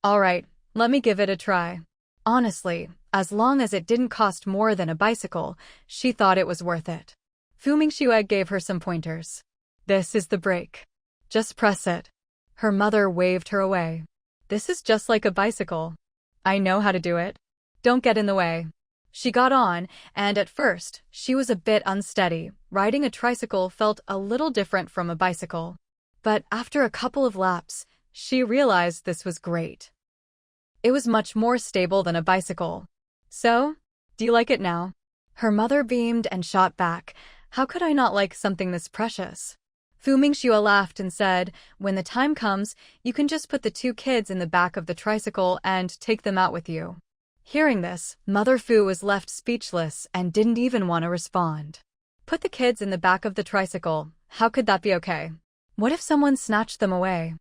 Alright, let me give it a try. Honestly, as long as it didn't cost more than a bicycle, she thought it was worth it. Fu Mingxue gave her some pointers. This is the brake. Just press it. Her mother waved her away. This is just like a bicycle. I know how to do it. Don't get in the way. She got on, and at first, she was a bit unsteady. Riding a tricycle felt a little different from a bicycle. But after a couple of laps, she realized this was great. It was much more stable than a bicycle. So, do you like it now? Her mother beamed and shot back. How could I not like something this precious? Fu Mingxue laughed and said, when the time comes, you can just put the two kids in the back of the tricycle and take them out with you. Hearing this, Mother Fu was left speechless and didn't even want to respond. Put the kids in the back of the tricycle. How could that be okay? What if someone snatched them away?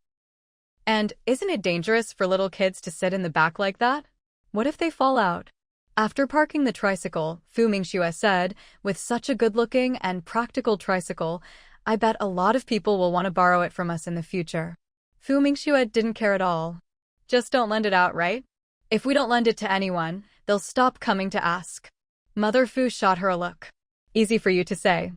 And isn't it dangerous for little kids to sit in the back like that? What if they fall out? After parking the tricycle, Fu Mingxue said, with such a good-looking and practical tricycle, I bet a lot of people will want to borrow it from us in the future. Fu Mingxue didn't care at all. Just don't lend it out, right? If we don't lend it to anyone, they'll stop coming to ask. Mother Fu shot her a look. Easy for you to say.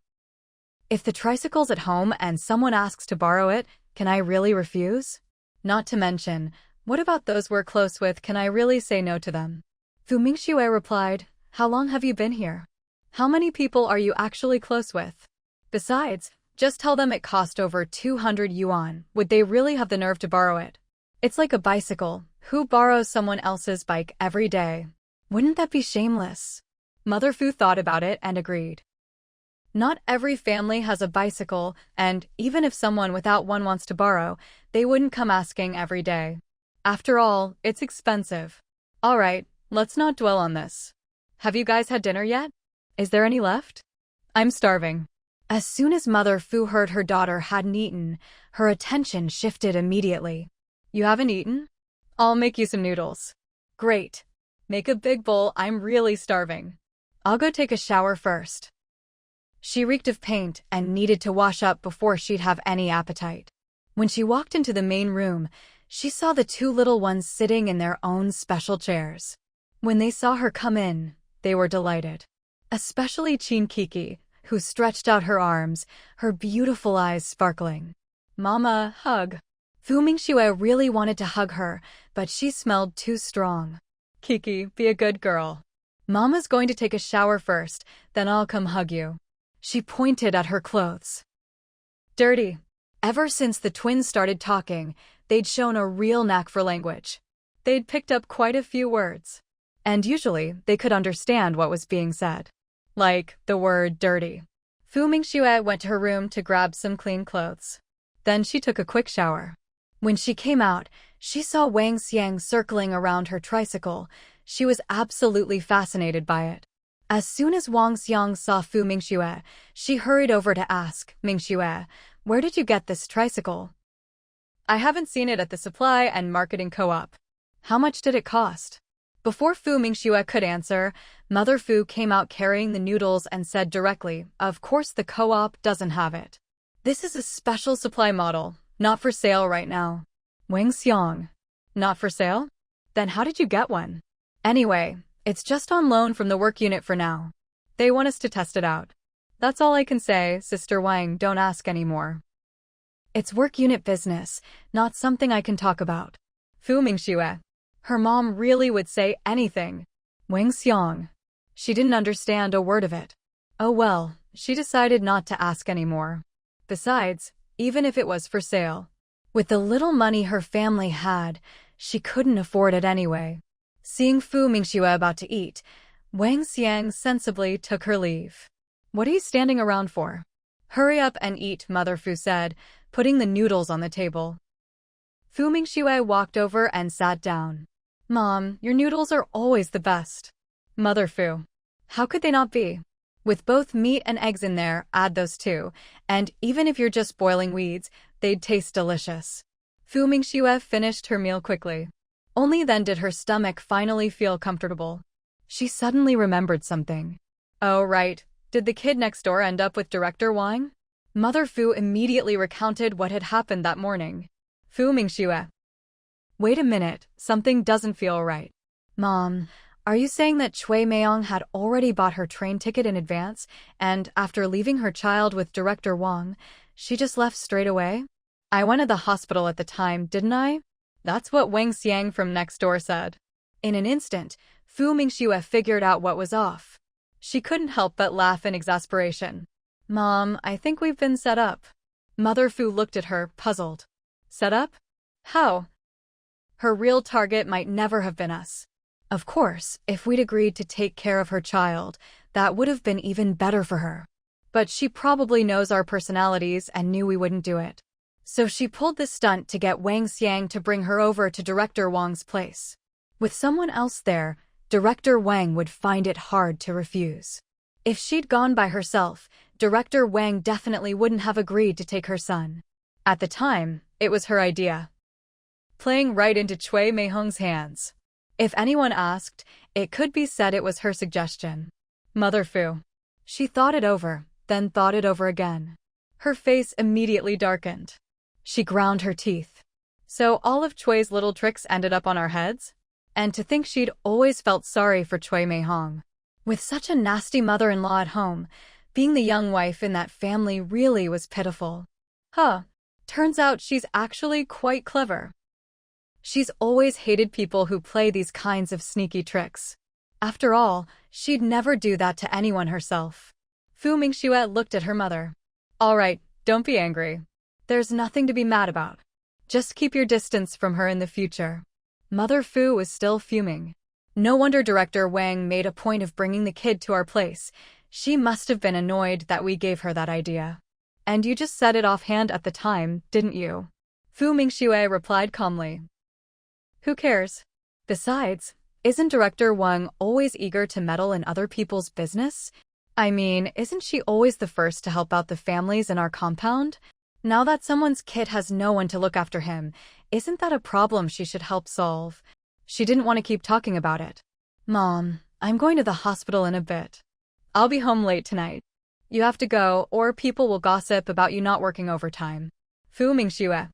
If the tricycle's at home and someone asks to borrow it, can I really refuse? Not to mention, what about those we're close with? Can I really say no to them? Fu Mingxue replied, how long have you been here? How many people are you actually close with? Besides, just tell them it cost over 200 yuan. Would they really have the nerve to borrow it? It's like a bicycle. Who borrows someone else's bike every day? Wouldn't that be shameless? Mother Fu thought about it and agreed. Not every family has a bicycle, and even if someone without one wants to borrow, they wouldn't come asking every day. After all, it's expensive. Alright, let's not dwell on this. Have you guys had dinner yet? Is there any left? I'm starving. As soon as Mother Fu heard her daughter hadn't eaten, her attention shifted immediately. You haven't eaten? I'll make you some noodles. Great. Make a big bowl, I'm really starving. I'll go take a shower first. She reeked of paint and needed to wash up before she'd have any appetite. When she walked into the main room, she saw the two little ones sitting in their own special chairs. When they saw her come in, they were delighted. Especially Qin Kiki, who stretched out her arms, her beautiful eyes sparkling. Mama, hug. Fu Mingxue really wanted to hug her, but she smelled too strong. Kiki, be a good girl. Mama's going to take a shower first, then I'll come hug you. She pointed at her clothes. Dirty. Ever since the twins started talking, they'd shown a real knack for language. They'd picked up quite a few words. And usually, they could understand what was being said. Like the word dirty. Fu Mingxue went to her room to grab some clean clothes. Then she took a quick shower. When she came out, she saw Wang Xiang circling around her tricycle. She was absolutely fascinated by it. As soon as Wang Xiang saw Fu Mingxue, she hurried over to ask, Mingxue, where did you get this tricycle? I haven't seen it at the supply and marketing co-op. How much did it cost? Before Fu Mingxue could answer, Mother Fu came out carrying the noodles and said directly, of course the co-op doesn't have it. This is a special supply model. Not for sale right now. Wang Xiang. Not for sale? Then how did you get one? Anyway, it's just on loan from the work unit for now. They want us to test it out. That's all I can say, Sister Wang, don't ask anymore. It's work unit business, not something I can talk about. Fu Mingxue. Her mom really would say anything. Wang Xiang. She didn't understand a word of it. Oh well, she decided not to ask anymore. Besides, even if it was for sale, with the little money her family had, she couldn't afford it anyway. Seeing Fu Mingxue about to eat, Wang Xiang sensibly took her leave. What are you standing around for? Hurry up and eat, Mother Fu said, putting the noodles on the table. Fu Mingxue walked over and sat down. Mom, your noodles are always the best. Mother Fu. How could they not be? With both meat and eggs in there, add those too, and even if you're just boiling weeds, they'd taste delicious. Fu Mingxue finished her meal quickly. Only then did her stomach finally feel comfortable. She suddenly remembered something. Oh right, did the kid next door end up with Director Wang? Mother Fu immediately recounted what had happened that morning. Fu Mingxue. Wait a minute, something doesn't feel right. Mom, are you saying that Chui Meiyong had already bought her train ticket in advance, and after leaving her child with Director Wang, she just left straight away? I went to the hospital at the time, didn't I? That's what Wang Xiang from next door said. In an instant, Fu Mingxue figured out what was off. She couldn't help but laugh in exasperation. Mom, I think we've been set up. Mother Fu looked at her, puzzled. Set up? How? Her real target might never have been us. Of course, if we'd agreed to take care of her child, that would have been even better for her. But she probably knows our personalities and knew we wouldn't do it. So she pulled this stunt to get Wang Xiang to bring her over to Director Wang's place. With someone else there, Director Wang would find it hard to refuse. If she'd gone by herself, Director Wang definitely wouldn't have agreed to take her son. At the time, it was her idea. Playing right into Chui Meihong's hands. If anyone asked, it could be said it was her suggestion. Mother Fu. She thought it over, then thought it over again. Her face immediately darkened. She ground her teeth. So all of Chui's little tricks ended up on our heads? And to think she'd always felt sorry for Chui Meihong. With such a nasty mother-in-law at home, being the young wife in that family really was pitiful. Turns out she's actually quite clever. She's always hated people who play these kinds of sneaky tricks. After all, she'd never do that to anyone herself. Fu Mingxue looked at her mother. All right, don't be angry. There's nothing to be mad about. Just keep your distance from her in the future. Mother Fu was still fuming. No wonder Director Wang made a point of bringing the kid to our place. She must have been annoyed that we gave her that idea. And you just said it offhand at the time, didn't you? Fu Mingxue replied calmly. Who cares? Besides, isn't Director Wang always eager to meddle in other people's business? I mean, isn't she always the first to help out the families in our compound? Now that someone's kid has no one to look after him, isn't that a problem she should help solve? She didn't want to keep talking about it. Mom, I'm going to the hospital in a bit. I'll be home late tonight. You have to go, or people will gossip about you not working overtime. Fu Mingxue.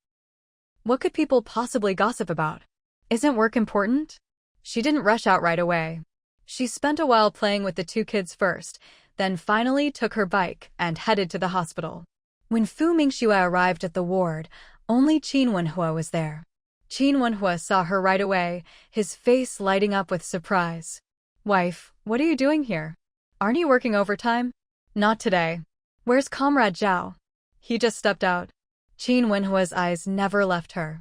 What could people possibly gossip about? Isn't work important? She didn't rush out right away. She spent a while playing with the two kids first, then finally took her bike and headed to the hospital. When Fu Mingxue arrived at the ward, only Qin Wenhua was there. Qin Wenhua saw her right away, his face lighting up with surprise. Wife, what are you doing here? Aren't you working overtime? Not today. Where's Comrade Zhao? He just stepped out. Qin Wenhua's eyes never left her.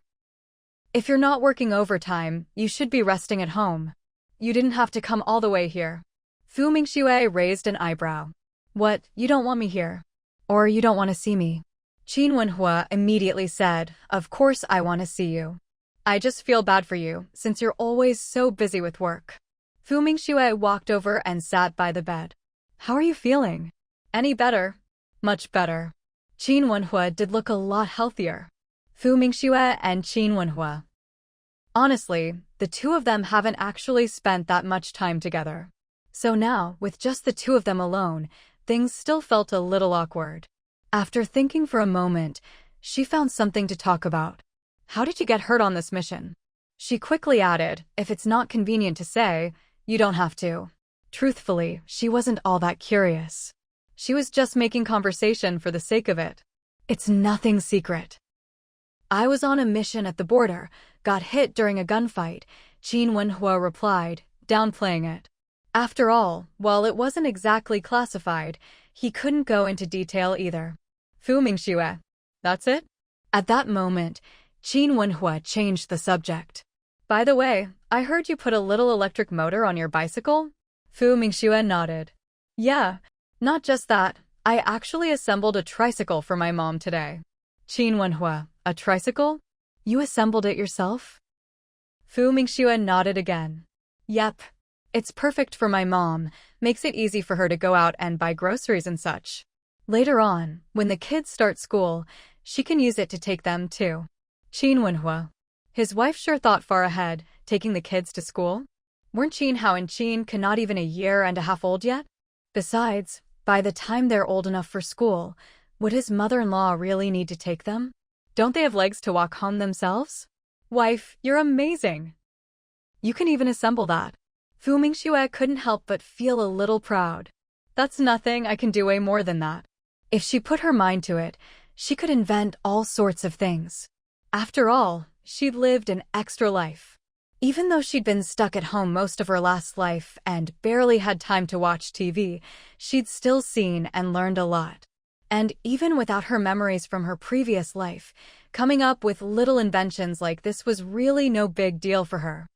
If you're not working overtime, you should be resting at home. You didn't have to come all the way here. Fu Mingxue raised an eyebrow. What, you don't want me here? Or you don't want to see me? Qin Wenhua immediately said, Of course I want to see you. I just feel bad for you, since you're always so busy with work. Fu Mingxue walked over and sat by the bed. How are you feeling? Any better? Much better. Qin Wenhua did look a lot healthier. Fu Mingxue and Qin Wenhua. Honestly, the two of them haven't actually spent that much time together. So now, with just the two of them alone, things still felt a little awkward. After thinking for a moment, she found something to talk about. How did you get hurt on this mission? She quickly added, if it's not convenient to say, you don't have to. Truthfully, she wasn't all that curious. She was just making conversation for the sake of it. It's nothing secret. I was on a mission at the border, got hit during a gunfight, Qin Wenhua replied, downplaying it. After all, while it wasn't exactly classified, he couldn't go into detail either. Fu Mingxue. That's it? At that moment, Qin Wenhua changed the subject. By the way, I heard you put a little electric motor on your bicycle? Fu Mingxue nodded. Yeah, not just that, I actually assembled a tricycle for my mom today. Qin Wenhua. A tricycle? You assembled it yourself? Fu Mingxue nodded again. Yep. It's perfect for my mom, makes it easy for her to go out and buy groceries and such. Later on, when the kids start school, she can use it to take them too. Qin Wenhua. His wife sure thought far ahead, taking the kids to school. Weren't Qin Hao and Qin not even a year and a half old yet? Besides, by the time they're old enough for school, would his mother-in-law really need to take them? Don't they have legs to walk home themselves? Wife, you're amazing. You can even assemble that. Fu Mingxue couldn't help but feel a little proud. That's nothing, I can do way more than that. If she put her mind to it, she could invent all sorts of things. After all, she'd lived an extra life. Even though she'd been stuck at home most of her last life and barely had time to watch TV, she'd still seen and learned a lot. And even without her memories from her previous life, coming up with little inventions like this was really no big deal for her.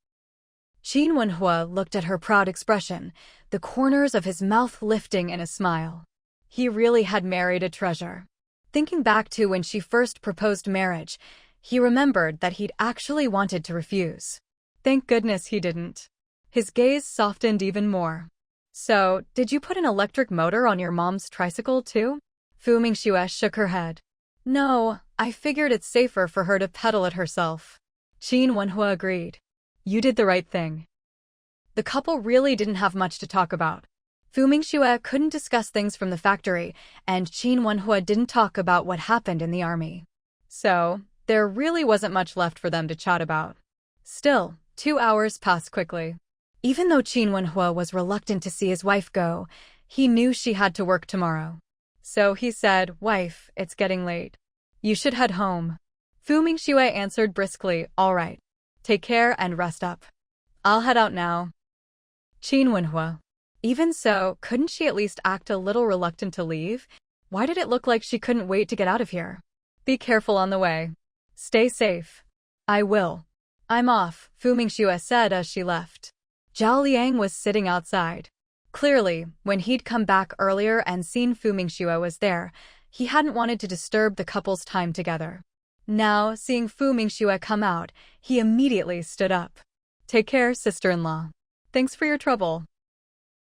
Qin Wenhua looked at her proud expression, the corners of his mouth lifting in a smile. He really had married a treasure. Thinking back to when she first proposed marriage, he remembered that he'd actually wanted to refuse. Thank goodness he didn't. His gaze softened even more. So, did you put an electric motor on your mom's tricycle too? Fu Mingxue shook her head. No, I figured it's safer for her to pedal it herself. Qin Wenhua agreed. You did the right thing. The couple really didn't have much to talk about. Fu Mingxue couldn't discuss things from the factory, and Qin Wenhua didn't talk about what happened in the army. So, there really wasn't much left for them to chat about. Still, 2 hours passed quickly. Even though Qin Wenhua was reluctant to see his wife go, he knew she had to work tomorrow. So he said, Wife, it's getting late. You should head home. Fu Mingxue answered briskly, All right. Take care and rest up. I'll head out now. Qin Wenhua. Even so, couldn't she at least act a little reluctant to leave? Why did it look like she couldn't wait to get out of here? Be careful on the way. Stay safe. I will. I'm off, Fu Mingxue said as she left. Zhao Liang was sitting outside. Clearly, when he'd come back earlier and seen Fu Mingxue was there, he hadn't wanted to disturb the couple's time together. Now, seeing Fu Mingxue come out, he immediately stood up. Take care, sister-in-law. Thanks for your trouble.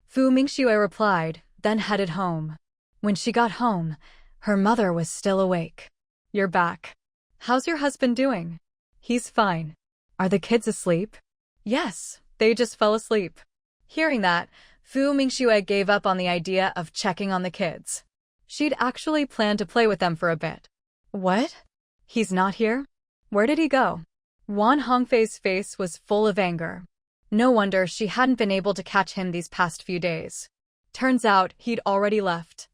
Fu Mingxue replied, then headed home. When she got home, her mother was still awake. You're back. How's your husband doing? He's fine. Are the kids asleep? Yes, they just fell asleep. Hearing that, Fu Mingxue gave up on the idea of checking on the kids. She'd actually planned to play with them for a bit. What? He's not here? Where did he go? Wan Hongfei's face was full of anger. No wonder she hadn't been able to catch him these past few days. Turns out he'd already left.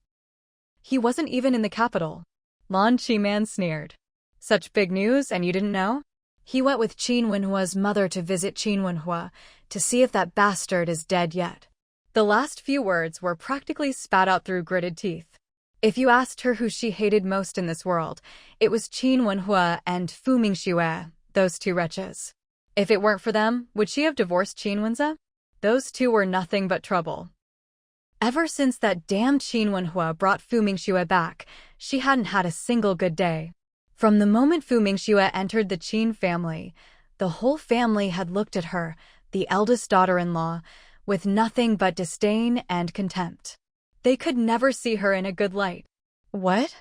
He wasn't even in the capital. Lan Qiman sneered. Such big news and you didn't know? He went with Qin Wenhua's mother to visit Qin Wenhua to see if that bastard is dead yet. The last few words were practically spat out through gritted teeth. If you asked her who she hated most in this world, it was Qin Wenhua and Fu Mingxue, those two wretches. If it weren't for them, would she have divorced Qin Wenze? Those two were nothing but trouble. Ever since that damned Qin Wenhua brought Fu Mingxue back, she hadn't had a single good day. From the moment Fu Mingxue entered the Qin family, the whole family had looked at her, the eldest daughter-in-law, with nothing but disdain and contempt. They could never see her in a good light. What?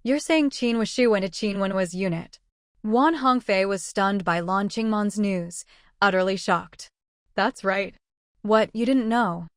You're saying Qin Wuxu went to Qin Wenhua's unit? Wan Hongfei was stunned by Lan Qingman's news, utterly shocked. That's right. What, you didn't know?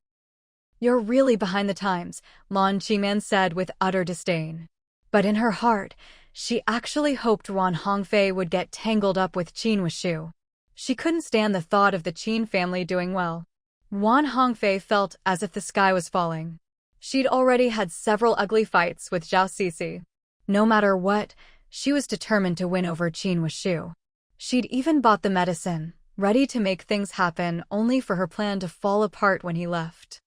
You're really behind the times, Lan Qiman said with utter disdain. But in her heart, she actually hoped Wan Hongfei would get tangled up with Qin Wuxu. She couldn't stand the thought of the Qin family doing well. Wan Hongfei felt as if the sky was falling. She'd already had several ugly fights with Zhao Sisi. No matter what, she was determined to win over Qin Wuxu. She'd even bought the medicine, ready to make things happen only for her plan to fall apart when he left.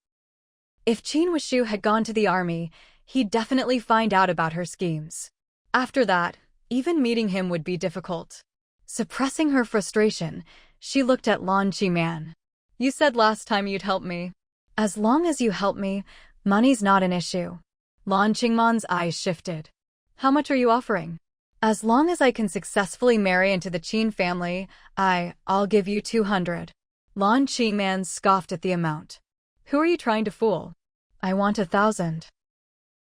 If Qin Wuxu had gone to the army, he'd definitely find out about her schemes. After that, even meeting him would be difficult. Suppressing her frustration, she looked at Lan Qiman. You said last time you'd help me. As long as you help me, money's not an issue. Lan Qingman's eyes shifted. How much are you offering? As long as I can successfully marry into the Qin family, I'll give you 200. Lan Qiman scoffed at the amount. Who are you trying to fool? I want 1,000.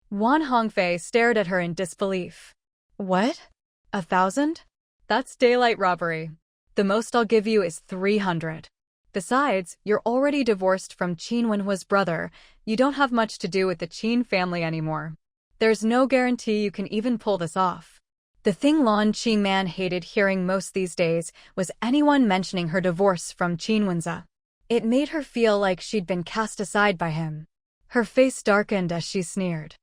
Wan Hongfei stared at her in disbelief. What? 1,000? That's daylight robbery. The most I'll give you is 300. Besides, you're already divorced from Qin Wenhua's brother. You don't have much to do with the Qin family anymore. There's no guarantee you can even pull this off. The thing Lan Qingman hated hearing most these days was anyone mentioning her divorce from Qin Wenze. It made her feel like she'd been cast aside by him. Her face darkened as she sneered.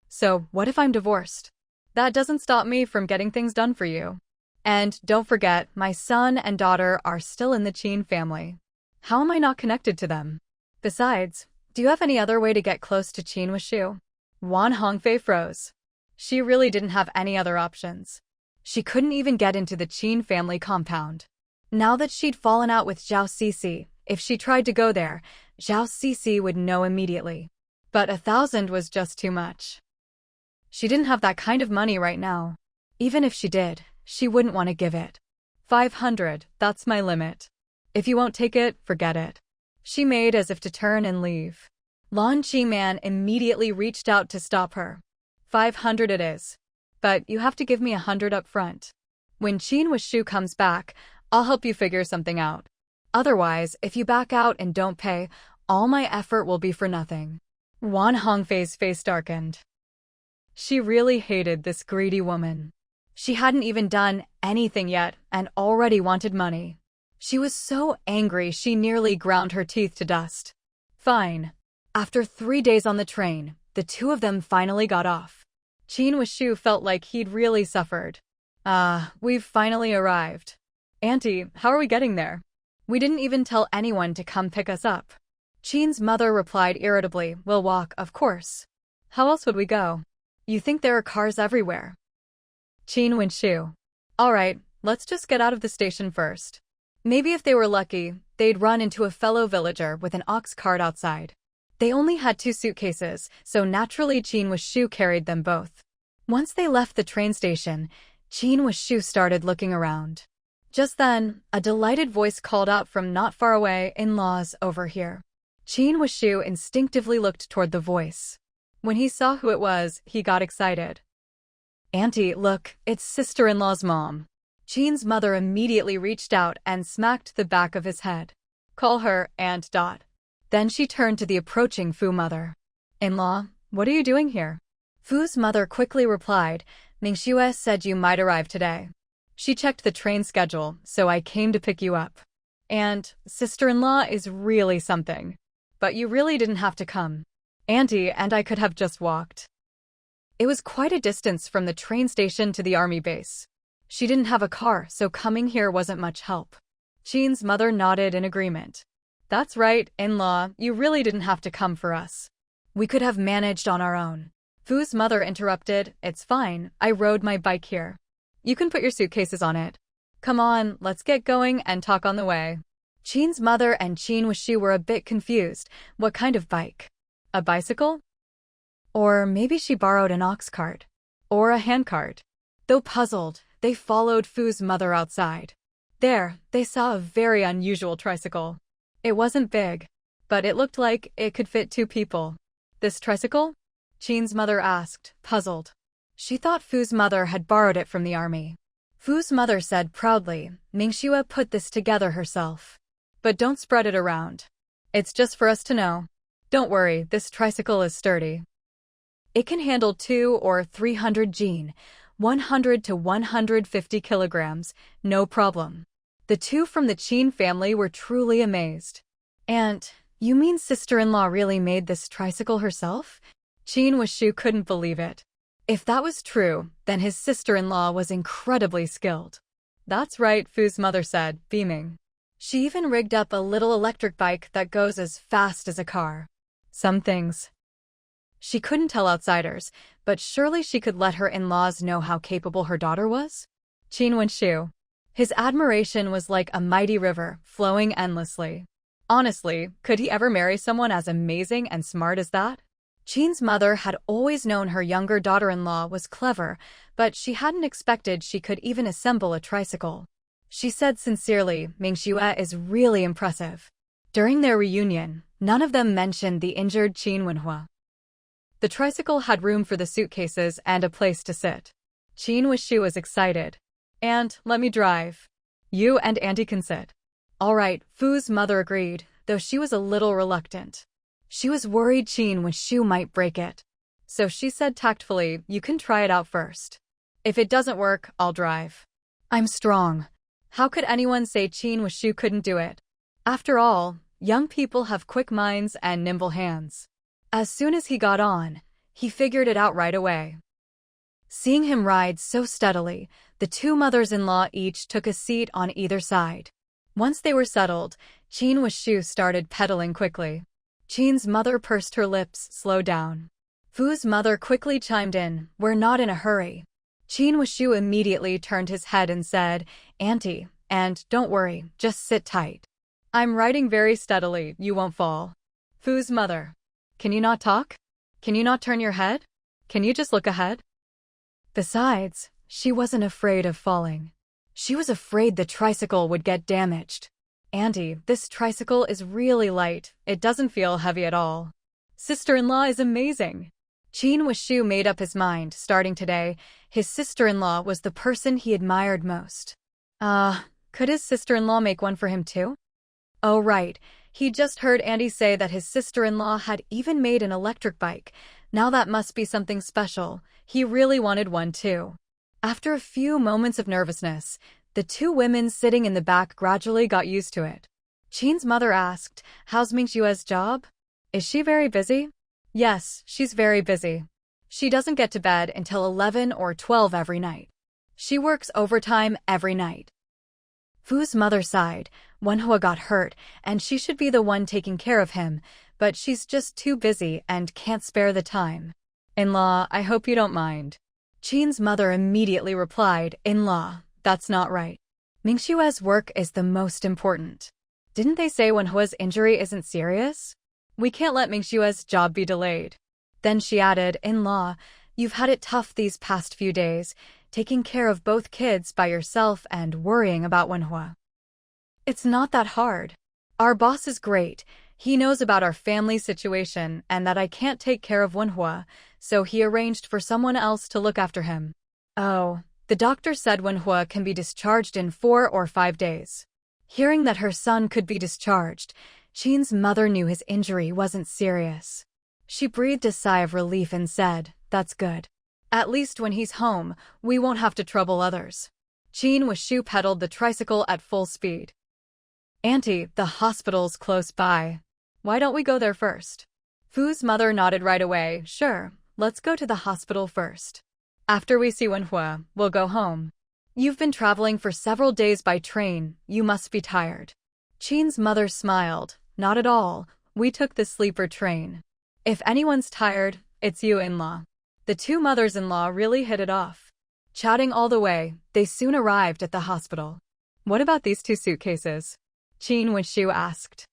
So, what if I'm divorced? That doesn't stop me from getting things done for you. And don't forget, my son and daughter are still in the Qin family. How am I not connected to them? Besides, do you have any other way to get close to Qin Wuxu? Wan Hongfei froze. She really didn't have any other options. She couldn't even get into the Qin family compound. Now that she'd fallen out with Zhao Sisi, if she tried to go there, Zhao Sisi would know immediately. But 1,000 was just too much. She didn't have that kind of money right now. Even if she did, she wouldn't want to give it. 500, that's my limit. If you won't take it, forget it. She made as if to turn and leave. Lan Qingman immediately reached out to stop her. 500 it is. But you have to give me 100 up front. When Qin Wuxu comes back, I'll help you figure something out. Otherwise, if you back out and don't pay, all my effort will be for nothing. Wan Hongfei's face darkened. She really hated this greedy woman. She hadn't even done anything yet and already wanted money. She was so angry she nearly ground her teeth to dust. Fine. After 3 days on the train, the two of them finally got off. Qin Wuxu felt like he'd really suffered. We've finally arrived. Auntie, how are we getting there? We didn't even tell anyone to come pick us up. Qin's mother replied irritably, We'll walk, of course. How else would we go? You think there are cars everywhere. Qin Wuxu. All right, let's just get out of the station first. Maybe if they were lucky, they'd run into a fellow villager with an ox cart outside. They only had 2 suitcases, so naturally Qin Wuxu carried them both. Once they left the train station, Qin Wuxu started looking around. Just then, a delighted voice called out from not far away, In-laws over here. Qin Wuxu instinctively looked toward the voice. When he saw who it was, he got excited. Auntie, look, it's sister-in-law's mom. Qin's mother immediately reached out and smacked the back of his head. Call her Aunt Dot. Then she turned to the approaching Fu mother. In-law, what are you doing here? Fu's mother quickly replied, Mingxue said you might arrive today. She checked the train schedule, so I came to pick you up. And sister-in-law is really something. But you really didn't have to come. Auntie and I could have just walked. It was quite a distance from the train station to the army base. She didn't have a car, so coming here wasn't much help. Qin's mother nodded in agreement. That's right, in-law, you really didn't have to come for us. We could have managed on our own. Fu's mother interrupted, It's fine, I rode my bike here. You can put your suitcases on it. Come on, let's get going and talk on the way. Qin's mother and Qin Wuxu were a bit confused. What kind of bike? A bicycle? Or maybe she borrowed an ox cart. Or a handcart. Though puzzled, they followed Fu's mother outside. There, they saw a very unusual tricycle. It wasn't big, but it looked like it could fit 2 people. This tricycle? Qin's mother asked, puzzled. She thought Fu's mother had borrowed it from the army. Fu's mother said proudly, Mingxue put this together herself. But don't spread it around. It's just for us to know. Don't worry, this tricycle is sturdy. It can handle 200 or 300 jin, 100 to 150 kilograms, no problem. The two from the Qin family were truly amazed. Aunt, you mean sister-in-law really made this tricycle herself? Qin Wuxu couldn't believe it. If that was true, then his sister-in-law was incredibly skilled. That's right, Fu's mother said, beaming. She even rigged up a little electric bike that goes as fast as a car. Some things. She couldn't tell outsiders, but surely she could let her in-laws know how capable her daughter was? Qin Wuxu. His admiration was like a mighty river, flowing endlessly. Honestly, could he ever marry someone as amazing and smart as that? Qin's mother had always known her younger daughter-in-law was clever, but she hadn't expected she could even assemble a tricycle. She said sincerely, Mingxue is really impressive. During their reunion, none of them mentioned the injured Qin Wenhua. The tricycle had room for the suitcases and a place to sit. Qin Wuxu was excited. Aunt, let me drive. You and Auntie can sit. All right, Fu's mother agreed, though she was a little reluctant. She was worried Qin Wuxu might break it. So she said tactfully, you can try it out first. If it doesn't work, I'll drive. I'm strong. How could anyone say Qin Wuxu couldn't do it? After all, young people have quick minds and nimble hands. As soon as he got on, he figured it out right away. Seeing him ride so steadily, the two mothers-in-law each took a seat on either side. Once they were settled, Qin Wuxu started pedaling quickly. Qin's mother pursed her lips, slow down. Fu's mother quickly chimed in, we're not in a hurry. Qin Wuxu immediately turned his head and said, Auntie, and don't worry, just sit tight. I'm riding very steadily, you won't fall. Fu's mother. Can you not talk? Can you not turn your head? Can you just look ahead? Besides, she wasn't afraid of falling. She was afraid the tricycle would get damaged. Auntie, this tricycle is really light. It doesn't feel heavy at all. Sister-in-law is amazing. Qin Wuxu made up his mind, starting today, his sister-in-law was the person he admired most. Could his sister-in-law make one for him too? Oh right, he just heard Andy say that his sister-in-law had even made an electric bike. Now that must be something special. He really wanted one too. After a few moments of nervousness, the two women sitting in the back gradually got used to it. Qin's mother asked, how's Mingxue's job? Is she very busy? Yes, she's very busy. She doesn't get to bed until 11 or 12 every night. She works overtime every night. Fu's mother sighed. Wenhua got hurt, and she should be the one taking care of him, but she's just too busy and can't spare the time. In-law, I hope you don't mind. Qin's mother immediately replied, In-law, that's not right. Mingxue's work is the most important. Didn't they say Wenhua's injury isn't serious? We can't let Mingxue's job be delayed. Then she added, In-law, you've had it tough these past few days, taking care of both kids by yourself and worrying about Wenhua. It's not that hard. Our boss is great. He knows about our family situation and that I can't take care of Wenhua, so he arranged for someone else to look after him. Oh, the doctor said Wenhua can be discharged in 4 or 5 days. Hearing that her son could be discharged, Qin's mother knew his injury wasn't serious. She breathed a sigh of relief and said, That's good. At least when he's home, we won't have to trouble others. Qin Wuxu pedaled the tricycle at full speed. Auntie, the hospital's close by. Why don't we go there first? Fu's mother nodded right away. Sure, let's go to the hospital first. After we see Wenhua, we'll go home. You've been traveling for several days by train. You must be tired. Qin's mother smiled. Not at all. We took the sleeper train. If anyone's tired, it's you, in-law. The two mothers-in-law really hit it off. Chatting all the way, they soon arrived at the hospital. What about these 2 suitcases? Qin Wuxu asked.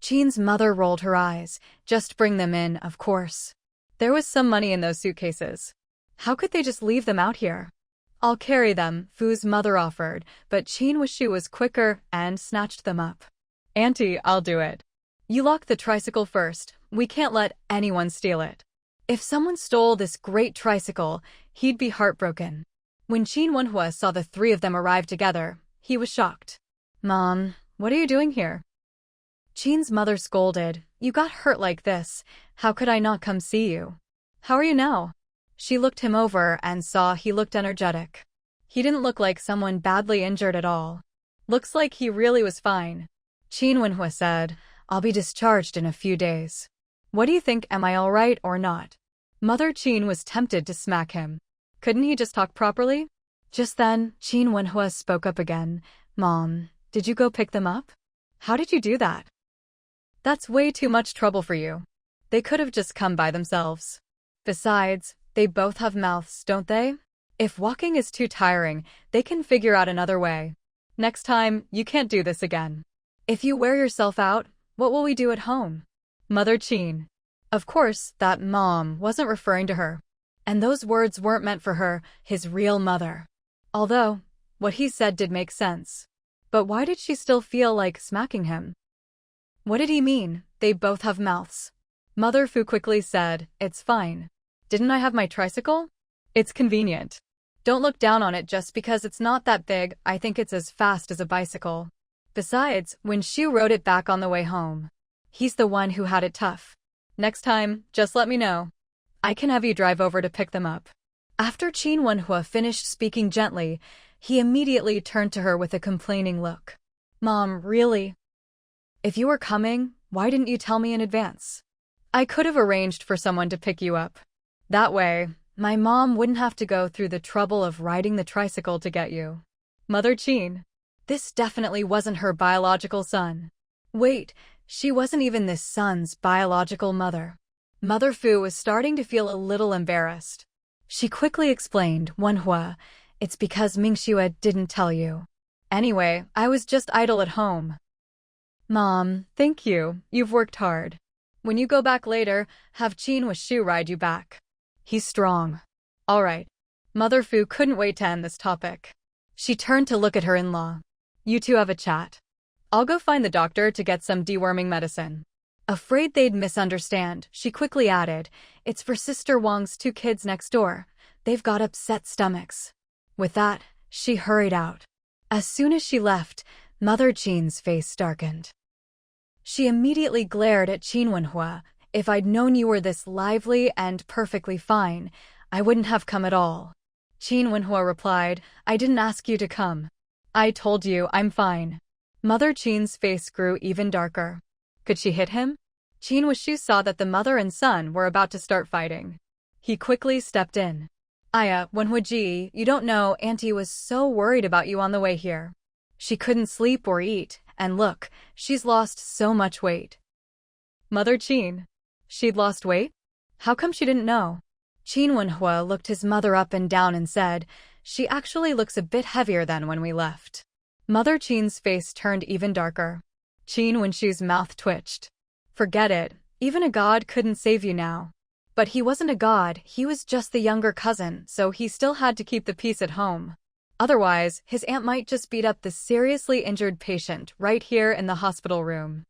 Qin's mother rolled her eyes. Just bring them in, of course. There was some money in those suitcases. How could they just leave them out here? I'll carry them, Fu's mother offered, but Qin Wuxu was quicker and snatched them up. Auntie, I'll do it. You lock the tricycle first. We can't let anyone steal it. If someone stole this great tricycle, he'd be heartbroken. When Qin Wenhua saw the 3 of them arrive together, he was shocked. Mom, what are you doing here? Qin's mother scolded. You got hurt like this. How could I not come see you? How are you now? She looked him over and saw he looked energetic. He didn't look like someone badly injured at all. Looks like he really was fine. Qin Wenhua said, I'll be discharged in a few days. What do you think, am I all right or not? Mother Qin was tempted to smack him. Couldn't he just talk properly? Just then, Qin Wenhua spoke up again. Mom, did you go pick them up? How did you do that? That's way too much trouble for you. They could have just come by themselves. Besides, they both have mouths, don't they? If walking is too tiring, they can figure out another way. Next time, you can't do this again. If you wear yourself out, what will we do at home? Mother Qin. Of course, that mom wasn't referring to her. And those words weren't meant for her, his real mother. Although, what he said did make sense. But why did she still feel like smacking him? What did he mean? They both have mouths. Mother Fu quickly said, It's fine. Didn't I have my tricycle? It's convenient. Don't look down on it just because it's not that big. I think it's as fast as a bicycle. Besides, when Shu rode it back on the way home. He's the one who had it tough. Next time, just let me know. I can have you drive over to pick them up. After Qin Wenhua finished speaking gently, he immediately turned to her with a complaining look. Mom, really? If you were coming, why didn't you tell me in advance? I could have arranged for someone to pick you up. That way, my mom wouldn't have to go through the trouble of riding the tricycle to get you. Mother Qin. This definitely wasn't her biological son. Wait, she wasn't even this son's biological mother. Mother Fu was starting to feel a little embarrassed. She quickly explained, Wenhua, it's because Mingxue didn't tell you. Anyway, I was just idle at home. Mom, thank you. You've worked hard. When you go back later, have Qin Wenhua ride you back. He's strong. All right. Mother Fu couldn't wait to end this topic. She turned to look at her in-law. You two have a chat. I'll go find the doctor to get some deworming medicine. Afraid they'd misunderstand, she quickly added, it's for Sister Wang's 2 kids next door. They've got upset stomachs. With that, she hurried out. As soon as she left, Mother Qin's face darkened. She immediately glared at Qin Wenhua. If I'd known you were this lively and perfectly fine, I wouldn't have come at all. Qin Wenhua replied, I didn't ask you to come. I told you I'm fine. Mother Qin's face grew even darker. Could she hit him? Qin Wenhua saw that the mother and son were about to start fighting. He quickly stepped in. Aya, Wenhua, you don't know, Auntie was so worried about you on the way here. She couldn't sleep or eat, and look, she's lost so much weight. Mother Qin. She'd lost weight? How come she didn't know? Qin Wenhua looked his mother up and down and said, she actually looks a bit heavier than when we left. Mother Qin's face turned even darker. Qin Wenhua's mouth twitched. Forget it, even a god couldn't save you now. But he wasn't a god, he was just the younger cousin, so he still had to keep the peace at home. Otherwise, his aunt might just beat up the seriously injured patient right here in the hospital room.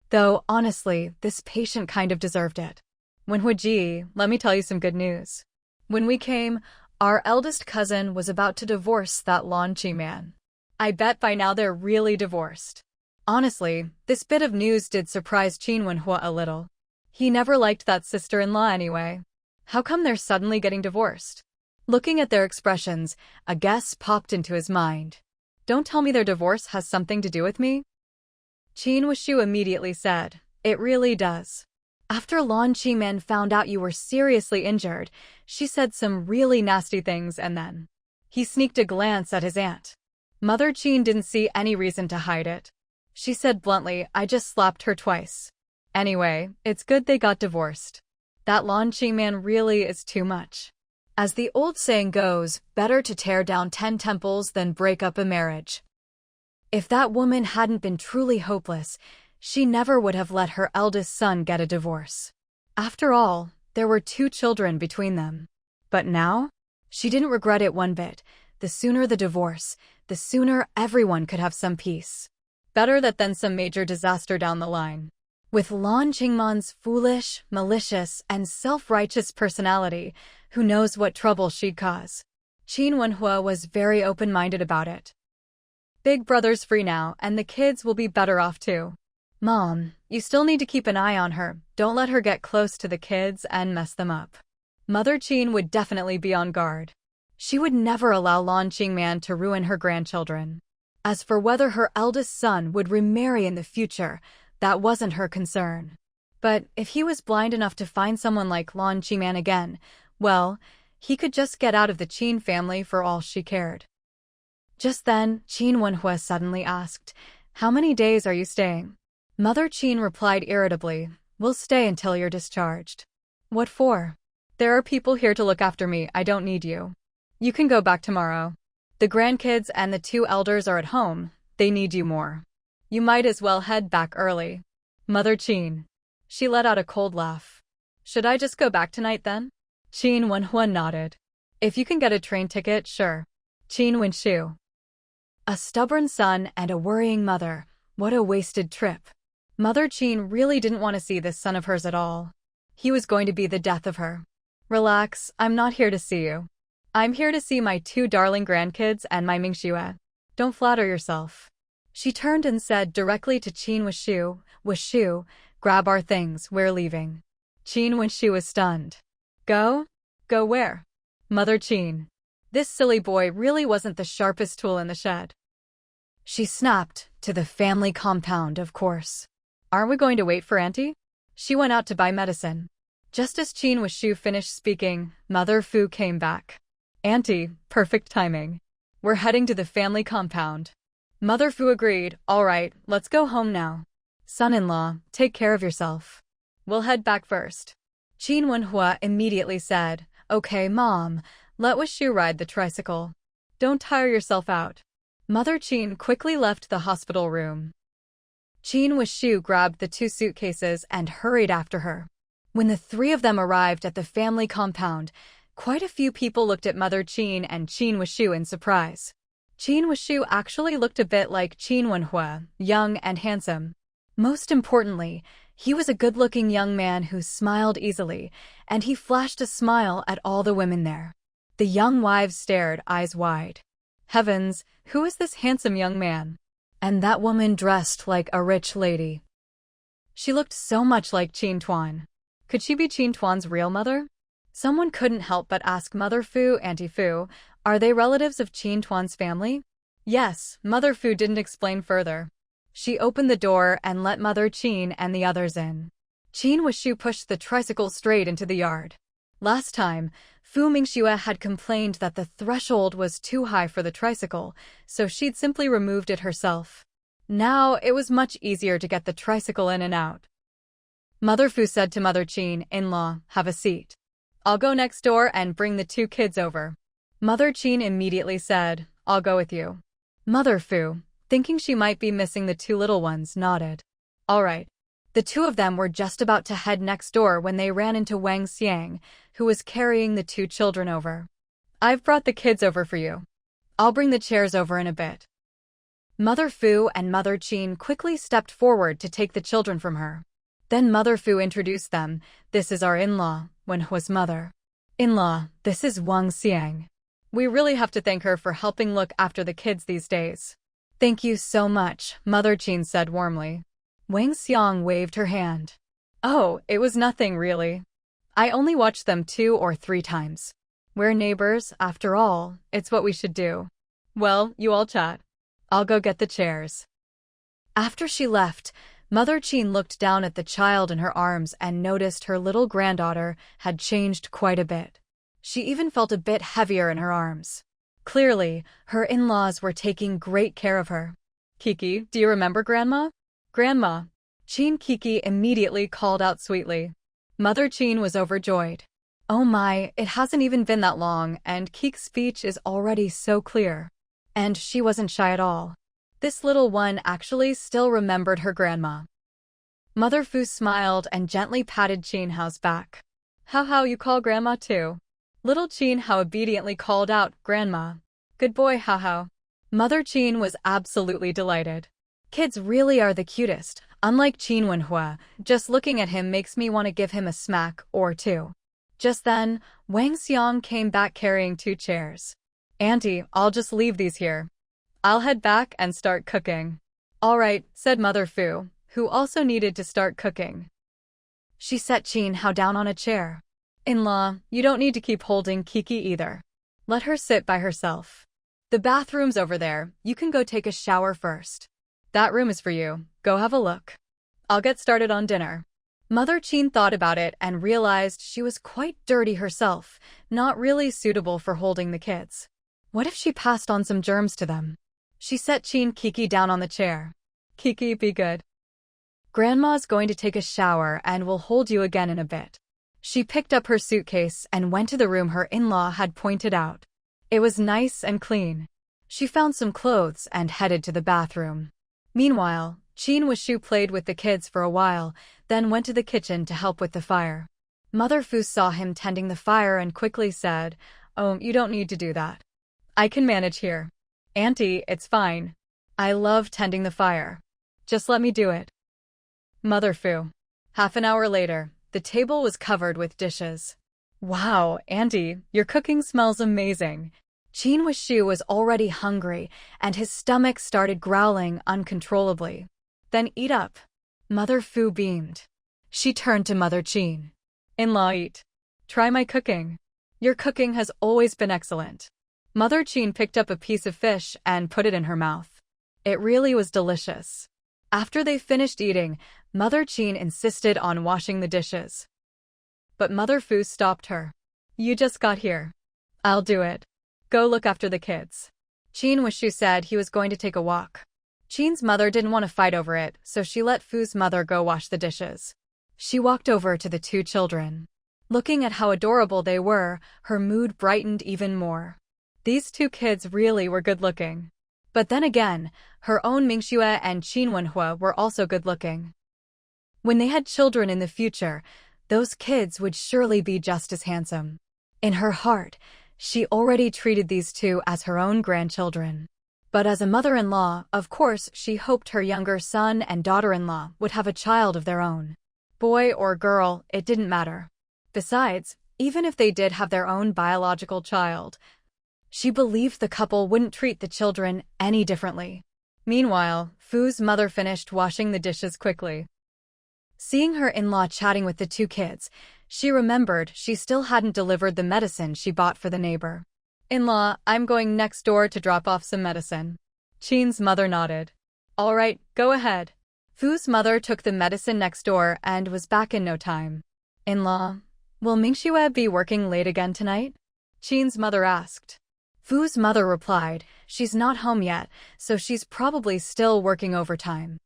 Though, honestly, this patient kind of deserved it. Wenhua, let me tell you some good news. When we came, our eldest cousin was about to divorce that Lan Qi man. I bet by now they're really divorced. Honestly, this bit of news did surprise Qin Wenhua a little. He never liked that sister-in-law anyway. How come they're suddenly getting divorced? Looking at their expressions, a guess popped into his mind. Don't tell me their divorce has something to do with me? Qin Wenhua immediately said, it really does. After Lan Qi man found out you were seriously injured, she said some really nasty things and then. He sneaked a glance at his aunt. Mother Qin didn't see any reason to hide it. She said bluntly, I just slapped her twice. Anyway, it's good they got divorced. That Lan Qi man really is too much. As the old saying goes, better to tear down 10 temples than break up a marriage. If that woman hadn't been truly hopeless, she never would have let her eldest son get a divorce. After all, there were 2 children between them. But now? She didn't regret it one bit. The sooner the divorce, the sooner everyone could have some peace. Better that than some major disaster down the line. With Lan Qingman's foolish, malicious, and self-righteous personality, who knows what trouble she'd cause. Qin Wenhua was very open-minded about it. Big brother's free now, and the kids will be better off too. Mom, you still need to keep an eye on her. Don't let her get close to the kids and mess them up. Mother Qin would definitely be on guard. She would never allow Lan Qingman to ruin her grandchildren. As for whether her eldest son would remarry in the future, that wasn't her concern. But if he was blind enough to find someone like Lan Qingman again, well, he could just get out of the Qin family for all she cared. Just then, Qin Wenhua suddenly asked, how many days are you staying? Mother Qin replied irritably, we'll stay until you're discharged. What for? There are people here to look after me, I don't need you. You can go back tomorrow. The grandkids and the 2 elders are at home, they need you more. You might as well head back early. Mother Qin. She let out a cold laugh. Should I just go back tonight then? Qin Wenhua nodded. If you can get a train ticket, sure. Qin Wenhua. A stubborn son and a worrying mother, what a wasted trip. Mother Qin really didn't want to see this son of hers at all. He was going to be the death of her. Relax, I'm not here to see you. I'm here to see my 2 darling grandkids and my Mingxue. Don't flatter yourself. She turned and said directly to Qin Wenhua, grab our things, we're leaving. Qin Wenhua was stunned. Go? Go where? Mother Qin. This silly boy really wasn't the sharpest tool in the shed. She snapped, to the family compound, of course. Aren't we going to wait for Auntie? She went out to buy medicine. Just as Qin Wuxu finished speaking, Mother Fu came back. Auntie, perfect timing. We're heading to the family compound. Mother Fu agreed. All right, let's go home now. Son-in-law, take care of yourself. We'll head back first. Qin Wenhua immediately said, Okay, Mom, let Wuxu ride the tricycle. Don't tire yourself out. Mother Qin quickly left the hospital room. Qin Wuxu grabbed the 2 suitcases and hurried after her. When the 3 of them arrived at the family compound, quite a few people looked at Mother Qin and Qin Wuxu in surprise. Qin Wuxu actually looked a bit like Qin Wenhua, young and handsome. Most importantly, he was a good-looking young man who smiled easily, and he flashed a smile at all the women there. The young wives stared, eyes wide. Heavens, who is this handsome young man? And that woman dressed like a rich lady. She looked so much like Qin Tuan. Could she be Qin Tuan's real mother? Someone couldn't help but ask Mother Fu, Auntie Fu, are they relatives of Qin Tuan's family? Yes, Mother Fu didn't explain further. She opened the door and let Mother Qin and the others in. Qin Wuxu pushed the tricycle straight into the yard. Last time, Fu Mingxue had complained that the threshold was too high for the tricycle, so she'd simply removed it herself. Now, it was much easier to get the tricycle in and out. Mother Fu said to Mother Qin, In-law, have a seat. I'll go next door and bring the 2 kids over. Mother Qin immediately said, I'll go with you. Mother Fu, thinking she might be missing the 2 little ones, nodded. All right. The 2 of them were just about to head next door when they ran into Wang Xiang, who was carrying the 2 children over. I've brought the kids over for you. I'll bring the chairs over in a bit. Mother Fu and Mother Qin quickly stepped forward to take the children from her. Then Mother Fu introduced them. This is our in-law, Wenhua's mother. In-law, this is Wang Xiang. We really have to thank her for helping look after the kids these days. Thank you so much, Mother Qin said warmly. Wang Xiang waved her hand. Oh, it was nothing really. I only watched them 2 or 3 times. We're neighbors, after all, it's what we should do. Well, you all chat. I'll go get the chairs. After she left, Mother Qin looked down at the child in her arms and noticed her little granddaughter had changed quite a bit. She even felt a bit heavier in her arms. Clearly, her in-laws were taking great care of her. Kiki, do you remember Grandma? Grandma. Qin Kiki immediately called out sweetly. Mother Qin was overjoyed. Oh my, it hasn't even been that long, and Kiki's speech is already so clear. And she wasn't shy at all. This little one actually still remembered her grandma. Mother Fu smiled and gently patted Qin Hao's back. How you call Grandma too? Little Qin Hao obediently called out, Grandma. Good boy, Hao. Mother Qin was absolutely delighted. Kids really are the cutest, unlike Qin Wenhua. Just looking at him makes me want to give him a smack or 2. Just then, Wang Xiang came back carrying 2 chairs. Auntie, I'll just leave these here. I'll head back and start cooking. All right, said Mother Fu, who also needed to start cooking. She set Qin Hao down on a chair. In-law, you don't need to keep holding Kiki either. Let her sit by herself. The bathroom's over there, you can go take a shower first. That room is for you, go have a look. I'll get started on dinner. Mother Qin thought about it and realized she was quite dirty herself, not really suitable for holding the kids. What if she passed on some germs to them? She set Qin Kiki down on the chair. Kiki, be good. Grandma's going to take a shower and will hold you again in a bit. She picked up her suitcase and went to the room her in-law had pointed out. It was nice and clean. She found some clothes and headed to the bathroom. Meanwhile, Qin Wuxu played with the kids for a while, then went to the kitchen to help with the fire. Mother Fu saw him tending the fire and quickly said, Oh, you don't need to do that. I can manage here. Auntie, it's fine. I love tending the fire. Just let me do it. Mother Fu. Half an hour later, the table was covered with dishes. Wow, Auntie, your cooking smells amazing. Qin Wuxu was already hungry, and his stomach started growling uncontrollably. Then eat up. Mother Fu beamed. She turned to Mother Qin. In-law, eat. Try my cooking. Your cooking has always been excellent. Mother Qin picked up a piece of fish and put it in her mouth. It really was delicious. After they finished eating, Mother Qin insisted on washing the dishes. But Mother Fu stopped her. You just got here. I'll do it. Go look after the kids. Qin Wishu said he was going to take a walk. Qin's mother didn't want to fight over it, so she let Fu's mother go wash the dishes. She walked over to the two children. Looking at how adorable they were, her mood brightened even more. These two kids really were good-looking. But then again, her own Mingxue and Qin Wenhua were also good-looking. When they had children in the future, those kids would surely be just as handsome. In her heart, she already treated these two as her own grandchildren. But as a mother-in-law, of course, she hoped her younger son and daughter-in-law would have a child of their own. Boy or girl, it didn't matter. Besides, even if they did have their own biological child, she believed the couple wouldn't treat the children any differently. Meanwhile, Fu's mother finished washing the dishes quickly. Seeing her in-law chatting with the two kids, she remembered she still hadn't delivered the medicine she bought for the neighbor. In-law, I'm going next door to drop off some medicine. Qin's mother nodded. All right, go ahead. Fu's mother took the medicine next door and was back in no time. In-law, will Mingxue be working late again tonight? Qin's mother asked. Fu's mother replied, she's not home yet, so she's probably still working overtime.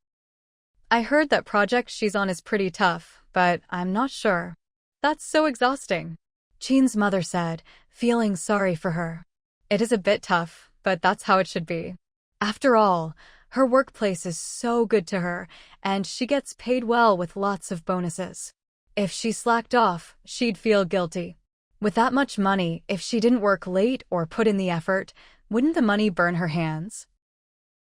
I heard that project she's on is pretty tough, but I'm not sure. That's so exhausting. Qin's mother said, feeling sorry for her. It is a bit tough, but that's how it should be. After all, her workplace is so good to her, and she gets paid well with lots of bonuses. If she slacked off, she'd feel guilty. With that much money, if she didn't work late or put in the effort, wouldn't the money burn her hands?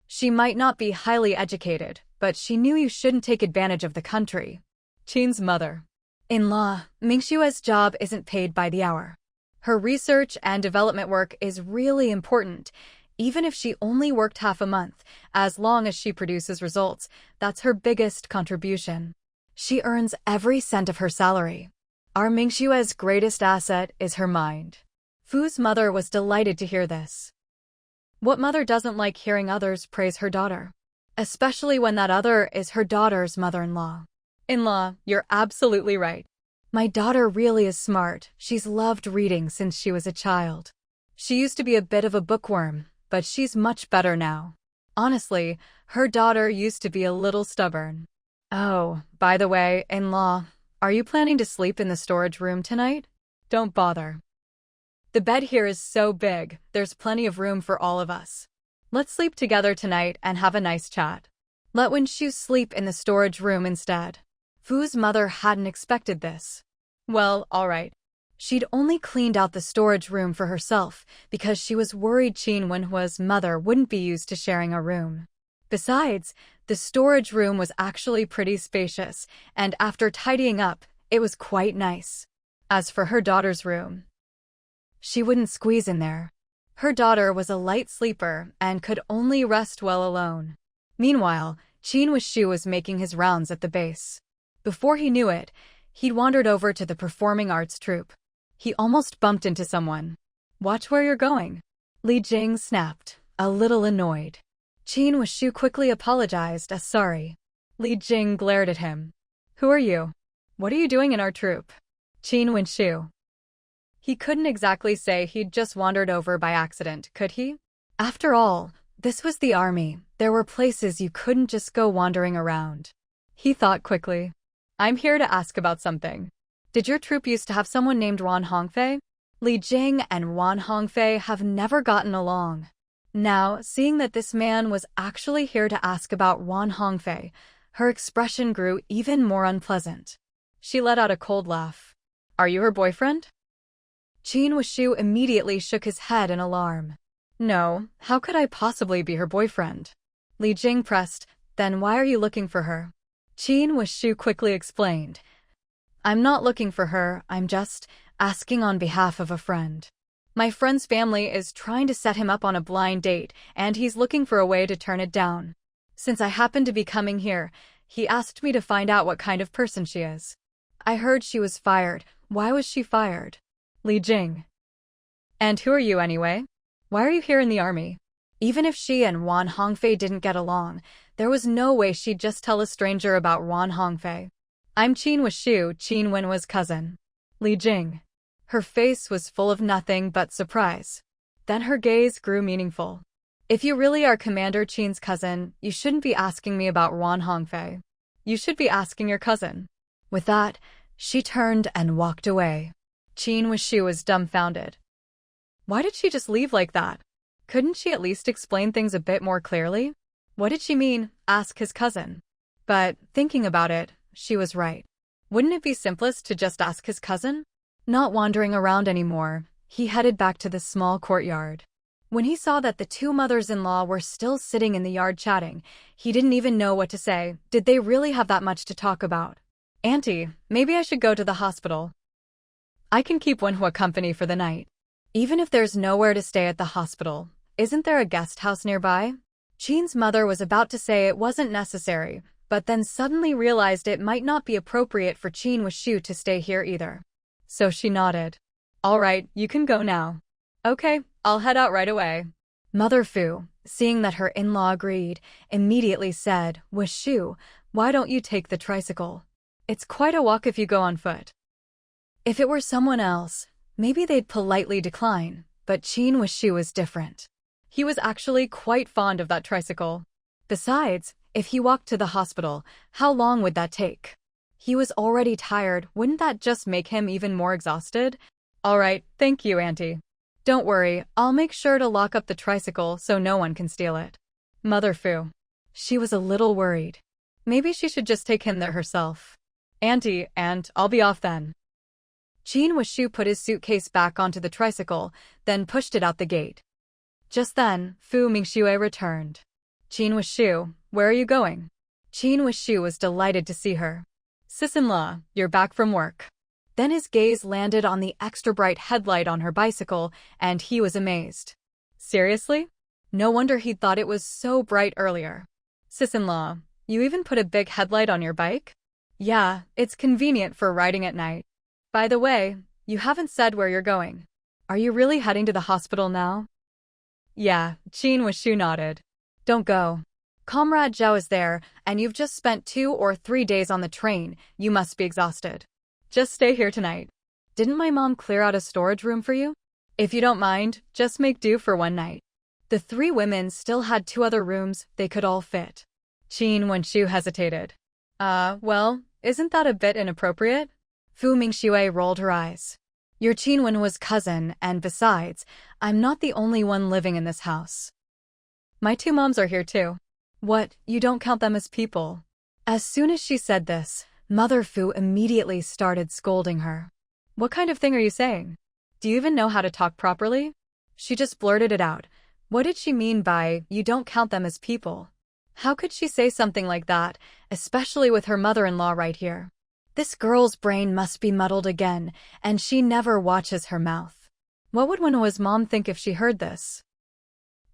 She might not be highly educated, but she knew you shouldn't take advantage of the country. Qin's mother. In-law, Mingxue's job isn't paid by the hour. Her research and development work is really important. Even if she only worked half a month, as long as she produces results, that's her biggest contribution. She earns every cent of her salary. Our Mingxue's greatest asset is her mind. Fu's mother was delighted to hear this. What mother doesn't like hearing others praise her daughter? Especially when that other is her daughter's mother-in-law. In-law, you're absolutely right. My daughter really is smart. She's loved reading since she was a child. She used to be a bit of a bookworm, but she's much better now. Honestly, her daughter used to be a little stubborn. Oh, by the way, in-law, are you planning to sleep in the storage room tonight? Don't bother. The bed here is so big, there's plenty of room for all of us. Let's sleep together tonight and have a nice chat. Let Wenshu sleep in the storage room instead. Fu's mother hadn't expected this. Well, all right. She'd only cleaned out the storage room for herself because she was worried Qin Wenhua's mother wouldn't be used to sharing a room. Besides, the storage room was actually pretty spacious, and after tidying up, it was quite nice. As for her daughter's room, she wouldn't squeeze in there. Her daughter was a light sleeper and could only rest well alone. Meanwhile, Qin Wishu was making his rounds at the base. Before he knew it, he'd wandered over to the performing arts troupe. He almost bumped into someone. Watch where you're going. Li Jing snapped, a little annoyed. Qin Wishu quickly apologized as sorry. Li Jing glared at him. Who are you? What are you doing in our troupe? Qin Wishu. He couldn't exactly say he'd just wandered over by accident, could he? After all, this was the army. There were places you couldn't just go wandering around. He thought quickly. I'm here to ask about something. Did your troupe used to have someone named Wan Hongfei? Li Jing and Wan Hongfei have never gotten along. Now, seeing that this man was actually here to ask about Wan Hongfei, her expression grew even more unpleasant. She let out a cold laugh. Are you her boyfriend? Qin Wishu immediately shook his head in alarm. No, how could I possibly be her boyfriend? Li Jing pressed, then why are you looking for her? Qin Wishu quickly explained. I'm not looking for her, I'm just asking on behalf of a friend. My friend's family is trying to set him up on a blind date, and he's looking for a way to turn it down. Since I happened to be coming here, he asked me to find out what kind of person she is. I heard she was fired. Why was she fired? Li Jing. And who are you anyway? Why are you here in the army? Even if she and Wan Hongfei didn't get along, there was no way she'd just tell a stranger about Wan Hongfei. I'm Qin Wishu, Qin Wenhua's cousin. Li Jing. Her face was full of nothing but surprise. Then her gaze grew meaningful. If you really are Commander Qin's cousin, you shouldn't be asking me about Wan Hongfei. You should be asking your cousin. With that, she turned and walked away. Qin Wishu was dumbfounded. Why did she just leave like that? Couldn't she at least explain things a bit more clearly? What did she mean, ask his cousin? But, thinking about it, she was right. Wouldn't it be simplest to just ask his cousin? Not wandering around anymore, he headed back to the small courtyard. When he saw that the two mothers-in-law were still sitting in the yard chatting, he didn't even know what to say. Did they really have that much to talk about? Auntie, maybe I should go to the hospital. I can keep Wenhua company for the night. Even if there's nowhere to stay at the hospital, isn't there a guest house nearby? Qin's mother was about to say it wasn't necessary, but then suddenly realized it might not be appropriate for Qin Wishu to stay here either. So she nodded. All right, you can go now. Okay, I'll head out right away. Mother Fu, seeing that her in-law agreed, immediately said, Wishu, why don't you take the tricycle? It's quite a walk if you go on foot. If it were someone else, maybe they'd politely decline, but Qin Wishu was different. He was actually quite fond of that tricycle. Besides, if he walked to the hospital, how long would that take? He was already tired, wouldn't that just make him even more exhausted? All right, thank you, Auntie. Don't worry, I'll make sure to lock up the tricycle so no one can steal it. Mother Fu. She was a little worried. Maybe she should just take him there herself. Auntie, and I'll be off then. Qin Wishu put his suitcase back onto the tricycle, then pushed it out the gate. Just then, Fu Mingxue returned. Qin Wishu, where are you going? Qin Wishu was delighted to see her. Sis-in-law, you're back from work. Then his gaze landed on the extra bright headlight on her bicycle, and he was amazed. Seriously? No wonder he'd thought it was so bright earlier. Sis-in-law, you even put a big headlight on your bike? Yeah, it's convenient for riding at night. By the way, you haven't said where you're going. Are you really heading to the hospital now? Yeah, Qin Wishu nodded. Don't go. Comrade Zhao is there, and you've just spent 2 or 3 days on the train. You must be exhausted. Just stay here tonight. Didn't my mom clear out a storage room for you? If you don't mind, just make do for one night. The 3 women still had 2 other rooms they could all fit. Qin Wishu hesitated. Well, isn't that a bit inappropriate? Fu Mingxue rolled her eyes. You're Qin Wenhua's cousin, and besides, I'm not the only one living in this house. My 2 moms are here too. What, you don't count them as people? As soon as she said this, Mother Fu immediately started scolding her. What kind of thing are you saying? Do you even know how to talk properly? She just blurted it out. What did she mean by, you don't count them as people? How could she say something like that, especially with her mother-in-law right here? This girl's brain must be muddled again, and she never watches her mouth. What would Wenhua's mom think if she heard this?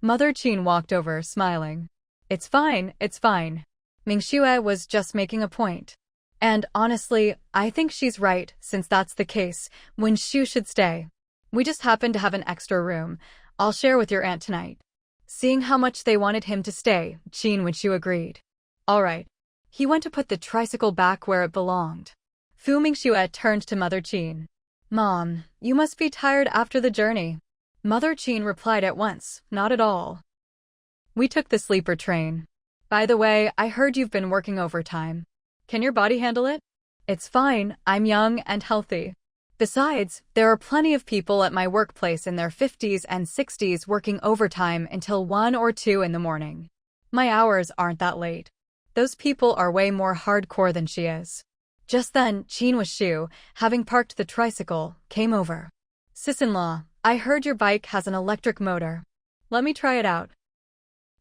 Mother Qin walked over, smiling. It's fine, it's fine. Mingxue was just making a point. And honestly, I think she's right, since that's the case, Wishu should stay. We just happen to have an extra room. I'll share with your aunt tonight. Seeing how much they wanted him to stay, Qin Wishu agreed. All right. He went to put the tricycle back where it belonged. Fu Mingxue turned to Mother Qin. Mom, you must be tired after the journey. Mother Qin replied at once, not at all. We took the sleeper train. By the way, I heard you've been working overtime. Can your body handle it? It's fine, I'm young and healthy. Besides, there are plenty of people at my workplace in their 50s and 60s working overtime until 1 or 2 in the morning. My hours aren't that late. Those people are way more hardcore than she is. Just then, Qin Wishu, having parked the tricycle, came over. Sis-in-law, I heard your bike has an electric motor. Let me try it out.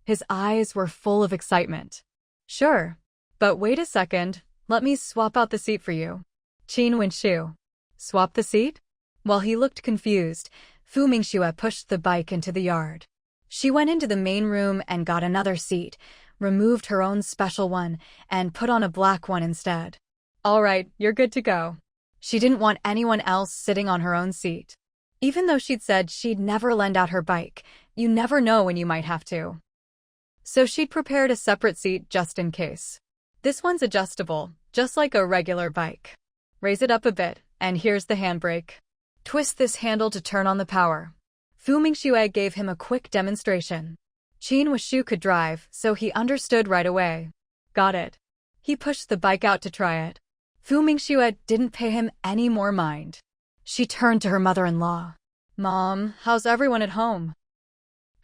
His eyes were full of excitement. Sure. But wait a second, let me swap out the seat for you. Qin Wishu. Swap the seat? While he looked confused, Fu Mingxue pushed the bike into the yard. She went into the main room and got another seat, removed her own special one, and put on a black one instead. All right, you're good to go. She didn't want anyone else sitting on her own seat. Even though she'd said she'd never lend out her bike, you never know when you might have to. So she'd prepared a separate seat just in case. This one's adjustable, just like a regular bike. Raise it up a bit, and here's the handbrake. Twist this handle to turn on the power. Fu Mingxue gave him a quick demonstration. Qin Wuxu could drive, so he understood right away. Got it. He pushed the bike out to try it. Fu Mingxue didn't pay him any more mind. She turned to her mother-in-law. Mom, how's everyone at home?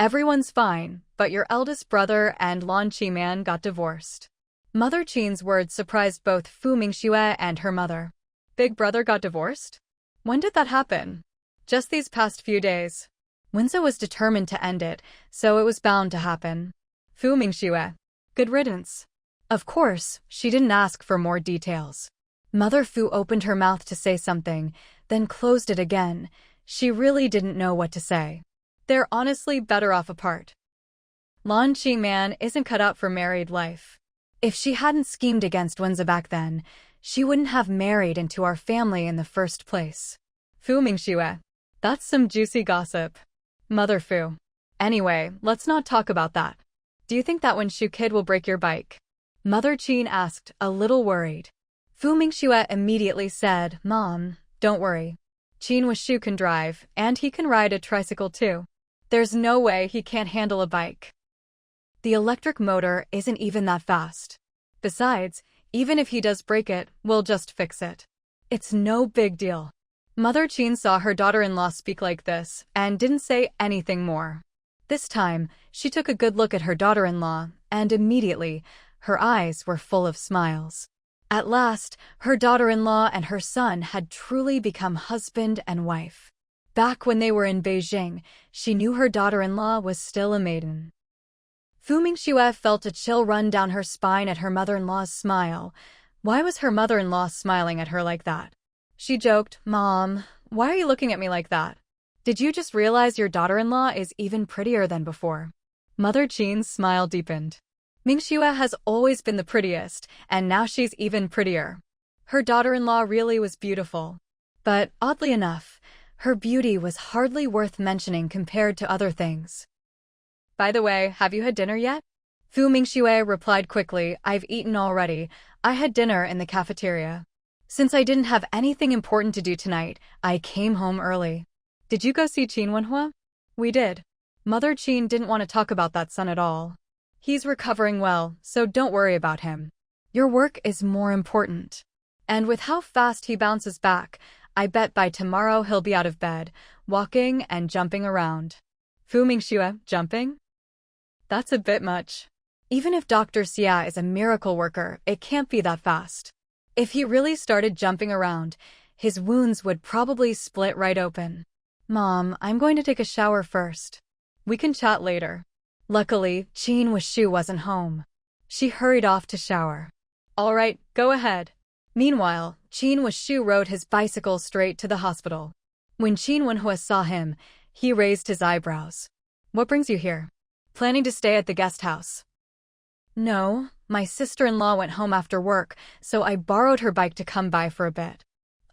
Everyone's fine, but your eldest brother and Lan Qiman got divorced. Mother Qin's words surprised both Fu Mingxue and her mother. Big brother got divorced? When did that happen? Just these past few days. Winza was determined to end it, so it was bound to happen. Fu Mingxue. Good riddance. Of course, she didn't ask for more details. Mother Fu opened her mouth to say something, then closed it again. She really didn't know what to say. They're honestly better off apart. Lan Qiman isn't cut out for married life. If she hadn't schemed against Winza back then, she wouldn't have married into our family in the first place. Fu Mingxue. That's some juicy gossip. Mother Fu. Anyway, let's not talk about that. Do you think that Wuxu kid will break your bike? Mother Qin asked, a little worried. Fu Mingxue immediately said, Mom, don't worry. Qin Wuxu can drive, and he can ride a tricycle too. There's no way he can't handle a bike. The electric motor isn't even that fast. Besides, even if he does break it, we'll just fix it. It's no big deal. Mother Qin saw her daughter-in-law speak like this, and didn't say anything more. This time, she took a good look at her daughter-in-law, and immediately, her eyes were full of smiles. At last, her daughter-in-law and her son had truly become husband and wife. Back when they were in Beijing, she knew her daughter-in-law was still a maiden. Fu Mingxue felt a chill run down her spine at her mother-in-law's smile. Why was her mother-in-law smiling at her like that? She joked, Mom, why are you looking at me like that? Did you just realize your daughter-in-law is even prettier than before? Mother Qin's smile deepened. Mingxue has always been the prettiest, and now she's even prettier. Her daughter-in-law really was beautiful. But, oddly enough, her beauty was hardly worth mentioning compared to other things. By the way, have you had dinner yet? Fu Mingxue replied quickly, I've eaten already. I had dinner in the cafeteria. Since I didn't have anything important to do tonight, I came home early. Did you go see Qin Wenhua? We did. Mother Qin didn't want to talk about that son at all. He's recovering well, so don't worry about him. Your work is more important. And with how fast he bounces back, I bet by tomorrow he'll be out of bed, walking and jumping around. Fu Mingxue, jumping? That's a bit much. Even if Dr. Xia is a miracle worker, it can't be that fast. If he really started jumping around, his wounds would probably split right open. Mom, I'm going to take a shower first. We can chat later. Luckily, Qin Wuxu wasn't home. She hurried off to shower. All right, go ahead. Meanwhile, Qin Wuxu rode his bicycle straight to the hospital. When Qin Wenhua saw him, he raised his eyebrows. What brings you here? Planning to stay at the guest house? No, my sister-in-law went home after work, so I borrowed her bike to come by for a bit.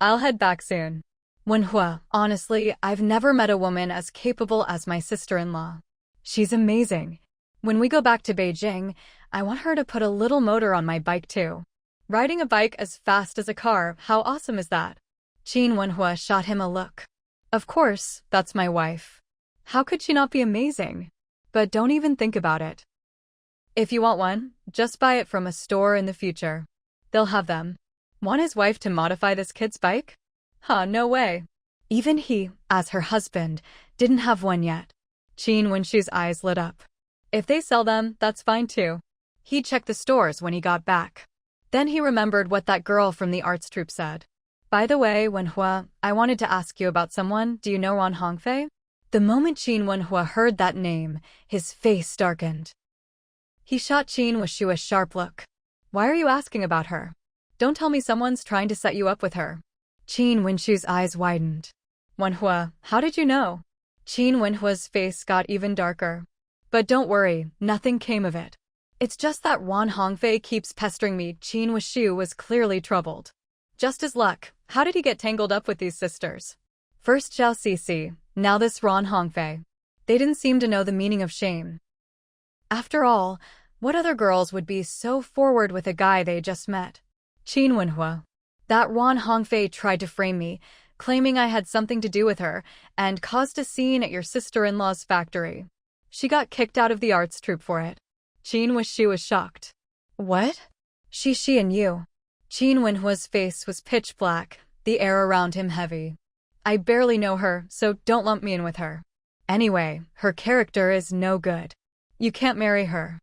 I'll head back soon. Wenhua, honestly, I've never met a woman as capable as my sister-in-law. She's amazing. When we go back to Beijing, I want her to put a little motor on my bike too. Riding a bike as fast as a car, how awesome is that? Qin Wenhua shot him a look. Of course, that's my wife. How could she not be amazing? But don't even think about it. If you want one, just buy it from a store in the future. They'll have them. Want his wife to modify this kid's bike? Huh, no way. Even he, as her husband, didn't have one yet. Qin Wenxu's eyes lit up. If they sell them, that's fine too. He checked the stores when he got back. Then he remembered what that girl from the arts troupe said. By the way, Wenhua, I wanted to ask you about someone. Do you know Ran Hongfei? The moment Qin Wenhua heard that name, his face darkened. He shot Qin Wuxu a sharp look. Why are you asking about her? Don't tell me someone's trying to set you up with her. Qin Wenxu's eyes widened. Wenhua, how did you know? Qin Wenhua's face got even darker. But don't worry, nothing came of it. It's just that Ran Hongfei keeps pestering me. Qin Wuxu was clearly troubled. Just his luck, how did he get tangled up with these sisters? First Zhao Cixi, now this Ron Hongfei. They didn't seem to know the meaning of shame. After all, what other girls would be so forward with a guy they just met? Qin Wenhua. That Ron Hongfei tried to frame me, claiming I had something to do with her, and caused a scene at your sister-in-law's factory. She got kicked out of the arts troupe for it. Qin Wenhua was shocked. What? She and you. Qin Wenhua's face was pitch black, the air around him heavy. I barely know her, so don't lump me in with her. Anyway, her character is no good. You can't marry her.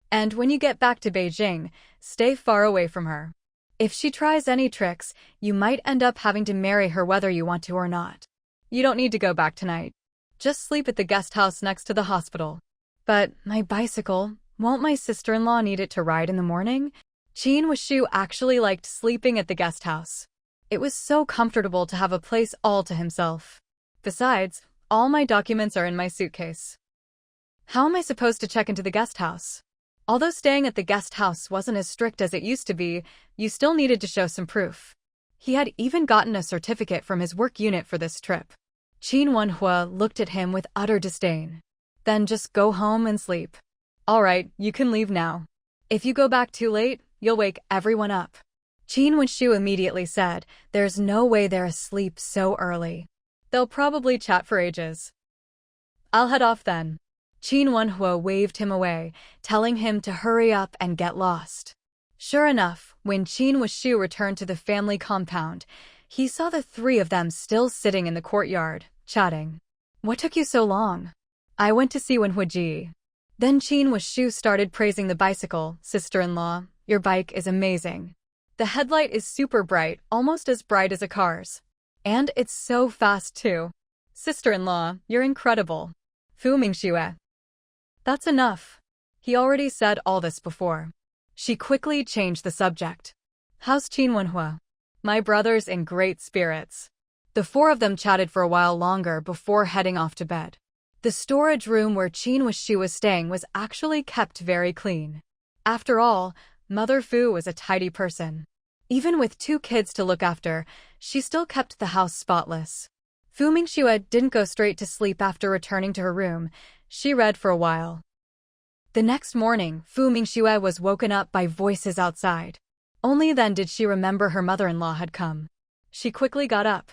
And when you get back to Beijing, stay far away from her. If she tries any tricks, you might end up having to marry her whether you want to or not. You don't need to go back tonight. Just sleep at the guest house next to the hospital. But my bicycle, won't my sister-in-law need it to ride in the morning? Qin Wenhua actually liked sleeping at the guest house. It was so comfortable to have a place all to himself. Besides, all my documents are in my suitcase. How am I supposed to check into the guest house? Although staying at the guest house wasn't as strict as it used to be, you still needed to show some proof. He had even gotten a certificate from his work unit for this trip. Qin Wenhua looked at him with utter disdain. Then just go home and sleep. All right, you can leave now. If you go back too late, you'll wake everyone up. Qin Wenhua immediately said, there's no way they're asleep so early. They'll probably chat for ages. I'll head off then. Qin Wenhua waved him away, telling him to hurry up and get lost. Sure enough, when Qin Wenhua returned to the family compound, he saw the three of them still sitting in the courtyard, chatting. What took you so long? I went to see Wenhuaji. Then Qin Wenhua started praising the bicycle. Sister-in-law, your bike is amazing. The headlight is super bright, almost as bright as a car's. And it's so fast too. Sister-in-law, you're incredible. Fu Mingxue. That's enough. He already said all this before. She quickly changed the subject. How's Qin Wenhua? My brother's in great spirits. The four of them chatted for a while longer before heading off to bed. The storage room where Qin Wenhua was staying was actually kept very clean. After all, Mother Fu was a tidy person. Even with 2 kids to look after, she still kept the house spotless. Fu Mingxue didn't go straight to sleep after returning to her room. She read for a while. The next morning, Fu Mingxue was woken up by voices outside. Only then did she remember her mother-in-law had come. She quickly got up.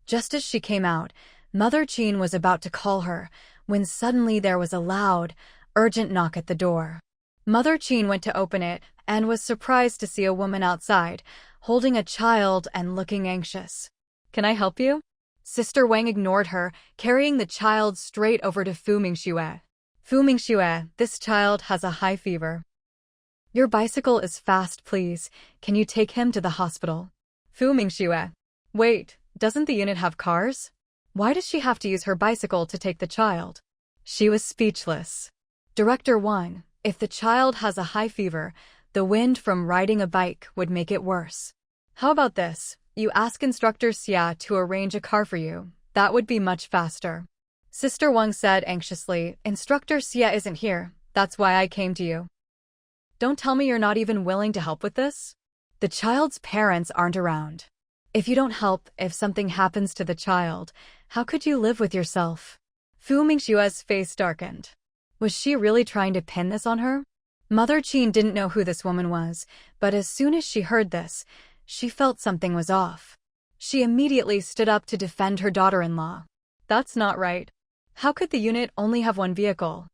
Just as she came out, Mother Qin was about to call her, when suddenly there was a loud, urgent knock at the door. Mother Qin went to open it and was surprised to see a woman outside, holding a child and looking anxious. Can I help you? Sister Wang ignored her, carrying the child straight over to Fu Mingxue. Fu Mingxue, this child has a high fever. Your bicycle is fast, please. Can you take him to the hospital? Fu Mingxue. Wait, doesn't the unit have cars? Why does she have to use her bicycle to take the child? She was speechless. Director Wang, if the child has a high fever, the wind from riding a bike would make it worse. How about this? You ask Instructor Xia to arrange a car for you. That would be much faster. Sister Wang said anxiously, Instructor Xia isn't here. That's why I came to you. Don't tell me you're not even willing to help with this? The child's parents aren't around. If you don't help, if something happens to the child, how could you live with yourself? Fu Mingxue's face darkened. Was she really trying to pin this on her? Mother Qin didn't know who this woman was, but as soon as she heard this, she felt something was off. She immediately stood up to defend her daughter-in-law. That's not right. How could the unit only have one vehicle?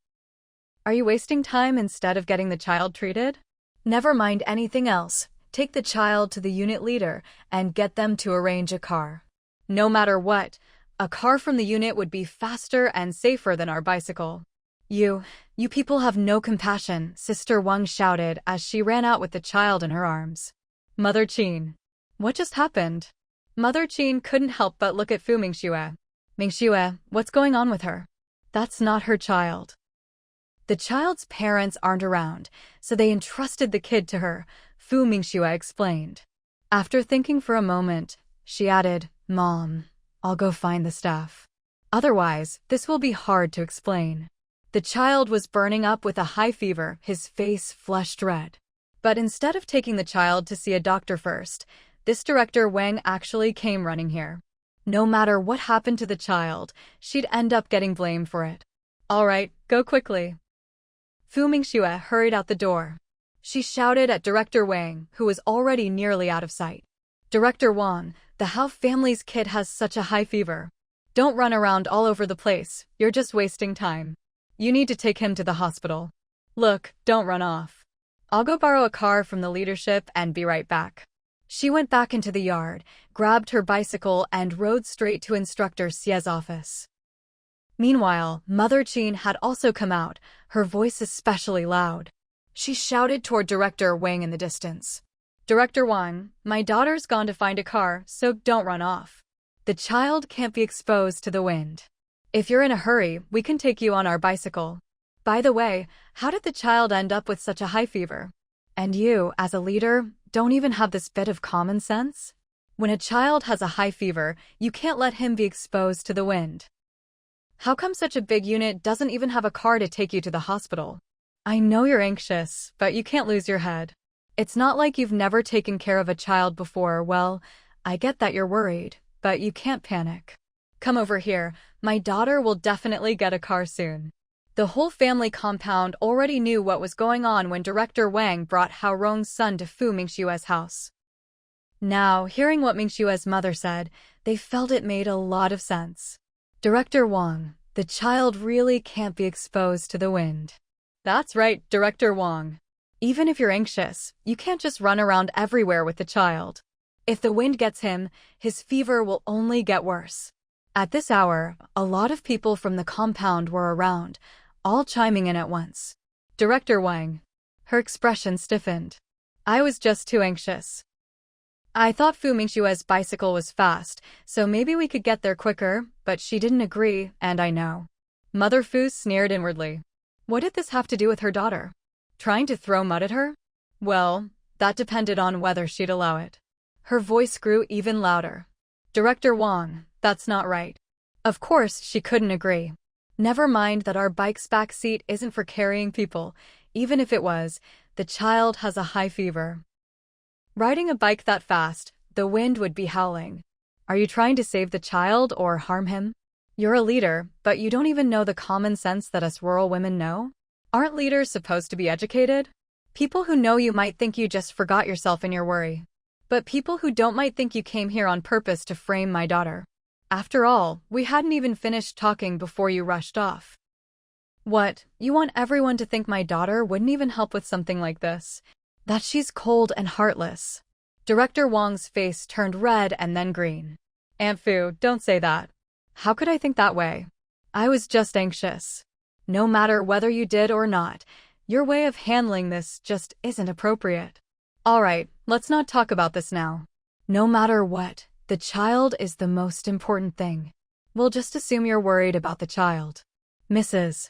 Are you wasting time instead of getting the child treated? Never mind anything else. Take the child to the unit leader and get them to arrange a car. No matter what, a car from the unit would be faster and safer than our bicycle. You people have no compassion, Sister Wang shouted as she ran out with the child in her arms. Mother Qin. What just happened? Mother Qin couldn't help but look at Fu Mingxue. Mingxue, what's going on with her? That's not her child. The child's parents aren't around, so they entrusted the kid to her, Fu Mingxue explained. After thinking for a moment, she added, Mom, I'll go find the staff. Otherwise, this will be hard to explain. The child was burning up with a high fever, his face flushed red. But instead of taking the child to see a doctor first, this Director Wang actually came running here. No matter what happened to the child, she'd end up getting blamed for it. All right, go quickly. Fu Mingxue hurried out the door. She shouted at Director Wang, who was already nearly out of sight. Director Wang, the Hao family's kid has such a high fever. Don't run around all over the place, you're just wasting time. You need to take him to the hospital. Look, don't run off. I'll go borrow a car from the leadership and be right back. She went back into the yard, grabbed her bicycle and rode straight to Instructor Xie's office. Meanwhile, Mother Qin had also come out, her voice especially loud. She shouted toward Director Wang in the distance. Director Wang, my daughter's gone to find a car, so don't run off. The child can't be exposed to the wind. If you're in a hurry, we can take you on our bicycle. By the way, how did the child end up with such a high fever? And you, as a leader, don't even have this bit of common sense? When a child has a high fever, you can't let him be exposed to the wind. How come such a big unit doesn't even have a car to take you to the hospital? I know you're anxious, but you can't lose your head. It's not like you've never taken care of a child before. Well, I get that you're worried, but you can't panic. Come over here, my daughter will definitely get a car soon. The whole family compound already knew what was going on when Director Wang brought Hao Rong's son to Fu Mingxue's house. Now, hearing what Mingxue's mother said, they felt it made a lot of sense. Director Wang, the child really can't be exposed to the wind. That's right, Director Wang. Even if you're anxious, you can't just run around everywhere with the child. If the wind gets him, his fever will only get worse. At this hour, a lot of people from the compound were around, all chiming in at once. Director Wang. Her expression stiffened. I was just too anxious. I thought Fu Mingxue's bicycle was fast, so maybe we could get there quicker, but she didn't agree, and I know. Mother Fu sneered inwardly. What did this have to do with her daughter? Trying to throw mud at her? Well, that depended on whether she'd allow it. Her voice grew even louder. Director Wang, that's not right. Of course, she couldn't agree. Never mind that our bike's back seat isn't for carrying people. Even if it was, the child has a high fever. Riding a bike that fast, the wind would be howling. Are you trying to save the child or harm him? You're a leader, but you don't even know the common sense that us rural women know? Aren't leaders supposed to be educated? People who know you might think you just forgot yourself in your worry. But people who don't might think you came here on purpose to frame my daughter. After all, we hadn't even finished talking before you rushed off. What, you want everyone to think my daughter wouldn't even help with something like this? That she's cold and heartless. Director Wang's face turned red and then green. Aunt Fu, don't say that. How could I think that way? I was just anxious. No matter whether you did or not, your way of handling this just isn't appropriate. All right, let's not talk about this now. No matter what, the child is the most important thing. We'll just assume you're worried about the child. Mrs.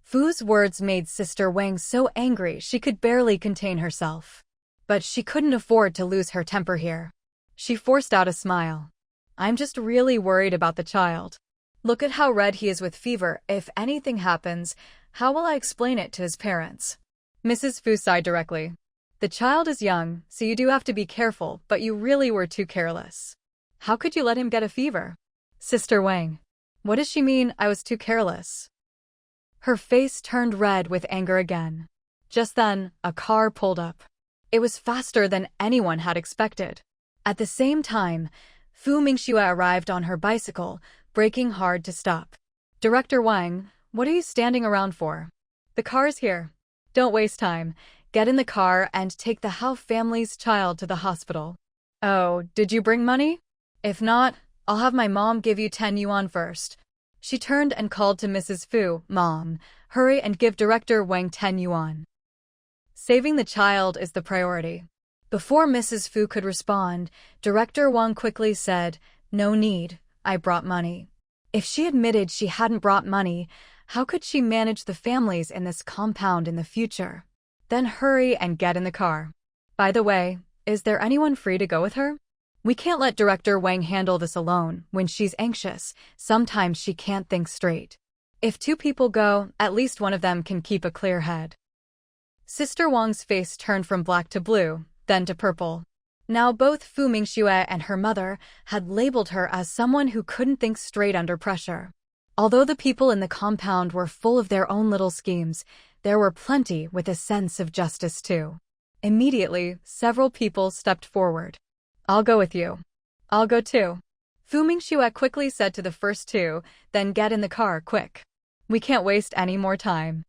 Fu's words made Sister Wang so angry she could barely contain herself. But she couldn't afford to lose her temper here. She forced out a smile. I'm just really worried about the child. Look at how red he is with fever. If anything happens, how will I explain it to his parents? Mrs. Fu sighed directly. The child is young, so you do have to be careful, but you really were too careless. How could you let him get a fever? Sister Wang. What does she mean, I was too careless? Her face turned red with anger again. Just then, a car pulled up. It was faster than anyone had expected. At the same time, Fu Mingxue arrived on her bicycle, braking hard to stop. Director Wang, what are you standing around for? The car's here. Don't waste time. Get in the car and take the Hao family's child to the hospital. Oh, did you bring money? If not, I'll have my mom give you 10 yuan first. She turned and called to Mrs. Fu, Mom, hurry and give Director Wang 10 yuan. Saving the child is the priority. Before Mrs. Fu could respond, Director Wang quickly said, No need, I brought money. If she admitted she hadn't brought money, how could she manage the families in this compound in the future? Then hurry and get in the car. By the way, is there anyone free to go with her? We can't let Director Wang handle this alone. When she's anxious, sometimes she can't think straight. If 2 people go, at least one of them can keep a clear head. Sister Wang's face turned from black to blue, then to purple. Now both Fu Mingxue and her mother had labeled her as someone who couldn't think straight under pressure. Although the people in the compound were full of their own little schemes, there were plenty with a sense of justice too. Immediately, several people stepped forward. "I'll go with you." "I'll go too." Fu Mingxue quickly said to the first two, "Then get in the car, quick. We can't waste any more time."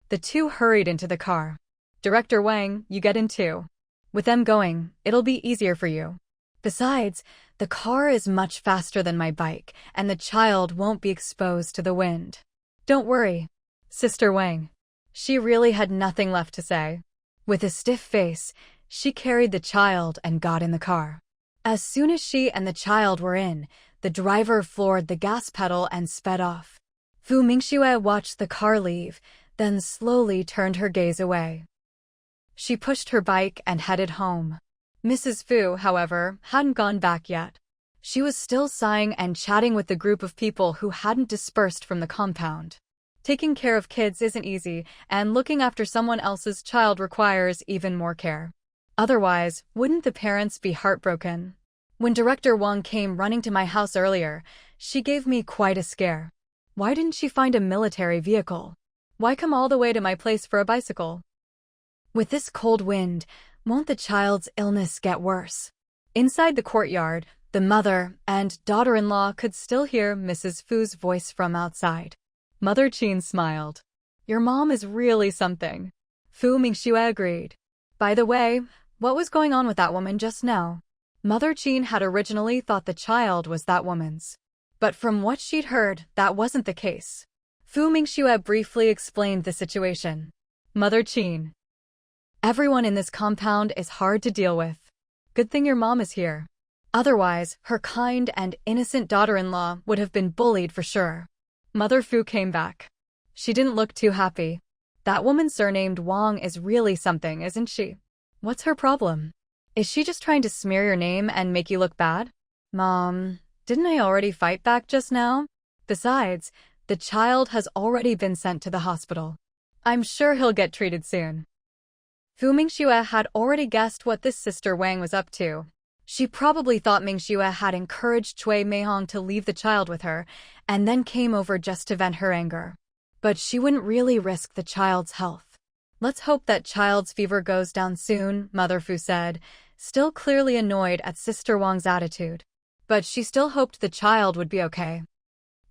The two hurried into the car. "Director Wang, you get in too. With them going, it'll be easier for you. Besides, the car is much faster than my bike, and the child won't be exposed to the wind." "Don't worry, Sister Wang." She really had nothing left to say. With a stiff face, she carried the child and got in the car. As soon as she and the child were in, the driver floored the gas pedal and sped off. Fu Mingxue watched the car leave, then slowly turned her gaze away. She pushed her bike and headed home. Mrs. Fu, however, hadn't gone back yet. She was still sighing and chatting with the group of people who hadn't dispersed from the compound. Taking care of kids isn't easy, and looking after someone else's child requires even more care. Otherwise, wouldn't the parents be heartbroken? When Director Wang came running to my house earlier, she gave me quite a scare. Why didn't she find a military vehicle? Why come all the way to my place for a bicycle? With this cold wind, won't the child's illness get worse? Inside the courtyard, the mother and daughter-in-law could still hear Mrs. Fu's voice from outside. Mother Qin smiled. "Your mom is really something." Fu Mingxue agreed. "By the way, what was going on with that woman just now?" Mother Qin had originally thought the child was that woman's. But from what she'd heard, that wasn't the case. Fu Mingxue briefly explained the situation. Mother Qin. "Everyone in this compound is hard to deal with. Good thing your mom is here. Otherwise, her kind and innocent daughter-in-law would have been bullied for sure." Mother Fu came back. She didn't look too happy. "That woman surnamed Wang is really something, isn't she? What's her problem? Is she just trying to smear your name and make you look bad?" "Mom, didn't I already fight back just now? Besides, the child has already been sent to the hospital. I'm sure he'll get treated soon." Fu Mingxue had already guessed what this Sister Wang was up to. She probably thought Mingxue had encouraged Cui Meihong to leave the child with her, and then came over just to vent her anger. But she wouldn't really risk the child's health. "Let's hope that child's fever goes down soon," Mother Fu said, still clearly annoyed at Sister Wang's attitude. But she still hoped the child would be okay.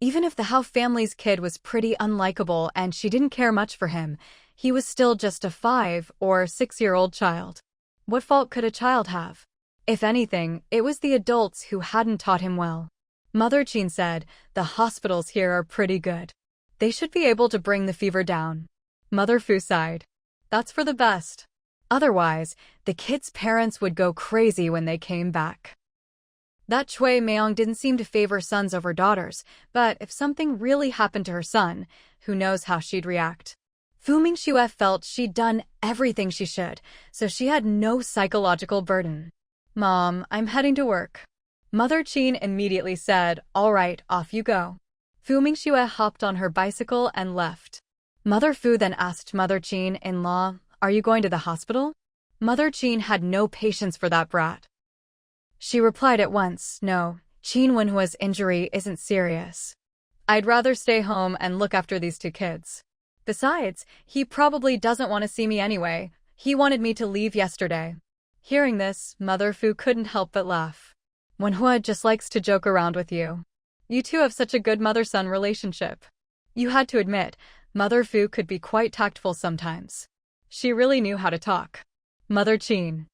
Even if the Hao family's kid was pretty unlikable and she didn't care much for him, he was still just a 5 or 6-year-old child. What fault could a child have? If anything, it was the adults who hadn't taught him well. Mother Qin said, "The hospitals here are pretty good. They should be able to bring the fever down." Mother Fu sighed. "That's for the best. Otherwise, the kids' parents would go crazy when they came back." That Cui Meihong didn't seem to favor sons over daughters, but if something really happened to her son, who knows how she'd react. Fu Mingxue felt she'd done everything she should, so she had no psychological burden. "Mom, I'm heading to work." Mother Qin immediately said, "All right, off you go." Fu Mingxue hopped on her bicycle and left. Mother Fu then asked Mother Qin, "In-law, are you going to the hospital?" Mother Qin had no patience for that brat. She replied at once, "No, Qin Wenhua's injury isn't serious. I'd rather stay home and look after these two kids. Besides, he probably doesn't want to see me anyway. He wanted me to leave yesterday." Hearing this, Mother Fu couldn't help but laugh. "Wenhua just likes to joke around with you. You two have such a good mother-son relationship." You had to admit, Mother Fu could be quite tactful sometimes. She really knew how to talk. Mother Qin.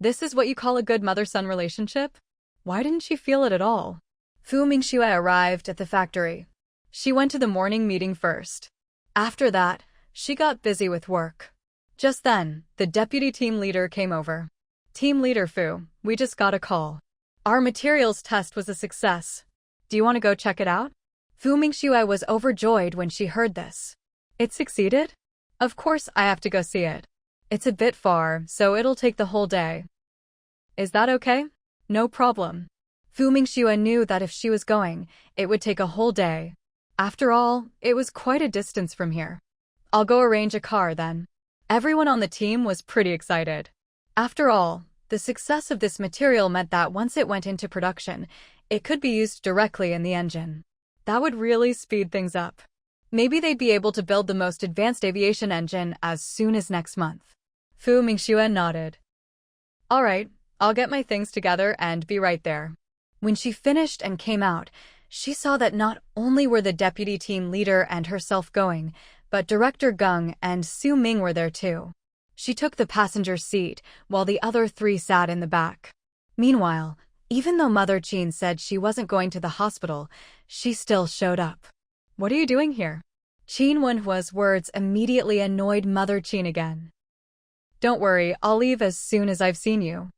"This is what you call a good mother-son relationship? Why didn't she feel it at all?" Fu Mingxue arrived at the factory. She went to the morning meeting first. After that, she got busy with work. Just then, the deputy team leader came over. "Team leader Fu, we just got a call. Our materials test was a success. Do you want to go check it out?" Fu Mingxue was overjoyed when she heard this. "It succeeded? Of course I have to go see it. It's a bit far, so it'll take the whole day." "Is that okay?" "No problem." Fu Mingxue knew that if she was going, it would take a whole day. After all, it was quite a distance from here. "I'll go arrange a car then." Everyone on the team was pretty excited. After all, The success of this material meant that once it went into production, it could be used directly in the engine. That would really speed things up. Maybe they'd be able to build the most advanced aviation engine as soon as next month. Mingxue nodded. All right, I'll get my things together and be right there. When she finished and came out, she saw that not only were the deputy team leader and herself going, but Director Gung and Su Ming were there too. She took the passenger seat, while the other three sat in the back. Meanwhile, even though Mother Qin said she wasn't going to the hospital, she still showed up. What are you doing here? Qin Wenhua's words immediately annoyed Mother Qin again. Don't worry, I'll leave as soon as I've seen you.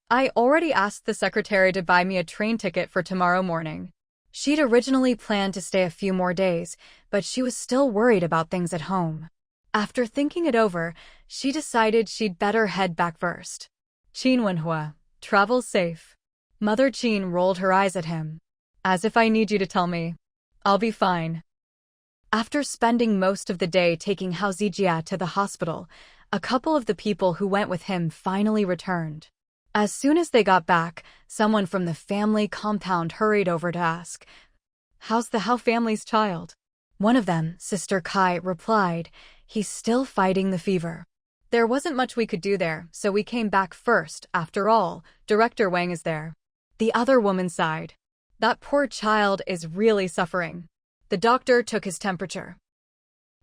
I already asked the secretary to buy me a train ticket for tomorrow morning. She'd originally planned to stay a few more days, but she was still worried about things at home. After thinking it over, she decided she'd better head back first. Qin Wenhua, travel safe. Mother Qin rolled her eyes at him. As if I need you to tell me. I'll be fine. After spending most of the day taking Hao Zijia to the hospital, a couple of the people who went with him finally returned. As soon as they got back, someone from the family compound hurried over to ask, "How's the Hao family's child?" One of them, Sister Kai, replied, "He's still fighting the fever." There wasn't much we could do there, so we came back first. After all, Director Wang is there. The other woman sighed. That poor child is really suffering. The doctor took his temperature.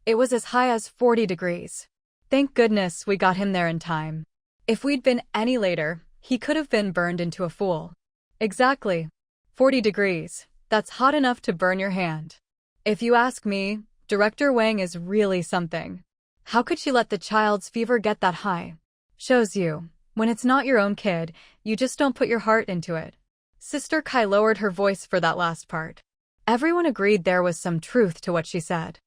It was as high as 40 degrees. Thank goodness we got him there in time. If we'd been any later, he could have been burned into a fool. Exactly. 40 degrees. That's hot enough to burn your hand. If you ask me, Director Wang is really something. How could she let the child's fever get that high? Shows you, when it's not your own kid, you just don't put your heart into it. Sister Kai lowered her voice for that last part. Everyone agreed there was some truth to what she said.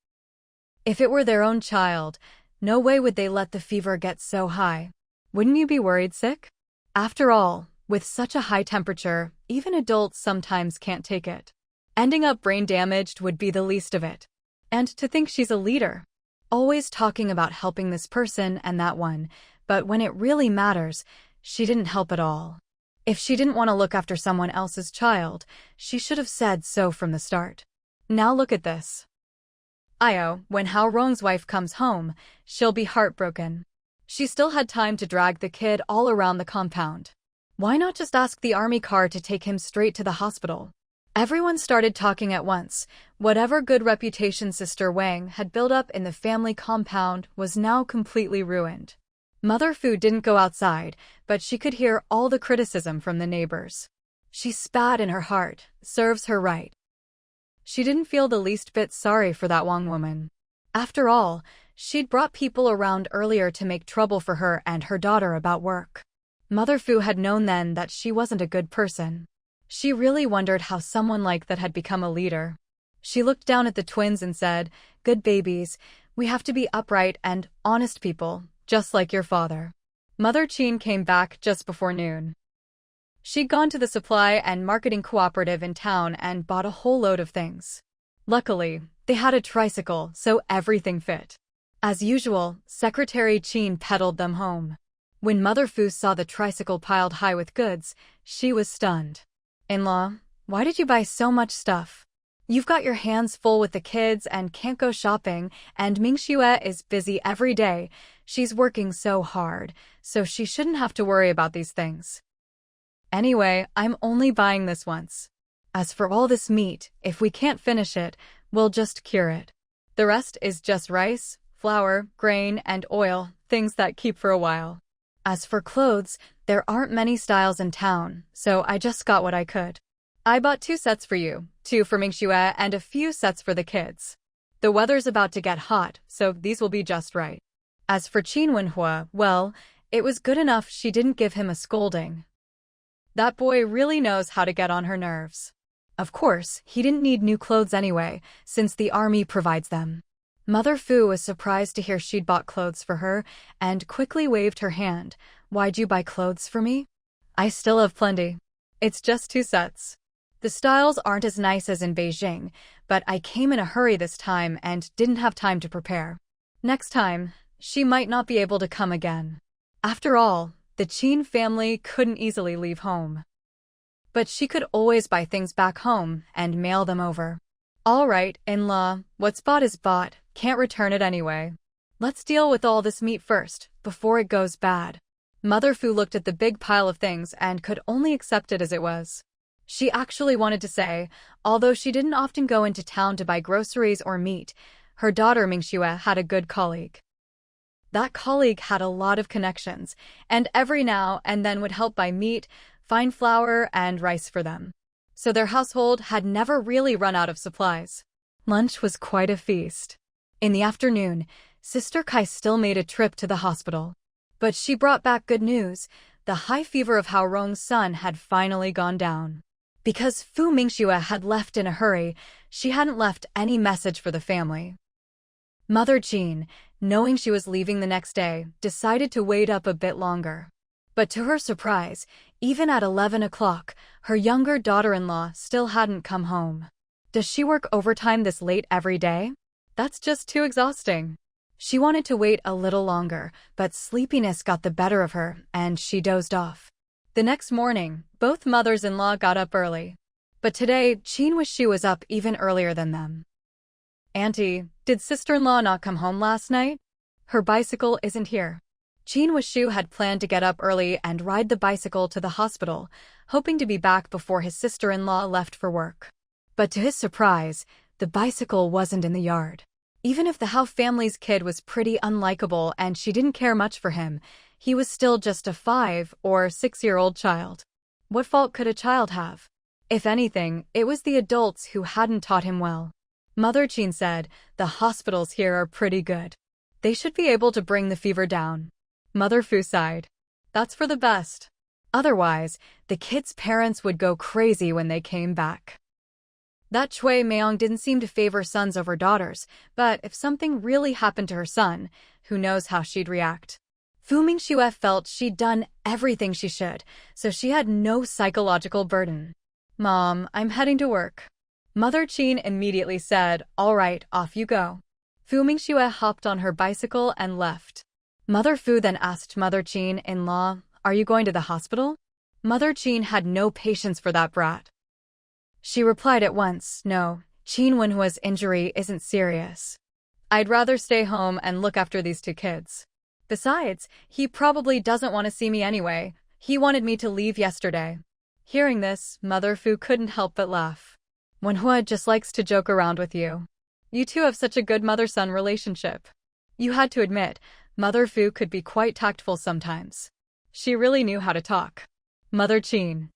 If it were their own child, no way would they let the fever get so high. Wouldn't you be worried sick? After all, with such a high temperature, even adults sometimes can't take it. Ending up brain damaged would be the least of it. And to think she's a leader. Always talking about helping this person and that one, but when it really matters, she didn't help at all. If she didn't want to look after someone else's child, she should have said so from the start. Now look at this. When Hao Rong's wife comes home, she'll be heartbroken. She still had time to drag the kid all around the compound. Why not just ask the army car to take him straight to the hospital? Everyone started talking at once. Whatever good reputation Sister Wang had built up in the family compound was now completely ruined. Mother Fu didn't go outside, but she could hear all the criticism from the neighbors. She spat in her heart. Serves her right. She didn't feel the least bit sorry for that Wang woman. After all, she'd brought people around earlier to make trouble for her and her daughter about work. Mother Fu had known then that she wasn't a good person. She really wondered how someone like that had become a leader. She looked down at the twins and said, "Good babies, we have to be upright and honest people, just like your father." Mother Qin came back just before noon. She'd gone to the supply and marketing cooperative in town and bought a whole load of things. Luckily, they had a tricycle, so everything fit. As usual, Secretary Qin pedaled them home. When Mother Fu saw the tricycle piled high with goods, she was stunned. "In-law, why did you buy so much stuff? You've got your hands full with the kids and can't go shopping, and Mingxue is busy every day. She's working so hard, so she shouldn't have to worry about these things. Anyway, I'm only buying this once. As for all this meat, if we can't finish it, we'll just cure it. The rest is just rice, flour, grain, and oil, things that keep for a while. As for clothes, there aren't many styles in town, so I just got what I could. I bought 2 sets for you, 2 for Mingxue and a few sets for the kids. The weather's about to get hot, so these will be just right." As for Qin Wenhua, well, it was good enough she didn't give him a scolding. That boy really knows how to get on her nerves. Of course, he didn't need new clothes anyway, since the army provides them. Mother Fu was surprised to hear she'd bought clothes for her, and quickly waved her hand. "Why'd you buy clothes for me? I still have plenty. It's just 2 sets. The styles aren't as nice as in Beijing, but I came in a hurry this time and didn't have time to prepare. Next time, she might not be able to come again. After all, The Qin family couldn't easily leave home. But she could always buy things back home and mail them over. All right, in-law, what's bought is bought, can't return it anyway. Let's deal with all this meat first, before it goes bad. Mother Fu looked at the big pile of things and could only accept it as it was. She actually wanted to say, although she didn't often go into town to buy groceries or meat, her daughter Mingxue had a good colleague. That colleague had a lot of connections, and every now and then would help buy meat, fine flour, and rice for them. So their household had never really run out of supplies. Lunch was quite a feast. In the afternoon, Sister Kai still made a trip to the hospital. But she brought back good news. The high fever of Hao Rong's son had finally gone down. Because Fu Mingxue had left in a hurry, she hadn't left any message for the family. Mother Qin, knowing she was leaving the next day, decided to wait up a bit longer. But to her surprise, even at 11 o'clock, her younger daughter-in-law still hadn't come home. Does she work overtime this late every day? That's just too exhausting. She wanted to wait a little longer, but sleepiness got the better of her, and she dozed off. The next morning, both mothers-in-law got up early. But today, Qin Wishu was up even earlier than them. Auntie, did sister-in-law not come home last night? Her bicycle isn't here. Qin Wishu had planned to get up early and ride the bicycle to the hospital, hoping to be back before his sister-in-law left for work. But to his surprise, the bicycle wasn't in the yard. Even if the Hao family's kid was pretty unlikable and she didn't care much for him, he was still just a 5- or 6-year-old child. What fault could a child have? If anything, it was the adults who hadn't taught him well. Mother Qin said, the hospitals here are pretty good. They should be able to bring the fever down. Mother Fu sighed. That's for the best. Otherwise, the kids' parents would go crazy when they came back. That Cui Meong didn't seem to favor sons over daughters, but if something really happened to her son, who knows how she'd react. Fu Mingxue felt she'd done everything she should, so she had no psychological burden. Mom, I'm heading to work. Mother Qin immediately said, all right, off you go. Fu Mingxue hopped on her bicycle and left. Mother Fu then asked Mother Qin, in-law, are you going to the hospital? Mother Qin had no patience for that brat. She replied at once, no, Qin Wenhua's injury isn't serious. I'd rather stay home and look after these 2 kids. Besides, he probably doesn't want to see me anyway. He wanted me to leave yesterday. Hearing this, Mother Fu couldn't help but laugh. Wenhua just likes to joke around with you. You two have such a good mother-son relationship. You had to admit, Mother Fu could be quite tactful sometimes. She really knew how to talk. Mother Qin.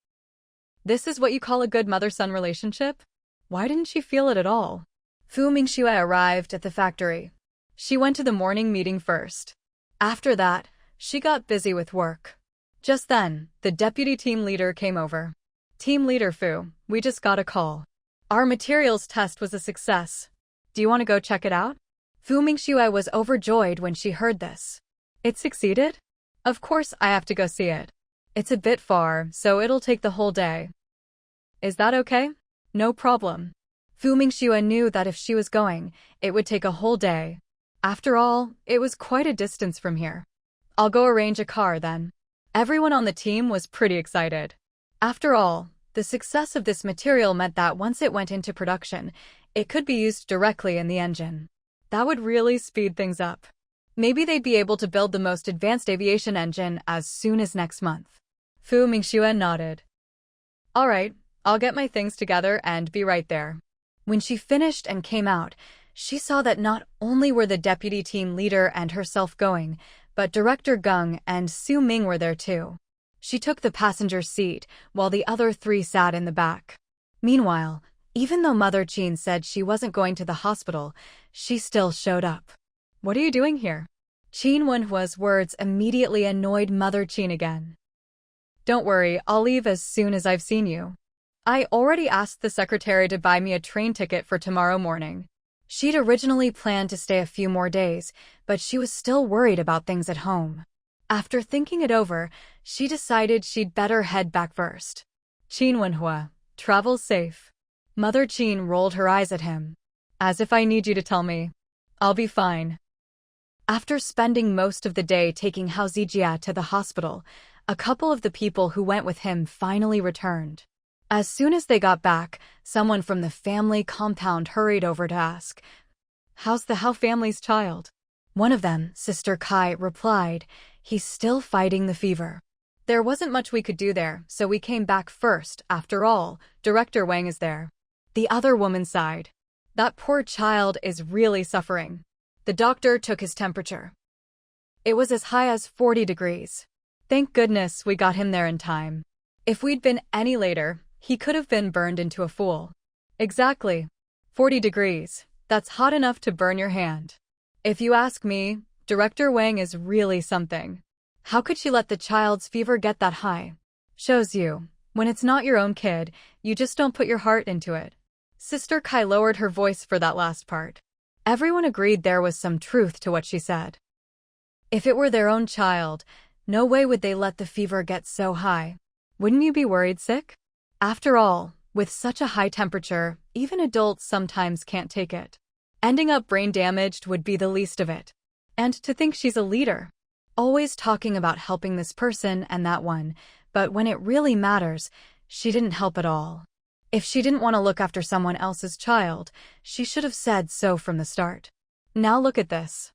This is what you call a good mother-son relationship? Why didn't she feel it at all? Fu Mingxue arrived at the factory. She went to the morning meeting first. After that, she got busy with work. Just then, the deputy team leader came over. Team leader Fu, we just got a call. Our materials test was a success. Do you want to go check it out? Fu Mingxue was overjoyed when she heard this. It succeeded? Of course I have to go see it. It's a bit far, so it'll take the whole day. Is that okay? No problem. Fu Mingxue knew that if she was going, it would take a whole day. After all, it was quite a distance from here. I'll go arrange a car then. Everyone on the team was pretty excited. After all, the success of this material meant that once it went into production, it could be used directly in the engine. That would really speed things up. Maybe they'd be able to build the most advanced aviation engine as soon as next month. Fu Mingxue nodded. All right, I'll get my things together and be right there. When she finished and came out, she saw that not only were the deputy team leader and herself going, but Director Geng and Su Ming were there too. She took the passenger seat, while the other 3 sat in the back. Meanwhile, even though Mother Qin said she wasn't going to the hospital, she still showed up. What are you doing here? Qin Wenhua's words immediately annoyed Mother Qin again. Don't worry, I'll leave as soon as I've seen you. I already asked the secretary to buy me a train ticket for tomorrow morning. She'd originally planned to stay a few more days, but she was still worried about things at home. After thinking it over, she decided she'd better head back first. Qin Wenhua, travel safe. Mother Qin rolled her eyes at him. As if I need you to tell me. I'll be fine. After spending most of the day taking Hao Zijia to the hospital, a couple of the people who went with him finally returned. As soon as they got back, someone from the family compound hurried over to ask, "How's the Hao family's child?" One of them, Sister Kai, replied, "He's still fighting the fever. There wasn't much we could do there, so we came back first. After all, Director Wang is there." The other woman sighed. "That poor child is really suffering." The doctor took his temperature. It was as high as 40 degrees. Thank goodness we got him there in time. If we'd been any later, he could have been burned into a fool. Exactly. 40 degrees. That's hot enough to burn your hand. If you ask me, Director Wang is really something. How could she let the child's fever get that high? Shows you, when it's not your own kid, you just don't put your heart into it. Sister Kai lowered her voice for that last part. Everyone agreed there was some truth to what she said. If it were their own child, no way would they let the fever get so high. Wouldn't you be worried sick? After all, with such a high temperature, even adults sometimes can't take it. Ending up brain damaged would be the least of it. And to think she's a leader. Always talking about helping this person and that one, but when it really matters, she didn't help at all. If she didn't want to look after someone else's child, she should have said so from the start. Now look at this.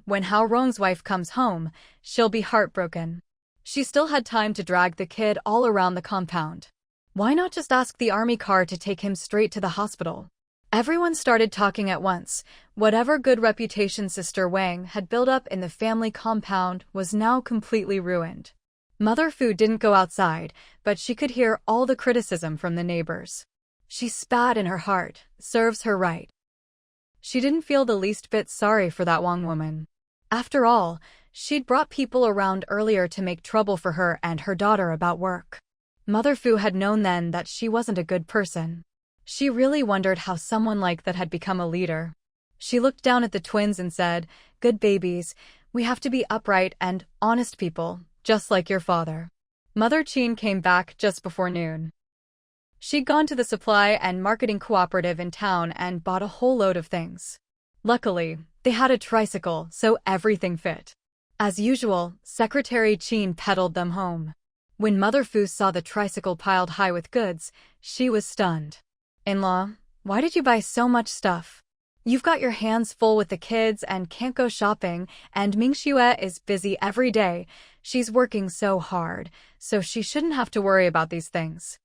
When Hao Rong's wife comes home, she'll be heartbroken. She still had time to drag the kid all around the compound. Why not just ask the army car to take him straight to the hospital? Everyone started talking at once. Whatever good reputation Sister Wang had built up in the family compound was now completely ruined. Mother Fu didn't go outside, but she could hear all the criticism from the neighbors. She spat in her heart. Serves her right. She didn't feel the least bit sorry for that Wang woman. After all, she'd brought people around earlier to make trouble for her and her daughter about work. Mother Fu had known then that she wasn't a good person. She really wondered how someone like that had become a leader. She looked down at the twins and said, "Good babies, we have to be upright and honest people, just like your father." Mother Qin came back just before noon. She'd gone to the supply and marketing cooperative in town and bought a whole load of things. Luckily, they had a tricycle, so everything fit. As usual, Secretary Qin pedaled them home. When Mother Fu saw the tricycle piled high with goods, she was stunned. "In-law, why did you buy so much stuff? You've got your hands full with the kids and can't go shopping, and Mingxue is busy every day. She's working so hard, so she shouldn't have to worry about these things.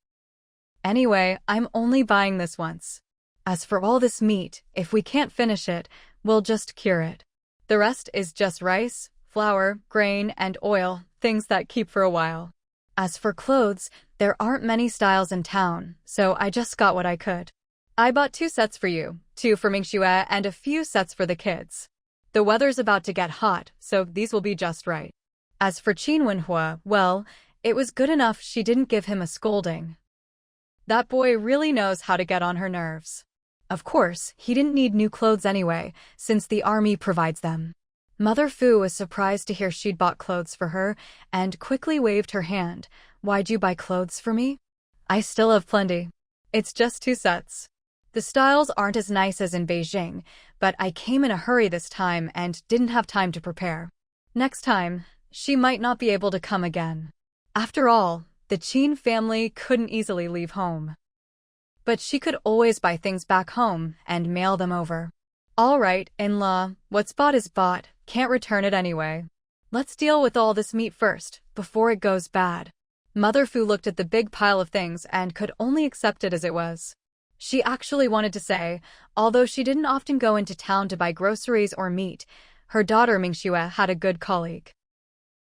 Anyway, I'm only buying this once. As for all this meat, if we can't finish it, we'll just cure it. The rest is just rice, flour, grain, and oil, things that keep for a while. As for clothes, there aren't many styles in town, so I just got what I could. I bought 2 sets for you, 2 for Mingxue, and a few sets for the kids. The weather's about to get hot, so these will be just right." As for Qin Wenhua, well, it was good enough she didn't give him a scolding. That boy really knows how to get on her nerves. Of course, he didn't need new clothes anyway, since the army provides them. Mother Fu was surprised to hear she'd bought clothes for her, and quickly waved her hand. "Why'd you buy clothes for me? I still have plenty. It's just 2 sets. The styles aren't as nice as in Beijing, but I came in a hurry this time and didn't have time to prepare. Next time, she might not be able to come again." After all, the Qin family couldn't easily leave home. But she could always buy things back home and mail them over. "All right, in-law, what's bought is bought, can't return it anyway. Let's deal with all this meat first, before it goes bad." Mother Fu looked at the big pile of things and could only accept it as it was. She actually wanted to say, although she didn't often go into town to buy groceries or meat, her daughter Mingxue had a good colleague.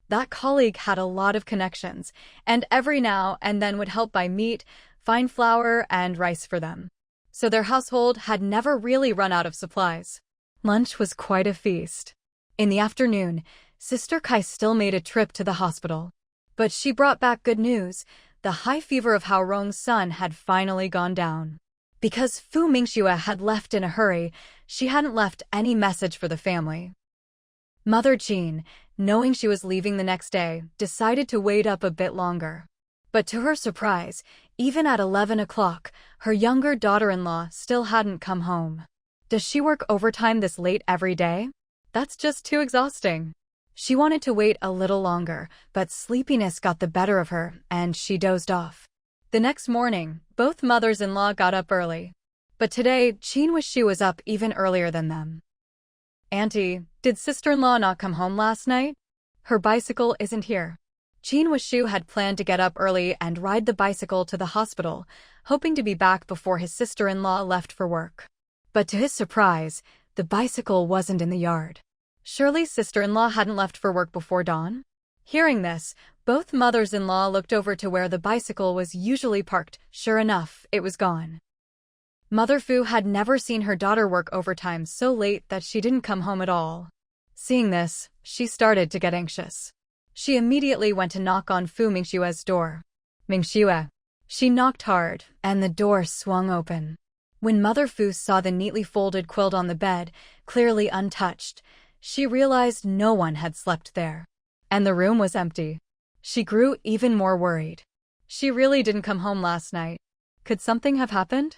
That colleague had a lot of connections, and every now and then would help buy meat, fine flour, and rice for them. So their household had never really run out of supplies. Lunch was quite a feast. In the afternoon, Sister Kai still made a trip to the hospital. But she brought back good news. The high fever of Hao Rong's son had finally gone down. Because Fu Mingxue had left in a hurry, she hadn't left any message for the family. Mother Qin, knowing she was leaving the next day, decided to wait up a bit longer. But to her surprise, even at 11 o'clock, her younger daughter-in-law still hadn't come home. Does she work overtime this late every day? That's just too exhausting. She wanted to wait a little longer, but sleepiness got the better of her, and she dozed off. The next morning, both mothers-in-law got up early. But today, Mingxue was up even earlier than them. "Auntie, did sister-in-law not come home last night? Her bicycle isn't here." Mingxue had planned to get up early and ride the bicycle to the hospital, hoping to be back before his sister-in-law left for work. But to his surprise, the bicycle wasn't in the yard. Surely sister-in-law hadn't left for work before dawn? Hearing this, both mothers-in-law looked over to where the bicycle was usually parked. Sure enough, it was gone. Mother Fu had never seen her daughter work overtime so late that she didn't come home at all. Seeing this, she started to get anxious. She immediately went to knock on Fu Mingxue's door. "Mingxue." She knocked hard, and the door swung open. When Mother Fu saw the neatly folded quilt on the bed, clearly untouched, she realized no one had slept there. And the room was empty. She grew even more worried. She really didn't come home last night. Could something have happened?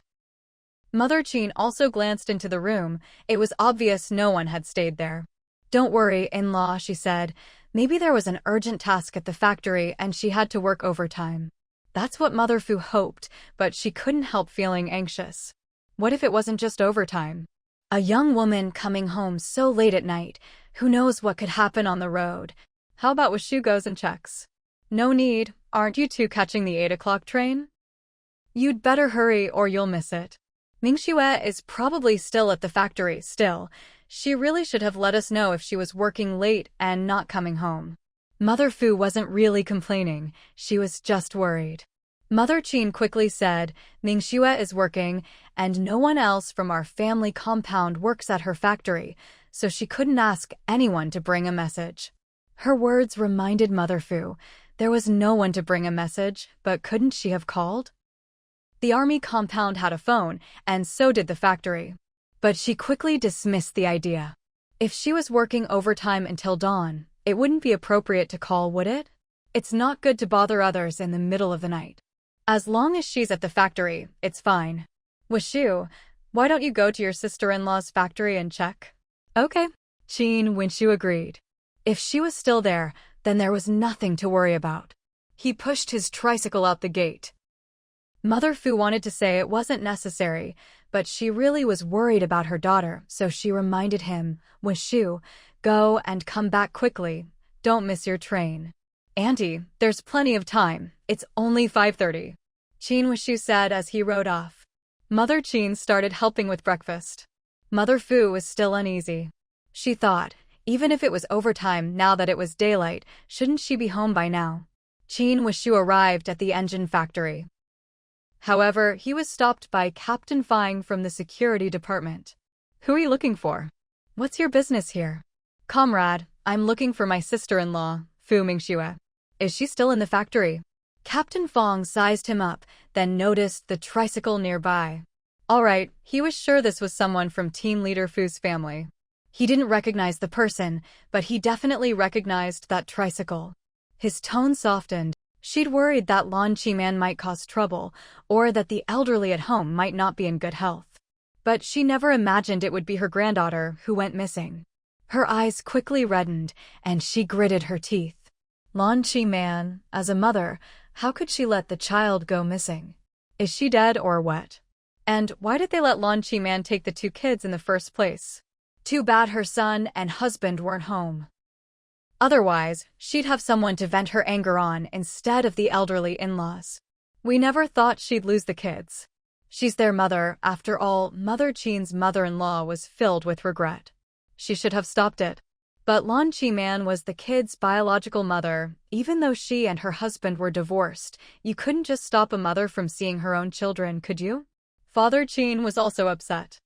Mother Qin also glanced into the room. It was obvious no one had stayed there. "Don't worry, in-law," she said. "Maybe there was an urgent task at the factory and she had to work overtime." That's what Mother Fu hoped, but she couldn't help feeling anxious. What if it wasn't just overtime? A young woman coming home so late at night, who knows what could happen on the road? How about Washu goes and checks? "No need, aren't you two catching the 8 o'clock train? You'd better hurry or you'll miss it. Mingxue is probably still at the factory still. She really should have let us know if she was working late and not coming home." Mother Fu wasn't really complaining, she was just worried. Mother Qin quickly said, "Mingxue is working, and no one else from our family compound works at her factory, so she couldn't ask anyone to bring a message." Her words reminded Mother Fu. There was no one to bring a message, but couldn't she have called? The army compound had a phone, and so did the factory. But she quickly dismissed the idea. If she was working overtime until dawn, it wouldn't be appropriate to call, would it? It's not good to bother others in the middle of the night. As long as she's at the factory, it's fine. "Washu, why don't you go to your sister-in-law's factory and check?" "Okay." Mingxue agreed. If she was still there, then there was nothing to worry about. He pushed his tricycle out the gate. Mother Fu wanted to say it wasn't necessary, but she really was worried about her daughter, so she reminded him, "Washu, go and come back quickly. Don't miss your train." "Auntie, there's plenty of time. It's only 5:30. Washu said as he rode off. Mother Qin started helping with breakfast. Mother Fu was still uneasy. She thought, even if it was overtime now that it was daylight, shouldn't she be home by now? Washu arrived at the engine factory. However, he was stopped by Captain Fang from the security department. "Who are you looking for? What's your business here?" "Comrade, I'm looking for my sister-in-law, Fu Mingxue. Is she still in the factory?" Captain Fang sized him up, then noticed the tricycle nearby. All right, he was sure this was someone from Team Leader Fu's family. He didn't recognize the person, but he definitely recognized that tricycle. His tone softened. She'd worried that Lan Chi-man might cause trouble, or that the elderly at home might not be in good health. But she never imagined it would be her granddaughter who went missing. Her eyes quickly reddened, and she gritted her teeth. Lan Chi-man, as a mother, how could she let the child go missing? Is she dead or what? And why did they let Lan Chi-man take the 2 kids in the first place? Too bad her son and husband weren't home. Otherwise, she'd have someone to vent her anger on instead of the elderly in-laws. We never thought she'd lose the kids. She's their mother, after all. Mother Qin's mother-in-law was filled with regret. She should have stopped it. But Lan Chi-man was the kids' biological mother. Even though she and her husband were divorced, you couldn't just stop a mother from seeing her own children, could you? Father Qin was also upset.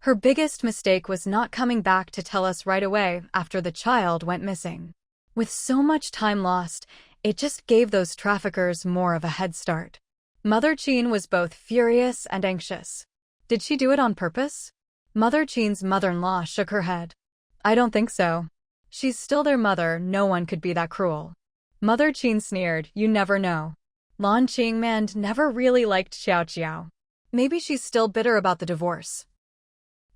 Her biggest mistake was not coming back to tell us right away after the child went missing. With so much time lost, it just gave those traffickers more of a head start. Mother Qin was both furious and anxious. Did she do it on purpose? Mother Qin's mother-in-law shook her head. I don't think so. She's still their mother, no one could be that cruel. Mother Qin sneered, you never know. Lan Qingman never really liked Xiao Qiao. Maybe she's still bitter about the divorce.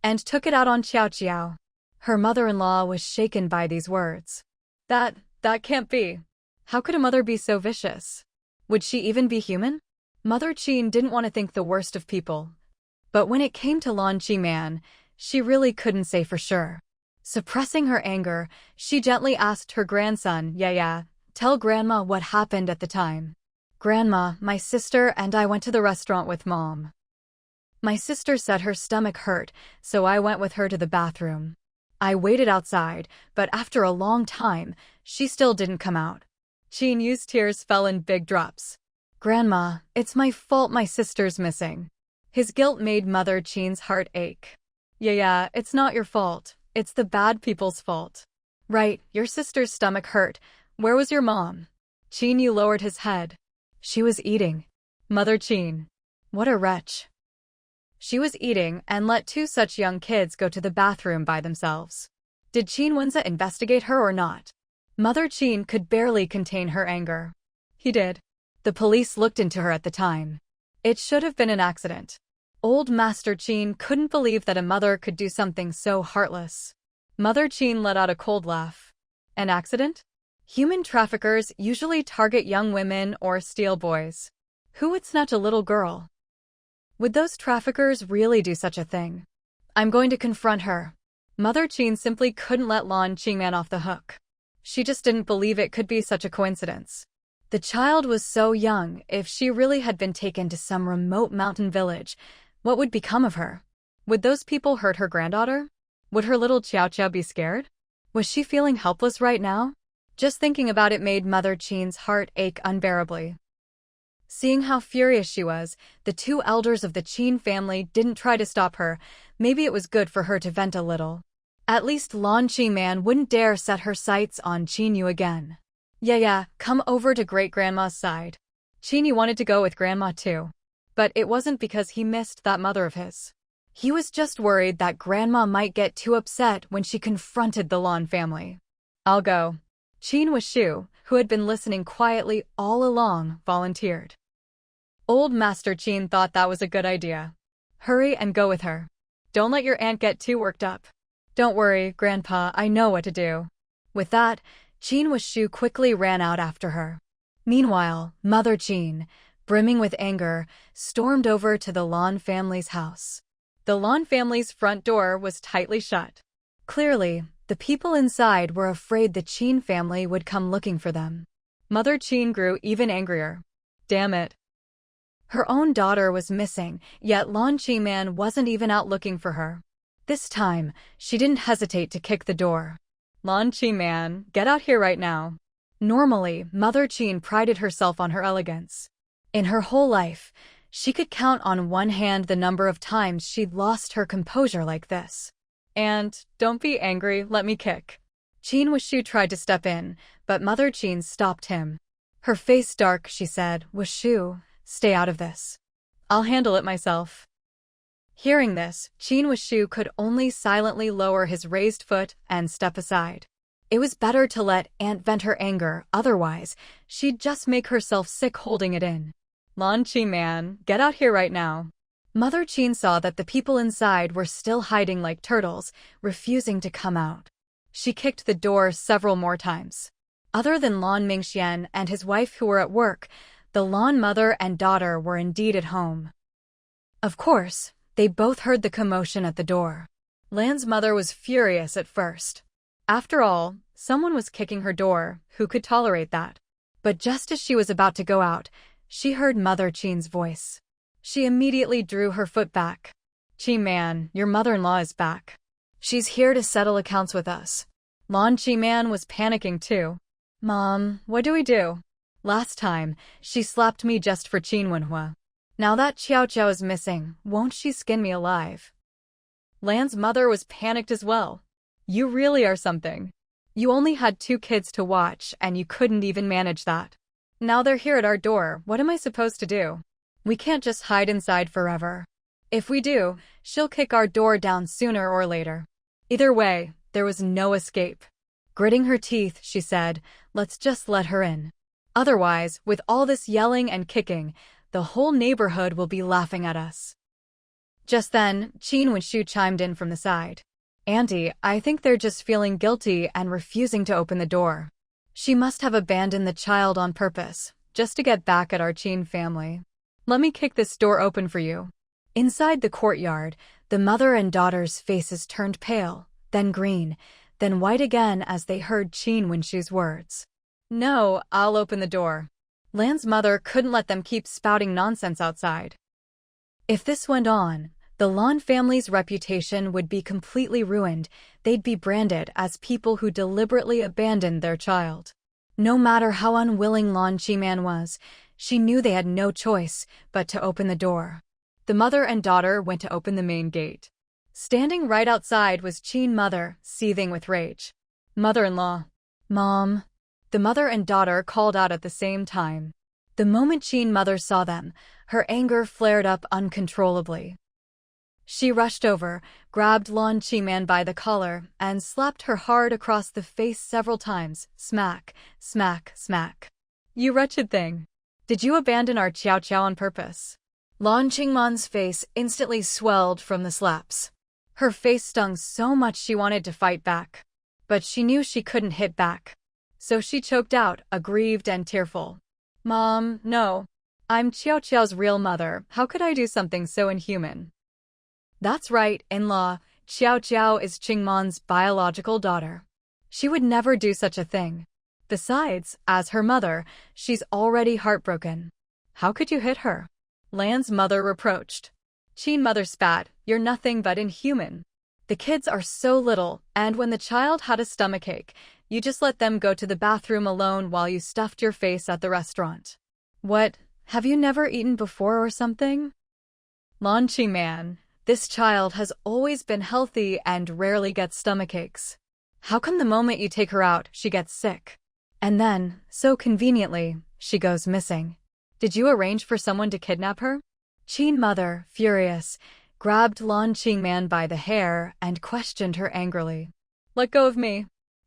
And took it out on Xiao Qiao. Her mother-in-law was shaken by these words. That can't be. How could a mother be so vicious? Would she even be human? Mother Qin didn't want to think the worst of people. But when it came to Lan Qiman, she really couldn't say for sure. Suppressing her anger, she gently asked her grandson, Yeah, tell Grandma what happened at the time. Grandma, my sister and I went to the restaurant with Mom. My sister said her stomach hurt, so I went with her to the bathroom. I waited outside, but after a long time, she still didn't come out. Qin Yu's tears fell in big drops. Grandma, it's my fault my sister's missing. His guilt made Mother Qin's heart ache. Yeah, it's not your fault. It's the bad people's fault. Right, your sister's stomach hurt. Where was your mom? Qin Yu lowered his head. She was eating. Mother Qin. What a wretch. She was eating and let two such young kids go to the bathroom by themselves. Did Qin Wenza investigate her or not? Mother Qin could barely contain her anger. He did. The police looked into her at the time. It should have been an accident. Old Master Qin couldn't believe that a mother could do something so heartless. Mother Qin let out a cold laugh. An accident? Human traffickers usually target young women or steal boys. Who would snatch a little girl? Would those traffickers really do such a thing? I'm going to confront her. Mother Qin simply couldn't let Lan Qiman off the hook. She just didn't believe it could be such a coincidence. The child was so young. If she really had been taken to some remote mountain village, what would become of her? Would those people hurt her granddaughter? Would her little Qiao Qiao be scared? Was she feeling helpless right now? Just thinking about it made Mother Qin's heart ache unbearably. Seeing how furious she was, the two elders of the Qin family didn't try to stop her. Maybe it was good for her to vent a little. At least Lan Qiman wouldn't dare set her sights on Qin Yu again. Yeah, come over to great-grandma's side. Qin Yu wanted to go with grandma too. But it wasn't because he missed that mother of his. He was just worried that grandma might get too upset when she confronted the Lan family. I'll go. Qin Wishu, who had been listening quietly all along, volunteered. Old Master Qin thought that was a good idea. Hurry and go with her. Don't let your aunt get too worked up. Don't worry, Grandpa, I know what to do. With that, Qin Wishu quickly ran out after her. Meanwhile, Mother Qin, brimming with anger, stormed over to the Lan family's house. The Lan family's front door was tightly shut. Clearly, the people inside were afraid the Qin family would come looking for them. Mother Qin grew even angrier. Damn it. Her own daughter was missing, yet Lan Qiman wasn't even out looking for her. This time, she didn't hesitate to kick the door. Lan Qiman, get out here right now. Normally, Mother Qin prided herself on her elegance. In her whole life, she could count on one hand the number of times she'd lost her composure like this. And, don't be angry, let me kick. Qin Wishu tried to step in, but Mother Qin stopped him. Her face dark, she said, Wishu, stay out of this. I'll handle it myself. Hearing this, Qin Wishu could only silently lower his raised foot and step aside. It was better to let Aunt vent her anger, otherwise, she'd just make herself sick holding it in. Lan Qiman, get out here right now. Mother Qin saw that the people inside were still hiding like turtles, refusing to come out. She kicked the door several more times. Other than Lan Mingxue and his wife who were at work, the Lan mother and daughter were indeed at home. Of course, they both heard the commotion at the door. Lan's mother was furious at first. After all, someone was kicking her door, who could tolerate that? But just as she was about to go out, she heard Mother Qin's voice. She immediately drew her foot back. Qiman, your mother-in-law is back. She's here to settle accounts with us. Lan Qiman was panicking too. Mom, what do we do? Last time, she slapped me just for Qin Wenhua. Now that Qiao Qiao is missing, won't she skin me alive? Lan's mother was panicked as well. You really are something. You only had 2 kids to watch and you couldn't even manage that. Now they're here at our door, what am I supposed to do? We can't just hide inside forever. If we do, she'll kick our door down sooner or later. Either way, there was no escape. Gritting her teeth, she said, let's just let her in. Otherwise, with all this yelling and kicking, the whole neighborhood will be laughing at us. Just then, Qin Wishu chimed in from the side. Auntie, I think they're just feeling guilty and refusing to open the door. She must have abandoned the child on purpose, just to get back at our Qin family. Let me kick this door open for you. Inside the courtyard, the mother and daughter's faces turned pale, then green, then white again as they heard Qin Wenshu's words. No, I'll open the door. Lan's mother couldn't let them keep spouting nonsense outside. If this went on, the Lan family's reputation would be completely ruined. They'd be branded as people who deliberately abandoned their child. No matter how unwilling Lan Qiman was, she knew they had no choice but to open the door. The mother and daughter went to open the main gate. Standing right outside was Qin mother, seething with rage. Mother-in-law. Mom. The mother and daughter called out at the same time. The moment Qin mother saw them, her anger flared up uncontrollably. She rushed over, grabbed Lan Qiman by the collar, and slapped her hard across the face several times. Smack, smack, smack. You wretched thing. Did you abandon our Qiao Qiao on purpose? Lan Qingman's face instantly swelled from the slaps. Her face stung so much she wanted to fight back. But she knew she couldn't hit back. So she choked out, aggrieved and tearful. Mom, no. I'm Qiao Qiao's real mother. How could I do something so inhuman? That's right, in-law. Qiao Qiao is Qingman's biological daughter. She would never do such a thing. Besides, as her mother, she's already heartbroken. How could you hit her? Lan's mother reproached. Qin mother spat, you're nothing but inhuman. The kids are so little, and when the child had a stomachache, you just let them go to the bathroom alone while you stuffed your face at the restaurant. What, have you never eaten before or something? Lan Qiman, this child has always been healthy and rarely gets stomachaches. How come the moment you take her out, she gets sick? And then, so conveniently, she goes missing. Did you arrange for someone to kidnap her? Qin mother, furious, grabbed Lan Qiman by the hair and questioned her angrily. Let go of me.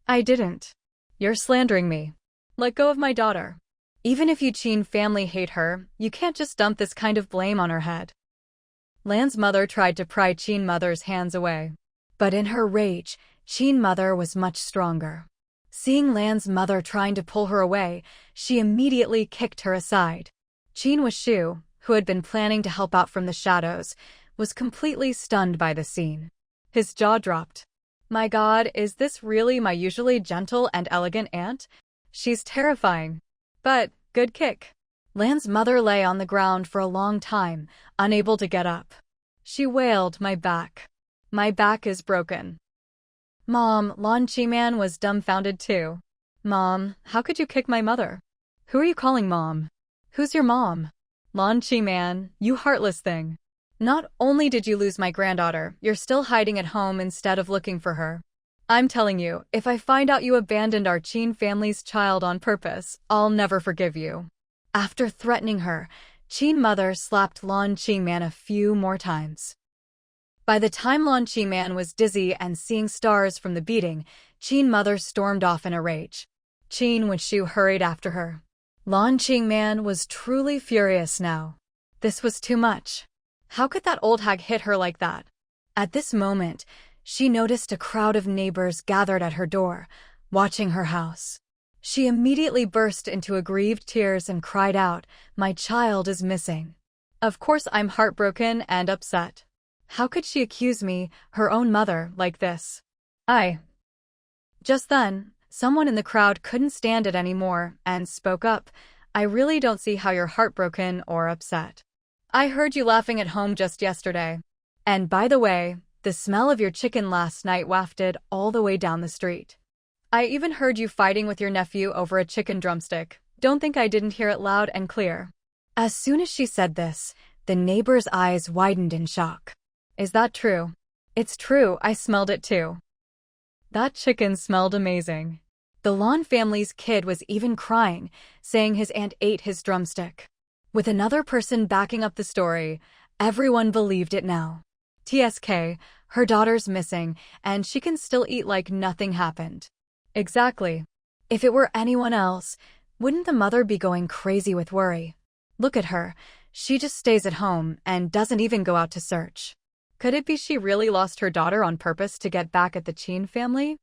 I didn't. You're slandering me. Let go of my daughter. Even if you Qin family hate her, you can't just dump this kind of blame on her head. Lan's mother tried to pry Qin mother's hands away. But in her rage, Qin mother was much stronger. Seeing Lan's mother trying to pull her away, she immediately kicked her aside. Qin Wenshu, who had been planning to help out from the shadows, was completely stunned by the scene. His jaw dropped. My God, is this really my usually gentle and elegant aunt? She's terrifying. But, good kick. Lan's mother lay on the ground for a long time, unable to get up. She wailed, my back. My back is broken. Mom, Lan Qiman was dumbfounded too. Mom, how could you kick my mother? Who are you calling mom? Who's your mom? Lan Qiman, you heartless thing. Not only did you lose my granddaughter, you're still hiding at home instead of looking for her. I'm telling you, if I find out you abandoned our Qin family's child on purpose, I'll never forgive you. After threatening her, Qin mother slapped Lan Qiman a few more times. By the time Lan Qiman was dizzy and seeing stars from the beating, Qin mother stormed off in a rage. Qin Wenshu hurried after her. Lan Qiman was truly furious now. This was too much. How could that old hag hit her like that? At this moment, she noticed a crowd of neighbors gathered at her door, watching her house. She immediately burst into aggrieved tears and cried out, my child is missing. Of course I'm heartbroken and upset. How could she accuse me, her own mother, like this? Just then, someone in the crowd couldn't stand it anymore and spoke up. I really don't see how you're heartbroken or upset. I heard you laughing at home just yesterday. And by the way, the smell of your chicken last night wafted all the way down the street. I even heard you fighting with your nephew over a chicken drumstick. Don't think I didn't hear it loud and clear. As soon as she said this, the neighbor's eyes widened in shock. Is that true? It's true, I smelled it too. That chicken smelled amazing. The Lan family's kid was even crying, saying his aunt ate his drumstick. With another person backing up the story, everyone believed it now. TSK, her daughter's missing, and she can still eat like nothing happened. Exactly. If it were anyone else, wouldn't the mother be going crazy with worry? Look at her, she just stays at home and doesn't even go out to search. Could it be she really lost her daughter on purpose to get back at the Qin family?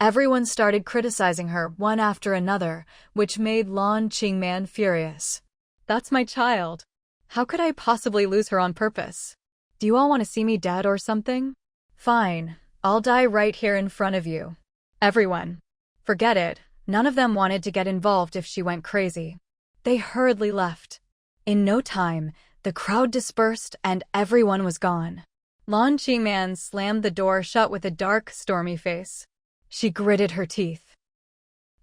Everyone started criticizing her one after another, which made Lan Qingman furious. That's my child. How could I possibly lose her on purpose? Do you all want to see me dead or something? Fine, I'll die right here in front of you. Everyone. Forget it, none of them wanted to get involved if she went crazy. They hurriedly left. In no time, the crowd dispersed and everyone was gone. Lan Qingman slammed the door shut with a dark, stormy face. She gritted her teeth.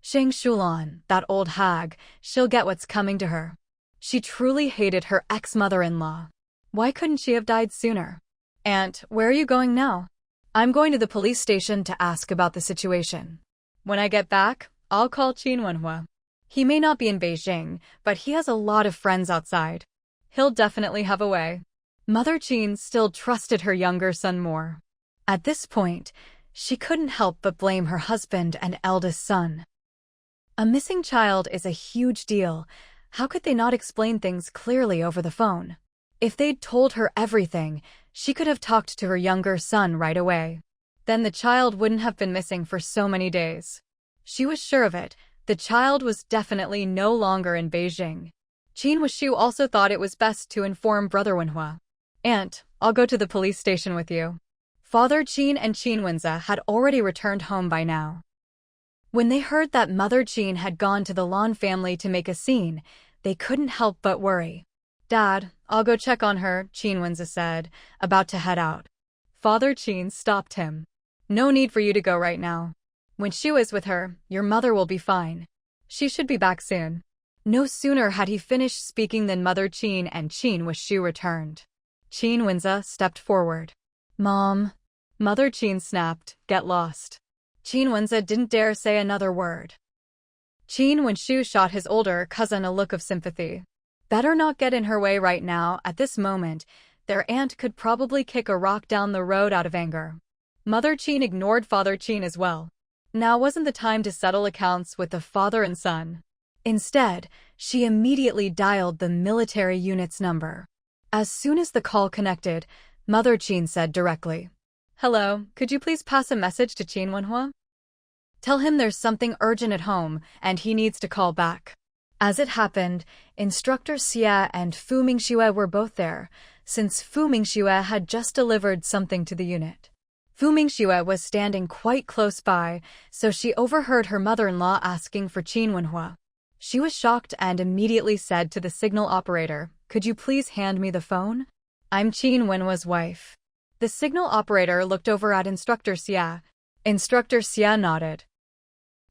Shang Shulan, that old hag, she'll get what's coming to her. She truly hated her ex-mother-in-law. Why couldn't she have died sooner? Aunt, where are you going now? I'm going to the police station to ask about the situation. When I get back, I'll call Qin Wenhua. He may not be in Beijing, but he has a lot of friends outside. He'll definitely have a way. Mother Qin still trusted her younger son more. At this point, she couldn't help but blame her husband and eldest son. A missing child is a huge deal. How could they not explain things clearly over the phone? If they'd told her everything, she could have talked to her younger son right away. Then the child wouldn't have been missing for so many days. She was sure of it. The child was definitely no longer in Beijing. Qin Wuxiu also thought it was best to inform Brother Wenhua. Aunt, I'll go to the police station with you. Father Qin and Qin Wenza had already returned home by now. When they heard that Mother Qin had gone to the Lan family to make a scene, they couldn't help but worry. Dad, I'll go check on her, Qin Wenza said, about to head out. Father Qin stopped him. No need for you to go right now. When Shu is with her, your mother will be fine. She should be back soon. No sooner had he finished speaking than Mother Qin and Qin Wuxiu returned. Qin Wenza stepped forward. Mom. Mother Qin snapped, get lost. Qin Wenza didn't dare say another word. Qin Wuxiu shot his older cousin a look of sympathy. Better not get in her way right now. At this moment, their aunt could probably kick a rock down the road out of anger. Mother Qin ignored Father Qin as well. Now wasn't the time to settle accounts with the father and son. Instead, she immediately dialed the military unit's number. As soon as the call connected, Mother Qin said directly, Hello, could you please pass a message to Qin Wenhua? Tell him there's something urgent at home and he needs to call back. As it happened, Instructor Xia and Fu Mingxue were both there, since Fu Mingxue had just delivered something to the unit. Fu Mingxue was standing quite close by, so she overheard her mother-in-law asking for Qin Wenhua. She was shocked and immediately said to the signal operator, Could you please hand me the phone? I'm Qin Wenhua's wife. The signal operator looked over at Instructor Xia. Instructor Xia nodded.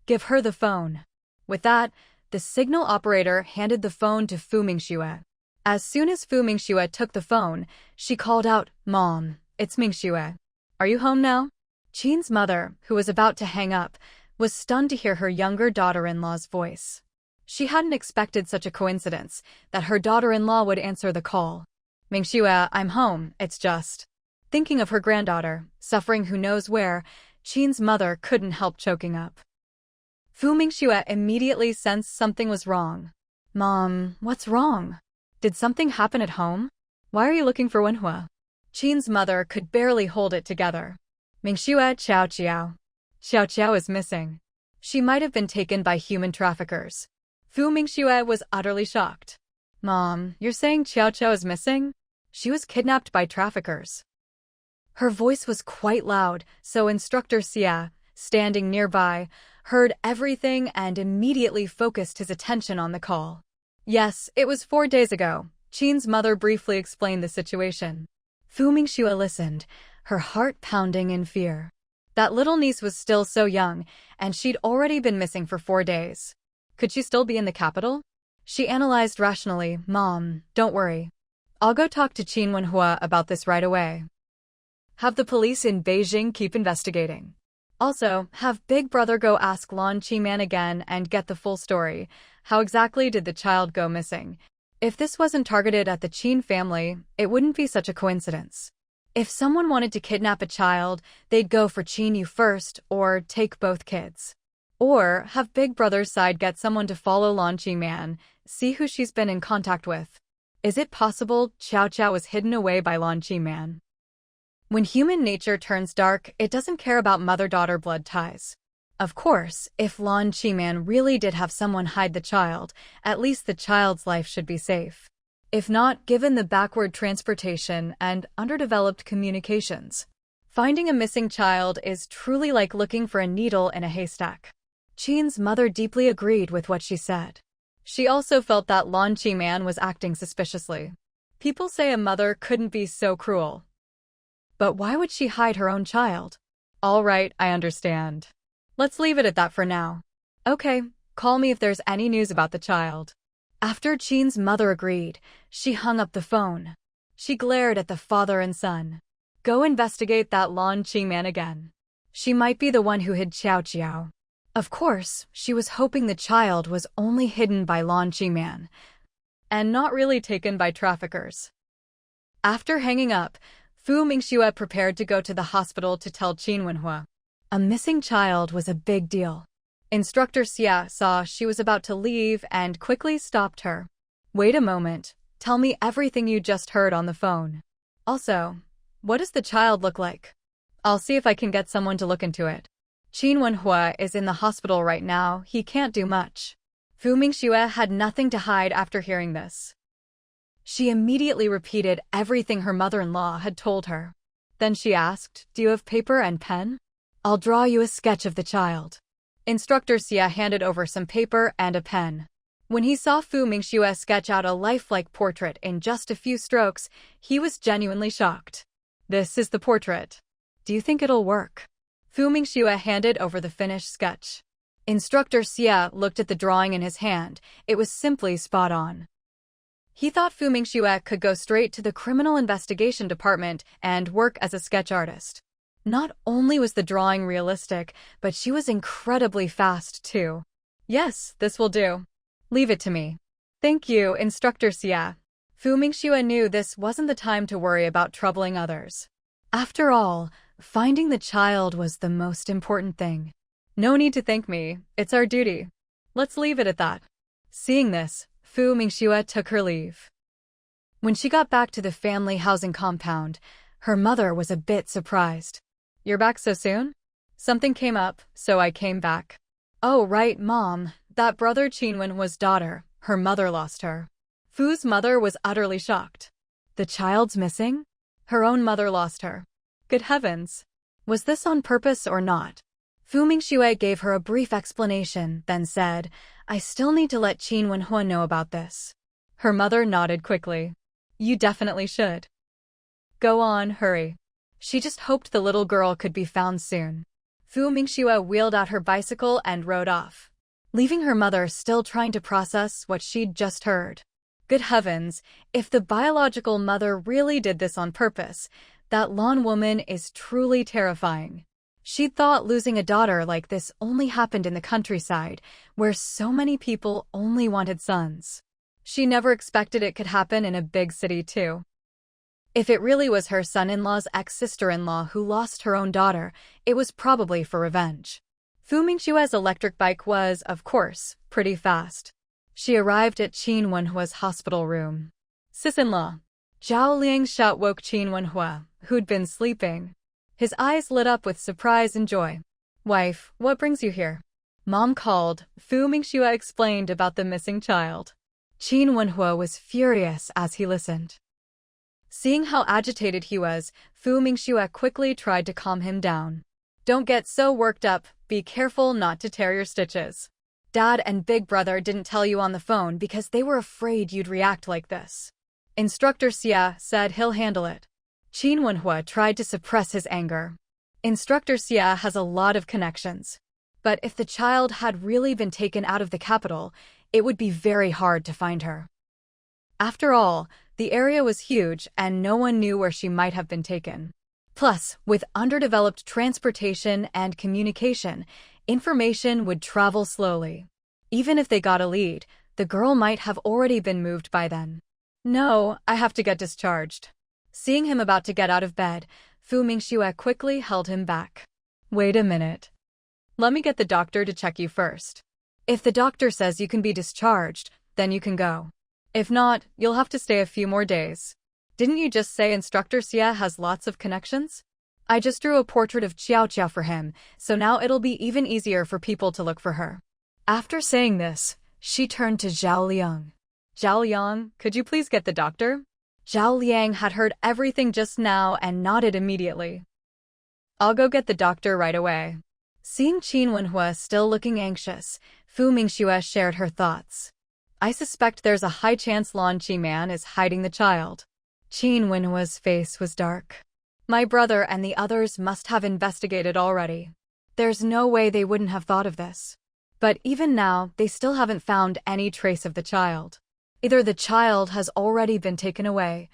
Give her the phone. With that, the signal operator handed the phone to Fu Mingxue. As soon as Fu Mingxue took the phone, she called out, Mom, it's Mingxue. Are you home now? Qin's mother, who was about to hang up, was stunned to hear her younger daughter-in-law's voice. She hadn't expected such a coincidence, that her daughter-in-law would answer the call. Mingxue, I'm home, it's just. Thinking of her granddaughter, suffering who knows where, Qin's mother couldn't help choking up. Fu Mingxue immediately sensed something was wrong. Mom, what's wrong? Did something happen at home? Why are you looking for Wenhua? Qin's mother could barely hold it together. Mingxue Xiao Xiao. Xiao Xiao is missing. She might have been taken by human traffickers. Fu Mingxue was utterly shocked. Mom, you're saying Xiao Xiao is missing? She was kidnapped by traffickers. Her voice was quite loud, so Instructor Xia, standing nearby, heard everything and immediately focused his attention on the call. Yes, it was 4 days ago. Qin's mother briefly explained the situation. Fu Mingxue listened, her heart pounding in fear. That little niece was still so young, and she'd already been missing for 4 days. Could she still be in the capital? She analyzed rationally, Mom, don't worry. I'll go talk to Qin Wenhua about this right away. Have the police in Beijing keep investigating. Also, have Big Brother go ask Lan Qingman again and get the full story. How exactly did the child go missing? If this wasn't targeted at the Qin family, it wouldn't be such a coincidence. If someone wanted to kidnap a child, they'd go for Qin Yu first, or take both kids. Or have Big Brother's side get someone to follow Lan Qingman, see who she's been in contact with. Is it possible Xiao Xiao was hidden away by Lan Qingman? When human nature turns dark, it doesn't care about mother-daughter blood ties. Of course, if Lan Qiman really did have someone hide the child, at least the child's life should be safe. If not, given the backward transportation and underdeveloped communications, finding a missing child is truly like looking for a needle in a haystack. Qin's mother deeply agreed with what she said. She also felt that Lan Qiman was acting suspiciously. People say a mother couldn't be so cruel. But why would she hide her own child? All right, I understand. Let's leave it at that for now. Okay, call me if there's any news about the child. After Qin's mother agreed, she hung up the phone. She glared at the father and son. Go investigate that Lan Qiman again. She might be the one who hid Xiao Qiao. Of course, she was hoping the child was only hidden by Lan Qiman, and not really taken by traffickers. After hanging up, Fu Mingxue prepared to go to the hospital to tell Qin Wenhua. A missing child was a big deal. Instructor Xia saw she was about to leave and quickly stopped her. Wait a moment, tell me everything you just heard on the phone. Also, what does the child look like? I'll see if I can get someone to look into it. Qin Wenhua is in the hospital right now, he can't do much. Fu Mingxue had nothing to hide after hearing this. She immediately repeated everything her mother-in-law had told her. Then she asked, do you have paper and pen? I'll draw you a sketch of the child. Instructor Xia handed over some paper and a pen. When he saw Fu Mingxue sketch out a lifelike portrait in just a few strokes, he was genuinely shocked. This is the portrait. Do you think it'll work? Fu Mingxue handed over the finished sketch. Instructor Xia looked at the drawing in his hand. It was simply spot on. He thought Fu Mingxue could go straight to the Criminal Investigation Department and work as a sketch artist. Not only was the drawing realistic, but she was incredibly fast too. Yes, this will do. Leave it to me. Thank you, Instructor Xia. Fu Mingxue knew this wasn't the time to worry about troubling others. After all, finding the child was the most important thing. No need to thank me, it's our duty. Let's leave it at that. Seeing this, Fu Mingxue took her leave. When she got back to the family housing compound, her mother was a bit surprised. You're back so soon? Something came up, so I came back. Oh right, Mom, that brother Qinwenhua's daughter, her mother lost her. Fu's mother was utterly shocked. The child's missing? Her own mother lost her. Good heavens! Was this on purpose or not? Fu Mingxue gave her a brief explanation, then said, I still need to let Qin Wenhua know about this. Her mother nodded quickly. You definitely should. Go on, hurry. She just hoped the little girl could be found soon. Fu Mingxue wheeled out her bicycle and rode off, leaving her mother still trying to process what she'd just heard. Good heavens, if the biological mother really did this on purpose, that Lan woman is truly terrifying. She'd thought losing a daughter like this only happened in the countryside, where so many people only wanted sons. She never expected it could happen in a big city too. If it really was her son-in-law's ex-sister-in-law who lost her own daughter, it was probably for revenge. Fu Mingxue's electric bike was, of course, pretty fast. She arrived at Qin Wenhua's hospital room. Sis-in-law. Zhao Liang's shout woke Qin Wenhua, who'd been sleeping. His eyes lit up with surprise and joy. Wife, what brings you here? Mom called. Fu Mingxue explained about the missing child. Qin Wenhua was furious as he listened. Seeing how agitated he was, Fu Mingxue quickly tried to calm him down. Don't get so worked up, be careful not to tear your stitches. Dad and Big Brother didn't tell you on the phone because they were afraid you'd react like this. Instructor Xia said he'll handle it. Qin Wenhua tried to suppress his anger. Instructor Xia has a lot of connections. But if the child had really been taken out of the capital, it would be very hard to find her. After all, the area was huge and no one knew where she might have been taken. Plus, with underdeveloped transportation and communication, information would travel slowly. Even if they got a lead, the girl might have already been moved by then. No, I have to get discharged. Seeing him about to get out of bed, Fu Mingxue quickly held him back. Wait a minute. Let me get the doctor to check you first. If the doctor says you can be discharged, then you can go. If not, you'll have to stay a few more days. Didn't you just say Instructor Xia has lots of connections? I just drew a portrait of Xiao Xiao for him, so now it'll be even easier for people to look for her. After saying this, she turned to Zhao Liang. Zhao Liang, could you please get the doctor? Zhao Liang had heard everything just now and nodded immediately. I'll go get the doctor right away. Seeing Qin Wenhua still looking anxious, Fu Mingxue shared her thoughts. I suspect there's a high chance Lan Qiman is hiding the child. Qin Wenhua's face was dark. My brother and the others must have investigated already. There's no way they wouldn't have thought of this. But even now, they still haven't found any trace of the child. Either the child has already been taken away,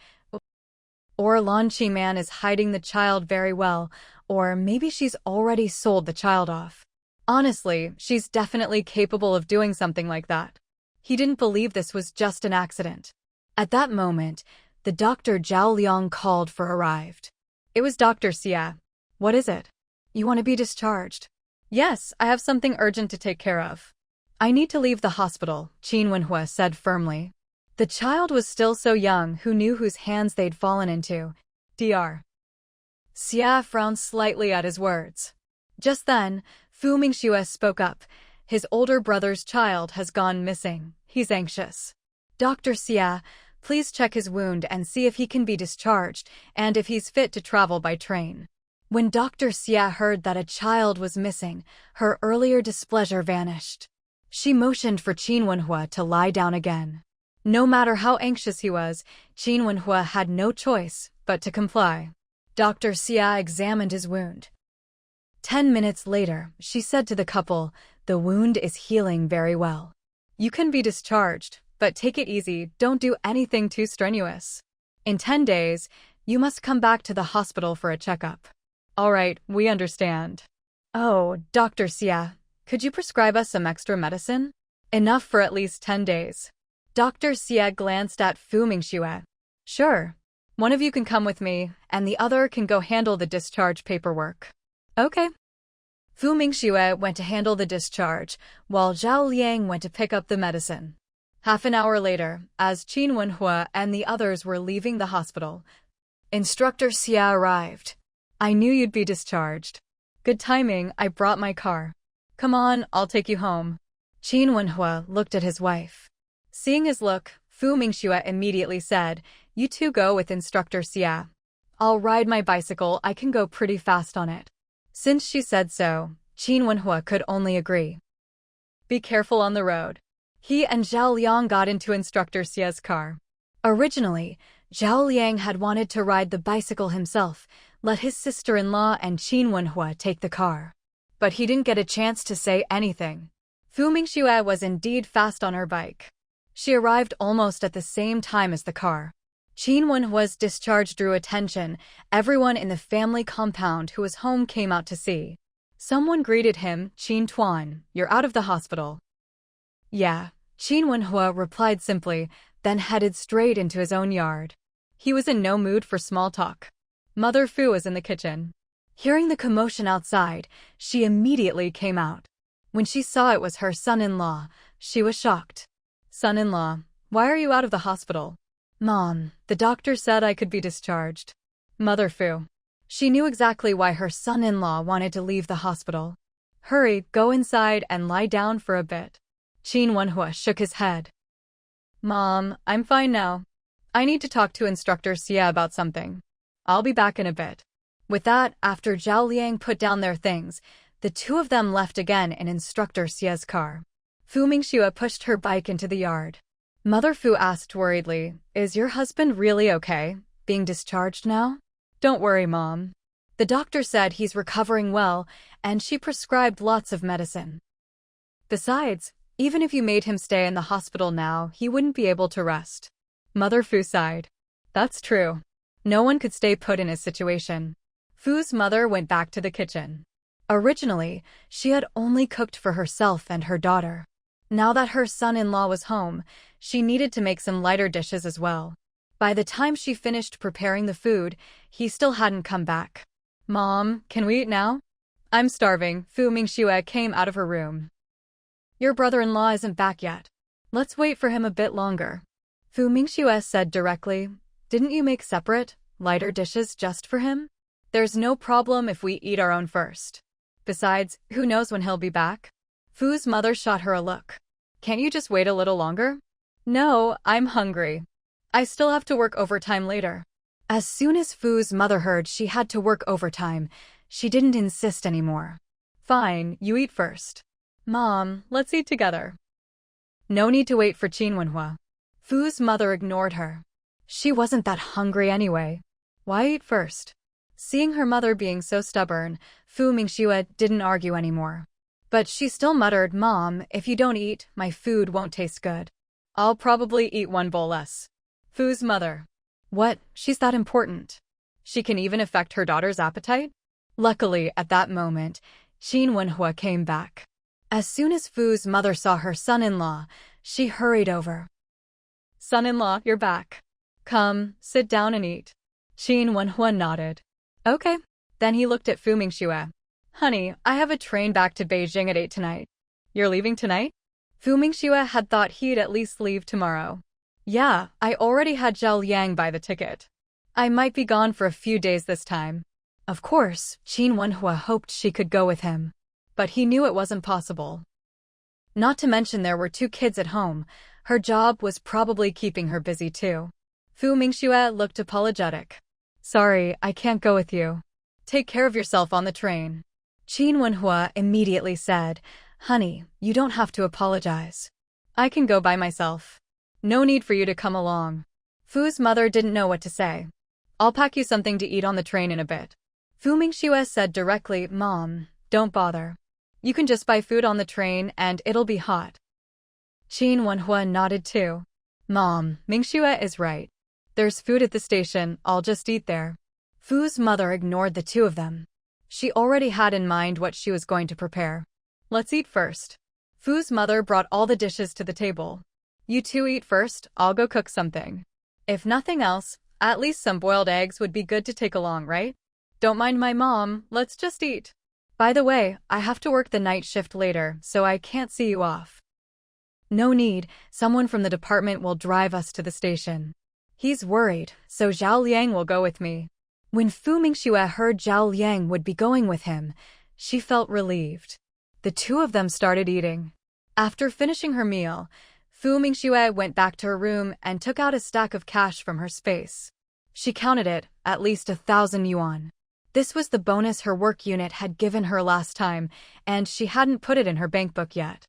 or Lan Qiman is hiding the child very well, or maybe she's already sold the child off. Honestly, she's definitely capable of doing something like that. He didn't believe this was just an accident. At that moment, the Dr. Zhao Liang called for arrived. It was Dr. Xia. What is it? You want to be discharged? Yes, I have something urgent to take care of. I need to leave the hospital, Qin Wenhua said firmly. The child was still so young, who knew whose hands they'd fallen into. Dr. Xia frowned slightly at his words. Just then, Fu Mingxue spoke up. His older brother's child has gone missing. He's anxious. Dr. Xia, please check his wound and see if he can be discharged and if he's fit to travel by train. When Dr. Xia heard that a child was missing, her earlier displeasure vanished. She motioned for Qin Wenhua to lie down again. No matter how anxious he was, Qin Wenhua had no choice but to comply. Dr. Xia examined his wound. 10 minutes later, she said to the couple, the wound is healing very well. You can be discharged, but take it easy, don't do anything too strenuous. In 10 days, you must come back to the hospital for a checkup. All right, we understand. Oh, Dr. Xia, could you prescribe us some extra medicine? Enough for at least 10 days. Dr. Xia glanced at Fu Mingxue. Sure. One of you can come with me, and the other can go handle the discharge paperwork. Okay. Fu Mingxue went to handle the discharge, while Zhao Liang went to pick up the medicine. Half an hour later, as Qin Wenhua and the others were leaving the hospital, Instructor Xia arrived. I knew you'd be discharged. Good timing, I brought my car. Come on, I'll take you home. Qin Wenhua looked at his wife. Seeing his look, Fu Mingxue immediately said, you two go with Instructor Xia. I'll ride my bicycle, I can go pretty fast on it. Since she said so, Qin Wenhua could only agree. Be careful on the road. He and Zhao Liang got into Instructor Xia's car. Originally, Zhao Liang had wanted to ride the bicycle himself, let his sister-in-law and Qin Wenhua take the car. But he didn't get a chance to say anything. Fu Mingxue was indeed fast on her bike. She arrived almost at the same time as the car. Qin Wenhua's discharge drew attention. Everyone in the family compound who was home came out to see. Someone greeted him, Qin Tuan, you're out of the hospital. Yeah, Qin Wenhua replied simply, then headed straight into his own yard. He was in no mood for small talk. Mother Fu was in the kitchen. Hearing the commotion outside, she immediately came out. When she saw it was her son-in-law, she was shocked. Son-in-law, why are you out of the hospital? Mom, the doctor said I could be discharged. Mother Fu. She knew exactly why her son-in-law wanted to leave the hospital. Hurry, go inside and lie down for a bit. Qin Wenhua shook his head. Mom, I'm fine now. I need to talk to Instructor Xia about something. I'll be back in a bit. With that, after Zhao Liang put down their things, the two of them left again in Instructor Xia's car. Fu Mingxue pushed her bike into the yard. Mother Fu asked worriedly, is your husband really okay, being discharged now? Don't worry, Mom. The doctor said he's recovering well, and she prescribed lots of medicine. Besides, even if you made him stay in the hospital now, he wouldn't be able to rest. Mother Fu sighed. That's true. No one could stay put in his situation. Fu's mother went back to the kitchen. Originally, she had only cooked for herself and her daughter. Now that her son-in-law was home, she needed to make some lighter dishes as well. By the time she finished preparing the food, he still hadn't come back. Mom, can we eat now? I'm starving. Fu Mingxue came out of her room. Your brother-in-law isn't back yet. Let's wait for him a bit longer. Fu Mingxue said directly. Didn't you make separate, lighter dishes just for him? There's no problem if we eat our own first. Besides, who knows when he'll be back? Fu's mother shot her a look. Can't you just wait a little longer? No, I'm hungry. I still have to work overtime later. As soon as Fu's mother heard she had to work overtime, she didn't insist anymore. Fine, you eat first. Mom, let's eat together. No need to wait for Qin Wenhua. Fu's mother ignored her. She wasn't that hungry anyway. Why eat first? Seeing her mother being so stubborn, Fu Mingxue didn't argue anymore. But she still muttered, Mom, if you don't eat, my food won't taste good. I'll probably eat one bowl less. Fu's mother. What? She's that important. She can even affect her daughter's appetite? Luckily, at that moment, Qin Wenhua came back. As soon as Fu's mother saw her son-in-law, she hurried over. Son-in-law, you're back. Come, sit down and eat. Qin Wenhua nodded. Okay. Then he looked at Fu Mingxue. Honey, I have a train back to Beijing at 8 tonight. You're leaving tonight? Fu Mingxue had thought he'd at least leave tomorrow. Yeah, I already had Zhao Liang buy the ticket. I might be gone for a few days this time. Of course, Qin Wenhua hoped she could go with him. But he knew it wasn't possible. Not to mention there were 2 kids at home. Her job was probably keeping her busy too. Fu Mingxue looked apologetic. Sorry, I can't go with you. Take care of yourself on the train. Qin Wenhua immediately said, Honey, you don't have to apologize. I can go by myself. No need for you to come along. Fu's mother didn't know what to say. I'll pack you something to eat on the train in a bit. Fu Mingxue said directly, Mom, don't bother. You can just buy food on the train and it'll be hot. Qin Wenhua nodded too. Mom, Mingxue is right. There's food at the station, I'll just eat there. Fu's mother ignored the 2 of them. She already had in mind what she was going to prepare. Let's eat first. Fu's mother brought all the dishes to the table. You 2 eat first, I'll go cook something. If nothing else, at least some boiled eggs would be good to take along, right? Don't mind my mom, let's just eat. By the way, I have to work the night shift later, so I can't see you off. No need, someone from the department will drive us to the station. He's worried, so Zhao Liang will go with me. When Fu Mingxue heard Zhao Liang would be going with him, she felt relieved. The 2 of them started eating. After finishing her meal, Fu Mingxue went back to her room and took out a stack of cash from her space. She counted it, at least 1,000 yuan. This was the bonus her work unit had given her last time, and she hadn't put it in her bank book yet.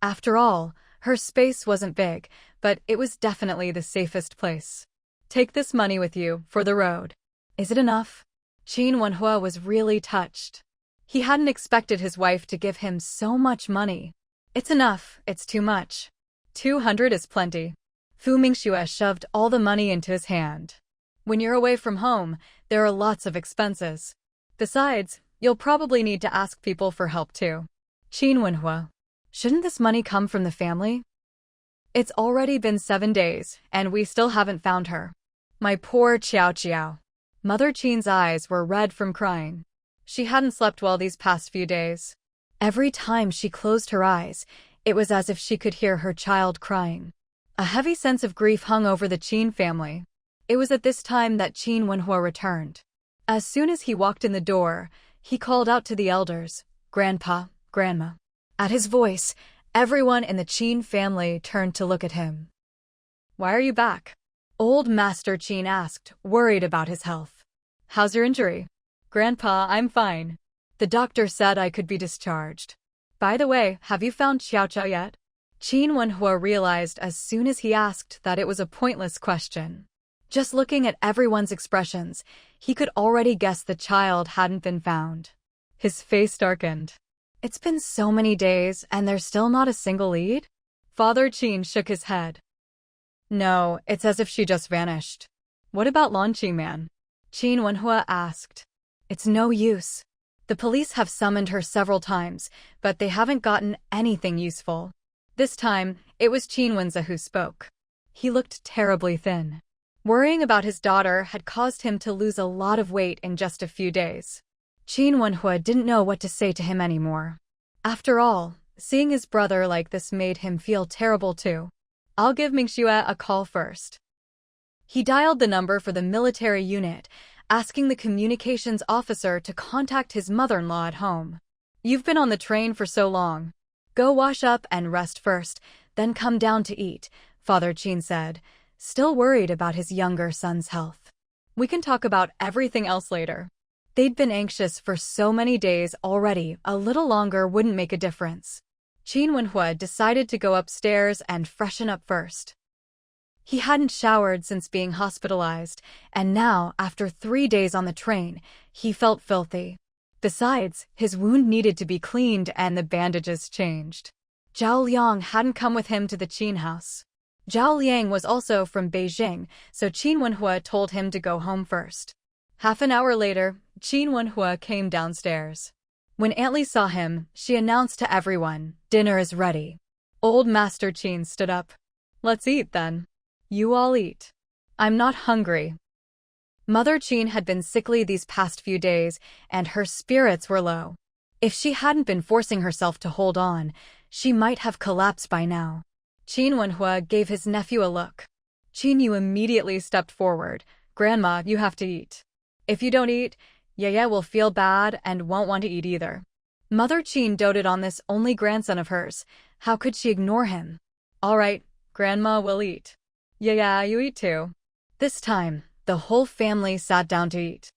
After all, her space wasn't big, but it was definitely the safest place. Take this money with you, for the road. Is it enough? Qin Wenhua was really touched. He hadn't expected his wife to give him so much money. It's enough, it's too much. 200 is plenty. Fu Mingxue shoved all the money into his hand. When you're away from home, there are lots of expenses. Besides, you'll probably need to ask people for help too. Qin Wenhua. Shouldn't this money come from the family? It's already been 7 days, and we still haven't found her. My poor Qiao Qiao. Mother Qin's eyes were red from crying. She hadn't slept well these past few days. Every time she closed her eyes, it was as if she could hear her child crying. A heavy sense of grief hung over the Qin family. It was at this time that Qin Wenhua returned. As soon as he walked in the door, he called out to the elders, Grandpa, Grandma. At his voice, everyone in the Qin family turned to look at him. Why are you back? Old Master Qin asked, worried about his health. How's your injury? Grandpa, I'm fine. The doctor said I could be discharged. By the way, have you found Xiao Xiao yet? Qin Wenhua realized as soon as he asked that it was a pointless question. Just looking at everyone's expressions, he could already guess the child hadn't been found. His face darkened. It's been so many days and there's still not a single lead? Father Qin shook his head. No, it's as if she just vanished. What about Lan Qingman? Qin Wenhua asked. It's no use. The police have summoned her several times, but they haven't gotten anything useful. This time, it was Qin Wenze who spoke. He looked terribly thin. Worrying about his daughter had caused him to lose a lot of weight in just a few days. Qin Wenhua didn't know what to say to him anymore. After all, seeing his brother like this made him feel terrible too. I'll give Mingxue a call first. He dialed the number for the military unit, asking the communications officer to contact his mother-in-law at home. "You've been on the train for so long. Go wash up and rest first, then come down to eat," Father Qin said, still worried about his younger son's health. "We can talk about everything else later." They'd been anxious for so many days already, a little longer wouldn't make a difference. Qin Wenhua decided to go upstairs and freshen up first. He hadn't showered since being hospitalized, and now, after 3 days on the train, he felt filthy. Besides, his wound needed to be cleaned and the bandages changed. Zhao Liang hadn't come with him to the Qin house. Zhao Liang was also from Beijing, so Qin Wenhua told him to go home first. Half an hour later, Qin Wenhua came downstairs. When Aunt Li saw him, she announced to everyone, "Dinner is ready." Old Master Qin stood up. "Let's eat then." "You all eat. I'm not hungry." Mother Qin had been sickly these past few days, and her spirits were low. If she hadn't been forcing herself to hold on, she might have collapsed by now. Qin Wenhua gave his nephew a look. Qin Yu immediately stepped forward. "Grandma, you have to eat. If you don't eat, Yaya will feel bad and won't want to eat either." Mother Qin doted on this only grandson of hers. How could she ignore him? "All right, Grandma will eat. Yaya, you eat too." This time, the whole family sat down to eat.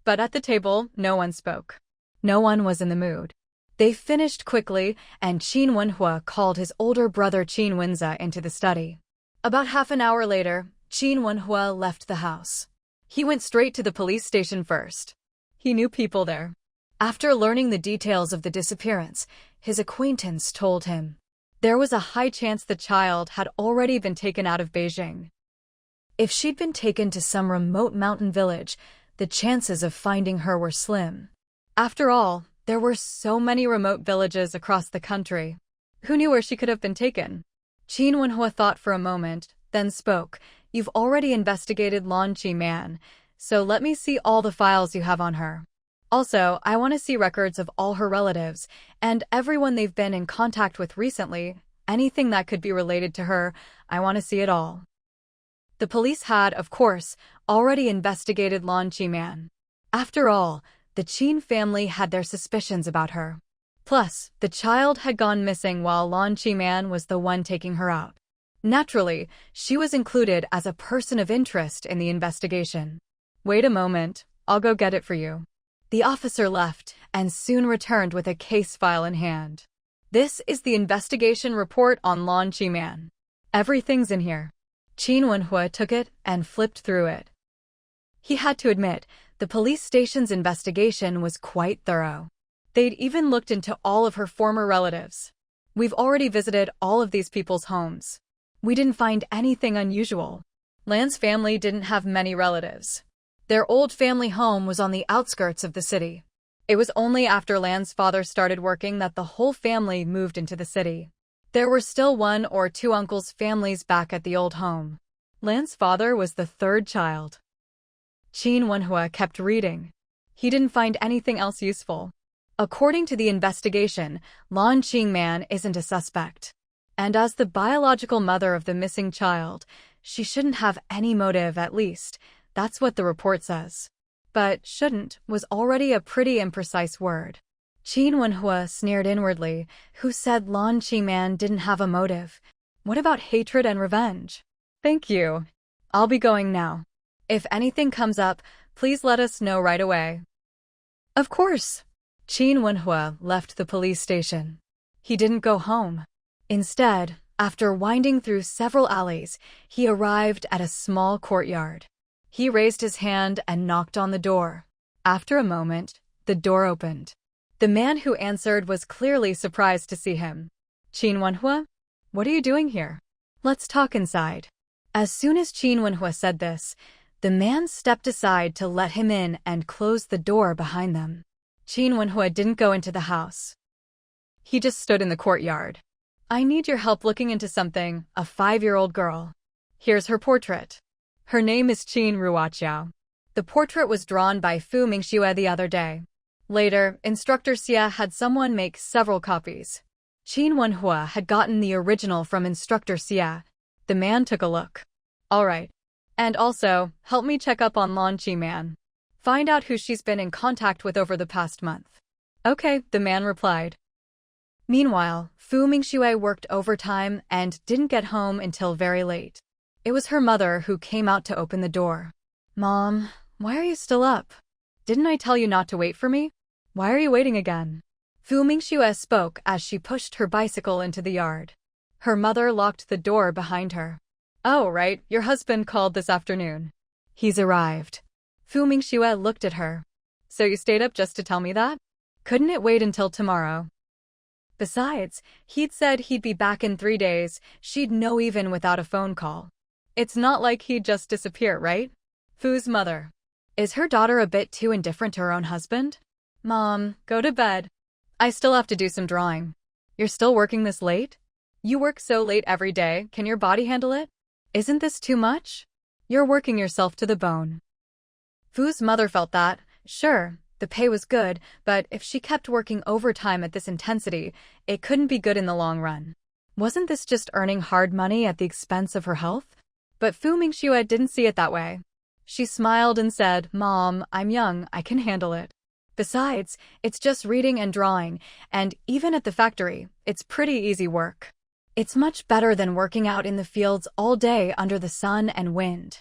But at the table, no one spoke. No one was in the mood. They finished quickly, and Qin Wenhua called his older brother Qin Wenza into the study. About half an hour later, Qin Wenhua left the house. He went straight to the police station first. He knew people there. After learning the details of the disappearance, his acquaintance told him there was a high chance the child had already been taken out of Beijing. If she'd been taken to some remote mountain village, the chances of finding her were slim. After all, there were so many remote villages across the country. Who knew where she could have been taken? Qin Wenhua thought for a moment, then spoke. "You've already investigated Lan Qi Man, so let me see all the files you have on her. Also, I want to see records of all her relatives, and everyone they've been in contact with recently. Anything that could be related to her, I want to see it all." The police had, of course, already investigated Lan Qi Man. After all, the Qin family had their suspicions about her. Plus, the child had gone missing while Lan Qi Man was the one taking her out. Naturally, she was included as a person of interest in the investigation. "Wait a moment, I'll go get it for you." The officer left and soon returned with a case file in hand. "This is the investigation report on Lan Qi Man. Everything's in here." Qin Wenhua took it and flipped through it. He had to admit, the police station's investigation was quite thorough. They'd even looked into all of her former relatives. "We've already visited all of these people's homes. We didn't find anything unusual." Lan's family didn't have many relatives. Their old family home was on the outskirts of the city. It was only after Lan's father started working that the whole family moved into the city. There were still 1 or 2 uncles' families back at the old home. Lan's father was the 3rd child. Qin Wenhua kept reading. He didn't find anything else useful. According to the investigation, Lan Qi Man isn't a suspect. And as the biological mother of the missing child, she shouldn't have any motive, at least. That's what the report says. But "shouldn't" was already a pretty imprecise word. Qin Wenhua sneered inwardly. Who said Lan Qi Man didn't have a motive? What about hatred and revenge? "Thank you. I'll be going now. If anything comes up, please let us know right away." Of course. Qin Wenhua left the police station. He didn't go home. Instead, after winding through several alleys, he arrived at a small courtyard. He raised his hand and knocked on the door. After a moment, the door opened. The man who answered was clearly surprised to see him. "Qin Wenhua? What are you doing here? Let's talk inside." As soon as Qin Wenhua said this, the man stepped aside to let him in and closed the door behind them. Qin Wenhua didn't go into the house. He just stood in the courtyard. "I need your help looking into something, a 5-year-old girl. Here's her portrait. Her name is Qin Ruoqiao. The portrait was drawn by Fu Mingxue the other day. Later, Instructor Xia had someone make several copies. Qin Wenhua had gotten the original from Instructor Xia. The man took a look. "All right. And also, help me check up on Lan Man. Find out who she's been in contact with over the past month. Okay, the man replied. Meanwhile, Fu Mingxue worked overtime and didn't get home until very late. It was her mother who came out to open the door. Mom, why are you still up? Didn't I tell you not to wait for me? Why are you waiting again? Fu Mingxue spoke as she pushed her bicycle into the yard. Her mother locked the door behind her. Oh, right, your husband called this afternoon. He's arrived. Fu Mingxue looked at her. So you stayed up just to tell me that? Couldn't it wait until tomorrow? Besides, he'd said he'd be back in 3 days, she'd know even without a phone call. It's not like he'd just disappear, right? Fu's mother. Is her daughter a bit too indifferent to her own husband? Mom, go to bed. I still have to do some drawing. You're still working this late? You work so late every day, can your body handle it? Isn't this too much? You're working yourself to the bone. Fu's mother felt that, sure, the pay was good, but if she kept working overtime at this intensity, it couldn't be good in the long run. Wasn't this just earning hard money at the expense of her health? But Fu Mingxue didn't see it that way. She smiled and said, Mom, I'm young, I can handle it. Besides, it's just reading and drawing, and even at the factory, it's pretty easy work. It's much better than working out in the fields all day under the sun and wind.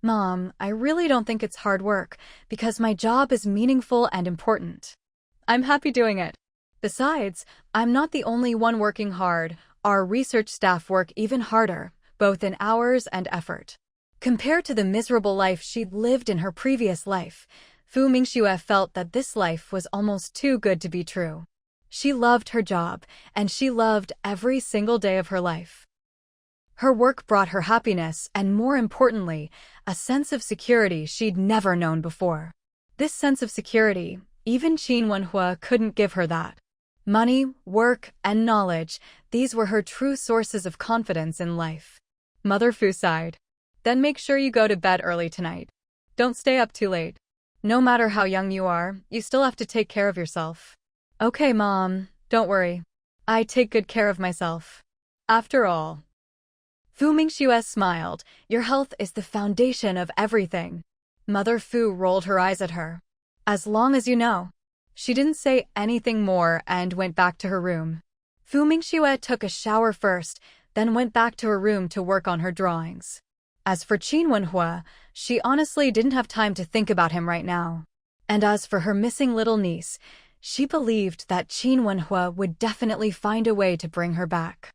Mom, I really don't think it's hard work, because my job is meaningful and important. I'm happy doing it. Besides, I'm not the only one working hard. Our research staff work even harder, both in hours and effort. Compared to the miserable life she'd lived in her previous life, Fu Mingxue felt that this life was almost too good to be true. She loved her job, and she loved every single day of her life. Her work brought her happiness and, more importantly, a sense of security she'd never known before. This sense of security, even Qin Wenhua couldn't give her that. Money, work, and knowledge, these were her true sources of confidence in life. Mother Fu sighed. Then make sure you go to bed early tonight. Don't stay up too late. No matter how young you are, you still have to take care of yourself. Okay, Mom, don't worry. I take good care of myself. After all. Fu Mingxue smiled. Your health is the foundation of everything. Mother Fu rolled her eyes at her. As long as you know. She didn't say anything more and went back to her room. Fu Mingxue took a shower first, then went back to her room to work on her drawings. As for Qin Wenhua, she honestly didn't have time to think about him right now. And as for her missing little niece, she believed that Qin Wenhua would definitely find a way to bring her back.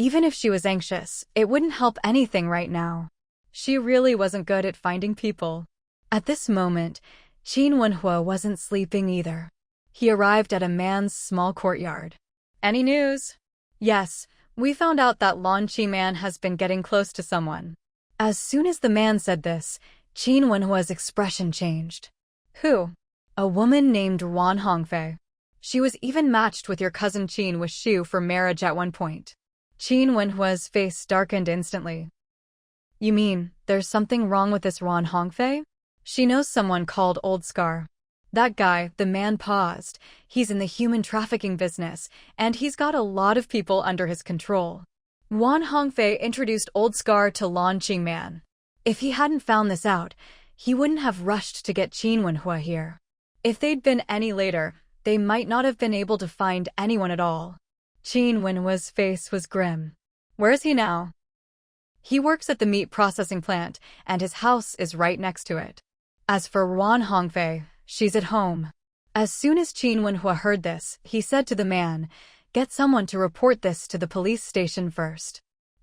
Even if she was anxious, it wouldn't help anything right now. She really wasn't good at finding people. At this moment, Qin Wenhua wasn't sleeping either. He arrived at a man's small courtyard. Any news? Yes, we found out that Lan Man has been getting close to someone. As soon as the man said this, Qin Wenhua's expression changed. Who? A woman named Wan Hongfei. She was even matched with your cousin Qin Wishu for marriage at one point. Qin Wenhua's face darkened instantly. You mean, there's something wrong with this Wan Hongfei? She knows someone called Old Scar. That guy, the man paused. He's in the human trafficking business, and he's got a lot of people under his control. Wan Hongfei introduced Old Scar to Lan Man. If he hadn't found this out, he wouldn't have rushed to get Qin Wenhua here. If they'd been any later, they might not have been able to find anyone at all. Qin Wenhua's face was grim. Where is he now? He works at the meat processing plant, and his house is right next to it. As for Wan Hongfei, she's at home. As soon as Qin Wenhua heard this, he said to the man, get someone to report this to the police station first.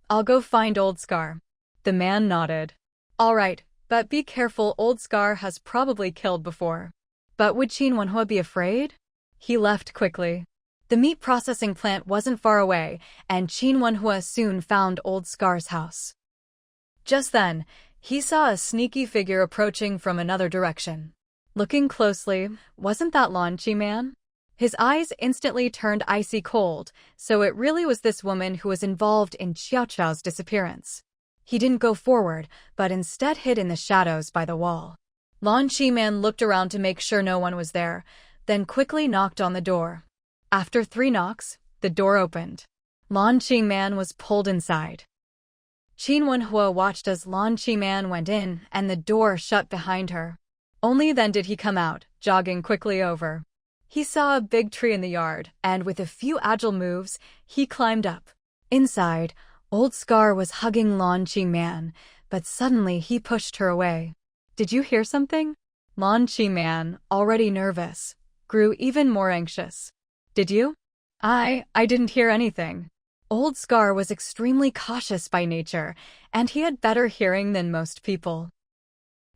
I'll go find Old Scar. The man nodded. All right, but be careful, Old Scar has probably killed before. But would Qin Wenhua be afraid? He left quickly. The meat processing plant wasn't far away, and Qin Wenhua soon found Old Scar's house. Just then, he saw a sneaky figure approaching from another direction. Looking closely, wasn't that Lan Man? His eyes instantly turned icy cold, so it really was this woman who was involved in Xiao Chao's disappearance. He didn't go forward, but instead hid in the shadows by the wall. Lan Man looked around to make sure no one was there, then quickly knocked on the door. After 3 knocks, the door opened. Lan Man was pulled inside. Qin Wenhua watched as Lan Qiman went in and the door shut behind her. Only then did he come out, jogging quickly over. He saw a big tree in the yard, and with a few agile moves, he climbed up. Inside, Old Scar was hugging Lan Qiman, but suddenly he pushed her away. Did you hear something? Lan Qiman, already nervous, grew even more anxious. Did you? I didn't hear anything. Old Scar was extremely cautious by nature, and he had better hearing than most people.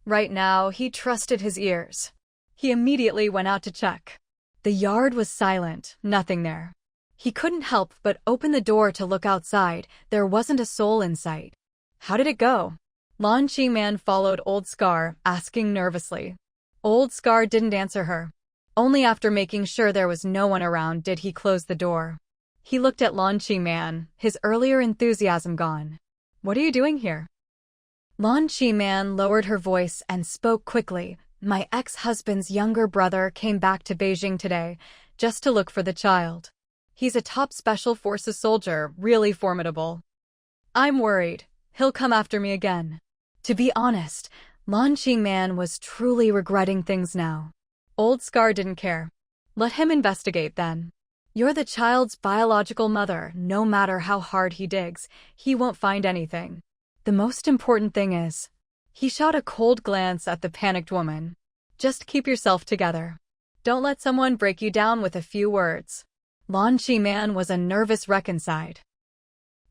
Right now, he trusted his ears. He immediately went out to check. The yard was silent, nothing there. He couldn't help but open the door to look outside. There wasn't a soul in sight. How did it go? Lan Qiman followed Old Scar, asking nervously. Old Scar didn't answer her. Only after making sure there was no one around did he close the door. He looked at Lan Qiman, his earlier enthusiasm gone. What are you doing here? Lan Qiman lowered her voice and spoke quickly. My ex-husband's younger brother came back to Beijing today, just to look for the child. He's a top special forces soldier, really formidable. I'm worried. He'll come after me again. To be honest, Lan Qiman was truly regretting things now. Old Scar didn't care. Let him investigate then. You're the child's biological mother. No matter how hard he digs, he won't find anything. The most important thing is, he shot a cold glance at the panicked woman. Just keep yourself together. Don't let someone break you down with a few words. Lan Qiman was a nervous wreck inside.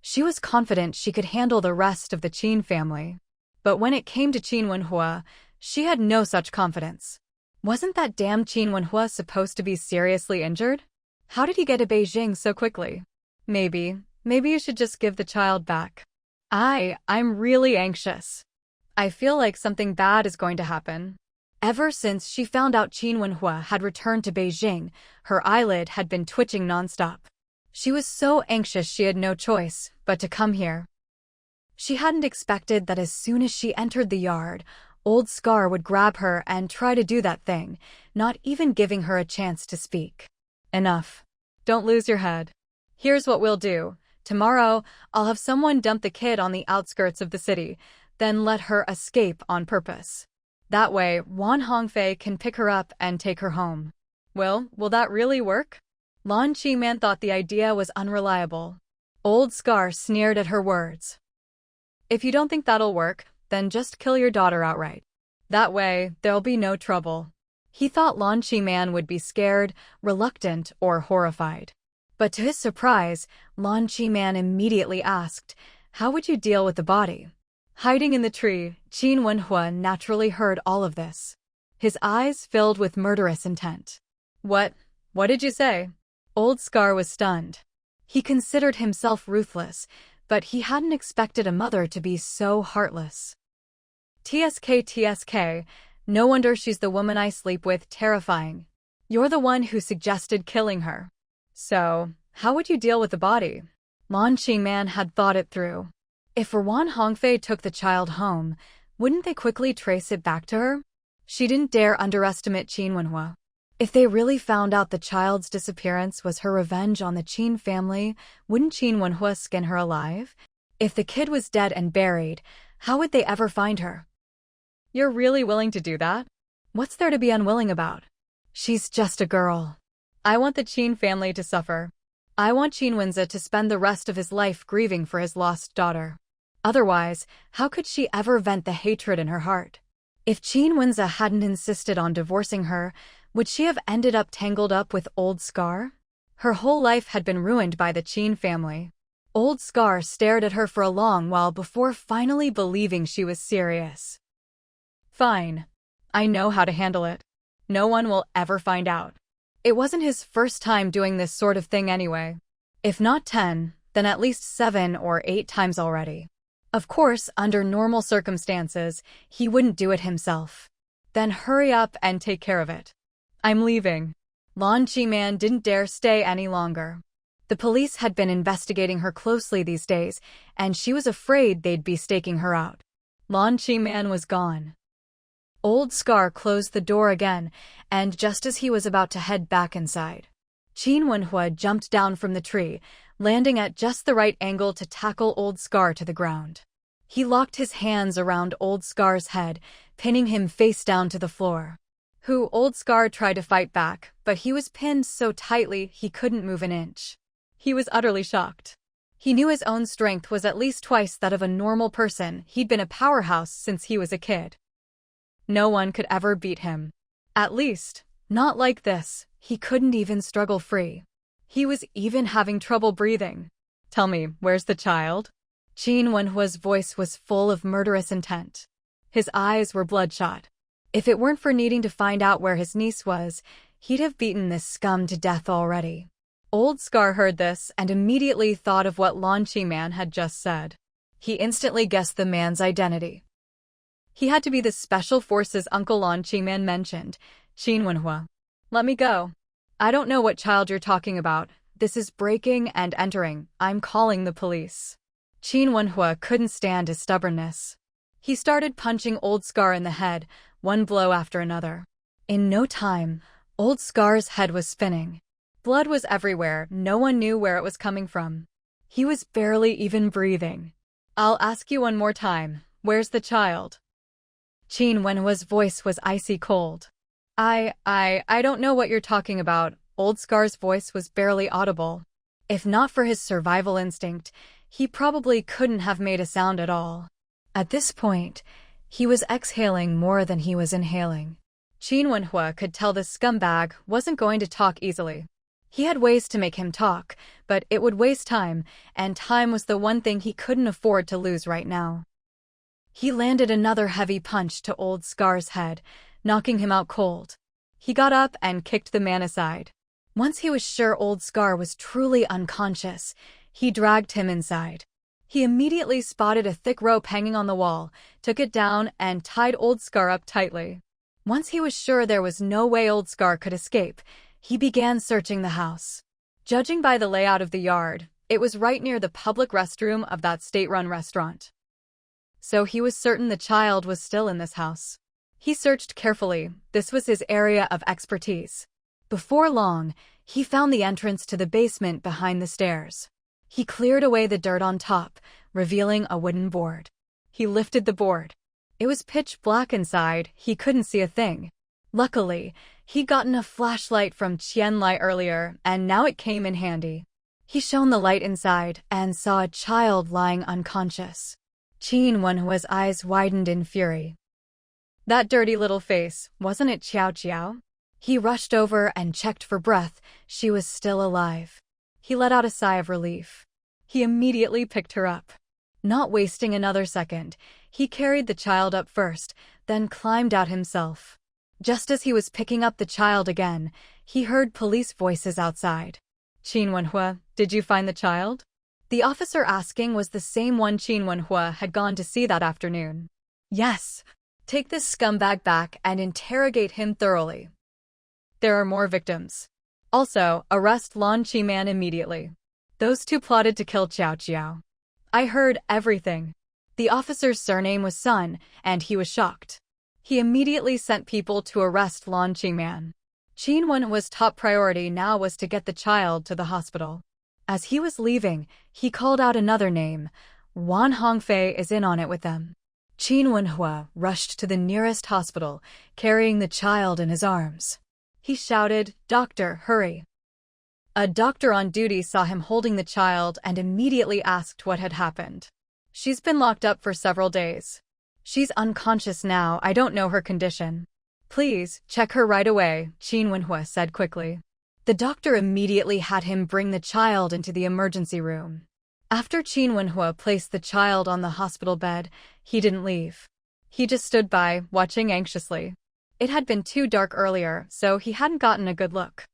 She was confident she could handle the rest of the Qin family. But when it came to Qin Wenhua, she had no such confidence. Wasn't that damn Qin Wenhua supposed to be seriously injured? How did he get to Beijing so quickly? Maybe you should just give the child back. I'm really anxious. I feel like something bad is going to happen. Ever since she found out Qin Wenhua had returned to Beijing, her eyelid had been twitching nonstop. She was so anxious she had no choice but to come here. She hadn't expected that as soon as she entered the yard, Old Scar would grab her and try to do that thing, not even giving her a chance to speak. Enough. Don't lose your head. Here's what we'll do. Tomorrow, I'll have someone dump the kid on the outskirts of the city, then let her escape on purpose. That way, Wan Hongfei can pick her up and take her home. Will that really work? Lan Qiman thought the idea was unreliable. Old Scar sneered at her words. If you don't think that'll work, then just kill your daughter outright. That way, there'll be no trouble. He thought Lan Qiman would be scared, reluctant, or horrified. But to his surprise, Lan Qiman immediately asked, how would you deal with the body? Hiding in the tree, Qin Wenhua naturally heard all of this. His eyes filled with murderous intent. What did you say? Old Scar was stunned. He considered himself ruthless, but he hadn't expected a mother to be so heartless. TSK, no wonder she's the woman I sleep with. Terrifying. You're the one who suggested killing her. So, how would you deal with the body? Lan Qiman had thought it through. If Wan Hongfei took the child home, wouldn't they quickly trace it back to her? She didn't dare underestimate Qin Wenhua. If they really found out the child's disappearance was her revenge on the Qin family, wouldn't Qin Wenhua skin her alive? If the kid was dead and buried, how would they ever find her? You're really willing to do that? What's there to be unwilling about? She's just a girl. I want the Qin family to suffer. I want Qin Wenza to spend the rest of his life grieving for his lost daughter. Otherwise, how could she ever vent the hatred in her heart? If Qin Wenza hadn't insisted on divorcing her, would she have ended up tangled up with Old Scar? Her whole life had been ruined by the Qin family. Old Scar stared at her for a long while before finally believing she was serious. Fine. I know how to handle it. No one will ever find out. It wasn't his first time doing this sort of thing anyway. If not 10, then at least 7 or 8 times already. Of course, under normal circumstances, he wouldn't do it himself. Then hurry up and take care of it. I'm leaving. Lan Qiman didn't dare stay any longer. The police had been investigating her closely these days, and she was afraid they'd be staking her out. Lan Qiman was gone. Old Scar closed the door again, and just as he was about to head back inside, Qin Wenhua jumped down from the tree, landing at just the right angle to tackle Old Scar to the ground. He locked his hands around Old Scar's head, pinning him face down to the floor. Old Scar tried to fight back, but he was pinned so tightly he couldn't move an inch. He was utterly shocked. He knew his own strength was at least twice that of a normal person. He'd been a powerhouse since he was a kid. No one could ever beat him. At least, not like this. He couldn't even struggle free. He was even having trouble breathing. "Tell me, where's the child?" Qin Wenhua's voice was full of murderous intent. His eyes were bloodshot. If it weren't for needing to find out where his niece was, he'd have beaten this scum to death already. Old Scar heard this and immediately thought of what Lan Qi-man had just said. He instantly guessed the man's identity. He had to be the Special Forces Uncle Lan Qi-man mentioned, Qin Wenhua. "Let me go. I don't know what child you're talking about. This is breaking and entering. I'm calling the police." Qin Wenhua couldn't stand his stubbornness. He started punching Old Scar in the head, one blow after another. In no time, Old Scar's head was spinning. Blood was everywhere, no one knew where it was coming from. He was barely even breathing. "I'll ask you one more time, where's the child?" Qin Wenhua's voice was icy cold. I don't know what you're talking about." Old Scar's voice was barely audible. If not for his survival instinct, he probably couldn't have made a sound at all. At this point, he was exhaling more than he was inhaling. Qin Wenhua could tell the scumbag wasn't going to talk easily. He had ways to make him talk, but it would waste time, and time was the one thing he couldn't afford to lose right now. He landed another heavy punch to Old Scar's head, knocking him out cold. He got up and kicked the man aside. Once he was sure Old Scar was truly unconscious, he dragged him inside. He immediately spotted a thick rope hanging on the wall, took it down, and tied Old Scar up tightly. Once he was sure there was no way Old Scar could escape, he began searching the house. Judging by the layout of the yard, it was right near the public restroom of that state-run restaurant. So he was certain the child was still in this house. He searched carefully. This was his area of expertise. Before long, he found the entrance to the basement behind the stairs. He cleared away the dirt on top, revealing a wooden board. He lifted the board. It was pitch black inside, he couldn't see a thing. Luckily, he'd gotten a flashlight from Qian Lai earlier, and now it came in handy. He shone the light inside and saw a child lying unconscious. Qin Wenhua's eyes widened in fury. That dirty little face, wasn't it Qiao Qiao? He rushed over and checked for breath. She was still alive. He let out a sigh of relief. He immediately picked her up. Not wasting another second, he carried the child up first, then climbed out himself. Just as he was picking up the child again, he heard police voices outside. "Qin Wenhua, did you find the child?" The officer asking was the same one Qin Wenhua had gone to see that afternoon. "Yes. Take this scumbag back and interrogate him thoroughly. There are more victims. Also, arrest Lan Qi-man immediately. Those two plotted to kill Qiao Qiao. I heard everything." The officer's surname was Sun, and he was shocked. He immediately sent people to arrest Lan Qi-man. Qin Wenhua's top priority now was to get the child to the hospital. As he was leaving, he called out another name. "Wan Hongfei is in on it with them." Qin Wenhua rushed to the nearest hospital, carrying the child in his arms. He shouted, "Doctor, hurry." A doctor on duty saw him holding the child and immediately asked what had happened. "She's been locked up for several days. She's unconscious now, I don't know her condition. Please, check her right away," Qin Wenhua said quickly. The doctor immediately had him bring the child into the emergency room. After Qin Wenhua placed the child on the hospital bed, he didn't leave. He just stood by, watching anxiously. It had been too dark earlier, so he hadn't gotten a good look.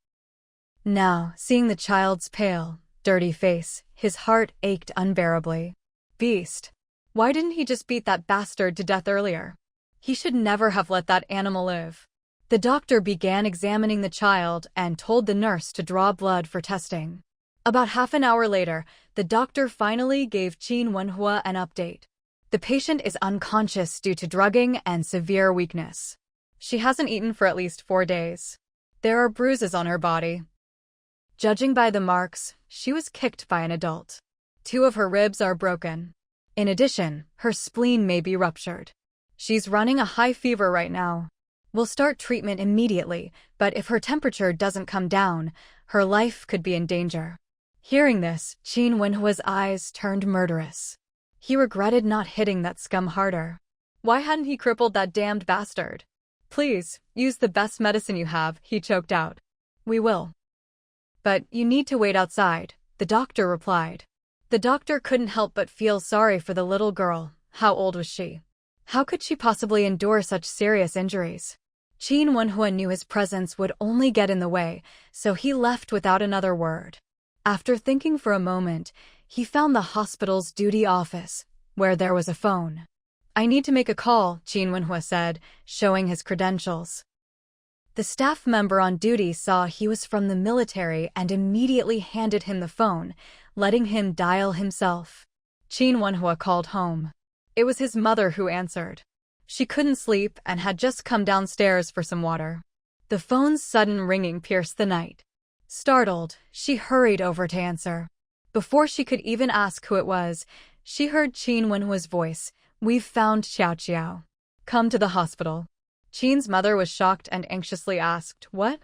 Now, seeing the child's pale, dirty face, his heart ached unbearably. Beast. Why didn't he just beat that bastard to death earlier? He should never have let that animal live. The doctor began examining the child and told the nurse to draw blood for testing. About half an hour later, the doctor finally gave Qin Wenhua an update. The patient is unconscious due to drugging and severe weakness. She hasn't eaten for at least 4 days. There are bruises on her body. Judging by the marks, she was kicked by an adult. 2 of her ribs are broken. In addition, her spleen may be ruptured. She's running a high fever right now. We'll start treatment immediately, but if her temperature doesn't come down, her life could be in danger. Hearing this, Qin Wenhua's eyes turned murderous. He regretted not hitting that scum harder. Why hadn't he crippled that damned bastard? Please, use the best medicine you have, he choked out. We will. But you need to wait outside, the doctor replied. The doctor couldn't help but feel sorry for the little girl. How old was she? How could she possibly endure such serious injuries? Qin Wenhua knew his presence would only get in the way, so he left without another word. After thinking for a moment, he found the hospital's duty office, where there was a phone. I need to make a call, Qin Wenhua said, showing his credentials. The staff member on duty saw he was from the military and immediately handed him the phone, letting him dial himself. Qin Wenhua called home. It was his mother who answered. She couldn't sleep and had just come downstairs for some water. The phone's sudden ringing pierced the night. Startled, she hurried over to answer. Before she could even ask who it was, she heard Qin Wenhua's voice. We've found Xiao Xiao. Come to the hospital. Qin's mother was shocked and anxiously asked, What?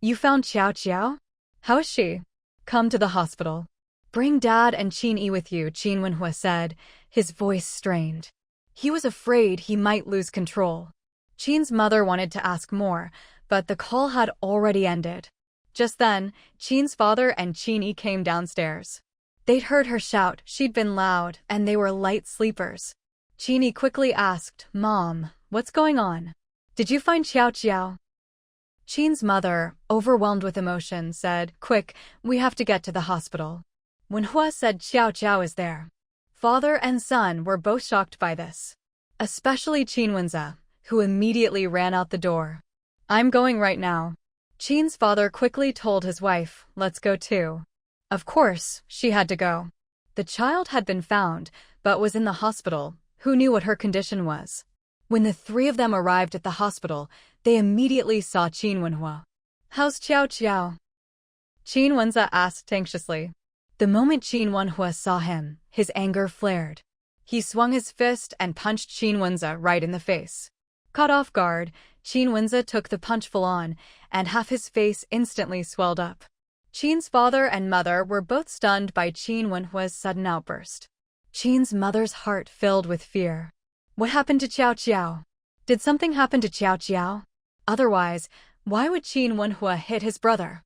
You found Xiao Xiao? How is she? Come to the hospital. Bring Dad and Qin Yi with you, Qin Wenhua said, his voice strained. He was afraid he might lose control. Qin's mother wanted to ask more, but the call had already ended. Just then, Qin's father and Qin Yi came downstairs. They'd heard her shout, she'd been loud, and they were light sleepers. Qin Yi quickly asked, Mom, what's going on? Did you find Xiao Xiao? Qin's mother, overwhelmed with emotion, said, Quick, we have to get to the hospital. Wenhua said Xiao Xiao is there. Father and son were both shocked by this. Especially Qin Wenza, who immediately ran out the door. I'm going right now. Qin's father quickly told his wife, let's go too. Of course, she had to go. The child had been found, but was in the hospital. Who knew what her condition was? When the three of them arrived at the hospital, they immediately saw Qin Wenhua. How's Xiao Xiao? Qin Wenza asked anxiously. The moment Qin Wenhua saw him, his anger flared. He swung his fist and punched Qin Wenza right in the face. Caught off guard, Qin Wenza took the punch full on, and half his face instantly swelled up. Qin's father and mother were both stunned by Qin Wenhua's sudden outburst. Qin's mother's heart filled with fear. What happened to Xiao Xiao? Did something happen to Xiao Xiao? Otherwise, why would Qin Wenhua hit his brother?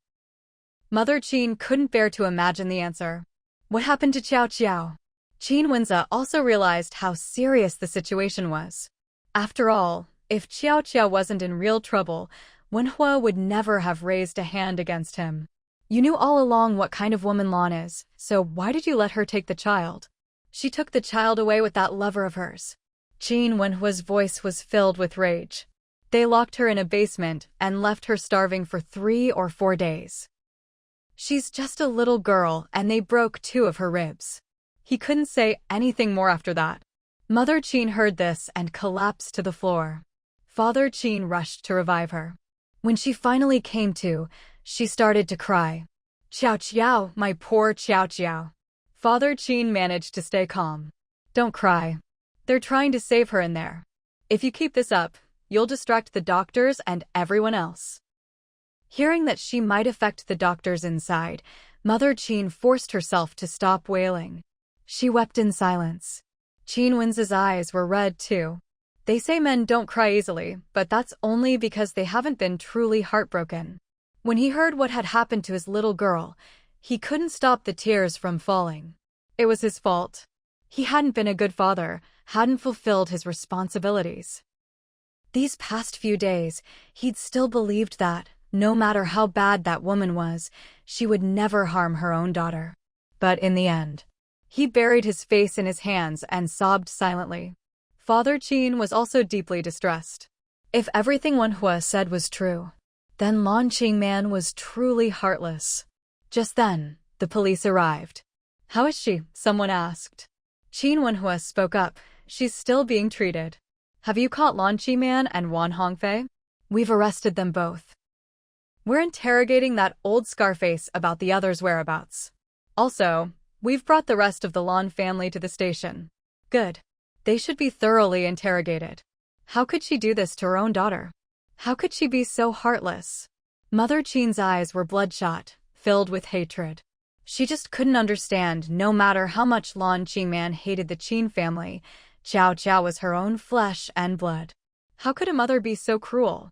Mother Qin couldn't bear to imagine the answer. What happened to Xiao Xiao? Qin Wenza also realized how serious the situation was. After all, if Xiao Xiao wasn't in real trouble, Wenhua would never have raised a hand against him. You knew all along what kind of woman Lan is, so why did you let her take the child? She took the child away with that lover of hers. Qin Wenhua's voice was filled with rage. They locked her in a basement and left her starving for 3 or 4 days. She's just a little girl, and they broke 2 of her ribs. He couldn't say anything more after that. Mother Qin heard this and collapsed to the floor. Father Qin rushed to revive her. When she finally came to, she started to cry. Xiao Xiao, my poor Xiao Xiao. Father Qin managed to stay calm. Don't cry. They're trying to save her in there. If you keep this up, you'll distract the doctors and everyone else. Hearing that she might affect the doctors inside, Mother Qin forced herself to stop wailing. She wept in silence. Qin Wenza's eyes were red too. They say men don't cry easily, but that's only because they haven't been truly heartbroken. When he heard what had happened to his little girl, he couldn't stop the tears from falling. It was his fault. He hadn't been a good father, hadn't fulfilled his responsibilities. These past few days, he'd still believed that, no matter how bad that woman was, she would never harm her own daughter. But in the end, he buried his face in his hands and sobbed silently. Father Qin was also deeply distressed. If everything Wenhua said was true, then Lan Qingman was truly heartless. Just then, the police arrived. How is she? Someone asked. Qin Wenhua spoke up. She's still being treated. Have you caught Lan Qingman and Wan Hongfei? We've arrested them both. We're interrogating that old Scarface about the others' whereabouts. Also, we've brought the rest of the Lan family to the station. Good. They should be thoroughly interrogated. How could she do this to her own daughter? How could she be so heartless? Mother Qin's eyes were bloodshot, filled with hatred. She just couldn't understand, no matter how much Lan Qingman hated the Qin family, Qiao Qiao was her own flesh and blood. How could a mother be so cruel?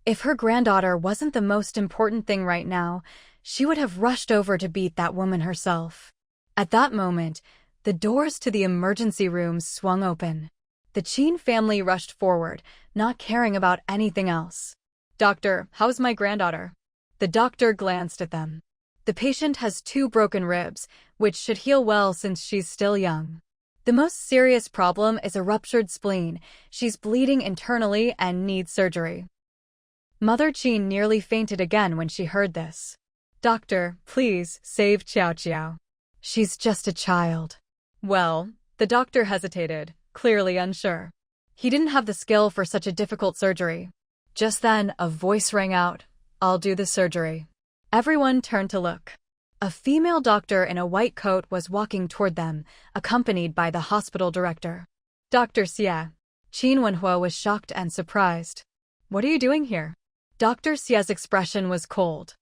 If her granddaughter wasn't the most important thing right now, she would have rushed over to beat that woman herself. At that moment, the doors to the emergency room swung open. The Qin family rushed forward, not caring about anything else. "Doctor, how's my granddaughter?" The doctor glanced at them. "The patient has 2 broken ribs, which should heal well since she's still young. The most serious problem is a ruptured spleen. She's bleeding internally and needs surgery." Mother Qin nearly fainted again when she heard this. "Doctor, please, save Qiao Qiao. She's just a child." Well, the doctor hesitated, clearly unsure. He didn't have the skill for such a difficult surgery. Just then, a voice rang out, "I'll do the surgery." Everyone turned to look. A female doctor in a white coat was walking toward them, accompanied by the hospital director. "Dr. Xie." Qin Wenhua was shocked and surprised. "What are you doing here?" Dr. Xie's expression was cold.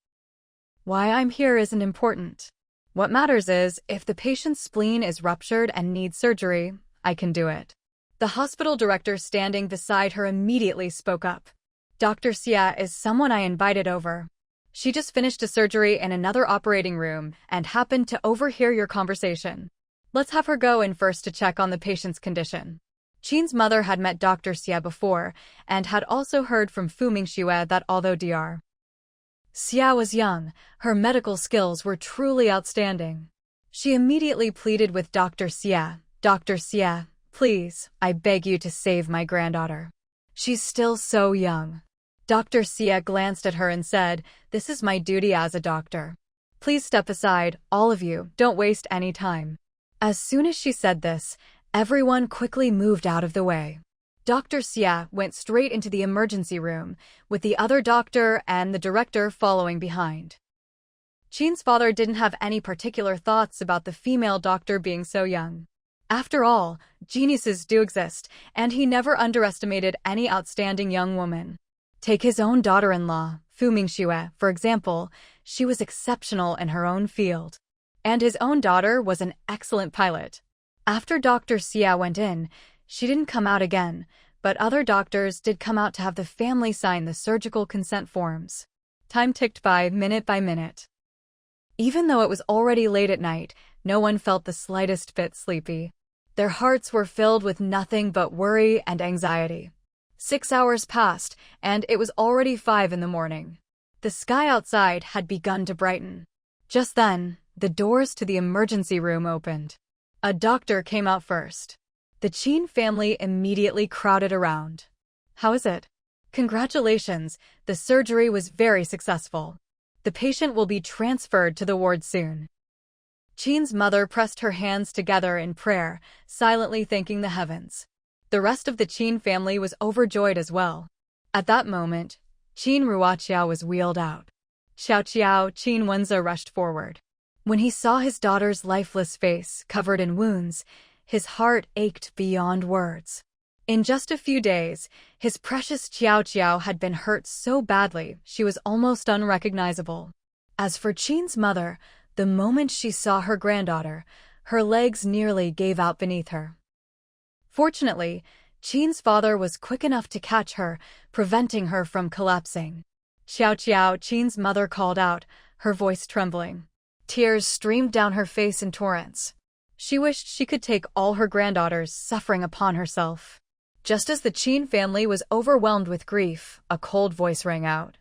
"Why I'm here isn't important. What matters is, if the patient's spleen is ruptured and needs surgery, I can do it." The hospital director standing beside her immediately spoke up. "Dr. Xie is someone I invited over. She just finished a surgery in another operating room and happened to overhear your conversation. Let's have her go in first to check on the patient's condition." Qin's mother had met Dr. Xie before and had also heard from Fu Mingxue that although Dr. Xie was young, her medical skills were truly outstanding. She immediately pleaded with Dr. Xie. "Dr. Xie, please, I beg you to save my granddaughter. She's still so young." Dr. Xie glanced at her and said, "This is my duty as a doctor. Please step aside, all of you, don't waste any time." As soon as she said this, everyone quickly moved out of the way. Dr. Xie went straight into the emergency room, with the other doctor and the director following behind. Qin's father didn't have any particular thoughts about the female doctor being so young. After all, geniuses do exist, and he never underestimated any outstanding young woman. Take his own daughter-in-law, Fu Mingxue, for example. She was exceptional in her own field. And his own daughter was an excellent pilot. After Dr. Xie went in, she didn't come out again, but other doctors did come out to have the family sign the surgical consent forms. Time ticked by minute. Even though it was already late at night, no one felt the slightest bit sleepy. Their hearts were filled with nothing but worry and anxiety. 6 hours passed, and it was already 5 in the morning. The sky outside had begun to brighten. Just then, the doors to the emergency room opened. A doctor came out first. The Qin family immediately crowded around. "How is it?" "Congratulations, the surgery was very successful. The patient will be transferred to the ward soon." Qin's mother pressed her hands together in prayer, silently thanking the heavens. The rest of the Qin family was overjoyed as well. At that moment, Qin Ruoqiao was wheeled out. Qiao Qiao, Qin Wenze rushed forward. When he saw his daughter's lifeless face covered in wounds, his heart ached beyond words. In just a few days, his precious Qiao Qiao had been hurt so badly she was almost unrecognizable. As for Qin's mother, the moment she saw her granddaughter, her legs nearly gave out beneath her. Fortunately, Qin's father was quick enough to catch her, preventing her from collapsing. "Qiao Qiao," Qin's mother called out, her voice trembling. Tears streamed down her face in torrents. She wished she could take all her granddaughter's suffering upon herself. Just as the Qin family was overwhelmed with grief, a cold voice rang out.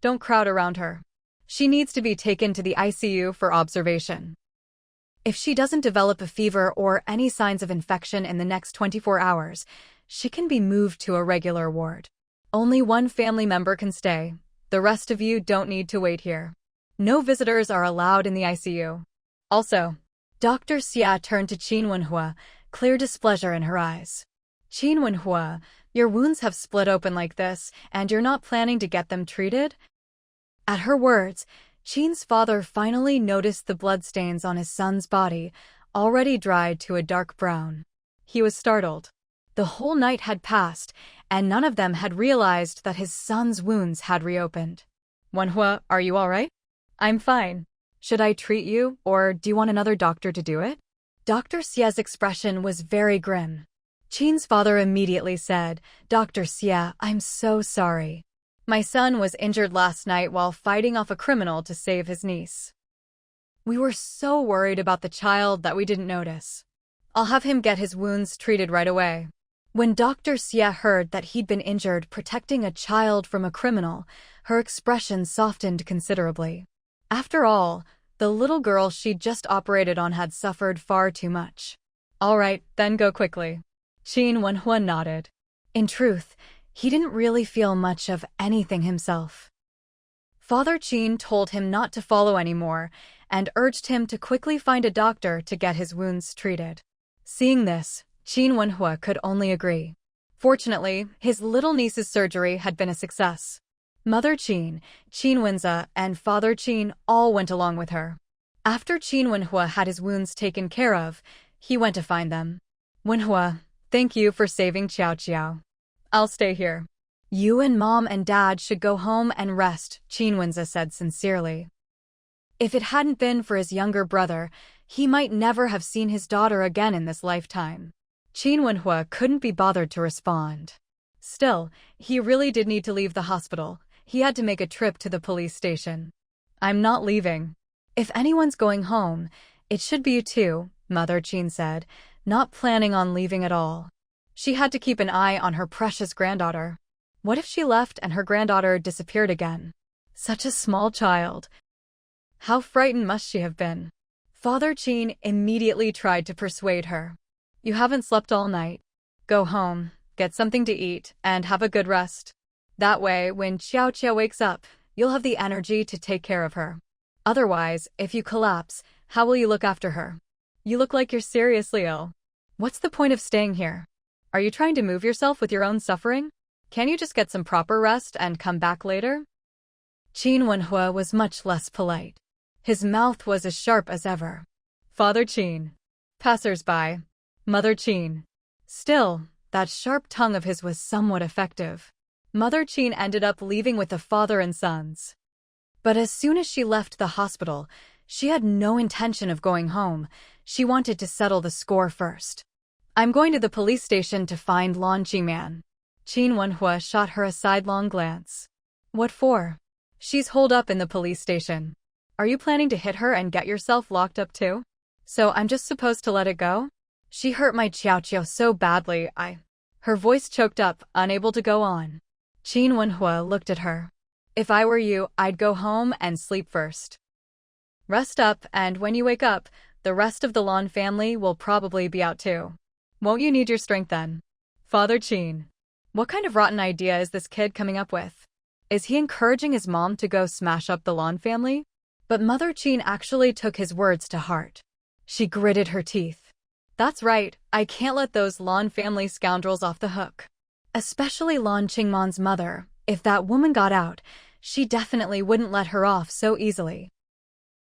"Don't crowd around her. She needs to be taken to the ICU for observation. If she doesn't develop a fever or any signs of infection in the next 24 hours, she can be moved to a regular ward. Only one family member can stay. The rest of you don't need to wait here. No visitors are allowed in the ICU. Also," Dr. Xie turned to Qin Wenhua, clear displeasure in her eyes. "Qin Wenhua, your wounds have split open like this, and you're not planning to get them treated?" At her words, Qin's father finally noticed the bloodstains on his son's body, already dried to a dark brown. He was startled. The whole night had passed, and none of them had realized that his son's wounds had reopened. Wenhua, are you all right? I'm fine. Should I treat you, or do you want another doctor to do it? Dr. Xie's expression was very grim. Qin's father immediately said, Dr. Xie, I'm so sorry. My son was injured last night while fighting off a criminal to save his niece. We were so worried about the child that we didn't notice. I'll have him get his wounds treated right away. When Dr. Xie heard that he'd been injured protecting a child from a criminal, her expression softened considerably. After all, the little girl she'd just operated on had suffered far too much. All right, then go quickly. Qin Wenhua nodded. In truth, he didn't really feel much of anything himself. Father Qin told him not to follow anymore and urged him to quickly find a doctor to get his wounds treated. Seeing this, Qin Wenhua could only agree. Fortunately, his little niece's surgery had been a success. Mother Qin, Qin Wenze, and Father Qin all went along with her. After Qin Wenhua had his wounds taken care of, he went to find them. Wenhua, thank you for saving Qiao Qiao. I'll stay here. You and Mom and Dad should go home and rest, Qin Wenze said sincerely. If it hadn't been for his younger brother, he might never have seen his daughter again in this lifetime. Qin Wenhua couldn't be bothered to respond. Still, he really did need to leave the hospital. He had to make a trip to the police station. I'm not leaving. If anyone's going home, it should be you too, Mother Qin said, not planning on leaving at all. She had to keep an eye on her precious granddaughter. What if she left and her granddaughter disappeared again? Such a small child. How frightened must she have been? Father Qin immediately tried to persuade her. You haven't slept all night. Go home, get something to eat, and have a good rest. That way, when Qiao Qiao wakes up, you'll have the energy to take care of her. Otherwise, if you collapse, how will you look after her? You look like you're seriously ill. What's the point of staying here? Are you trying to move yourself with your own suffering? Can't you just get some proper rest and come back later? Qin Wenhua was much less polite. His mouth was as sharp as ever. Father Qin. Passers-by. Mother Qin. Still, that sharp tongue of his was somewhat effective. Mother Qin ended up leaving with the father and sons. But as soon as she left the hospital, she had no intention of going home. She wanted to settle the score first. I'm going to the police station to find Lan Qingman. Qin Wenhua shot her a sidelong glance. What for? She's holed up in the police station. Are you planning to hit her and get yourself locked up too? So I'm just supposed to let it go? She hurt my Qiao Qiao so badly, Her voice choked up, unable to go on. Qin Wenhua looked at her. If I were you, I'd go home and sleep first. Rest up, and when you wake up, the rest of the Lan family will probably be out too. Won't you need your strength then? Father Qin. What kind of rotten idea is this kid coming up with? Is he encouraging his mom to go smash up the Lan family? But Mother Qin actually took his words to heart. She gritted her teeth. That's right, I can't let those Lan family scoundrels off the hook. Especially Lan Qingman's mother. If that woman got out, she definitely wouldn't let her off so easily.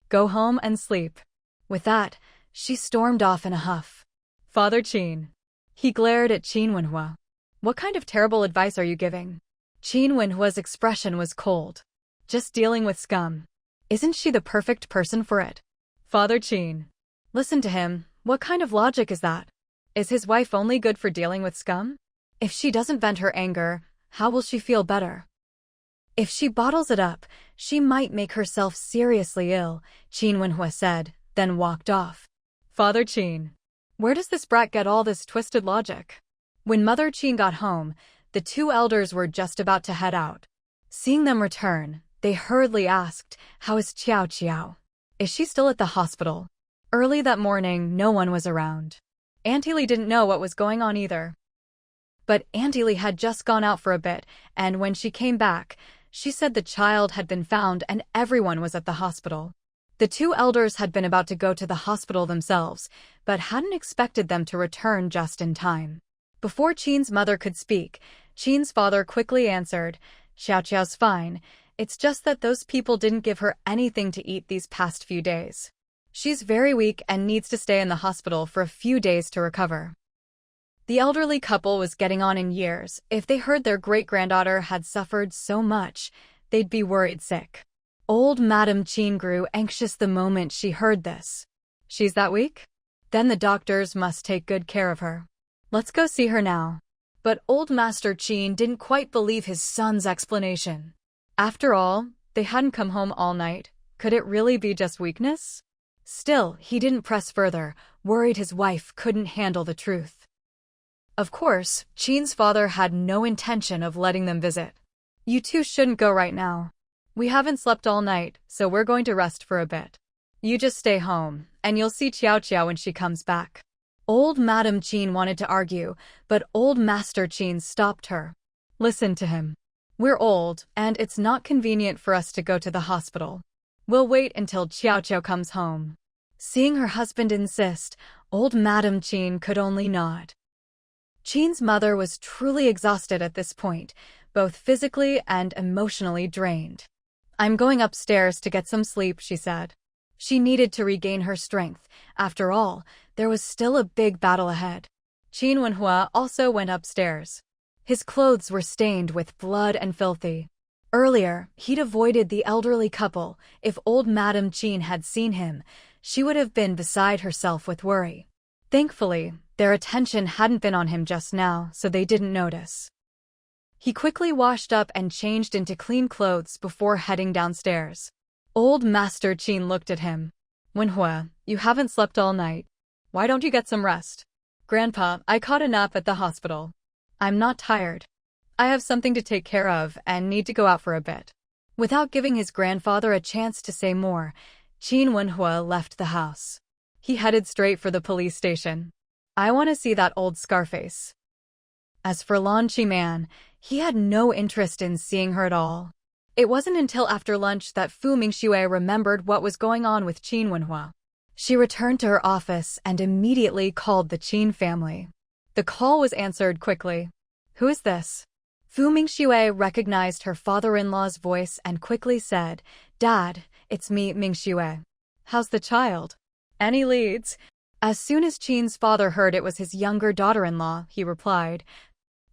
Go home and sleep. With that, she stormed off in a huff. Father Qin. He glared at Qin Wenhua. What kind of terrible advice are you giving? Qin Wenhua's expression was cold. Just dealing with scum. Isn't she the perfect person for it? Father Qin. Listen to him. What kind of logic is that? Is his wife only good for dealing with scum? If she doesn't vent her anger, how will she feel better? If she bottles it up, she might make herself seriously ill, Qin Wenhua said, then walked off. Father Qin. Where does this brat get all this twisted logic? When Mother Qin got home, the two elders were just about to head out. Seeing them return, they hurriedly asked, How is Qiao Qiao? Is she still at the hospital? Early that morning, no one was around. Auntie Li didn't know what was going on either. But Auntie Li had just gone out for a bit, and when she came back, she said the child had been found and everyone was at the hospital. The two elders had been about to go to the hospital themselves, but hadn't expected them to return just in time. Before Qin's mother could speak, Qin's father quickly answered, Xiao Qiao's fine. It's just that those people didn't give her anything to eat these past few days. She's very weak and needs to stay in the hospital for a few days to recover. The elderly couple was getting on in years. If they heard their great-granddaughter had suffered so much, they'd be worried sick. Old Madame Qin grew anxious the moment she heard this. She's that weak? Then the doctors must take good care of her. Let's go see her now. But old Master Qin didn't quite believe his son's explanation. After all, they hadn't come home all night. Could it really be just weakness? Still, he didn't press further, worried his wife couldn't handle the truth. Of course, Qin's father had no intention of letting them visit. You two shouldn't go right now. We haven't slept all night, so we're going to rest for a bit. You just stay home, and you'll see Xiao Xiao when she comes back. Old Madame Qin wanted to argue, but old Master Qin stopped her. Listen to him. We're old, and it's not convenient for us to go to the hospital. We'll wait until Xiao Xiao comes home. Seeing her husband insist, old Madame Qin could only nod. Qin's mother was truly exhausted at this point, both physically and emotionally drained. I'm going upstairs to get some sleep, she said. She needed to regain her strength. After all, there was still a big battle ahead. Qin Wenhua also went upstairs. His clothes were stained with blood and filthy. Earlier, he'd avoided the elderly couple. If old Madame Qin had seen him, she would have been beside herself with worry. Thankfully, their attention hadn't been on him just now, so they didn't notice. He quickly washed up and changed into clean clothes before heading downstairs. Old Master Qin looked at him. Wenhua, you haven't slept all night. Why don't you get some rest? Grandpa, I caught a nap at the hospital. I'm not tired. I have something to take care of and need to go out for a bit. Without giving his grandfather a chance to say more, Qin Wenhua left the house. He headed straight for the police station. I want to see that old Scarface. As for Lan Qiman, he had no interest in seeing her at all. It wasn't until after lunch that Fu Mingxue remembered what was going on with Qin Wenhua. She returned to her office and immediately called the Qin family. The call was answered quickly. Who is this? Fu Mingxue recognized her father-in-law's voice and quickly said, Dad, it's me, Mingxue. How's the child? Any leads? As soon as Qin's father heard it was his younger daughter-in-law, he replied,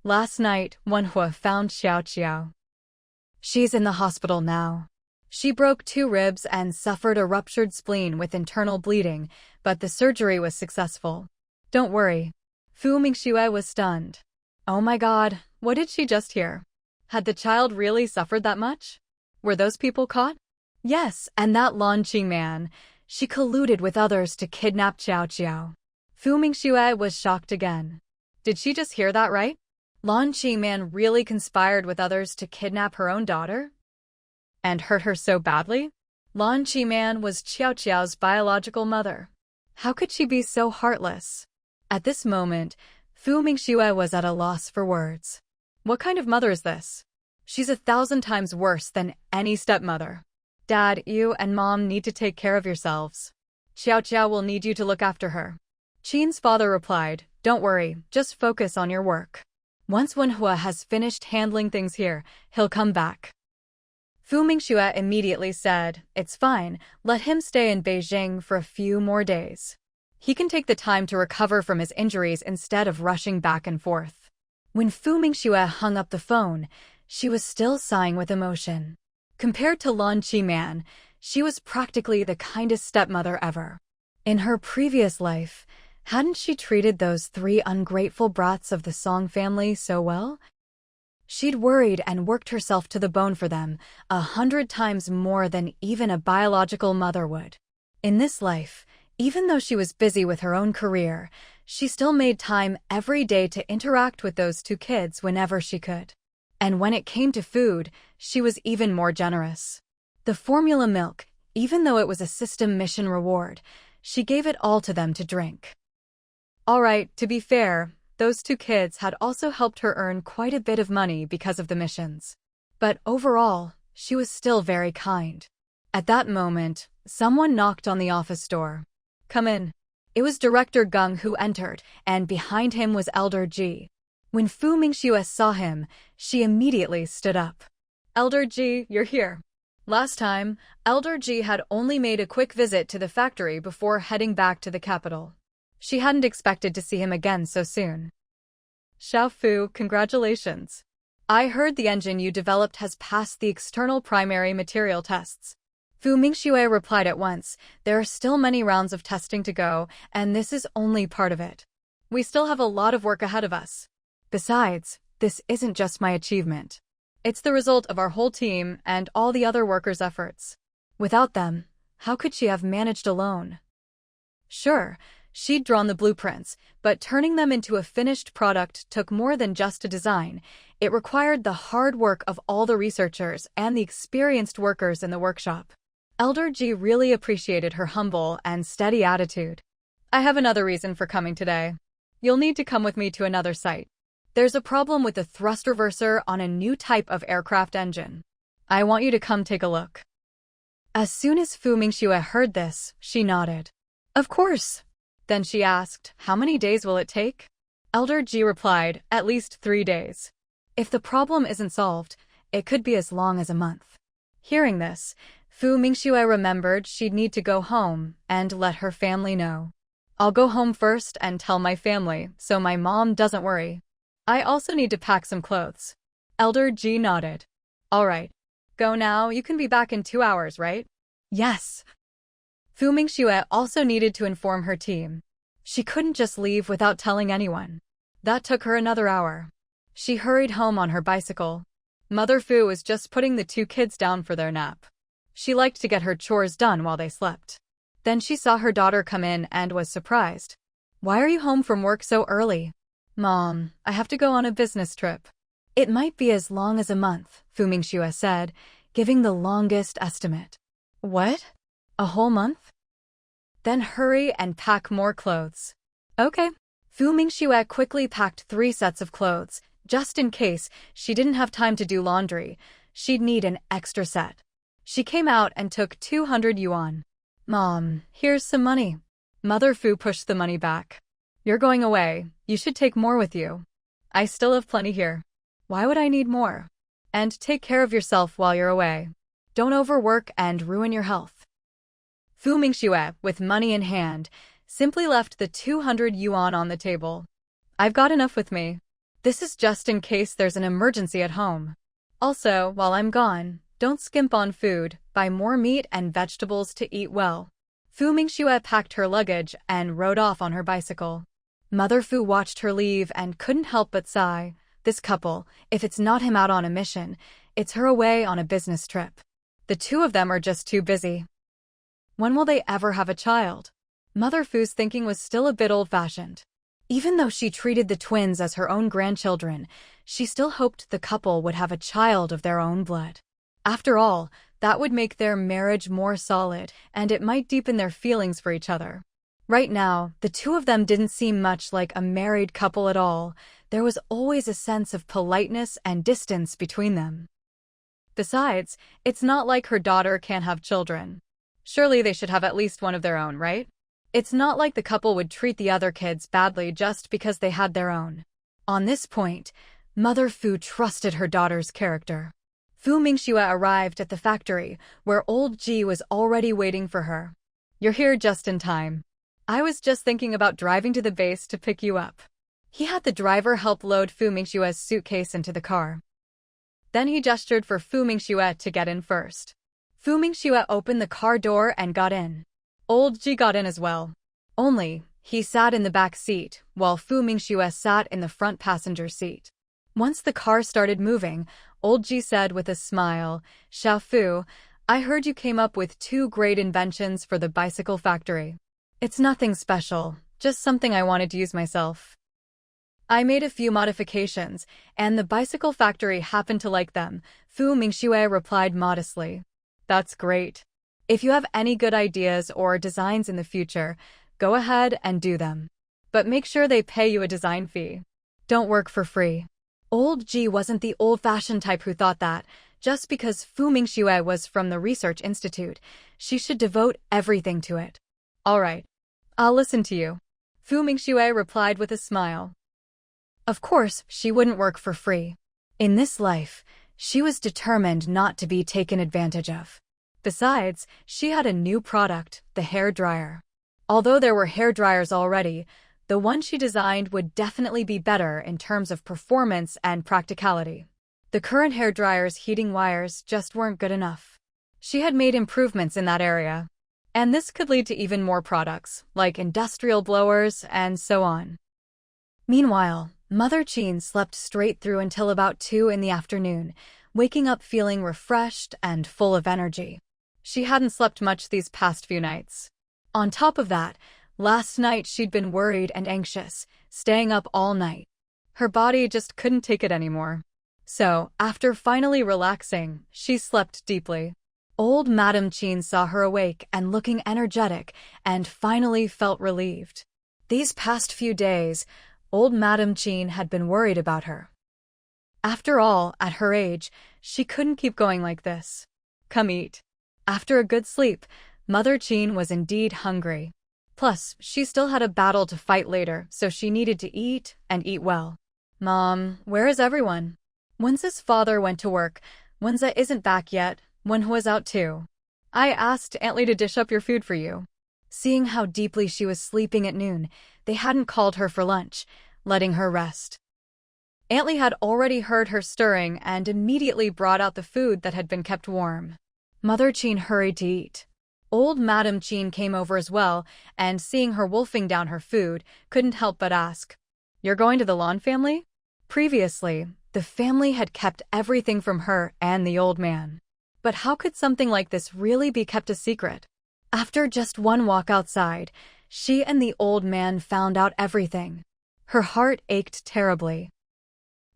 Last night, Wenhua found Xiao Xiao. She's in the hospital now. She broke 2 ribs and suffered a ruptured spleen with internal bleeding, but the surgery was successful. Don't worry. Fu Mingxue was stunned. Oh my god, what did she just hear? Had the child really suffered that much? Were those people caught? Yes, and that Lan Qiman. She colluded with others to kidnap Xiao Xiao. Fu Mingxue was shocked again. Did she just hear that right? Lan Qiman really conspired with others to kidnap her own daughter? And hurt her so badly? Lan Qiman was Xiao Xiao's biological mother. How could she be so heartless? At this moment, Fu Mingxue was at a loss for words. What kind of mother is this? She's 1,000 times worse than any stepmother. Dad, you and Mom need to take care of yourselves. Xiao Xiao will need you to look after her. Qin's father replied, Don't worry, just focus on your work. Once Wenhua has finished handling things here, he'll come back. Fu Mingxue immediately said, It's fine, let him stay in Beijing for a few more days. He can take the time to recover from his injuries instead of rushing back and forth. When Fu Mingxue hung up the phone, she was still sighing with emotion. Compared to Lan Qiman, she was practically the kindest stepmother ever. In her previous life, hadn't she treated those 3 ungrateful brats of the Song family so well? She'd worried and worked herself to the bone for them, 100 times more than even a biological mother would. In this life, even though she was busy with her own career, she still made time every day to interact with those 2 kids whenever she could. And when it came to food, she was even more generous. The formula milk, even though it was a system mission reward, she gave it all to them to drink. Alright, to be fair, those 2 kids had also helped her earn quite a bit of money because of the missions. But overall, she was still very kind. At that moment, someone knocked on the office door. Come in. It was Director Geng who entered, and behind him was Elder Ji. When Fu Mingxue saw him, she immediately stood up. Elder Ji, you're here. Last time, Elder Ji had only made a quick visit to the factory before heading back to the capital. She hadn't expected to see him again so soon. Xiaofu, congratulations. I heard the engine you developed has passed the external primary material tests. Fu Mingxue replied at once, there are still many rounds of testing to go, and this is only part of it. We still have a lot of work ahead of us. Besides, this isn't just my achievement. It's the result of our whole team and all the other workers' efforts. Without them, how could she have managed alone? Sure, she'd drawn the blueprints, but turning them into a finished product took more than just a design. It required the hard work of all the researchers and the experienced workers in the workshop. Elder Ji really appreciated her humble and steady attitude. I have another reason for coming today. You'll need to come with me to another site. There's a problem with the thrust reverser on a new type of aircraft engine. I want you to come take a look. As soon as Fu Mingxue heard this, she nodded. Of course. Then she asked, how many days will it take? Elder Ji replied, at least 3 days. If the problem isn't solved, it could be as long as a month. Hearing this, Fu Mingxue remembered she'd need to go home and let her family know. I'll go home first and tell my family, so my mom doesn't worry. I also need to pack some clothes. Elder Ji nodded. All right. Go now, you can be back in 2 hours, right? Yes. Fu Mingxue also needed to inform her team. She couldn't just leave without telling anyone. That took her another hour. She hurried home on her bicycle. Mother Fu was just putting the 2 kids down for their nap. She liked to get her chores done while they slept. Then she saw her daughter come in and was surprised. Why are you home from work so early? Mom, I have to go on a business trip. It might be as long as a month, Fu Mingxue said, giving the longest estimate. What? A whole month? Then hurry and pack more clothes. Okay. Fu Mingxue quickly packed 3 sets of clothes, just in case she didn't have time to do laundry. She'd need an extra set. She came out and took 200 yuan. Mom, here's some money. Mother Fu pushed the money back. You're going away. You should take more with you. I still have plenty here. Why would I need more? And take care of yourself while you're away. Don't overwork and ruin your health. Fu Mingxue, with money in hand, simply left the 200 yuan on the table. I've got enough with me. This is just in case there's an emergency at home. Also, while I'm gone, don't skimp on food, buy more meat and vegetables to eat well. Fu Mingxue packed her luggage and rode off on her bicycle. Mother Fu watched her leave and couldn't help but sigh. This couple, if it's not him out on a mission, it's her away on a business trip. The 2 of them are just too busy. When will they ever have a child? Mother Fu's thinking was still a bit old-fashioned. Even though she treated the twins as her own grandchildren, she still hoped the couple would have a child of their own blood. After all, that would make their marriage more solid, and it might deepen their feelings for each other. Right now, the 2 of them didn't seem much like a married couple at all. There was always a sense of politeness and distance between them. Besides, it's not like her daughter can't have children. Surely they should have at least one of their own, right? It's not like the couple would treat the other kids badly just because they had their own. On this point, Mother Fu trusted her daughter's character. Fu Mingxue arrived at the factory, where old Ji was already waiting for her. You're here just in time. I was just thinking about driving to the base to pick you up. He had the driver help load Fu Mingxue's suitcase into the car. Then he gestured for Fu Mingxue to get in first. Fu Mingxue opened the car door and got in. Old Ji got in as well. Only, he sat in the back seat, while Fu Mingxue sat in the front passenger seat. Once the car started moving, Old Ji said with a smile, Xiaofu, I heard you came up with 2 great inventions for the bicycle factory. It's nothing special, just something I wanted to use myself. I made a few modifications, and the bicycle factory happened to like them, Fu Mingxue replied modestly. That's great. If you have any good ideas or designs in the future, go ahead and do them. But make sure they pay you a design fee. Don't work for free. Old Ji wasn't the old-fashioned type who thought that, just because Fu Mingxue was from the Research Institute, she should devote everything to it. All right. I'll listen to you. Fu Mingxue replied with a smile. Of course, she wouldn't work for free. In this life, she was determined not to be taken advantage of. Besides, she had a new product, the hair dryer. Although there were hair dryers already, The one she designed would definitely be better in terms of performance and practicality. The current hairdryer's heating wires just weren't good enough. She had made improvements in that area. And this could lead to even more products, like industrial blowers and so on. Meanwhile, Mother Qin slept straight through until about 2 in the afternoon, waking up feeling refreshed and full of energy. She hadn't slept much these past few nights. On top of that, last night she'd been worried and anxious, staying up all night. Her body just couldn't take it anymore. So, after finally relaxing, she slept deeply. Old Madame Qin saw her awake and looking energetic, and finally felt relieved. These past few days, old Madame Qin had been worried about her. After all, at her age, she couldn't keep going like this. Come eat. After a good sleep, Mother Qin was indeed hungry. Plus, she still had a battle to fight later, so she needed to eat and eat well. Mom, where is everyone? Wen's father went to work. Wenza isn't back yet. Wen was out too. I asked Aunt Lee to dish up your food for you. Seeing how deeply she was sleeping at noon, they hadn't called her for lunch, letting her rest. Aunt Lee had already heard her stirring and immediately brought out the food that had been kept warm. Mother Qin hurried to eat. Old Madame Qin came over as well, and seeing her wolfing down her food, couldn't help but ask, "You're going to the Lan family?" Previously, the family had kept everything from her and the old man. But how could something like this really be kept a secret? After just one walk outside, she and the old man found out everything. Her heart ached terribly.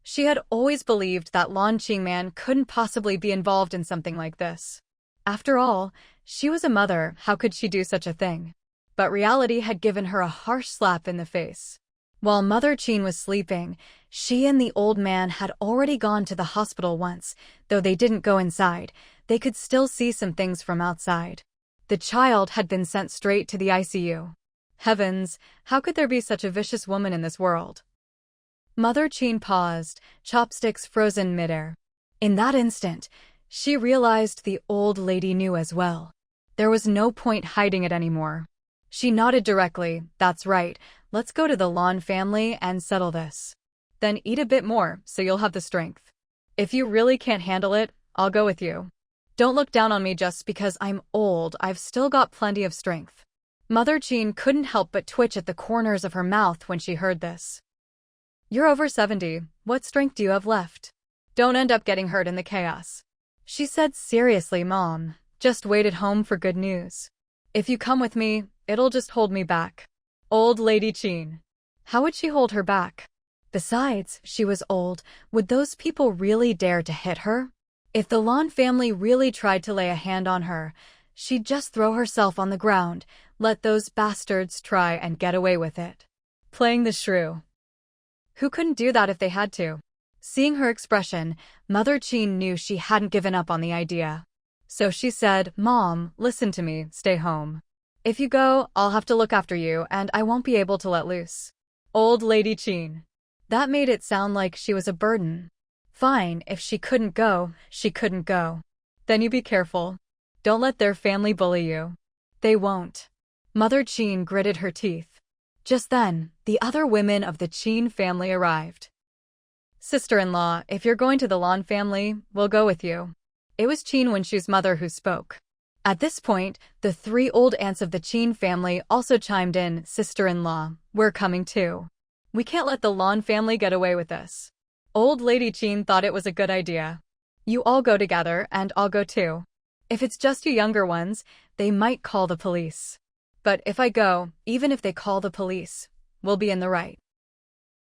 She had always believed that Lan Qingman couldn't possibly be involved in something like this. After all, she was a mother, how could she do such a thing? But reality had given her a harsh slap in the face. While Mother Qin was sleeping, she and the old man had already gone to the hospital once. Though they didn't go inside, they could still see some things from outside. The child had been sent straight to the ICU. Heavens, how could there be such a vicious woman in this world? Mother Qin paused, chopsticks frozen midair. In that instant, she realized the old lady knew as well. There was no point hiding it anymore. She nodded directly. "That's right, let's go to the Lan family and settle this. Then eat a bit more so you'll have the strength. If you really can't handle it, I'll go with you. Don't look down on me just because I'm old, I've still got plenty of strength." Mother Qin couldn't help but twitch at the corners of her mouth when she heard this. "You're over 70, what strength do you have left? Don't end up getting hurt in the chaos." She said seriously, "Mom, just wait at home for good news. If you come with me, it'll just hold me back." Old Lady Qin. How would she hold her back? Besides, she was old. Would those people really dare to hit her? If the Lan family really tried to lay a hand on her, she'd just throw herself on the ground, let those bastards try and get away with it. Playing the shrew. Who couldn't do that if they had to? Seeing her expression, Mother Qin knew she hadn't given up on the idea. So she said, "Mom, listen to me, stay home. If you go, I'll have to look after you and I won't be able to let loose." Old Lady Qin. That made it sound like she was a burden. Fine, if she couldn't go, she couldn't go. Then you be careful. Don't let their family bully you. They won't. Mother Qin gritted her teeth. Just then, the other women of the Qin family arrived. "Sister-in-law, if you're going to the Lan family, we'll go with you." It was Qin Wenshu's mother who spoke. At this point, the 3 old aunts of the Qin family also chimed in, "Sister-in-law, we're coming too. We can't let the Lan family get away with this." Old Lady Qin thought it was a good idea. "You all go together and I'll go too. If it's just you younger ones, they might call the police. But if I go, even if they call the police, we'll be in the right."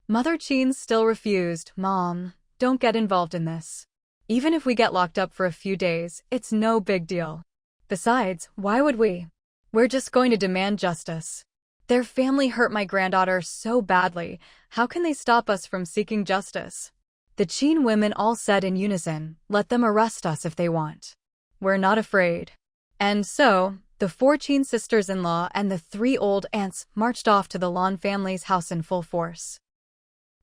Mother Qin still refused. "Mom, don't get involved in this. Even if we get locked up for a few days, it's no big deal. Besides, why would we? We're just going to demand justice. Their family hurt my granddaughter so badly, how can they stop us from seeking justice?" The Qin women all said in unison, "Let them arrest us if they want. We're not afraid." And so, the 4 Qin sisters-in-law and the 3 old aunts marched off to the Lan family's house in full force.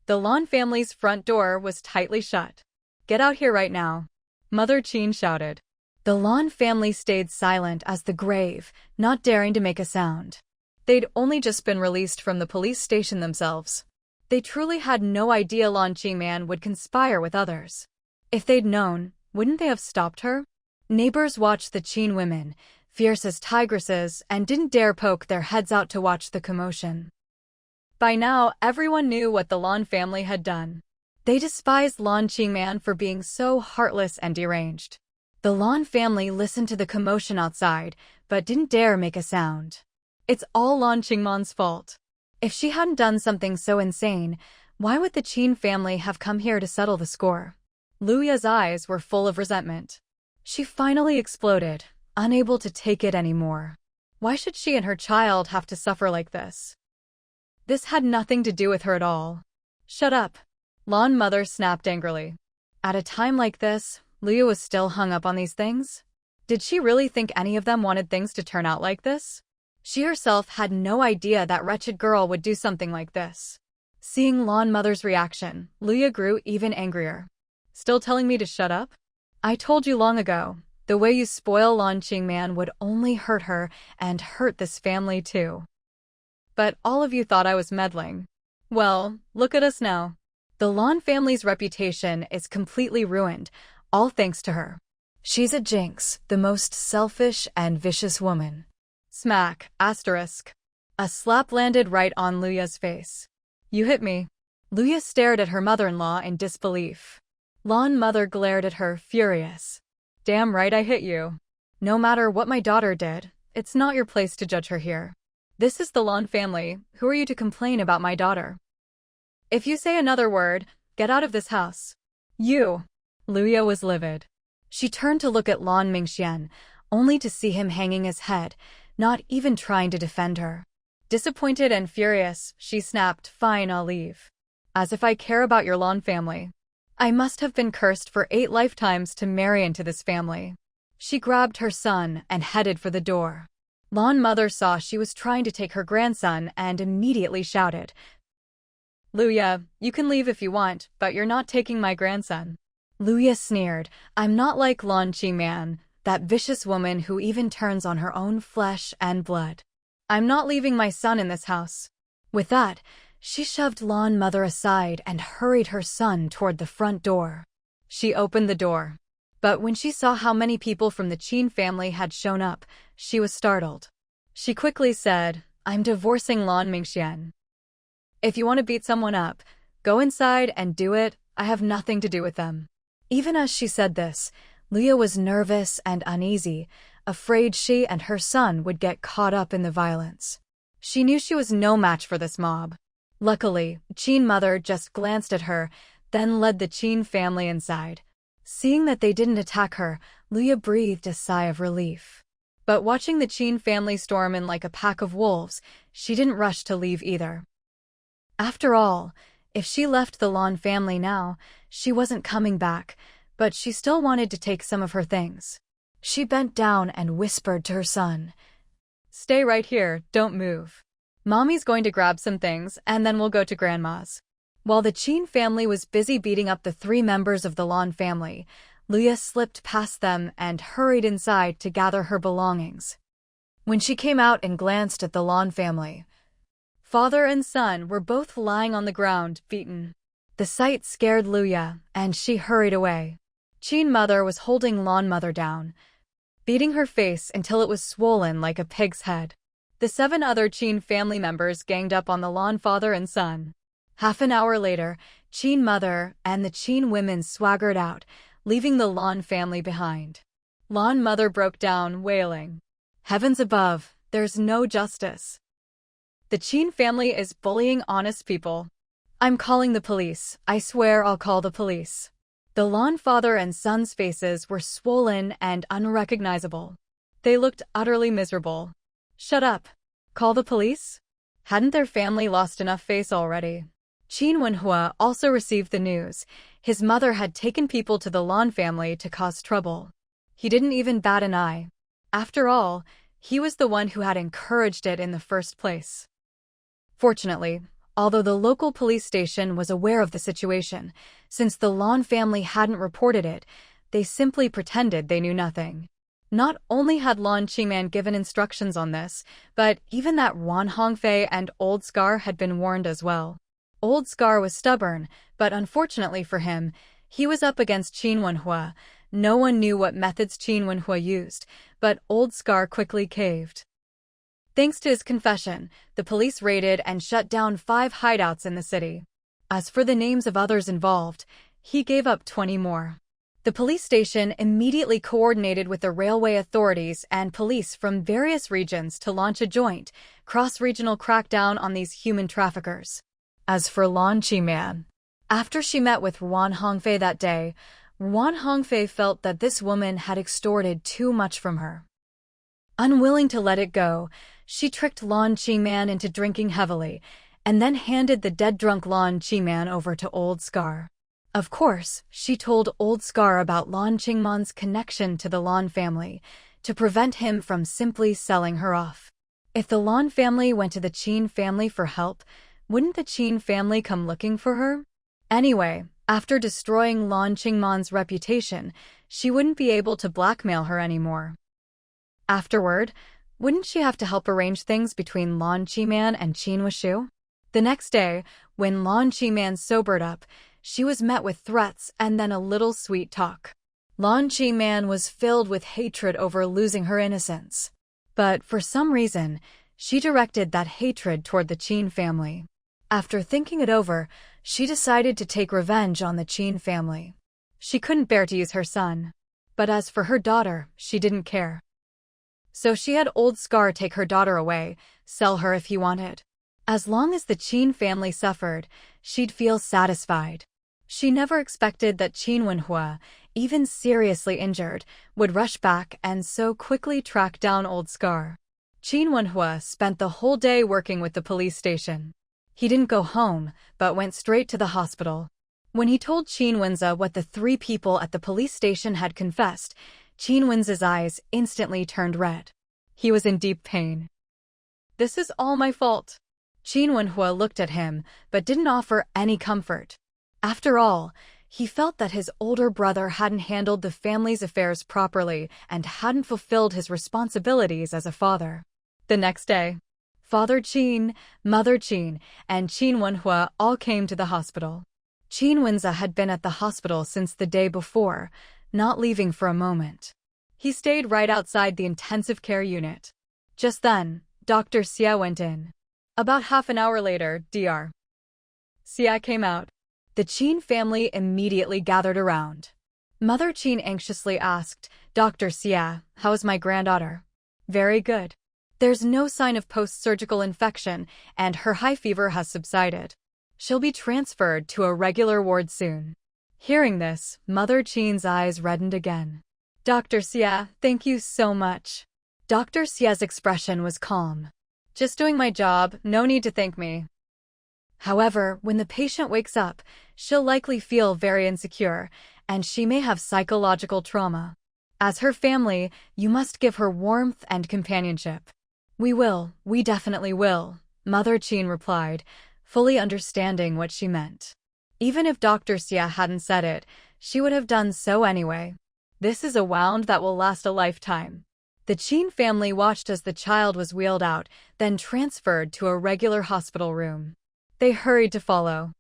The Lan family's front door was tightly shut. "Get out here right now," Mother Qin shouted. The Lan family stayed silent as the grave, not daring to make a sound. They'd only just been released from the police station themselves. They truly had no idea Lan Qingman would conspire with others. If they'd known, wouldn't they have stopped her? Neighbors watched the Qin women, fierce as tigresses, and didn't dare poke their heads out to watch the commotion. By now, everyone knew what the Lan family had done. They despised Lan Qingman for being so heartless and deranged. The Lan family listened to the commotion outside, but didn't dare make a sound. It's all Lan Qingman's fault. If she hadn't done something so insane, why would the Qin family have come here to settle the score? Luya's eyes were full of resentment. She finally exploded, unable to take it anymore. Why should she and her child have to suffer like this? This had nothing to do with her at all. Shut up, Lan mother snapped angrily. At a time like this, Luya was still hung up on these things? Did she really think any of them wanted things to turn out like this? She herself had no idea that wretched girl would do something like this. Seeing Lan mother's reaction, Luya grew even angrier. Still telling me to shut up? I told you long ago, the way you spoil Lan Qingman would only hurt her and hurt this family too. But all of you thought I was meddling. Well, look at us now. The Lan family's reputation is completely ruined, all thanks to her. She's a jinx, the most selfish and vicious woman. Smack, asterisk. A slap landed right on Luya's face. You hit me. Luya stared at her mother-in-law in disbelief. Lan mother glared at her, furious. Damn right I hit you. No matter what my daughter did, it's not your place to judge her here. This is the Lan family. Who are you to complain about my daughter? If you say another word, get out of this house. You. Luya was livid. She turned to look at Lan Mingxue, only to see him hanging his head, not even trying to defend her. Disappointed and furious, she snapped, Fine, I'll leave. As if I care about your Lan family. I must have been cursed for 8 lifetimes to marry into this family. She grabbed her son and headed for the door. Lan mother saw she was trying to take her grandson and immediately shouted, Luya, you can leave if you want, but you're not taking my grandson. Luya sneered, I'm not like Lan Qingman, that vicious woman who even turns on her own flesh and blood. I'm not leaving my son in this house. With that, she shoved Lan mother aside and hurried her son toward the front door. She opened the door. But when she saw how many people from the Qin family had shown up, she was startled. She quickly said, I'm divorcing Lan Mingxue. If you want to beat someone up, go inside and do it. I have nothing to do with them. Even as she said this, Luya was nervous and uneasy, afraid she and her son would get caught up in the violence. She knew she was no match for this mob. Luckily, Qin mother just glanced at her, then led the Qin family inside. Seeing that they didn't attack her, Luya breathed a sigh of relief. But watching the Qin family storm in like a pack of wolves, she didn't rush to leave either. After all, if she left the Lan family now, she wasn't coming back, but she still wanted to take some of her things. She bent down and whispered to her son, Stay right here, don't move. Mommy's going to grab some things, and then we'll go to Grandma's. While the Qin family was busy beating up the 3 members of the Lan family, Luya slipped past them and hurried inside to gather her belongings. When she came out and glanced at the Lan family, father and son were both lying on the ground, beaten. The sight scared Luya, and she hurried away. Qin mother was holding Lan mother down, beating her face until it was swollen like a pig's head. The 7 other Qin family members ganged up on the Lan father and son. Half an hour later, Qin mother and the Qin women swaggered out, leaving the Lan family behind. Lan mother broke down, wailing, Heavens above, there's no justice. The Qin family is bullying honest people. I'm calling the police. I swear I'll call the police. The Lan father and son's faces were swollen and unrecognizable. They looked utterly miserable. Shut up. Call the police? Hadn't their family lost enough face already? Qin Wenhua also received the news. His mother had taken people to the Lan family to cause trouble. He didn't even bat an eye. After all, he was the one who had encouraged it in the first place. Fortunately, although the local police station was aware of the situation, since the Lan family hadn't reported it, they simply pretended they knew nothing. Not only had Lan Qingman given instructions on this, but even that Wan Hongfei and Old Scar had been warned as well. Old Scar was stubborn, but unfortunately for him, he was up against Qin Wenhua. No one knew what methods Qin Wenhua used, but Old Scar quickly caved. Thanks to his confession, the police raided and shut down 5 hideouts in the city. As for the names of others involved, he gave up 20 more. The police station immediately coordinated with the railway authorities and police from various regions to launch a joint, cross-regional crackdown on these human traffickers. As for Lan Qingman, after she met with Wan Hongfei that day, Wan Hongfei felt that this woman had extorted too much from her. Unwilling to let it go, she tricked Lan Qingman into drinking heavily, and then handed the dead-drunk Lan Qingman over to Old Scar. Of course, she told Old Scar about Lan Qingman's connection to the Lan family, to prevent him from simply selling her off. If the Lan family went to the Qin family for help, wouldn't the Qin family come looking for her? Anyway, after destroying Lan Qingman's reputation, she wouldn't be able to blackmail her anymore. Afterward, wouldn't she have to help arrange things between Lan Qingman and Qin Wuxu? The next day, when Lan Qingman sobered up, she was met with threats and then a little sweet talk. Lan Qingman was filled with hatred over losing her innocence. But for some reason, she directed that hatred toward the Qin family. After thinking it over, she decided to take revenge on the Qin family. She couldn't bear to use her son. But as for her daughter, she didn't care. So she had Old Scar take her daughter away, sell her if he wanted. As long as the Qin family suffered, she'd feel satisfied. She never expected that Qin Wenhua, even seriously injured, would rush back and so quickly track down Old Scar. Qin Wenhua spent the whole day working with the police station. He didn't go home, but went straight to the hospital. When he told Qin Wenza what the 3 people at the police station had confessed, Qin Wenza's eyes instantly turned red. He was in deep pain. "This is all my fault." Qin Wenhua looked at him, but didn't offer any comfort. After all, he felt that his older brother hadn't handled the family's affairs properly and hadn't fulfilled his responsibilities as a father. The next day, Father Qin, Mother Qin, and Qin Wenhua all came to the hospital. Qin Wenza had been at the hospital since the day before, not leaving for a moment. He stayed right outside the intensive care unit. Just then, Dr. Xia went in. About half an hour later, Dr. Xia came out. The Qin family immediately gathered around. Mother Qin anxiously asked, "Dr. Xia, how is my granddaughter?" "Very good. There's no sign of post-surgical infection, and her high fever has subsided. She'll be transferred to a regular ward soon." Hearing this, Mother Qin's eyes reddened again. "Dr. Xia, thank you so much." Dr. Xia's expression was calm. "Just doing my job, no need to thank me." However, when the patient wakes up, she'll likely feel very insecure, and she may have psychological trauma. As her family, you must give her warmth and companionship. We definitely will," Mother Qin replied, fully understanding what she meant. Even if Dr. Xia hadn't said it, she would have done so anyway. This is a wound that will last a lifetime. The Qin family watched as the child was wheeled out, then transferred to a regular hospital room. They hurried to follow.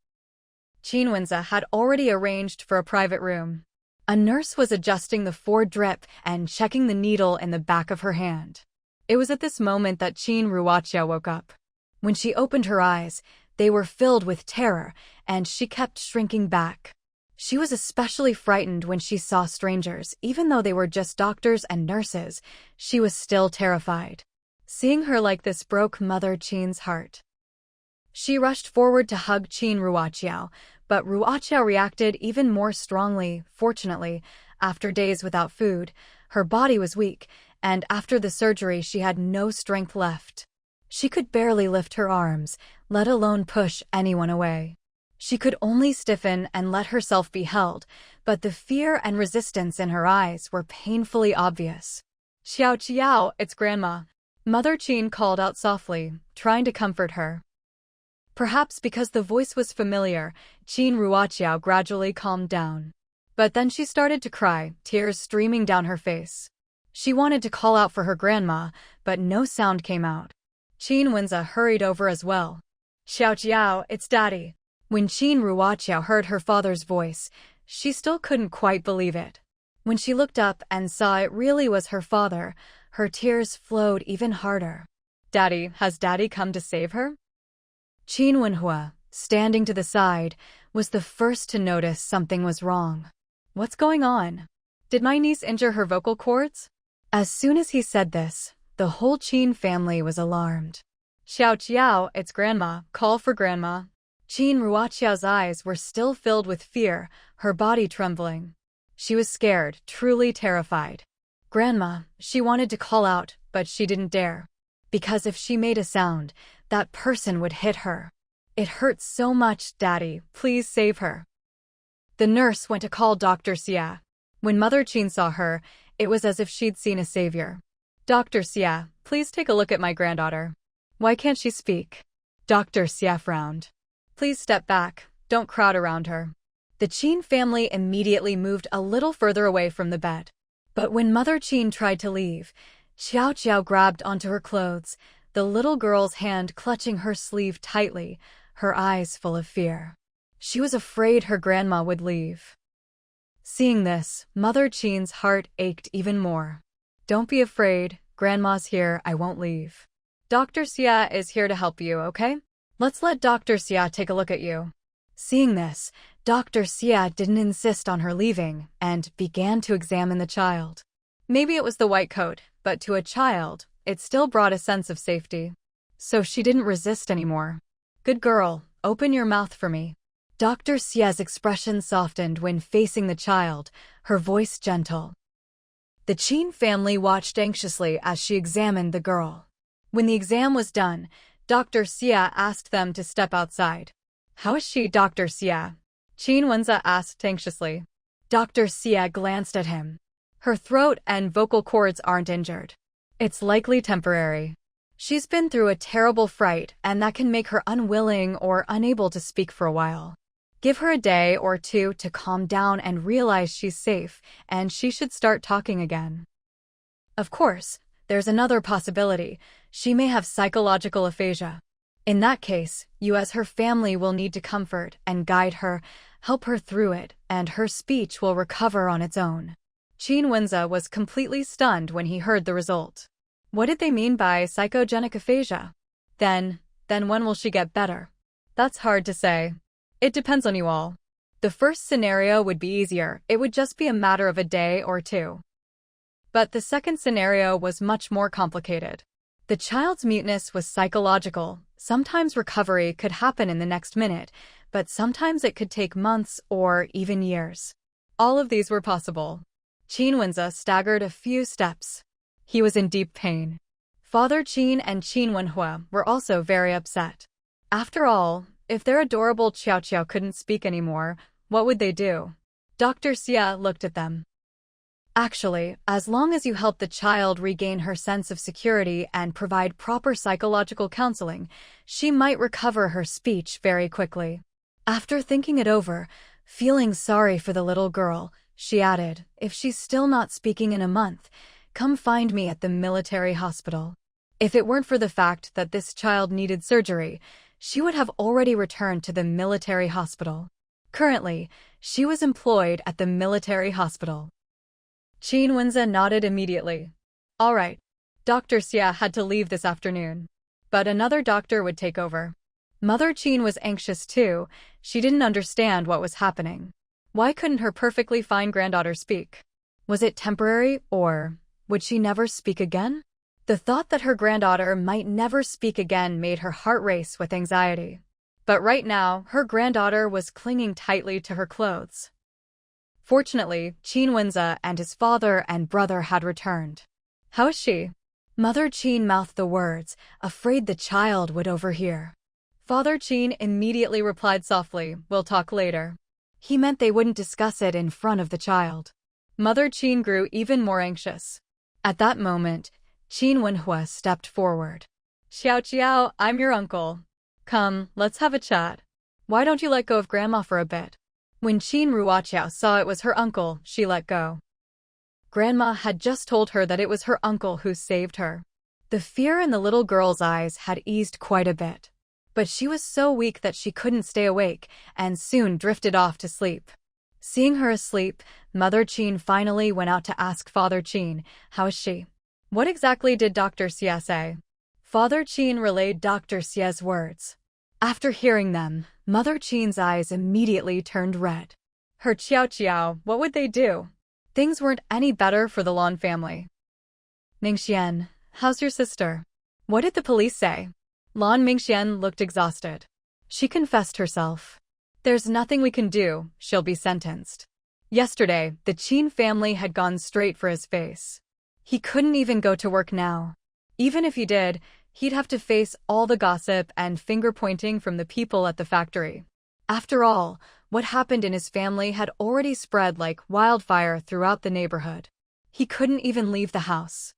Qin Wenza had already arranged for a private room. A nurse was adjusting the 4-drip and checking the needle in the back of her hand. It was at this moment that Qin Ruoxia woke up. When she opened her eyes, they were filled with terror, and she kept shrinking back. She was especially frightened when she saw strangers. Even though they were just doctors and nurses, she was still terrified. Seeing her like this broke Mother Qin's heart. She rushed forward to hug Qin Ruoxiao, but Ruoxiao reacted even more strongly. Fortunately, after days without food, her body was weak, and after the surgery she had no strength left. She could barely lift her arms, let alone push anyone away. She could only stiffen and let herself be held, but the fear and resistance in her eyes were painfully obvious. "Xiao Qiao, it's Grandma," Mother Qin called out softly, trying to comfort her. Perhaps because the voice was familiar, Qin Ruoxiao gradually calmed down. But then she started to cry, tears streaming down her face. She wanted to call out for her grandma, but no sound came out. Qin Wenze hurried over as well. Xiaojiao, it's Daddy. When Qin Ruoqiao heard her father's voice, she still couldn't quite believe it. When she looked up and saw it really was her father, her tears flowed even harder. Daddy, has Daddy come to save her? Qin Wenhua, standing to the side, was the first to notice something was wrong. What's going on? Did my niece injure her vocal cords? As soon as he said this, the whole Qin family was alarmed. Xiaojiao, it's Grandma, call for Grandma. Qin Ruoqiao's eyes were still filled with fear, her body trembling. She was scared, truly terrified. Grandma, she wanted to call out, but she didn't dare. Because if she made a sound, that person would hit her. It hurts so much, Daddy, please save her. The nurse went to call Dr. Xia. When Mother Qin saw her, it was as if she'd seen a savior. Dr. Xia, please take a look at my granddaughter. Why can't she speak? Dr. Xia frowned. Please step back, don't crowd around her. The Qin family immediately moved a little further away from the bed. But when Mother Qin tried to leave, Xiaojiao grabbed onto her clothes, the little girl's hand clutching her sleeve tightly, her eyes full of fear. She was afraid her grandma would leave. Seeing this, Mother Qin's heart ached even more. Don't be afraid, Grandma's here, I won't leave. Dr. Xia is here to help you, okay? Let's let Dr. Xia take a look at you. Seeing this, Dr. Xia didn't insist on her leaving and began to examine the child. Maybe it was the white coat, but to a child, it still brought a sense of safety. So she didn't resist anymore. Good girl, open your mouth for me. Dr. Xia's expression softened when facing the child, her voice gentle. The Qin family watched anxiously as she examined the girl. When the exam was done, Dr. Xia asked them to step outside. How is she, Dr. Xia? Qin Wenze asked anxiously. Dr. Xia glanced at him. Her throat and vocal cords aren't injured. It's likely temporary. She's been through a terrible fright, and that can make her unwilling or unable to speak for a while. Give her a day or two to calm down and realize she's safe, and she should start talking again. Of course, there's another possibility. She may have psychological aphasia. In that case, you as her family will need to comfort and guide her, help her through it, and her speech will recover on its own. Qin Wenze was completely stunned when he heard the result. What did they mean by psychogenic aphasia? Then when will she get better? That's hard to say. It depends on you all. The first scenario would be easier, it would just be a matter of a day or two. But the second scenario was much more complicated. The child's muteness was psychological. Sometimes recovery could happen in the next minute, but sometimes it could take months or even years. All of these were possible. Qin Wenze staggered a few steps. He was in deep pain. Father Qin and Qin Wenhua were also very upset. After all, if their adorable Xiaoqiao couldn't speak anymore, what would they do? Dr. Xia looked at them. Actually, as long as you help the child regain her sense of security and provide proper psychological counseling, she might recover her speech very quickly. After thinking it over, feeling sorry for the little girl, she added, if she's still not speaking in a month, come find me at the military hospital. If it weren't for the fact that this child needed surgery, she would have already returned to the military hospital. Currently, she was employed at the military hospital. Qin Wenze nodded immediately. All right. Dr. Xia had to leave this afternoon. But another doctor would take over. Mother Qin was anxious too. She didn't understand what was happening. Why couldn't her perfectly fine granddaughter speak? Was it temporary, or would she never speak again? The thought that her granddaughter might never speak again made her heart race with anxiety. But right now, her granddaughter was clinging tightly to her clothes. Fortunately, Qin Wenze and his father and brother had returned. How is she? Mother Qin mouthed the words, afraid the child would overhear. Father Qin immediately replied softly, we'll talk later. He meant they wouldn't discuss it in front of the child. Mother Qin grew even more anxious. At that moment, Qin Wenhua stepped forward. Xiaojiao, I'm your uncle. Come, let's have a chat. Why don't you let go of Grandma for a bit? When Qin Ruoqiao saw it was her uncle, she let go. Grandma had just told her that it was her uncle who saved her. The fear in the little girl's eyes had eased quite a bit. But she was so weak that she couldn't stay awake and soon drifted off to sleep. Seeing her asleep, Mother Qin finally went out to ask Father Qin, "How is she?" "What exactly did Dr. Xie say?" Father Qin relayed Dr. Xie's words. After hearing them, Mother Qin's eyes immediately turned red. Her Qiao, what would they do? Things weren't any better for the Lan family. "Mingxue, how's your sister?" "What did the police say?" Lan Mingxue looked exhausted. She confessed herself. "There's nothing we can do, she'll be sentenced." Yesterday, the Qin family had gone straight for his face. He couldn't even go to work now. Even if he did, he'd have to face all the gossip and finger-pointing from the people at the factory. After all, what happened in his family had already spread like wildfire throughout the neighborhood. He couldn't even leave the house.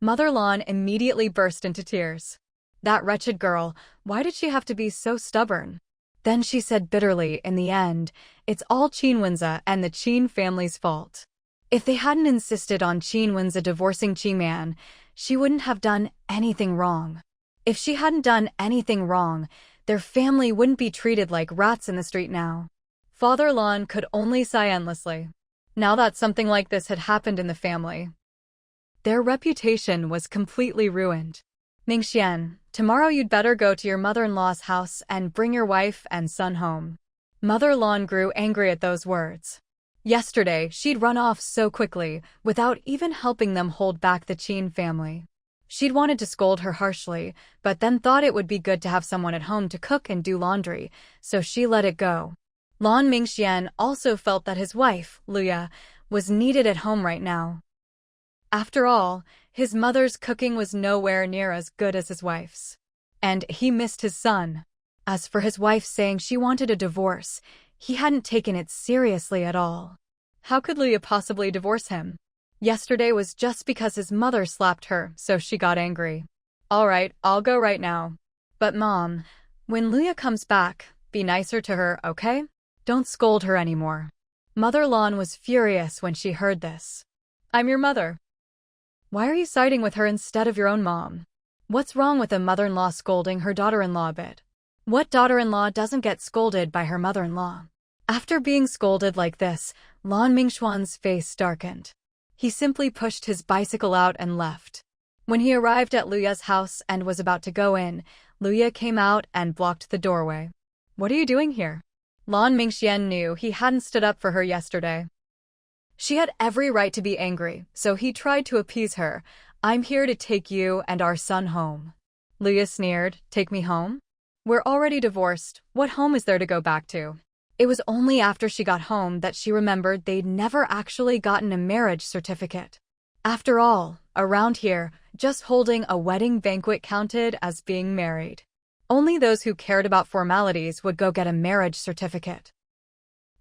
Mother Lan immediately burst into tears. That wretched girl, why did she have to be so stubborn? Then she said bitterly, in the end, it's all Qin Wenze and the Qin family's fault. If they hadn't insisted on Qin Wenze divorcing Qin Man, she wouldn't have done anything wrong. If she hadn't done anything wrong, their family wouldn't be treated like rats in the street now. Father Lan could only sigh endlessly. Now that something like this had happened in the family, their reputation was completely ruined. "Mingxue, tomorrow you'd better go to your mother-in-law's house and bring your wife and son home." Mother Lan grew angry at those words. Yesterday, she'd run off so quickly, without even helping them hold back the Qin family. She'd wanted to scold her harshly, but then thought it would be good to have someone at home to cook and do laundry, so she let it go. Lan Mingxue also felt that his wife, Luya, was needed at home right now. After all, his mother's cooking was nowhere near as good as his wife's. And he missed his son. As for his wife saying she wanted a divorce, he hadn't taken it seriously at all. How could Luya possibly divorce him? Yesterday was just because his mother slapped her, so she got angry. "All right, I'll go right now. But Mom, when Luya comes back, be nicer to her, okay? Don't scold her anymore." Mother Lan was furious when she heard this. "I'm your mother. Why are you siding with her instead of your own mom? What's wrong with a mother-in-law scolding her daughter-in-law a bit? What daughter-in-law doesn't get scolded by her mother-in-law?" After being scolded like this, Lan Mingxuan's face darkened. He simply pushed his bicycle out and left. When he arrived at Luya's house and was about to go in, Luya came out and blocked the doorway. "What are you doing here?" Lan Mingxue knew he hadn't stood up for her yesterday. She had every right to be angry, so he tried to appease her. "I'm here to take you and our son home." Luya sneered, "Take me home? We're already divorced. What home is there to go back to?" It was only after she got home that she remembered they'd never actually gotten a marriage certificate. After all, around here, just holding a wedding banquet counted as being married. Only those who cared about formalities would go get a marriage certificate.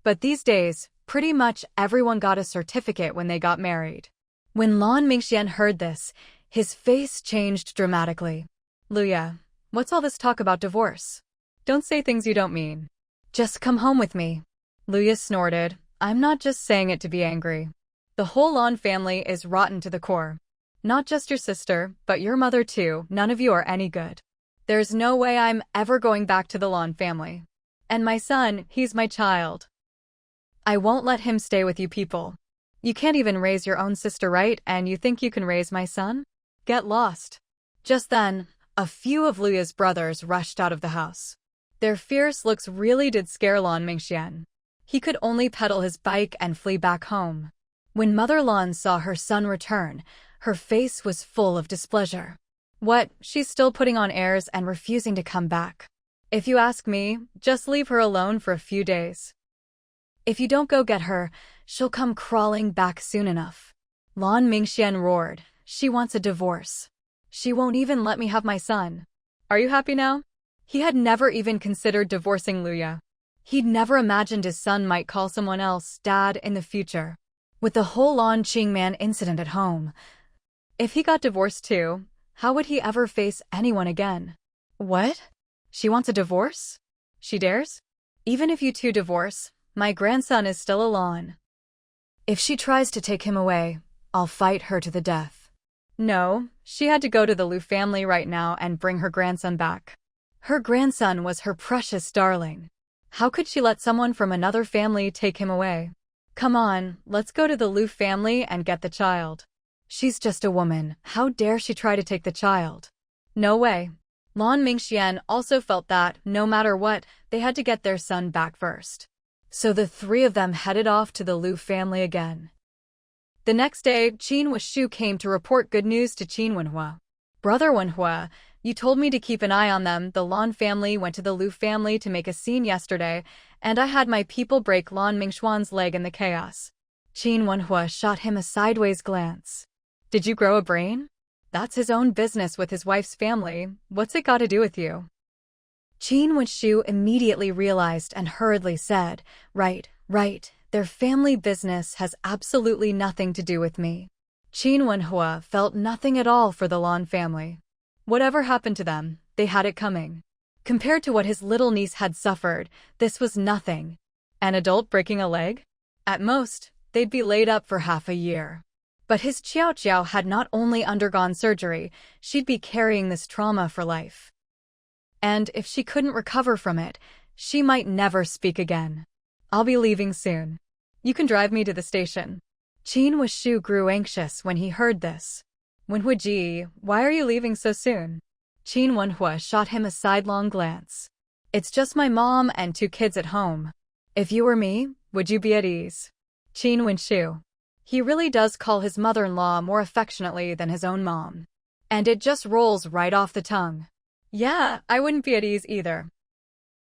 But these days, pretty much everyone got a certificate when they got married. When Lan Mingxue heard this, his face changed dramatically. "Luya, what's all this talk about divorce? Don't say things you don't mean. Just come home with me." Luya snorted. "I'm not just saying it to be angry. The whole Lan family is rotten to the core. Not just your sister, but your mother too. None of you are any good. There's no way I'm ever going back to the Lan family. And my son, he's my child. I won't let him stay with you people. You can't even raise your own sister, right? And you think you can raise my son? Get lost." Just then, a few of Luya's brothers rushed out of the house. Their fierce looks really did scare Lan Mingxue. He could only pedal his bike and flee back home. When Mother Lan saw her son return, her face was full of displeasure. "What, she's still putting on airs and refusing to come back. If you ask me, just leave her alone for a few days. If you don't go get her, she'll come crawling back soon enough." Lan Mingxue roared. "She wants a divorce. She won't even let me have my son. Are you happy now?" He had never even considered divorcing Luya. He'd never imagined his son might call someone else dad in the future. With the whole Lan Qingman incident at home, if he got divorced too, how would he ever face anyone again? "What? She wants a divorce? She dares? Even if you two divorce, my grandson is still a Lan. If she tries to take him away, I'll fight her to the death. No, she had to go to the Liu family right now and bring her grandson back. Her grandson was her precious darling. How could she let someone from another family take him away? Come on, let's go to the Liu family and get the child. She's just a woman, how dare she try to take the child? No way. Lan Mingxian also felt that, no matter what, they had to get their son back first. So the three of them headed off to the Liu family again. The next day, Qin Wuxu came to report good news to Qin Wenhua. Brother Wenhua, you told me to keep an eye on them. The Lan family went to the Liu family to make a scene yesterday, and I had my people break Lan Mingxuan's leg in the chaos. Qin Wenhua shot him a sideways glance. Did you grow a brain? That's his own business with his wife's family. What's it got to do with you? Qin Wuxu immediately realized and hurriedly said, Right. Their family business has absolutely nothing to do with me. Qin Wenhua felt nothing at all for the Lan family. Whatever happened to them, they had it coming. Compared to what his little niece had suffered, this was nothing. An adult breaking a leg? At most, they'd be laid up for half a year. But his Xiao Xiao had not only undergone surgery, she'd be carrying this trauma for life. And if she couldn't recover from it, she might never speak again. I'll be leaving soon. You can drive me to the station. Qin Wuxu grew anxious when he heard this. Wenhua Ji, why are you leaving so soon? Qin Wenhua shot him a sidelong glance. It's just my mom and 2 kids at home. If you were me, would you be at ease? Qin Wuxu. He really does call his mother-in-law more affectionately than his own mom. And it just rolls right off the tongue. Yeah, I wouldn't be at ease either.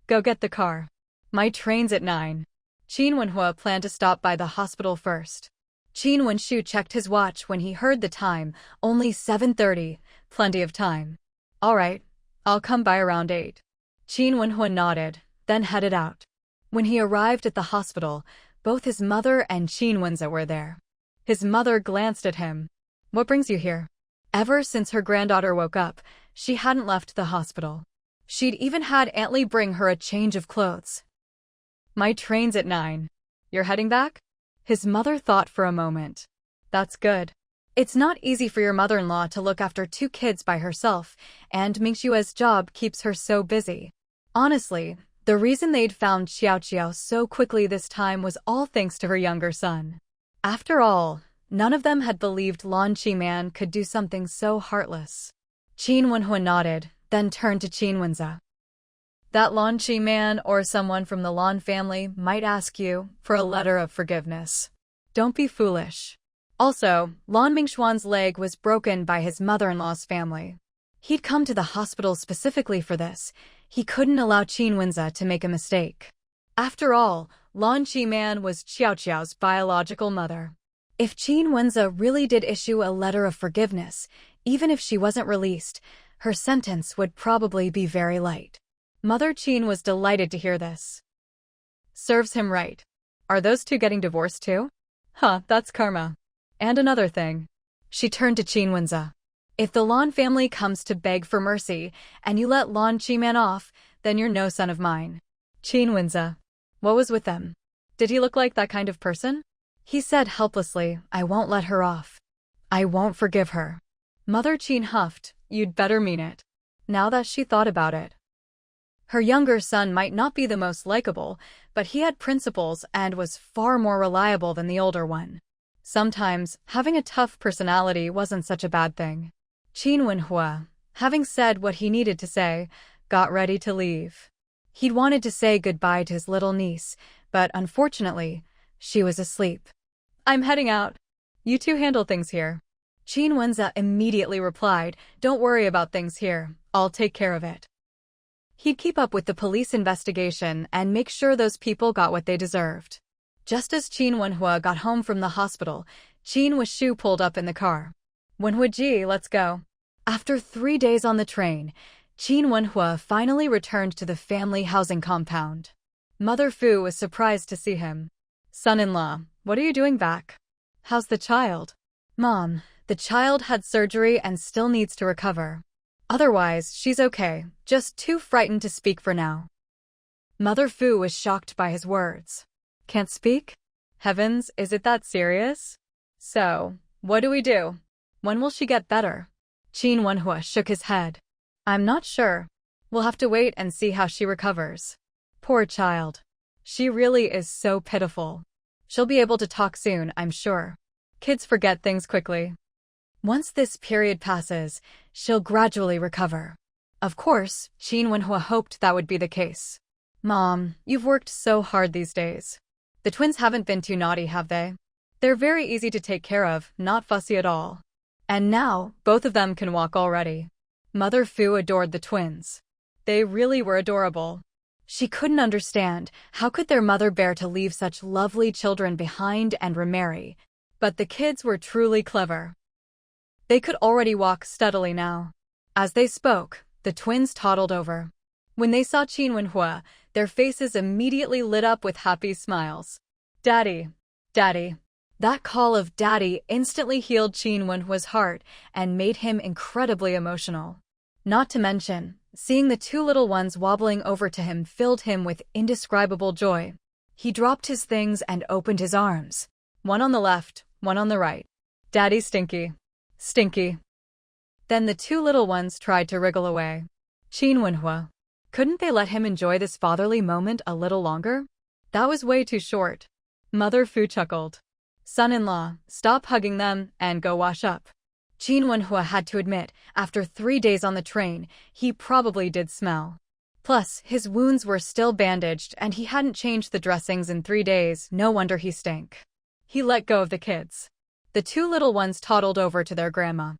Go get the car. My train's at 9. Qin Wenhua planned to stop by the hospital first. Qin Wuxu checked his watch when he heard the time, only 7:30, plenty of time. All right, I'll come by around 8. Qin Wenhua nodded, then headed out. When he arrived at the hospital, both his mother and Qin Wenza were there. His mother glanced at him. What brings you here? Ever since her granddaughter woke up, she hadn't left the hospital. She'd even had Aunt Li bring her a change of clothes. My train's at 9. You're heading back? His mother thought for a moment. That's good. It's not easy for your mother-in-law to look after 2 kids by herself, and Mingxue's job keeps her so busy. Honestly, the reason they'd found Xiao Xiao so quickly this time was all thanks to her younger son. After all, none of them had believed Lan Qiman could do something so heartless. Qin Wenhua nodded, then turned to Qin Wenza. That Lan Qiman or someone from the Lan family might ask you for a letter of forgiveness. Don't be foolish. Also, Lan Mingxuan's leg was broken by his mother-in-law's family. He'd come to the hospital specifically for this. He couldn't allow Qin Wenza to make a mistake. After all, Lan Qiman was Xiao Xiao's biological mother. If Qin Wenza really did issue a letter of forgiveness, even if she wasn't released, her sentence would probably be very light. Mother Qin was delighted to hear this. Serves him right. Are those 2 getting divorced too? Huh, that's karma. And another thing. She turned to Qin Wenza. If the Lan family comes to beg for mercy, and you let Lan Qiman off, then you're no son of mine. Qin Wenza. What was with them? Did he look like that kind of person? He said helplessly, I won't let her off. I won't forgive her. Mother Qin huffed, you'd better mean it. Now that she thought about it. Her younger son might not be the most likable, but he had principles and was far more reliable than the older one. Sometimes, having a tough personality wasn't such a bad thing. Qin Wenhua, having said what he needed to say, got ready to leave. He'd wanted to say goodbye to his little niece, but unfortunately, she was asleep. I'm heading out. You 2 handle things here. Qin Wenza immediately replied, Don't worry about things here, I'll take care of it. He'd keep up with the police investigation and make sure those people got what they deserved. Just as Qin Wenhua got home from the hospital, Qin Wuxu pulled up in the car. Wenhua Ji, let's go. After 3 days on the train, Qin Wenhua finally returned to the family housing compound. Mother Fu was surprised to see him. Son-in-law, what are you doing back? How's the child? Mom, the child had surgery and still needs to recover. Otherwise, she's okay, just too frightened to speak for now. Mother Fu was shocked by his words. Can't speak? Heavens, is it that serious? So, what do we do? When will she get better? Qin Wenhua shook his head. I'm not sure. We'll have to wait and see how she recovers. Poor child. She really is so pitiful. She'll be able to talk soon, I'm sure. Kids forget things quickly. Once this period passes, she'll gradually recover. Of course, Qin Wenhua hoped that would be the case. Mom, you've worked so hard these days. The twins haven't been too naughty, have they? They're very easy to take care of, not fussy at all. And now, both of them can walk already. Mother Fu adored the twins. They really were adorable. She couldn't understand how could their mother bear to leave such lovely children behind and remarry. But the kids were truly clever. They could already walk steadily now. As they spoke, the twins toddled over. When they saw Qin Wenhua, their faces immediately lit up with happy smiles. Daddy, Daddy. That call of Daddy instantly healed Qin Wenhua's heart and made him incredibly emotional. Not to mention, seeing the two little ones wobbling over to him filled him with indescribable joy. He dropped his things and opened his arms. One on the left, one on the right. Daddy Stinky. Stinky. Then the two little ones tried to wriggle away. Qin Wenhua. Couldn't they let him enjoy this fatherly moment a little longer? That was way too short. Mother Fu chuckled. Son-in-law, stop hugging them and go wash up. Qin Wenhua had to admit, after 3 days on the train, he probably did smell. Plus, his wounds were still bandaged and he hadn't changed the dressings in 3 days, no wonder he stank. He let go of the kids. The two little ones toddled over to their grandma.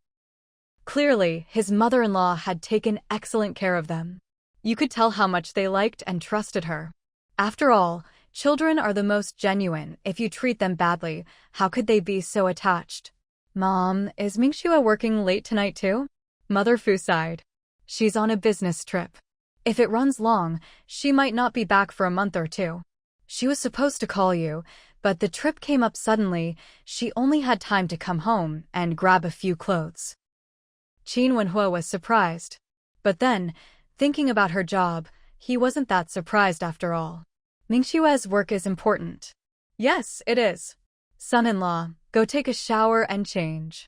Clearly, his mother-in-law had taken excellent care of them. You could tell how much they liked and trusted her. After all, children are the most genuine. If you treat them badly, how could they be so attached? Mom, is Mingxue working late tonight too? Mother Fu sighed. She's on a business trip. If it runs long, she might not be back for a month or two. She was supposed to call you, but the trip came up suddenly. She only had time to come home and grab a few clothes. Qin Wenhua was surprised. But then, thinking about her job, he wasn't that surprised after all. Mingxue's work is important. Yes, it is. Son-in-law, go take a shower and change.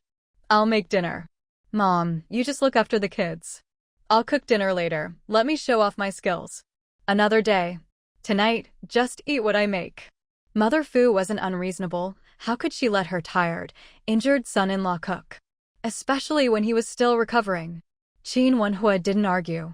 I'll make dinner. Mom, you just look after the kids. I'll cook dinner later. Let me show off my skills. Another day. Tonight, just eat what I make. Mother Fu wasn't unreasonable. How could she let her tired, injured son-in-law cook? Especially when he was still recovering. Qin Wenhua didn't argue.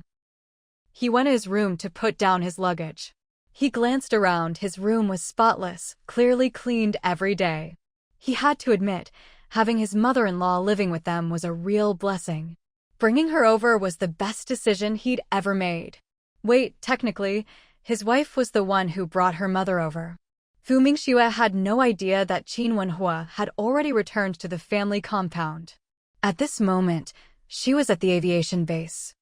He went to his room to put down his luggage. He glanced around. His room was spotless, clearly cleaned every day. He had to admit, having his mother-in-law living with them was a real blessing. Bringing her over was the best decision he'd ever made. Wait, technically, his wife was the one who brought her mother over. Fu Mingxue had no idea that Qin Wenhua had already returned to the family compound. At this moment, she was at the aviation base.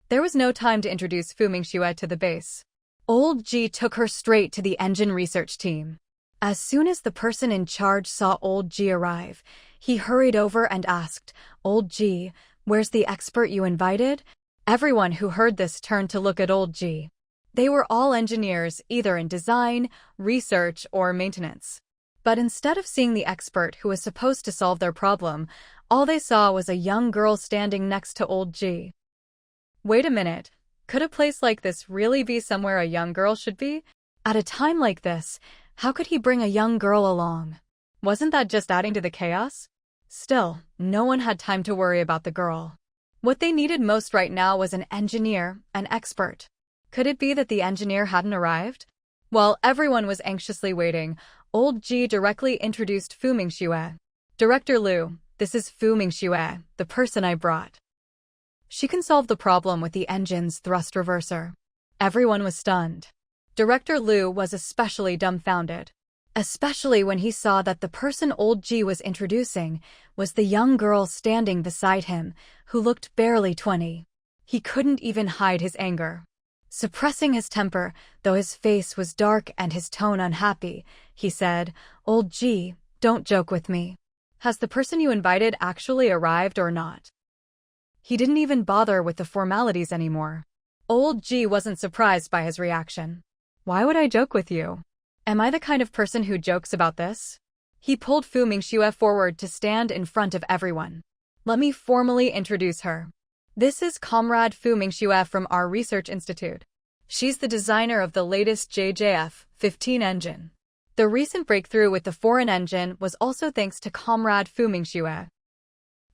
There was no time to introduce Fu Mingxue to the base. Old Ji took her straight to the engine research team. As soon as the person in charge saw Old Ji arrive, he hurried over and asked, Old Ji, where's the expert you invited? Everyone who heard this turned to look at Old Ji. They were all engineers, either in design, research, or maintenance. But instead of seeing the expert who was supposed to solve their problem, all they saw was a young girl standing next to Old Ji. Wait a minute. Could a place like this really be somewhere a young girl should be? At a time like this, how could he bring a young girl along? Wasn't that just adding to the chaos? Still, no one had time to worry about the girl. What they needed most right now was an engineer, an expert. Could it be that the engineer hadn't arrived? While everyone was anxiously waiting, Old Ji directly introduced Fu Mingxue. Director Liu, this is Fu Mingxue, the person I brought. She can solve the problem with the engine's thrust reverser. Everyone was stunned. Director Liu was especially dumbfounded. Especially when he saw that the person Old Ji was introducing was the young girl standing beside him, who looked barely 20. He couldn't even hide his anger. Suppressing his temper, though his face was dark and his tone unhappy, he said, Old Ji, don't joke with me. Has the person you invited actually arrived or not? He didn't even bother with the formalities anymore. Old Ji wasn't surprised by his reaction. Why would I joke with you? Am I the kind of person who jokes about this? He pulled Fu Mingxue forward to stand in front of everyone. Let me formally introduce her. This is Comrade Fu Mingxue from our research institute. She's the designer of the latest JJF-15 engine. The recent breakthrough with the foreign engine was also thanks to Comrade Fu Mingxue.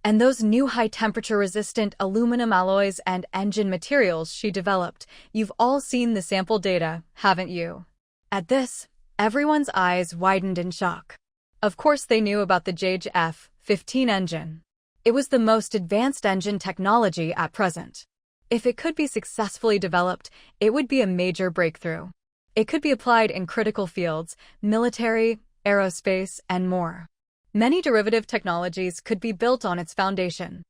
And those new high-temperature resistant aluminum alloys and engine materials she developed, you've all seen the sample data, haven't you? At this, everyone's eyes widened in shock. Of course they knew about the JJF-15 engine. It was the most advanced engine technology at present. If it could be successfully developed, it would be a major breakthrough. It could be applied in critical fields, military, aerospace, and more. Many derivative technologies could be built on its foundation.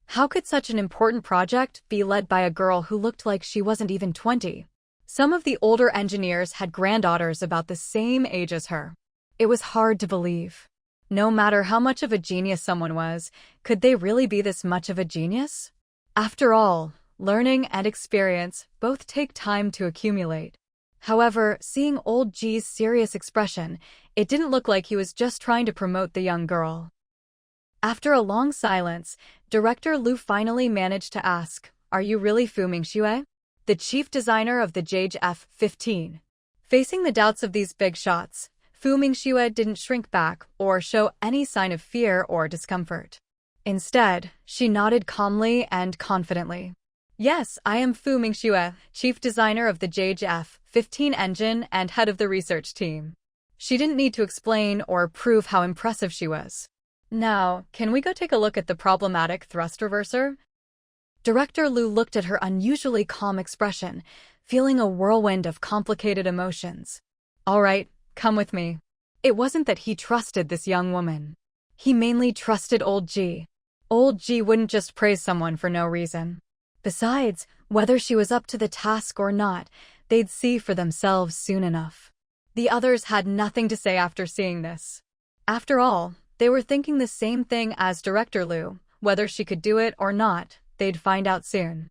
How could such an important project be led by a girl who looked like she wasn't even 20? Some of the older engineers had granddaughters about the same age as her. It was hard to believe. No matter how much of a genius someone was, could they really be this much of a genius? After all, learning and experience both take time to accumulate. However, seeing old G's serious expression, it didn't look like he was just trying to promote the young girl. After a long silence, Director Liu finally managed to ask, "Are you really Fu Mingxue, the chief designer of the JJF-15? Facing the doubts of these big shots, Fu Mingxue didn't shrink back or show any sign of fear or discomfort. Instead, she nodded calmly and confidently. Yes, I am Fu Mingxue, chief designer of the JJF-15 engine and head of the research team. She didn't need to explain or prove how impressive she was. Now, can we go take a look at the problematic thrust reverser? Director Liu looked at her unusually calm expression, feeling a whirlwind of complicated emotions. All right, come with me. It wasn't that he trusted this young woman. He mainly trusted old G. Old G wouldn't just praise someone for no reason. Besides, whether she was up to the task or not, they'd see for themselves soon enough. The others had nothing to say after seeing this. After all, they were thinking the same thing as Director Liu. Whether she could do it or not, they'd find out soon.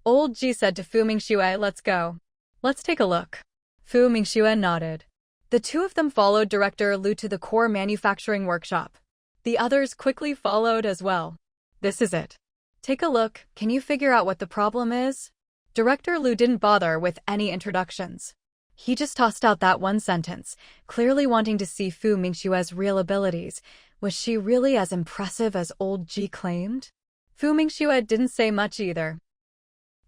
Old G said to Fu Mingxue, "Let's go. Let's take a look." Fu Mingxue nodded. The two of them followed Director Liu to the core manufacturing workshop. The others quickly followed as well. This is it. Take a look. Can you figure out what the problem is? Director Liu didn't bother with any introductions. He just tossed out that one sentence, clearly wanting to see Fu Mingxue's real abilities. Was she really as impressive as old G claimed? Fu Mingxue didn't say much either.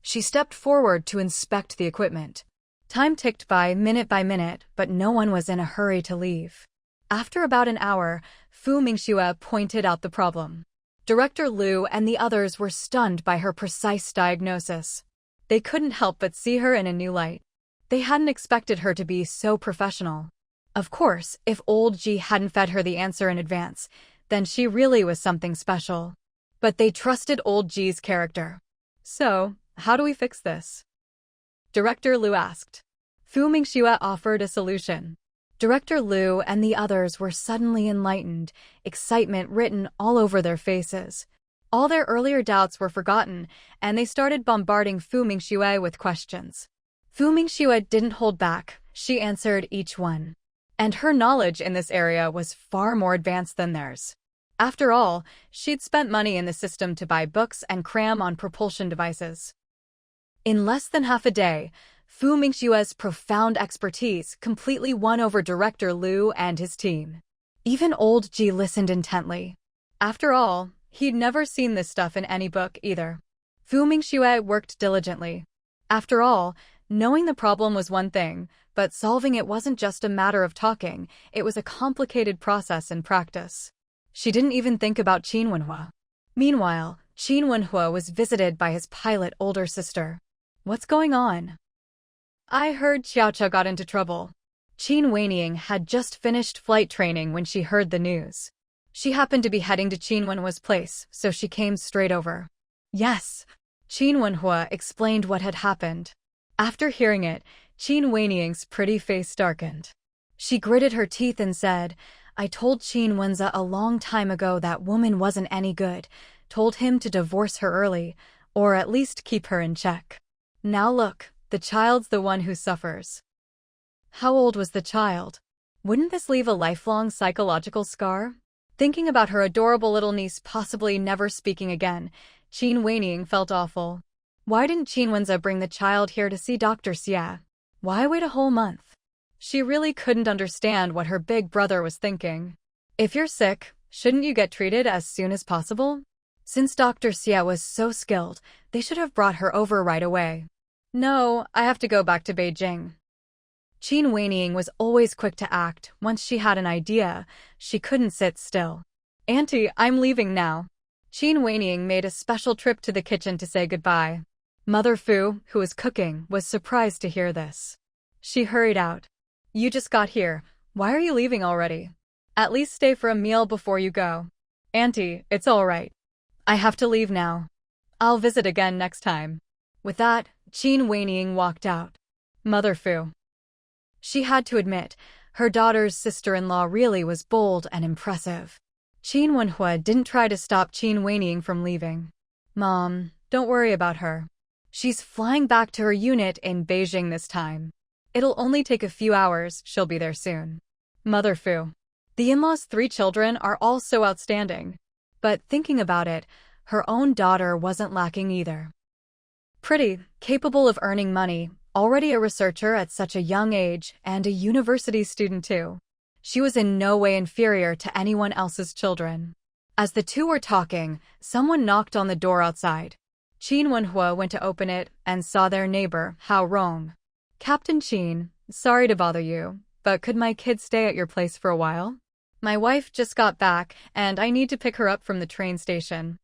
She stepped forward to inspect the equipment. Time ticked by minute, but no one was in a hurry to leave. After about an hour, Fu Mingxue pointed out the problem. Director Liu and the others were stunned by her precise diagnosis. They couldn't help but see her in a new light. They hadn't expected her to be so professional. Of course, if old G hadn't fed her the answer in advance, then she really was something special. But they trusted old G's character. So, how do we fix this? Director Liu asked. Fu Mingxue offered a solution. Director Liu and the others were suddenly enlightened, excitement written all over their faces. All their earlier doubts were forgotten, and they started bombarding Fu Mingxue with questions. Fu Mingxue didn't hold back, she answered each one. And her knowledge in this area was far more advanced than theirs. After all, she'd spent money in the system to buy books and cram on propulsion devices. In less than half a day, Fu Mingxue's profound expertise completely won over Director Liu and his team. Even old G listened intently. After all, he'd never seen this stuff in any book either. Fu Mingxue worked diligently. After all, knowing the problem was one thing, but solving it wasn't just a matter of talking, it was a complicated process in practice. She didn't even think about Qin Wenhua. Meanwhile, Qin Wenhua was visited by his pilot older sister. What's going on? I heard Xiaoqiao got into trouble. Qin Wenying had just finished flight training when she heard the news. She happened to be heading to Qin Wenhua's place, so she came straight over. Yes. Qin Wenhua explained what had happened. After hearing it, Qin Wenying's pretty face darkened. She gritted her teeth and said, I told Qin Wenza a long time ago that woman wasn't any good, told him to divorce her early, or at least keep her in check. Now look, the child's the one who suffers. How old was the child? Wouldn't this leave a lifelong psychological scar? Thinking about her adorable little niece possibly never speaking again, Qin Weining felt awful. Why didn't Qin Wenze bring the child here to see Dr. Xia? Why wait a whole month? She really couldn't understand what her big brother was thinking. If you're sick, shouldn't you get treated as soon as possible? Since Dr. Xia was so skilled, they should have brought her over right away. No, I have to go back to Beijing. Qin Weining was always quick to act. Once she had an idea, she couldn't sit still. Auntie, I'm leaving now. Qin Weining made a special trip to the kitchen to say goodbye. Mother Fu, who was cooking, was surprised to hear this. She hurried out. You just got here. Why are you leaving already? At least stay for a meal before you go. Auntie, it's all right. I have to leave now. I'll visit again next time. With that, Qin Weining walked out. Mother Fu. She had to admit, her daughter's sister-in-law really was bold and impressive. Qin Wenhua didn't try to stop Qin Weining from leaving. Mom, don't worry about her. She's flying back to her unit in Beijing this time. It'll only take a few hours, she'll be there soon. Mother Fu. The in-laws' 3 children are all so outstanding. But thinking about it, her own daughter wasn't lacking either. Pretty, capable of earning money, already a researcher at such a young age, and a university student too. She was in no way inferior to anyone else's children. As the two were talking, someone knocked on the door outside. Qin Wenhua went to open it and saw their neighbor, Hao Rong. Captain Qin, sorry to bother you, but could my kid stay at your place for a while? My wife just got back, and I need to pick her up from the train station.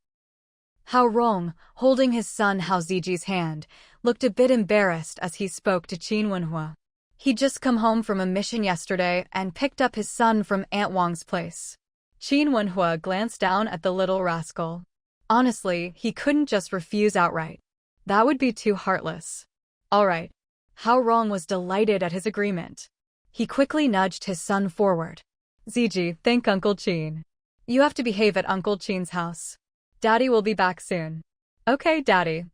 Hao Rong, holding his son Hao Ziji's hand, looked a bit embarrassed as he spoke to Qin Wenhua. He'd just come home from a mission yesterday and picked up his son from Aunt Wang's place. Qin Wenhua glanced down at the little rascal. Honestly, he couldn't just refuse outright. That would be too heartless. All right. Hao Rong was delighted at his agreement. He quickly nudged his son forward. Ziji, thank Uncle Qin. You have to behave at Uncle Qin's house. Daddy will be back soon. Okay, Daddy.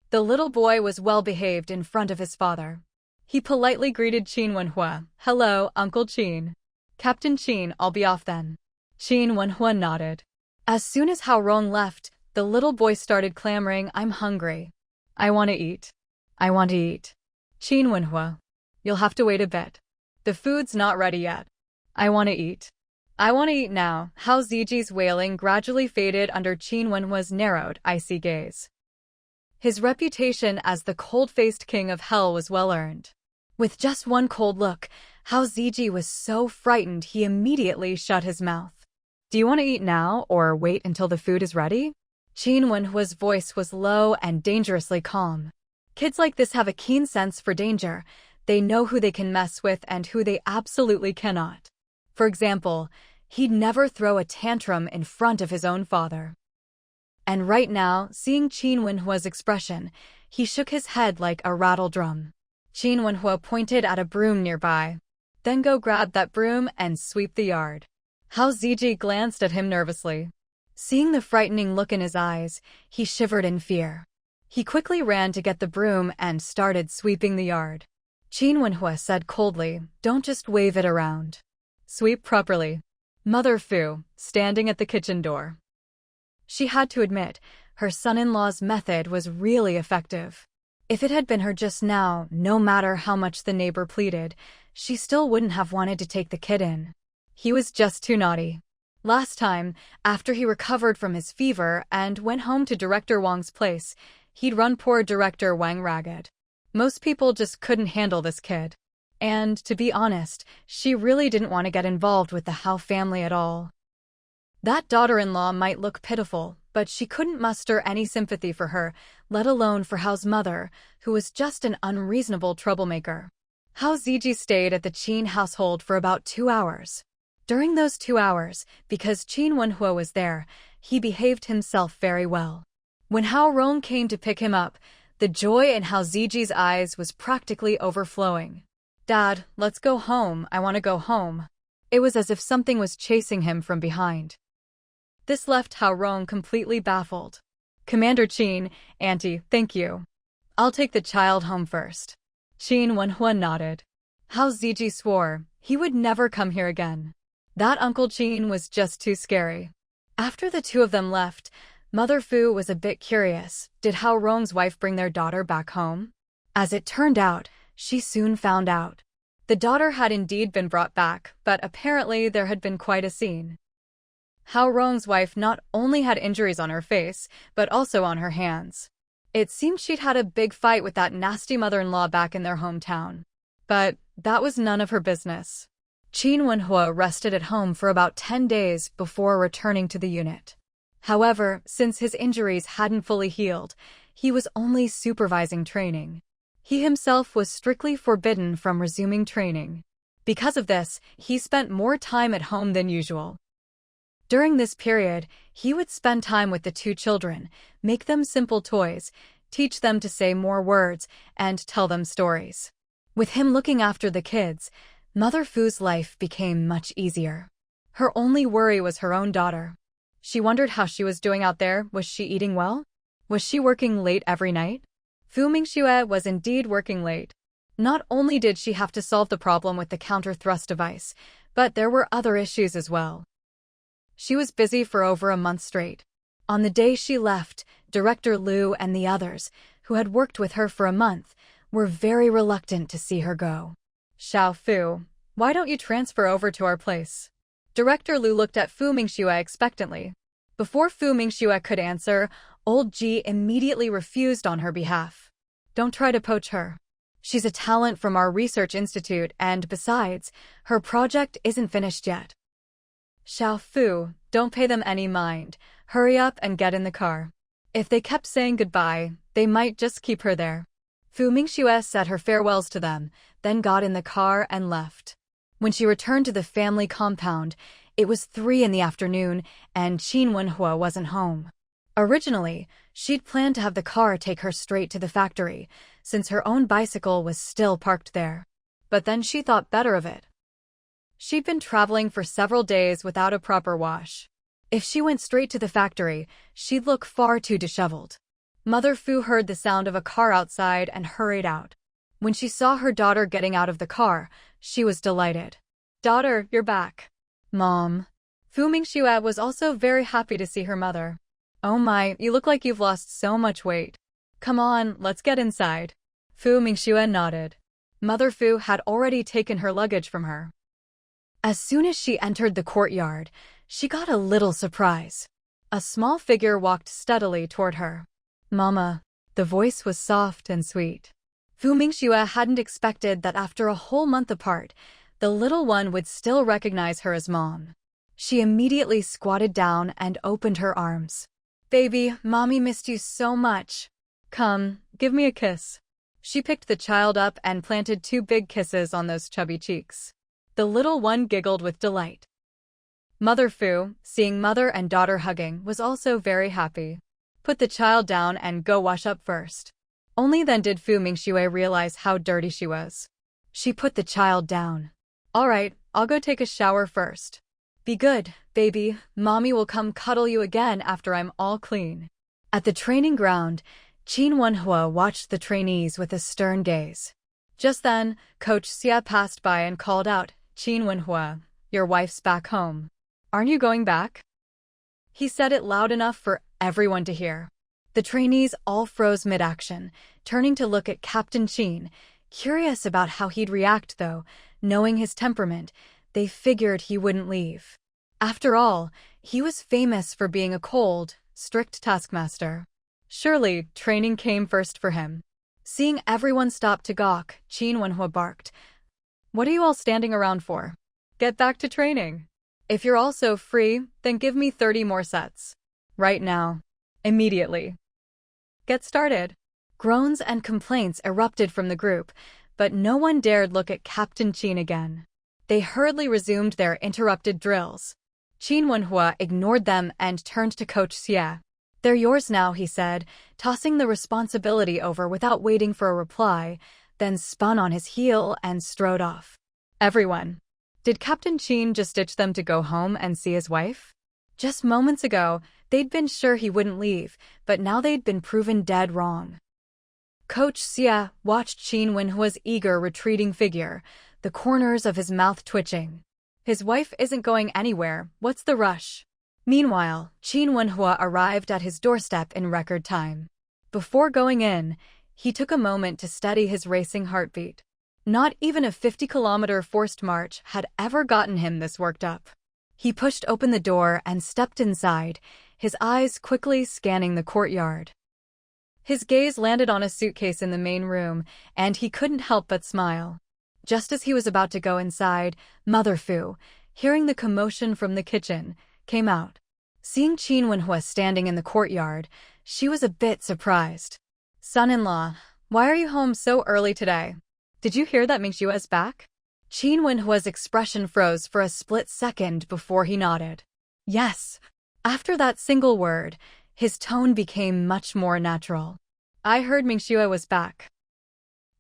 The little boy was well behaved in front of his father. He politely greeted Qin Wenhua. Hello, Uncle Qin. Captain Qin, I'll be off then. Qin Wenhua nodded. As soon as Hao Rong left, the little boy started clamoring, I'm hungry. I want to eat. I want to eat. Qin Wenhua. You'll have to wait a bit. The food's not ready yet. I want to eat. I want to eat now. Hao Ziji's wailing gradually faded under Qin Wenhua's narrowed, icy gaze. His reputation as the cold-faced king of hell was well earned. With just one cold look, Hao Ziji was so frightened he immediately shut his mouth. Do you want to eat now or wait until the food is ready? Qin Wenhua's voice was low and dangerously calm. Kids like this have a keen sense for danger. They know who they can mess with and who they absolutely cannot. For example, he'd never throw a tantrum in front of his own father. And right now, seeing Qin Wenhua's expression, he shook his head like a rattle drum. Qin Wenhua pointed at a broom nearby. Then go grab that broom and sweep the yard. Hao Ziji glanced at him nervously. Seeing the frightening look in his eyes, he shivered in fear. He quickly ran to get the broom and started sweeping the yard. Qin Wenhua said coldly, don't just wave it around. Sweep properly. Mother Fu, standing at the kitchen door. She had to admit, her son-in-law's method was really effective. If it had been her just now, no matter how much the neighbor pleaded, she still wouldn't have wanted to take the kid in. He was just too naughty. Last time, after he recovered from his fever and went home to Director Wang's place, he'd run poor Director Wang ragged. Most people just couldn't handle this kid. And, to be honest, she really didn't want to get involved with the Hao family at all. That daughter-in-law might look pitiful, but she couldn't muster any sympathy for her, let alone for Hao's mother, who was just an unreasonable troublemaker. Hao Ziji stayed at the Qin household for about 2 hours. During those 2 hours, because Qin Wenhua was there, he behaved himself very well. When Hao Rong came to pick him up, the joy in Hao Ziji's eyes was practically overflowing. Dad, let's go home, I want to go home. It was as if something was chasing him from behind. This left Hao Rong completely baffled. Commander Qin, Auntie, thank you. I'll take the child home first. Qin Wenhua nodded. How Ziji swore he would never come here again. That Uncle Qin was just too scary. After the two of them left, Mother Fu was a bit curious. Did Hao Rong's wife bring their daughter back home? As it turned out, she soon found out. The daughter had indeed been brought back, but apparently there had been quite a scene. Hao Rong's wife not only had injuries on her face, but also on her hands. It seemed she'd had a big fight with that nasty mother-in-law back in their hometown. But that was none of her business. Qin Wenhua rested at home for about 10 days before returning to the unit. However, since his injuries hadn't fully healed, he was only supervising training. He himself was strictly forbidden from resuming training. Because of this, he spent more time at home than usual. During this period, he would spend time with the two children, make them simple toys, teach them to say more words, and tell them stories. With him looking after the kids, Mother Fu's life became much easier. Her only worry was her own daughter. She wondered how she was doing out there. Was she eating well? Was she working late every night? Fu Mingxue was indeed working late. Not only did she have to solve the problem with the counter-thrust device, but there were other issues as well. She was busy for over a month straight. On the day she left, Director Liu and the others, who had worked with her for a month, were very reluctant to see her go. Xiao Fu, why don't you transfer over to our place? Director Liu looked at Fu Mingxue expectantly. Before Fu Mingxue could answer, Old Ji immediately refused on her behalf. Don't try to poach her. She's a talent from our research institute and, besides, her project isn't finished yet. Xiao Fu, don't pay them any mind. Hurry up and get in the car. If they kept saying goodbye, they might just keep her there. Fu Mingxue said her farewells to them, then got in the car and left. When she returned to the family compound, it was 3 in the afternoon and Qin Wenhua wasn't home. Originally, she'd planned to have the car take her straight to the factory, since her own bicycle was still parked there. But then she thought better of it. She'd been traveling for several days without a proper wash. If she went straight to the factory, she'd look far too disheveled. Mother Fu heard the sound of a car outside and hurried out. When she saw her daughter getting out of the car, she was delighted. Daughter, you're back. Mom. Fu Mingxue was also very happy to see her mother. Oh my, you look like you've lost so much weight. Come on, let's get inside. Fu Mingxue nodded. Mother Fu had already taken her luggage from her. As soon as she entered the courtyard, she got a little surprise. A small figure walked steadily toward her. Mama. The voice was soft and sweet. Fu Mingxue hadn't expected that after a whole month apart, the little one would still recognize her as Mom. She immediately squatted down and opened her arms. Baby, Mommy missed you so much. Come, give me a kiss. She picked the child up and planted 2 big kisses on those chubby cheeks. The little one giggled with delight. Mother Fu, seeing mother and daughter hugging, was also very happy. Put the child down and go wash up first. Only then did Fu Mingxue realize how dirty she was. She put the child down. All right, I'll go take a shower first. Be good, baby. Mommy will come cuddle you again after I'm all clean. At the training ground, Qin Wenhua watched the trainees with a stern gaze. Just then, Coach Xia passed by and called out, Qin Wenhua, your wife's back home. Aren't you going back? He said it loud enough for everyone to hear. The trainees all froze mid-action, turning to look at Captain Qin. Curious about how he'd react though, knowing his temperament, they figured he wouldn't leave. After all, he was famous for being a cold, strict taskmaster. Surely, training came first for him. Seeing everyone stop to gawk, Qin Wenhua barked. What are you all standing around for? Get back to training. If you're also free, then give me 30 more sets. Right now. Immediately. Get started. Groans and complaints erupted from the group, but no one dared look at Captain Qin again. They hurriedly resumed their interrupted drills. Qin Wenhua ignored them and turned to Coach Xie. They're yours now, he said, tossing the responsibility over without waiting for a reply, then spun on his heel and strode off. Everyone. Did Captain Qin just ditch them to go home and see his wife? Just moments ago, they'd been sure he wouldn't leave, but now they'd been proven dead wrong. Coach Xie watched Qin Wenhua's eager, retreating figure, the corners of his mouth twitching. His wife isn't going anywhere, what's the rush? Meanwhile, Qin Wenhua arrived at his doorstep in record time. Before going in, he took a moment to steady his racing heartbeat. Not even a 50-kilometer forced march had ever gotten him this worked up. He pushed open the door and stepped inside, his eyes quickly scanning the courtyard. His gaze landed on a suitcase in the main room, and he couldn't help but smile. Just as he was about to go inside, Mother Fu, hearing the commotion from the kitchen, came out. Seeing Qin Wenhua standing in the courtyard, she was a bit surprised. "Son-in-law, why are you home so early today? Did you hear that Mingxue is back?" Qin Wenhua's expression froze for a split second before he nodded. Yes. After that single word, his tone became much more natural. "I heard Mingxue was back."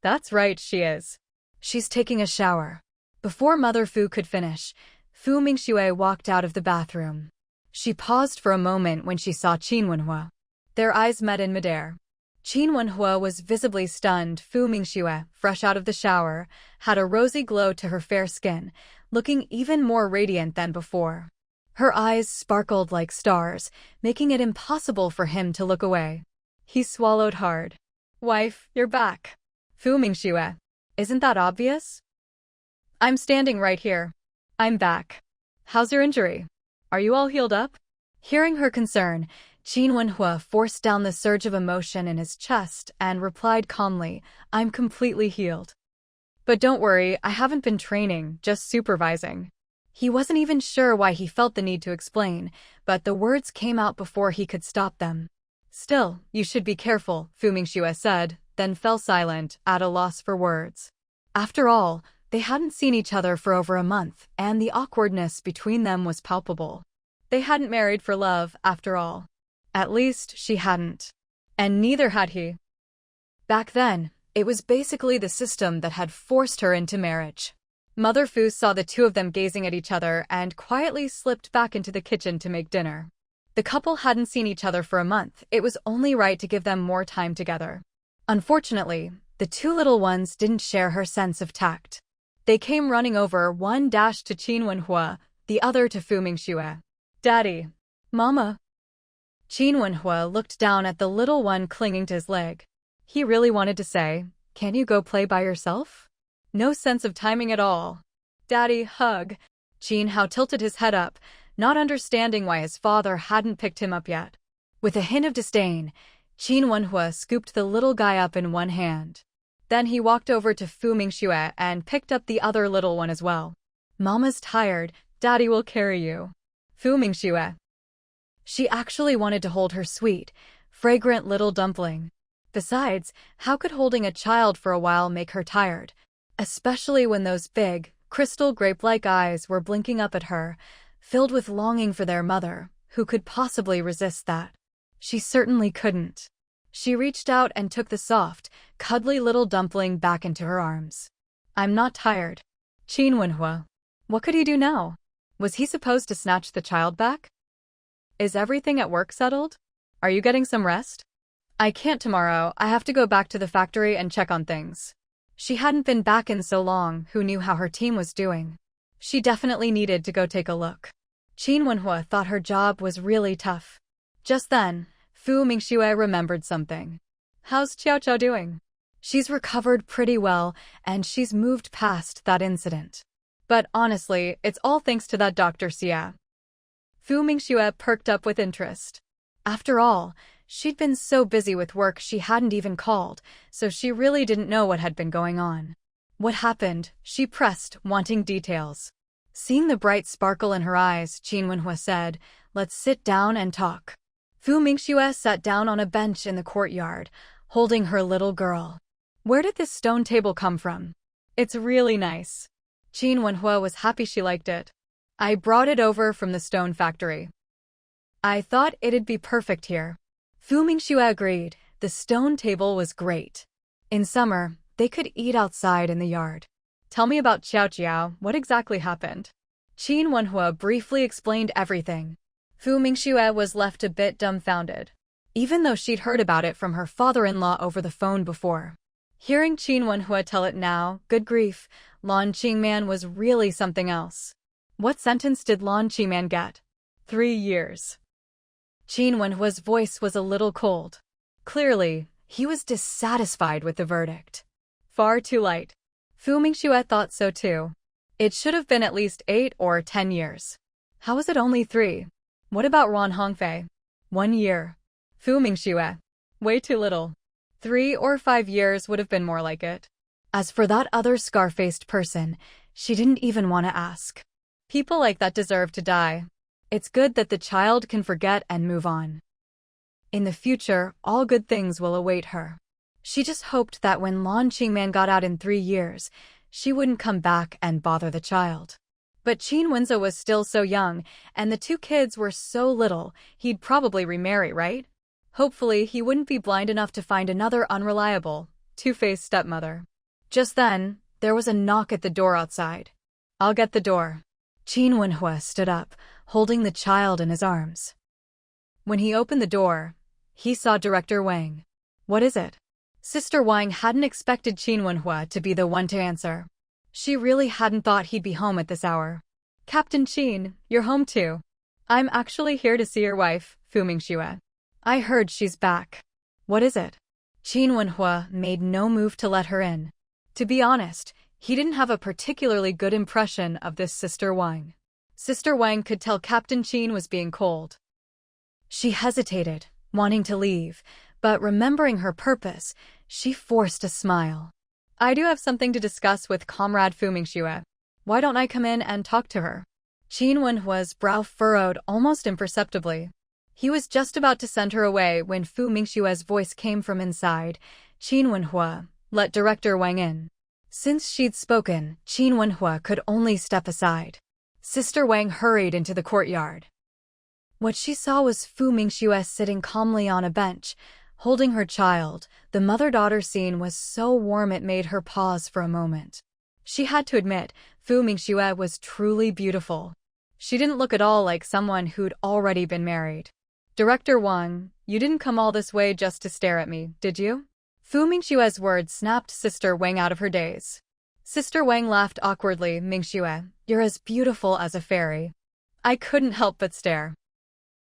"That's right, she is. She's taking a shower." Before Mother Fu could finish, Fu Mingxue walked out of the bathroom. She paused for a moment when she saw Qin Wenhua. Their eyes met in midair. Qin Wenhua was visibly stunned. Fu Mingxue, fresh out of the shower, had a rosy glow to her fair skin, looking even more radiant than before. Her eyes sparkled like stars, making it impossible for him to look away. He swallowed hard. "Wife, you're back. Fu Mingxue. Isn't that obvious?" "I'm standing right here. I'm back. How's your injury? Are you all healed up?" Hearing her concern, Qin Wenhua forced down the surge of emotion in his chest and replied calmly, "I'm completely healed. But don't worry, I haven't been training, just supervising." He wasn't even sure why he felt the need to explain, but the words came out before he could stop them. "Still, you should be careful," Fu Mingxue said, then fell silent, at a loss for words. After all, they hadn't seen each other for over a month, and the awkwardness between them was palpable. They hadn't married for love, after all. At least, she hadn't. And neither had he. Back then, it was basically the system that had forced her into marriage. Mother Fu saw the two of them gazing at each other and quietly slipped back into the kitchen to make dinner. The couple hadn't seen each other for a month. It was only right to give them more time together. Unfortunately, the two little ones didn't share her sense of tact. They came running over, one dashed to Qin Wenhua, the other to Fu Mingxue. "Daddy. Mama." Qin Wenhua looked down at the little one clinging to his leg. He really wanted to say, "Can you go play by yourself?" No sense of timing at all. "Daddy, hug." Qin Hao tilted his head up, not understanding why his father hadn't picked him up yet. With a hint of disdain, Qin Wenhua scooped the little guy up in one hand. Then he walked over to Fu Mingxue and picked up the other little one as well. "Mama's tired, Daddy will carry you." Fu Mingxue. She actually wanted to hold her sweet, fragrant little dumpling. Besides, how could holding a child for a while make her tired? Especially when those big, crystal grape-like eyes were blinking up at her, filled with longing for their mother. Who could possibly resist that? She certainly couldn't. She reached out and took the soft, cuddly little dumpling back into her arms. "I'm not tired." Qin Wenhua. What could he do now? Was he supposed to snatch the child back? "Is everything at work settled? Are you getting some rest?" "I can't tomorrow. I have to go back to the factory and check on things." She hadn't been back in so long. Who knew how her team was doing? She definitely needed to go take a look. Qin Wenhua thought her job was really tough. Just then, Fu Mingxue remembered something. "How's Qiao Qiao doing?" "She's recovered pretty well, and she's moved past that incident. But honestly, it's all thanks to that Dr. Xia." Fu Mingxue perked up with interest. After all, she'd been so busy with work she hadn't even called, so she really didn't know what had been going on. "What happened?" she pressed, wanting details. Seeing the bright sparkle in her eyes, Qin Wenhua said, "Let's sit down and talk." Fu Mingxue sat down on a bench in the courtyard, holding her little girl. "Where did this stone table come from?" "It's really nice." Qin Wenhua was happy she liked it. "I brought it over from the stone factory. I thought it'd be perfect here." Fu Mingxue agreed. The stone table was great. In summer, they could eat outside in the yard. "Tell me about Qiao Qiao. What exactly happened?" Qin Wenhua briefly explained everything. Fu Mingxue was left a bit dumbfounded. Even though she'd heard about it from her father-in-law over the phone before. Hearing Qin Wenhua tell it now, good grief, Lan Qingman was really something else. What sentence did Lan Qingman get? 3 years. Qin Wenhua's voice was a little cold. Clearly, he was dissatisfied with the verdict. Far too light. Fu Mingxue thought so too. It should have been at least 8 or 10 years. How is it only 3? What about Ran Hongfei? 1 year. Fu Mingxue. Way too little. 3 or 5 years would have been more like it. As for that other scar-faced person, she didn't even want to ask. People like that deserve to die. It's good that the child can forget and move on. In the future, all good things will await her. She just hoped that when Lan Qingman got out in 3 years, she wouldn't come back and bother the child. But Qin Wenhua was still so young, and the 2 kids were so little, he'd probably remarry, right? Hopefully, he wouldn't be blind enough to find another unreliable, two-faced stepmother. Just then, there was a knock at the door outside. I'll get the door. Qin Wenhua stood up, holding the child in his arms. When he opened the door, he saw Director Wang. What is it? Sister Wang hadn't expected Qin Wenhua to be the one to answer. She really hadn't thought he'd be home at this hour. Captain Qin, you're home too. I'm actually here to see your wife, Fu Mingxue. I heard she's back. What is it? Qin Wenhua made no move to let her in. To be honest, he didn't have a particularly good impression of this Sister Wang. Sister Wang could tell Captain Qin was being cold. She hesitated, wanting to leave, but remembering her purpose, she forced a smile. I do have something to discuss with Comrade Fu Mingxue. Why don't I come in and talk to her? Qin Wenhua's brow furrowed almost imperceptibly. He was just about to send her away when Fu Mingxue's voice came from inside. Qin Wenhua, let Director Wang in. Since she'd spoken, Qin Wenhua could only step aside. Sister Wang hurried into the courtyard. What she saw was Fu Mingxue sitting calmly on a bench, holding her child. The mother-daughter scene was so warm it made her pause for a moment. She had to admit, Fu Mingxue was truly beautiful. She didn't look at all like someone who'd already been married. Director Wang, you didn't come all this way just to stare at me, did you? Fu Mingxue's words snapped Sister Wang out of her daze. Sister Wang laughed awkwardly. Mingxue, you're as beautiful as a fairy. I couldn't help but stare.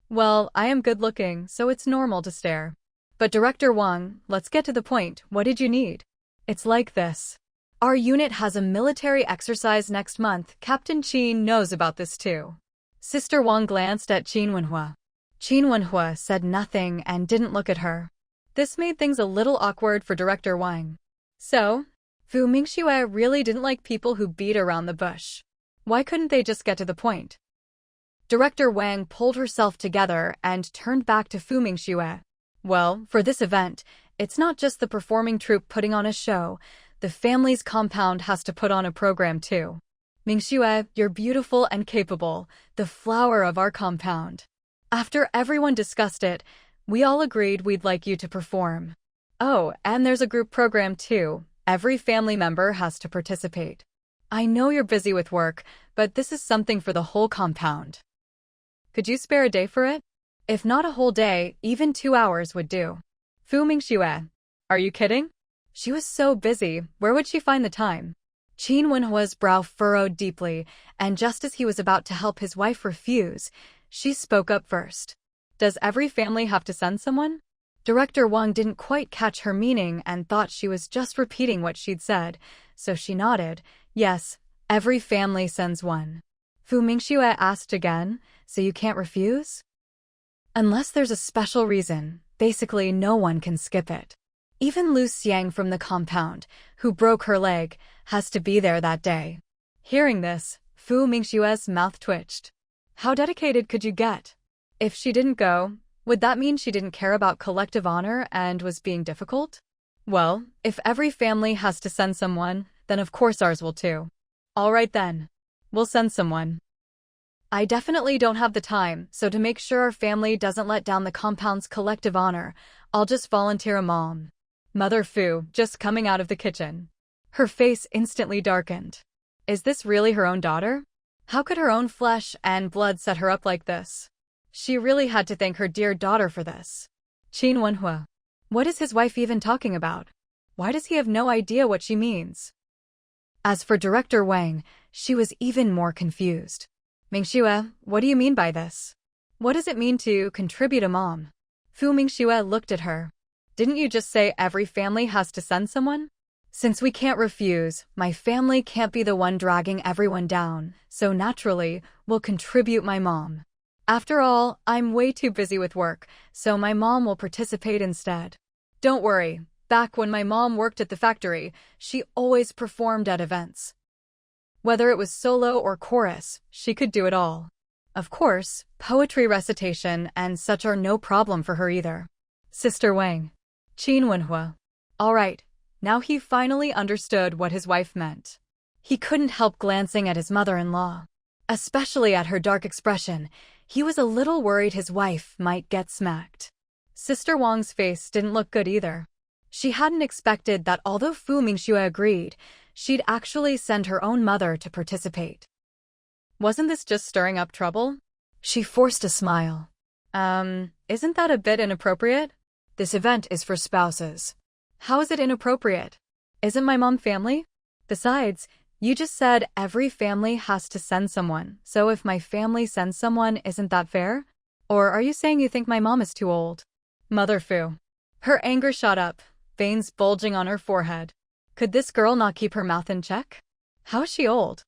Well, I am good-looking, so it's normal to stare. But Director Wang, let's get to the point. What did you need? It's like this. Our unit has a military exercise next month. Captain Qin knows about this too. Sister Wang glanced at Qin Wenhua. Qin Wenhua said nothing and didn't look at her. This made things a little awkward for Director Wang. So, Fu Mingxue really didn't like people who beat around the bush. Why couldn't they just get to the point? Director Wang pulled herself together and turned back to Fu Mingxue. Well, for this event, it's not just the performing troupe putting on a show. The family's compound has to put on a program too. Mingxue, you're beautiful and capable, the flower of our compound. After everyone discussed it, we all agreed we'd like you to perform. Oh, and there's a group program too. Every family member has to participate. I know you're busy with work, but this is something for the whole compound. Could you spare a day for it? If not a whole day, even 2 hours would do. Fu Mingxue. Are you kidding? She was so busy, where would she find the time? Qin Wenhua's brow furrowed deeply, and just as he was about to help his wife refuse, she spoke up first. Does every family have to send someone? Director Wang didn't quite catch her meaning and thought she was just repeating what she'd said, so she nodded. Yes, every family sends one. Fu Mingxue asked again, so you can't refuse? Unless there's a special reason, basically no one can skip it. Even Lu Xiang from the compound, who broke her leg, has to be there that day. Hearing this, Fu Mingxue's mouth twitched. How dedicated could you get? If she didn't go, would that mean she didn't care about collective honor and was being difficult? Well, if every family has to send someone, then of course ours will too. All right then. We'll send someone. I definitely don't have the time, so to make sure our family doesn't let down the compound's collective honor, I'll just volunteer a mom. Mother Fu, just coming out of the kitchen. Her face instantly darkened. Is this really her own daughter? How could her own flesh and blood set her up like this? She really had to thank her dear daughter for this. Qin Wenhua. What is his wife even talking about? Why does he have no idea what she means? As for Director Wang, she was even more confused. Mingxue, what do you mean by this? What does it mean to contribute a mom? Mingxue looked at her. Didn't you just say every family has to send someone? Since we can't refuse, my family can't be the one dragging everyone down, so naturally, we'll contribute my mom. After all, I'm way too busy with work, so my mom will participate instead. Don't worry, back when my mom worked at the factory, she always performed at events. Whether it was solo or chorus, she could do it all. Of course, poetry recitation and such are no problem for her either. Sister Wang. Qin Wenhua. All right, now he finally understood what his wife meant. He couldn't help glancing at his mother-in-law. Especially at her dark expression, he was a little worried his wife might get smacked. Sister Wang's face didn't look good either. She hadn't expected that although Mingxue agreed, she'd actually send her own mother to participate. Wasn't this just stirring up trouble? She forced a smile. Isn't that a bit inappropriate? This event is for spouses. How is it inappropriate? Isn't my mom family? Besides, you just said every family has to send someone, so if my family sends someone, isn't that fair? Or are you saying you think my mom is too old? Mother Fu. Her anger shot up, veins bulging on her forehead. Could this girl not keep her mouth in check? How is she old?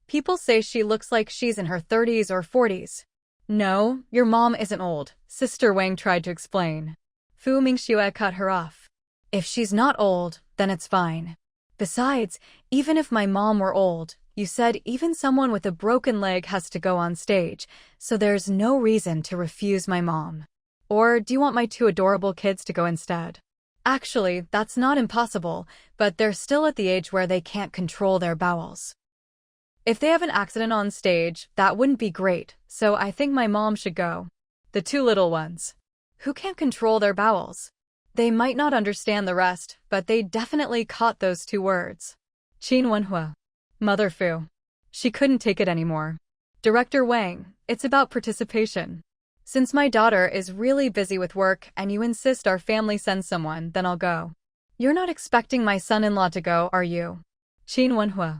People say she looks like she's in her 30s or 40s. No, your mom isn't old, Sister Wang tried to explain. Mingxue cut her off. If she's not old, then it's fine. Besides, even if my mom were old, you said even someone with a broken leg has to go on stage, so there's no reason to refuse my mom. Or do you want my two adorable kids to go instead? Actually, that's not impossible, but they're still at the age where they can't control their bowels. If they have an accident on stage, that wouldn't be great, so I think my mom should go. The two little ones. Who can't control their bowels? They might not understand the rest, but they definitely caught those two words. Qin Wenhua. Mother Fu. She couldn't take it anymore. Director Wang, it's about participation. Since my daughter is really busy with work and you insist our family send someone, then I'll go. You're not expecting my son-in-law to go, are you? Qin Wenhua.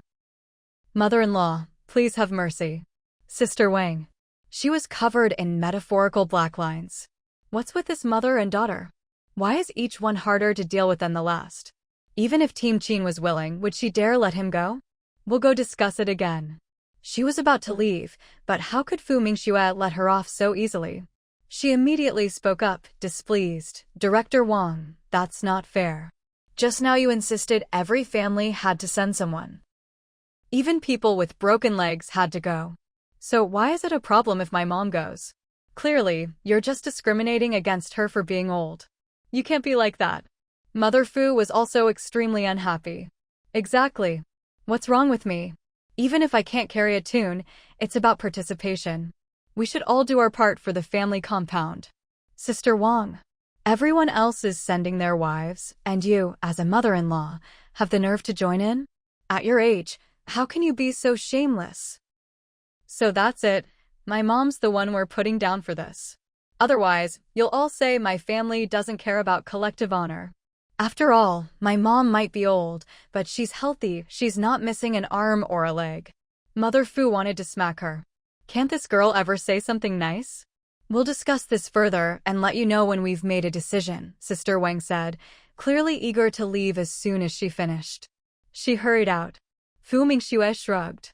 Mother-in-law, please have mercy. Sister Wang. She was covered in metaphorical black lines. What's with this mother and daughter? Why is each one harder to deal with than the last? Even if Team Qin was willing, would she dare let him go? We'll go discuss it again. She was about to leave, but how could Mingxue let her off so easily? She immediately spoke up, displeased. Director Wang, that's not fair. Just now you insisted every family had to send someone. Even people with broken legs had to go. So why is it a problem if my mom goes? Clearly, you're just discriminating against her for being old. You can't be like that. Mother Fu was also extremely unhappy. Exactly. What's wrong with me? Even if I can't carry a tune, it's about participation. We should all do our part for the family compound. Sister Wang. Everyone else is sending their wives, and you, as a mother-in-law, have the nerve to join in? At your age, how can you be so shameless? So that's it. My mom's the one we're putting down for this. Otherwise, you'll all say my family doesn't care about collective honor. After all, my mom might be old, but she's healthy, she's not missing an arm or a leg. Mother Fu wanted to smack her. Can't this girl ever say something nice? We'll discuss this further and let you know when we've made a decision, Sister Wang said, clearly eager to leave as soon as she finished. She hurried out. Mingxue shrugged.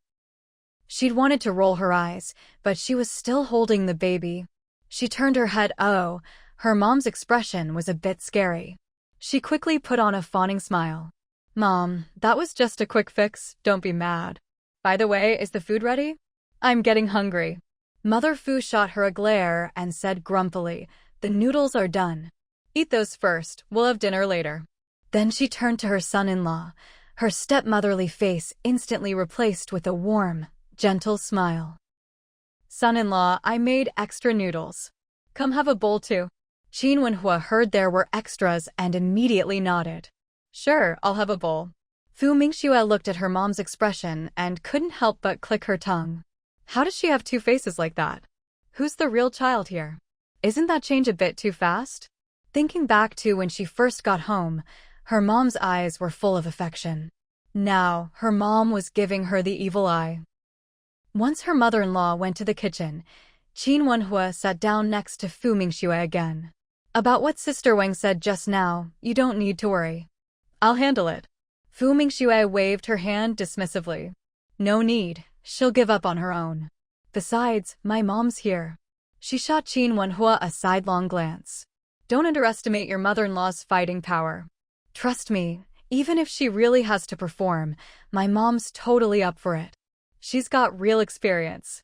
She'd wanted to roll her eyes, but she was still holding the baby. She turned her head. Oh, her mom's expression was a bit scary. She quickly put on a fawning smile. Mom, that was just a quick fix, don't be mad. By the way, is the food ready? I'm getting hungry. Mother Fu shot her a glare and said grumpily, the noodles are done. Eat those first, we'll have dinner later. Then she turned to her son-in-law, her stepmotherly face instantly replaced with a warm, gentle smile. Son-in-law, I made extra noodles. Come have a bowl too. Qin Wenhua heard there were extras and immediately nodded. Sure, I'll have a bowl. Mingxue looked at her mom's expression and couldn't help but click her tongue. How does she have two faces like that? Who's the real child here? Isn't that change a bit too fast? Thinking back to when she first got home, Her mom's eyes were full of affection. Now, her mom was giving her the evil eye. Once her mother-in-law went to the kitchen, Qin Wenhua sat down next to Fu Mingxue again. About what Sister Wang said just now, you don't need to worry. I'll handle it. Fu Mingxue waved her hand dismissively. No need, she'll give up on her own. Besides, my mom's here. She shot Qin Wenhua a sidelong glance. Don't underestimate your mother-in-law's fighting power. Trust me, even if she really has to perform, my mom's totally up for it. She's got real experience.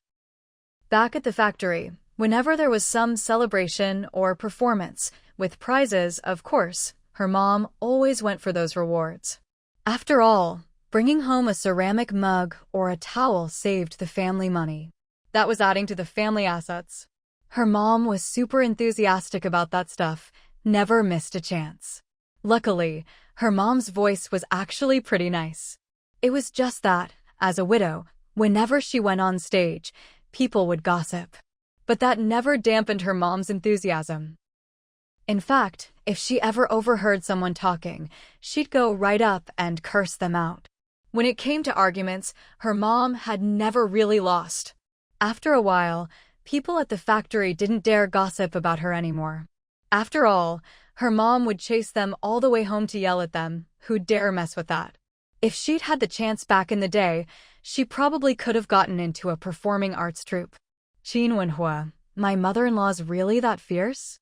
Back at the factory, whenever there was some celebration or performance, with prizes, of course, her mom always went for those rewards. After all, bringing home a ceramic mug or a towel saved the family money. That was adding to the family assets. Her mom was super enthusiastic about that stuff, never missed a chance. Luckily, her mom's voice was actually pretty nice. It was just that, as a widow, whenever she went on stage, people would gossip. But that never dampened her mom's enthusiasm. In fact, if she ever overheard someone talking, she'd go right up and curse them out. When it came to arguments, her mom had never really lost. After a while, people at the factory didn't dare gossip about her anymore. After all, her mom would chase them all the way home to yell at them, who'd dare mess with that. If she'd had the chance back in the day, she probably could have gotten into a performing arts troupe. Qin Wenhua, my mother-in-law's really that fierce?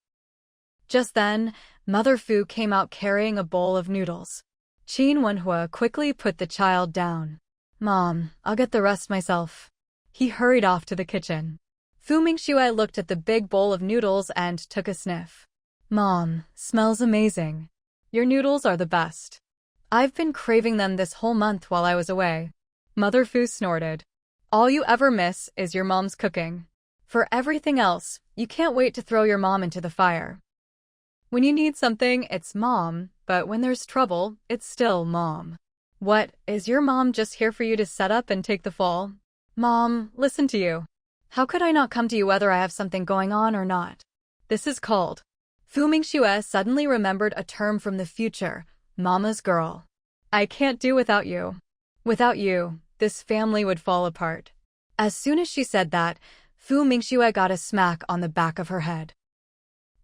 Just then, Mother Fu came out carrying a bowl of noodles. Qin Wenhua quickly put the child down. Mom, I'll get the rest myself. He hurried off to the kitchen. Fu Mingxue looked at the big bowl of noodles and took a sniff. Mom, smells amazing. Your noodles are the best. I've been craving them this whole month while I was away. Mother Fu snorted. All you ever miss is your mom's cooking. For everything else, you can't wait to throw your mom into the fire. When you need something, it's mom, but when there's trouble, it's still mom. What, is your mom just here for you to set up and take the fall? Mom, listen to you. How could I not come to you whether I have something going on or not? This is called. Fu Mingxue suddenly remembered a term from the future, mama's girl. I can't do without you. Without you, this family would fall apart. As soon as she said that, Fu Mingxue got a smack on the back of her head.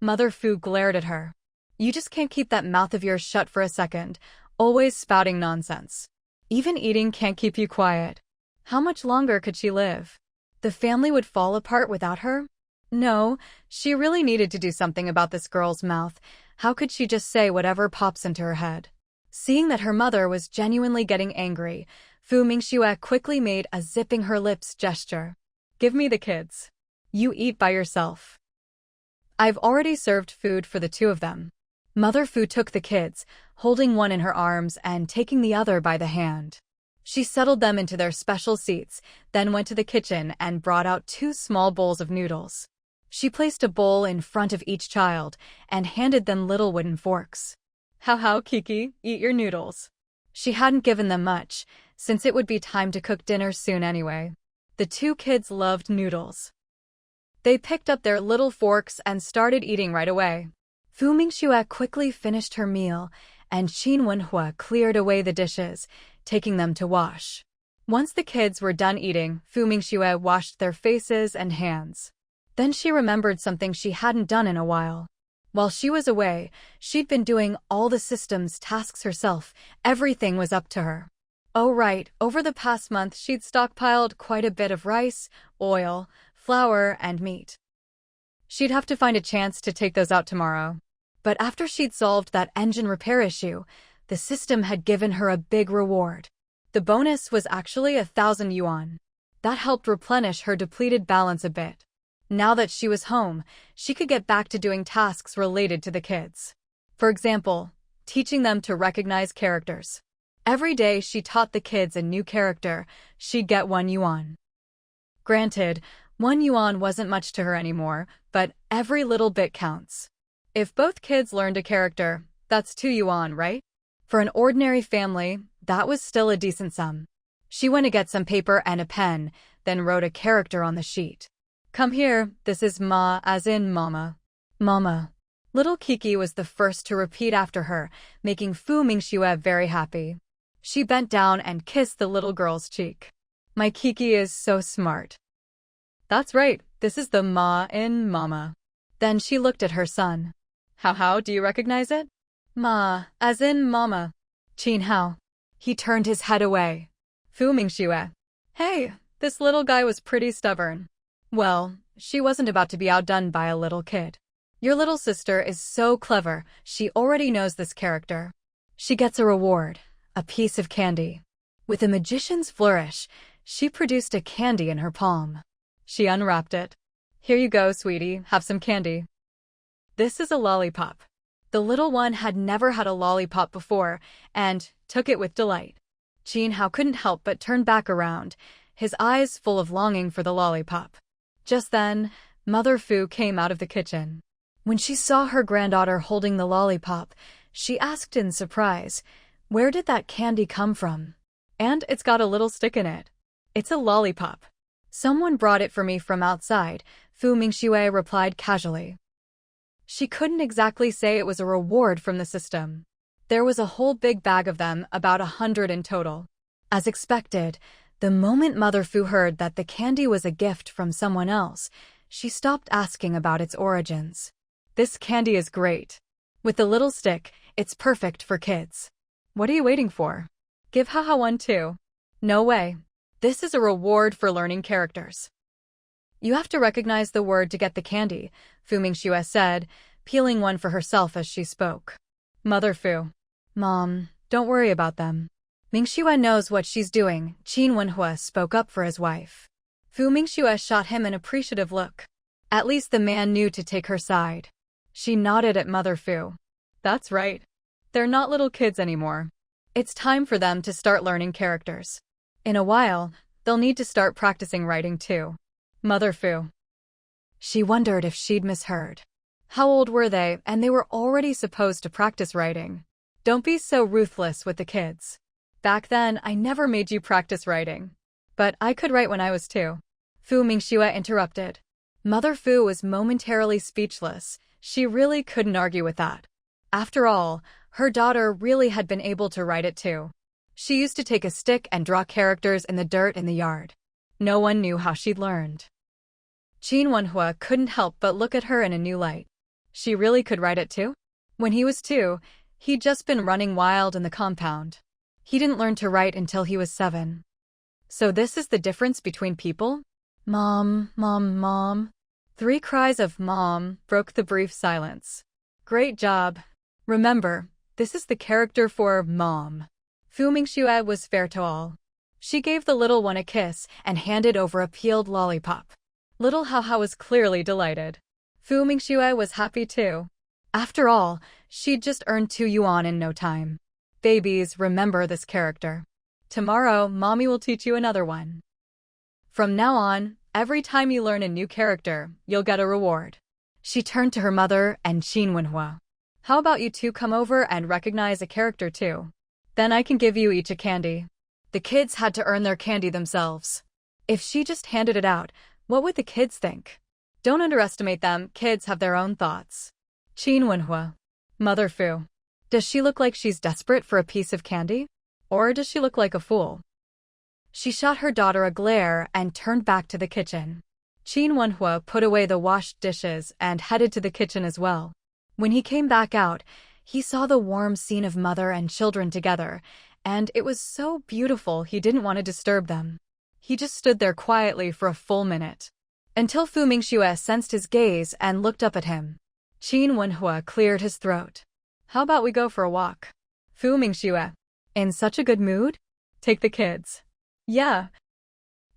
Mother Fu glared at her. You just can't keep that mouth of yours shut for a second, always spouting nonsense. Even eating can't keep you quiet. How much longer could she live? The family would fall apart without her? No, she really needed to do something about this girl's mouth. How could she just say whatever pops into her head? Seeing that her mother was genuinely getting angry, Fu Mingxue quickly made a zipping her lips gesture. Give me the kids. You eat by yourself. I've already served food for the two of them. Mother Fu took the kids, holding one in her arms and taking the other by the hand. She settled them into their special seats, then went to the kitchen and brought out 2 small bowls of noodles. She placed a bowl in front of each child and handed them little wooden forks. How, Kiki, eat your noodles. She hadn't given them much, since it would be time to cook dinner soon anyway. The 2 kids loved noodles. They picked up their little forks and started eating right away. Fu Mingxue quickly finished her meal, and Qin Wenhua cleared away the dishes, taking them to wash. Once the kids were done eating, Fu Mingxue washed their faces and hands. Then she remembered something she hadn't done in a while. While she was away, she'd been doing all the systems tasks herself. Everything was up to her. Oh right, over the past month she'd stockpiled quite a bit of rice, oil, flour, and meat. She'd have to find a chance to take those out tomorrow. But after she'd solved that engine repair issue, the system had given her a big reward. The bonus was actually 1,000 yuan. That helped replenish her depleted balance a bit. Now that she was home, she could get back to doing tasks related to the kids. For example, teaching them to recognize characters. Every day she taught the kids a new character, she'd get 1 yuan. Granted, 1 yuan wasn't much to her anymore, but every little bit counts. If both kids learned a character, that's 2 yuan, right? For an ordinary family, that was still a decent sum. She went to get some paper and a pen, then wrote a character on the sheet. Come here, this is Ma as in mama. Mama. Little Kiki was the first to repeat after her, making Fu Mingxue very happy. She bent down and kissed the little girl's cheek. My Kiki is so smart. That's right, this is the ma in mama. Then she looked at her son. How, do you recognize it? Ma, as in mama. Qin Hao. He turned his head away. Fu Mingxue. Hey, this little guy was pretty stubborn. Well, she wasn't about to be outdone by a little kid. Your little sister is so clever, she already knows this character. She gets a reward, a piece of candy. With a magician's flourish, she produced a candy in her palm. She unwrapped it. Here you go, sweetie, have some candy. This is a lollipop. The little one had never had a lollipop before, and took it with delight. Qin Hao couldn't help but turn back around, his eyes full of longing for the lollipop. Just then, Mother Fu came out of the kitchen. When she saw her granddaughter holding the lollipop, she asked in surprise, "Where did that candy come from? And it's got a little stick in it." "It's a lollipop. Someone brought it for me from outside," Fu Mingxue replied casually. She couldn't exactly say it was a reward from the system. There was a whole big bag of them, about 100 in total. As expected, the moment Mother Fu heard that the candy was a gift from someone else, she stopped asking about its origins. This candy is great. With the little stick, it's perfect for kids. What are you waiting for? Give Haha one too. No way. This is a reward for learning characters. You have to recognize the word to get the candy, Fu Mingxue said, peeling one for herself as she spoke. Mother Fu. Mom, don't worry about them. Mingxue knows what she's doing, Qin Wenhua spoke up for his wife. Fu Mingxue shot him an appreciative look. At least the man knew to take her side. She nodded at Mother Fu. That's right. They're not little kids anymore. It's time for them to start learning characters. In a while, they'll need to start practicing writing too. Mother Fu. She wondered if she'd misheard. How old were they, and they were already supposed to practice writing? Don't be so ruthless with the kids. Back then, I never made you practice writing. But I could write when I was 2. Fu Mingxue interrupted. Mother Fu was momentarily speechless. She really couldn't argue with that. After all, her daughter really had been able to write it too. She used to take a stick and draw characters in the dirt in the yard. No one knew how she'd learned. Qin Wenhua couldn't help but look at her in a new light. She really could write it too? When he was 2, he'd just been running wild in the compound. He didn't learn to write until he was 7. So this is the difference between people? Mom, mom, mom. 3 cries of mom broke the brief silence. Great job. Remember, this is the character for mom. Fu Mingxue was fair to all. She gave the little one a kiss and handed over a peeled lollipop. Little Haha was clearly delighted. Fu Mingxue was happy too. After all, she'd just earned 2 yuan in no time. Babies, remember this character. Tomorrow, Mommy will teach you another one. From now on, every time you learn a new character, you'll get a reward. She turned to her mother and Qin Wenhua. How about you two come over and recognize a character too? Then I can give you each a candy. The kids had to earn their candy themselves. If she just handed it out, what would the kids think? Don't underestimate them, kids have their own thoughts. Qin Wenhua. Mother Fu. Does she look like she's desperate for a piece of candy? Or does she look like a fool? She shot her daughter a glare and turned back to the kitchen. Qin Wenhua put away the washed dishes and headed to the kitchen as well. When he came back out, he saw the warm scene of mother and children together, and it was so beautiful he didn't want to disturb them. He just stood there quietly for a full minute, until Fu Mingxue sensed his gaze and looked up at him. Qin Wenhua cleared his throat. How about we go for a walk? Fu Mingxue. In such a good mood? Take the kids. Yeah.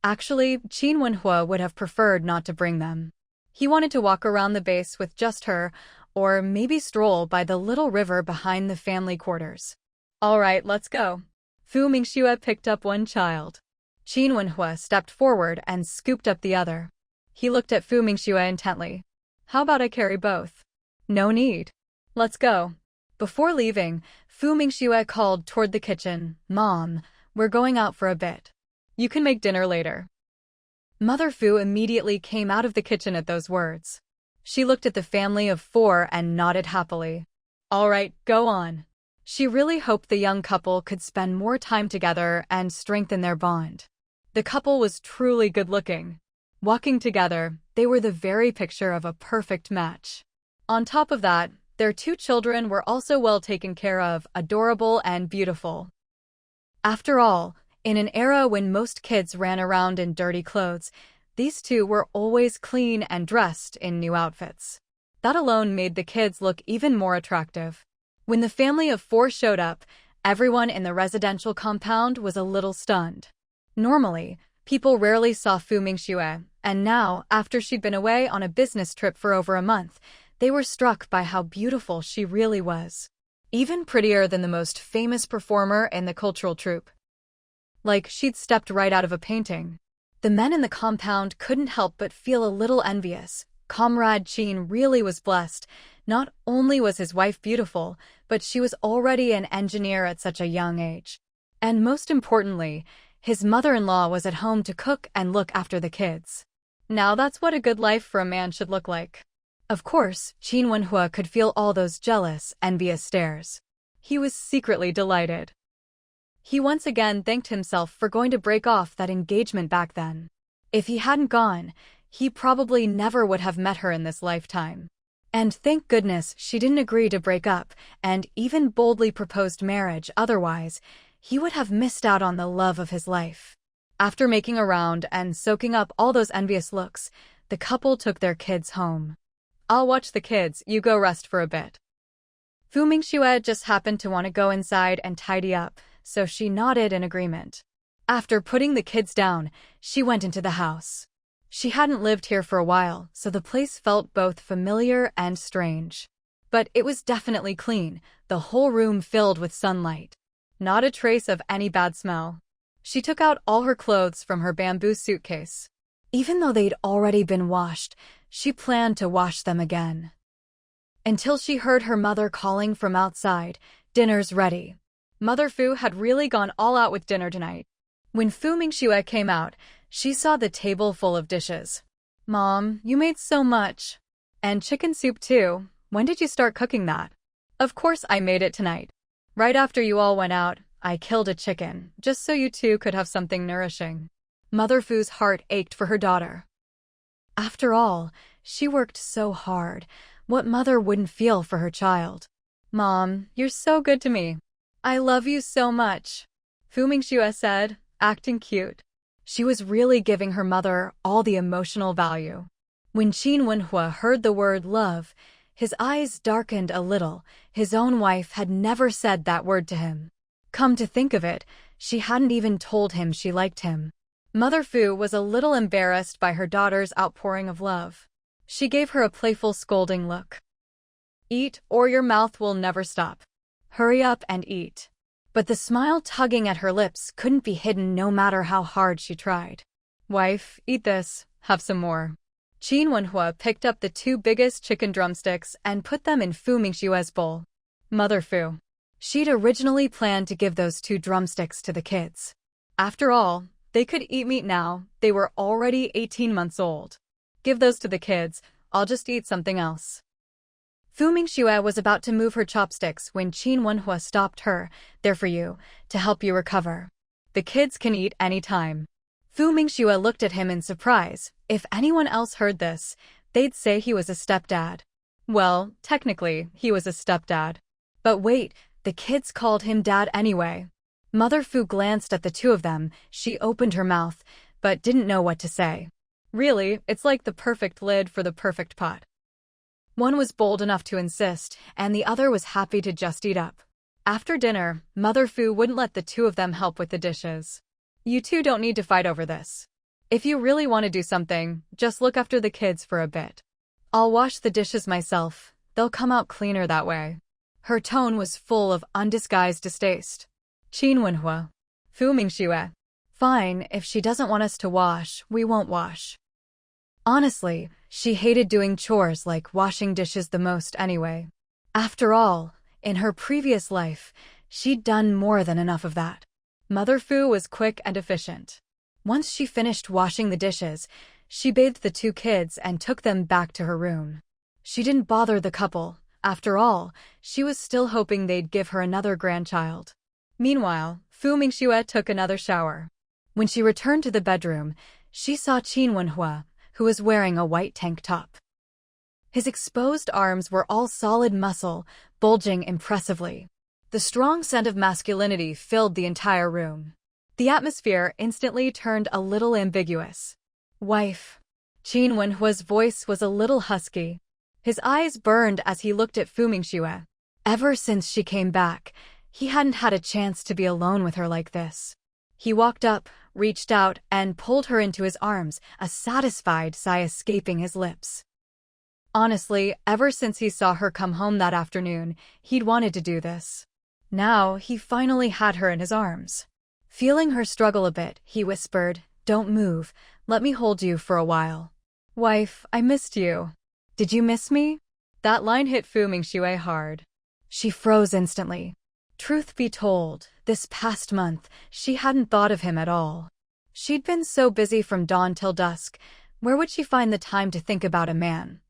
Actually, Qin Wenhua would have preferred not to bring them. He wanted to walk around the base with just her, or maybe stroll by the little river behind the family quarters. All right, let's go. Fu Mingxue picked up one child. Qin Wenhua stepped forward and scooped up the other. He looked at Fu Mingxue intently. How about I carry both? No need. Let's go. Before leaving, Fu Mingxue called toward the kitchen, Mom, we're going out for a bit. You can make dinner later. Mother Fu immediately came out of the kitchen at those words. She looked at the family of 4 and nodded happily. All right, go on. She really hoped the young couple could spend more time together and strengthen their bond. The couple was truly good-looking. Walking together, they were the very picture of a perfect match. On top of that, their 2 children were also well taken care of, adorable and beautiful. After all, in an era when most kids ran around in dirty clothes, these 2 were always clean and dressed in new outfits. That alone made the kids look even more attractive. When the family of 4 showed up, everyone in the residential compound was a little stunned. Normally, people rarely saw Mingxue, and now, after she'd been away on a business trip for over a month, they were struck by how beautiful she really was. Even prettier than the most famous performer in the cultural troupe. Like she'd stepped right out of a painting. The men in the compound couldn't help but feel a little envious. Comrade Qin really was blessed. Not only was his wife beautiful, but she was already an engineer at such a young age. And most importantly, his mother-in-law was at home to cook and look after the kids. Now that's what a good life for a man should look like. Of course, Qin Wenhua could feel all those jealous, envious stares. He was secretly delighted. He once again thanked himself for going to break off that engagement back then. If he hadn't gone, he probably never would have met her in this lifetime. And thank goodness she didn't agree to break up and even boldly proposed marriage, otherwise, he would have missed out on the love of his life. After making a round and soaking up all those envious looks, the couple took their kids home. I'll watch the kids, you go rest for a bit. Mingxue just happened to want to go inside and tidy up, so she nodded in agreement. After putting the kids down, she went into the house. She hadn't lived here for a while, so the place felt both familiar and strange. But it was definitely clean, the whole room filled with sunlight. Not a trace of any bad smell. She took out all her clothes from her bamboo suitcase. Even though they'd already been washed, she planned to wash them again. Until she heard her mother calling from outside, "Dinner's ready." Mother Fu had really gone all out with dinner tonight. When Mingxue came out, she saw the table full of dishes. "Mom, you made so much. And chicken soup too. When did you start cooking that?" "Of course I made it tonight. Right after you all went out, I killed a chicken, just so you two could have something nourishing." Mother Fu's heart ached for her daughter. After all, she worked so hard. What mother wouldn't feel for her child? "Mom, you're so good to me. I love you so much," Mingxue said, acting cute. She was really giving her mother all the emotional value. When Qin Wenhua heard the word love, his eyes darkened a little. His own wife had never said that word to him. Come to think of it, she hadn't even told him she liked him. Mother Fu was a little embarrassed by her daughter's outpouring of love. She gave her a playful scolding look. "Eat, or your mouth will never stop. Hurry up and eat." But the smile tugging at her lips couldn't be hidden no matter how hard she tried. "Wife, eat this, have some more." Qin Wenhua picked up the 2 biggest chicken drumsticks and put them in Mingxue's bowl. Mother Fu. She'd originally planned to give those 2 drumsticks to the kids. After all, they could eat meat now, they were already 18 months old. "Give those to the kids, I'll just eat something else." Mingxue was about to move her chopsticks when Qin Wenhua stopped her. "They're for you, to help you recover. The kids can eat any time." Mingxue looked at him in surprise. If anyone else heard this, they'd say he was a stepdad. Well, technically, he was a stepdad. But wait, the kids called him dad anyway. Mother Fu glanced at the 2 of them. She opened her mouth, but didn't know what to say. Really, it's like the perfect lid for the perfect pot. One was bold enough to insist, and the other was happy to just eat up. After dinner, Mother Fu wouldn't let the 2 of them help with the dishes. "You 2 don't need to fight over this. If you really want to do something, just look after the kids for a bit. I'll wash the dishes myself, they'll come out cleaner that way." Her tone was full of undisguised distaste. "Qin Wenhua. Mingxue. Fine, if she doesn't want us to wash, we won't wash." Honestly, she hated doing chores like washing dishes the most anyway. After all, in her previous life, she'd done more than enough of that. Mother Fu was quick and efficient. Once she finished washing the dishes, she bathed the 2 kids and took them back to her room. She didn't bother the couple. After all, she was still hoping they'd give her another grandchild. Meanwhile, Fu Mingxue took another shower. When she returned to the bedroom, she saw Qin Wenhua, who was wearing a white tank top. His exposed arms were all solid muscle, bulging impressively. The strong scent of masculinity filled the entire room. The atmosphere instantly turned a little ambiguous. Wife. Qin Wenhua's voice was a little husky. His eyes burned as he looked at Fu Mingxue. Ever since she came back, he hadn't had a chance to be alone with her like this. He walked up, reached out, and pulled her into his arms, a satisfied sigh escaping his lips. Honestly, ever since he saw her come home that afternoon, he'd wanted to do this. Now, he finally had her in his arms. Feeling her struggle a bit, he whispered, "Don't move, let me hold you for a while." "Wife, I missed you." "Did you miss me?" That line hit Fu Mingxue hard. She froze instantly. Truth be told, this past month, she hadn't thought of him at all. She'd been so busy from dawn till dusk, where would she find the time to think about a man?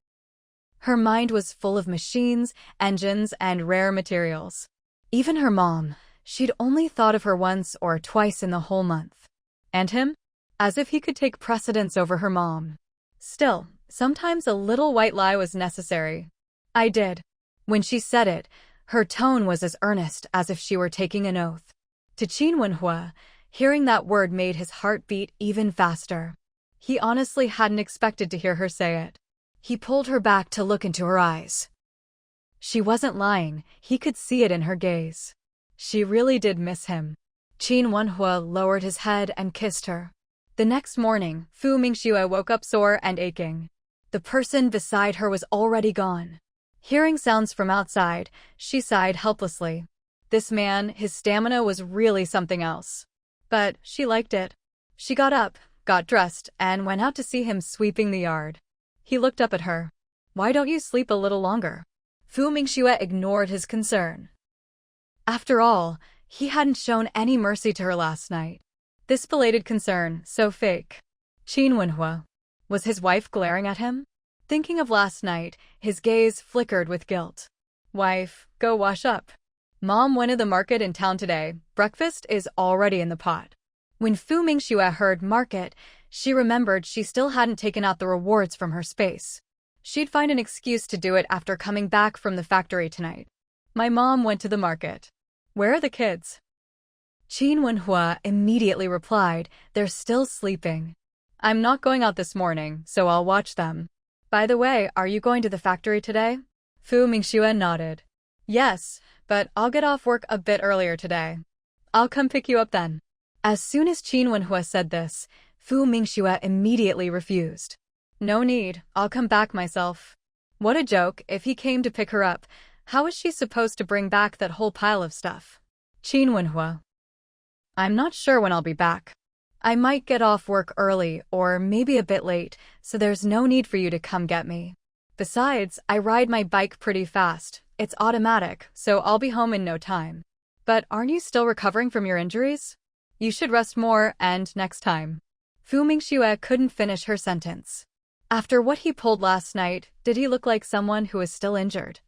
Her mind was full of machines, engines, and rare materials. Even her mom, she'd only thought of her once or twice in the whole month. And him? As if he could take precedence over her mom. Still, sometimes a little white lie was necessary. "I did." When she said it, her tone was as earnest as if she were taking an oath. To Qin Wenhua, hearing that word made his heart beat even faster. He honestly hadn't expected to hear her say it. He pulled her back to look into her eyes. She wasn't lying, he could see it in her gaze. She really did miss him. Qin Wenhua lowered his head and kissed her. The next morning, Fu Mingxue woke up sore and aching. The person beside her was already gone. Hearing sounds from outside, she sighed helplessly. This man, his stamina was really something else. But she liked it. She got up, got dressed, and went out to see him sweeping the yard. He looked up at her. "Why don't you sleep a little longer?" Fu Mingxue ignored his concern. After all, he hadn't shown any mercy to her last night. This belated concern, so fake. Qin Wenhua. Was his wife glaring at him? Thinking of last night, his gaze flickered with guilt. "Wife, go wash up. Mom went to the market in town today. Breakfast is already in the pot." When Fu Mingxue heard market, she remembered she still hadn't taken out the rewards from her space. She'd find an excuse to do it after coming back from the factory tonight. "My mom went to the market." "Where are the kids?" Qin Wenhua immediately replied, "They're still sleeping. I'm not going out this morning, so I'll watch them." "By the way, are you going to the factory today?" Fu Mingxue nodded. "Yes, but I'll get off work a bit earlier today. I'll come pick you up then." As soon as Qin Wenhua said this, Fu Mingxue immediately refused. "No need, I'll come back myself." What a joke, if he came to pick her up, how was she supposed to bring back that whole pile of stuff? Qin Wenhua. "I'm not sure when I'll be back. I might get off work early or maybe a bit late, so there's no need for you to come get me. Besides, I ride my bike pretty fast. It's automatic, so I'll be home in no time. But aren't you still recovering from your injuries? You should rest more and next time." Fu Mingxue couldn't finish her sentence. After what he pulled last night, did he look like someone who was still injured?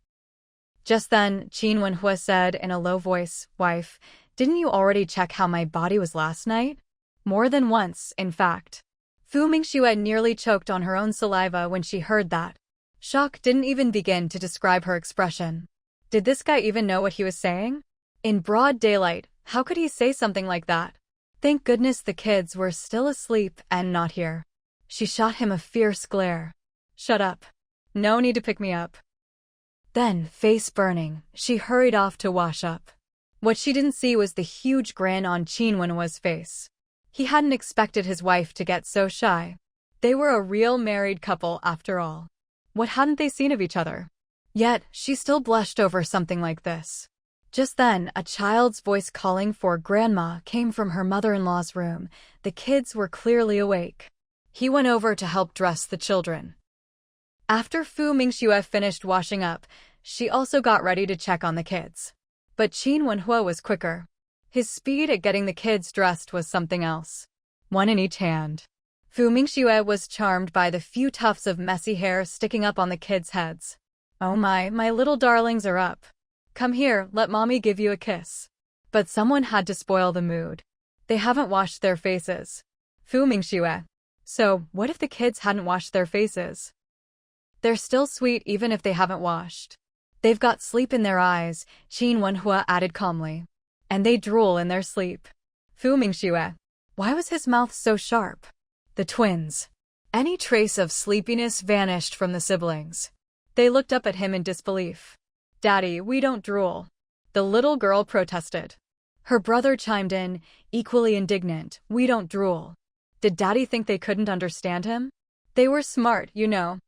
Just then, Qin Wenhua said in a low voice, "Wife, didn't you already check how my body was last night?" More than once, in fact. Fu Mingxue nearly choked on her own saliva when she heard that. Shock didn't even begin to describe her expression. Did this guy even know what he was saying? In broad daylight, how could he say something like that? Thank goodness the kids were still asleep and not here. She shot him a fierce glare. "Shut up. No need to pick me up." Then, face burning, she hurried off to wash up. What she didn't see was the huge grin on Qin Wenhua's face. He hadn't expected his wife to get so shy. They were a real married couple after all. What hadn't they seen of each other? Yet, she still blushed over something like this. Just then, a child's voice calling for Grandma came from her mother-in-law's room. The kids were clearly awake. He went over to help dress the children. After Fu Mingxue finished washing up, she also got ready to check on the kids. But Qin Wenhua was quicker. His speed at getting the kids dressed was something else. One in each hand. Fu Mingxue was charmed by the few tufts of messy hair sticking up on the kids' heads. Oh my little darlings are up. Come here, let mommy give you a kiss. But someone had to spoil the mood. They haven't washed their faces. Fu Mingxue. So, what if the kids hadn't washed their faces? They're still sweet even if they haven't washed. They've got sleep in their eyes, Qin Wenhua added calmly. And they drool in their sleep. Fu Mingxue. Why was his mouth so sharp? The twins. Any trace of sleepiness vanished from the siblings. They looked up at him in disbelief. Daddy, we don't drool. The little girl protested. Her brother chimed in, equally indignant. We don't drool. Did Daddy think they couldn't understand him? They were smart, you know.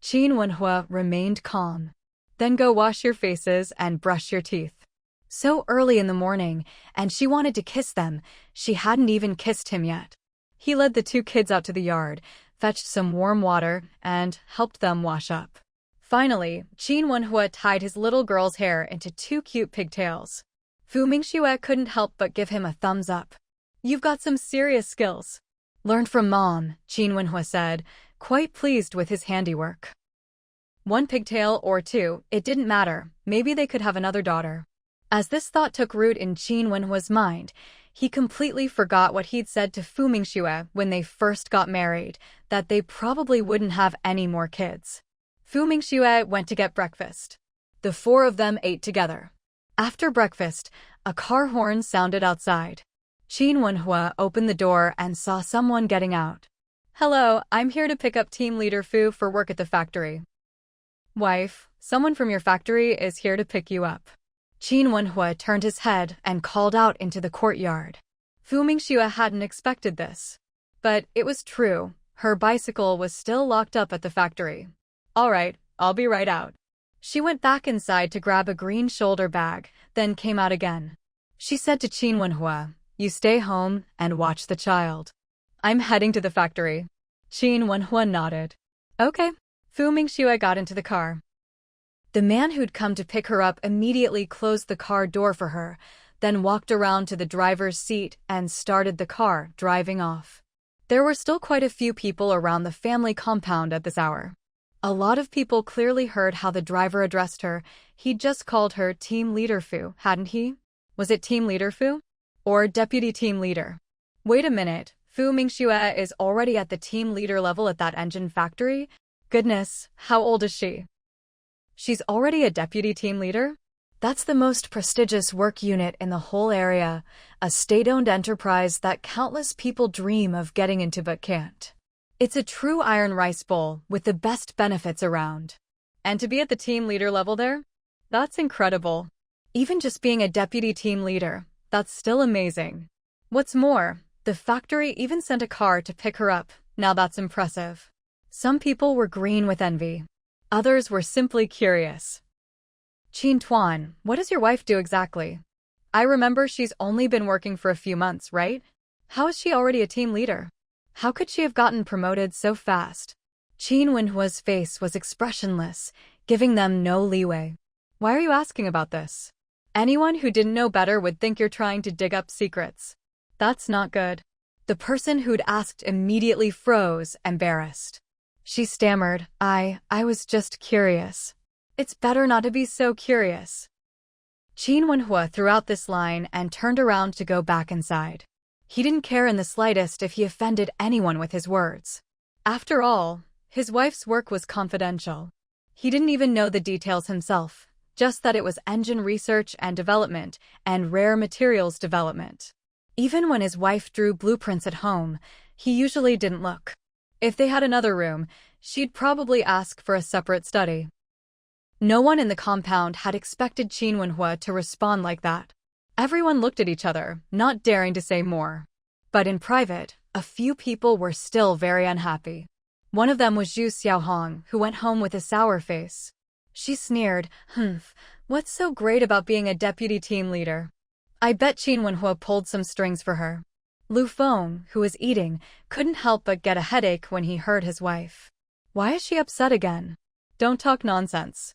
Qin Wenhua remained calm. Then go wash your faces and brush your teeth. So early in the morning, and she wanted to kiss them. She hadn't even kissed him yet. He led the two kids out to the yard, fetched some warm water, and helped them wash up. Finally, Qin Wenhua tied his little girl's hair into two cute pigtails. Fu Mingxue couldn't help but give him a thumbs up. You've got some serious skills. Learned from Mom, Qin Wenhua said, quite pleased with his handiwork. One pigtail or two, it didn't matter. Maybe they could have another daughter. As this thought took root in Qin Wenhua's mind, he completely forgot what he'd said to Fu Mingxue when they first got married, that they probably wouldn't have any more kids. Fu Mingxue went to get breakfast. The four of them ate together. After breakfast, a car horn sounded outside. Qin Wenhua opened the door and saw someone getting out. Hello, I'm here to pick up team leader Fu for work at the factory. Wife, someone from your factory is here to pick you up. Qin Wenhua turned his head and called out into the courtyard. Fu Mingxue hadn't expected this. But it was true. Her bicycle was still locked up at the factory. All right, I'll be right out. She went back inside to grab a green shoulder bag, then came out again. She said to Qin Wenhua, you stay home and watch the child. I'm heading to the factory. Qin Wenhua nodded. Okay. Fu Mingxue got into the car. The man who'd come to pick her up immediately closed the car door for her, then walked around to the driver's seat and started the car, driving off. There were still quite a few people around the family compound at this hour. A lot of people clearly heard how the driver addressed her. He'd just called her Team Leader Fu, hadn't he? Was it Team Leader Fu? Or Deputy Team Leader? Wait a minute, Fu Mingxue is already at the team leader level at that engine factory? Goodness, how old is she? She's already a deputy team leader? That's the most prestigious work unit in the whole area, a state-owned enterprise that countless people dream of getting into but can't. It's a true iron rice bowl with the best benefits around. And to be at the team leader level there? That's incredible. Even just being a deputy team leader, that's still amazing. What's more, the factory even sent a car to pick her up. Now that's impressive. Some people were green with envy. Others were simply curious. Qin Tuan, what does your wife do exactly? I remember she's only been working for a few months, right? How is she already a team leader? How could she have gotten promoted so fast? Qin Wenhua's face was expressionless, giving them no leeway. Why are you asking about this? Anyone who didn't know better would think you're trying to dig up secrets. That's not good. The person who'd asked immediately froze, embarrassed. She stammered, I was just curious. It's better not to be so curious. Qin Wenhua threw out this line and turned around to go back inside. He didn't care in the slightest if he offended anyone with his words. After all, his wife's work was confidential. He didn't even know the details himself, just that it was engine research and development and rare materials development. Even when his wife drew blueprints at home, he usually didn't look. If they had another room, she'd probably ask for a separate study. No one in the compound had expected Qin Wenhua to respond like that. Everyone looked at each other, not daring to say more. But in private, a few people were still very unhappy. One of them was Zhu Xiaohong, who went home with a sour face. She sneered, what's so great about being a deputy team leader? I bet Qin Wenhua pulled some strings for her. Lu Feng, who was eating, couldn't help but get a headache when he heard his wife. Why is she upset again? Don't talk nonsense.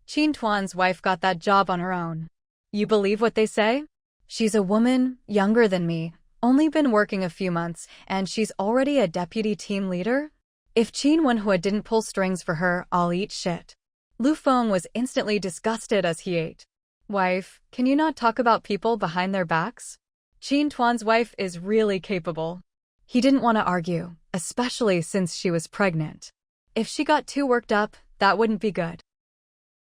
Qin Tuan's wife got that job on her own. You believe what they say? She's a woman, younger than me. Only been working a few months, and she's already a deputy team leader? If Qin Wenhua didn't pull strings for her, I'll eat shit. Lu Feng was instantly disgusted as he ate. Wife, can you not talk about people behind their backs? Qin Tuan's wife is really capable. He didn't want to argue, especially since she was pregnant. If she got too worked up, that wouldn't be good.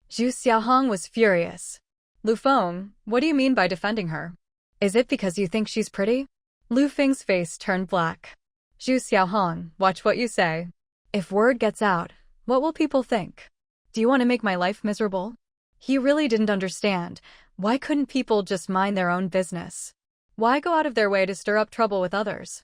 Zhu Xiaohong was furious. Lu Feng, what do you mean by defending her? Is it because you think she's pretty? Lu Feng's face turned black. Zhu Xiaohong, watch what you say. If word gets out, what will people think? Do you want to make my life miserable? He really didn't understand. Why couldn't people just mind their own business? Why go out of their way to stir up trouble with others?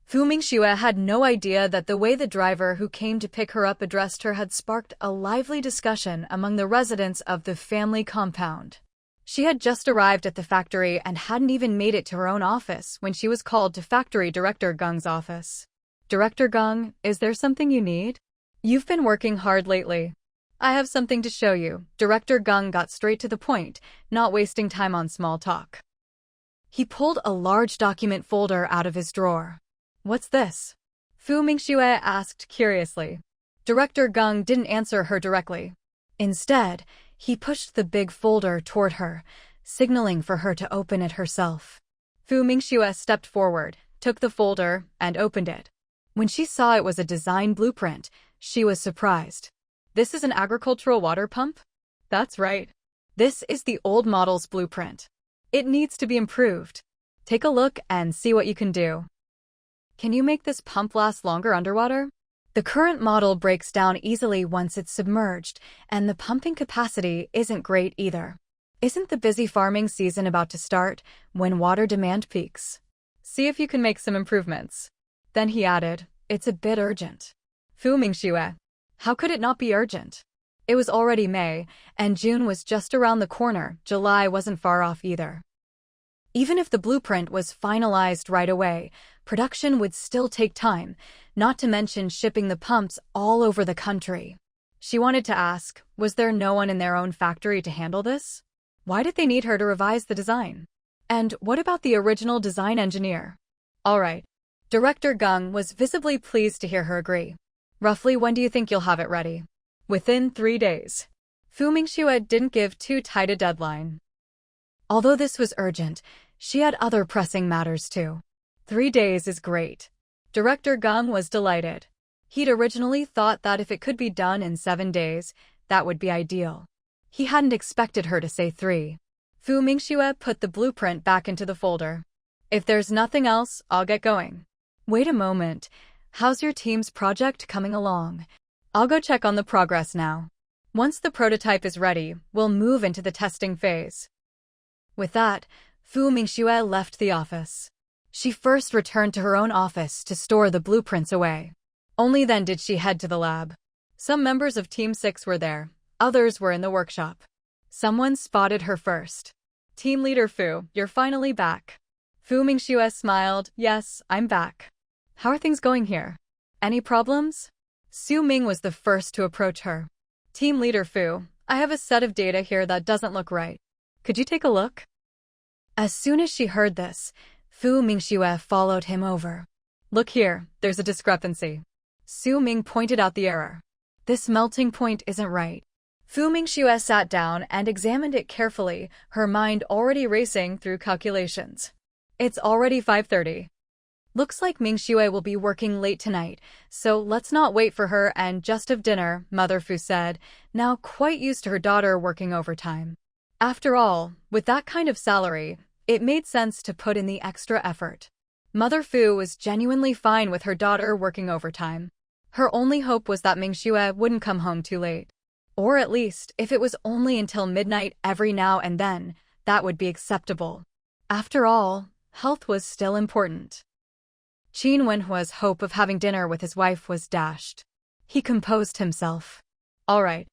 Fu Mingxue had no idea that the way the driver who came to pick her up addressed her had sparked a lively discussion among the residents of the family compound. She had just arrived at the factory and hadn't even made it to her own office when she was called to Factory Director Geng's office. Director Geng, is there something you need? You've been working hard lately. I have something to show you. Director Geng got straight to the point, not wasting time on small talk. He pulled a large document folder out of his drawer. What's this? Fu Mingxue asked curiously. Director Geng didn't answer her directly. Instead, he pushed the big folder toward her, signaling for her to open it herself. Fu Mingxue stepped forward, took the folder, and opened it. When she saw it was a design blueprint, she was surprised. This is an agricultural water pump? That's right. This is the old model's blueprint. It needs to be improved. Take a look and see what you can do. Can you make this pump last longer underwater? The current model breaks down easily once it's submerged, and the pumping capacity isn't great either. Isn't the busy farming season about to start, when water demand peaks? See if you can make some improvements. Then he added, it's a bit urgent. Fu Mingxue, how could it not be urgent? It was already May, and June was just around the corner. July wasn't far off either. Even if the blueprint was finalized right away, production would still take time, not to mention shipping the pumps all over the country. She wanted to ask, was there no one in their own factory to handle this? Why did they need her to revise the design? And what about the original design engineer? All right. Director Geng was visibly pleased to hear her agree. Roughly when do you think you'll have it ready? Within 3 days. Fu Mingxue didn't give too tight a deadline. Although this was urgent, she had other pressing matters too. 3 days is great. Director Geng was delighted. He'd originally thought that if it could be done in 7 days, that would be ideal. He hadn't expected her to say 3. Fu Mingxue put the blueprint back into the folder. If there's nothing else, I'll get going. Wait a moment. How's your team's project coming along? I'll go check on the progress now. Once the prototype is ready, we'll move into the testing phase. With that, Fu Mingxue left the office. She first returned to her own office to store the blueprints away. Only then did she head to the lab. Some members of Team 6 were there, others were in the workshop. Someone spotted her first. Team Leader Fu, you're finally back. Fu Mingxue smiled, yes, I'm back. How are things going here? Any problems? Su Ming was the first to approach her. Team Leader Fu, I have a set of data here that doesn't look right. Could you take a look? As soon as she heard this, Fu Mingxue followed him over. Look here, there's a discrepancy. Su Ming pointed out the error. This melting point isn't right. Fu Mingxue sat down and examined it carefully, her mind already racing through calculations. It's already 5:30. Looks like Mingxue will be working late tonight, so let's not wait for her and just have dinner, Mother Fu said, now quite used to her daughter working overtime. After all, with that kind of salary, it made sense to put in the extra effort. Mother Fu was genuinely fine with her daughter working overtime. Her only hope was that Mingxue wouldn't come home too late. Or at least, if it was only until midnight every now and then, that would be acceptable. After all, health was still important. Qin Wenhua's hope of having dinner with his wife was dashed. He composed himself. All right.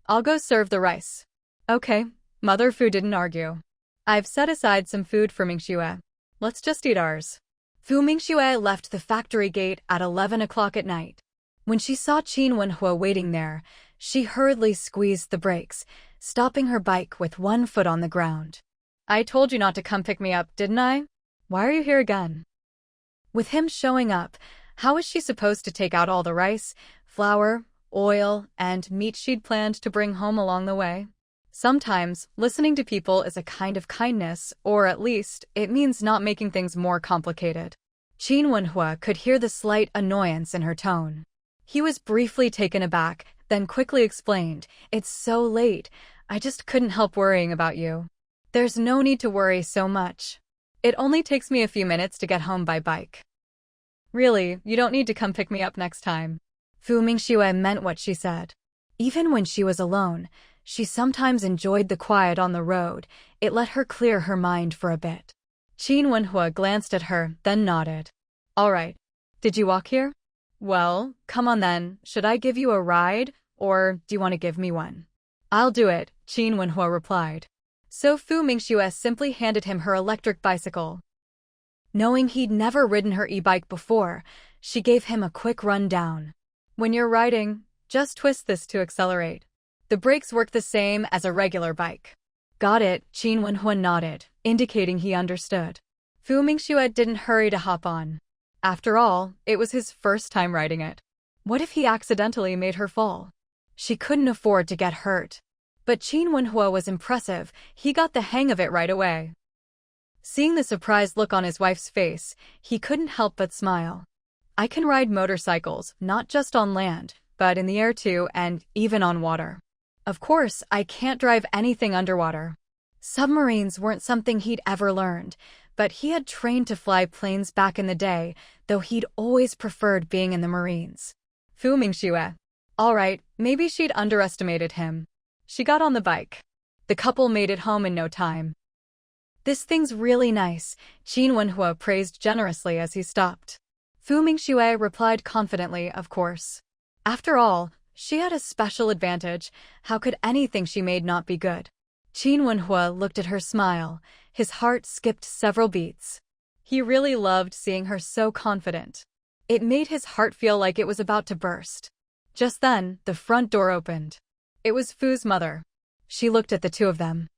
I'll go serve the rice. Okay. Mother Fu didn't argue. I've set aside some food for Mingxue. Let's just eat ours. Fu Mingxue left the factory gate at 11 o'clock at night. When she saw Qin Wenhua waiting there, she hurriedly squeezed the brakes, stopping her bike with one foot on the ground. I told you not to come pick me up, didn't I? Why are you here again? With him showing up, how is she supposed to take out all the rice, flour, oil, and meat she'd planned to bring home along the way? Sometimes, listening to people is a kind of kindness, or at least, it means not making things more complicated. Qin Wenhua could hear the slight annoyance in her tone. He was briefly taken aback, then quickly explained, "It's so late, I just couldn't help worrying about you." "There's no need to worry so much. It only takes me a few minutes to get home by bike." "Really, you don't need to come pick me up next time." Fu Mingxue meant what she said. Even when she was alone, she sometimes enjoyed the quiet on the road. It let her clear her mind for a bit. Qin Wenhua glanced at her, then nodded. "All right. Did you walk here? Well, come on then. Should I give you a ride, or do you want to give me one?" "I'll do it," Qin Wenhua replied. So Fu Mingxue simply handed him her electric bicycle. Knowing he'd never ridden her e-bike before, she gave him a quick rundown. "When you're riding, just twist this to accelerate. The brakes work the same as a regular bike." "Got it," Qin Wenhua nodded, indicating he understood. Fu Mingxue didn't hurry to hop on. After all, it was his first time riding it. What if he accidentally made her fall? She couldn't afford to get hurt. But Qin Wenhua was impressive. He got the hang of it right away. Seeing the surprised look on his wife's face, he couldn't help but smile. "I can ride motorcycles, not just on land, but in the air too, and even on water. Of course, I can't drive anything underwater." Submarines weren't something he'd ever learned, but he had trained to fly planes back in the day, though he'd always preferred being in the Marines. Fu Mingxue. All right, maybe she'd underestimated him. She got on the bike. The couple made it home in no time. "This thing's really nice," Qin Wenhua praised generously as he stopped. Fu Mingxue replied confidently, of course. After all, she had a special advantage. How could anything she made not be good? Qin Wenhua looked at her smile. His heart skipped several beats. He really loved seeing her so confident. It made his heart feel like it was about to burst. Just then, the front door opened. It was Fu's mother. She looked at the two of them.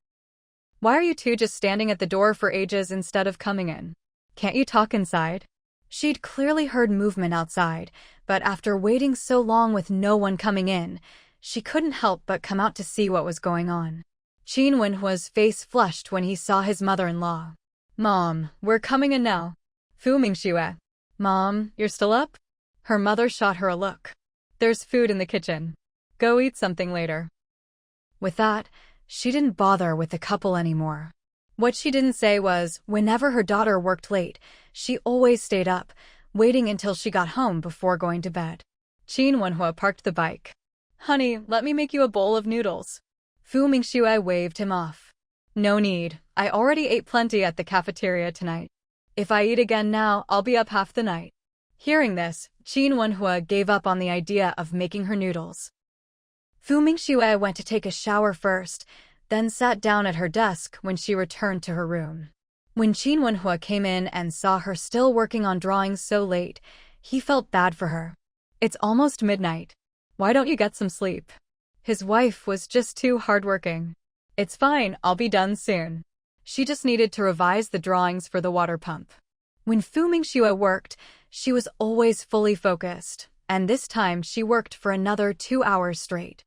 "Why are you two just standing at the door for ages instead of coming in? Can't you talk inside?" She'd clearly heard movement outside, but after waiting so long with no one coming in, she couldn't help but come out to see what was going on. Qin Wenhua's face flushed when he saw his mother-in-law. "Mom, we're coming in now." Fu Mingxue. "Mom, you're still up?" Her mother shot her a look. "There's food in the kitchen. Go eat something later." With that, she didn't bother with the couple anymore. What she didn't say was, whenever her daughter worked late, she always stayed up, waiting until she got home before going to bed. Qin Wenhua parked the bike. "Honey, let me make you a bowl of noodles." Fu Mingxue waved him off. "No need, I already ate plenty at the cafeteria tonight. If I eat again now, I'll be up half the night." Hearing this, Qin Wenhua gave up on the idea of making her noodles. Fu Mingxue went to take a shower first, then sat down at her desk when she returned to her room. When Qin Wenhua came in and saw her still working on drawings so late, he felt bad for her. "It's almost midnight. Why don't you get some sleep?" His wife was just too hardworking. "It's fine, I'll be done soon." She just needed to revise the drawings for the water pump. When Fu Mingxue worked, she was always fully focused, and this time she worked for another 2 hours straight.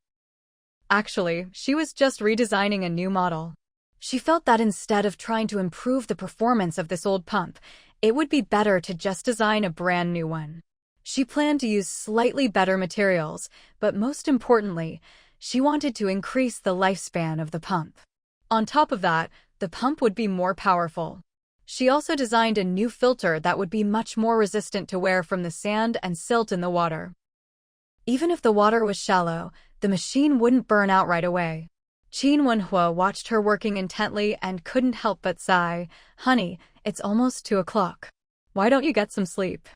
Actually, she was just redesigning a new model. She felt that instead of trying to improve the performance of this old pump, it would be better to just design a brand new one. She planned to use slightly better materials, but most importantly, she wanted to increase the lifespan of the pump. On top of that, the pump would be more powerful. She also designed a new filter that would be much more resistant to wear from the sand and silt in the water. Even if the water was shallow, the machine wouldn't burn out right away. Qin Wenhua watched her working intently and couldn't help but sigh. "Honey, it's almost 2 o'clock. Why don't you get some sleep?"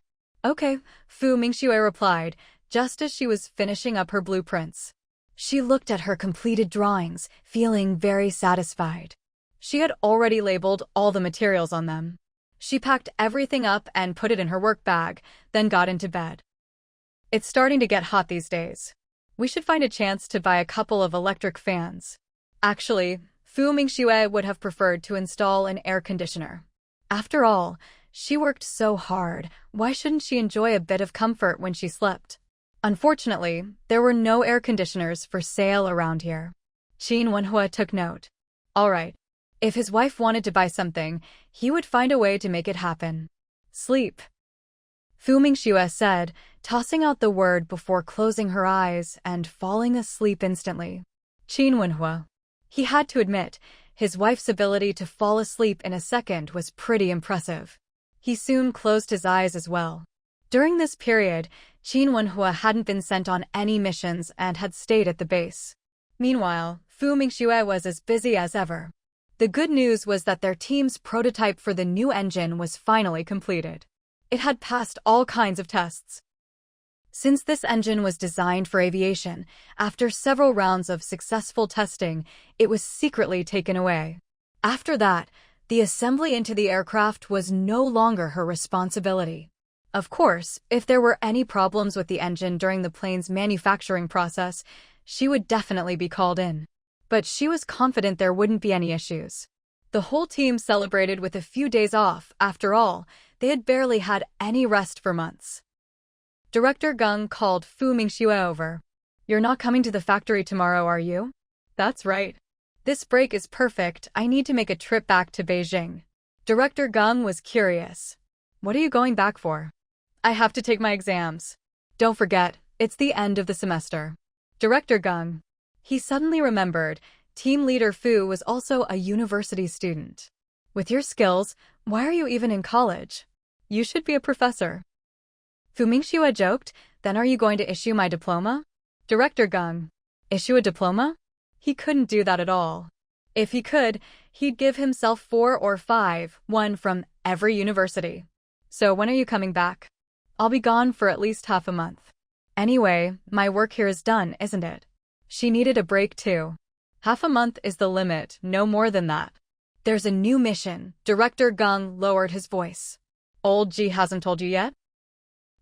"Okay," Fu Mingxue replied, just as she was finishing up her blueprints. She looked at her completed drawings, feeling very satisfied. She had already labeled all the materials on them. She packed everything up and put it in her work bag, then got into bed. It's starting to get hot these days. We should find a chance to buy a couple of electric fans. Actually, Fu Mingxue would have preferred to install an air conditioner. After all, she worked so hard, why shouldn't she enjoy a bit of comfort when she slept? Unfortunately, there were no air conditioners for sale around here. Qin Wenhua took note. All right. If his wife wanted to buy something, he would find a way to make it happen. Sleep. Fu Mingxue said, tossing out the word before closing her eyes and falling asleep instantly. Qin Wenhua. He had to admit, his wife's ability to fall asleep in a second was pretty impressive. He soon closed his eyes as well. During this period, Qin Wenhua hadn't been sent on any missions and had stayed at the base. Meanwhile, Fu Mingxue was as busy as ever. The good news was that their team's prototype for the new engine was finally completed. It had passed all kinds of tests. Since this engine was designed for aviation, after several rounds of successful testing, it was secretly taken away. After that, the assembly into the aircraft was no longer her responsibility. Of course, if there were any problems with the engine during the plane's manufacturing process, she would definitely be called in. But she was confident there wouldn't be any issues. The whole team celebrated with a few days off. After all, they had barely had any rest for months. Director Gung called Fu Mingxue over. You're not coming to the factory tomorrow, are you? That's right. This break is perfect. I need to make a trip back to Beijing. Director Gung was curious. What are you going back for? I have to take my exams. Don't forget, it's the end of the semester. Director Gung. He suddenly remembered, team leader Fu was also a university student. With your skills, why are you even in college? You should be a professor. Fu Mingxue joked, then are you going to issue my diploma? Director Gung. Issue a diploma? He couldn't do that at all. If he could, he'd give himself 4 or 5, one from every university. So when are you coming back? I'll be gone for at least half a month. Anyway, my work here is done, isn't it? She needed a break too. Half a month is the limit, no more than that. There's a new mission. Director Gung lowered his voice. Old G hasn't told you yet?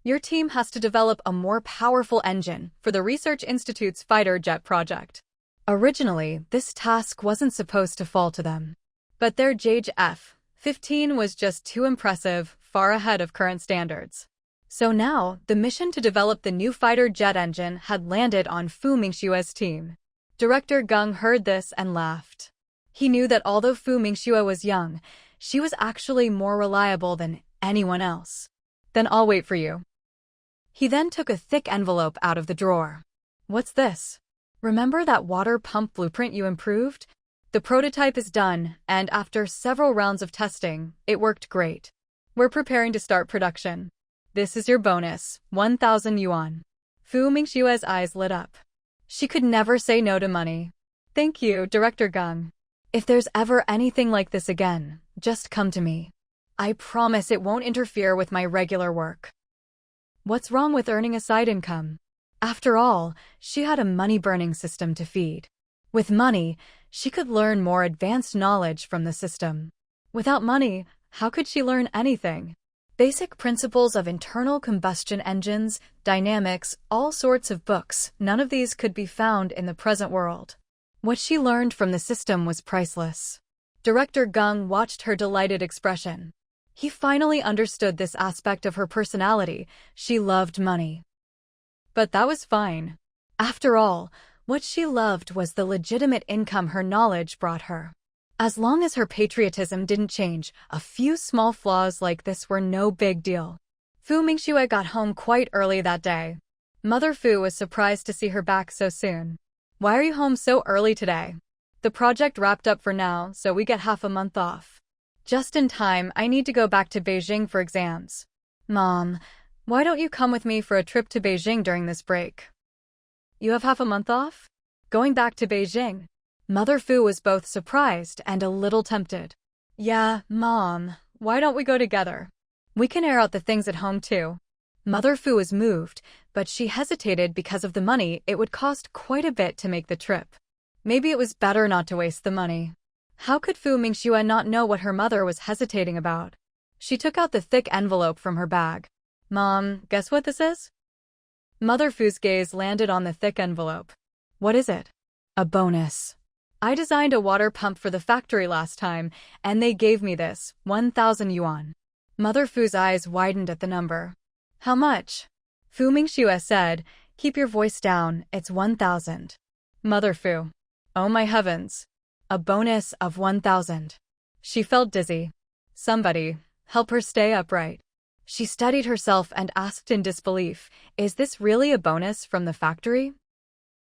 Your team has to develop a more powerful engine for the Research Institute's fighter jet project. Originally, this task wasn't supposed to fall to them. But their JAGE F-15 was just too impressive, far ahead of current standards. So now, the mission to develop the new fighter jet engine had landed on Fu Mingxue's team. Director Gung heard this and laughed. He knew that although Fu Mingxue was young, she was actually more reliable than anyone else. Then I'll wait for you. He then took a thick envelope out of the drawer. What's this? Remember that water pump blueprint you improved? The prototype is done, and after several rounds of testing, it worked great. We're preparing to start production. This is your bonus, 1,000 yuan. Fu Mingxue's eyes lit up. She could never say no to money. Thank you, Director Gung. If there's ever anything like this again, just come to me. I promise it won't interfere with my regular work. What's wrong with earning a side income? After all, she had a money-burning system to feed. With money, she could learn more advanced knowledge from the system. Without money, how could she learn anything? Basic principles of internal combustion engines, dynamics, all sorts of books, none of these could be found in the present world. What she learned from the system was priceless. Director Gung watched her delighted expression. He finally understood this aspect of her personality. She loved money. But that was fine. After all, what she loved was the legitimate income her knowledge brought her. As long as her patriotism didn't change, a few small flaws like this were no big deal. Fu Mingxue got home quite early that day. Mother Fu was surprised to see her back so soon. Why are you home so early today? The project wrapped up for now, so we get half a month off. Just in time, I need to go back to Beijing for exams. Mom, why don't you come with me for a trip to Beijing during this break? You have half a month off? Going back to Beijing? Mother Fu was both surprised and a little tempted. Yeah, Mom, why don't we go together? We can air out the things at home too. Mother Fu was moved, but she hesitated because of the money. It would cost quite a bit to make the trip. Maybe it was better not to waste the money. How could Fu Mingxue not know what her mother was hesitating about? She took out the thick envelope from her bag. Mom, guess what this is? Mother Fu's gaze landed on the thick envelope. What is it? A bonus. I designed a water pump for the factory last time, and they gave me this, 1,000 yuan. Mother Fu's eyes widened at the number. How much? Fu Mingxue said, keep your voice down, it's 1,000. Mother Fu. Oh my heavens. A bonus of 1,000. She felt dizzy. Somebody, help her stay upright. She steadied herself and asked in disbelief, is this really a bonus from the factory?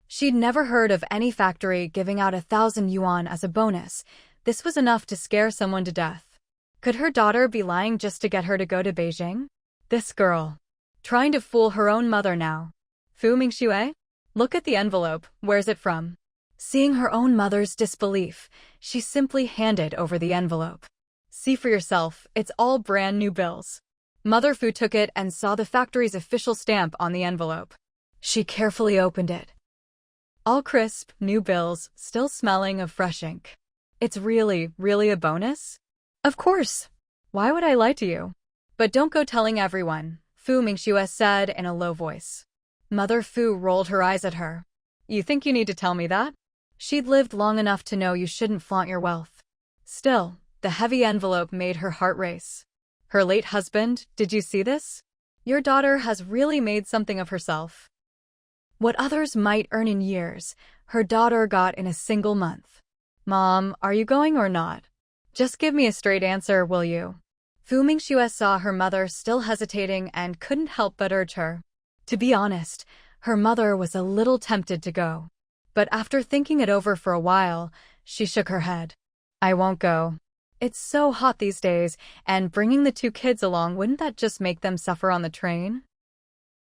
She'd never heard of any factory giving out 1,000 yuan as a bonus. This was enough to scare someone to death. Could her daughter be lying just to get her to go to Beijing? This girl. Trying to fool her own mother now. Fu Mingxue? Look at the envelope, where's it from? Seeing her own mother's disbelief, she simply handed over the envelope. See for yourself, it's all brand new bills. Mother Fu took it and saw the factory's official stamp on the envelope. She carefully opened it. All crisp, new bills, still smelling of fresh ink. It's really a bonus? Of course. Why would I lie to you? But don't go telling everyone, Fu Mingxue said in a low voice. Mother Fu rolled her eyes at her. You think you need to tell me that? She'd lived long enough to know you shouldn't flaunt your wealth. Still, the heavy envelope made her heart race. Her late husband, did you see this? Your daughter has really made something of herself. What others might earn in years, her daughter got in a single month. Mom, are you going or not? Just give me a straight answer, will you? Fu Mingxue saw her mother still hesitating and couldn't help but urge her. To be honest, her mother was a little tempted to go. But after thinking it over for a while, she shook her head. I won't go. It's so hot these days, and bringing the 2 kids along, wouldn't that just make them suffer on the train?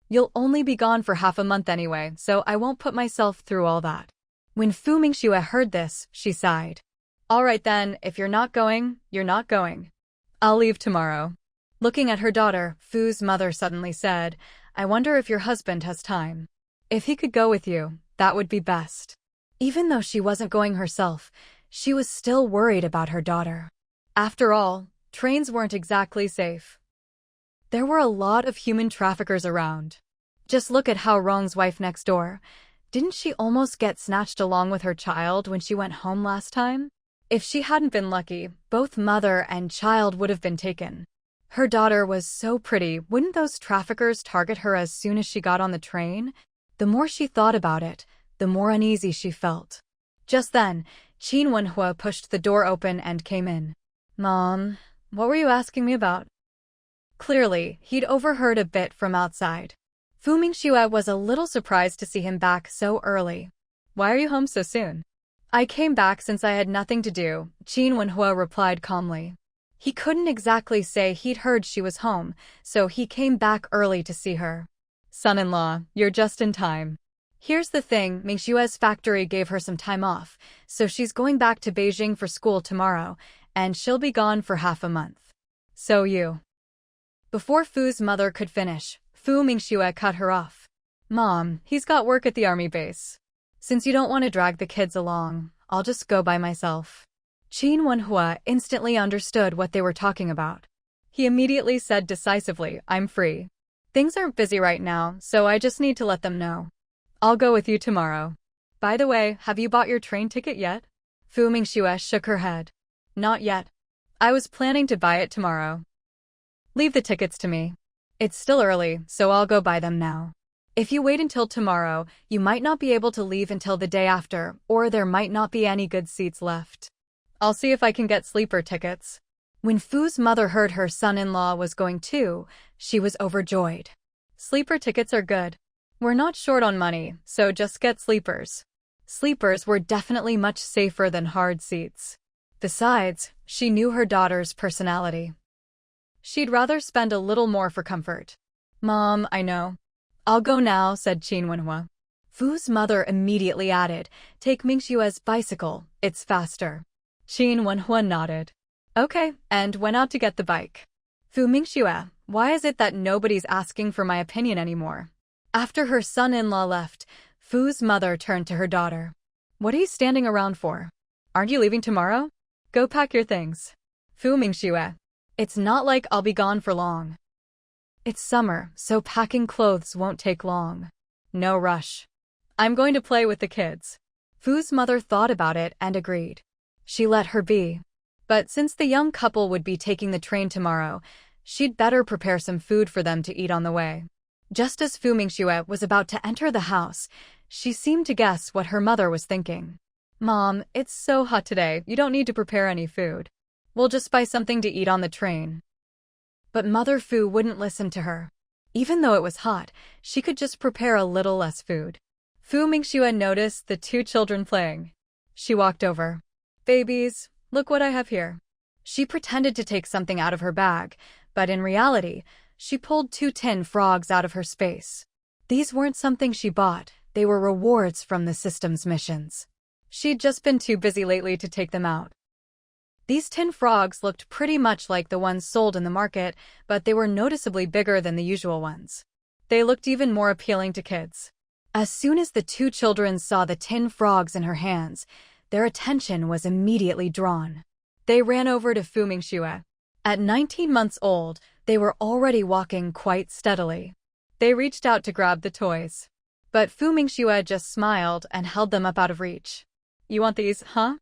You'll only be gone for half a month anyway, so I won't put myself through all that. When Fu Mingxue heard this, she sighed. All right then, if you're not going, you're not going. I'll leave tomorrow. Looking at her daughter, Fu's mother suddenly said, I wonder if your husband has time. If he could go with you, that would be best. Even though she wasn't going herself, she was still worried about her daughter. After all, trains weren't exactly safe. There were a lot of human traffickers around. Just look at Hao Rong's wife next door. Didn't she almost get snatched along with her child when she went home last time? If she hadn't been lucky, both mother and child would have been taken. Her daughter was so pretty, wouldn't those traffickers target her as soon as she got on the train? The more she thought about it, the more uneasy she felt. Just then, Qin Wenhua pushed the door open and came in. Mom, what were you asking me about? Clearly, he'd overheard a bit from outside. Fu Mingxue was a little surprised to see him back so early. Why are you home so soon? I came back since I had nothing to do, Qin Wenhua replied calmly. He couldn't exactly say he'd heard she was home, so he came back early to see her. Son-in-law, you're just in time. Here's the thing, Mingxue's factory gave her some time off, so she's going back to Beijing for school tomorrow, and she'll be gone for half a month. So you. Before Fu's mother could finish, Fu Mingxue cut her off. Mom, he's got work at the army base. Since you don't want to drag the kids along, I'll just go by myself. Qin Wenhua instantly understood what they were talking about. He immediately said decisively, I'm free. Things aren't busy right now, so I just need to let them know. I'll go with you tomorrow. By the way, have you bought your train ticket yet? Fu Mingxue shook her head. Not yet. I was planning to buy it tomorrow. Leave the tickets to me. It's still early, so I'll go buy them now. If you wait until tomorrow, you might not be able to leave until the day after, or there might not be any good seats left. I'll see if I can get sleeper tickets. When Fu's mother heard her son-in-law was going too, she was overjoyed. Sleeper tickets are good. We're not short on money, so just get sleepers. Sleepers were definitely much safer than hard seats. Besides, she knew her daughter's personality. She'd rather spend a little more for comfort. Mom, I know. I'll go now, said Qin Wenhua. Fu's mother immediately added, take Mingxue's bicycle, it's faster. Qin Wenhua nodded. Okay, and went out to get the bike. Fu Mingxue, why is it that nobody's asking for my opinion anymore? After her son-in-law left, Fu's mother turned to her daughter. What are you standing around for? Aren't you leaving tomorrow? Go pack your things. Fu Mingxue. It's not like I'll be gone for long. It's summer, so packing clothes won't take long. No rush. I'm going to play with the kids. Fu's mother thought about it and agreed. She let her be. But since the young couple would be taking the train tomorrow, she'd better prepare some food for them to eat on the way. Just as Fu Mingxue was about to enter the house, she seemed to guess what her mother was thinking. "Mom, it's so hot today, you don't need to prepare any food. We'll just buy something to eat on the train." But Mother Fu wouldn't listen to her. Even though it was hot, she could just prepare a little less food. Fu Mingxue noticed the two children playing. She walked over. "Babies, look what I have here." She pretended to take something out of her bag, but in reality, she pulled two tin frogs out of her space. These weren't something she bought, they were rewards from the system's missions. She'd just been too busy lately to take them out. These tin frogs looked pretty much like the ones sold in the market, but they were noticeably bigger than the usual ones. They looked even more appealing to kids. As soon as the two children saw the tin frogs in her hands, their attention was immediately drawn. They ran over to Fu Mingxue. At 19 months old, they were already walking quite steadily. They reached out to grab the toys. But Fu Mingxue just smiled and held them up out of reach. "You want these, huh?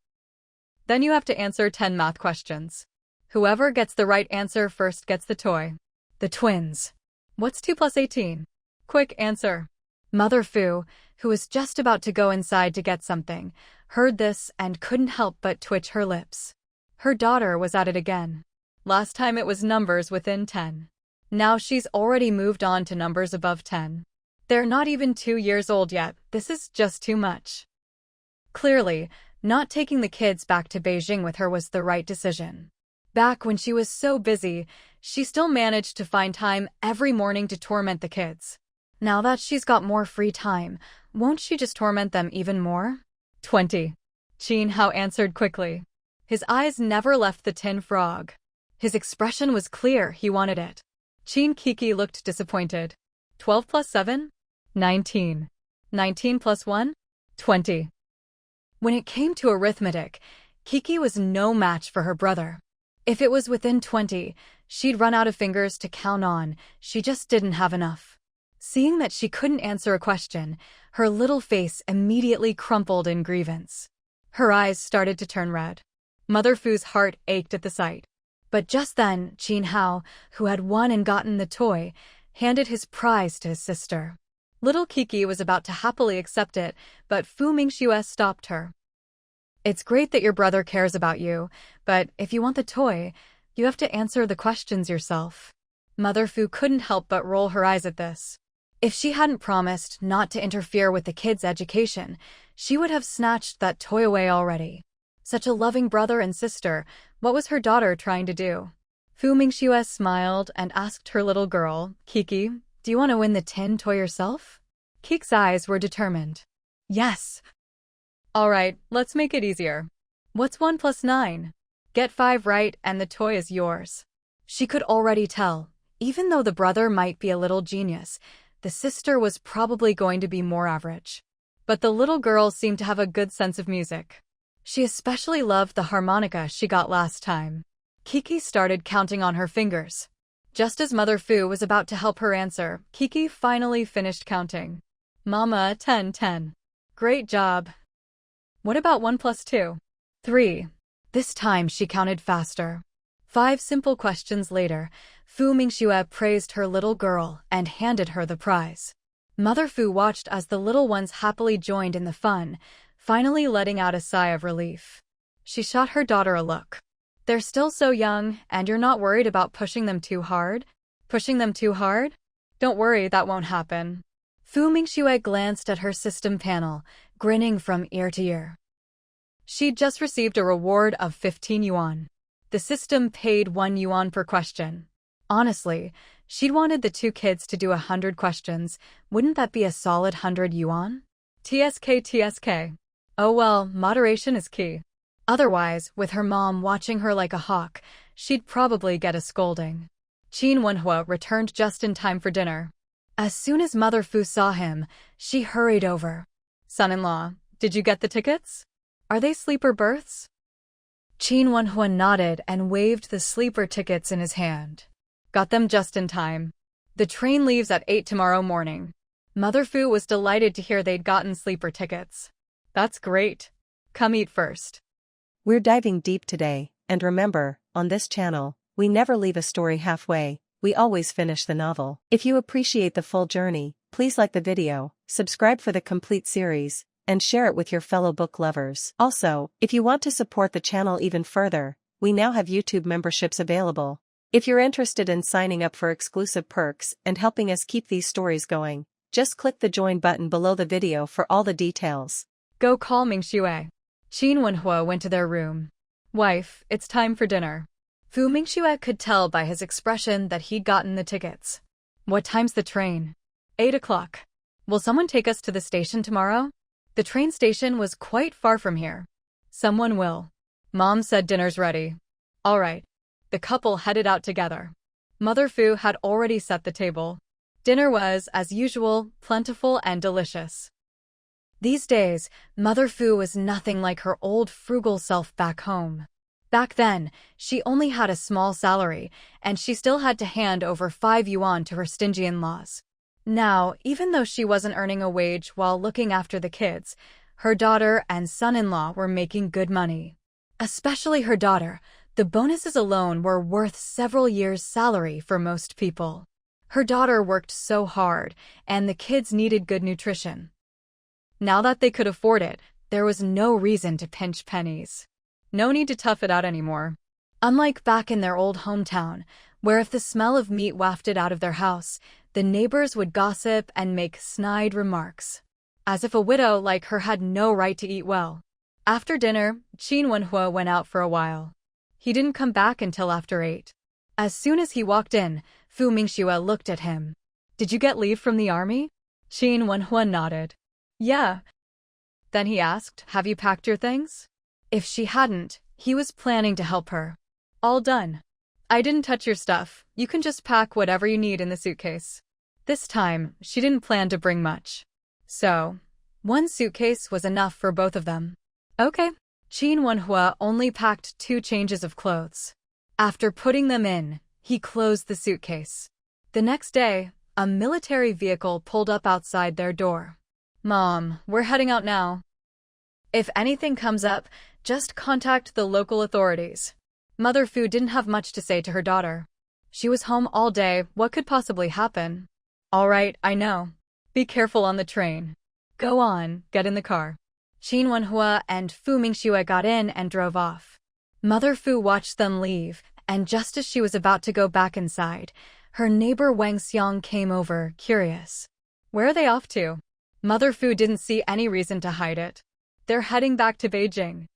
Then you have to answer 10 math questions. Whoever gets the right answer first gets the toy." The twins. "What's 2 plus 18? Quick answer." Mother Fu, who was just about to go inside to get something, heard this and couldn't help but twitch her lips. Her daughter was at it again. Last time it was numbers within 10. Now she's already moved on to numbers above 10. They're not even 2 years old yet, this is just too much. Clearly, not taking the kids back to Beijing with her was the right decision. Back when she was so busy, she still managed to find time every morning to torment the kids. Now that she's got more free time, won't she just torment them even more? 20. Qin Hao answered quickly. His eyes never left the tin frog. His expression was clear, he wanted it. Qin Kiki looked disappointed. 12 plus 7? 19. 19 plus 1? 20. When it came to arithmetic, Kiki was no match for her brother. If it was within 20, she'd run out of fingers to count on, she just didn't have enough. Seeing that she couldn't answer a question, her little face immediately crumpled in grievance. Her eyes started to turn red. Mother Fu's heart ached at the sight. But just then, Qin Hao, who had won and gotten the toy, handed his prize to his sister. Little Kiki was about to happily accept it, but Fu Mingxue stopped her. "It's great that your brother cares about you, but if you want the toy, you have to answer the questions yourself." Mother Fu couldn't help but roll her eyes at this. If she hadn't promised not to interfere with the kids' education, she would have snatched that toy away already. Such a loving brother and sister, what was her daughter trying to do? Fu Mingxue smiled and asked her little girl, "Kiki, do you want to win the tin toy yourself?" Kiki's eyes were determined. "Yes." "All right, let's make it easier. What's 1 plus 9? Get 5 right and the toy is yours." She could already tell, even though the brother might be a little genius, the sister was probably going to be more average. But the little girl seemed to have a good sense of music. She especially loved the harmonica she got last time. Kiki started counting on her fingers. Just as Mother Fu was about to help her answer, Kiki finally finished counting. "Mama, 10, 10. Great job. What about 1 plus 2? 3. This time she counted faster. 5 simple questions later, Fu Mingxue praised her little girl and handed her the prize. Mother Fu watched as the little ones happily joined in the fun, finally letting out a sigh of relief. She shot her daughter a look. "They're still so young, and you're not worried about pushing them too hard? Pushing them too hard? Don't worry, that won't happen." Fu Mingxue glanced at her system panel, grinning from ear to ear. She'd just received a reward of 15 yuan. The system paid 1 yuan per question. Honestly, she'd wanted the two kids to do 100 questions. Wouldn't that be a solid 100 yuan? TSK. Oh well, moderation is key. Otherwise, with her mom watching her like a hawk, she'd probably get a scolding. Qin Wenhua returned just in time for dinner. As soon as Mother Fu saw him, she hurried over. "Son-in-law, did you get the tickets? Are they sleeper berths?" Qin Wenhua nodded and waved the sleeper tickets in his hand. "Got them just in time. The train leaves at 8 tomorrow morning." Mother Fu was delighted to hear they'd gotten sleeper tickets. That's great. Come eat first. We're diving deep today, and remember, on this channel, we never leave a story halfway, we always finish the novel. If you appreciate the full journey, please like the video, subscribe for the complete series, and share it with your fellow book lovers. Also, if you want to support the channel even further, we now have YouTube memberships available. If you're interested in signing up for exclusive perks and helping us keep these stories going, just click the join button below the video for all the details. Go call Mingxue. Qin Wenhua went to their room. Wife, it's time for dinner. Fu Mingxue could tell by his expression that he'd gotten the tickets. What time's the train? 8 o'clock. Will someone take us to the station tomorrow? The train station was quite far from here. Someone will. Mom said dinner's ready. All right. The couple headed out together. Mother Fu had already set the table. Dinner was, as usual, plentiful and delicious. These days, Mother Fu was nothing like her old frugal self back home. Back then, she only had a small salary, and she still had to hand over 5 yuan to her stingy in-laws. Now, even though she wasn't earning a wage while looking after the kids, her daughter and son-in-law were making good money. Especially her daughter, the bonuses alone were worth several years' salary for most people. Her daughter worked so hard, and the kids needed good nutrition. Now that they could afford it, there was no reason to pinch pennies. No need to tough it out anymore. Unlike back in their old hometown, where if the smell of meat wafted out of their house, the neighbors would gossip and make snide remarks. As if a widow like her had no right to eat well. After dinner, Qin Wenhua went out for a while. He didn't come back until after 8. As soon as he walked in, Fu Mingxue looked at him. Did you get leave from the army? Qin Wenhua nodded. Yeah. Then he asked, have you packed your things? If she hadn't, he was planning to help her. All done. I didn't touch your stuff, you can just pack whatever you need in the suitcase. This time, she didn't plan to bring much. So, 1 suitcase was enough for both of them. Okay. Qin Wenhua only packed 2 changes of clothes. After putting them in, he closed the suitcase. The next day, a military vehicle pulled up outside their door. Mom, we're heading out now. If anything comes up, just contact the local authorities. Mother Fu didn't have much to say to her daughter. She was home all day, what could possibly happen? All right, I know. Be careful on the train. Go on, get in the car. Qin Wenhua and Fu Mingxue got in and drove off. Mother Fu watched them leave, and just as she was about to go back inside, her neighbor Wang Xiang came over, curious. Where are they off to? Mother Fu didn't see any reason to hide it. They're heading back to Beijing.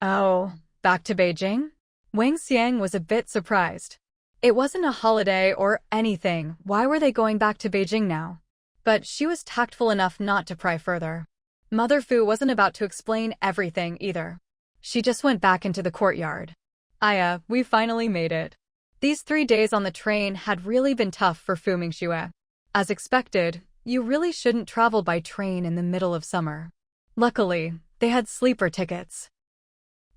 Oh, back to Beijing? Wang Xiang was a bit surprised. It wasn't a holiday or anything, why were they going back to Beijing now? But she was tactful enough not to pry further. Mother Fu wasn't about to explain everything either. She just went back into the courtyard. Aya, we finally made it. These 3 days on the train had really been tough for Fu Mingxue. As expected, you really shouldn't travel by train in the middle of summer. Luckily, they had sleeper tickets.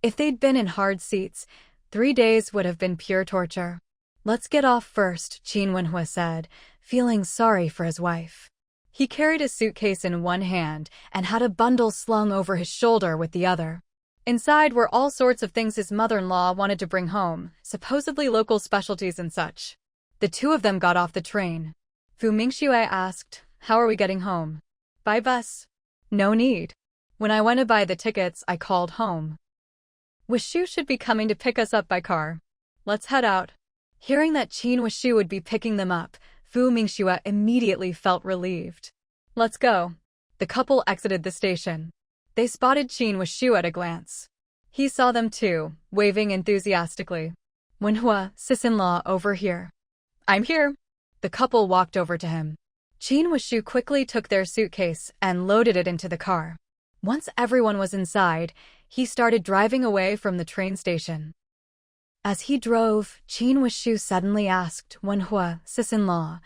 If they'd been in hard seats, 3 days would have been pure torture. Let's get off first, Qin Wenhua said, feeling sorry for his wife. He carried a suitcase in one hand and had a bundle slung over his shoulder with the other. Inside were all sorts of things his mother-in-law wanted to bring home, supposedly local specialties and such. The 2 of them got off the train. Fu Mingxue asked, how are we getting home? By bus. No need. When I went to buy the tickets, I called home. Wishu should be coming to pick us up by car. Let's head out. Hearing that Qin Wishu would be picking them up, Fu Mingxue immediately felt relieved. Let's go. The couple exited the station. They spotted Qin Wishu at a glance. He saw them too, waving enthusiastically. Wenhua, sis-in-law, over here. I'm here. The couple walked over to him. Qin Wishu quickly took their suitcase and loaded it into the car. Once everyone was inside, he started driving away from the train station. As he drove, Qin Wishu suddenly asked Wenhua, sis-in-law,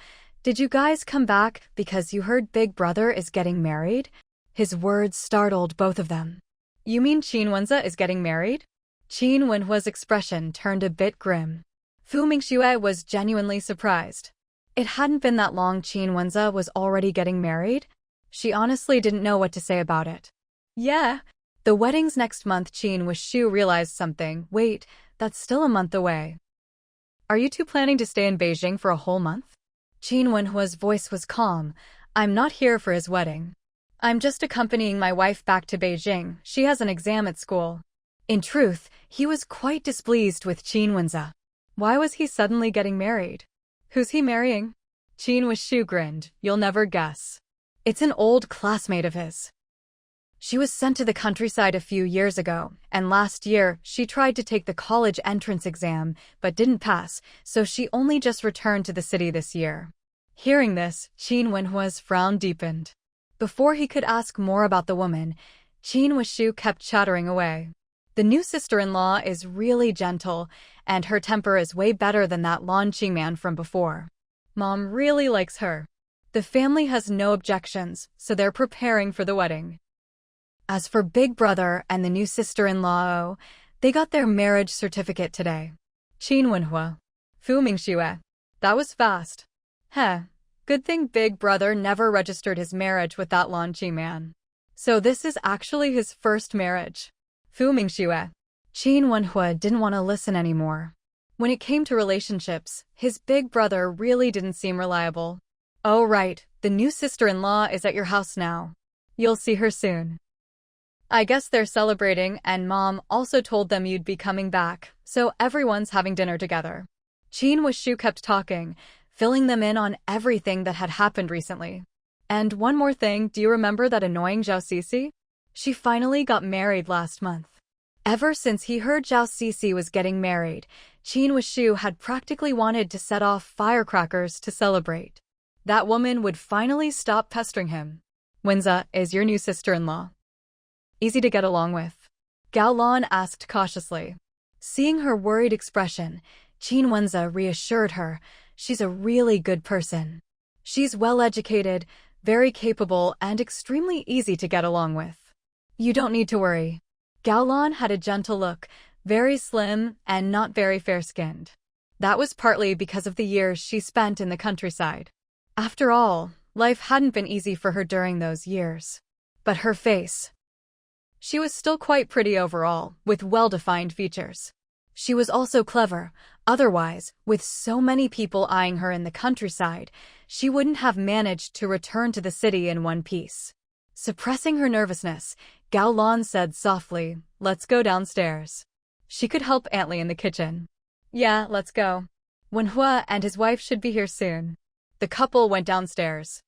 did you guys come back because you heard Big Brother is getting married? His words startled both of them. You mean Qin Wenza is getting married? Qin Wenhua's expression turned a bit grim. Fu Mingxue was genuinely surprised. It hadn't been that long Qin Wenza was already getting married. She honestly didn't know what to say about it. Yeah. The wedding's next month. Qin with Shu realized something. Wait, that's still a month away. Are you two planning to stay in Beijing for a whole month? Qin Wenhua's voice was calm. I'm not here for his wedding. I'm just accompanying my wife back to Beijing. She has an exam at school. In truth, he was quite displeased with Qin Wenza. Why was he suddenly getting married? Who's he marrying? Qin with Shu grinned. You'll never guess. It's an old classmate of his. She was sent to the countryside a few years ago, and last year she tried to take the college entrance exam but didn't pass, so she only just returned to the city this year. Hearing this, Qin Wenhua's frown deepened. Before he could ask more about the woman, Qin Wishu kept chattering away. The new sister-in-law is really gentle, and her temper is way better than that Lan Qingman from before. Mom really likes her. The family has no objections, so they're preparing for the wedding. As for Big Brother and the new sister-in-law, they got their marriage certificate today. Qin Wenhua. Fu Mingxue. That was fast. Heh. Good thing Big Brother never registered his marriage with that Lan Qingman. So this is actually his first marriage. Fu Mingxue. Qin Wenhua didn't want to listen anymore. When it came to relationships, his big brother really didn't seem reliable. Oh right, the new sister-in-law is at your house now. You'll see her soon. I guess they're celebrating, and Mom also told them you'd be coming back, so everyone's having dinner together. Qin Wishu kept talking, filling them in on everything that had happened recently. And one more thing, do you remember that annoying Zhao Sisi? She finally got married last month. Ever since he heard Zhao Sisi was getting married, Qin Wishu had practically wanted to set off firecrackers to celebrate. That woman would finally stop pestering him. Wenza is your new sister-in-law. Easy to get along with. Gao Lan asked cautiously. Seeing her worried expression, Qin Wenza reassured her, she's a really good person. She's well-educated, very capable, and extremely easy to get along with. You don't need to worry. Gao Lan had a gentle look, very slim and not very fair-skinned. That was partly because of the years she spent in the countryside. After all, life hadn't been easy for her during those years. But her face. She was still quite pretty overall, with well-defined features. She was also clever. Otherwise, with so many people eyeing her in the countryside, she wouldn't have managed to return to the city in one piece. Suppressing her nervousness, Gao Lan said softly, let's go downstairs. She could help Aunt Li in the kitchen. Yeah, let's go. Wenhua and his wife should be here soon. The couple went downstairs.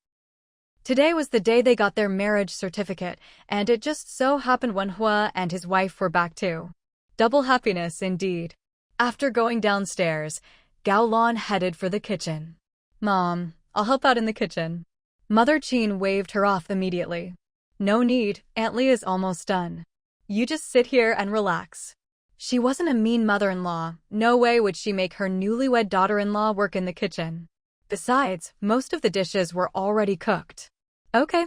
Today was the day they got their marriage certificate, and it just so happened Wenhua and his wife were back too. Double happiness indeed. After going downstairs, Gao Lan headed for the kitchen. Mom, I'll help out in the kitchen. Mother Qin waved her off immediately. No need, Aunt Li is almost done. You just sit here and relax. She wasn't a mean mother-in-law. No way would she make her newlywed daughter-in-law work in the kitchen. Besides, most of the dishes were already cooked. Okay.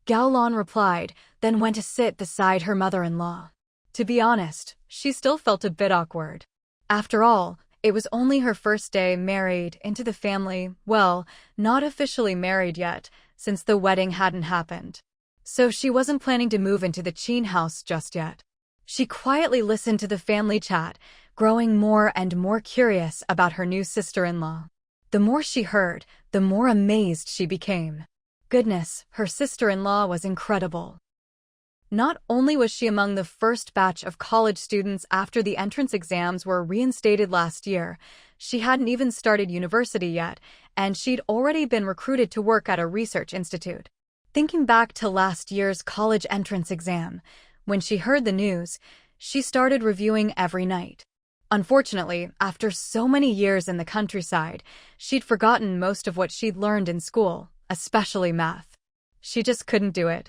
Gao Lan replied, then went to sit beside her mother-in-law. To be honest, she still felt a bit awkward. After all, it was only her first day married into the family, well, not officially married yet, since the wedding hadn't happened. So she wasn't planning to move into the Qin house just yet. She quietly listened to the family chat, growing more and more curious about her new sister-in-law. The more she heard, the more amazed she became. Goodness, her sister-in-law was incredible. Not only was she among the first batch of college students after the entrance exams were reinstated last year, she hadn't even started university yet, and she'd already been recruited to work at a research institute. Thinking back to last year's college entrance exam, when she heard the news, she started reviewing every night. Unfortunately, after so many years in the countryside, she'd forgotten most of what she'd learned in school, especially math. She just couldn't do it.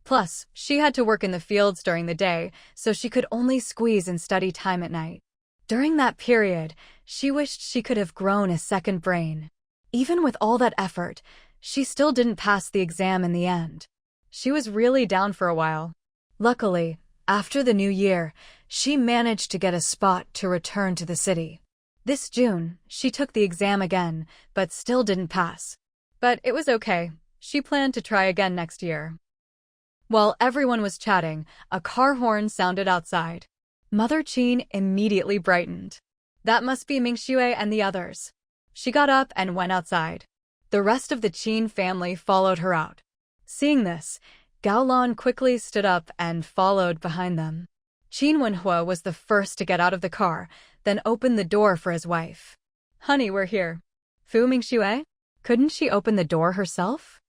Plus, she had to work in the fields during the day, so she could only squeeze in study time at night. During that period, she wished she could have grown a second brain. Even with all that effort, she still didn't pass the exam in the end. She was really down for a while. Luckily, after the new year, she managed to get a spot to return to the city. This June, she took the exam again, but still didn't pass. But it was okay. She planned to try again next year. While everyone was chatting, a car horn sounded outside. Mother Qin immediately brightened. That must be Mingxue and the others. She got up and went outside. The rest of the Qin family followed her out. Seeing this, Gao Lan quickly stood up and followed behind them. Qin Wenhua was the first to get out of the car, then opened the door for his wife. "Honey, we're here." Fu Mingxue? Couldn't she open the door herself?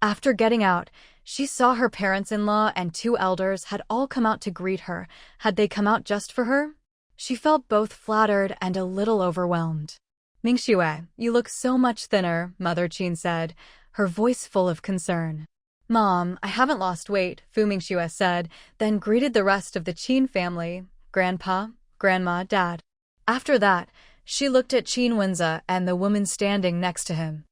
After getting out, she saw her parents-in-law and two elders had all come out to greet her. Had they come out just for her? She felt both flattered and a little overwhelmed. "Mingxue, you look so much thinner," Mother Qin said, her voice full of concern. "Mom, I haven't lost weight," Fu Mingxue said, then greeted the rest of the Qin family, Grandpa, Grandma, Dad. After that, she looked at Qin Wenza and the woman standing next to him.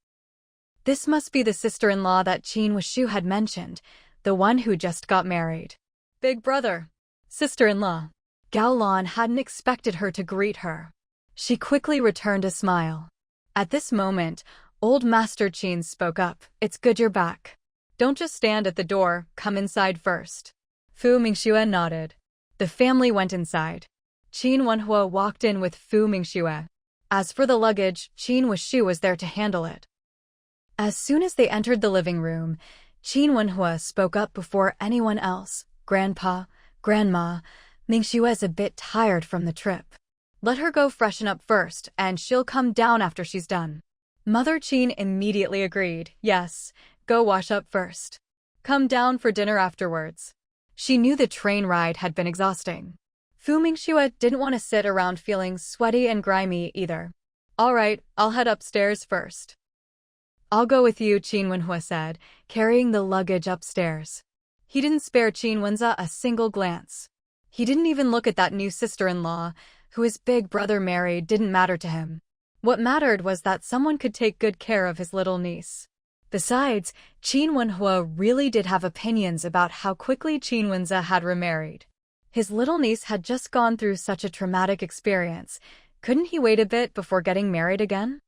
This must be the sister-in-law that Qin Wuxiu had mentioned, the one who just got married. "Big brother." "Sister-in-law." Gao Lan hadn't expected her to greet her. She quickly returned a smile. At this moment, old Master Qin spoke up. "It's good you're back. Don't just stand at the door, come inside first." Fu Mingxue nodded. The family went inside. Qin Wenhua walked in with Fu Mingxue. As for the luggage, Qin Wuxiu was there to handle it. As soon as they entered the living room, Qin Wenhua spoke up before anyone else. "Grandpa, Grandma, Mingxue's a bit tired from the trip. Let her go freshen up first, and she'll come down after she's done." Mother Qin immediately agreed. "Yes, go wash up first. Come down for dinner afterwards." She knew the train ride had been exhausting. Fu Mingxue didn't want to sit around feeling sweaty and grimy either. "All right, I'll head upstairs first." "I'll go with you," Qin Wenhua said, carrying the luggage upstairs. He didn't spare Qin Wenza a single glance. He didn't even look at that new sister-in-law, who his big brother married didn't matter to him. What mattered was that someone could take good care of his little niece. Besides, Qin Wenhua really did have opinions about how quickly Qin Wenza had remarried. His little niece had just gone through such a traumatic experience. Couldn't he wait a bit before getting married again?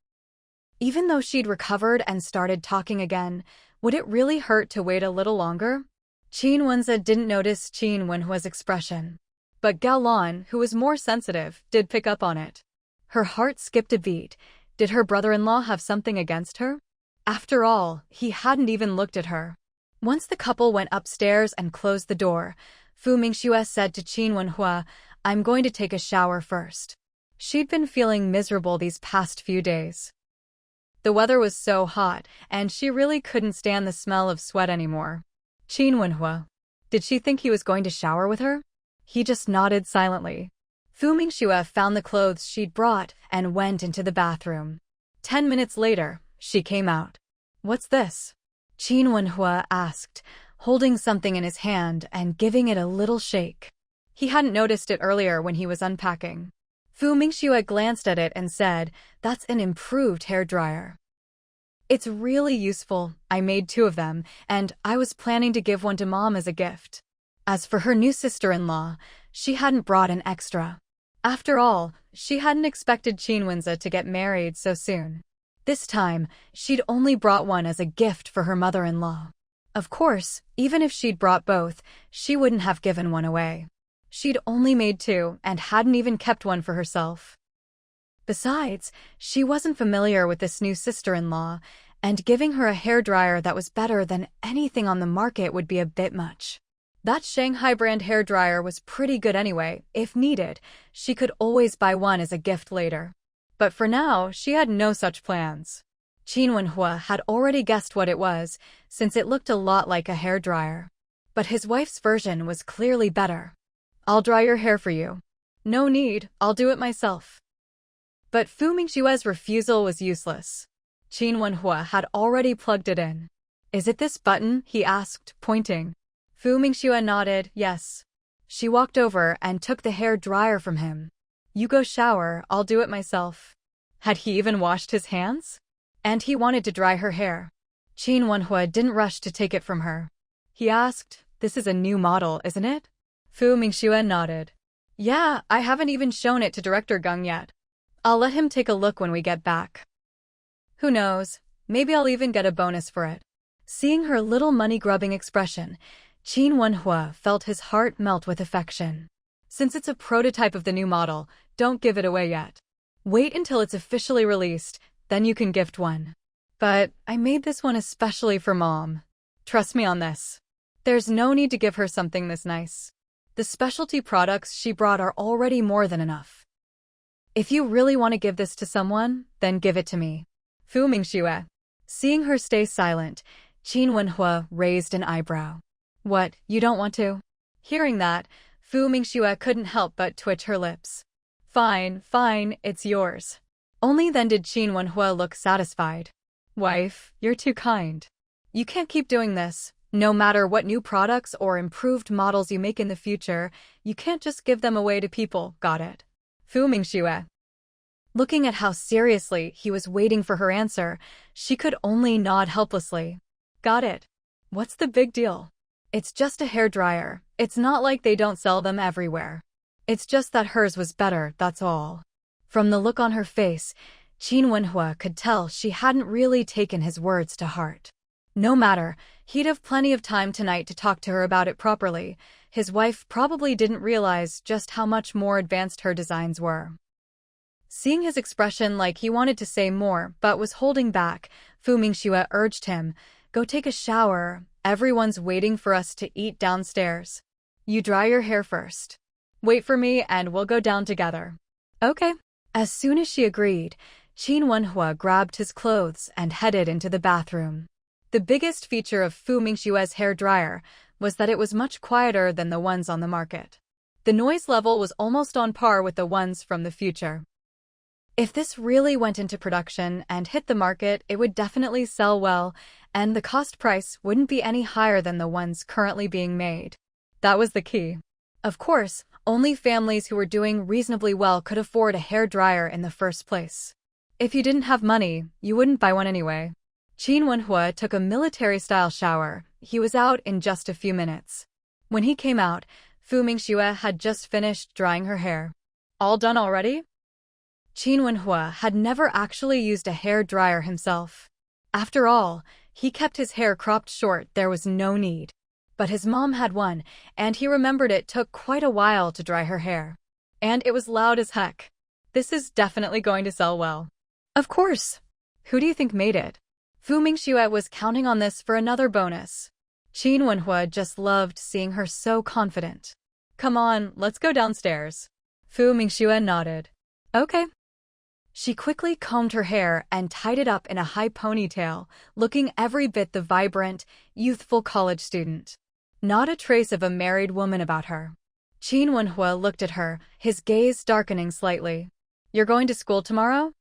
Even though she'd recovered and started talking again, would it really hurt to wait a little longer? Qin Wenza didn't notice Qin Wenhua's expression. But Gao Lan, who was more sensitive, did pick up on it. Her heart skipped a beat. Did her brother-in-law have something against her? After all, he hadn't even looked at her. Once the couple went upstairs and closed the door, Fu Mingxue said to Qin Wenhua, "I'm going to take a shower first." She'd been feeling miserable these past few days. The weather was so hot, and she really couldn't stand the smell of sweat anymore. Qin Wenhua. Did she think he was going to shower with her? He just nodded silently. Fu Mingxue found the clothes she'd brought and went into the bathroom. 10 minutes later, she came out. "What's this?" Qin Wenhua asked, holding something in his hand and giving it a little shake. He hadn't noticed it earlier when he was unpacking. Fu Mingxue glanced at it and said, "That's an improved hairdryer. It's really useful. I made 2 of them, and I was planning to give one to Mom as a gift." As for her new sister-in-law, she hadn't brought an extra. After all, she hadn't expected Qin Wenza to get married so soon. This time, she'd only brought one as a gift for her mother-in-law. Of course, even if she'd brought both, she wouldn't have given one away. She'd only made 2 and hadn't even kept one for herself. Besides, she wasn't familiar with this new sister-in-law, and giving her a hairdryer that was better than anything on the market would be a bit much. That Shanghai brand hairdryer was pretty good anyway. If needed, she could always buy one as a gift later. But for now, she had no such plans. Qin Wenhua had already guessed what it was, since it looked a lot like a hairdryer. But his wife's version was clearly better. "I'll dry your hair for you." "No need, I'll do it myself." But Fu Mingxue's refusal was useless. Qin Wenhua had already plugged it in. "Is it this button?" he asked, pointing. Fu Mingxue nodded, yes. She walked over and took the hair dryer from him. "You go shower, I'll do it myself." Had he even washed his hands? And he wanted to dry her hair. Qin Wenhua didn't rush to take it from her. He asked, "This is a new model, isn't it?" Fu Mingxue nodded. "Yeah, I haven't even shown it to Director Geng yet. I'll let him take a look when we get back. Who knows, maybe I'll even get a bonus for it." Seeing her little money-grubbing expression, Qin Wenhua felt his heart melt with affection. Since it's a prototype of the new model, don't give it away yet. Wait until it's officially released, then you can gift one. But I made this one especially for Mom. Trust me on this. There's no need to give her something this nice. The specialty products she brought are already more than enough. If you really want to give this to someone, then give it to me. Fu Mingxue. Seeing her stay silent, Qin Wenhua raised an eyebrow. What, you don't want to? Hearing that, Fu Mingxue couldn't help but twitch her lips. Fine, it's yours. Only then did Qin Wenhua look satisfied. Wife, you're too kind. You can't keep doing this. No matter what new products or improved models you make in the future, you can't just give them away to people, got it? Fu Mingxue. Looking at how seriously he was waiting for her answer, she could only nod helplessly. Got it. What's the big deal? It's just a hairdryer. It's not like they don't sell them everywhere. It's just that hers was better, that's all. From the look on her face, Qin Wenhua could tell she hadn't really taken his words to heart. No matter, he'd have plenty of time tonight to talk to her about it properly. His wife probably didn't realize just how much more advanced her designs were. Seeing his expression like he wanted to say more but was holding back, Fu Mingxue urged him, "Go take a shower. Everyone's waiting for us to eat downstairs. You dry your hair first. Wait for me and we'll go down together." Okay. As soon as she agreed, Qin Wenhua grabbed his clothes and headed into the bathroom. The biggest feature of Fu Mingxue's hair dryer was that it was much quieter than the ones on the market. The noise level was almost on par with the ones from the future. If this really went into production and hit the market, it would definitely sell well, and the cost price wouldn't be any higher than the ones currently being made. That was the key. Of course, only families who were doing reasonably well could afford a hair dryer in the first place. If you didn't have money, you wouldn't buy one anyway. Qin Wenhua took a military-style shower. He was out in just a few minutes. When he came out, Fu Mingxue had just finished drying her hair. All done already? Qin Wenhua had never actually used a hair dryer himself. After all, he kept his hair cropped short, there was no need. But his mom had one, and he remembered it took quite a while to dry her hair. And it was loud as heck. This is definitely going to sell well. Of course. Who do you think made it? Fu Mingxue was counting on this for another bonus. Qin Wenhua just loved seeing her so confident. Come on, let's go downstairs. Fu Mingxue nodded. Okay. She quickly combed her hair and tied it up in a high ponytail, looking every bit the vibrant, youthful college student. Not a trace of a married woman about her. Qin Wenhua looked at her, his gaze darkening slightly. You're going to school tomorrow?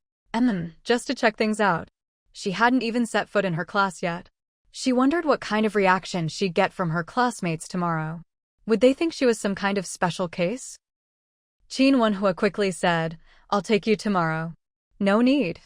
Just to check things out. She hadn't even set foot in her class yet. She wondered what kind of reaction she'd get from her classmates tomorrow. Would they think she was some kind of special case? Qin Wenhua quickly said, "I'll take you tomorrow." No need.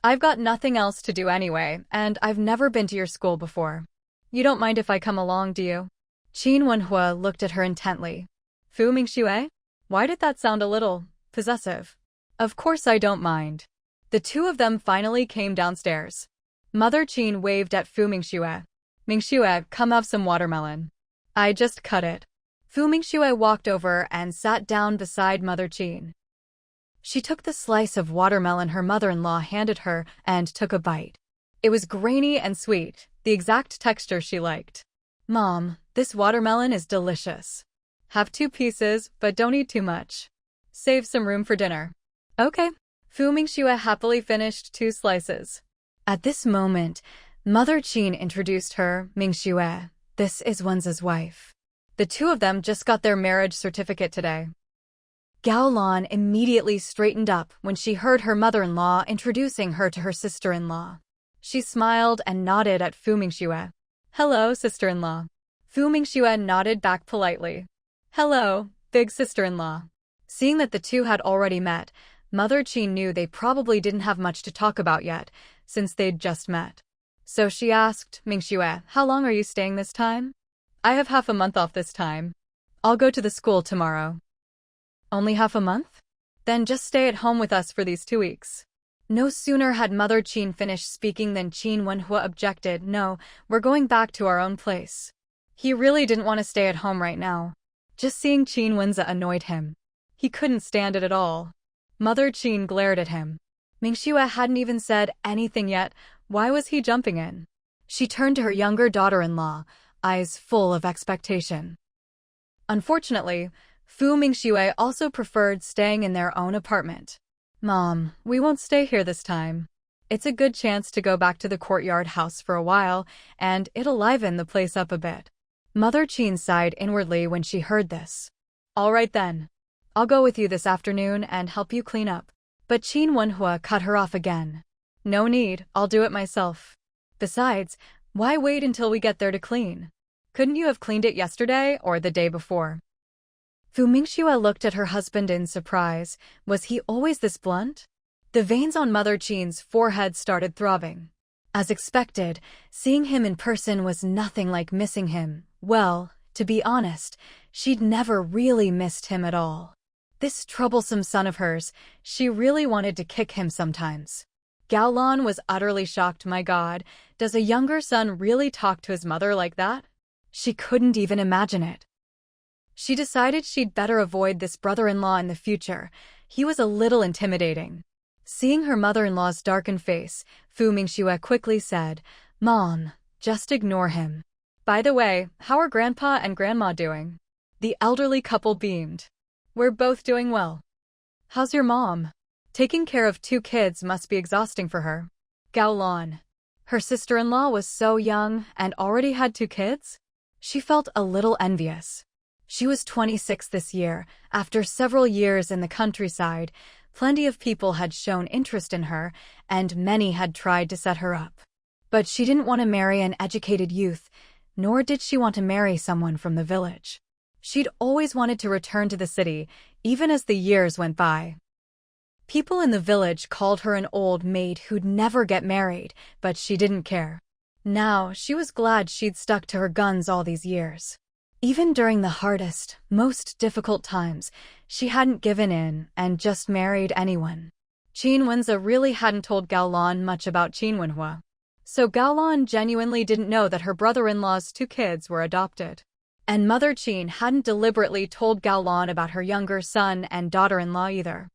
I've got nothing else to do anyway, and I've never been to your school before. You don't mind if I come along, do you? Qin Wenhua looked at her intently. Fu Mingxue? Why did that sound a little possessive? Of course I don't mind. The two of them finally came downstairs. Mother Qin waved at Fu Mingxue. Mingxue, come have some watermelon. I just cut it. Fu Mingxue walked over and sat down beside Mother Qin. She took the slice of watermelon her mother-in-law handed her and took a bite. It was grainy and sweet, the exact texture she liked. Mom, this watermelon is delicious. Have 2 pieces, but don't eat too much. Save some room for dinner. Okay. Fu Mingxue happily finished 2 slices. At this moment, Mother Qin introduced her, Mingxue. This is Wenzi's wife. The two of them just got their marriage certificate today. Gao Lan immediately straightened up when she heard her mother-in-law introducing her to her sister-in-law. She smiled and nodded at Fu Mingxue. Hello, sister-in-law. Fu Mingxue nodded back politely. Hello, big sister-in-law. Seeing that the two had already met, Mother Qin knew they probably didn't have much to talk about yet, since they'd just met. So she asked, Mingxue, how long are you staying this time? I have half a month off this time. I'll go to the school tomorrow. Only half a month? Then just stay at home with us for these 2 weeks. No sooner had Mother Qin finished speaking than Qin Wenhua objected. No, we're going back to our own place. He really didn't want to stay at home right now. Just seeing Qin Wenze annoyed him. He couldn't stand it at all. Mother Qin glared at him. Mingxue hadn't even said anything yet. Why was he jumping in? She turned to her younger daughter-in-law, eyes full of expectation. Unfortunately, Fu Mingxue also preferred staying in their own apartment. Mom, we won't stay here this time. It's a good chance to go back to the courtyard house for a while, and it'll liven the place up a bit. Mother Qin sighed inwardly when she heard this. All right then. I'll go with you this afternoon and help you clean up. But Qin Wenhua cut her off again. No need, I'll do it myself. Besides, why wait until we get there to clean? Couldn't you have cleaned it yesterday or the day before? Fu Mingxue looked at her husband in surprise. Was he always this blunt? The veins on Mother Qin's forehead started throbbing. As expected, seeing him in person was nothing like missing him. Well, to be honest, she'd never really missed him at all. This troublesome son of hers, she really wanted to kick him sometimes. Gao Lan was utterly shocked. My God, does a younger son really talk to his mother like that? She couldn't even imagine it. She decided she'd better avoid this brother-in-law in the future. He was a little intimidating. Seeing her mother-in-law's darkened face, Fu Mingxue quickly said, Mom, just ignore him. By the way, how are Grandpa and Grandma doing? The elderly couple beamed. We're both doing well. How's your mom? Taking care of 2 kids must be exhausting for her. Gao Lan. Her sister-in-law was so young and already had 2 kids? She felt a little envious. She was 26 this year. After several years in the countryside, plenty of people had shown interest in her, and many had tried to set her up. But she didn't want to marry an educated youth, nor did she want to marry someone from the village. She'd always wanted to return to the city, even as the years went by. People in the village called her an old maid who'd never get married, but she didn't care. Now, she was glad she'd stuck to her guns all these years. Even during the hardest, most difficult times, she hadn't given in and just married anyone. Qin Wenze really hadn't told Gao Lan much about Qin Wenhua. So Gao Lan genuinely didn't know that her brother-in-law's 2 kids were adopted. And Mother Qin hadn't deliberately told Gao Lan about her younger son and daughter-in-law either.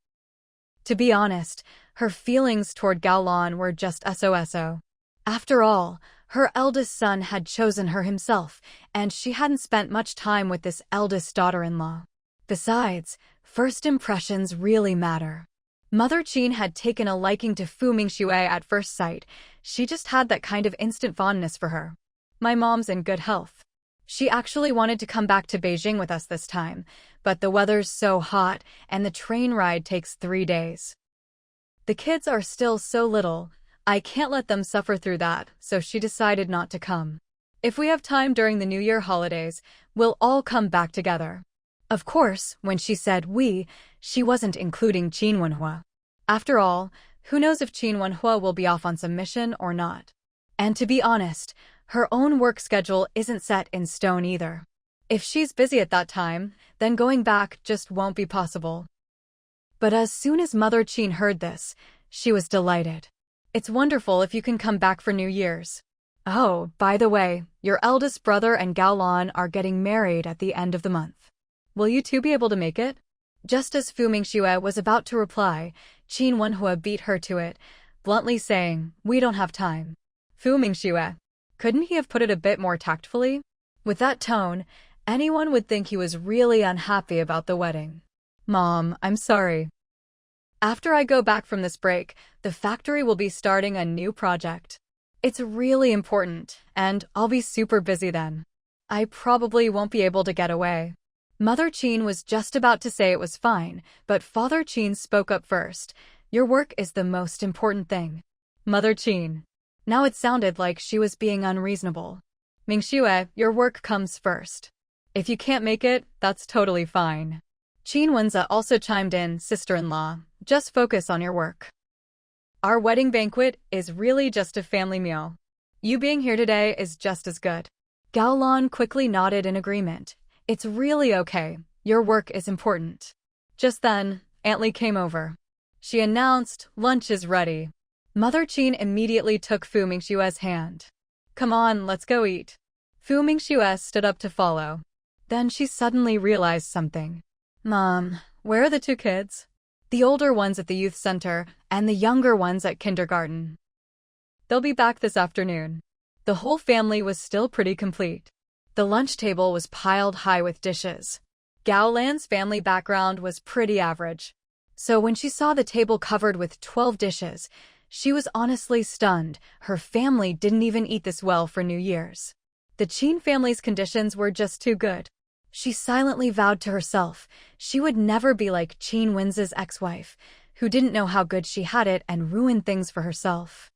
To be honest, her feelings toward Gao Lan were just so. After all, her eldest son had chosen her himself, and she hadn't spent much time with this eldest daughter-in-law. Besides, first impressions really matter. Mother Qin had taken a liking to Fu Mingxue at first sight. She just had that kind of instant fondness for her. My mom's in good health. She actually wanted to come back to Beijing with us this time, but the weather's so hot and the train ride takes 3 days. The kids are still so little, I can't let them suffer through that, so she decided not to come. If we have time during the New Year holidays, we'll all come back together. Of course, when she said we, she wasn't including Qin Wenhua. After all, who knows if Qin Wenhua will be off on some mission or not. And to be honest, her own work schedule isn't set in stone either. If she's busy at that time, then going back just won't be possible. But as soon as Mother Qin heard this, she was delighted. It's wonderful if you can come back for New Year's. Oh, by the way, your eldest brother and Gao Lan are getting married at the end of the month. Will you 2 be able to make it? Just as Fu Mingxue was about to reply, Qin Wenhua beat her to it, bluntly saying, we don't have time. Fu Mingxue. Couldn't he have put it a bit more tactfully? With that tone, anyone would think he was really unhappy about the wedding. Mom, I'm sorry. After I go back from this break, the factory will be starting a new project. It's really important, and I'll be super busy then. I probably won't be able to get away. Mother Qin was just about to say it was fine, but Father Qin spoke up first. Your work is the most important thing. Mother Qin. Now it sounded like she was being unreasonable. Mingxue, your work comes first. If you can't make it, that's totally fine. Qin Wenze also chimed in, sister-in-law, just focus on your work. Our wedding banquet is really just a family meal. You being here today is just as good. Gao Lan quickly nodded in agreement. It's really okay. Your work is important. Just then, Aunt Li came over. She announced, lunch is ready. Mother Qin immediately took Fu Mingxue's hand. Come on, let's go eat. Fu Mingxue stood up to follow. Then she suddenly realized something. Mom, where are the two kids? The older ones at the youth center, and the younger ones at kindergarten. They'll be back this afternoon. The whole family was still pretty complete. The lunch table was piled high with dishes. Gao Lan's family background was pretty average. So when she saw the table covered with 12 dishes, she was honestly stunned. Her family didn't even eat this well for New Year's. The Qin family's conditions were just too good. She silently vowed to herself she would never be like Qin Wen's ex-wife, who didn't know how good she had it and ruined things for herself.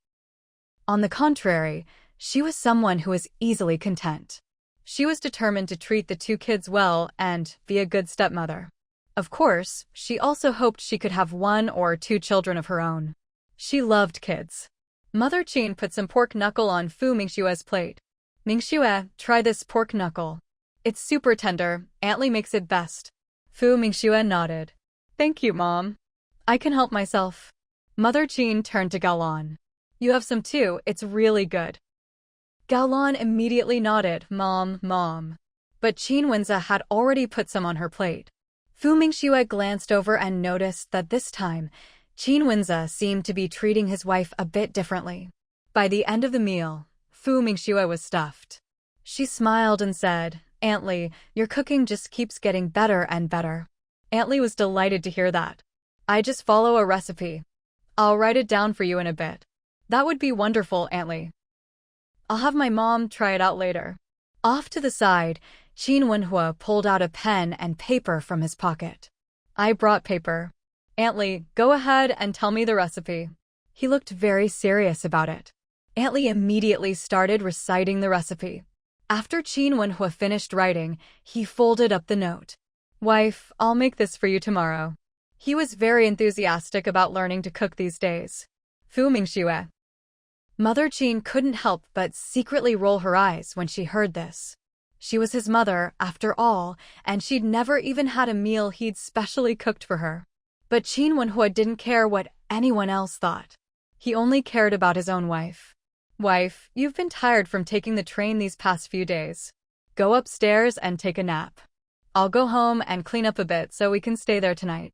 On the contrary, she was someone who was easily content. She was determined to treat the two kids well and be a good stepmother. Of course, she also hoped she could have 1 or 2 children of her own. She loved kids. Mother Qin put some pork knuckle on Fu Mingxue's plate. Mingxue, try this pork knuckle. It's super tender. Aunt Li makes it best. Fu Mingxue nodded. Thank you, Mom. I can help myself. Mother Qin turned to Gaolan. You have some too, it's really good. Gaolan immediately nodded, Mom. But Qin Wenza had already put some on her plate. Fu Mingxue glanced over and noticed that this time, Qin Wenza seemed to be treating his wife a bit differently. By the end of the meal, Fu Mingxue was stuffed. She smiled and said, Aunt Li, your cooking just keeps getting better and better. Aunt Li was delighted to hear that. I just follow a recipe. I'll write it down for you in a bit. That would be wonderful, Aunt Li. I'll have my mom try it out later. Off to the side, Qin Wenhua pulled out a pen and paper from his pocket. I brought paper. Aunt Li, go ahead and tell me the recipe. He looked very serious about it. Aunt Li immediately started reciting the recipe. After Qin Wenhua finished writing, he folded up the note. Wife, I'll make this for you tomorrow. He was very enthusiastic about learning to cook these days. Fu Mingxue. Mother Qin couldn't help but secretly roll her eyes when she heard this. She was his mother, after all, and she'd never even had a meal he'd specially cooked for her. But Qin Wenhua didn't care what anyone else thought. He only cared about his own wife. Wife, you've been tired from taking the train these past few days. Go upstairs and take a nap. I'll go home and clean up a bit so we can stay there tonight.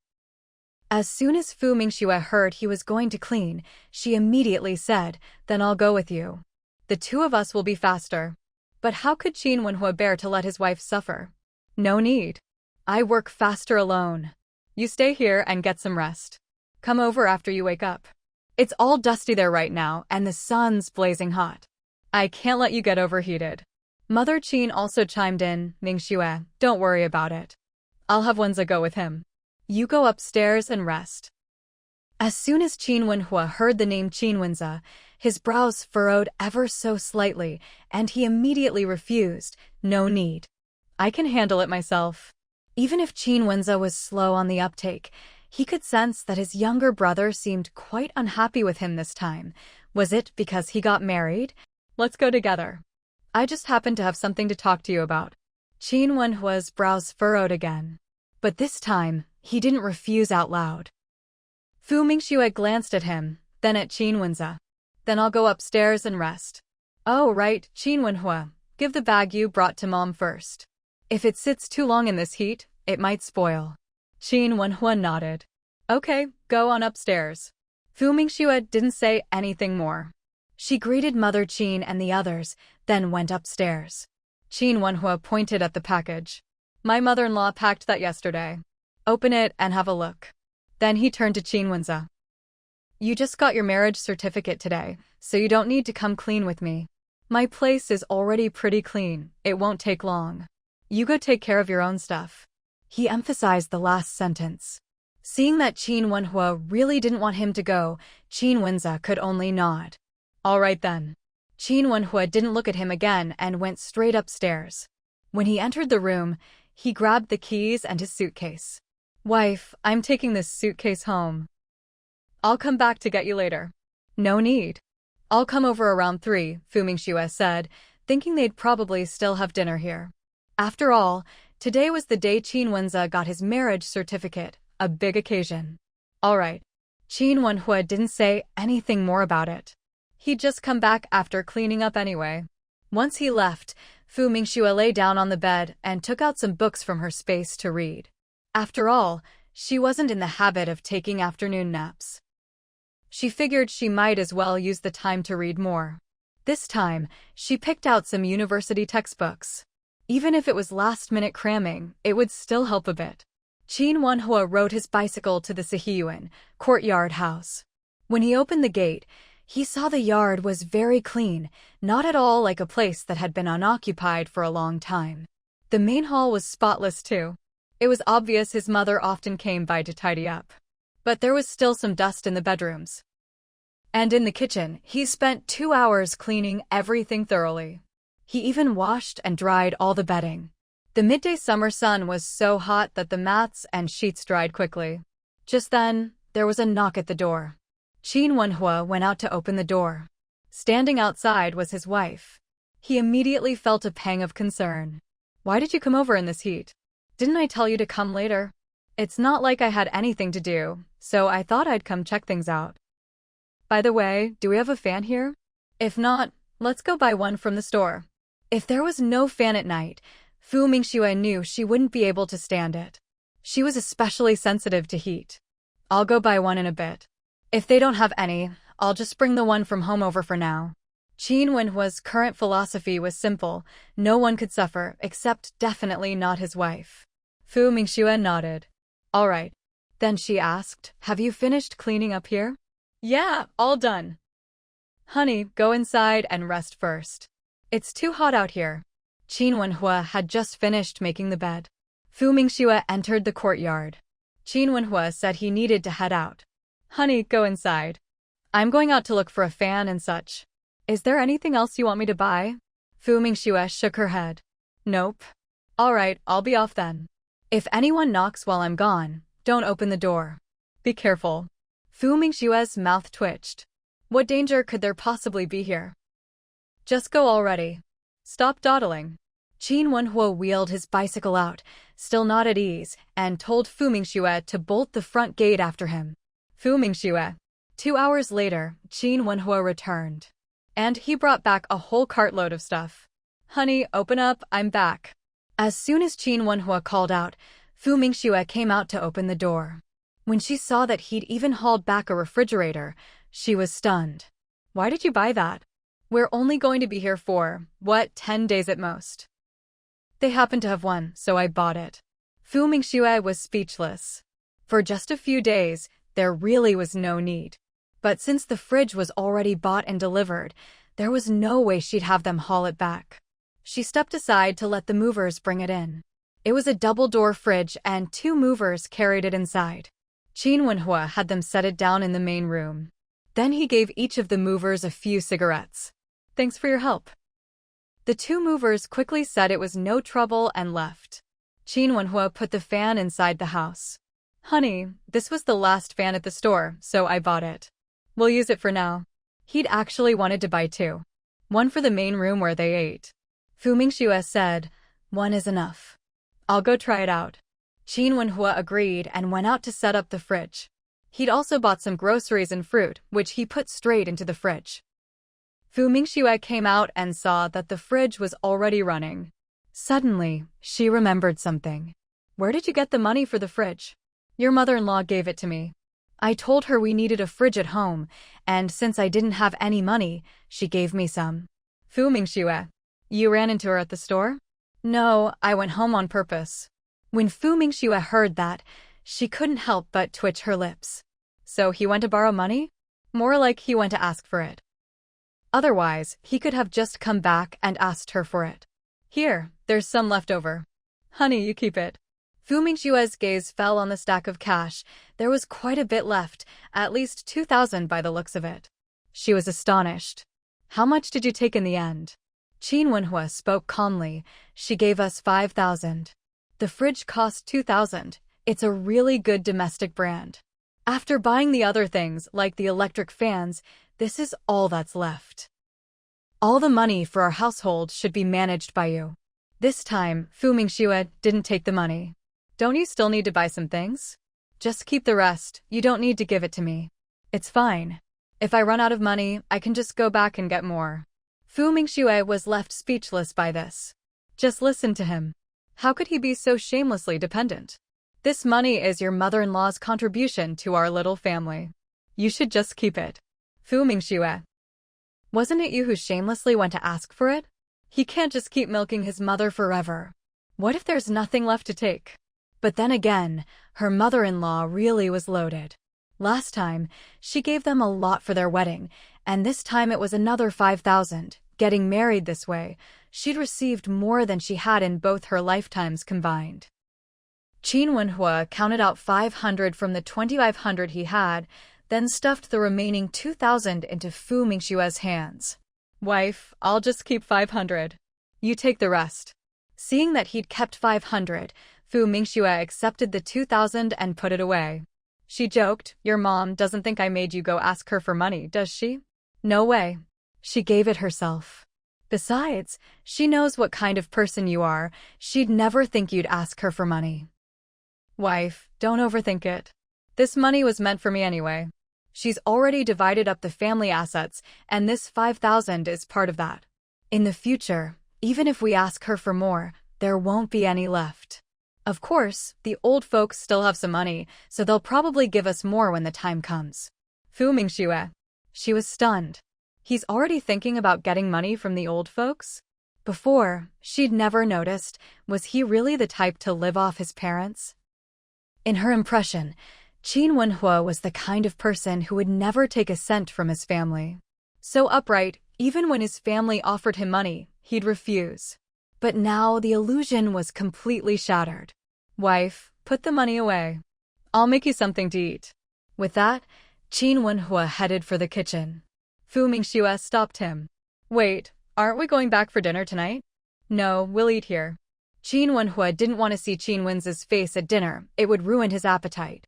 As soon as Fu Mingxue heard he was going to clean, she immediately said, Then I'll go with you. The two of us will be faster. But how could Qin Wenhua bear to let his wife suffer? No need. I work faster alone. You stay here and get some rest. Come over after you wake up. It's all dusty there right now, and the sun's blazing hot. I can't let you get overheated. Mother Qin also chimed in, Mingxue, don't worry about it. I'll have Wenza go with him. You go upstairs and rest. As soon as Qin Wenhua heard the name Qin Wenza, his brows furrowed ever so slightly, and he immediately refused, no need. I can handle it myself. Even if Qin Wenza was slow on the uptake, he could sense that his younger brother seemed quite unhappy with him this time. Was it because he got married? Let's go together. I just happen to have something to talk to you about. Qin Wenhua's brows furrowed again. But this time, he didn't refuse out loud. Fu Mingxue glanced at him, then at Qin Wenza. Then I'll go upstairs and rest. Oh, right, Qin Wenhua, give the bag you brought to Mom first. If it sits too long in this heat, it might spoil. Qin Wenhua nodded. Okay, go on upstairs. Fu Mingxue didn't say anything more. She greeted Mother Qin and the others, then went upstairs. Qin Wenhua pointed at the package. My mother-in-law packed that yesterday. Open it and have a look. Then he turned to Qin Wenza. You just got your marriage certificate today, so you don't need to come clean with me. My place is already pretty clean, it won't take long. You go take care of your own stuff. He emphasized the last sentence. Seeing that Qin Wenhua really didn't want him to go, Qin Wenza could only nod. All right then. Qin Wenhua didn't look at him again and went straight upstairs. When he entered the room, he grabbed the keys and his suitcase. Wife, I'm taking this suitcase home. I'll come back to get you later. No need. I'll come over around 3, Fu Mingxue said, thinking they'd probably still have dinner here. After all, today was the day Qin Wenza got his marriage certificate, a big occasion. All right. Qin Wenhua didn't say anything more about it. He'd just come back after cleaning up anyway. Once he left, Fu Mingxue lay down on the bed and took out some books from her space to read. After all, she wasn't in the habit of taking afternoon naps. She figured she might as well use the time to read more. This time, she picked out some university textbooks. Even if it was last-minute cramming, it would still help a bit. Qin Wenhua rode his bicycle to the Sihiyuan courtyard house. When he opened the gate, he saw the yard was very clean, not at all like a place that had been unoccupied for a long time. The main hall was spotless too. It was obvious his mother often came by to tidy up. But there was still some dust in the bedrooms. And in the kitchen, he spent 2 hours cleaning everything thoroughly. He even washed and dried all the bedding. The midday summer sun was so hot that the mats and sheets dried quickly. Just then, there was a knock at the door. Qin Wenhua went out to open the door. Standing outside was his wife. He immediately felt a pang of concern. "Why did you come over in this heat? Didn't I tell you to come later? It's not like I had anything to do, so I thought I'd come check things out. By the way, do we have a fan here? If not, let's go buy one from the store." If there was no fan at night, Fu Mingxue knew she wouldn't be able to stand it. She was especially sensitive to heat. "I'll go buy one in a bit. If they don't have any, I'll just bring the one from home over for now." Qin Wenhua's current philosophy was simple: no one could suffer, except definitely not his wife. Fu Mingxue nodded. "All right." Then she asked, "Have you finished cleaning up here?" "Yeah, all done." "Honey, go inside and rest first. It's too hot out here." Qin Wenhua had just finished making the bed. Fu Mingxue entered the courtyard. Qin Wenhua said he needed to head out. "Honey, go inside. I'm going out to look for a fan and such. Is there anything else you want me to buy?" Fu Mingxue shook her head. "Nope." "All right, I'll be off then. If anyone knocks while I'm gone, don't open the door. Be careful." Fu Mingxue's mouth twitched. What danger could there possibly be here? "Just go already. Stop dawdling." Qin Wenhua wheeled his bicycle out, still not at ease, and told Fu Mingxue to bolt the front gate after him. Fu Mingxue. 2 hours later, Qin Wenhua returned. And he brought back a whole cartload of stuff. "Honey, open up, I'm back." As soon as Qin Wenhua called out, Fu Mingxue came out to open the door. When she saw that he'd even hauled back a refrigerator, she was stunned. "Why did you buy that? We're only going to be here for, 10 days at most." "They happen to have one, so I bought it." Fu Mingxue was speechless. For just a few days, there really was no need. But since the fridge was already bought and delivered, there was no way she'd have them haul it back. She stepped aside to let the movers bring it in. It was a double-door fridge and 2 movers carried it inside. Qin Wenhua had them set it down in the main room. Then he gave each of the movers a few cigarettes. "Thanks for your help." The 2 movers quickly said it was no trouble and left. Qin Wenhua put the fan inside the house. "Honey, this was the last fan at the store, so I bought it. We'll use it for now." He'd actually wanted to buy 2. One for the main room where they ate. Fu Mingxue said, "One is enough. I'll go try it out." Qin Wenhua agreed and went out to set up the fridge. He'd also bought some groceries and fruit, which he put straight into the fridge. Fu Mingxue came out and saw that the fridge was already running. Suddenly, she remembered something. "Where did you get the money for the fridge?" "Your mother-in-law gave it to me. I told her we needed a fridge at home, and since I didn't have any money, she gave me some." Fu Mingxue. "You ran into her at the store?" "No, I went home on purpose." When Fu Mingxue heard that, she couldn't help but twitch her lips. "So he went to borrow money?" "More like he went to ask for it. Otherwise, he could have just come back and asked her for it." "Here, there's some left over. Honey, you keep it." Fu Mingxue's gaze fell on the stack of cash. There was quite a bit left, at least 2,000 by the looks of it. She was astonished. "How much did you take in the end?" Qin Wenhua spoke calmly. "She gave us 5,000. The fridge cost 2,000. It's a really good domestic brand. After buying the other things, like the electric fans, this is all that's left. All the money for our household should be managed by you." This time, Fu Mingxue didn't take the money. "Don't you still need to buy some things? Just keep the rest, you don't need to give it to me. It's fine. If I run out of money, I can just go back and get more." Fu Mingxue was left speechless by this. Just listen to him. How could he be so shamelessly dependent? This money is your mother-in-law's contribution to our little family. You should just keep it. Mingxue. Wasn't it you who shamelessly went to ask for it? He can't just keep milking his mother forever. What if there's nothing left to take? But then again, her mother-in-law really was loaded. Last time, she gave them a lot for their wedding, and this time it was another 5,000. Getting married this way, she'd received more than she had in both her lifetimes combined. Qin Wenhua counted out 500 from the 2,500 he had, then stuffed the remaining 2,000 into Mingxue's hands. Wife, I'll just keep 500. You take the rest. Seeing that he'd kept 500, Mingxue accepted the 2,000 and put it away. She joked, your mom doesn't think I made you go ask her for money, does she? No way. She gave it herself. Besides, she knows what kind of person you are. She'd never think you'd ask her for money. Wife, don't overthink it. This money was meant for me anyway. She's already divided up the family assets, and this 5,000 is part of that. In the future, even if we ask her for more, there won't be any left. Of course, the old folks still have some money, so they'll probably give us more when the time comes. Mingxue. She was stunned. He's already thinking about getting money from the old folks? Before, she'd never noticed. Was he really the type to live off his parents? In her impression, Qin Wenhua was the kind of person who would never take a cent from his family. So upright, even when his family offered him money, he'd refuse. But now the illusion was completely shattered. Wife, put the money away. I'll make you something to eat. With that, Qin Wenhua headed for the kitchen. Mingxue stopped him. Wait, aren't we going back for dinner tonight? No, we'll eat here. Qin Wenhua didn't want to see Qin Wen's face at dinner. It would ruin his appetite.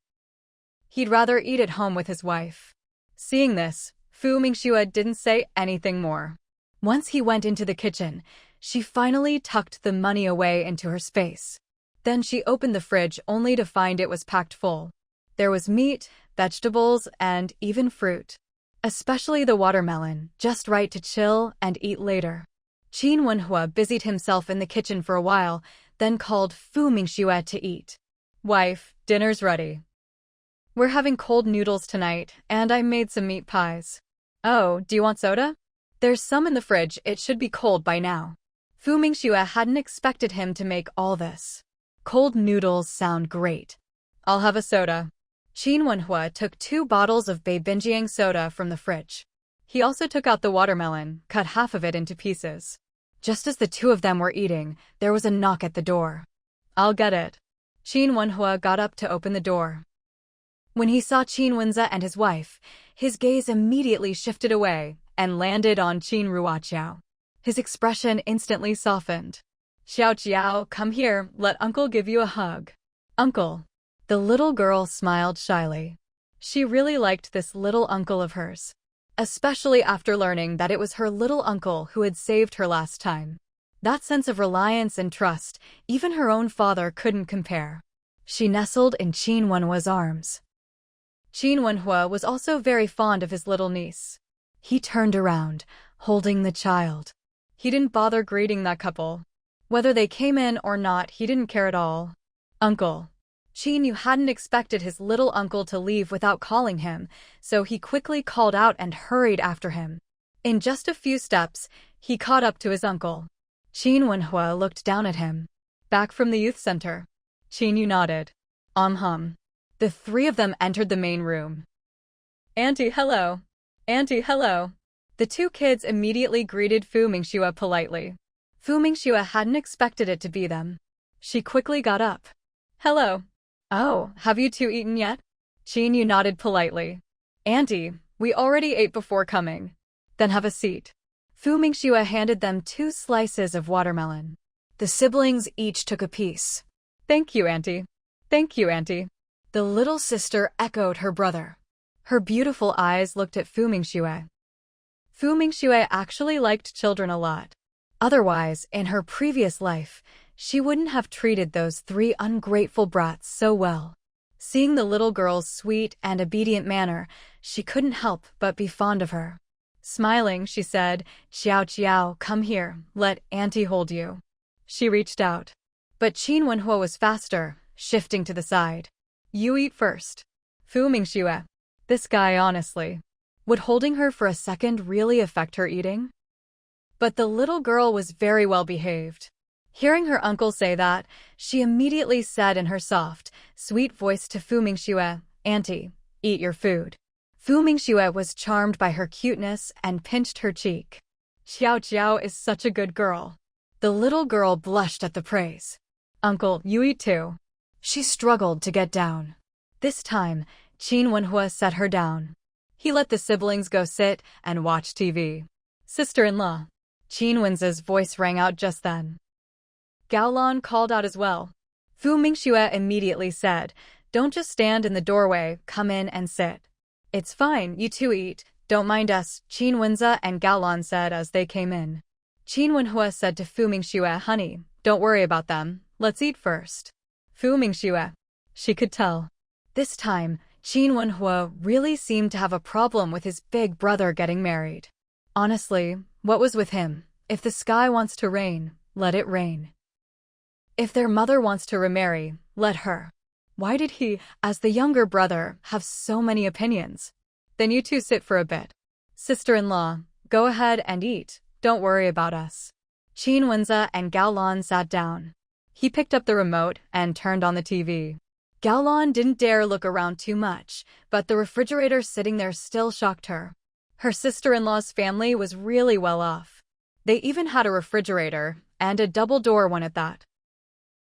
He'd rather eat at home with his wife. Seeing this, Mingxue didn't say anything more. Once he went into the kitchen, she finally tucked the money away into her space. Then she opened the fridge only to find it was packed full. There was meat, vegetables, and even fruit. Especially the watermelon, just right to chill and eat later. Qin Wenhua busied himself in the kitchen for a while, then called Mingxue to eat. Wife, dinner's ready. We're having cold noodles tonight, and I made some meat pies. Oh, do you want soda? There's some in the fridge, it should be cold by now. Mingxue hadn't expected him to make all this. Cold noodles sound great. I'll have a soda. Qin Wenhua took 2 bottles of Beibinjiang soda from the fridge. He also took out the watermelon, cut half of it into pieces. Just as the two of them were eating, there was a knock at the door. I'll get it. Qin Wenhua got up to open the door. When he saw Qin Wenza and his wife, his gaze immediately shifted away and landed on Qin Ruoqiao. His expression instantly softened. Xiaoqiao, come here, let uncle give you a hug. Uncle. The little girl smiled shyly. She really liked this little uncle of hers, especially after learning that it was her little uncle who had saved her last time. That sense of reliance and trust, even her own father couldn't compare. She nestled in Qin Wenhua's arms. Qin Wenhua was also very fond of his little niece. He turned around, holding the child. He didn't bother greeting that couple. Whether they came in or not, he didn't care at all. Uncle. Qin Yu hadn't expected his little uncle to leave without calling him, so he quickly called out and hurried after him. In just a few steps, he caught up to his uncle. Qin Wenhua looked down at him. Back from the youth center. Qin Yu nodded. The 3 of them entered the main room. Auntie, hello. Auntie, hello. The 2 kids immediately greeted Mingxue politely. Mingxue hadn't expected it to be them. She quickly got up. Hello. Oh, have you 2 eaten yet? Qin Yu nodded politely. Auntie, we already ate before coming. Then have a seat. Mingxue handed them 2 slices of watermelon. The siblings each took a piece. Thank you, Auntie. Thank you, Auntie. The little sister echoed her brother. Her beautiful eyes looked at Mingxue. Mingxue actually liked children a lot. Otherwise, in her previous life, she wouldn't have treated those 3 ungrateful brats so well. Seeing the little girl's sweet and obedient manner, she couldn't help but be fond of her. Smiling, she said, Xiaoqiao, come here, let Auntie hold you. She reached out. But Qin Wenhua was faster, shifting to the side. You eat first. Fu Mingxue. This guy, honestly. Would holding her for a second really affect her eating? But the little girl was very well behaved. Hearing her uncle say that, she immediately said in her soft, sweet voice to Fu Mingxue, Auntie, eat your food. Fu Mingxue was charmed by her cuteness and pinched her cheek. Xiao Jiao is such a good girl. The little girl blushed at the praise. Uncle, you eat too. She struggled to get down. This time, Qin Wenhua set her down. He let the siblings go sit and watch TV. Sister-in-law. Qin Wenza's voice rang out just then. Gaolan called out as well. Fu Mingxue immediately said, Don't just stand in the doorway, come in and sit. It's fine, you two eat, don't mind us, Qin Wenza and Gaolan said as they came in. Qin Wenhua said to Fu Mingxue, Honey, don't worry about them, let's eat first. Fu Mingxue. She could tell. This time, Qin Wenhua really seemed to have a problem with his big brother getting married. Honestly, what was with him? If the sky wants to rain, let it rain. If their mother wants to remarry, let her. Why did he, as the younger brother, have so many opinions? Then you two sit for a bit. Sister-in-law, go ahead and eat, don't worry about us. Qin Wenza and Gaolan sat down. He picked up the remote and turned on the TV. Gaolan didn't dare look around too much, but the refrigerator sitting there still shocked her. Her sister-in-law's family was really well off. They even had a refrigerator, and a double-door one at that.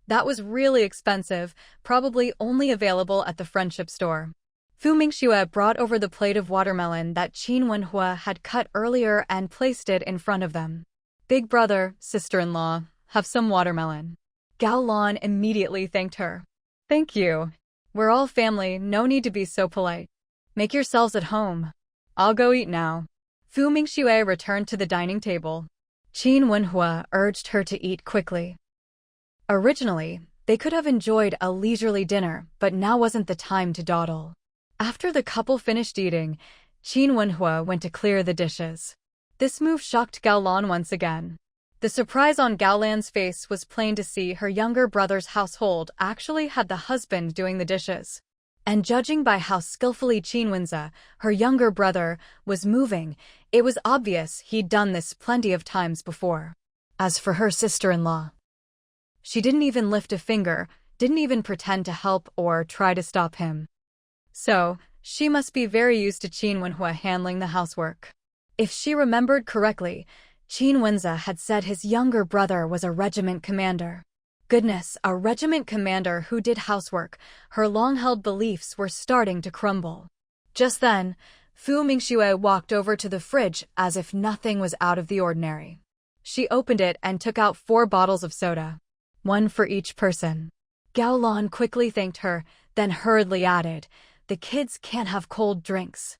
That was really expensive, probably only available at the friendship store. Fu Mingxue brought over the plate of watermelon that Qin Wenhua had cut earlier and placed it in front of them. Big brother, sister-in-law, have some watermelon. Gaolan immediately thanked her. Thank you. We're all family, no need to be so polite. Make yourselves at home. I'll go eat now. Fu Mingxue returned to the dining table. Qin Wenhua urged her to eat quickly. Originally, they could have enjoyed a leisurely dinner, but now wasn't the time to dawdle. After the couple finished eating, Qin Wenhua went to clear the dishes. This move shocked Gaolan once again. The surprise on Gaolan's face was plain to see. Her younger brother's household actually had the husband doing the dishes. And judging by how skillfully Qin Wenza, her younger brother, was moving, it was obvious he'd done this plenty of times before. As for her sister-in-law, she didn't even lift a finger, didn't even pretend to help or try to stop him. So, she must be very used to Qin Wenhua handling the housework. If she remembered correctly, Qin Wenza had said his younger brother was a regiment commander. Goodness, a regiment commander who did housework. Her long-held beliefs were starting to crumble. Just then, Fu Mingxue walked over to the fridge as if nothing was out of the ordinary. She opened it and took out 4 bottles of soda. 1 for each person. Gaolan quickly thanked her, then hurriedly added, The kids can't have cold drinks.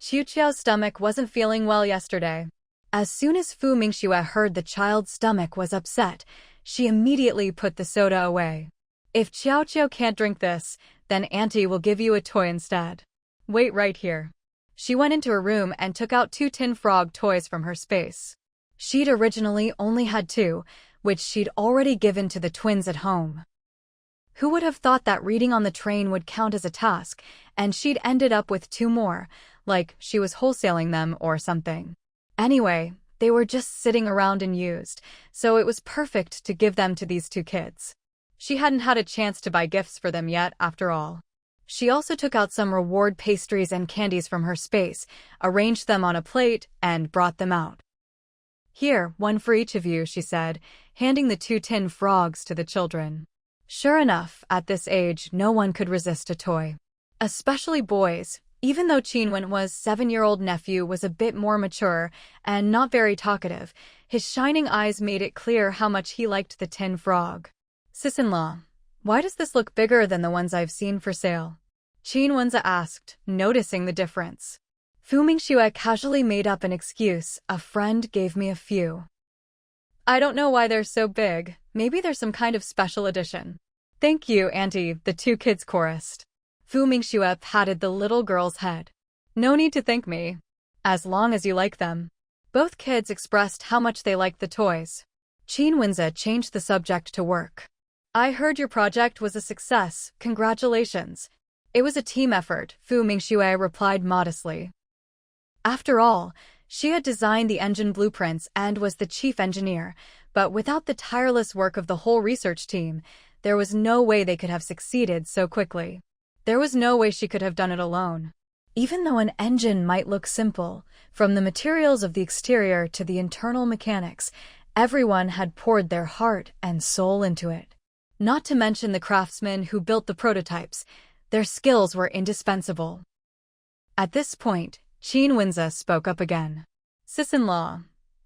Xiu Qiao's stomach wasn't feeling well yesterday. As soon as Fu Mingxue heard the child's stomach was upset, she immediately put the soda away. If Xiao Qiao can't drink this, then Auntie will give you a toy instead. Wait right here. She went into her room and took out 2 tin frog toys from her space. She'd originally only had 2, which she'd already given to the twins at home. Who would have thought that reading on the train would count as a task, and she'd ended up with 2 more, like she was wholesaling them or something. Anyway, they were just sitting around and used, so it was perfect to give them to these 2 kids. She hadn't had a chance to buy gifts for them yet, after all. She also took out some reward pastries and candies from her space, arranged them on a plate, and brought them out. Here, 1 for each of you, she said, handing the 2 tin frogs to the children. Sure enough, at this age, no one could resist a toy. Especially boys, even though Qin Wenhua's 7-year-old nephew was a bit more mature and not very talkative, his shining eyes made it clear how much he liked the tin frog. Sis-in-law, why does this look bigger than the ones I've seen for sale? Qin Wenza asked, noticing the difference. Fu Mingxue casually made up an excuse, a friend gave me a few. I don't know why they're so big, maybe they're some kind of special edition. Thank you, Auntie, the 2 kids chorused. Fu Mingxue patted the little girl's head. No need to thank me. As long as you like them. Both kids expressed how much they liked the toys. Qin Wenze changed the subject to work. I heard your project was a success, congratulations. It was a team effort, Fu Mingxue replied modestly. After all, she had designed the engine blueprints and was the chief engineer, but without the tireless work of the whole research team, there was no way they could have succeeded so quickly. There was no way she could have done it alone. Even though an engine might look simple, from the materials of the exterior to the internal mechanics, everyone had poured their heart and soul into it. Not to mention the craftsmen who built the prototypes, their skills were indispensable. At this point, Qin Wenze spoke up again. Sis-in-law,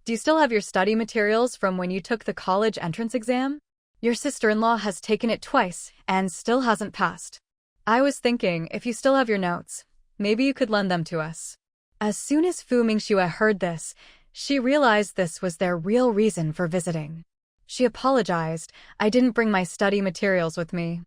do you still have your study materials from when you took the college entrance exam? Your sister-in-law has taken it twice and still hasn't passed. I was thinking, if you still have your notes, maybe you could lend them to us. As soon as Fu Mingxue heard this, she realized this was their real reason for visiting. She apologized, I didn't bring my study materials with me.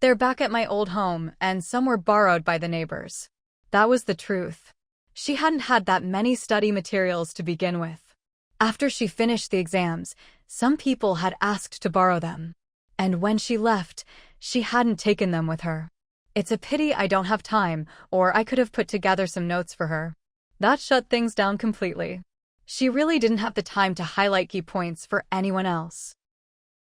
They're back at my old home, and some were borrowed by the neighbors. That was the truth. She hadn't had that many study materials to begin with. After she finished the exams, some people had asked to borrow them. And when she left, she hadn't taken them with her. It's a pity I don't have time, or I could have put together some notes for her. That shut things down completely. She really didn't have the time to highlight key points for anyone else.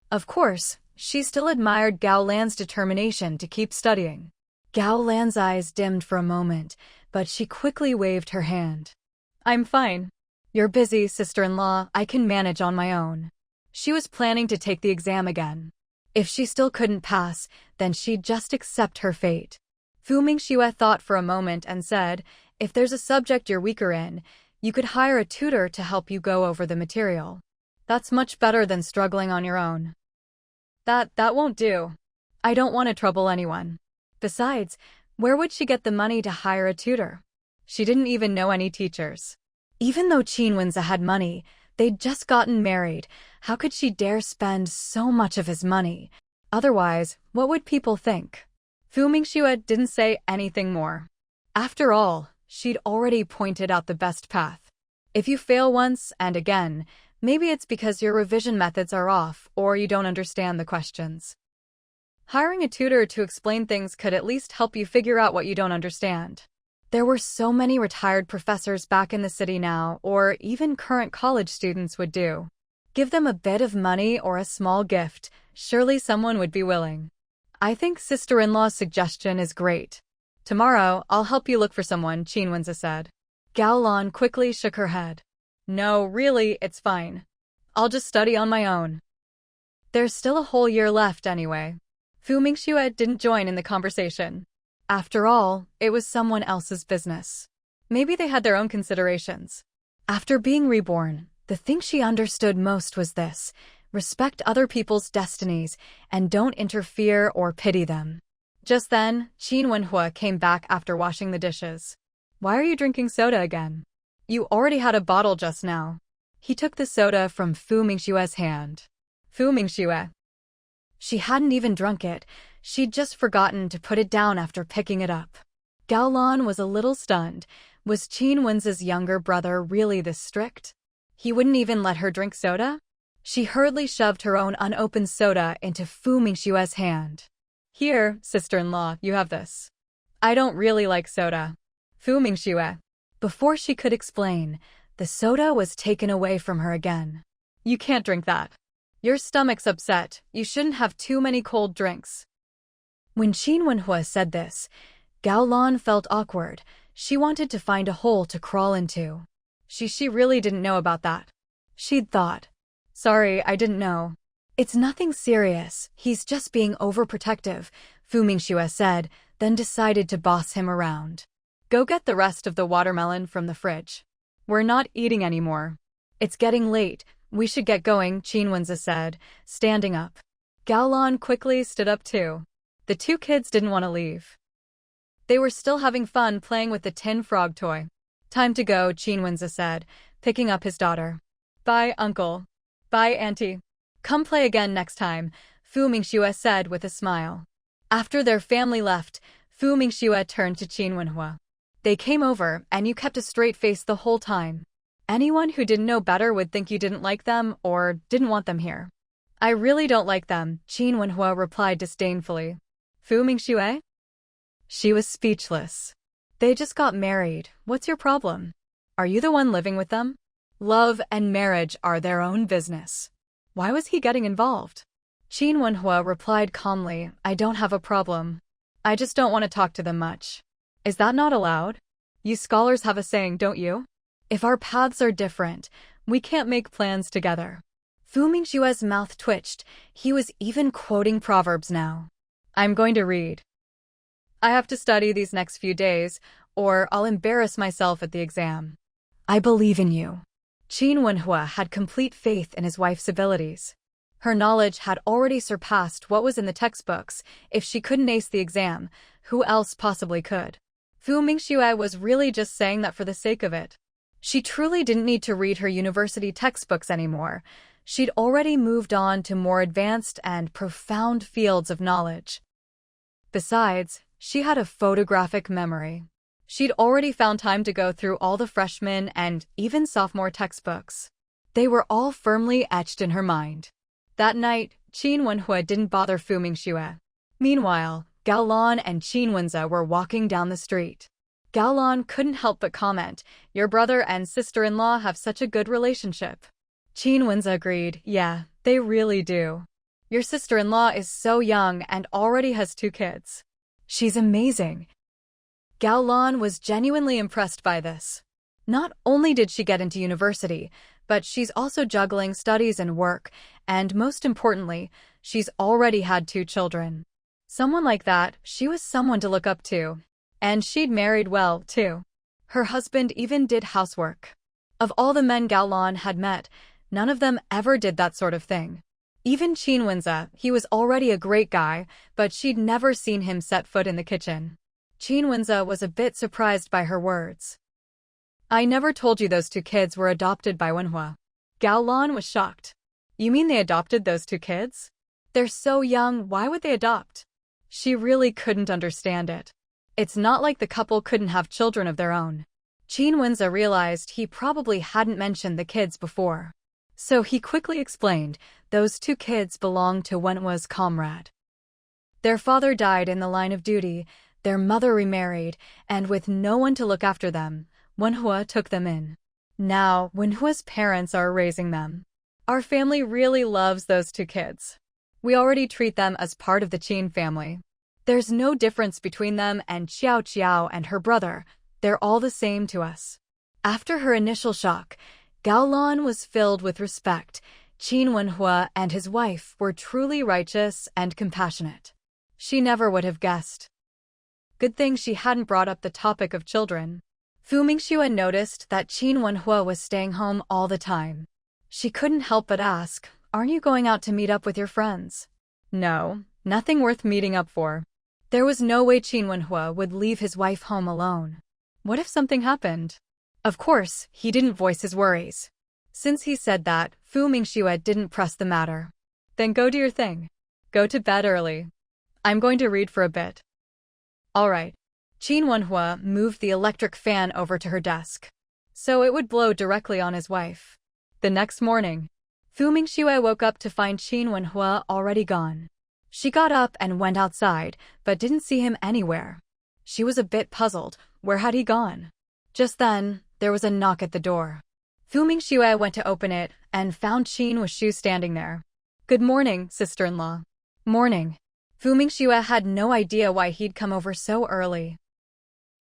Of course, she still admired Gao Lan's determination to keep studying. Gao Lan's eyes dimmed for a moment, but she quickly waved her hand. I'm fine. You're busy, sister-in-law, I can manage on my own. She was planning to take the exam again. If she still couldn't pass, then she'd just accept her fate. Fu Mingxue thought for a moment and said, if there's a subject you're weaker in, you could hire a tutor to help you go over the material. That's much better than struggling on your own. That won't do. I don't want to trouble anyone. Besides, where would she get the money to hire a tutor? She didn't even know any teachers. Even though Qin Wenze had money, they'd just gotten married. How could she dare spend so much of his money? Otherwise, what would people think? Fu Mingxue didn't say anything more. After all, she'd already pointed out the best path. If you fail once and again, maybe it's because your revision methods are off or you don't understand the questions. Hiring a tutor to explain things could at least help you figure out what you don't understand. There were so many retired professors back in the city now, or even current college students would do. Give them a bit of money or a small gift, surely someone would be willing. I think sister-in-law's suggestion is great. Tomorrow, I'll help you look for someone, Qin Wenze said. Gao Lan quickly shook her head. No, really, it's fine. I'll just study on my own. There's still a whole year left anyway. Fu Mingxue didn't join in the conversation. After all, it was someone else's business. Maybe they had their own considerations. After being reborn, the thing she understood most was this: respect other people's destinies and don't interfere or pity them. Just then, Qin Wenhua came back after washing the dishes. Why are you drinking soda again? You already had a bottle just now. He took the soda from Fu Mingxue's hand. Fu Mingxue. She hadn't even drunk it. She'd just forgotten to put it down after picking it up. Gao Lan was a little stunned. Was Qin Wenze's younger brother really this strict? He wouldn't even let her drink soda? She hurriedly shoved her own unopened soda into Fu Mingxue's hand. Here, sister-in-law, you have this. I don't really like soda. Fu Mingxue. Before she could explain, the soda was taken away from her again. You can't drink that. Your stomach's upset. You shouldn't have too many cold drinks. When Qin Wenhua said this, Gao Lan felt awkward. She wanted to find a hole to crawl into. She really didn't know about that. She'd thought, sorry, I didn't know. It's nothing serious. He's just being overprotective, Fu Mingxue said, then decided to boss him around. Go get the rest of the watermelon from the fridge. We're not eating anymore. It's getting late. We should get going, Qin Wenze said, standing up. Gao Lan quickly stood up too. The two kids didn't want to leave. They were still having fun playing with the tin frog toy. Time to go, Qin Wenze said, picking up his daughter. Bye, uncle. Bye, auntie. Come play again next time, Fu Mingxue said with a smile. After their family left, Fu Mingxue turned to Qin Wenhua. They came over, and you kept a straight face the whole time. Anyone who didn't know better would think you didn't like them or didn't want them here. I really don't like them, Qin Wenhua replied disdainfully. Fu Mingxue? She was speechless. They just got married. What's your problem? Are you the one living with them? Love and marriage are their own business. Why was he getting involved? Qin Wenhua replied calmly, I don't have a problem. I just don't want to talk to them much. Is that not allowed? You scholars have a saying, don't you? If our paths are different, we can't make plans together. Fu Mingxue's mouth twitched. He was even quoting proverbs now. I'm going to read. I have to study these next few days, or I'll embarrass myself at the exam. I believe in you. Qin Wenhua had complete faith in his wife's abilities. Her knowledge had already surpassed what was in the textbooks. If she couldn't ace the exam, who else possibly could? Fu Mingxue was really just saying that for the sake of it. She truly didn't need to read her university textbooks anymore. She'd already moved on to more advanced and profound fields of knowledge. Besides, she had a photographic memory. She'd already found time to go through all the freshman and even sophomore textbooks. They were all firmly etched in her mind. That night, Qin Wenhua didn't bother Fu Mingxue. Meanwhile, Gao Lan and Qin Wenze were walking down the street. Gao Lan couldn't help but comment, your brother and sister-in-law have such a good relationship. Qin Wenze agreed, yeah, they really do. Your sister-in-law is so young and already has 2 kids. She's amazing. Gao Lan was genuinely impressed by this. Not only did she get into university, but she's also juggling studies and work, and most importantly, she's already had 2 children. Someone like that, she was someone to look up to. And she'd married well, too. Her husband even did housework. Of all the men Gao Lan had met, none of them ever did that sort of thing. Even Qin Wenze, he was already a great guy, but she'd never seen him set foot in the kitchen. Qin Wenze was a bit surprised by her words. I never told you those 2 kids were adopted by Wenhua. Gao Lan was shocked. You mean they adopted those 2 kids? They're so young, why would they adopt? She really couldn't understand it. It's not like the couple couldn't have children of their own. Qin Wenze realized he probably hadn't mentioned the kids before. So he quickly explained, those 2 kids belonged to Wenhua's comrade. Their father died in the line of duty, their mother remarried, and with no one to look after them, Wenhua took them in. Now, Wenhua's parents are raising them. Our family really loves those 2 kids. We already treat them as part of the Qin family. There's no difference between them and Xiao Qiao and her brother. They're all the same to us. After her initial shock, Gao Lan was filled with respect. Qin Wenhua and his wife were truly righteous and compassionate. She never would have guessed. Good thing she hadn't brought up the topic of children. Fu Mingxue noticed that Qin Wenhua was staying home all the time. She couldn't help but ask, aren't you going out to meet up with your friends? No, nothing worth meeting up for. There was no way Qin Wenhua would leave his wife home alone. What if something happened? Of course, he didn't voice his worries. Since he said that, Fu Mingxue didn't press the matter. Then go do your thing. Go to bed early. I'm going to read for a bit. All right. Qin Wenhua moved the electric fan over to her desk, so it would blow directly on his wife. The next morning, Fu Mingxue woke up to find Qin Wenhua already gone. She got up and went outside, but didn't see him anywhere. She was a bit puzzled. Where had he gone? Just then, there was a knock at the door. Fu Mingxue went to open it and found Qin Wenhua standing there. Good morning, sister-in-law. Morning. Fu Mingxue had no idea why he'd come over so early.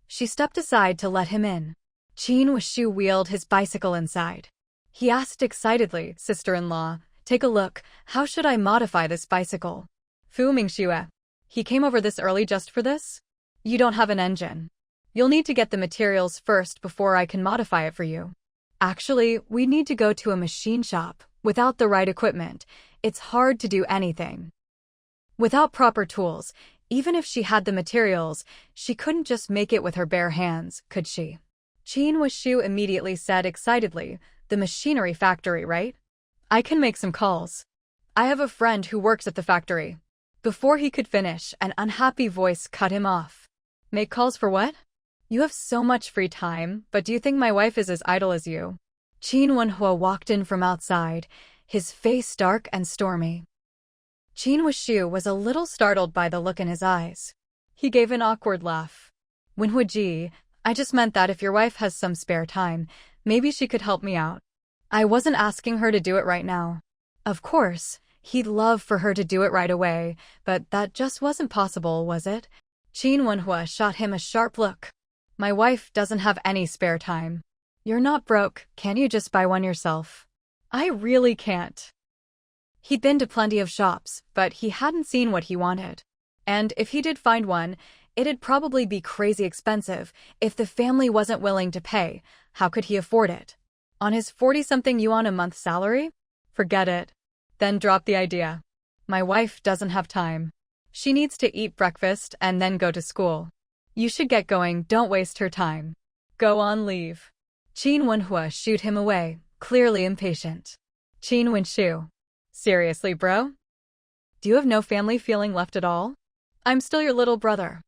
She stepped aside to let him in. Qin Wenhua wheeled his bicycle inside. He asked excitedly, sister-in-law, take a look, how should I modify this bicycle? Fu Mingxue. He came over this early just for this? You don't have an engine. You'll need to get the materials first before I can modify it for you. Actually, we need to go to a machine shop. Without the right equipment, it's hard to do anything. Without proper tools, even if she had the materials, she couldn't just make it with her bare hands, could she? Qin Wenhua immediately said excitedly, the machinery factory, right? I can make some calls. I have a friend who works at the factory. Before he could finish, an unhappy voice cut him off. Make calls for what? You have so much free time, but do you think my wife is as idle as you? Qin Wenhua walked in from outside, his face dark and stormy. Qin Wuxiu was a little startled by the look in his eyes. He gave an awkward laugh. Wenhuji, I just meant that if your wife has some spare time, maybe she could help me out. I wasn't asking her to do it right now. Of course, he'd love for her to do it right away, but that just wasn't possible, was it? Qin Wenhua shot him a sharp look. My wife doesn't have any spare time. You're not broke, can't you just buy one yourself? I really can't. He'd been to plenty of shops, but he hadn't seen what he wanted. And if he did find one, it'd probably be crazy expensive. If the family wasn't willing to pay, how could he afford it? On his 40-something yuan a month salary? Forget it. Then drop the idea. My wife doesn't have time. She needs to eat breakfast and then go to school. You should get going, don't waste her time. Go on, leave. Qin Wenhua shooed him away, clearly impatient. Qin Wenxiu. Seriously, bro? Do you have no family feeling left at all? I'm still your little brother.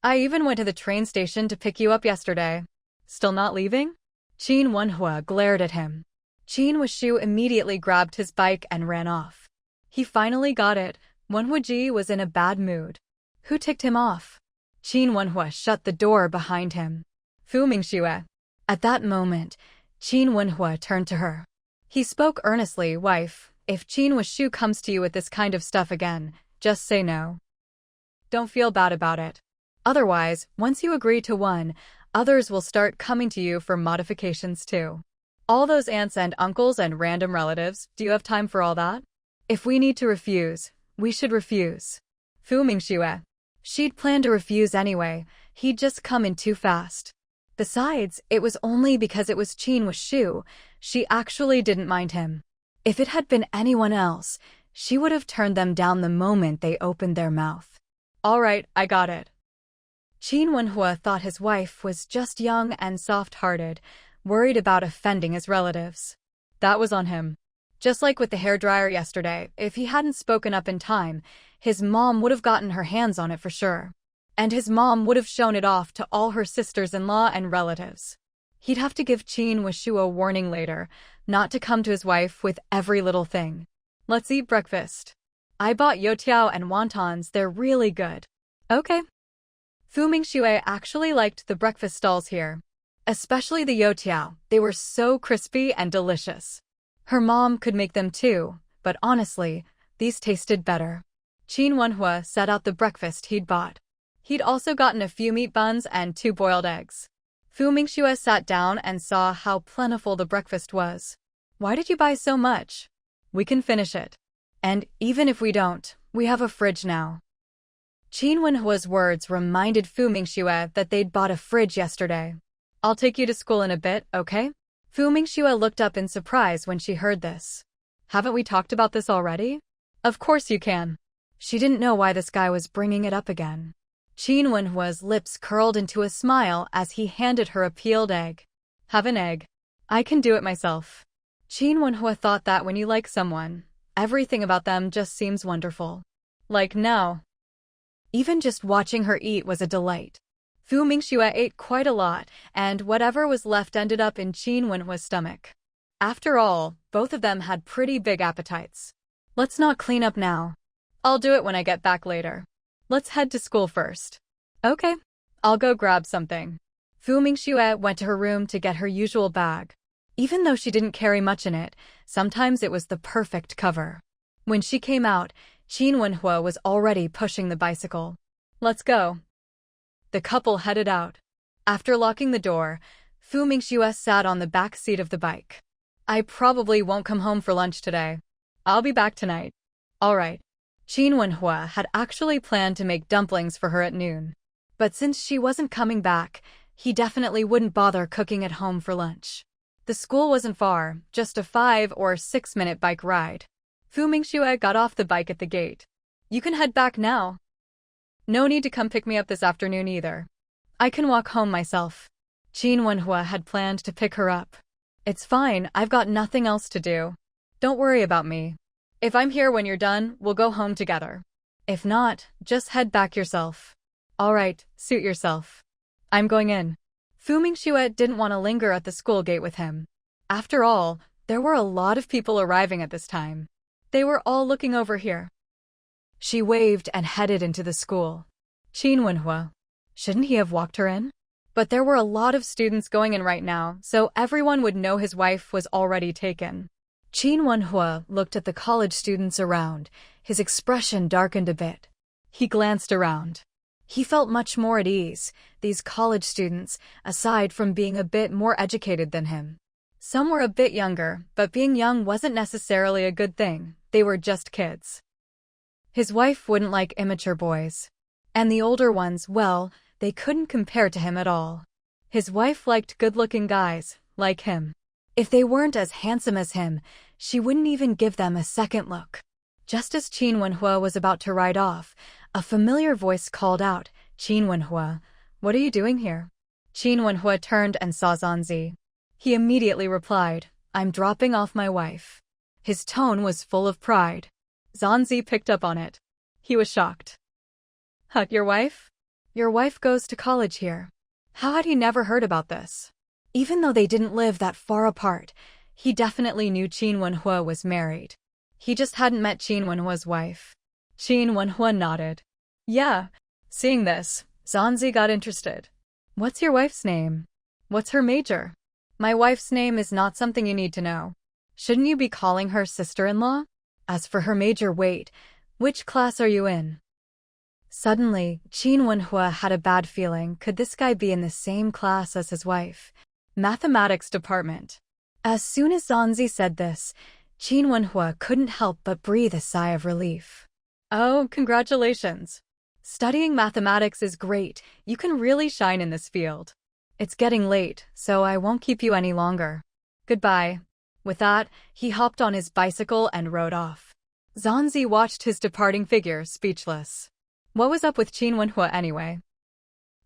I even went to the train station to pick you up yesterday. Still not leaving? Qin Wenhua glared at him. Qin Wuxiu immediately grabbed his bike and ran off. He finally got it. Wenhuji was in a bad mood. Who ticked him off? Qin Wenhua shut the door behind him. Fu Mingxue. At that moment, Qin Wenhua turned to her. He spoke earnestly, wife, if Qin Wuxiu comes to you with this kind of stuff again, just say no. Don't feel bad about it. Otherwise, once you agree to one, others will start coming to you for modifications too. All those aunts and uncles and random relatives, do you have time for all that? If we need to refuse, we should refuse. Fu Mingxue. She'd planned to refuse anyway, he'd just come in too fast. Besides, it was only because it was Qin Wuxiu, she actually didn't mind him. If it had been anyone else, she would have turned them down the moment they opened their mouth. All right, I got it. Qin Wenhua thought his wife was just young and soft-hearted, worried about offending his relatives. That was on him. Just like with the hairdryer yesterday, if he hadn't spoken up in time, his mom would have gotten her hands on it for sure. And his mom would have shown it off to all her sisters-in-law and relatives. He'd have to give Qin Wuxiu a warning later, not to come to his wife with every little thing. Let's eat breakfast. I bought youtiao and wontons, they're really good. Okay. Fu Mingxue actually liked the breakfast stalls here. Especially the youtiao, they were so crispy and delicious. Her mom could make them too, but honestly, these tasted better. Qin Wenhua set out the breakfast he'd bought. He'd also gotten a few meat buns and 2 boiled eggs. Fu Mingxue sat down and saw how plentiful the breakfast was. Why did you buy so much? We can finish it. And even if we don't, we have a fridge now. Qin Wenhua's words reminded Fu Mingxue that they'd bought a fridge yesterday. I'll take you to school in a bit, okay? Fu Mingxue looked up in surprise when she heard this. Haven't we talked about this already? Of course you can. She didn't know why this guy was bringing it up again. Qin Wenhua's lips curled into a smile as he handed her a peeled egg. Have an egg. I can do it myself. Qin Wenhua thought that when you like someone, everything about them just seems wonderful. Like now. Even just watching her eat was a delight. Fu Mingxue ate quite a lot, and whatever was left ended up in Qin Wenhua's stomach. After all, both of them had pretty big appetites. Let's not clean up now. I'll do it when I get back later. Let's head to school first. Okay. I'll go grab something. Fu Mingxue went to her room to get her usual bag. Even though she didn't carry much in it, sometimes it was the perfect cover. When she came out, Qin Wenhua was already pushing the bicycle. Let's go. The couple headed out. After locking the door, Fu Mingxue sat on the back seat of the bike. I probably won't come home for lunch today. I'll be back tonight. All right. Qin Wenhua had actually planned to make dumplings for her at noon. But since she wasn't coming back, he definitely wouldn't bother cooking at home for lunch. The school wasn't far, just a 5 or 6 minute bike ride. Fu Mingxue got off the bike at the gate. You can head back now. No need to come pick me up this afternoon either. I can walk home myself. Qin Wenhua had planned to pick her up. It's fine, I've got nothing else to do. Don't worry about me. If I'm here when you're done, we'll go home together. If not, just head back yourself. All right, suit yourself. I'm going in. Fu Mingxue didn't want to linger at the school gate with him. After all, there were a lot of people arriving at this time. They were all looking over here. She waved and headed into the school. Qin Wenhua. Shouldn't he have walked her in? But there were a lot of students going in right now, so everyone would know his wife was already taken. Qin Wenhua looked at the college students around. His expression darkened a bit. He glanced around. He felt much more at ease. These college students, aside from being a bit more educated than him. Some were a bit younger, but being young wasn't necessarily a good thing. They were just kids. His wife wouldn't like immature boys. And the older ones, well, they couldn't compare to him at all. His wife liked good-looking guys, like him. If they weren't as handsome as him, she wouldn't even give them a second look. Just as Qin Wenhua was about to ride off, a familiar voice called out, "Qin Wenhua, what are you doing here?" Qin Wenhua turned and saw Zanzi. He immediately replied, "I'm dropping off my wife." His tone was full of pride. Zanzi picked up on it. He was shocked. "Huh, your wife? Your wife goes to college here." How had he never heard about this? Even though they didn't live that far apart, he definitely knew Qin Wenhua was married. He just hadn't met Qin Wenhua's wife. Qin Wenhua nodded. Yeah. Seeing this, Zanzi got interested. "What's your wife's name? What's her major?" "My wife's name is not something you need to know. Shouldn't you be calling her sister-in-law? As for her major, wait, which class are you in?" Suddenly, Qin Wenhua had a bad feeling. Could this guy be in the same class as his wife? Mathematics department. As soon as Zanzi said this, Qin Wenhua couldn't help but breathe a sigh of relief. "Oh, congratulations. Studying mathematics is great. You can really shine in this field. It's getting late, so I won't keep you any longer. Goodbye." With that, he hopped on his bicycle and rode off. Zanzi watched his departing figure, speechless. What was up with Qin Wenhua anyway?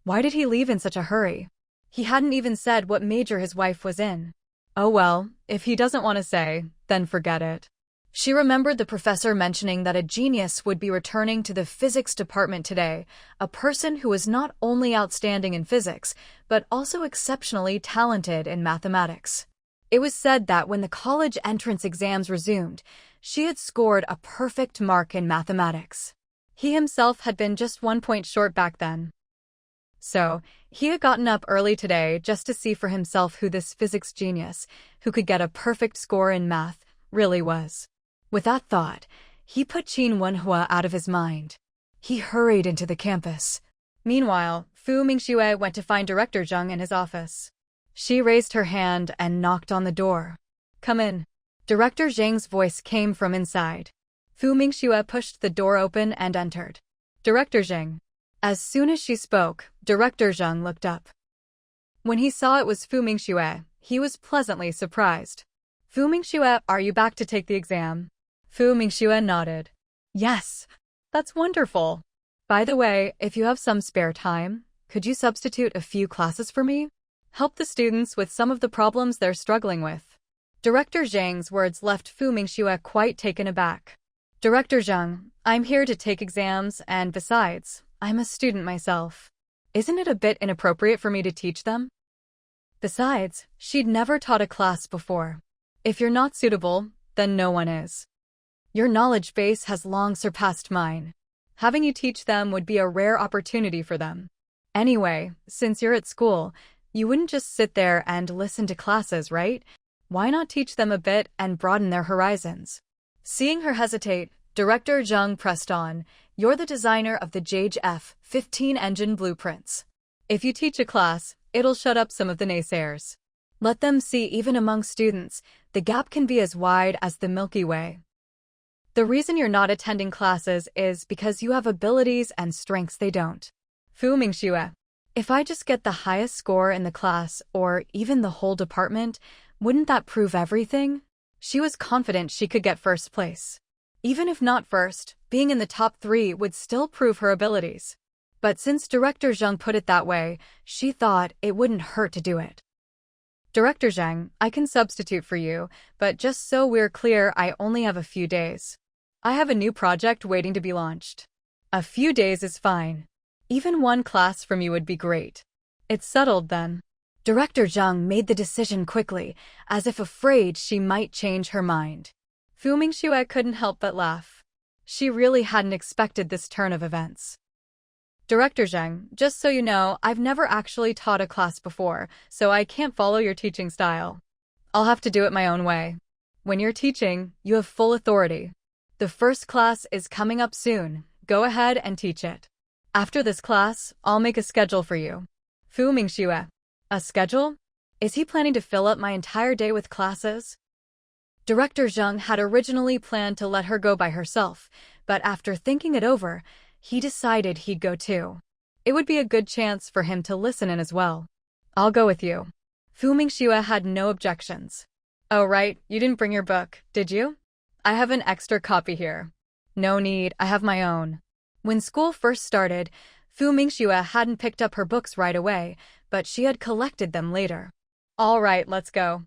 Why did he leave in such a hurry? He hadn't even said what major his wife was in. Oh well, if he doesn't want to say, then forget it. She remembered the professor mentioning that a genius would be returning to the physics department today, a person who was not only outstanding in physics, but also exceptionally talented in mathematics. It was said that when the college entrance exams resumed, she had scored a perfect mark in mathematics. He himself had been just 1 point short back then. So, he had gotten up early today just to see for himself who this physics genius, who could get a perfect score in math, really was. With that thought, he put Qin Wenhua out of his mind. He hurried into the campus. Meanwhile, Mingxue went to find Director Zheng in his office. She raised her hand and knocked on the door. "Come in." Director Zheng's voice came from inside. Mingxue pushed the door open and entered. "Director Zheng." As soon as she spoke, Director Zheng looked up. When he saw it was Mingxue, he was pleasantly surprised. "Mingxue, are you back to take the exam?" Mingxue nodded. "Yes. That's wonderful. By the way, if you have some spare time, could you substitute a few classes for me? Help the students with some of the problems they're struggling with." Director Zheng's words left Mingxue quite taken aback. "Director Zheng, I'm here to take exams, and besides, I'm a student myself. Isn't it a bit inappropriate for me to teach them?" Besides, she'd never taught a class before. "If you're not suitable, then no one is. Your knowledge base has long surpassed mine. Having you teach them would be a rare opportunity for them. Anyway, since you're at school, you wouldn't just sit there and listen to classes, right? Why not teach them a bit and broaden their horizons?" Seeing her hesitate, Director Zheng pressed on. "You're the designer of the Jade F-15 engine blueprints. If you teach a class, it'll shut up some of the naysayers. Let them see even among students, the gap can be as wide as the Milky Way. The reason you're not attending classes is because you have abilities and strengths they don't." Mingxue. "If I just get the highest score in the class, or even the whole department, wouldn't that prove everything?" She was confident she could get first place. Even if not first, being in the top 3 would still prove her abilities. But since Director Zheng put it that way, she thought it wouldn't hurt to do it. "Director Zheng, I can substitute for you, but just so we're clear, I only have a few days. I have a new project waiting to be launched. A few days is fine. Even one class from you would be great." "It's settled then." Director Zhang made the decision quickly, as if afraid she might change her mind. Fu Mingxue couldn't help but laugh. She really hadn't expected this turn of events. Director Zhang, just so you know, I've never actually taught a class before, so I can't follow your teaching style. I'll have to do it my own way. When you're teaching, you have full authority. The first class is coming up soon. Go ahead and teach it. After this class, I'll make a schedule for you. Fu Mingxue. A schedule? Is he planning to fill up my entire day with classes? Director Zhang had originally planned to let her go by herself, but after thinking it over, he decided he'd go too. It would be a good chance for him to listen in as well. I'll go with you. Fu Mingxue had no objections. Oh right, you didn't bring your book, did you? I have an extra copy here. No need, I have my own. When school first started, Fu Mingxue hadn't picked up her books right away, but she had collected them later. All right, let's go.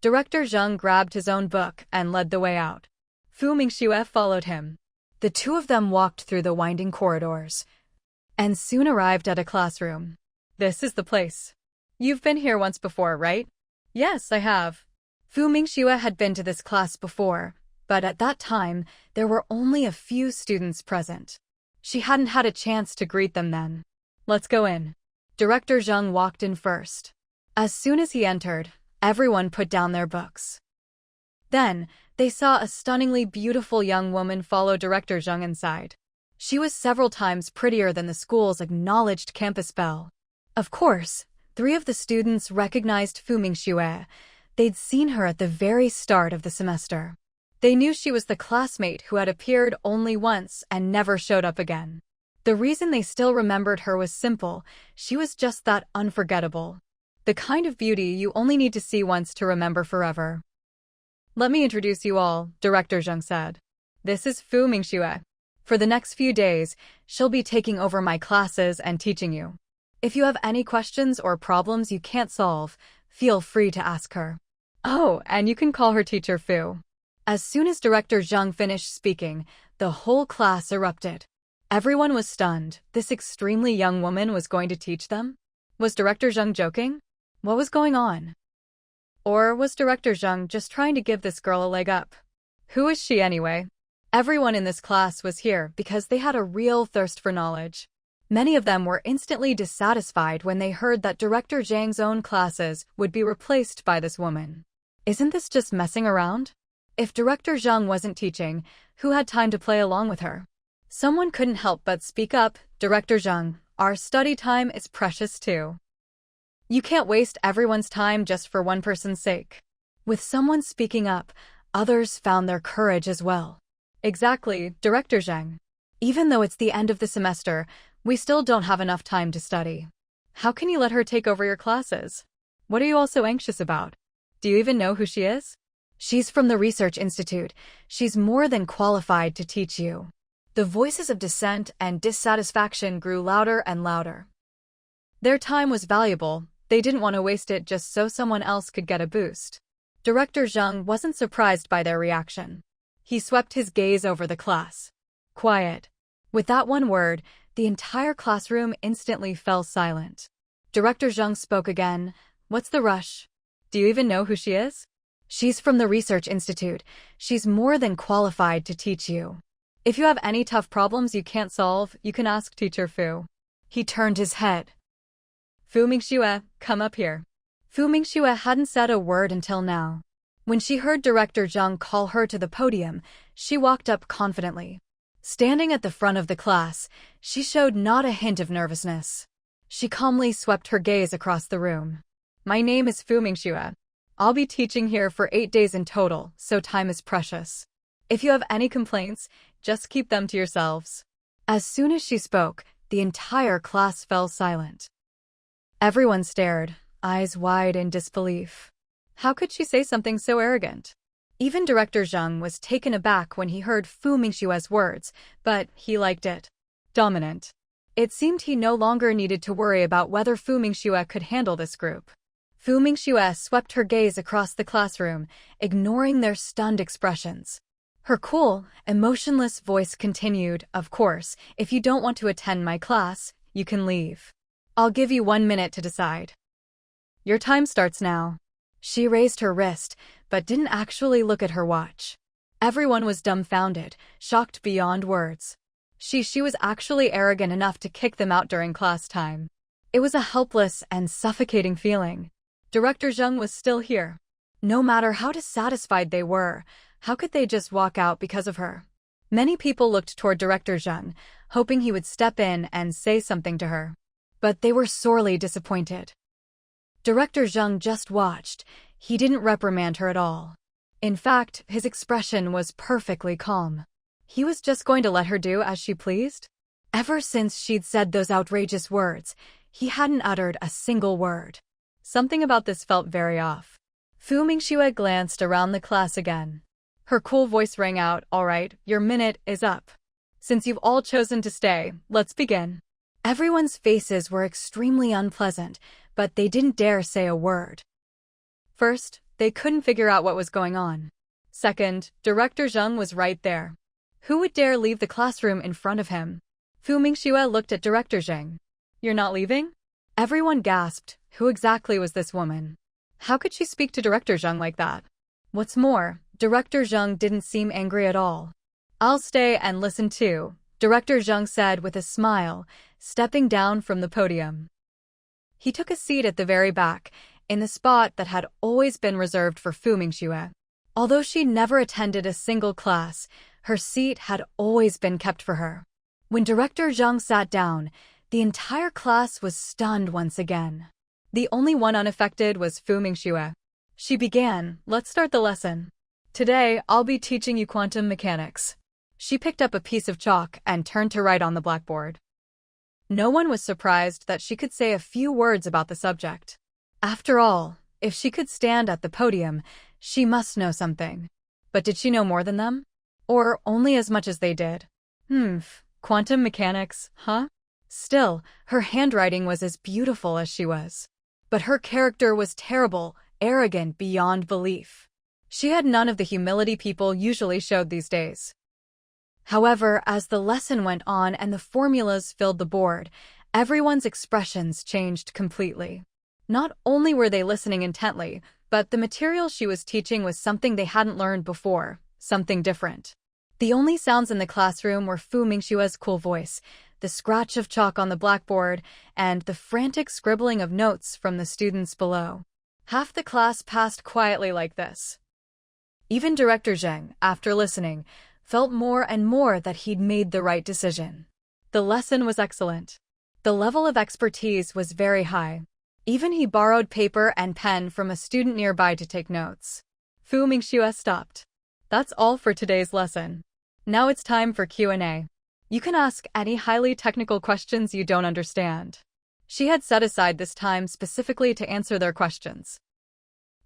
Director Zhang grabbed his own book and led the way out. Fu Mingxue followed him. The two of them walked through the winding corridors and soon arrived at a classroom. This is the place. You've been here once before, right? Yes, I have. Fu Mingxue had been to this class before, but at that time, there were only a few students present. She hadn't had a chance to greet them then. Let's go in. Director Zhang walked in first. As soon as he entered, everyone put down their books. Then, they saw a stunningly beautiful young woman follow Director Zhang inside. She was several times prettier than the school's acknowledged campus belle. Of course, 3 of the students recognized Fu Mingxue. They'd seen her at the very start of the semester. They knew she was the classmate who had appeared only once and never showed up again. The reason they still remembered her was simple. She was just that unforgettable. The kind of beauty you only need to see once to remember forever. Let me introduce you all, Director Zhang said. This is Fu Mingxue. For the next few days, she'll be taking over my classes and teaching you. If you have any questions or problems you can't solve, feel free to ask her. Oh, and you can call her Teacher Fu. As soon as Director Zhang finished speaking, the whole class erupted. Everyone was stunned. This extremely young woman was going to teach them? Was Director Zhang joking? What was going on? Or was Director Zhang just trying to give this girl a leg up? Who is she anyway? Everyone in this class was here because they had a real thirst for knowledge. Many of them were instantly dissatisfied when they heard that Director Zhang's own classes would be replaced by this woman. Isn't this just messing around? If Director Zhang wasn't teaching, who had time to play along with her? Someone couldn't help but speak up. Director Zhang, our study time is precious too. You can't waste everyone's time just for one person's sake. With someone speaking up, others found their courage as well. Exactly, Director Zhang. Even though it's the end of the semester, we still don't have enough time to study. How can you let her take over your classes? What are you all so anxious about? Do you even know who she is? She's from the Research Institute. She's more than qualified to teach you. The voices of dissent and dissatisfaction grew louder and louder. Their time was valuable. They didn't want to waste it just so someone else could get a boost. Director Zhang wasn't surprised by their reaction. He swept his gaze over the class. Quiet. With that one word, the entire classroom instantly fell silent. Director Zhang spoke again. What's the rush? Do you even know who she is? She's from the Research Institute. She's more than qualified to teach you. If you have any tough problems you can't solve, you can ask Teacher Fu. He turned his head. Fu Mingxue, come up here. Fu Mingxue hadn't said a word until now. When she heard Director Zhang call her to the podium, she walked up confidently. Standing at the front of the class, she showed not a hint of nervousness. She calmly swept her gaze across the room. My name is Fu Mingxue. I'll be teaching here for 8 days in total, so time is precious. If you have any complaints, just keep them to yourselves. As soon as she spoke, the entire class fell silent. Everyone stared, eyes wide in disbelief. How could she say something so arrogant? Even Director Zhang was taken aback when he heard Fu Mingxue's words, but he liked it. Dominant. It seemed he no longer needed to worry about whether Fu Mingxue could handle this group. Fu Mingxue swept her gaze across the classroom, ignoring their stunned expressions. Her cool, emotionless voice continued, of course, if you don't want to attend my class, you can leave. I'll give you 1 minute to decide. Your time starts now. She raised her wrist, but didn't actually look at her watch. Everyone was dumbfounded, shocked beyond words. She was actually arrogant enough to kick them out during class time. It was a helpless and suffocating feeling. Director Zheng was still here. No matter how dissatisfied they were, how could they just walk out because of her? Many people looked toward Director Zheng, hoping he would step in and say something to her. But they were sorely disappointed. Director Zheng just watched. He didn't reprimand her at all. In fact, his expression was perfectly calm. He was just going to let her do as she pleased. Ever since she'd said those outrageous words, he hadn't uttered a single word. Something about this felt very off. Fu Mingxue glanced around the class again. Her cool voice rang out, "All right, your minute is up. Since you've all chosen to stay, let's begin." Everyone's faces were extremely unpleasant, but they didn't dare say a word. First, they couldn't figure out what was going on. Second, Director Zheng was right there. Who would dare leave the classroom in front of him? Fu Mingxue looked at Director Zheng. "You're not leaving?" Everyone gasped. Who exactly was this woman? How could she speak to Director Zheng like that? What's more, Director Zheng didn't seem angry at all. "I'll stay and listen too," Director Zheng said with a smile, stepping down from the podium. He took a seat at the very back, in the spot that had always been reserved for Fu Mingxue. Although she never attended a single class, her seat had always been kept for her. When Director Zheng sat down, the entire class was stunned once again. The only one unaffected was Fu Mingxue. She began, "Let's start the lesson. Today, I'll be teaching you quantum mechanics." She picked up a piece of chalk and turned to write on the blackboard. No one was surprised that she could say a few words about the subject. After all, if she could stand at the podium, she must know something. But did she know more than them? Or only as much as they did? Quantum mechanics, huh? Still, her handwriting was as beautiful as she was. But her character was terrible, arrogant beyond belief. She had none of the humility people usually showed these days. However, as the lesson went on and the formulas filled the board, everyone's expressions changed completely. Not only were they listening intently, but the material she was teaching was something they hadn't learned before, something different. The only sounds in the classroom were Fu Mingxue's cool voice, the scratch of chalk on the blackboard, and the frantic scribbling of notes from the students below. Half the class passed quietly like this. Even Director Zheng, after listening, felt more and more that he'd made the right decision. The lesson was excellent. The level of expertise was very high. Even he borrowed paper and pen from a student nearby to take notes. Fu Mingxue stopped. "That's all for today's lesson. Now it's time for Q&A. You can ask any highly technical questions you don't understand." She had set aside this time specifically to answer their questions.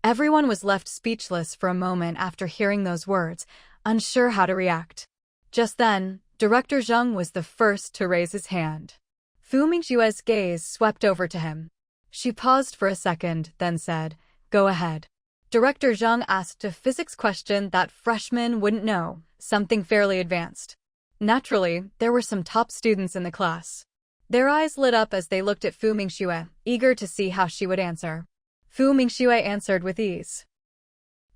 Everyone was left speechless for a moment after hearing those words, unsure how to react. Just then, Director Zheng was the first to raise his hand. Fu Mingxue's gaze swept over to him. She paused for a second, then said, "Go ahead." Director Zheng asked a physics question that freshmen wouldn't know, something fairly advanced. Naturally, there were some top students in the class. Their eyes lit up as they looked at Fu Mingxue, eager to see how she would answer. Fu Mingxue answered with ease.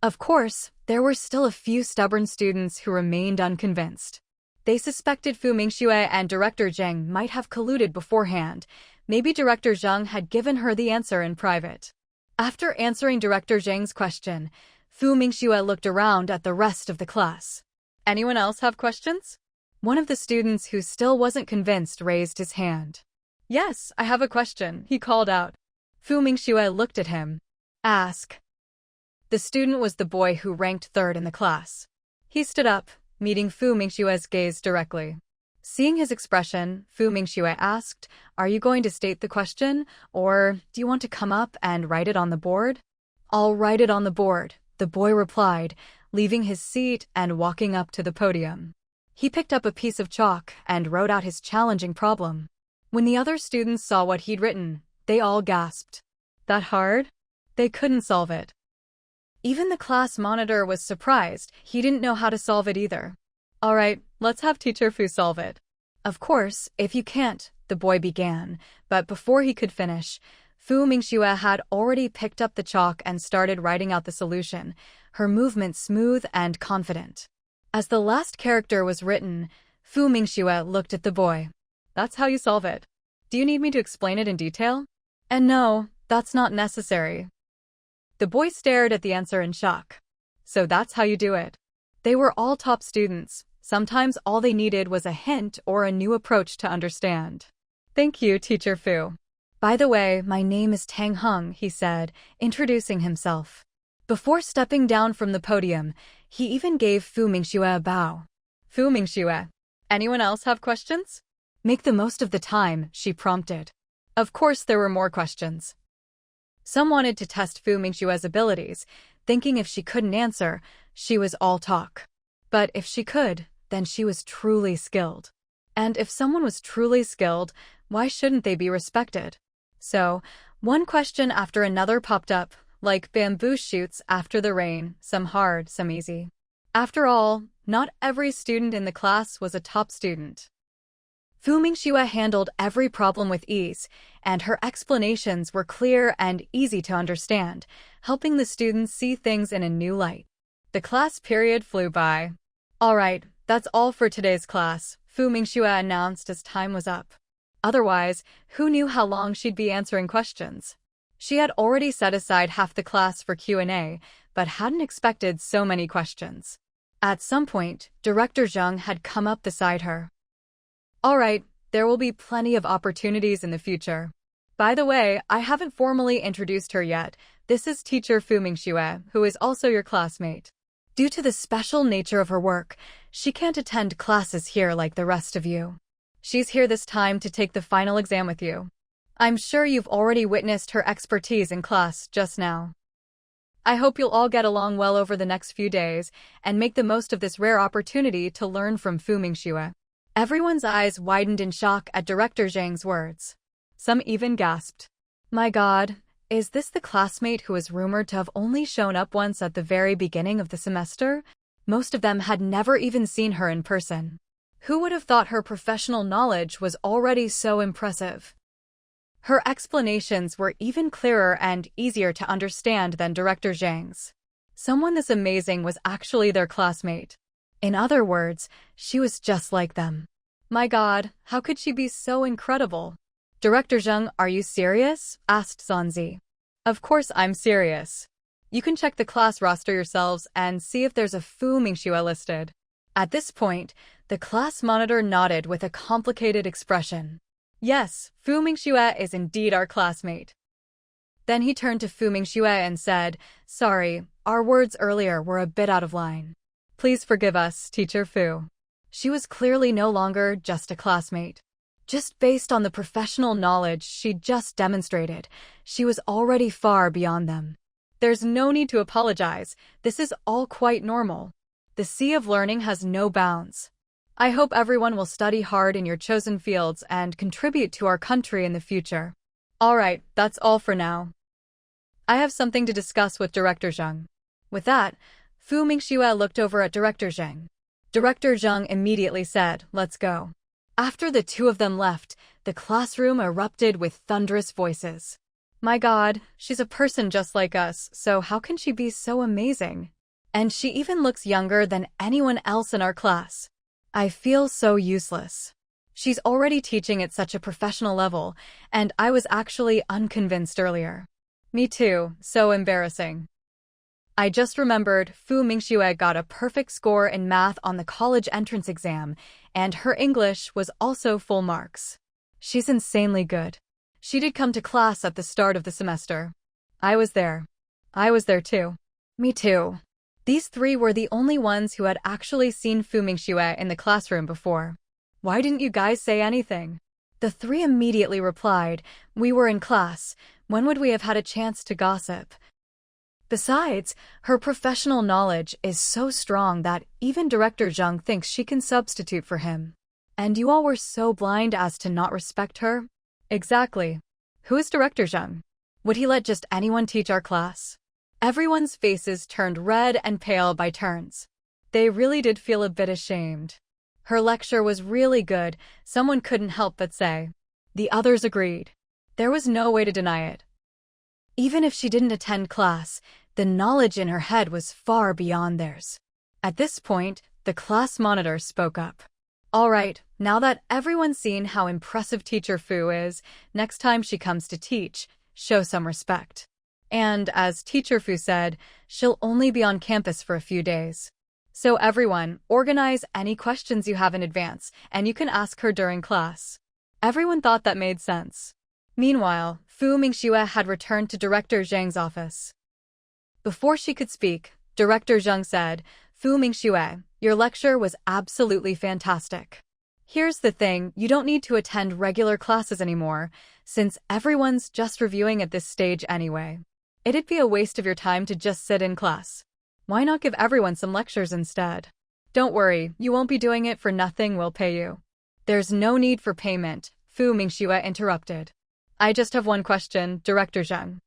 Of course, there were still a few stubborn students who remained unconvinced. They suspected Fu Mingxue and Director Zheng might have colluded beforehand. Maybe Director Zheng had given her the answer in private. After answering Director Zheng's question, Fu Mingxue looked around at the rest of the class. Anyone else have questions? One of the students who still wasn't convinced raised his hand. "Yes, I have a question," he called out. Fu Mingxue looked at him. "Ask." The student was the boy who ranked third in the class. He stood up, meeting Fu Mingxue's gaze directly. Seeing his expression, Fu Mingxue asked, "Are you going to state the question, or do you want to come up and write it on the board?" "I'll write it on the board," the boy replied, leaving his seat and walking up to the podium. He picked up a piece of chalk and wrote out his challenging problem. When the other students saw what he'd written, they all gasped. That hard? They couldn't solve it. Even the class monitor was surprised. He didn't know how to solve it either. "All right, let's have Teacher Fu solve it." "Of course, if you can't," the boy began, but before he could finish, Fu Mingxue had already picked up the chalk and started writing out the solution, her movement smooth and confident. As the last character was written, Fu Mingxue looked at the boy. That's how you solve it. Do you need me to explain it in detail? And no, that's not necessary. The boy stared at the answer in shock. So that's how you do it. They were all top students. Sometimes all they needed was a hint or a new approach to understand. Thank you, Teacher Fu. By the way, my name is Tang Hung, he said, introducing himself. Before stepping down from the podium, he even gave Fu Mingxue a bow. Fu Mingxue, anyone else have questions? Make the most of the time, she prompted. Of course there were more questions. Some wanted to test Fu Mingxue's abilities, thinking if she couldn't answer, she was all talk. But if she could, then she was truly skilled. And if someone was truly skilled, why shouldn't they be respected? So, one question after another popped up, like bamboo shoots after the rain, some hard, some easy. After all, not every student in the class was a top student. Fu Mingxue handled every problem with ease, and her explanations were clear and easy to understand, helping the students see things in a new light. The class period flew by. All right, that's all for today's class, Fu Mingxue announced as time was up. Otherwise, who knew how long she'd be answering questions? She had already set aside half the class for Q&A, but hadn't expected so many questions. At some point, Director Zheng had come up beside her. All right, there will be plenty of opportunities in the future. By the way, I haven't formally introduced her yet. This is Teacher Fu Mingxue, who is also your classmate. Due to the special nature of her work, she can't attend classes here like the rest of you. She's here this time to take the final exam with you. I'm sure you've already witnessed her expertise in class just now. I hope you'll all get along well over the next few days and make the most of this rare opportunity to learn from Fu Mingxue. Everyone's eyes widened in shock at Director Zhang's words. Some even gasped. My God, is this the classmate who is rumored to have only shown up once at the very beginning of the semester? Most of them had never even seen her in person. Who would have thought her professional knowledge was already so impressive? Her explanations were even clearer and easier to understand than Director Zhang's. Someone this amazing was actually their classmate. In other words, she was just like them. My God, how could she be so incredible? Director Zheng, are you serious? Asked Zanzi. Of course I'm serious. You can check the class roster yourselves and see if there's a Fu Mingxue listed. At this point, the class monitor nodded with a complicated expression. Yes, Fu Mingxue is indeed our classmate. Then he turned to Fu Mingxue and said, Sorry, our words earlier were a bit out of line. Please forgive us, Teacher Fu. She was clearly no longer just a classmate. Just based on the professional knowledge she just demonstrated, she was already far beyond them. There's no need to apologize. This is all quite normal. The sea of learning has no bounds. I hope everyone will study hard in your chosen fields and contribute to our country in the future. All right, that's all for now. I have something to discuss with Director Zheng. With that, Fu Mingxue looked over at Director Zheng. Director Zheng immediately said, Let's go. After the two of them left, the classroom erupted with thunderous voices. My God, she's a person just like us, so how can she be so amazing? And she even looks younger than anyone else in our class. I feel so useless. She's already teaching at such a professional level, and I was actually unconvinced earlier. Me too, so embarrassing. I just remembered Fu Mingxue got a perfect score in math on the college entrance exam, and her English was also full marks. She's insanely good. She did come to class at the start of the semester. I was there. I was there too. Me too. These three were the only ones who had actually seen Fu Mingxue in the classroom before. Why didn't you guys say anything? The three immediately replied, We were in class. When would we have had a chance to gossip? Besides, her professional knowledge is so strong that even Director Zheng thinks she can substitute for him. And you all were so blind as to not respect her? Exactly. Who is Director Zheng? Would he let just anyone teach our class? Everyone's faces turned red and pale by turns. They really did feel a bit ashamed. Her lecture was really good, someone couldn't help but say. The others agreed. There was no way to deny it. Even if she didn't attend class, the knowledge in her head was far beyond theirs. At this point, the class monitor spoke up. All right, now that everyone's seen how impressive Teacher Fu is, next time she comes to teach, show some respect. And as Teacher Fu said, she'll only be on campus for a few days. So everyone, organize any questions you have in advance, and you can ask her during class. Everyone thought that made sense. Meanwhile, Fu Mingxue had returned to Director Zhang's office. Before she could speak, Director Zhang said, Fu Mingxue, your lecture was absolutely fantastic. Here's the thing, you don't need to attend regular classes anymore, since everyone's just reviewing at this stage anyway. It'd be a waste of your time to just sit in class. Why not give everyone some lectures instead? Don't worry, you won't be doing it for nothing, we'll pay you. There's no need for payment, Fu Mingxue interrupted. I just have one question, Director Zhang.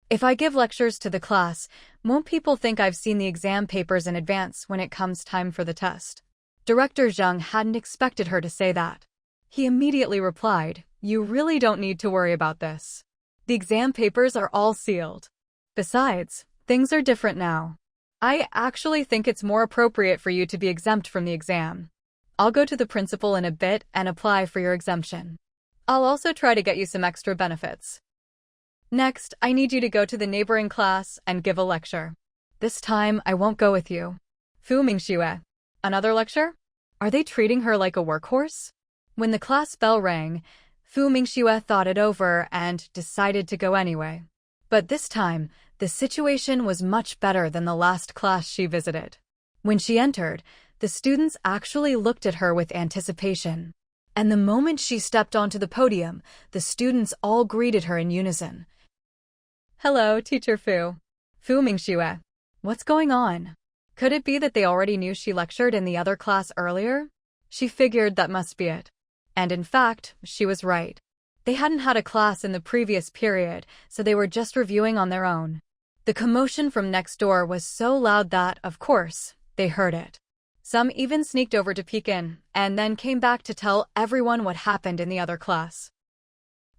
If I give lectures to the class, won't people think I've seen the exam papers in advance when it comes time for the test? Director Zhang hadn't expected her to say that. He immediately replied, you really don't need to worry about this. The exam papers are all sealed. Besides, things are different now. I actually think it's more appropriate for you to be exempt from the exam. I'll go to the principal in a bit and apply for your exemption. I'll also try to get you some extra benefits. Next, I need you to go to the neighboring class and give a lecture. This time, I won't go with you. Fu Mingxue. Another lecture? Are they treating her like a workhorse? When the class bell rang, Fu Mingxue thought it over and decided to go anyway. But this time, the situation was much better than the last class she visited. When she entered, the students actually looked at her with anticipation. And the moment she stepped onto the podium, the students all greeted her in unison. Hello, Teacher Fu. Fu Mingxue. What's going on? Could it be that they already knew she lectured in the other class earlier? She figured that must be it. And in fact, she was right. They hadn't had a class in the previous period, so they were just reviewing on their own. The commotion from next door was so loud that, of course, they heard it. Some even sneaked over to peek in, and then came back to tell everyone what happened in the other class.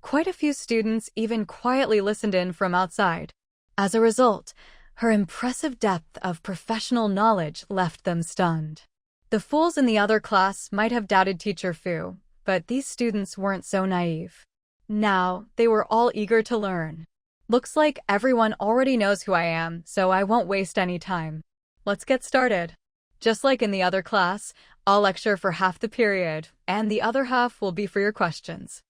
Quite a few students even quietly listened in from outside. As a result, her impressive depth of professional knowledge left them stunned. The fools in the other class might have doubted Teacher Fu, but these students weren't so naive. Now, they were all eager to learn. Looks like everyone already knows who I am, so I won't waste any time. Let's get started. Just like in the other class, I'll lecture for half the period, and the other half will be for your questions.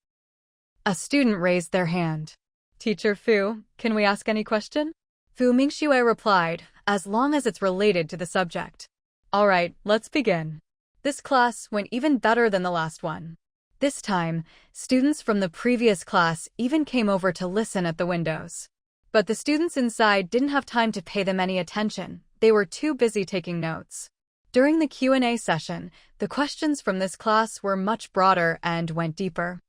A student raised their hand. Teacher Fu, can we ask any question? Fu Mingxue replied, as long as it's related to the subject. All right, let's begin. This class went even better than the last one. This time, students from the previous class even came over to listen at the windows. But the students inside didn't have time to pay them any attention. They were too busy taking notes. During the Q&A session, the questions from this class were much broader and went deeper.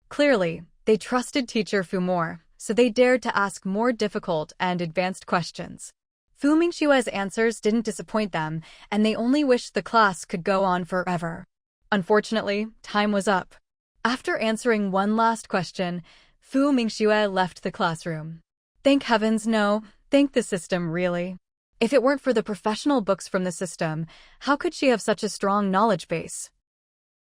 Clearly, they trusted Teacher Fu more, so they dared to ask more difficult and advanced questions. Fu Mingxue's answers didn't disappoint them, and they only wished the class could go on forever. Unfortunately, time was up. After answering one last question, Fu Mingxue left the classroom. Thank heavens, no, thank the system, really. If it weren't for the professional books from the system, how could she have such a strong knowledge base?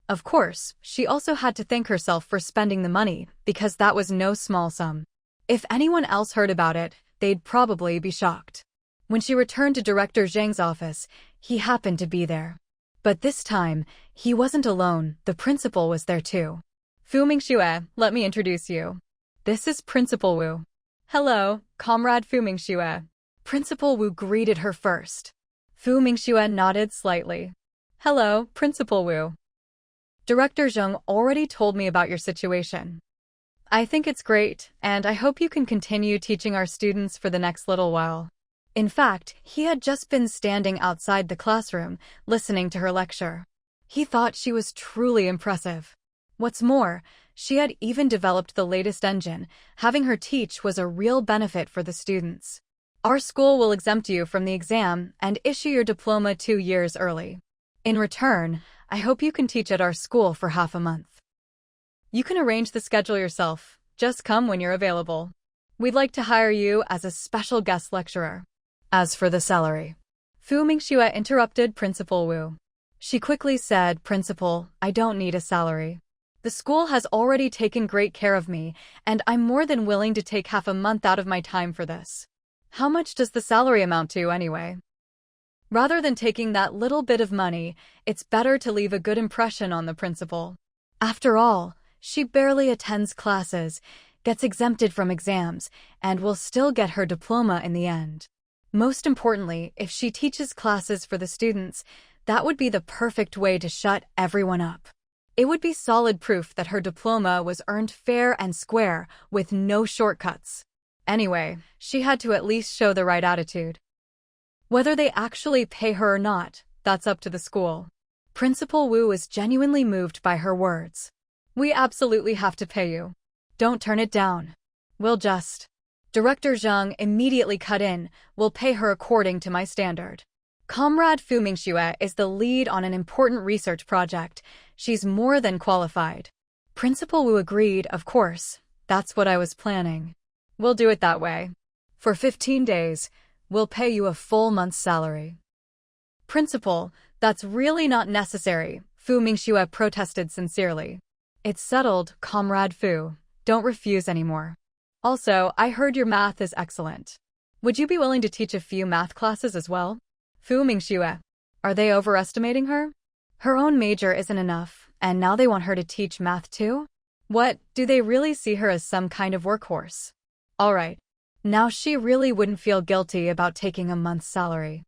Of course, she also had to thank herself for spending the money, because that was no small sum. If anyone else heard about it, they'd probably be shocked. When she returned to Director Zhang's office, he happened to be there. But this time, he wasn't alone, the principal was there too. Fu Mingxue, let me introduce you. This is Principal Wu. Hello, Comrade Fu Mingxue. Principal Wu greeted her first. Fu Mingxue nodded slightly. Hello, Principal Wu. Director Zhang already told me about your situation. I think it's great, and I hope you can continue teaching our students for the next little while. In fact, he had just been standing outside the classroom, listening to her lecture. He thought she was truly impressive. What's more, she had even developed the latest engine. Having her teach was a real benefit for the students. Our school will exempt you from the exam and issue your diploma 2 years early. In return, I hope you can teach at our school for half a month. You can arrange the schedule yourself. Just come when you're available. We'd like to hire you as a special guest lecturer. As for the salary. Fu Mingxue interrupted Principal Wu. She quickly said, Principal, I don't need a salary. The school has already taken great care of me, and I'm more than willing to take half a month out of my time for this. How much does the salary amount to anyway? Rather than taking that little bit of money, it's better to leave a good impression on the principal. After all, she barely attends classes, gets exempted from exams, and will still get her diploma in the end. Most importantly, if she teaches classes for the students, that would be the perfect way to shut everyone up. It would be solid proof that her diploma was earned fair and square, with no shortcuts. Anyway, she had to at least show the right attitude. Whether they actually pay her or not, that's up to the school. Principal Wu was genuinely moved by her words. We absolutely have to pay you. Don't turn it down. We'll just. Director Zhang immediately cut in, we'll pay her according to my standard. Comrade Fu Mingxue is the lead on an important research project. She's more than qualified. Principal Wu agreed, of course. That's what I was planning. We'll do it that way. For 15 days, we'll pay you a full month's salary. Principal, that's really not necessary, Fu Mingxue protested sincerely. It's settled, Comrade Fu. Don't refuse anymore. Also, I heard your math is excellent. Would you be willing to teach a few math classes as well? Fu Mingxue. Are they overestimating her? Her own major isn't enough, and now they want her to teach math too? What, do they really see her as some kind of workhorse? All right. Now she really wouldn't feel guilty about taking a month's salary.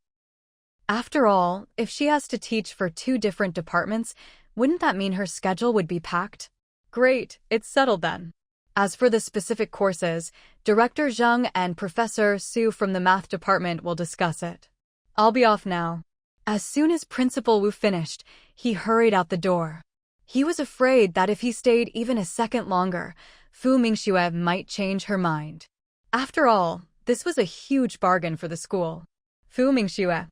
After all, if she has to teach for 2 different departments, wouldn't that mean her schedule would be packed? Great, it's settled then. As for the specific courses, Director Zhang and Professor Su from the math department will discuss it. I'll be off now. As soon as Principal Wu finished, he hurried out the door. He was afraid that if he stayed even a second longer, Fu Mingxue might change her mind. After all, this was a huge bargain for the school. Fu Mingxue.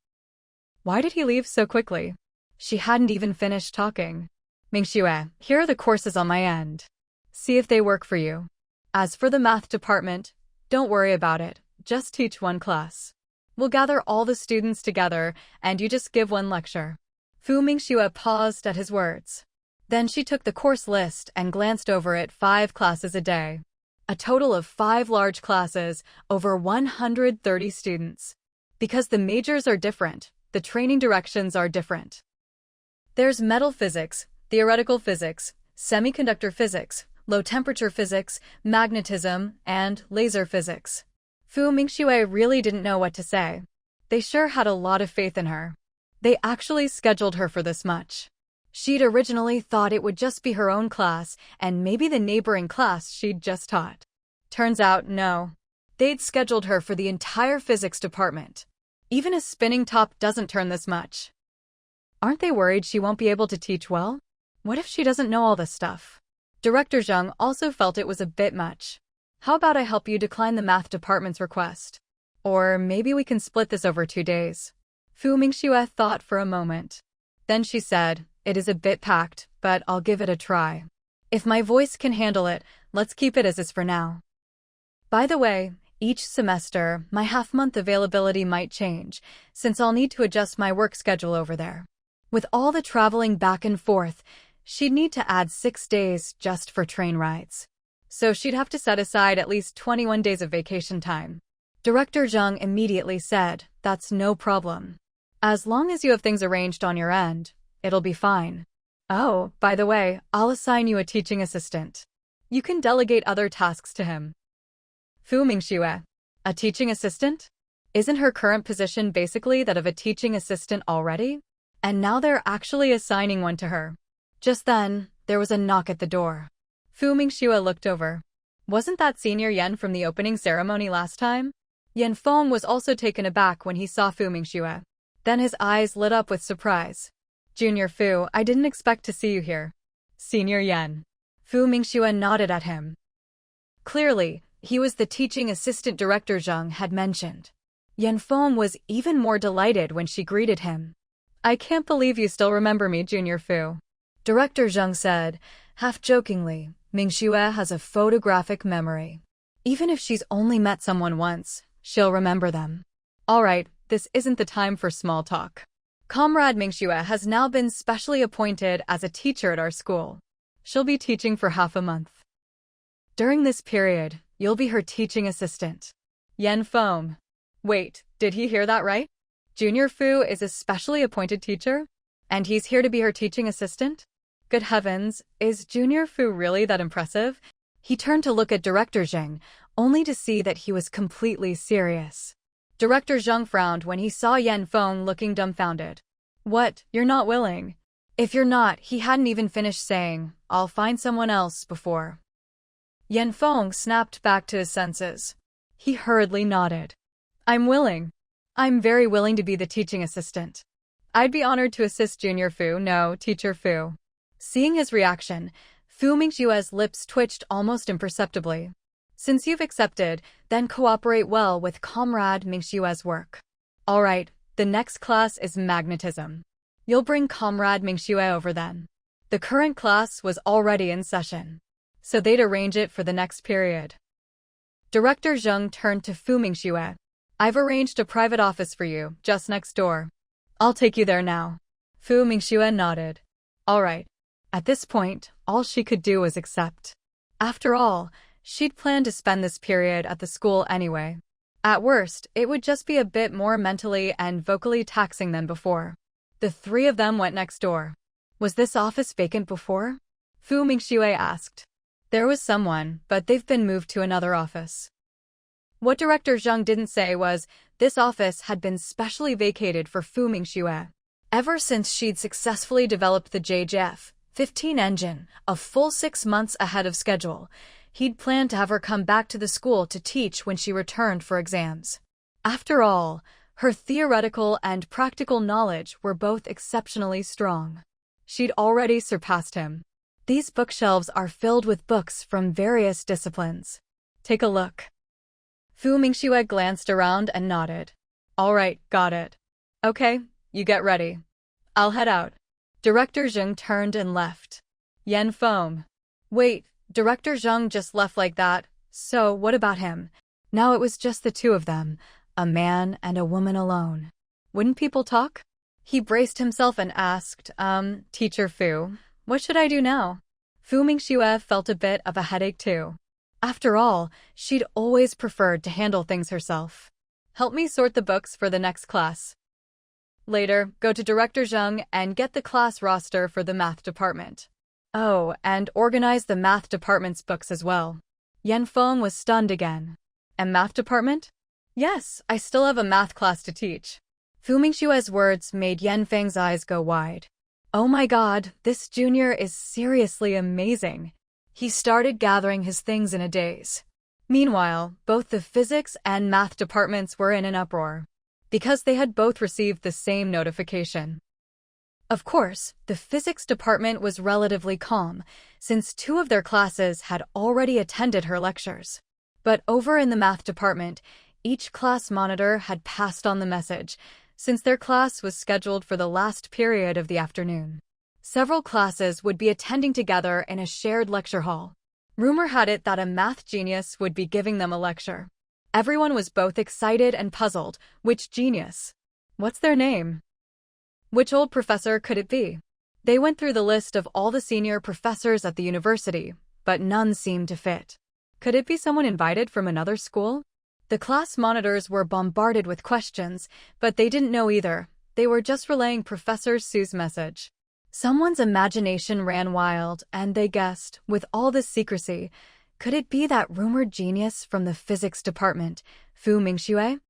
Why did he leave so quickly? She hadn't even finished talking. Mingxue, here are the courses on my end. See if they work for you. As for the math department, don't worry about it. Just teach 1 class. We'll gather all the students together, and you just give 1 lecture. Fu Mingxue paused at his words. Then she took the course list and glanced over it 5 classes a day. A total of 5 large classes, over 130 students. Because the majors are different, the training directions are different. There's metal physics, theoretical physics, semiconductor physics, low-temperature physics, magnetism, and laser physics. Fu Mingxue really didn't know what to say. They sure had a lot of faith in her. They actually scheduled her for this much. She'd originally thought it would just be her own class and maybe the neighboring class she'd just taught. Turns out, no. They'd scheduled her for the entire physics department. Even a spinning top doesn't turn this much. Aren't they worried she won't be able to teach well? What if she doesn't know all this stuff? Director Zhang also felt it was a bit much. How about I help you decline the math department's request? Or maybe we can split this over 2 days. Fu Mingxue thought for a moment. Then she said, it is a bit packed, but I'll give it a try. If my voice can handle it, let's keep it as is for now. By the way, each semester, my half-month availability might change, since I'll need to adjust my work schedule over there. With all the traveling back and forth, she'd need to add 6 days just for train rides. So she'd have to set aside at least 21 days of vacation time. Director Zhang immediately said, that's no problem. As long as you have things arranged on your end, it'll be fine. Oh, by the way, I'll assign you a teaching assistant. You can delegate other tasks to him. Fu Mingxue. A teaching assistant? Isn't her current position basically that of a teaching assistant already? And now they're actually assigning one to her. Just then, there was a knock at the door. Fu Mingxue looked over. Wasn't that Senior Yan from the opening ceremony last time? Yan Feng was also taken aback when he saw Fu Mingxue. Then his eyes lit up with surprise. Junior Fu, I didn't expect to see you here. Senior Yan. Fu Mingxue nodded at him. Clearly, he was the teaching assistant Director Zhang had mentioned. Yan Feng was even more delighted when she greeted him. I can't believe you still remember me, Junior Fu. Director Zhang said, half jokingly, Mingxue has a photographic memory. Even if she's only met someone once, she'll remember them. Alright, this isn't the time for small talk. Comrade Mingxue has now been specially appointed as a teacher at our school. She'll be teaching for half a month. During this period, you'll be her teaching assistant. Yan Feng. Wait, did he hear that right? Junior Fu is a specially appointed teacher? And he's here to be her teaching assistant? Good heavens, is Junior Fu really that impressive? He turned to look at Director Zheng, only to see that he was completely serious. Director Zheng frowned when he saw Yan Feng looking dumbfounded. What, you're not willing? If you're not, he hadn't even finished saying, I'll find someone else before. Yan Feng snapped back to his senses. He hurriedly nodded. I'm willing. I'm very willing to be the teaching assistant. I'd be honored to assist Junior Fu, no, Teacher Fu. Seeing his reaction, Fu Mingxue's lips twitched almost imperceptibly. Since you've accepted, then cooperate well with Comrade Mingxue's work. Alright, the next class is magnetism. You'll bring Comrade Mingxue over then. The current class was already in session, so they'd arrange it for the next period. Director Zheng turned to Fu Mingxue. I've arranged a private office for you, just next door. I'll take you there now. Fu Mingxue nodded. Alright. At this point, all she could do was accept. After all, she'd planned to spend this period at the school anyway. At worst, it would just be a bit more mentally and vocally taxing than before. The three of them went next door. Was this office vacant before? Fu Mingxue asked. There was someone, but they've been moved to another office. What Director Zheng didn't say was, this office had been specially vacated for Fu Mingxue. Ever since she'd successfully developed the JF-15 engine, a full 6 months ahead of schedule, he'd planned to have her come back to the school to teach when she returned for exams. After all, her theoretical and practical knowledge were both exceptionally strong. She'd already surpassed him. These bookshelves are filled with books from various disciplines. Take a look. Fu Mingxue glanced around and nodded. All right, got it. Okay, you get ready. I'll head out. Director Zheng turned and left. Yan Feng. Wait, Director Zheng just left like that, so what about him? Now it was just the two of them, a man and a woman alone. Wouldn't people talk? He braced himself and asked, Teacher Fu, what should I do now? Fu Mingxue felt a bit of a headache too. After all, she'd always preferred to handle things herself. Help me sort the books for the next class. Later, go to Director Zheng and get the class roster for the math department. Oh, and organize the math department's books as well. Yan Feng was stunned again. And math department? Yes, I still have a math class to teach. Fu Mingxue's words made Yan Feng's eyes go wide. Oh my god, this junior is seriously amazing. He started gathering his things in a daze. Meanwhile, both the physics and math departments were in an uproar, because they had both received the same notification. Of course, the physics department was relatively calm, since 2 of their classes had already attended her lectures. But over in the math department, each class monitor had passed on the message, since their class was scheduled for the last period of the afternoon. Several classes would be attending together in a shared lecture hall. Rumor had it that a math genius would be giving them a lecture. Everyone was both excited and puzzled. Which genius? What's their name? Which old professor could it be? They went through the list of all the senior professors at the university, but none seemed to fit. Could it be someone invited from another school? The class monitors were bombarded with questions, but they didn't know either. They were just relaying Professor Su's message. Someone's imagination ran wild, and they guessed, with all this secrecy, could it be that rumored genius from the physics department, Fu Mingxue?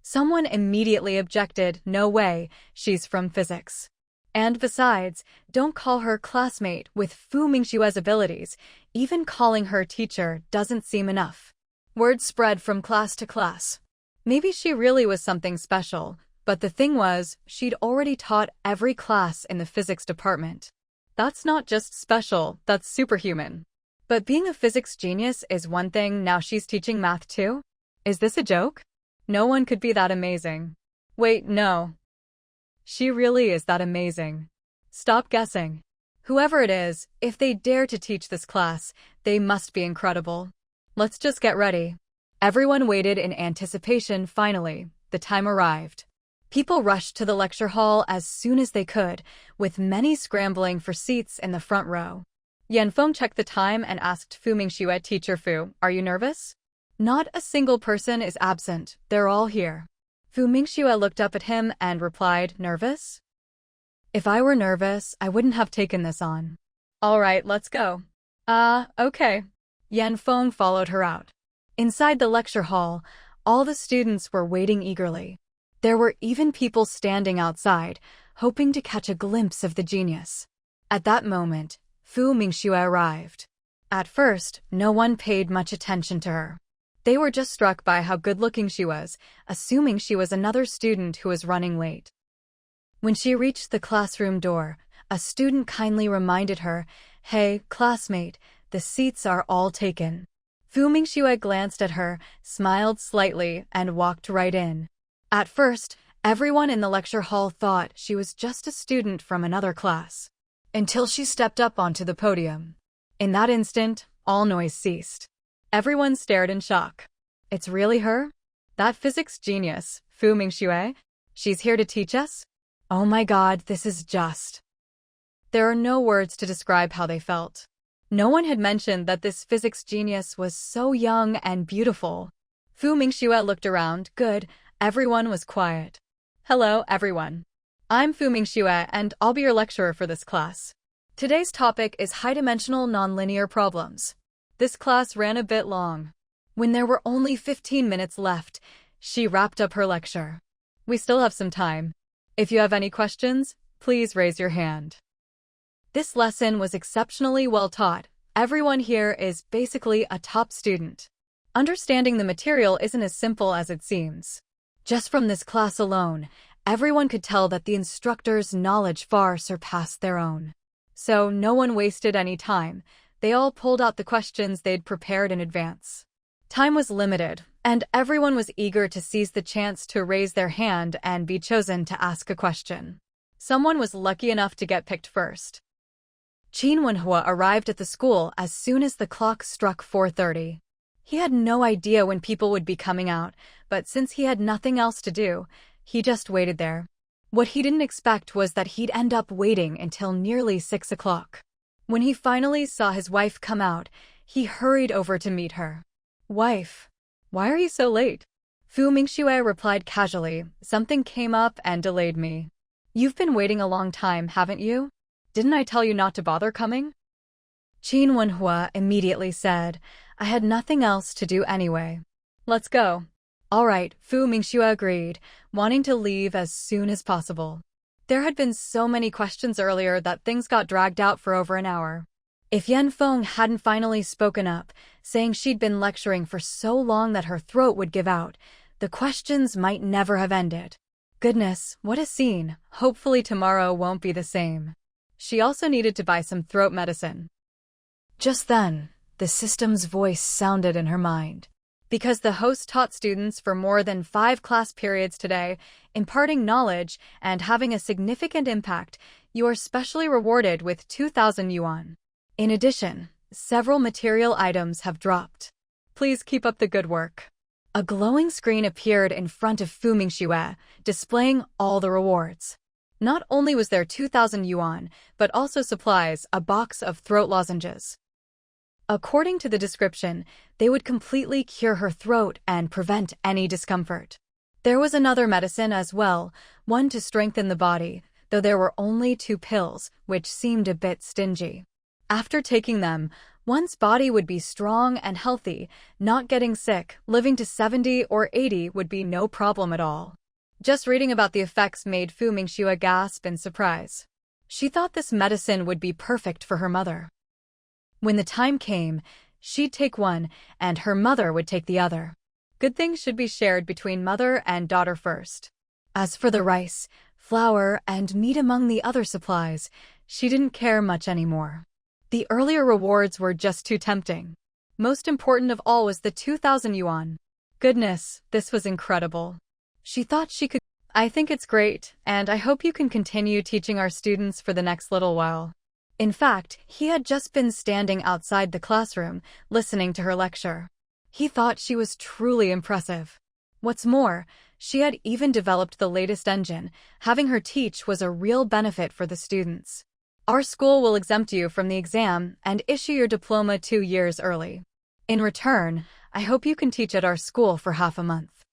Someone immediately objected, no way, she's from physics. And besides, don't call her classmate with Fu Mingxue's abilities, even calling her teacher doesn't seem enough. Word spread from class to class. Maybe she really was something special. But the thing was, she'd already taught every class in the physics department. That's not just special, that's superhuman. But being a physics genius is one thing, now she's teaching math too? Is this a joke? No one could be that amazing. Wait, no. She really is that amazing. Stop guessing. Whoever it is, if they dare to teach this class, they must be incredible. Let's just get ready. Everyone waited in anticipation. Finally, the time arrived. People rushed to the lecture hall as soon as they could, with many scrambling for seats in the front row. Yanfeng checked the time and asked Fu Mingxue, "Teacher Fu, are you nervous?" "Not a single person is absent. They're all here." Fu Mingxue looked up at him and replied, "Nervous? If I were nervous, I wouldn't have taken this on." "All right, let's go." Okay." Yanfeng followed her out. Inside the lecture hall, all the students were waiting eagerly. There were even people standing outside, hoping to catch a glimpse of the genius. At that moment, Fu Mingxue arrived. At first, no one paid much attention to her. They were just struck by how good-looking she was, assuming she was another student who was running late. When she reached the classroom door, a student kindly reminded her, "Hey, classmate, the seats are all taken." Fu Mingxue glanced at her, smiled slightly, and walked right in. At first, everyone in the lecture hall thought she was just a student from another class, until she stepped up onto the podium. In that instant, all noise ceased. Everyone stared in shock. "It's really her? That physics genius, Fu Mingxue? She's here to teach us? Oh my God, this is just..." There are no words to describe how they felt. No one had mentioned that this physics genius was so young and beautiful. Fu Mingxue looked around. Good, everyone was quiet. "Hello, everyone. I'm Fu Mingxue, and I'll be your lecturer for this class. Today's topic is high-dimensional nonlinear problems." This class ran a bit long. When there were only 15 minutes left, she wrapped up her lecture. "We still have some time. If you have any questions, please raise your hand." This lesson was exceptionally well taught. Everyone here is basically a top student. Understanding the material isn't as simple as it seems. Just from this class alone, everyone could tell that the instructor's knowledge far surpassed their own. So no one wasted any time. They all pulled out the questions they'd prepared in advance. Time was limited, and everyone was eager to seize the chance to raise their hand and be chosen to ask a question. Someone was lucky enough to get picked first. Qin Wenhua arrived at the school as soon as the clock struck 4:30. He had no idea when people would be coming out, but since he had nothing else to do, he just waited there. What he didn't expect was that he'd end up waiting until nearly 6 o'clock. When he finally saw his wife come out, he hurried over to meet her. "Wife, why are you so late?" Fu Mingxue replied casually, "Something came up and delayed me." "You've been waiting a long time, haven't you? Didn't I tell you not to bother coming?" Qin Wenhua immediately said, "I had nothing else to do anyway. Let's go." "All right," Fu Mingxue agreed, wanting to leave as soon as possible. There had been so many questions earlier that things got dragged out for over an hour. If Yanfeng hadn't finally spoken up, saying she'd been lecturing for so long that her throat would give out, the questions might never have ended. Goodness, what a scene. Hopefully tomorrow won't be the same. She also needed to buy some throat medicine. Just then, the system's voice sounded in her mind. Because the host taught students for more than 5 class periods today, imparting knowledge and having a significant impact, you are specially rewarded with 2,000 yuan. In addition, several material items have dropped. Please keep up the good work. A glowing screen appeared in front of Fu Mingxue, displaying all the rewards. Not only was there 2,000 yuan, but also supplies, a box of throat lozenges. According to the description, they would completely cure her throat and prevent any discomfort. There was another medicine as well, one to strengthen the body, though there were only 2 pills, which seemed a bit stingy. After taking them, one's body would be strong and healthy, not getting sick. Living to 70 or 80 would be no problem at all. Just reading about the effects made Fu Mingxue gasp in surprise. She thought this medicine would be perfect for her mother. When the time came, she'd take one, and her mother would take the other. Good things should be shared between mother and daughter first. As for the rice, flour, and meat among the other supplies, she didn't care much anymore. The earlier rewards were just too tempting. Most important of all was the 2,000 yuan. Goodness, this was incredible. She thought she could. "I think it's great, and I hope you can continue teaching our students for the next little while." In fact, he had just been standing outside the classroom, listening to her lecture. He thought she was truly impressive. What's more, she had even developed the latest engine. Having her teach was a real benefit for the students. Our school will exempt you from the exam and issue your diploma 2 years early. In return, I hope you can teach at our school for half a month.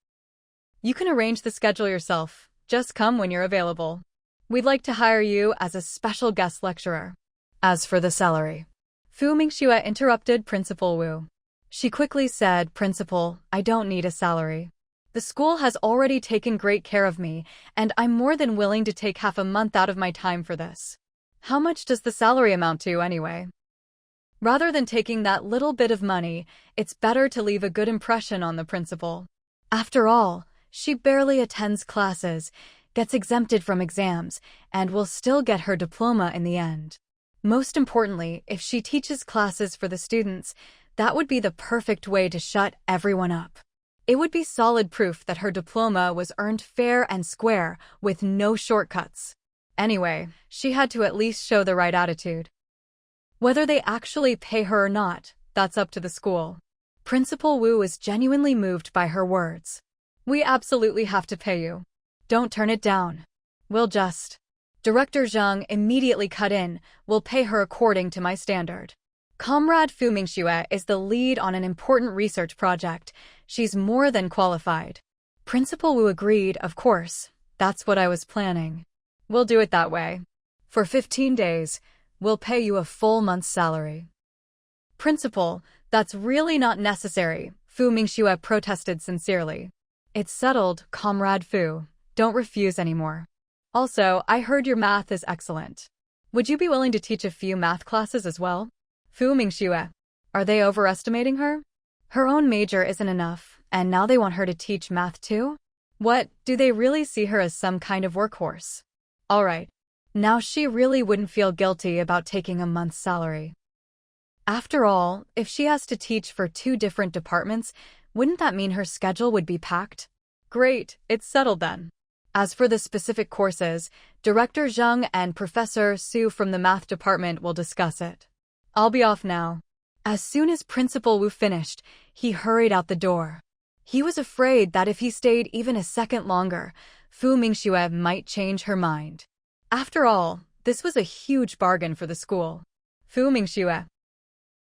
You can arrange the schedule yourself. Just come when you're available. We'd like to hire you as a special guest lecturer. As for the salary, Fu Mingxue interrupted Principal Wu. She quickly said, "Principal, I don't need a salary. The school has already taken great care of me, and I'm more than willing to take half a month out of my time for this. How much does the salary amount to anyway?" Rather than taking that little bit of money, it's better to leave a good impression on the principal. After all, she barely attends classes, gets exempted from exams, and will still get her diploma in the end. Most importantly, if she teaches classes for the students, that would be the perfect way to shut everyone up. It would be solid proof that her diploma was earned fair and square, with no shortcuts. Anyway, she had to at least show the right attitude. Whether they actually pay her or not, that's up to the school. Principal Wu was genuinely moved by her words. "We absolutely have to pay you. Don't turn it down. We'll just..." Director Zhang immediately cut in. "We'll pay her according to my standard. Comrade Fu Mingxue is the lead on an important research project. She's more than qualified." Principal Wu agreed, "Of course. That's what I was planning. We'll do it that way. For 15 days, we'll pay you a full month's salary." "Principal, that's really not necessary," Fu Mingxue protested sincerely. "It's settled, Comrade Fu. Don't refuse anymore. Also, I heard your math is excellent. Would you be willing to teach a few math classes as well?" Fu Mingxue. Are they overestimating her? Her own major isn't enough, and now they want her to teach math too? What, do they really see her as some kind of workhorse? Alright. Now she really wouldn't feel guilty about taking a month's salary. After all, if she has to teach for 2 different departments, wouldn't that mean her schedule would be packed? Great, it's settled then. As for the specific courses, Director Zhang and Professor Su from the math department will discuss it. I'll be off now. As soon as Principal Wu finished, he hurried out the door. He was afraid that if he stayed even a second longer, Fu Mingxue might change her mind. After all, this was a huge bargain for the school. Fu Mingxue.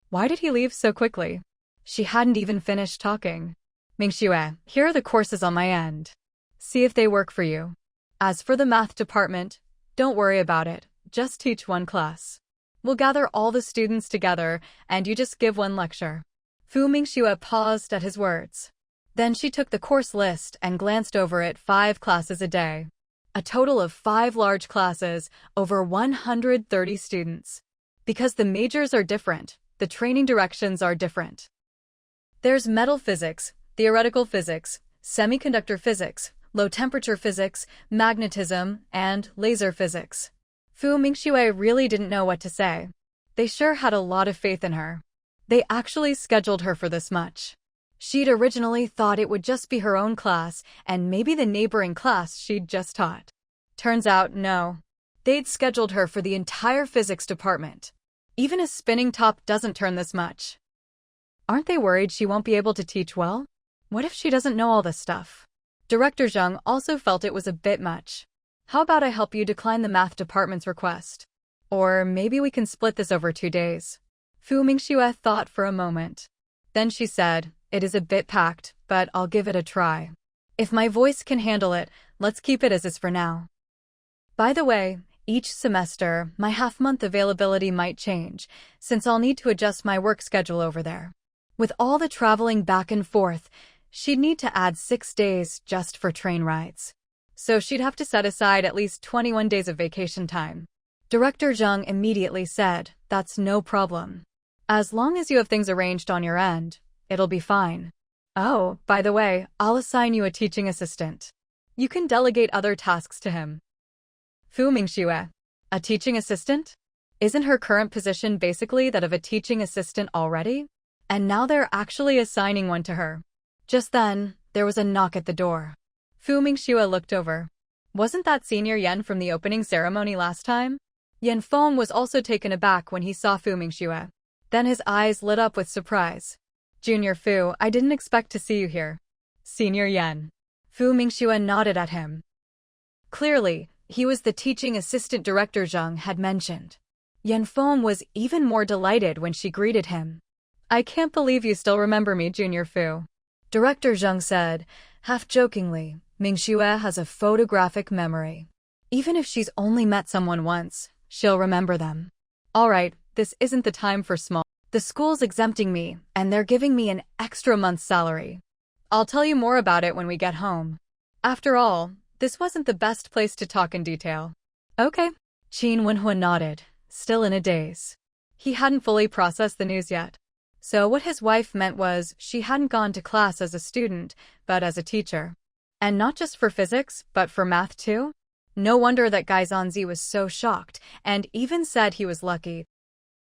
Why did he leave so quickly? She hadn't even finished talking. "Mingxue, here are the courses on my end. See if they work for you. As for the math department, don't worry about it. Just teach 1 class. We'll gather all the students together, and you just give 1 lecture." Fu Mingxue paused at his words. Then she took the course list and glanced over it. 5 classes a day. A total of 5 large classes, over 130 students. Because the majors are different, the training directions are different. There's metal physics, theoretical physics, semiconductor physics, low-temperature physics, magnetism, and laser physics. Fu Mingxue really didn't know what to say. They sure had a lot of faith in her. They actually scheduled her for this much. She'd originally thought it would just be her own class and maybe the neighboring class she'd just taught. Turns out, no. They'd scheduled her for the entire physics department. Even a spinning top doesn't turn this much. Aren't they worried she won't be able to teach well? What if she doesn't know all this stuff? Director Zhang also felt it was a bit much. "How about I help you decline the math department's request? Or maybe we can split this over 2 days." Fu Mingxue thought for a moment. Then she said, "It is a bit packed, but I'll give it a try. If my voice can handle it, let's keep it as is for now. By the way, each semester, my half-month availability might change, since I'll need to adjust my work schedule over there. With all the traveling back and forth, she'd need to add 6 days just for train rides. So she'd have to set aside at least 21 days of vacation time." Director Zhang immediately said, "That's no problem. As long as you have things arranged on your end, it'll be fine. Oh, by the way, I'll assign you a teaching assistant. You can delegate other tasks to him." Fu Mingxue. A teaching assistant? Isn't her current position basically that of a teaching assistant already? And now they're actually assigning one to her. Just then, there was a knock at the door. Fu Mingxue looked over. Wasn't that Senior Yan from the opening ceremony last time? Yan Feng was also taken aback when he saw Fu Mingxue. Then his eyes lit up with surprise. Junior Fu, I didn't expect to see you here. Senior Yan. Fu Mingxue nodded at him. Clearly, he was the teaching assistant Director Zheng had mentioned. Yan Feng was even more delighted when she greeted him. I can't believe you still remember me, Junior Fu. Director Zheng said, half-jokingly, Mingxue has a photographic memory. Even if she's only met someone once, she'll remember them. Alright, this isn't the time for small. The school's exempting me, and they're giving me an extra month's salary. I'll tell you more about it when we get home. After all, this wasn't the best place to talk in detail. Okay. Qin Wenhua nodded, still in a daze. He hadn't fully processed the news yet. So what his wife meant was she hadn't gone to class as a student, but as a teacher. And not just for physics, but for math too? No wonder that Gai Zanzi was so shocked, and even said he was lucky.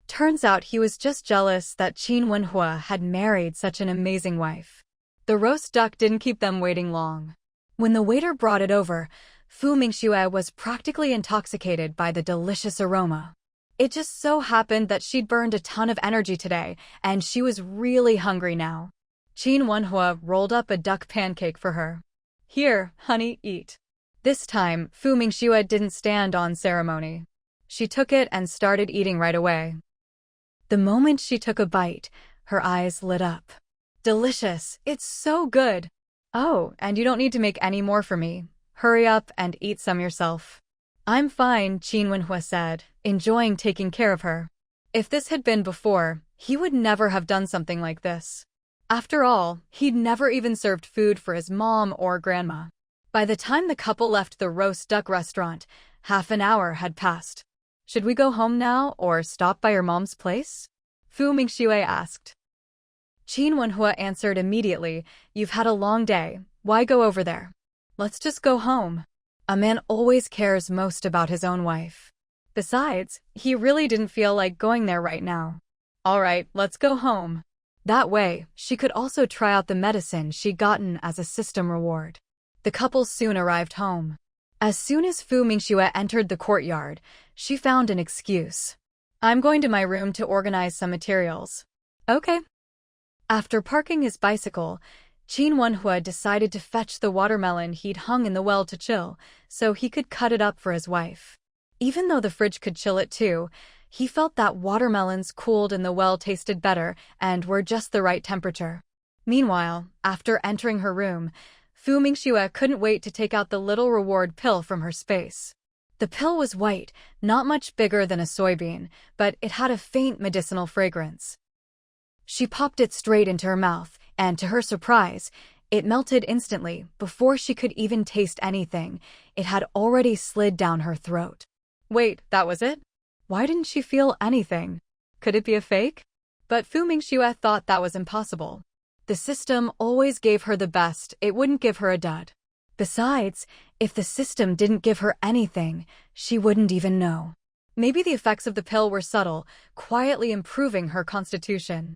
Turns out he was just jealous that Qin Wenhua had married such an amazing wife. The roast duck didn't keep them waiting long. When the waiter brought it over, Fu Mingxue was practically intoxicated by the delicious aroma. It just so happened that she'd burned a ton of energy today, and she was really hungry now. Qin Wenhua rolled up a duck pancake for her. Here, honey, eat. This time, Fu Mingxue didn't stand on ceremony. She took it and started eating right away. The moment she took a bite, her eyes lit up. Delicious! It's so good! Oh, and you don't need to make any more for me. Hurry up and eat some yourself. I'm fine, Qin Wenhua said, enjoying taking care of her. If this had been before, he would never have done something like this. After all, he'd never even served food for his mom or grandma. By the time the couple left the roast duck restaurant, half an hour had passed. Should we go home now or stop by your mom's place? Fu Mingxue asked. Qin Wenhua answered immediately, you've had a long day, why go over there? Let's just go home. A man always cares most about his own wife. Besides, he really didn't feel like going there right now. Alright, let's go home. That way, she could also try out the medicine she'd gotten as a system reward. The couple soon arrived home. As soon as Fu Mingxue entered the courtyard, she found an excuse. I'm going to my room to organize some materials. Okay. After parking his bicycle, Qin Wenhua decided to fetch the watermelon he'd hung in the well to chill, so he could cut it up for his wife. Even though the fridge could chill it too, he felt that watermelons cooled in the well tasted better and were just the right temperature. Meanwhile, after entering her room, Fu Mingxue couldn't wait to take out the little reward pill from her space. The pill was white, not much bigger than a soybean, but it had a faint medicinal fragrance. She popped it straight into her mouth, and to her surprise, it melted instantly. Before she could even taste anything, it had already slid down her throat. Wait, that was it? Why didn't she feel anything? Could it be a fake? But Fu Mingxue thought that was impossible. The system always gave her the best, it wouldn't give her a dud. Besides, if the system didn't give her anything, she wouldn't even know. Maybe the effects of the pill were subtle, quietly improving her constitution.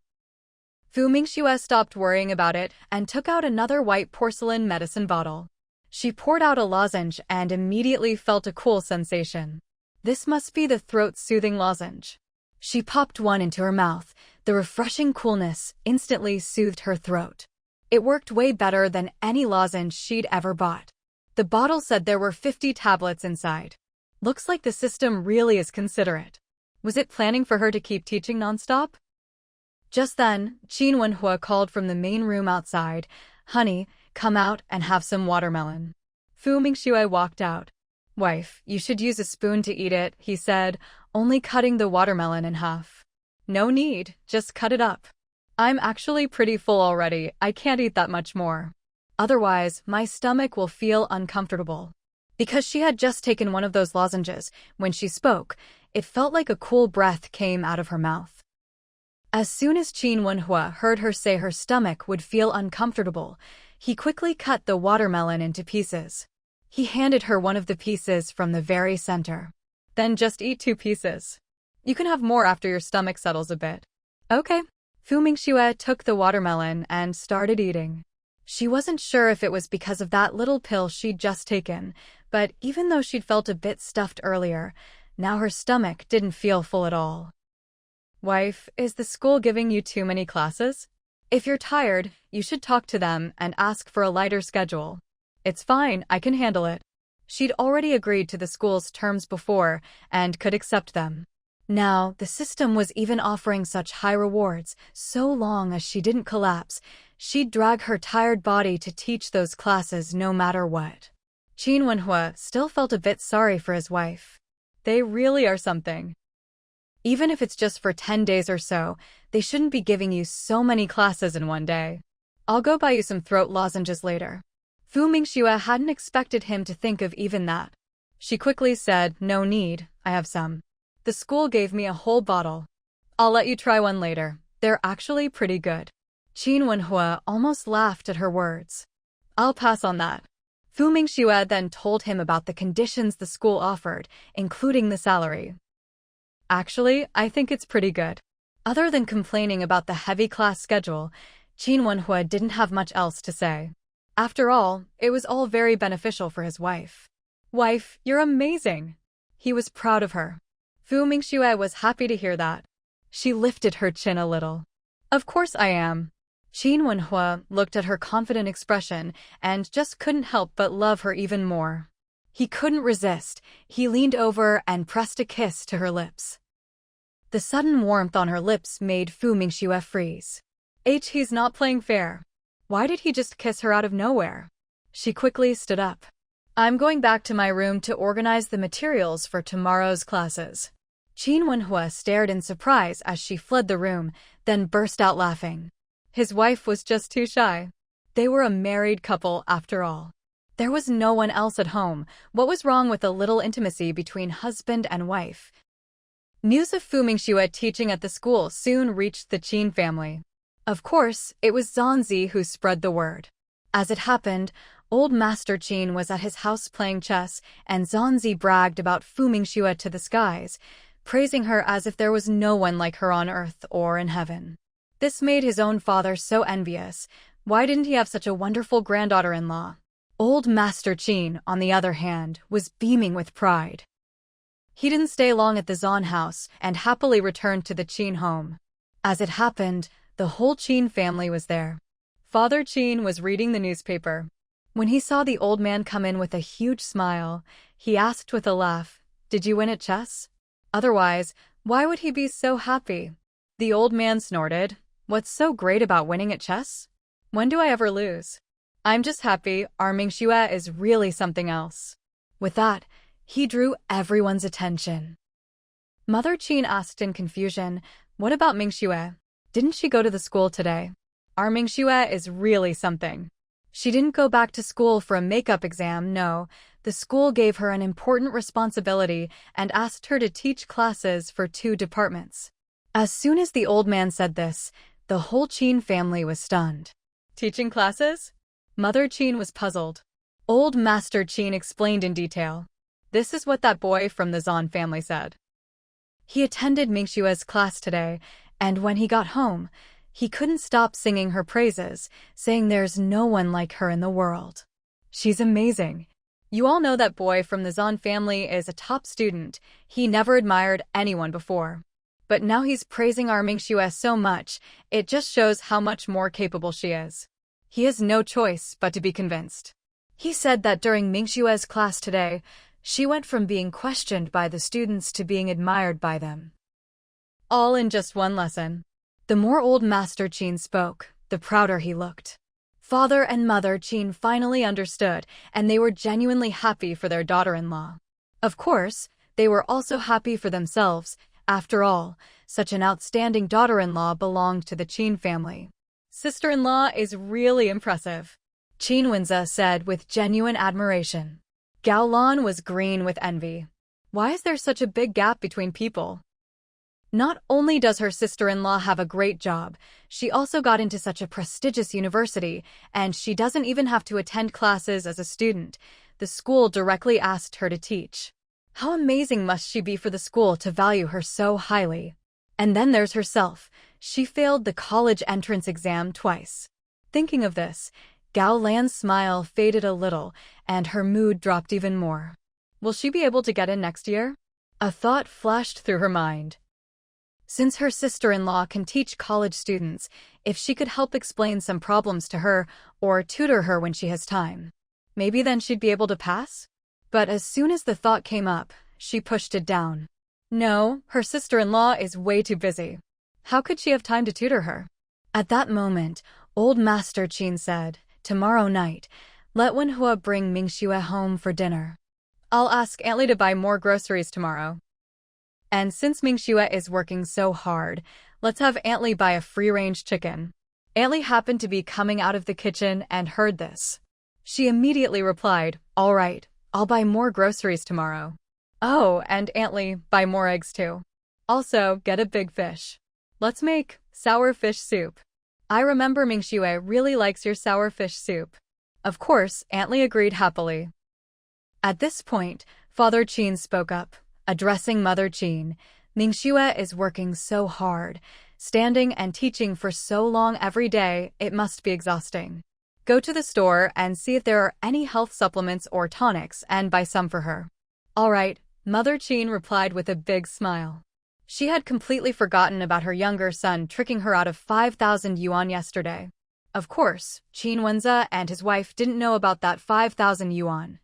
Fu Mingxue stopped worrying about it and took out another white porcelain medicine bottle. She poured out a lozenge and immediately felt a cool sensation. This must be the throat-soothing lozenge. She popped one into her mouth. The refreshing coolness instantly soothed her throat. It worked way better than any lozenge she'd ever bought. The bottle said there were 50 tablets inside. Looks like the system really is considerate. Was it planning for her to keep teaching nonstop? Just then, Qin Wenhua called from the main room outside, Honey, come out and have some watermelon. Fu Mingxue walked out. Wife, you should use a spoon to eat it, he said, only cutting the watermelon in half. No need, just cut it up. I'm actually pretty full already, I can't eat that much more. Otherwise, my stomach will feel uncomfortable. Because she had just taken one of those lozenges, when she spoke, it felt like a cool breath came out of her mouth. As soon as Qin Wenhua heard her say her stomach would feel uncomfortable, he quickly cut the watermelon into pieces. He handed her one of the pieces from the very center. Then just eat 2 pieces. You can have more after your stomach settles a bit. Okay. Fu Mingxue took the watermelon and started eating. She wasn't sure if it was because of that little pill she'd just taken, but even though she'd felt a bit stuffed earlier, now her stomach didn't feel full at all. Wife, is the school giving you too many classes? If you're tired, you should talk to them and ask for a lighter schedule. It's fine, I can handle it. She'd already agreed to the school's terms before and could accept them. Now, the system was even offering such high rewards, so long as she didn't collapse. She'd drag her tired body to teach those classes no matter what. Qin Wenhua still felt a bit sorry for his wife. They really are something. Even if it's just for 10 days or so, they shouldn't be giving you so many classes in one day. I'll go buy you some throat lozenges later. Fu Mingxue hadn't expected him to think of even that. She quickly said, no need, I have some. The school gave me a whole bottle. I'll let you try one later. They're actually pretty good. Qin Wenhua almost laughed at her words. I'll pass on that. Fu Mingxue then told him about the conditions the school offered, including the salary. Actually, I think it's pretty good. Other than complaining about the heavy class schedule, Qin Wenhua didn't have much else to say. After all, it was all very beneficial for his wife. Wife, you're amazing. He was proud of her. Fu Mingxue was happy to hear that. She lifted her chin a little. Of course I am. Qin Wenhua looked at her confident expression and just couldn't help but love her even more. He couldn't resist. He leaned over and pressed a kiss to her lips. The sudden warmth on her lips made Fu Mingxue freeze. He's not playing fair. Why did he just kiss her out of nowhere? She quickly stood up. I'm going back to my room to organize the materials for tomorrow's classes. Qin Wenhua stared in surprise as she fled the room, then burst out laughing. His wife was just too shy. They were a married couple after all. There was no one else at home. What was wrong with a little intimacy between husband and wife? News of Fu Mingxue teaching at the school soon reached the Qin family. Of course, it was Zanzi who spread the word. As it happened, old Master Qin was at his house playing chess, and Zanzi bragged about Fu Mingxue to the skies, praising her as if there was no one like her on earth or in heaven. This made his own father so envious. Why didn't he have such a wonderful granddaughter-in-law? Old Master Qin, on the other hand, was beaming with pride. He didn't stay long at the Zan house and happily returned to the Qin home. As it happened, the whole Qin family was there. Father Qin was reading the newspaper. When he saw the old man come in with a huge smile, he asked with a laugh, "Did you win at chess?" Otherwise, why would he be so happy? The old man snorted. What's so great about winning at chess? When do I ever lose? I'm just happy our Mingxue is really something else. With that, he drew everyone's attention. Mother Qin asked in confusion, what about Mingxue? Didn't she go to the school today? Our Mingxue is really something. She didn't go back to school for a makeup exam, no. The school gave her an important responsibility and asked her to teach classes for 2 departments. As soon as the old man said this, the whole Qin family was stunned. Teaching classes? Mother Qin was puzzled. Old Master Qin explained in detail. This is what that boy from the Zan family said. He attended Mingxue's class today, and when he got home, he couldn't stop singing her praises, saying there's no one like her in the world. She's amazing. You all know that boy from the Zan family is a top student. He never admired anyone before. But now he's praising our Mingxue so much, it just shows how much more capable she is. He has no choice but to be convinced. He said that during Mingxue's class today, she went from being questioned by the students to being admired by them. All in just one lesson. The more old Master Qin spoke, the prouder he looked. Father and Mother Qin finally understood, and they were genuinely happy for their daughter-in-law. Of course, they were also happy for themselves. After all, such an outstanding daughter-in-law belonged to the Qin family. Sister-in-law is really impressive, Qin Wenza said with genuine admiration. Gao Lan was green with envy. Why is there such a big gap between people? Not only does her sister-in-law have a great job, she also got into such a prestigious university, and she doesn't even have to attend classes as a student. The school directly asked her to teach. How amazing must she be for the school to value her so highly? And then there's herself. She failed the college entrance exam twice. Thinking of this, Gao Lan's smile faded a little, and her mood dropped even more. Will she be able to get in next year? A thought flashed through her mind. Since her sister-in-law can teach college students, if she could help explain some problems to her or tutor her when she has time. Maybe then she'd be able to pass? But as soon as the thought came up, she pushed it down. No, her sister-in-law is way too busy. How could she have time to tutor her? At that moment, old Master Qin said, "Tomorrow night, let Wenhua bring Mingxue home for dinner. I'll ask Aunt Li to buy more groceries tomorrow. And since Mingxue is working so hard, let's have Aunt Li buy a free-range chicken." Aunt Li happened to be coming out of the kitchen and heard this. She immediately replied, "All right, I'll buy more groceries tomorrow. Oh, and Aunt Li, buy more eggs too. Also, get a big fish. Let's make sour fish soup. I remember Mingxue really likes your sour fish soup." Of course, Aunt Li agreed happily. At this point, Father Qin spoke up, addressing Mother Qin. "Mingxue is working so hard, standing and teaching for so long every day, it must be exhausting. Go to the store and see if there are any health supplements or tonics and buy some for her." "All right," Mother Qin replied with a big smile. She had completely forgotten about her younger son tricking her out of 5,000 yuan yesterday. Of course, Qin Wenze and his wife didn't know about that 5,000 yuan.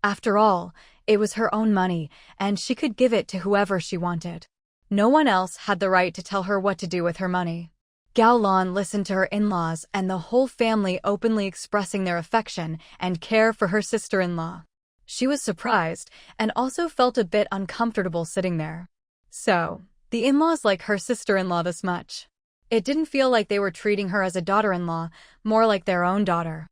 After all, it was her own money, and she could give it to whoever she wanted. No one else had the right to tell her what to do with her money. Gao Lan listened to her in-laws and the whole family openly expressing their affection and care for her sister-in-law. She was surprised and also felt a bit uncomfortable sitting there. So, the in-laws like her sister-in-law this much. It didn't feel like they were treating her as a daughter-in-law, more like their own daughter.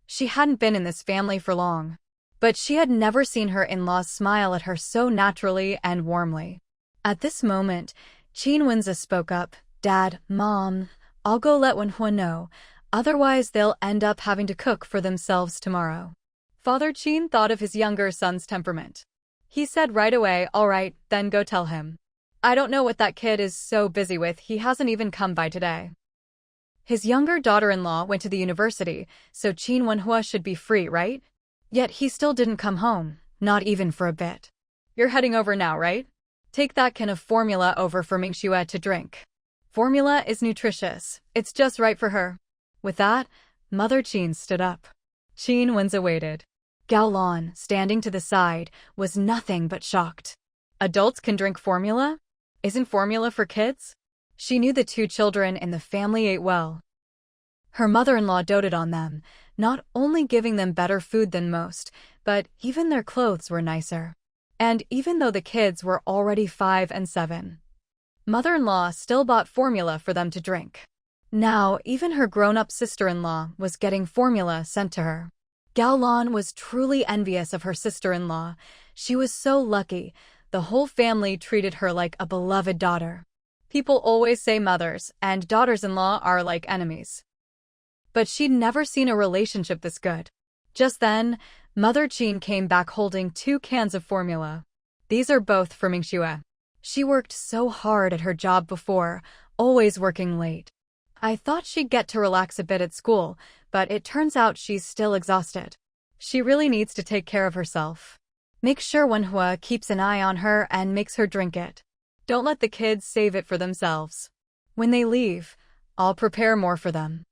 She hadn't been in this family for long, but she had never seen her in-laws smile at her so naturally and warmly. At this moment, Qin Wenze spoke up, "Dad, Mom, I'll go let Wenhua know, otherwise they'll end up having to cook for themselves tomorrow." Father Qin thought of his younger son's temperament. He said right away, "All right, then go tell him. I don't know what that kid is so busy with, he hasn't even come by today." His younger daughter-in-law went to the university, so Qin Wenhua should be free, right? Yet he still didn't come home, not even for a bit. "You're heading over now, right? Take that can of formula over for Mingxue to drink. Formula is nutritious, it's just right for her." With that, Mother Qin stood up. Qin Wenze waited. Gao Lan, standing to the side, was nothing but shocked. Adults can drink formula? Isn't formula for kids? She knew the two children in the family ate well. Her mother-in-law doted on them, not only giving them better food than most, but even their clothes were nicer. And even though the kids were already 5 and 7, mother-in-law still bought formula for them to drink. Now, even her grown-up sister-in-law was getting formula sent to her. Gao Lan was truly envious of her sister-in-law. She was so lucky. The whole family treated her like a beloved daughter. People always say mothers and daughters-in-law are like enemies. But she'd never seen a relationship this good. Just then, Mother Qin came back holding 2 cans of formula. "These are both for Mingxue. She worked so hard at her job before, always working late. I thought she'd get to relax a bit at school, but it turns out she's still exhausted. She really needs to take care of herself. Make sure Wenhua keeps an eye on her and makes her drink it. Don't let the kids save it for themselves. When they leave, I'll prepare more for them."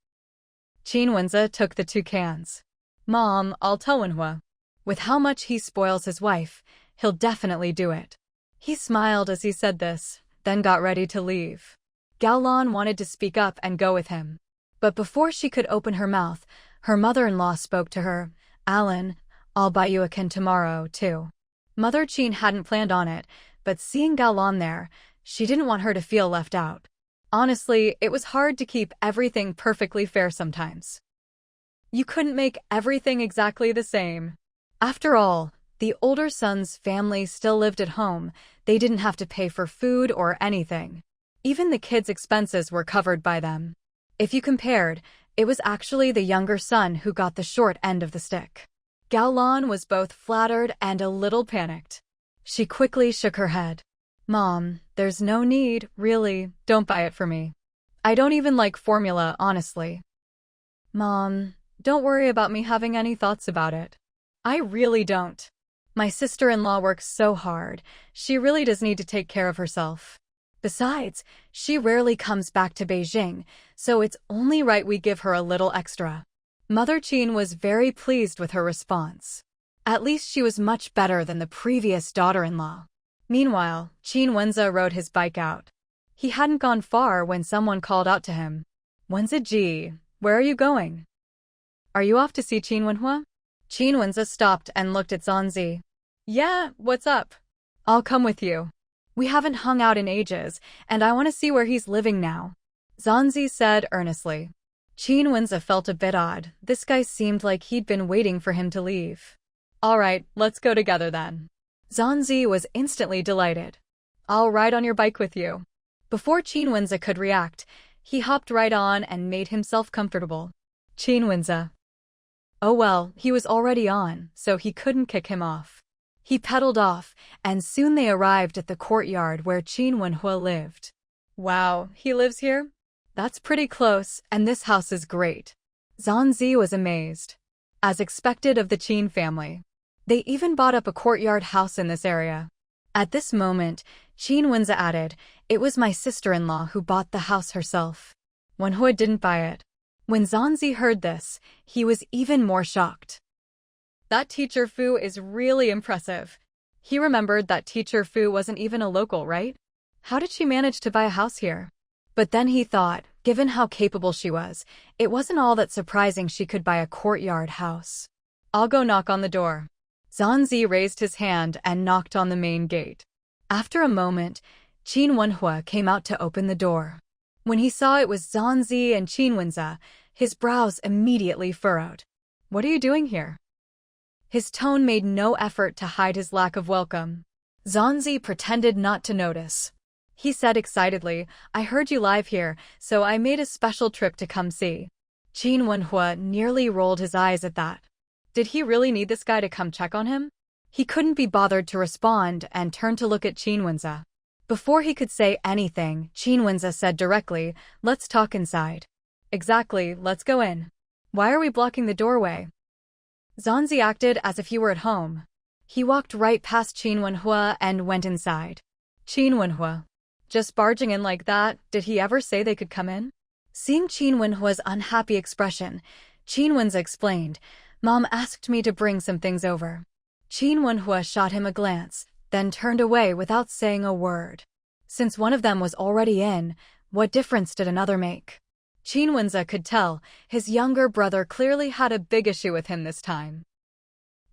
Qin Wenze took the 2 cans. "Mom, I'll tell Wenhua. With how much he spoils his wife, he'll definitely do it." He smiled as he said this, then got ready to leave. Gao Lan wanted to speak up and go with him. But before she could open her mouth, her mother-in-law spoke to her. "Alan, I'll buy you a can tomorrow, too." Mother Qin hadn't planned on it, but seeing Gao Lan there, she didn't want her to feel left out. Honestly, it was hard to keep everything perfectly fair sometimes. You couldn't make everything exactly the same. After all, the older son's family still lived at home. They didn't have to pay for food or anything. Even the kids' expenses were covered by them. If you compared, it was actually the younger son who got the short end of the stick. Gao Lan was both flattered and a little panicked. She quickly shook her head. "Mom, there's no need, really, don't buy it for me. I don't even like formula, honestly." "Mom, don't worry about me having any thoughts about it. I really don't. My sister-in-law works so hard, she really does need to take care of herself. Besides, she rarely comes back to Beijing, so it's only right we give her a little extra. Mother Qin was very pleased with her response. At least she was much better than the previous daughter-in-law. Meanwhile, Qin Wenze rode his bike out. He hadn't gone far when someone called out to him. Wenze ji, where are you going? Are you off to see Qin Wenhua? Qin Wenze stopped and looked at Zanzi. Yeah, what's up? I'll come with you. We haven't hung out in ages, and I want to see where he's living now. Zanzi said earnestly. Qin Wenze felt a bit odd. This guy seemed like he'd been waiting for him to leave. All right, let's go together then. Zanzi was instantly delighted. I'll ride on your bike with you. Before Qin Wenze could react, he hopped right on and made himself comfortable. Qin Wenze. Oh well, he was already on, so he couldn't kick him off. He pedaled off, and soon they arrived at the courtyard where Qin Wenhua lived. Wow, he lives here? That's pretty close, and this house is great. Zanzi was amazed. As expected of the Qin family. They even bought up a courtyard house in this area. At this moment, Qin Wenze added, it was my sister-in-law who bought the house herself. Wenhua didn't buy it. When Zanzi heard this, he was even more shocked. That teacher Fu is really impressive. He remembered that teacher Fu wasn't even a local, right? How did she manage to buy a house here? But then he thought, given how capable she was, it wasn't all that surprising she could buy a courtyard house. I'll go knock on the door. Zanzi raised his hand and knocked on the main gate. After a moment, Qin Wenhua came out to open the door. When he saw it was Zanzi and Qin Wenze, his brows immediately furrowed. What are you doing here? His tone made no effort to hide his lack of welcome. Zanzi pretended not to notice. He said excitedly, I heard you live here, so I made a special trip to come see. Qin Wenhua nearly rolled his eyes at that. Did he really need this guy to come check on him? He couldn't be bothered to respond and turned to look at Qin Wenze. Before he could say anything, Qin Wenze said directly, let's talk inside. Exactly, let's go in. Why are we blocking the doorway? Zanzi acted as if he were at home. He walked right past Qin Wenhua and went inside. Qin Wenhua. Just barging in like that, did he ever say they could come in? Seeing Qin Wenhua's unhappy expression, Qin Wenze explained, Mom asked me to bring some things over. Qin Wenhua shot him a glance, then turned away without saying a word. Since one of them was already in, what difference did another make? Qin Wenze could tell his younger brother clearly had a big issue with him this time.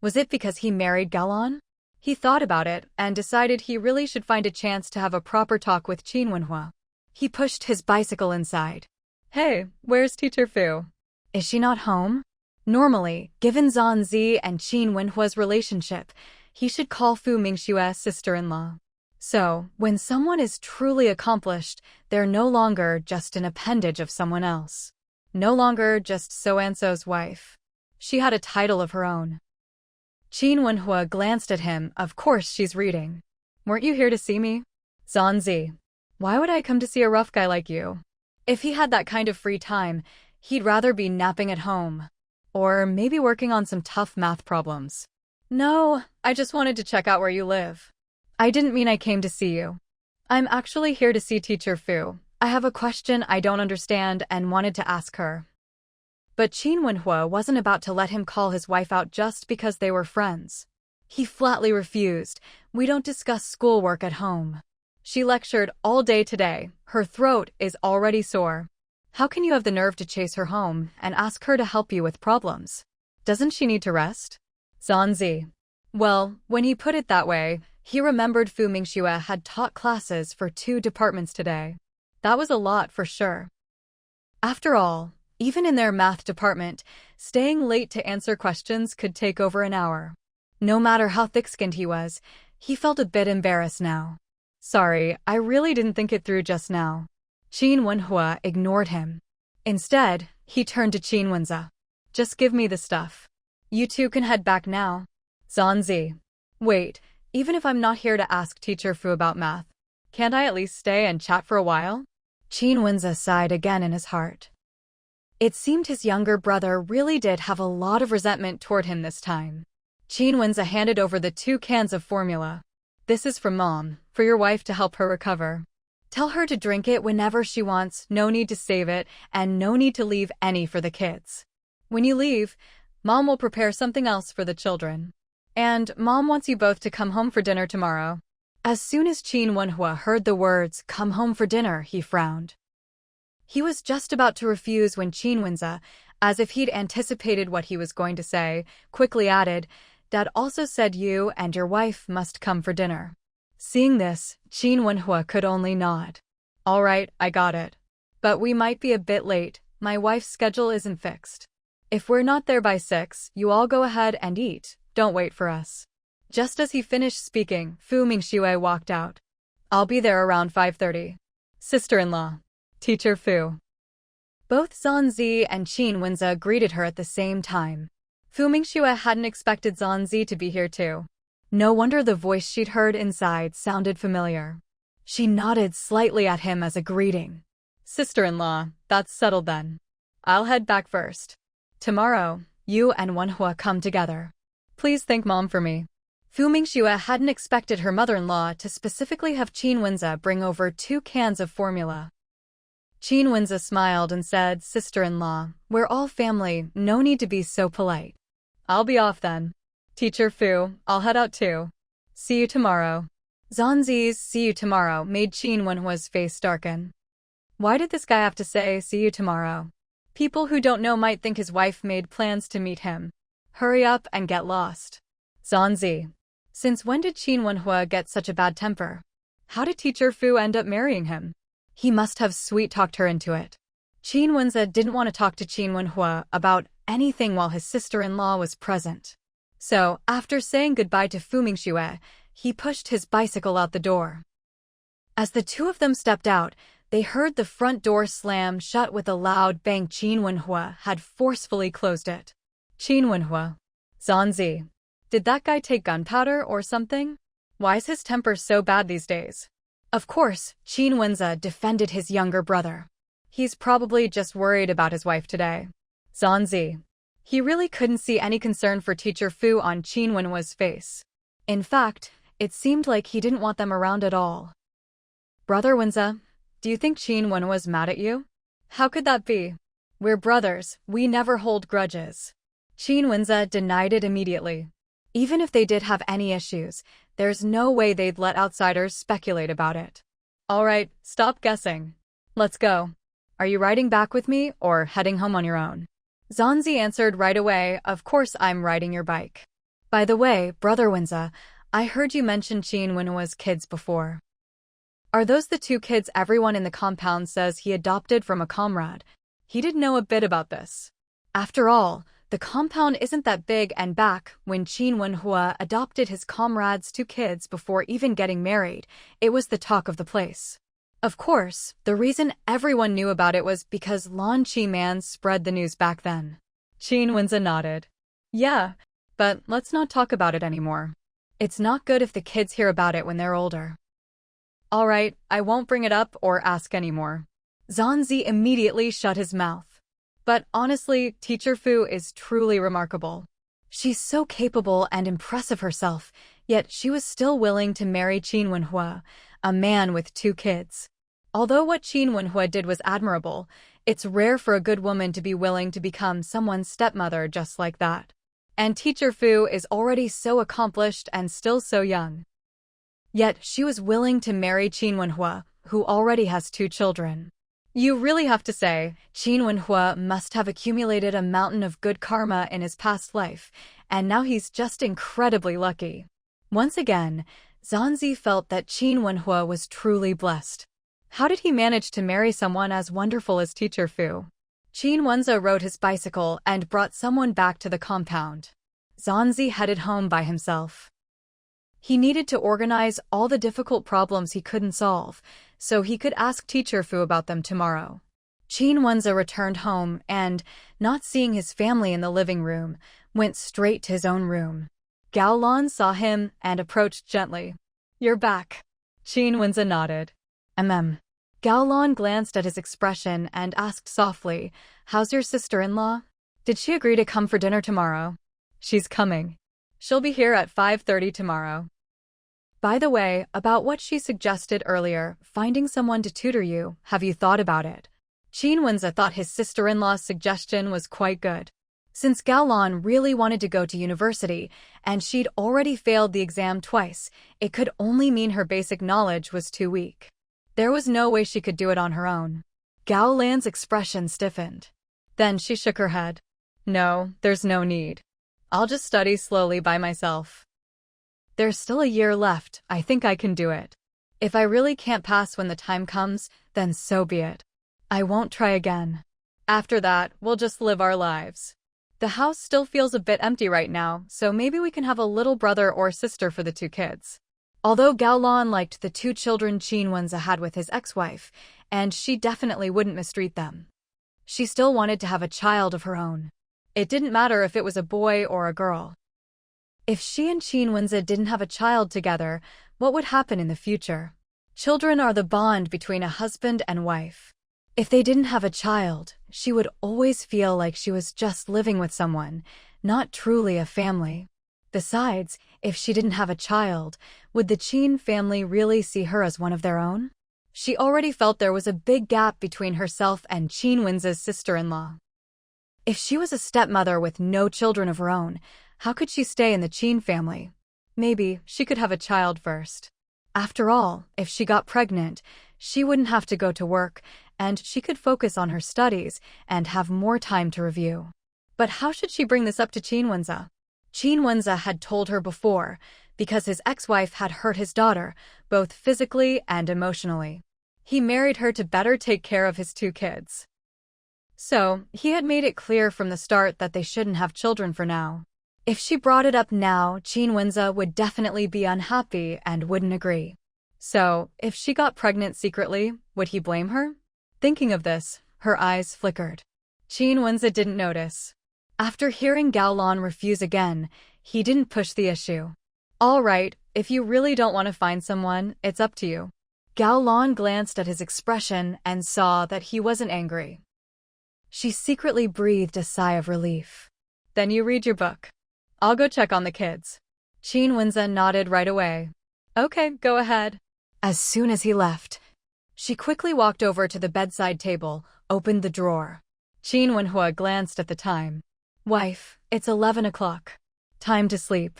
Was it because he married Galan? He thought about it and decided he really should find a chance to have a proper talk with Qin Wenhua. He pushed his bicycle inside. Hey, where's Teacher Fu? Is she not home? Normally, given Zanzi and Qin Wenhua's relationship, he should call Fu Mingxue's sister-in-law. So, when someone is truly accomplished, they're no longer just an appendage of someone else. No longer just so-and-so's wife. She had a title of her own. Qin Wenhua glanced at him. Of course she's reading. Weren't you here to see me? Zanzi. Why would I come to see a rough guy like you? If he had that kind of free time, he'd rather be napping at home. Or maybe working on some tough math problems. No, I just wanted to check out where you live. I didn't mean I came to see you. I'm actually here to see Teacher Fu. I have a question I don't understand and wanted to ask her. But Qin Wenhua wasn't about to let him call his wife out just because they were friends. He flatly refused. We don't discuss schoolwork at home. She lectured all day today. Her throat is already sore. How can you have the nerve to chase her home and ask her to help you with problems? Doesn't she need to rest? Zanzi. Well, when he put it that way, he remembered Fu Mingxue had taught classes for 2 departments today. That was a lot for sure. After all, even in their math department, staying late to answer questions could take over an hour. No matter how thick-skinned he was, he felt a bit embarrassed now. Sorry, I really didn't think it through just now. Qin Wenhua ignored him. Instead, he turned to Qin Wenze. Just give me the stuff. You two can head back now. Zanzi. Wait, even if I'm not here to ask Teacher Fu about math, can't I at least stay and chat for a while? Qin Wenze sighed again in his heart. It seemed his younger brother really did have a lot of resentment toward him this time. Qin Wenze handed over the 2 cans of formula. This is from Mom, for your wife to help her recover. Tell her to drink it whenever she wants, no need to save it, and no need to leave any for the kids. When you leave, Mom will prepare something else for the children. And Mom wants you both to come home for dinner tomorrow. As soon as Qin Wenhua heard the words, "come home for dinner," he frowned. He was just about to refuse when Qin Wenza, as if he'd anticipated what he was going to say, quickly added, "Dad also said you and your wife must come for dinner." Seeing this, Qin Wenhua could only nod. "All right, I got it. But we might be a bit late, my wife's schedule isn't fixed. If we're not there by 6, you all go ahead and eat, don't wait for us." Just as he finished speaking, Fu Mingxue walked out. "I'll be there around 5:30. Sister-in-law. Teacher Fu." Both Zanzi and Qin Wenza greeted her at the same time. Fu Mingxue hadn't expected Zanzi to be here too. No wonder the voice she'd heard inside sounded familiar. She nodded slightly at him as a greeting. "Sister-in-law, that's settled then. I'll head back first. Tomorrow, you and Wenhua come together. Please thank Mom for me." Fu Mingxue hadn't expected her mother-in-law to specifically have Qin Wenza bring over 2 cans of formula. Qin Wenza smiled and said, "Sister-in-law, we're all family, no need to be so polite. I'll be off then. Teacher Fu, I'll head out too. See you tomorrow." Zanzi's "see you tomorrow" made Qin Wenhua's face darken. Why did this guy have to say, "see you tomorrow"? People who don't know might think his wife made plans to meet him. Hurry up and get lost. Zanzi. Since when did Qin Wenhua get such a bad temper? How did Teacher Fu end up marrying him? He must have sweet-talked her into it. Qin Wenza didn't want to talk to Qin Wenhua about anything while his sister-in-law was present. So, after saying goodbye to Fu Mingxue, he pushed his bicycle out the door. As the two of them stepped out, they heard the front door slam shut with a loud bang. Qin Wenhua had forcefully closed it. Qin Wenhua. Zanzi. Did that guy take gunpowder or something? Why is his temper so bad these days? Of course, Qin Wenza defended his younger brother. He's probably just worried about his wife today. Zanzi. He really couldn't see any concern for Teacher Fu on Qin Wenhua's face. In fact, it seemed like he didn't want them around at all. Brother Wenza, do you think Qin Wenhua's mad at you? How could that be? We're brothers, we never hold grudges. Qin Wenza denied it immediately. Even if they did have any issues, there's no way they'd let outsiders speculate about it. All right, stop guessing. Let's go. Are you riding back with me or heading home on your own? Zanzi answered right away, "Of course I'm riding your bike. By the way, Brother Wenza, I heard you mention Qin Wenhua's kids before. Are those the 2 kids everyone in the compound says he adopted from a comrade?" He did know a bit about this. After all, the compound isn't that big, and back when Qin Wenhua adopted his comrade's 2 kids before even getting married, it was the talk of the place. Of course, the reason everyone knew about it was because Lan Chi-man spread the news back then. Qin Wenza nodded. Yeah, but let's not talk about it anymore. It's not good if the kids hear about it when they're older. All right, I won't bring it up or ask anymore. Zanzi immediately shut his mouth. But honestly, Teacher Fu is truly remarkable. She's so capable and impressive herself, yet she was still willing to marry Qin Wenhua, a man with 2 kids. Although what Qin Wenhua did was admirable, it's rare for a good woman to be willing to become someone's stepmother just like that. And Teacher Fu is already so accomplished and still so young. Yet she was willing to marry Qin Wenhua, who already has 2 children. You really have to say, Qin Wenhua must have accumulated a mountain of good karma in his past life, and now he's just incredibly lucky. Once again, Zanzi felt that Qin Wenhua was truly blessed. How did he manage to marry someone as wonderful as Teacher Fu? Qin Wenza rode his bicycle and brought someone back to the compound. Zanzi headed home by himself. He needed to organize all the difficult problems he couldn't solve, so he could ask Teacher Fu about them tomorrow. Qin Wenza returned home and, not seeing his family in the living room, went straight to his own room. Gao Lan saw him and approached gently. "You're back." Qin Wenza nodded. Gao Lan glanced at his expression and asked softly, "How's your sister-in-law? Did she agree to come for dinner tomorrow?" "She's coming. She'll be here at 5:30 tomorrow." By the way, about what she suggested earlier, finding someone to tutor you, have you thought about it? Qin Wenze thought his sister-in-law's suggestion was quite good. Since Gao Lan really wanted to go to university, and she'd already failed the exam twice, it could only mean her basic knowledge was too weak. There was no way she could do it on her own. Gao Lan's expression stiffened. Then she shook her head. No, there's no need. I'll just study slowly by myself. There's still a year left, I think I can do it. If I really can't pass when the time comes, then so be it. I won't try again. After that, we'll just live our lives. The house still feels a bit empty right now, so maybe we can have a little brother or sister for the two kids. Although Gao Lan liked the two children Qin Wenze had with his ex-wife, and she definitely wouldn't mistreat them, she still wanted to have a child of her own. It didn't matter if it was a boy or a girl. If she and Qin Wenze didn't have a child together, what would happen in the future? Children are the bond between a husband and wife. If they didn't have a child, she would always feel like she was just living with someone, not truly a family. Besides, if she didn't have a child, would the Qin family really see her as one of their own? She already felt there was a big gap between herself and Qin Wenze's sister-in-law. If she was a stepmother with no children of her own, how could she stay in the Qin family? Maybe she could have a child first. After all, if she got pregnant, she wouldn't have to go to work, and she could focus on her studies and have more time to review. But how should she bring this up to Qin Wenze? Qin Wenze had told her before, because his ex-wife had hurt his daughter, both physically and emotionally. He married her to better take care of his two kids. So, he had made it clear from the start that they shouldn't have children for now. If she brought it up now, Qin Wenze would definitely be unhappy and wouldn't agree. So, if she got pregnant secretly, would he blame her? Thinking of this, her eyes flickered. Qin Wenze didn't notice. After hearing Gao Lan refuse again, he didn't push the issue. All right, if you really don't want to find someone, it's up to you. Gao Lan glanced at his expression and saw that he wasn't angry. She secretly breathed a sigh of relief. Then you read your book. I'll go check on the kids. Qin Wenze nodded right away. Okay, go ahead. As soon as he left, she quickly walked over to the bedside table, opened the drawer. Qin Wenhua glanced at the time. Wife, it's 11 o'clock. Time to sleep.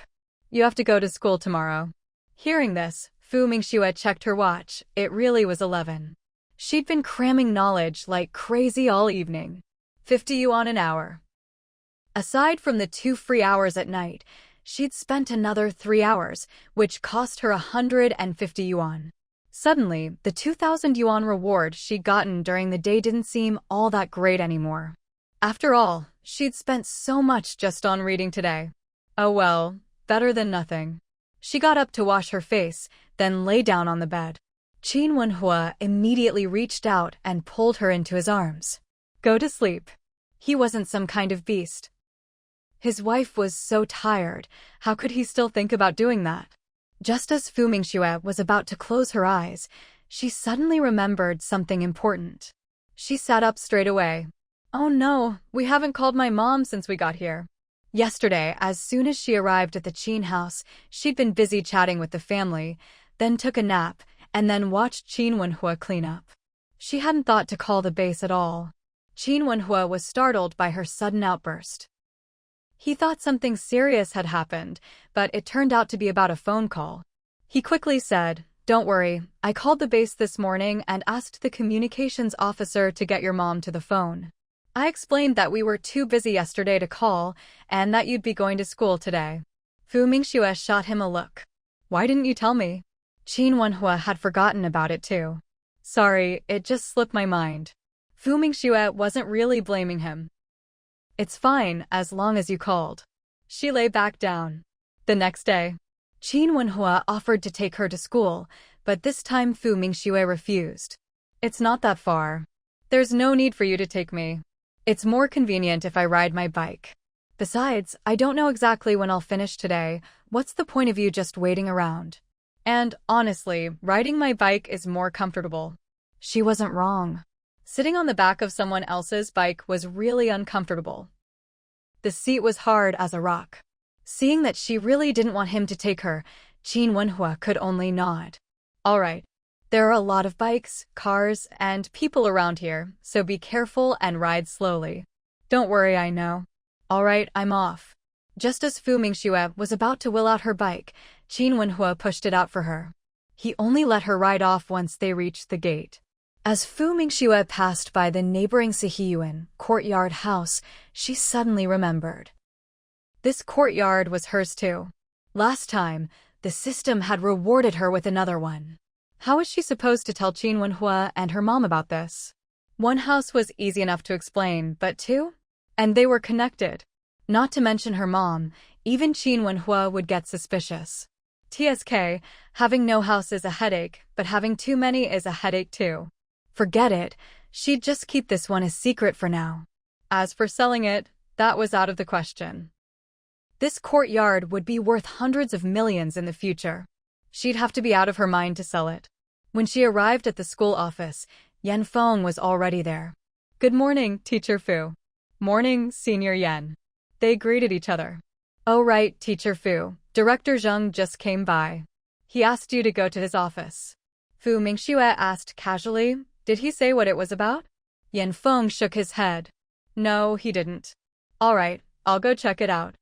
You have to go to school tomorrow. Hearing this, Fu Mingxue checked her watch. It really was 11. She'd been cramming knowledge like crazy all evening. 50 yuan an hour. Aside from the 2 free hours at night, she'd spent another 3 hours, which cost her 150 yuan. Suddenly, the 2,000 yuan reward she'd gotten during the day didn't seem all that great anymore. After all, she'd spent so much just on reading today. Oh well, better than nothing. She got up to wash her face, then lay down on the bed. Qin Wenhua immediately reached out and pulled her into his arms. Go to sleep. He wasn't some kind of beast. His wife was so tired, how could he still think about doing that? Just as Fu Mingxue was about to close her eyes, she suddenly remembered something important. She sat up straight away. Oh no, we haven't called my mom since we got here. Yesterday, as soon as she arrived at the Qin house, she'd been busy chatting with the family, then took a nap, and then watched Qin Wenhua clean up. She hadn't thought to call the base at all. Qin Wenhua was startled by her sudden outburst. He thought something serious had happened, but it turned out to be about a phone call. He quickly said, Don't worry, I called the base this morning and asked the communications officer to get your mom to the phone. I explained that we were too busy yesterday to call, and that you'd be going to school today. Fu Mingxue shot him a look. Why didn't you tell me? Qin Wenhua had forgotten about it too. Sorry, it just slipped my mind. Fu Mingxue wasn't really blaming him. It's fine, as long as you called. She lay back down. The next day, Qin Wenhua offered to take her to school, but this time Fu Mingxue refused. It's not that far. There's no need for you to take me. It's more convenient if I ride my bike. Besides, I don't know exactly when I'll finish today. What's the point of you just waiting around? And, honestly, riding my bike is more comfortable. She wasn't wrong. Sitting on the back of someone else's bike was really uncomfortable. The seat was hard as a rock. Seeing that she really didn't want him to take her, Qin Wenhua could only nod. All right. There are a lot of bikes, cars, and people around here, so be careful and ride slowly. Don't worry, I know. All right, I'm off. Just as Fu Mingxue was about to wheel out her bike, Qin Wenhua pushed it out for her. He only let her ride off once they reached the gate. As Fu Mingxue passed by the neighboring Sihiyuan courtyard house, she suddenly remembered. This courtyard was hers too. Last time, the system had rewarded her with another one. How was she supposed to tell Qin Wenhua and her mom about this? One house was easy enough to explain, but two? And they were connected. Not to mention her mom, even Qin Wenhua would get suspicious. TSK, having no house is a headache, but having too many is a headache too. Forget it, she'd just keep this one a secret for now. As for selling it, that was out of the question. This courtyard would be worth hundreds of millions in the future. She'd have to be out of her mind to sell it. When she arrived at the school office, Yan Feng was already there. Good morning, Teacher Fu. Morning, Senior Yan. They greeted each other. Oh right, Teacher Fu. Director Zheng just came by. He asked you to go to his office. Fu Mingxue asked casually, did he say what it was about? Yan Feng shook his head. No, he didn't. All right, I'll go check it out.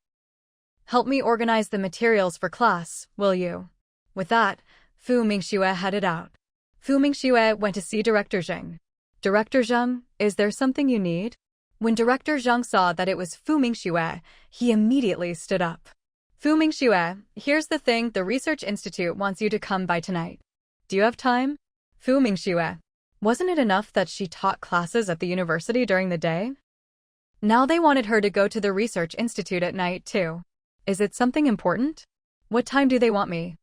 Help me organize the materials for class, will you? With that, Fu Mingxue headed out. Fu Mingxue went to see Director Zheng. Director Zheng, is there something you need? When Director Zheng saw that it was Fu Mingxue, he immediately stood up. Fu Mingxue, here's the thing, the Research Institute wants you to come by tonight. Do you have time? Fu Mingxue, wasn't it enough that she taught classes at the university during the day? Now they wanted her to go to the Research Institute at night too. Is it something important? What time do they want me?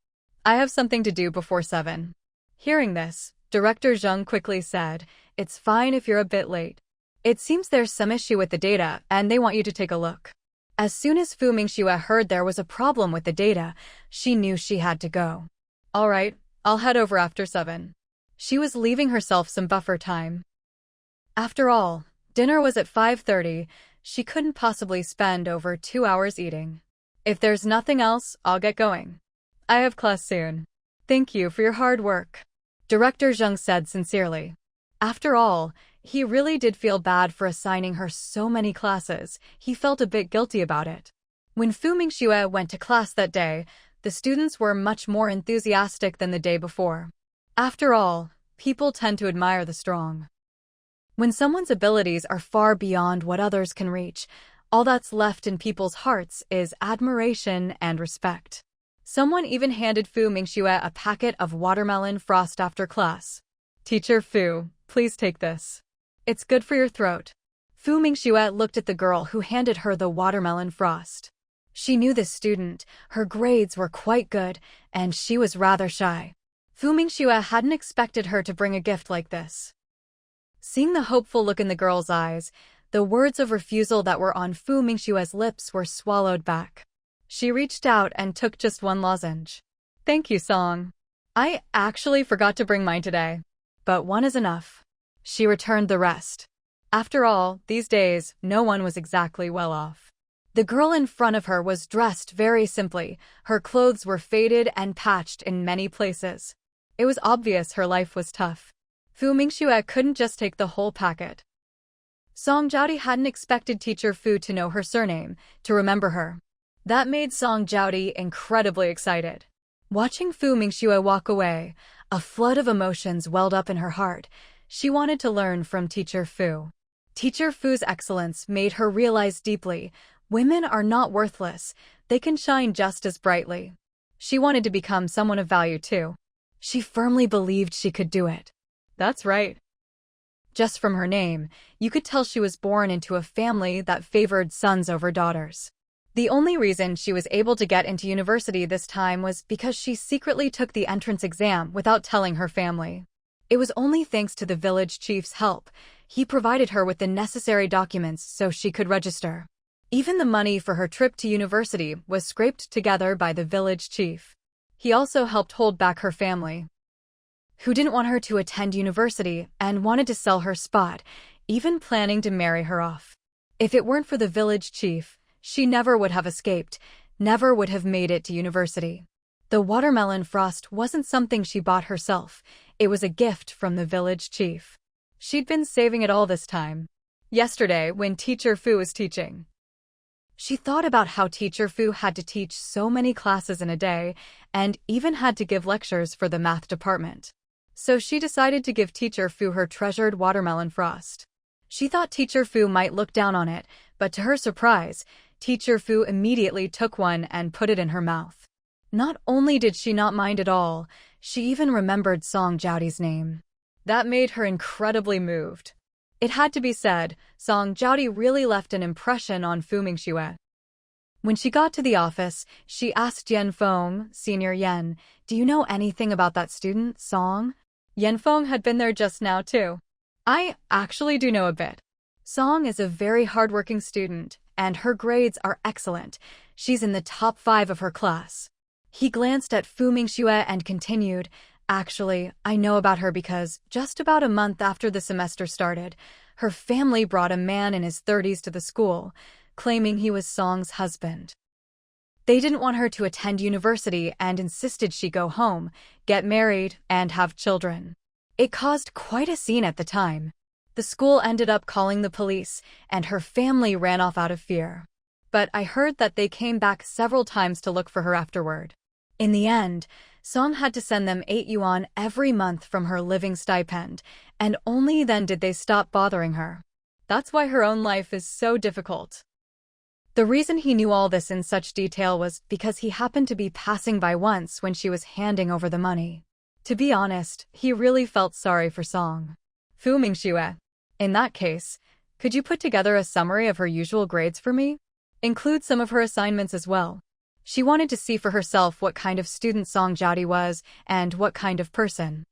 I have something to do before 7. Hearing this, Director Zheng quickly said, it's fine if you're a bit late. It seems there's some issue with the data, and they want you to take a look. As soon as Fu Mingxue heard there was a problem with the data, she knew she had to go. All right, I'll head over after 7. She was leaving herself some buffer time. After all, dinner was at 5:30, she couldn't possibly spend over 2 hours eating. If there's nothing else, I'll get going. I have class soon. Thank you for your hard work. Director Zheng said sincerely. After all, he really did feel bad for assigning her so many classes. He felt a bit guilty about it. When Fu Mingxue went to class that day, the students were much more enthusiastic than the day before. After all, people tend to admire the strong. When someone's abilities are far beyond what others can reach, all that's left in people's hearts is admiration and respect. Someone even handed Fu Mingxue a packet of watermelon frost after class. Teacher Fu, please take this. It's good for your throat. Fu Mingxue looked at the girl who handed her the watermelon frost. She knew this student, her grades were quite good, and she was rather shy. Fu Mingxue hadn't expected her to bring a gift like this. Seeing the hopeful look in the girl's eyes, the words of refusal that were on Fu Mingxue's lips were swallowed back. She reached out and took just one lozenge. Thank you, Song. I actually forgot to bring mine today. But one is enough. She returned the rest. After all, these days, no one was exactly well off. The girl in front of her was dressed very simply. Her clothes were faded and patched in many places. It was obvious her life was tough. Fu Mingxue couldn't just take the whole packet. Song Jiaodi hadn't expected Teacher Fu to know her surname, to remember her. That made Song Jiaodi incredibly excited. Watching Fu Mingxue walk away, a flood of emotions welled up in her heart. She wanted to learn from Teacher Fu. Teacher Fu's excellence made her realize deeply, women are not worthless, they can shine just as brightly. She wanted to become someone of value too. She firmly believed she could do it. That's right. Just from her name, you could tell she was born into a family that favored sons over daughters. The only reason she was able to get into university this time was because she secretly took the entrance exam without telling her family. It was only thanks to the village chief's help. He provided her with the necessary documents so she could register. Even the money for her trip to university was scraped together by the village chief. He also helped hold back her family, who didn't want her to attend university and wanted to sell her spot, even planning to marry her off. If it weren't for the village chief, she never would have escaped, never would have made it to university. The watermelon frost wasn't something she bought herself, it was a gift from the village chief. She'd been saving it all this time. Yesterday, when Teacher Fu was teaching, she thought about how Teacher Fu had to teach so many classes in a day and even had to give lectures for the math department. So she decided to give Teacher Fu her treasured watermelon frost. She thought Teacher Fu might look down on it, but to her surprise, Teacher Fu immediately took one and put it in her mouth. Not only did she not mind at all, she even remembered Song Jiaoti's name. That made her incredibly moved. It had to be said, Song Jiaoti really left an impression on Fu Mingxue. When she got to the office, she asked Yan Feng, Senior Yan, "Do you know anything about that student, Song?" Yan Feng had been there just now too. "I actually do know a bit. Song is a very hardworking student, and her grades are excellent. She's in the top 5 of her class." He glanced at Fu Mingxue and continued, "Actually, I know about her because, just about a month after the semester started, her family brought a man in his 30s to the school, claiming he was Song's husband. They didn't want her to attend university and insisted she go home, get married, and have children. It caused quite a scene at the time. The school ended up calling the police, and her family ran off out of fear. But I heard that they came back several times to look for her afterward. In the end, Song had to send them 8 yuan every month from her living stipend, and only then did they stop bothering her. That's why her own life is so difficult." The reason he knew all this in such detail was because he happened to be passing by once when she was handing over the money. To be honest, he really felt sorry for Song. "Fu Mingxue, in that case, could you put together a summary of her usual grades for me? Include some of her assignments as well." She wanted to see for herself what kind of student Song Jiaoti was and what kind of person.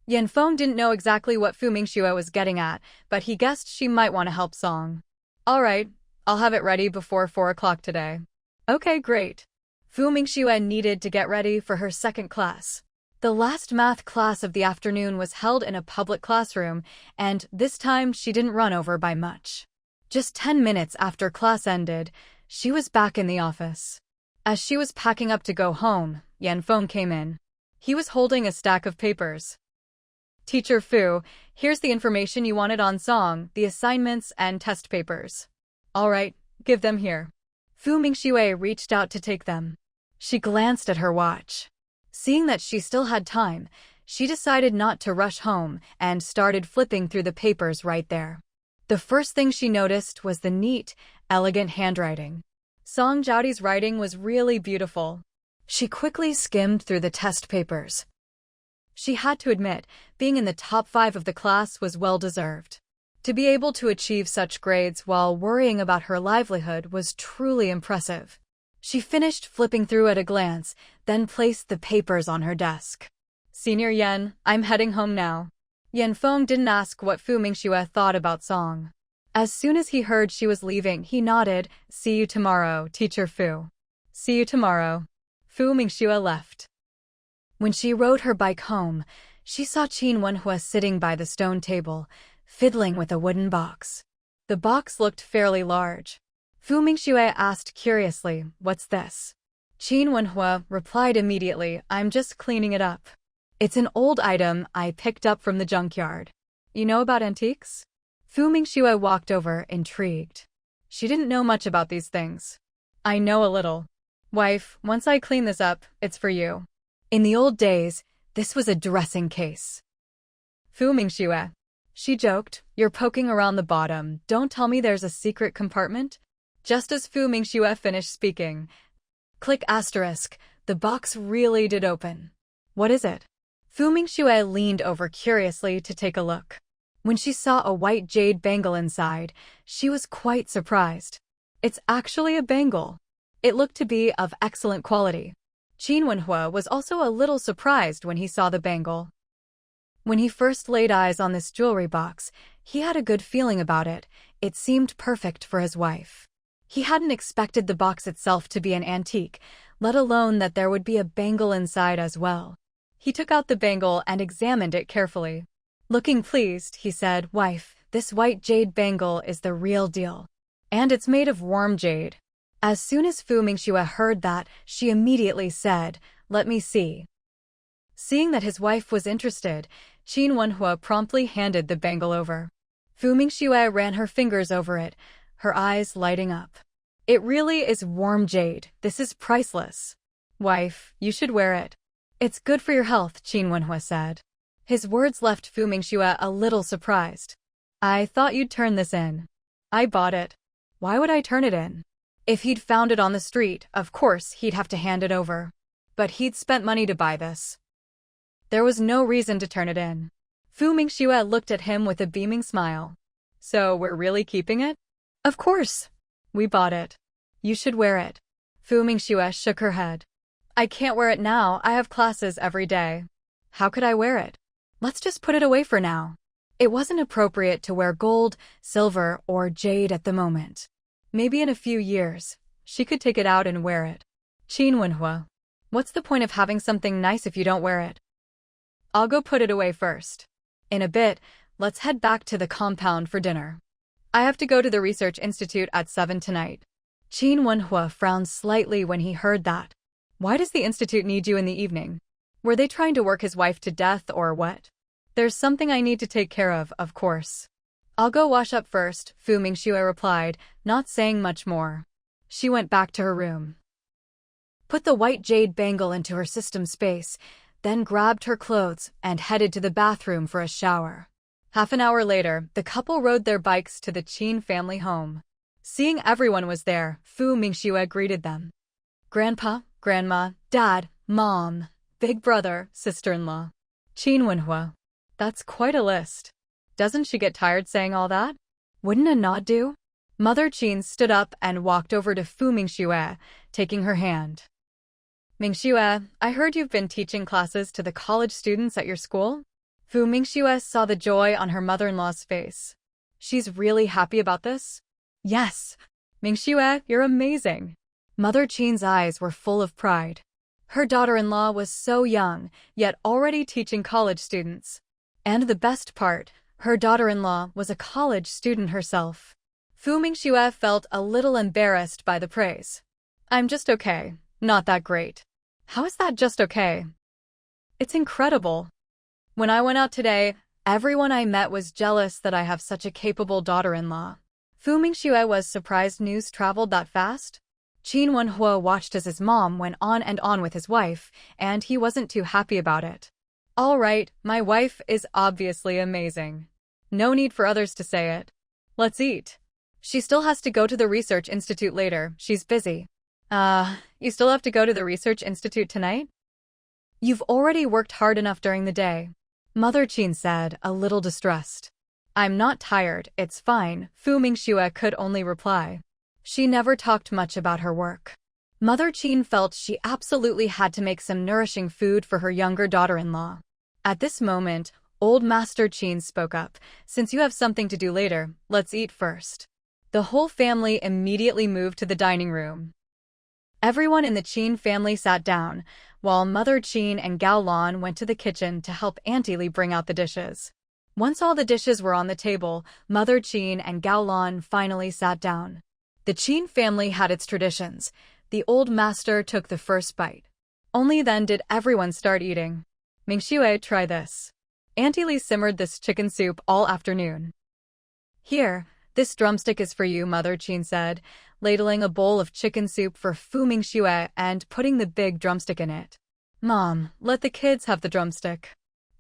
Yan Feng didn't know exactly what Fu Mingxue was getting at, but he guessed she might want to help Song. "All right, I'll have it ready before 4 o'clock today." "Okay, great." Fu Mingxue needed to get ready for her second class. The last math class of the afternoon was held in a public classroom, and this time she didn't run over by much. Just 10 minutes after class ended, she was back in the office. As she was packing up to go home, Yan Feng came in. He was holding a stack of papers. "Teacher Fu, here's the information you wanted on Song, the assignments and test papers." "All right, give them here." Fu Mingxue reached out to take them. She glanced at her watch. Seeing that she still had time, she decided not to rush home and started flipping through the papers right there. The first thing she noticed was the neat, elegant handwriting. Song Jiaoti's writing was really beautiful. She quickly skimmed through the test papers. She had to admit, being in the top 5 of the class was well-deserved. To be able to achieve such grades while worrying about her livelihood was truly impressive. She finished flipping through at a glance, then placed the papers on her desk. "Senior Yan, I'm heading home now." Yan Feng didn't ask what Fu Mingxue thought about Song. As soon as he heard she was leaving, he nodded, "See you tomorrow, Teacher Fu." "See you tomorrow." Fu Mingxue left. When she rode her bike home, she saw Qin Wenhua sitting by the stone table, fiddling with a wooden box. The box looked fairly large. Fu Mingxue asked curiously, "What's this?" Qin Wenhua replied immediately, "I'm just cleaning it up. It's an old item I picked up from the junkyard." "You know about antiques?" Fu Mingxue walked over, intrigued. She didn't know much about these things. "I know a little. Wife, once I clean this up, it's for you." In the old days, this was a dressing case. "Fu Mingxue," she joked, "you're poking around the bottom. Don't tell me there's a secret compartment?" Just as Fu Mingxue finished speaking, click asterisk, the box really did open. "What is it?" Fu Mingxue leaned over curiously to take a look. When she saw a white jade bangle inside, she was quite surprised. It's actually a bangle. It looked to be of excellent quality. Qin Wenhua was also a little surprised when he saw the bangle. When he first laid eyes on this jewelry box, he had a good feeling about it. It seemed perfect for his wife. He hadn't expected the box itself to be an antique, let alone that there would be a bangle inside as well. He took out the bangle and examined it carefully. Looking pleased, he said, "Wife, this white jade bangle is the real deal. And it's made of warm jade." As soon as Fu Mingxue heard that, she immediately said, Let me see. Seeing that his wife was interested, Qin Wenhua promptly handed the bangle over. Fu Mingxue ran her fingers over it, her eyes lighting up. It really is warm jade. This is priceless. Wife, you should wear it. It's good for your health, Qin Wenhua said. His words left Fu Mingxue a little surprised. I thought you'd turn this in. I bought it. Why would I turn it in? If he'd found it on the street, of course he'd have to hand it over. But he'd spent money to buy this. There was no reason to turn it in. Fu Mingxue looked at him with a beaming smile. So we're really keeping it? Of course. We bought it. You should wear it. Fu Mingxue shook her head. I can't wear it now, I have classes every day. How could I wear it? Let's just put it away for now. It wasn't appropriate to wear gold, silver, or jade at the moment. Maybe in a few years, she could take it out and wear it. Qin Wenhua, what's the point of having something nice if you don't wear it? I'll go put it away first. In a bit, let's head back to the compound for dinner. I have to go to the research institute at 7 tonight. Qin Wenhua frowned slightly when he heard that. Why does the institute need you in the evening? Were they trying to work his wife to death or what? There's something I need to take care of course. I'll go wash up first, Fu Mingxue replied, not saying much more. She went back to her room. Put the white jade bangle into her system space, then grabbed her clothes and headed to the bathroom for a shower. Half an hour later, the couple rode their bikes to the Qin family home. Seeing everyone was there, Fu Mingxue greeted them. Grandpa, Grandma, Dad, Mom, Big Brother, Sister-in-law. Qin Wenhua. That's quite a list. Doesn't she get tired saying all that? Wouldn't a nod do? Mother Qin stood up and walked over to Fu Mingxue, taking her hand. Mingxue, I heard you've been teaching classes to the college students at your school? Fu Mingxue saw the joy on her mother-in-law's face. She's really happy about this? Yes. Mingxue, you're amazing. Mother Qin's eyes were full of pride. Her daughter-in-law was so young, yet already teaching college students. And the best part, her daughter-in-law was a college student herself. Fu Mingxue felt a little embarrassed by the praise. I'm just okay, not that great. How is that just okay? It's incredible. When I went out today, everyone I met was jealous that I have such a capable daughter-in-law. Fu Mingxue was surprised news traveled that fast. Qin Wenhua watched as his mom went on and on with his wife, and he wasn't too happy about it. All right, my wife is obviously amazing. No need for others to say it. Let's eat. She still has to go to the research institute later, she's busy. You still have to go to the research institute tonight? You've already worked hard enough during the day. Mother Qin said, a little distressed. I'm not tired, it's fine, Fu Mingxue could only reply. She never talked much about her work. Mother Qin felt she absolutely had to make some nourishing food for her younger daughter-in-law. At this moment, Old Master Qin spoke up. Since you have something to do later, let's eat first. The whole family immediately moved to the dining room. Everyone in the Qin family sat down, while Mother Qin and Gao Lan went to the kitchen to help Auntie Li bring out the dishes. Once all the dishes were on the table, Mother Qin and Gao Lan finally sat down. The Qin family had its traditions. The old master took the first bite. Only then did everyone start eating. Mingxue, try this. Auntie Li simmered this chicken soup all afternoon. Here, this drumstick is for you, Mother Qin said, ladling a bowl of chicken soup for Fu Mingxue and putting the big drumstick in it. Mom, let the kids have the drumstick.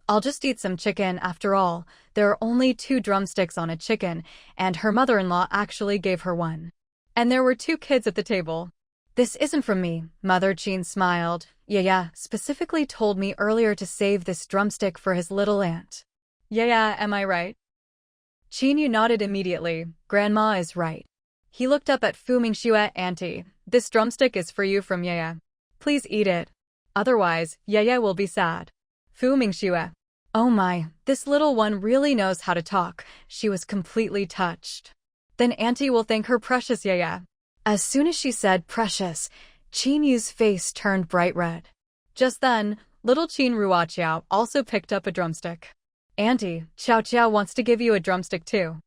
I'll just eat some chicken after all. There are only 2 drumsticks on a chicken, and her mother-in-law actually gave her one. And there were 2 kids at the table. This isn't from me, Mother Qin smiled. Yeah, specifically told me earlier to save this drumstick for his little aunt. Yeah, am I right? Qin Yu nodded immediately. Grandma is right. He looked up at Fu Mingxue. Auntie, this drumstick is for you from Yaya. Please eat it. Otherwise, Yaya will be sad. Fu Mingxue. Oh my, this little one really knows how to talk. She was completely touched. Then Auntie will thank her precious Yaya. As soon as she said precious, Qin Yu's face turned bright red. Just then, little Qin Ruaqiao also picked up a drumstick. Auntie, Xiao Qiao wants to give you a drumstick too.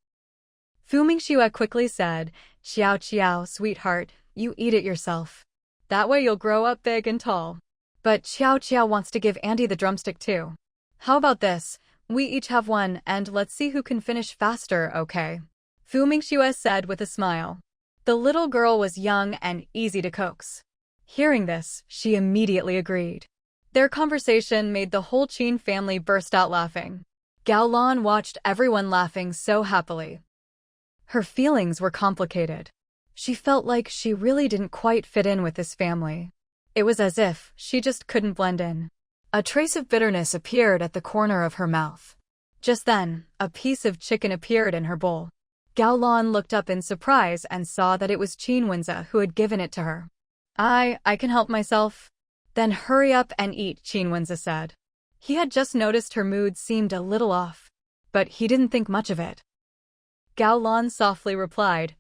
Fu Mingxue quickly said, Xiao Qiao, sweetheart, you eat it yourself. That way you'll grow up big and tall. But Xiao Xiao wants to give Andy the drumstick too. How about this? We each have one, and let's see who can finish faster, okay? Fu Mingxue said with a smile. The little girl was young and easy to coax. Hearing this, she immediately agreed. Their conversation made the whole Qin family burst out laughing. Gao Lan watched everyone laughing so happily. Her feelings were complicated. She felt like she really didn't quite fit in with this family. It was as if she just couldn't blend in. A trace of bitterness appeared at the corner of her mouth. Just then, a piece of chicken appeared in her bowl. Gao Lan looked up in surprise and saw that it was Qin Wenze who had given it to her. I can help myself. Then hurry up and eat, Qin Wenze said. He had just noticed her mood seemed a little off, but he didn't think much of it. Gao Lan softly replied,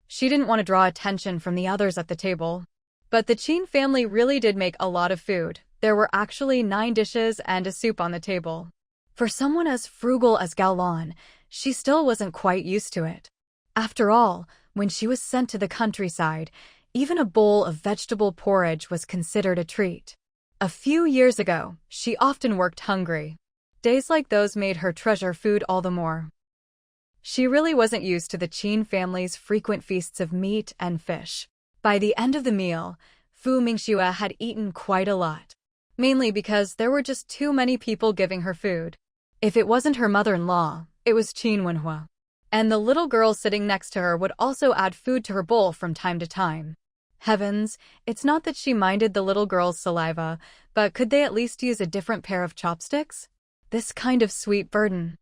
She didn't want to draw attention from the others at the table. But the Qin family really did make a lot of food. There were actually 9 dishes and a soup on the table. For someone as frugal as Gao Lan, she still wasn't quite used to it. After all, when she was sent to the countryside, even a bowl of vegetable porridge was considered a treat. A few years ago, she often worked hungry. Days like those made her treasure food all the more. She really wasn't used to the Qin family's frequent feasts of meat and fish. By the end of the meal, Fu Mingxue had eaten quite a lot. Mainly because there were just too many people giving her food. If it wasn't her mother-in-law, it was Qin Wenhua. And the little girl sitting next to her would also add food to her bowl from time to time. Heavens, it's not that she minded the little girl's saliva, but could they at least use a different pair of chopsticks? This kind of sweet burden.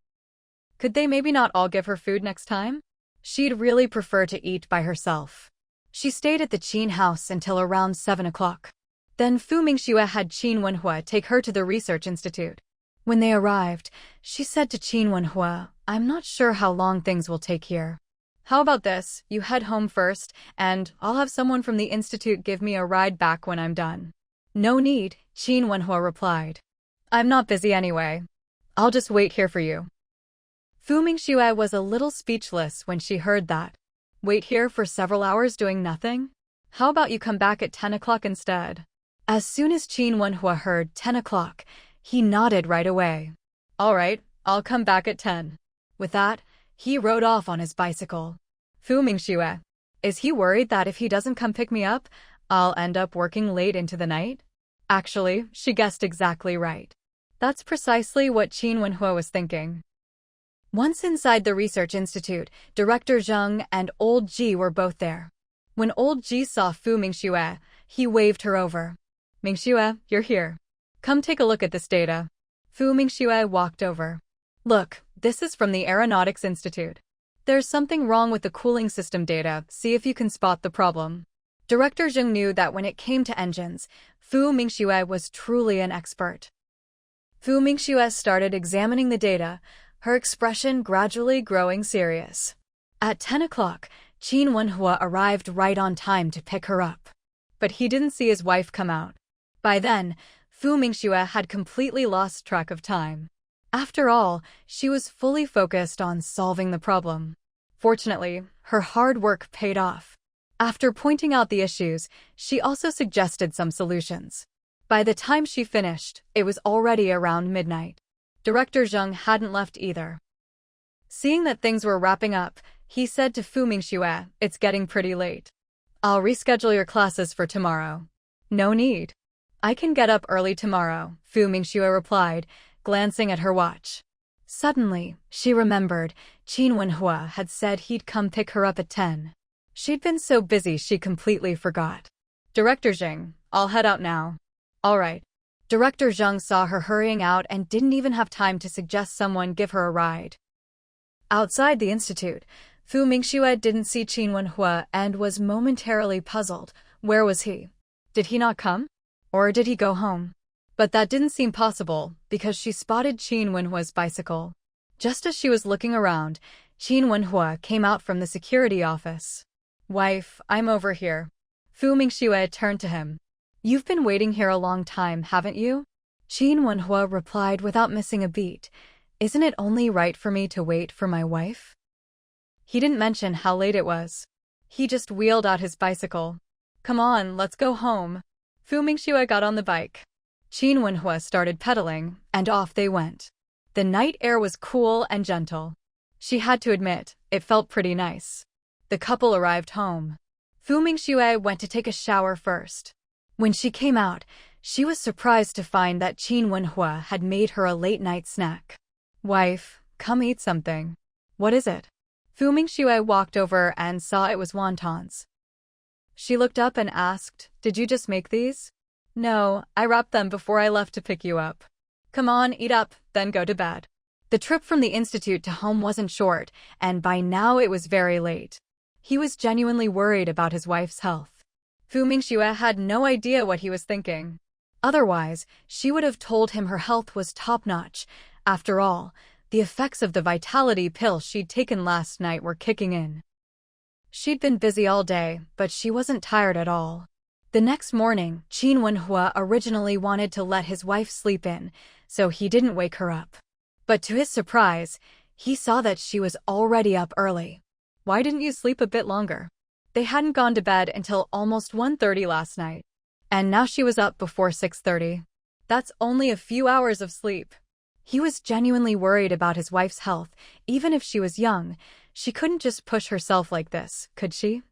Could they maybe not all give her food next time? She'd really prefer to eat by herself. She stayed at the Qin house until around 7 o'clock. Then Fu Mingxue had Qin Wenhua take her to the research institute. When they arrived, she said to Qin Wenhua, I'm not sure how long things will take here. How about this, you head home first, and I'll have someone from the institute give me a ride back when I'm done. No need, Qin Wenhua replied. I'm not busy anyway. I'll just wait here for you. Fu Mingxue was a little speechless when she heard that. Wait here for several hours doing nothing? How about you come back at 10 o'clock instead? As soon as Qin Wenhua heard 10 o'clock, he nodded right away. All right, I'll come back at 10. With that, he rode off on his bicycle. Fu Mingxue, is he worried that if he doesn't come pick me up, I'll end up working late into the night? Actually, she guessed exactly right. That's precisely what Qin Wenhua was thinking. Once inside the research institute, Director Zheng and Old Ji were both there. When Old Ji saw Fu Mingxue, he waved her over. Mingxue, you're here. Come take a look at this data. Fu Mingxue walked over. Look, this is from the Aeronautics Institute. There's something wrong with the cooling system data, see if you can spot the problem. Director Zheng knew that when it came to engines, Fu Mingxue was truly an expert. Fu Mingxue started examining the data, her expression gradually growing serious. At 10 o'clock, Qin Wenhua arrived right on time to pick her up. But he didn't see his wife come out. By then, Fu Mingxue had completely lost track of time. After all, she was fully focused on solving the problem. Fortunately, her hard work paid off. After pointing out the issues, she also suggested some solutions. By the time she finished, it was already around midnight. Director Zheng hadn't left either. Seeing that things were wrapping up, he said to Fu Mingxue, it's getting pretty late. I'll reschedule your classes for tomorrow. No need. I can get up early tomorrow, Fu Mingxue replied, glancing at her watch. Suddenly, she remembered Qin Wenhua had said he'd come pick her up at 10. She'd been so busy she completely forgot. Director Zheng, I'll head out now. All right. Director Zheng saw her hurrying out and didn't even have time to suggest someone give her a ride. Outside the institute, Fu Mingxue didn't see Qin Wenhua and was momentarily puzzled. Where was he? Did he not come? Or did he go home? But that didn't seem possible, because she spotted Qin Wenhua's bicycle. Just as she was looking around, Qin Wenhua came out from the security office. Wife, I'm over here. Fu Mingxue turned to him. You've been waiting here a long time, haven't you? Qin Wenhua replied without missing a beat. Isn't it only right for me to wait for my wife? He didn't mention how late it was. He just wheeled out his bicycle. Come on, let's go home. Fu Mingxue got on the bike. Qin Wenhua started pedaling, and off they went. The night air was cool and gentle. She had to admit, it felt pretty nice. The couple arrived home. Fu Mingxue went to take a shower first. When she came out, she was surprised to find that Qin Wenhua had made her a late-night snack. "Wife, come eat something." "What is it?" Fu Mingxue walked over and saw it was wontons. She looked up and asked, "Did you just make these?" "No, I wrapped them before I left to pick you up." "Come on, eat up, then go to bed." The trip from the institute to home wasn't short, and by now it was very late. He was genuinely worried about his wife's health. Fu Mingxue had no idea what he was thinking. Otherwise, she would have told him her health was top-notch. After all, the effects of the vitality pill she'd taken last night were kicking in. She'd been busy all day, but she wasn't tired at all. The next morning, Qin Wenhua originally wanted to let his wife sleep in, so he didn't wake her up. But to his surprise, he saw that she was already up early. "Why didn't you sleep a bit longer?" They hadn't gone to bed until almost 1:30 last night. And now she was up before 6:30. That's only a few hours of sleep. He was genuinely worried about his wife's health. Even if she was young, she couldn't just push herself like this, could she?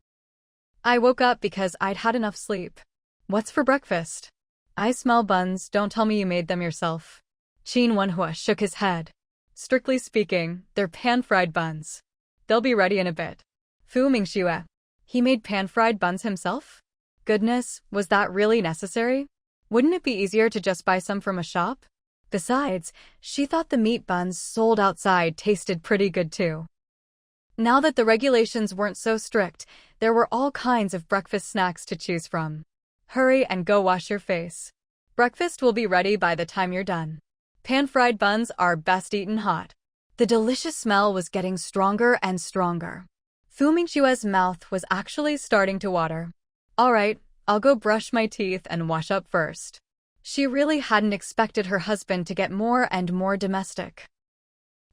"I woke up because I'd had enough sleep." "What's for breakfast?" "I smell buns, don't tell me you made them yourself." Qin Wenhua shook his head. "Strictly speaking, they're pan-fried buns. They'll be ready in a bit." Fu Mingxue. He made pan-fried buns himself? Goodness, was that really necessary? Wouldn't it be easier to just buy some from a shop? Besides, she thought the meat buns sold outside tasted pretty good too. Now that the regulations weren't so strict, there were all kinds of breakfast snacks to choose from. Hurry and go wash your face. Breakfast will be ready by the time you're done. Pan-fried buns are best eaten hot. The delicious smell was getting stronger and stronger. Fu Mingxue's mouth was actually starting to water. "All right, I'll go brush my teeth and wash up first." She really hadn't expected her husband to get more and more domestic.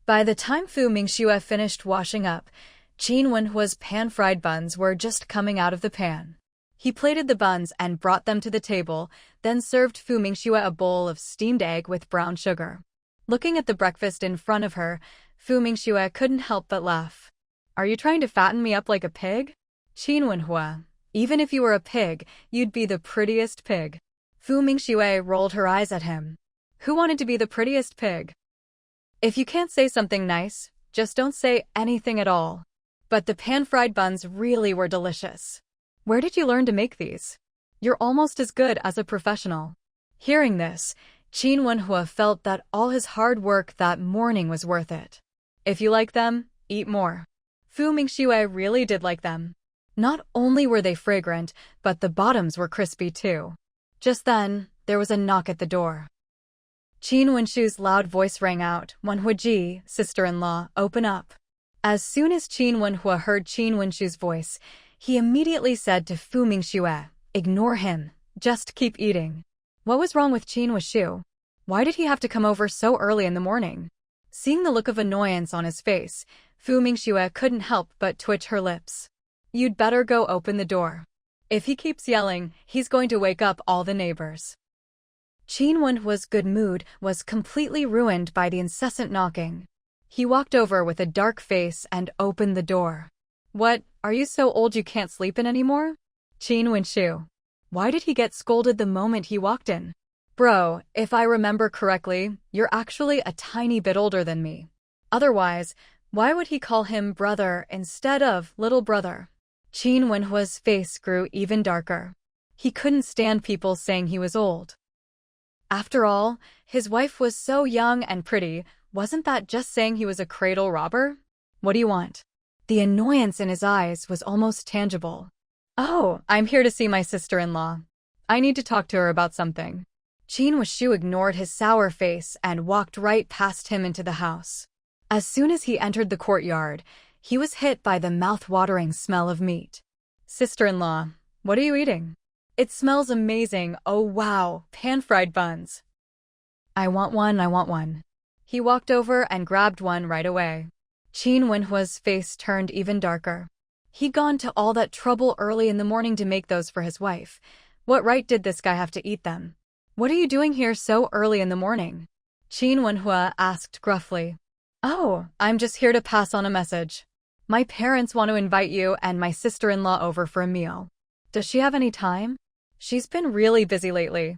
By the time Fu Mingxue finished washing up, Qin Wenhua's pan-fried buns were just coming out of the pan. He plated the buns and brought them to the table, then served Fu Mingxue a bowl of steamed egg with brown sugar. Looking at the breakfast in front of her, Fu Mingxue couldn't help but laugh. "Are you trying to fatten me up like a pig?" "Qin Wenhua, even if you were a pig, you'd be the prettiest pig." Fu Mingxue rolled her eyes at him. Who wanted to be the prettiest pig? If you can't say something nice, just don't say anything at all. But the pan-fried buns really were delicious. "Where did you learn to make these? You're almost as good as a professional." Hearing this, Qin Wenhua felt that all his hard work that morning was worth it. "If you like them, eat more." Fu Mingxue really did like them. Not only were they fragrant, but the bottoms were crispy too. Just then, there was a knock at the door. Qin Wenxue's loud voice rang out, "Wenhuaji, sister-in-law, open up." As soon as Qin Wenhua heard Qin Wenxue's voice, he immediately said to Fu Mingxue, "Ignore him, just keep eating." What was wrong with Qin Wenxue? Why did he have to come over so early in the morning? Seeing the look of annoyance on his face, Fu Mingxue couldn't help but twitch her lips. "You'd better go open the door. If he keeps yelling, he's going to wake up all the neighbors." Qin Wenhua's good mood was completely ruined by the incessant knocking. He walked over with a dark face and opened the door. "What, are you so old you can't sleep in anymore?" Qin Wenxue. Why did he get scolded the moment he walked in? "Bro, if I remember correctly, you're actually a tiny bit older than me. Otherwise, why would he call him brother instead of little brother?" Qin Wenhua's face grew even darker. He couldn't stand people saying he was old. After all, his wife was so young and pretty. Wasn't that just saying he was a cradle robber? "What do you want?" The annoyance in his eyes was almost tangible. "Oh, I'm here to see my sister-in-law. I need to talk to her about something." Qin Wenxue ignored his sour face and walked right past him into the house. As soon as he entered the courtyard, he was hit by the mouth-watering smell of meat. "Sister-in-law, what are you eating?" "It smells amazing. Oh wow, pan-fried buns." I want one. He walked over and grabbed one right away. Qin Wenhua's face turned even darker. He'd gone to all that trouble early in the morning to make those for his wife. What right did this guy have to eat them? What are you doing here so early in the morning? Qin Wenhua asked gruffly. Oh, I'm just here to pass on a message. My parents want to invite you and my sister-in-law over for a meal. Does she have any time? She's been really busy lately.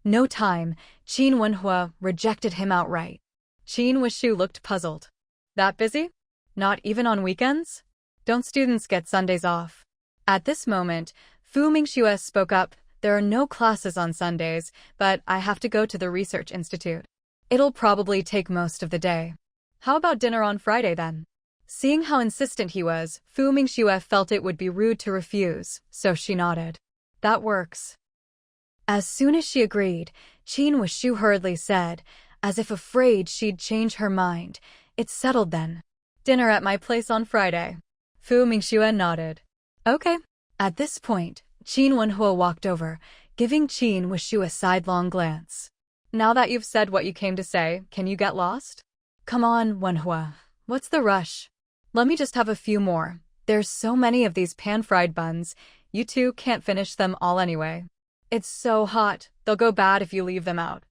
No time, Qin Wenhua rejected him outright. Qin Wishu looked puzzled. That busy? Not even on weekends? Don't students get Sundays off? At this moment, Fu Mingxue spoke up. There are no classes on Sundays, but I have to go to the research institute. It'll probably take most of the day. How about dinner on Friday then? Seeing how insistent he was, Fu Mingxue felt it would be rude to refuse, so she nodded. That works. As soon as she agreed, Qin Wishu hurriedly said, as if afraid she'd change her mind, "It's settled then. Dinner at my place on Friday." Fu Mingxue nodded. Okay. At this point, Qin Wenhua walked over, giving Qin Wishu a sidelong glance. Now that you've said what you came to say, can you get lost? Come on, Wenhua. What's the rush? Let me just have a few more. There's so many of these pan-fried buns, you two can't finish them all anyway. It's so hot, they'll go bad if you leave them out.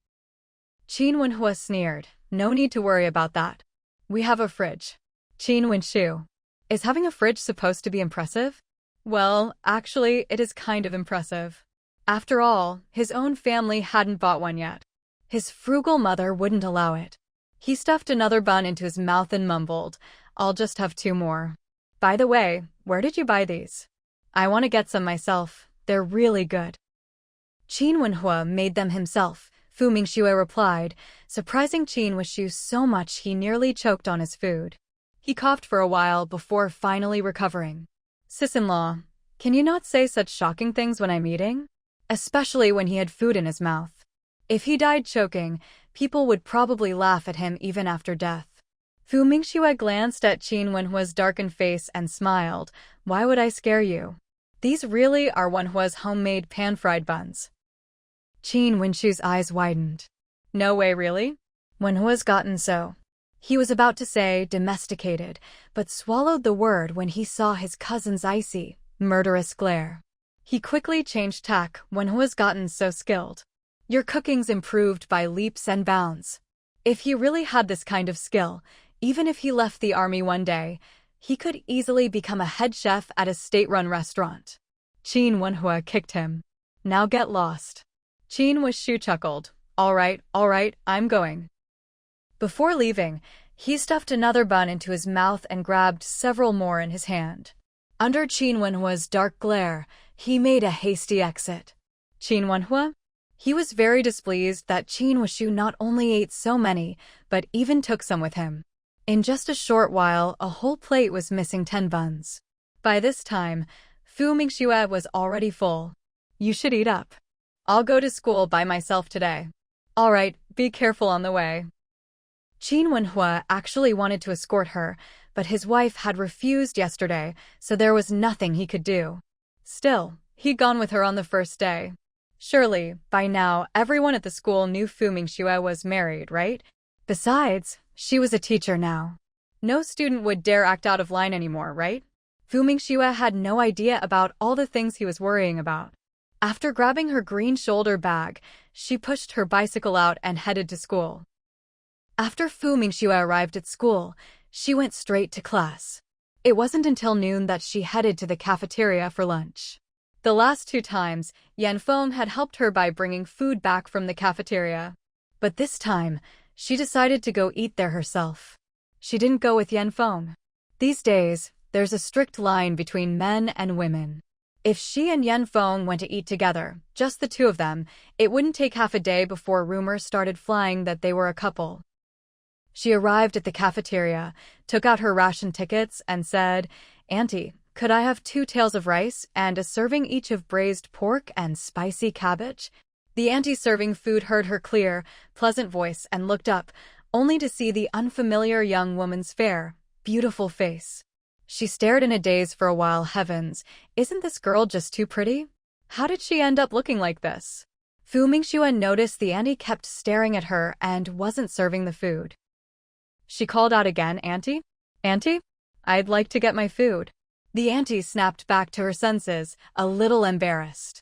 Qin Wenhua sneered. No need to worry about that. We have a fridge. Qin Wenshu. Is having a fridge supposed to be impressive? Well, actually, it is kind of impressive. After all, his own family hadn't bought one yet. His frugal mother wouldn't allow it. He stuffed another bun into his mouth and mumbled, I'll just have 2 more. By the way, where did you buy these? I want to get some myself. They're really good. Qin Wenhua made them himself, Fu Mingxue replied, surprising Qin Wishu so much he nearly choked on his food. He coughed for a while before finally recovering. Sis-in-law, can you not say such shocking things when I'm eating? Especially when he had food in his mouth. If he died choking, people would probably laugh at him even after death. Fu Mingxue glanced at Qin Wenhua's darkened face and smiled. Why would I scare you? These really are Wenhua's homemade pan-fried buns. Qin Wenshu's eyes widened. No way, really? Wenhua's gotten so. He was about to say domesticated, but swallowed the word when he saw his cousin's icy, murderous glare. He quickly changed tack. Wenhua's gotten so skilled. Your cooking's improved by leaps and bounds. If he really had this kind of skill, even if he left the army one day, he could easily become a head chef at a state-run restaurant. Qin Wenhua kicked him. Now get lost. Qin Wishu chuckled. All right, I'm going. Before leaving, he stuffed another bun into his mouth and grabbed several more in his hand. Under Qin Wenhua's dark glare, he made a hasty exit. Qin Wenhua? He was very displeased that Qin Wishu not only ate so many, but even took some with him. In just a short while, a whole plate was missing 10 buns. By this time, Fu Mingxue was already full. You should eat up. I'll go to school by myself today. All right, be careful on the way. Qin Wenhua actually wanted to escort her, but his wife had refused yesterday, so there was nothing he could do. Still, he'd gone with her on the first day. Surely, by now, everyone at the school knew Fu Mingxue was married, right? Besides, she was a teacher now. No student would dare act out of line anymore, right? Fu Mingxue had no idea about all the things he was worrying about. After grabbing her green shoulder bag, she pushed her bicycle out and headed to school. After Fu Mingxue arrived at school, she went straight to class. It wasn't until noon that she headed to the cafeteria for lunch. The last 2 times, Yanfeng had helped her by bringing food back from the cafeteria. But this time, she decided to go eat there herself. She didn't go with Yanfeng. These days, there's a strict line between men and women. If she and Yanfeng went to eat together, just the 2 of them, it wouldn't take half a day before rumors started flying that they were a couple. She arrived at the cafeteria, took out her ration tickets, and said, Auntie, could I have 2 tails of rice and a serving each of braised pork and spicy cabbage? The auntie serving food heard her clear, pleasant voice and looked up, only to see the unfamiliar young woman's fair, beautiful face. She stared in a daze for a while. Heavens, isn't this girl just too pretty? How did she end up looking like this? Fu Mingxue noticed the auntie kept staring at her and wasn't serving the food. She called out again, Auntie? Auntie? I'd like to get my food. The auntie snapped back to her senses, a little embarrassed.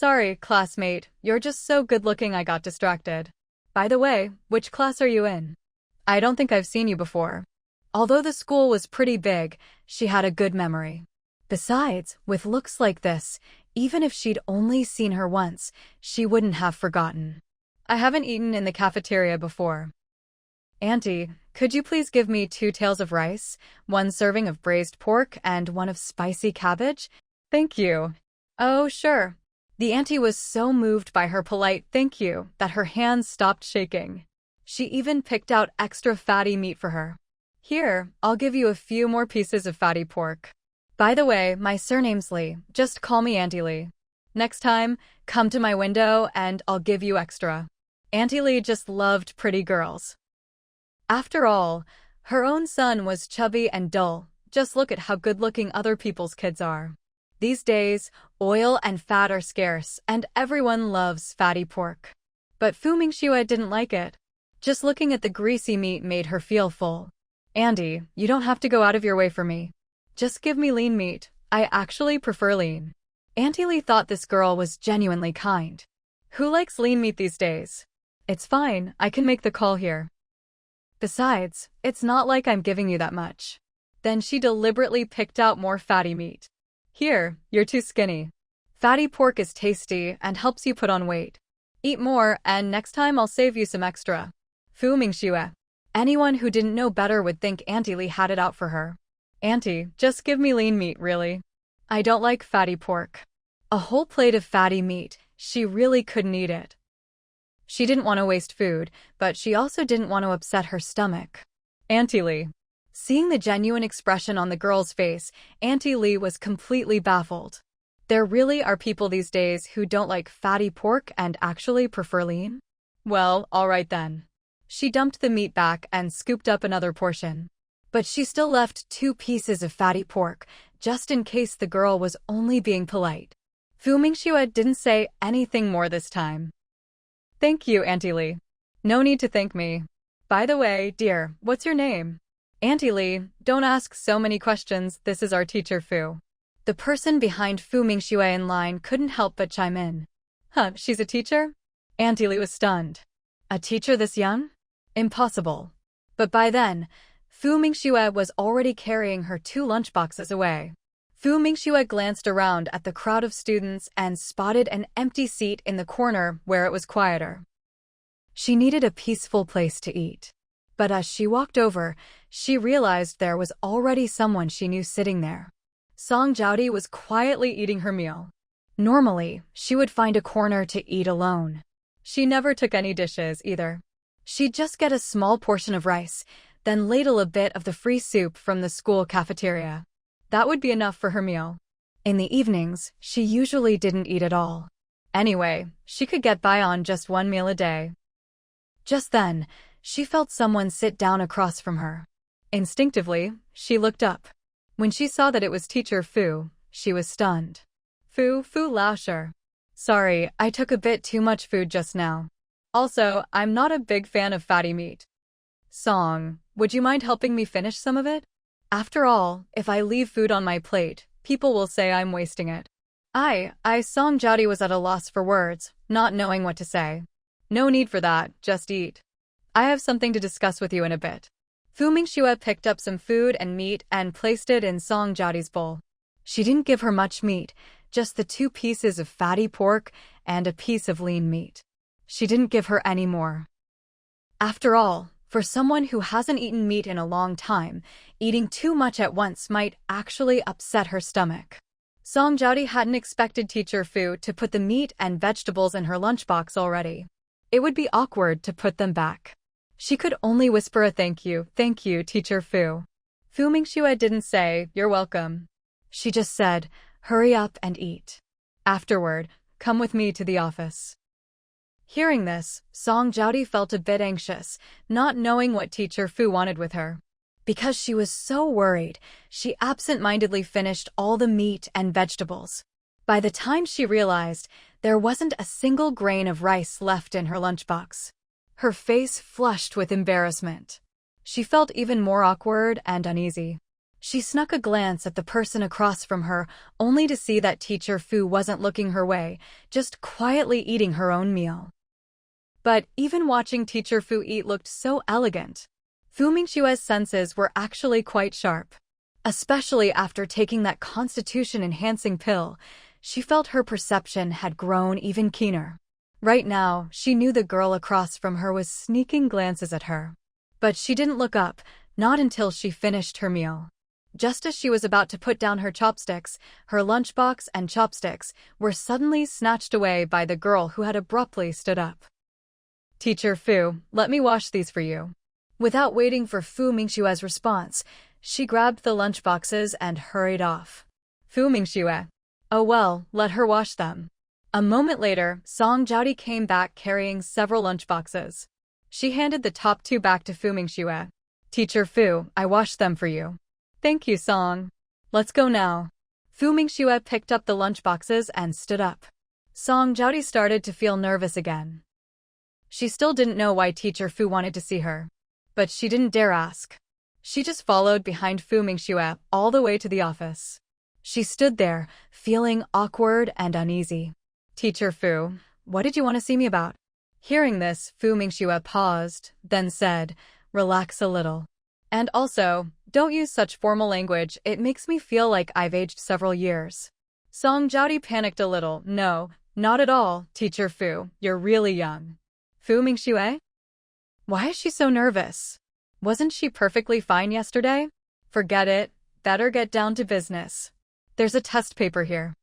Sorry, classmate, you're just so good-looking I got distracted. By the way, which class are you in? I don't think I've seen you before. Although the school was pretty big, she had a good memory. Besides, with looks like this, even if she'd only seen her once, she wouldn't have forgotten. I haven't eaten in the cafeteria before. Auntie, could you please give me 2 tails of rice, 1 serving of braised pork, and 1 of spicy cabbage? Thank you. Oh, sure. The auntie was so moved by her polite thank you that her hands stopped shaking. She even picked out extra fatty meat for her. Here, I'll give you a few more pieces of fatty pork. By the way, my surname's Lee. Just call me Auntie Lee. Next time, come to my window and I'll give you extra. Auntie Lee just loved pretty girls. After all, her own son was chubby and dull. Just look at how good-looking other people's kids are. These days, oil and fat are scarce, and everyone loves fatty pork. But Mingxue didn't like it. Just looking at the greasy meat made her feel full. Andy, you don't have to go out of your way for me. Just give me lean meat. I actually prefer lean. Auntie Lee thought this girl was genuinely kind. Who likes lean meat these days? It's fine, I can make the call here. Besides, it's not like I'm giving you that much. Then she deliberately picked out more fatty meat. Here, you're too skinny. Fatty pork is tasty and helps you put on weight. Eat more and next time I'll save you some extra. Mingxue. Anyone who didn't know better would think Auntie Lee had it out for her. Auntie, just give me lean meat, really. I don't like fatty pork. A whole plate of fatty meat, she really couldn't eat it. She didn't want to waste food, but she also didn't want to upset her stomach. Auntie Lee. Seeing the genuine expression on the girl's face, Auntie Lee was completely baffled. There really are people these days who don't like fatty pork and actually prefer lean? Well, alright then. She dumped the meat back and scooped up another portion. But she still left 2 pieces of fatty pork, just in case the girl was only being polite. Mingxue didn't say anything more this time. Thank you, Auntie Lee. No need to thank me. By the way, dear, what's your name? Auntie Lee, don't ask so many questions, this is our teacher Fu. The person behind Mingxue in line couldn't help but chime in. Huh, she's a teacher? Auntie Lee was stunned. A teacher this young? Impossible. But by then, Mingxue was already carrying her 2 lunchboxes away. Mingxue glanced around at the crowd of students and spotted an empty seat in the corner where it was quieter. She needed a peaceful place to eat. But as she walked over, she realized there was already someone she knew sitting there. Song Jiaodi was quietly eating her meal. Normally, she would find a corner to eat alone. She never took any dishes, either. She'd just get a small portion of rice, then ladle a bit of the free soup from the school cafeteria. That would be enough for her meal. In the evenings, she usually didn't eat at all. Anyway, she could get by on just 1 meal a day. Just then, she felt someone sit down across from her. Instinctively, she looked up. When she saw that it was Teacher Fu, she was stunned. Fu Laosher. Sorry, I took a bit too much food just now. Also, I'm not a big fan of fatty meat. Song, would you mind helping me finish some of it? After all, if I leave food on my plate, people will say I'm wasting it. Song Jiaodi was at a loss for words, not knowing what to say. No need for that, just eat. I have something to discuss with you in a bit. Mingxue picked up some food and meat and placed it in Song Jiaodi's bowl. She didn't give her much meat, just the 2 pieces of fatty pork and a piece of lean meat. She didn't give her any more. After all, for someone who hasn't eaten meat in a long time, eating too much at once might actually upset her stomach. Song Jiaodi hadn't expected Teacher Fu to put the meat and vegetables in her lunchbox already. It would be awkward to put them back. She could only whisper a thank you, Teacher Fu. Mingxue didn't say, you're welcome. She just said, hurry up and eat. Afterward, come with me to the office. Hearing this, Song Jiaodi felt a bit anxious, not knowing what Teacher Fu wanted with her. Because she was so worried, she absent-mindedly finished all the meat and vegetables. By the time she realized, there wasn't a single grain of rice left in her lunchbox. Her face flushed with embarrassment. She felt even more awkward and uneasy. She snuck a glance at the person across from her, only to see that Teacher Fu wasn't looking her way, just quietly eating her own meal. But even watching Teacher Fu eat looked so elegant. Fu Mingxue's senses were actually quite sharp. Especially after taking that constitution-enhancing pill, she felt her perception had grown even keener. Right now, she knew the girl across from her was sneaking glances at her. But she didn't look up, not until she finished her meal. Just as she was about to put down her chopsticks, her lunchbox and chopsticks were suddenly snatched away by the girl who had abruptly stood up. "Teacher Fu, let me wash these for you." Without waiting for Fu Mingxue's response, she grabbed the lunchboxes and hurried off. Fu Mingxue. Oh well, let her wash them. A moment later, Song Jiaodi came back carrying several lunchboxes. She handed the top two back to Fu Mingxue. "Teacher Fu, I washed them for you." "Thank you, Song. Let's go now." Fu Mingxue picked up the lunchboxes and stood up. Song Jiaodi started to feel nervous again. She still didn't know why Teacher Fu wanted to see her. But she didn't dare ask. She just followed behind Fu Mingxue all the way to the office. She stood there, feeling awkward and uneasy. "Teacher Fu, what did you want to see me about?" Hearing this, Fu Mingxue paused, then said, "Relax a little. And also, don't use such formal language, it makes me feel like I've aged several years." Song Jiaodi panicked a little. "No, not at all, Teacher Fu, you're really young." Fu Mingxue? Why is she so nervous? Wasn't she perfectly fine yesterday? Forget it, better get down to business. There's a test paper here.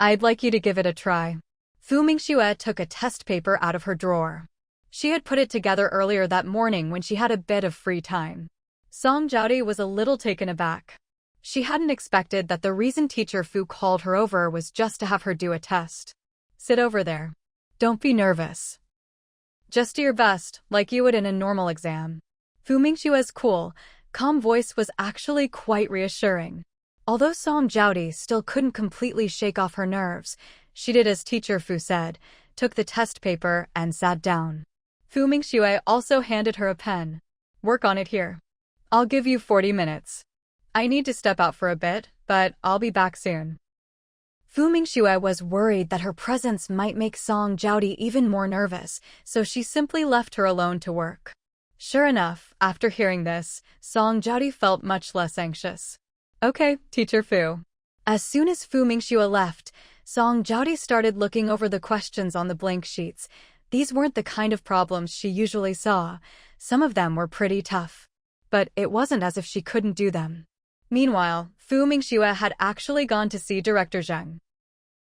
I'd like you to give it a try. Fu Mingxue took a test paper out of her drawer. She had put it together earlier that morning when she had a bit of free time. Song Jiaodi was a little taken aback. She hadn't expected that the reason Teacher Fu called her over was just to have her do a test. "Sit over there. Don't be nervous. Just do your best, like you would in a normal exam." Fu Mingxue's cool, calm voice was actually quite reassuring. Although Song Jiaodi still couldn't completely shake off her nerves, she did as Teacher Fu said, took the test paper and sat down. Fu Mingxue also handed her a pen. "Work on it here. I'll give you 40 minutes. I need to step out for a bit, but I'll be back soon." Fu Mingxue was worried that her presence might make Song Jiaodi even more nervous, so she simply left her alone to work. Sure enough, after hearing this, Song Jiaodi felt much less anxious. "Okay, Teacher Fu." As soon as Fu Mingxue left, Song Jiaodi started looking over the questions on the blank sheets. These weren't the kind of problems she usually saw. Some of them were pretty tough. But it wasn't as if she couldn't do them. Meanwhile, Fu Mingxue had actually gone to see Director Zheng.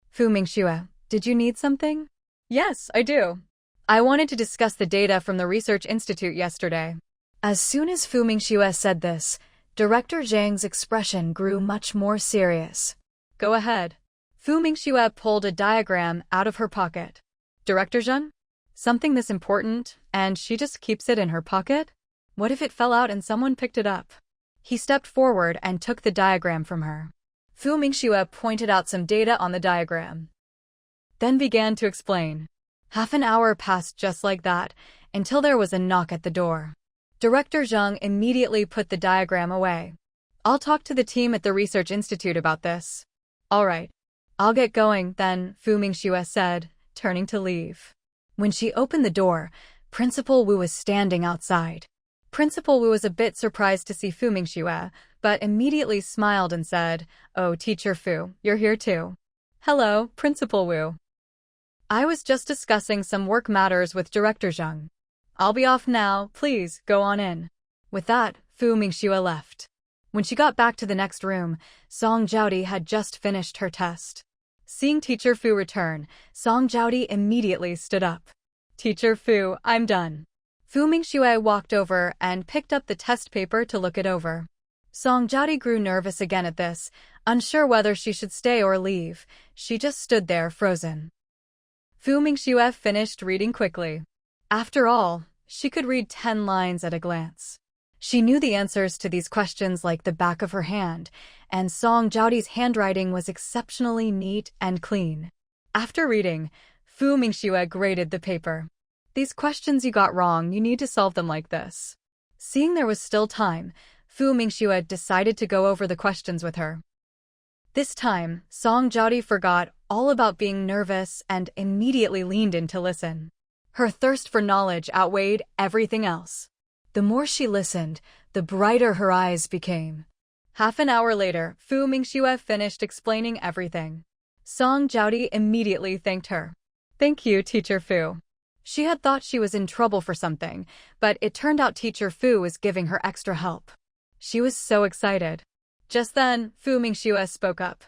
"Fu Mingxue, did you need something?" "Yes, I do. I wanted to discuss the data from the Research Institute yesterday." As soon as Fu Mingxue said this, Director Zhang's expression grew much more serious. "Go ahead." Fu Mingxue pulled a diagram out of her pocket. "Director Zheng? Something this important, and she just keeps it in her pocket? What if it fell out and someone picked it up?" He stepped forward and took the diagram from her. Fu Mingxue pointed out some data on the diagram, then began to explain. Half an hour passed just like that, until there was a knock at the door. Director Zheng immediately put the diagram away. "I'll talk to the team at the Research Institute about this." "All right. I'll get going, then," Fu Mingxue said, turning to leave. When she opened the door, Principal Wu was standing outside. Principal Wu was a bit surprised to see Fu Mingxue, but immediately smiled and said, "Oh, Teacher Fu, you're here too." "Hello, Principal Wu. I was just discussing some work matters with Director Zheng. I'll be off now, please go on in." With that, Fu Mingxue left. When she got back to the next room, Song Jiaodi had just finished her test. Seeing Teacher Fu return, Song Jiaodi immediately stood up. "Teacher Fu, I'm done." Fu Mingxue walked over and picked up the test paper to look it over. Song Jiaodi grew nervous again at this, unsure whether she should stay or leave. She just stood there frozen. Fu Mingxue finished reading quickly. After all, she could read 10 lines at a glance. She knew the answers to these questions like the back of her hand, and Song Jiaodi's handwriting was exceptionally neat and clean. After reading, Fu Mingxue graded the paper. "These questions you got wrong, you need to solve them like this." Seeing there was still time, Fu Mingxue decided to go over the questions with her. This time, Song Jiaodi forgot all about being nervous and immediately leaned in to listen. Her thirst for knowledge outweighed everything else. The more she listened, the brighter her eyes became. Half an hour later, Fu Mingxue finished explaining everything. Song Jiaodi immediately thanked her. "Thank you, Teacher Fu." She had thought she was in trouble for something, but it turned out Teacher Fu was giving her extra help. She was so excited. Just then, Fu Mingxue spoke up.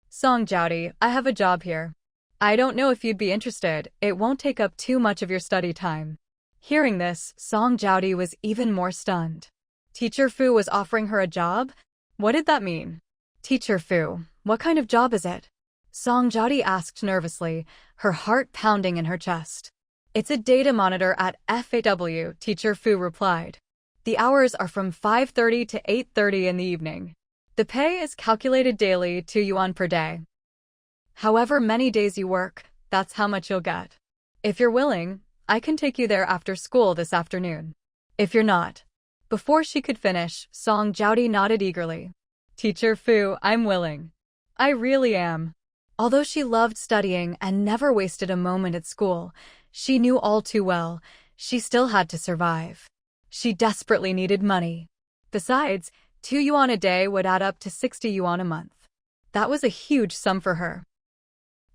"Song Jiaodi, I have a job here. I don't know if you'd be interested. It won't take up too much of your study time." Hearing this, Song Jiaodi was even more stunned. Teacher Fu was offering her a job? What did that mean? "Teacher Fu, what kind of job is it?" Song Jiaodi asked nervously, her heart pounding in her chest. "It's a data monitor at FAW," Teacher Fu replied. "The hours are from 5:30 to 8:30 in the evening. The pay is calculated daily, 2 yuan per day. However many days you work, that's how much you'll get. If you're willing, I can take you there after school this afternoon. If you're not." Before she could finish, Song Jiaodi nodded eagerly. "Teacher Fu, I'm willing. I really am." Although she loved studying and never wasted a moment at school, she knew all too well, she still had to survive. She desperately needed money. Besides, 2 yuan a day would add up to 60 yuan a month. That was a huge sum for her.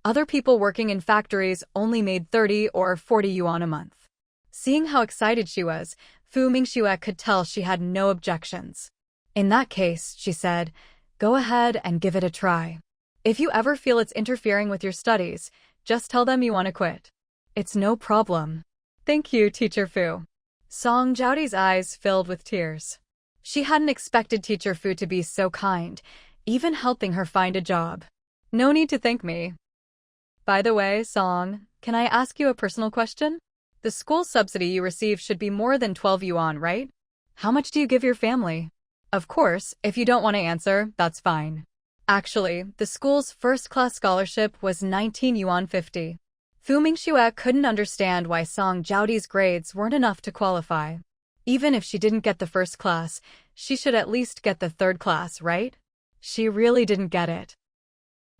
Other people working in factories only made 30 or 40 yuan a month. Seeing how excited she was, Fu Mingxue could tell she had no objections. "In that case," she said, "go ahead and give it a try. If you ever feel it's interfering with your studies, just tell them you want to quit. It's no problem." "Thank you, Teacher Fu." Song Jiaodi's eyes filled with tears. She hadn't expected Teacher Fu to be so kind, even helping her find a job. "No need to thank me. By the way, Song, can I ask you a personal question? The school subsidy you receive should be more than 12 yuan, right? How much do you give your family?" "Of course, if you don't want to answer, that's fine." Actually, the school's first-class scholarship was 19 yuan 50. Fu Mingxue couldn't understand why Song Jiaodi's grades weren't enough to qualify. Even if she didn't get the first class, she should at least get the third class, right? She really didn't get it.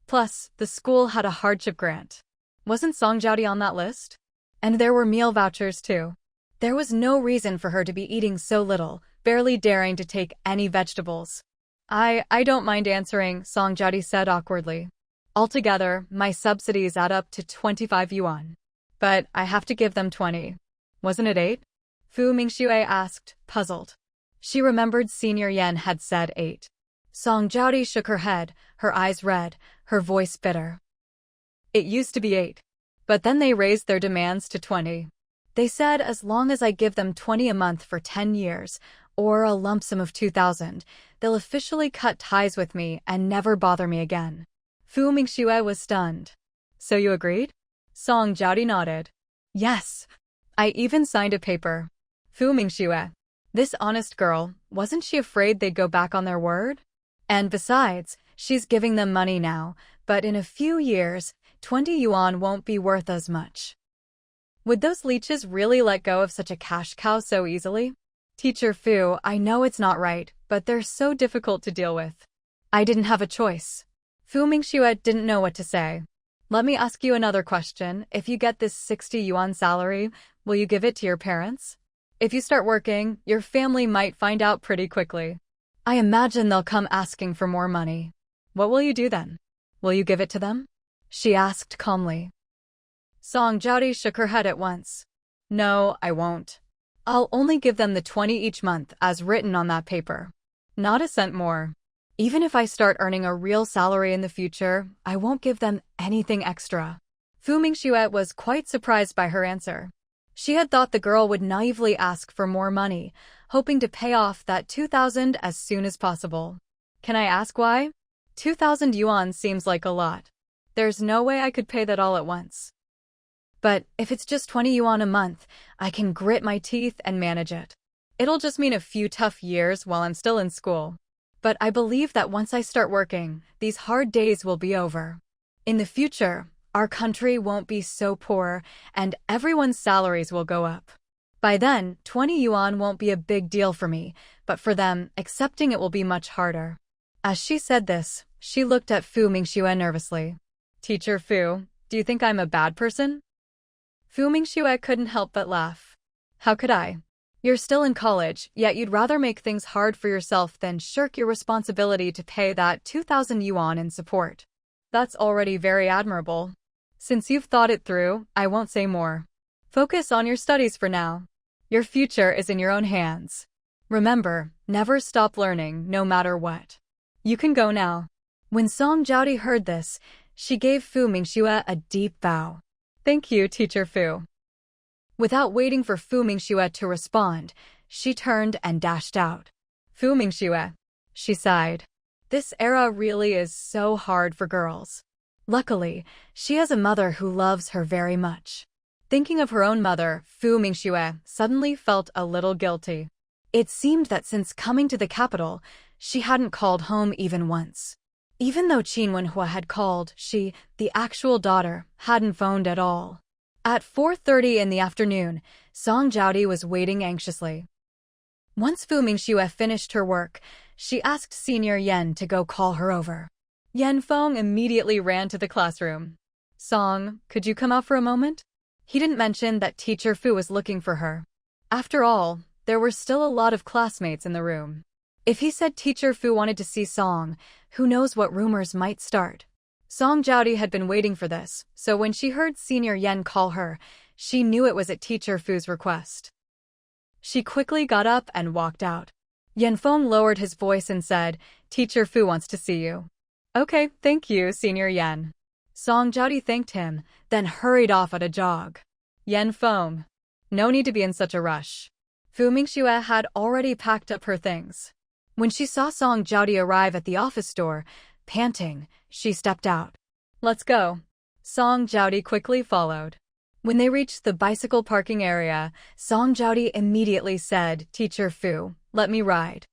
Plus, the school had a hardship grant. Wasn't Song Jiaodi on that list? And there were meal vouchers too. There was no reason for her to be eating so little, barely daring to take any vegetables. I don't mind answering," Song Jiaodi said awkwardly. "Altogether, my subsidies add up to 25 yuan. But I have to give them 20. Wasn't it 8? Fu Mingxue asked, puzzled. She remembered Senior Yen had said 8. Song Jiaodi shook her head, her eyes red, her voice bitter. "It used to be 8. But then they raised their demands to 20. They said as long as I give them 20 a month for 10 years, or a lump sum of 2,000, they'll officially cut ties with me and never bother me again." Fu Mingxue was stunned. "So you agreed?" Song Jiaodi nodded. "Yes. I even signed a paper." Fu Mingxue. This honest girl, wasn't she afraid they'd go back on their word? And besides, she's giving them money now, but in a few years, 20 yuan won't be worth as much. Would those leeches really let go of such a cash cow so easily? "Teacher Fu, I know it's not right, but they're so difficult to deal with." I didn't have a choice. Fu Mingxue didn't know what to say. "Let me ask you another question. If you get this 60 yuan salary, will you give it to your parents? If you start working, your family might find out pretty quickly. I imagine they'll come asking for more money. What will you do then? Will you give it to them?" she asked calmly. Song Jiaodi shook her head at once. "No, I won't. I'll only give them the 20 each month as written on that paper. Not a cent more. Even if I start earning a real salary in the future, I won't give them anything extra." Fu Mingxue was quite surprised by her answer. She had thought the girl would naively ask for more money, hoping to pay off that 2,000 as soon as possible. "Can I ask why? 2,000 yuan seems like a lot. There's no way I could pay that all at once. But if it's just 20 yuan a month, I can grit my teeth and manage it. It'll just mean a few tough years while I'm still in school. But I believe that once I start working, these hard days will be over. In the future, our country won't be so poor, and everyone's salaries will go up. By then, 20 yuan won't be a big deal for me, but for them, accepting it will be much harder. As she said this, she looked at Fu Mingxue nervously. Teacher Fu, do you think I'm a bad person? Fu Mingxue couldn't help but laugh. How could I? You're still in college, yet you'd rather make things hard for yourself than shirk your responsibility to pay that 2,000 yuan in support. That's already very admirable. Since you've thought it through, I won't say more. Focus on your studies for now. Your future is in your own hands. Remember, never stop learning, no matter what. You can go now. When Song Jiaodi heard this, she gave Fu Mingxue a deep bow. Thank you, Teacher Fu. Without waiting for Fu Mingxue to respond, she turned and dashed out. Fu Mingxue, she sighed. This era really is so hard for girls. Luckily, she has a mother who loves her very much. Thinking of her own mother, Fu Mingxue suddenly felt a little guilty. It seemed that since coming to the capital, she hadn't called home even once. Even though Qin Wenhua had called, she, the actual daughter, hadn't phoned at all. At 4:30 in the afternoon, Song Jiaodi was waiting anxiously. Once Fu Mingxue finished her work, she asked Senior Yen to go call her over. Yan Feng immediately ran to the classroom. Song, could you come out for a moment? He didn't mention that Teacher Fu was looking for her. After all, there were still a lot of classmates in the room. If he said Teacher Fu wanted to see Song, who knows what rumors might start. Song Jiaodi had been waiting for this, so when she heard Senior Yen call her, she knew it was at Teacher Fu's request. She quickly got up and walked out. Yan Feng lowered his voice and said, Teacher Fu wants to see you. Okay, thank you, Senior Yen. Song Jiaodi thanked him, then hurried off at a jog. Yan Feng. No need to be in such a rush. Fu Mingxue had already packed up her things. When she saw Song Jiaodi arrive at the office door, panting, she stepped out. Let's go. Song Jiaodi quickly followed. When they reached the bicycle parking area, Song Jiaodi immediately said, Teacher Fu, let me ride.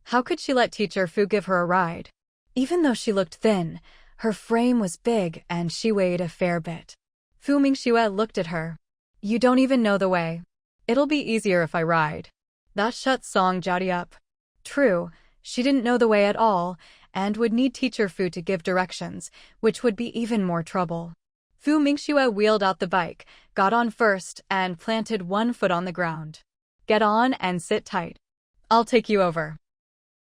How could she let Teacher Fu give her a ride? Even though she looked thin, her frame was big and she weighed a fair bit. Fu Mingxue looked at her. You don't even know the way. It'll be easier if I ride. That shut Song Jiaodi up. True, she didn't know the way at all, and would need Teacher Fu to give directions, which would be even more trouble. Fu Mingxue wheeled out the bike, got on first, and planted one foot on the ground. Get on and sit tight. I'll take you over.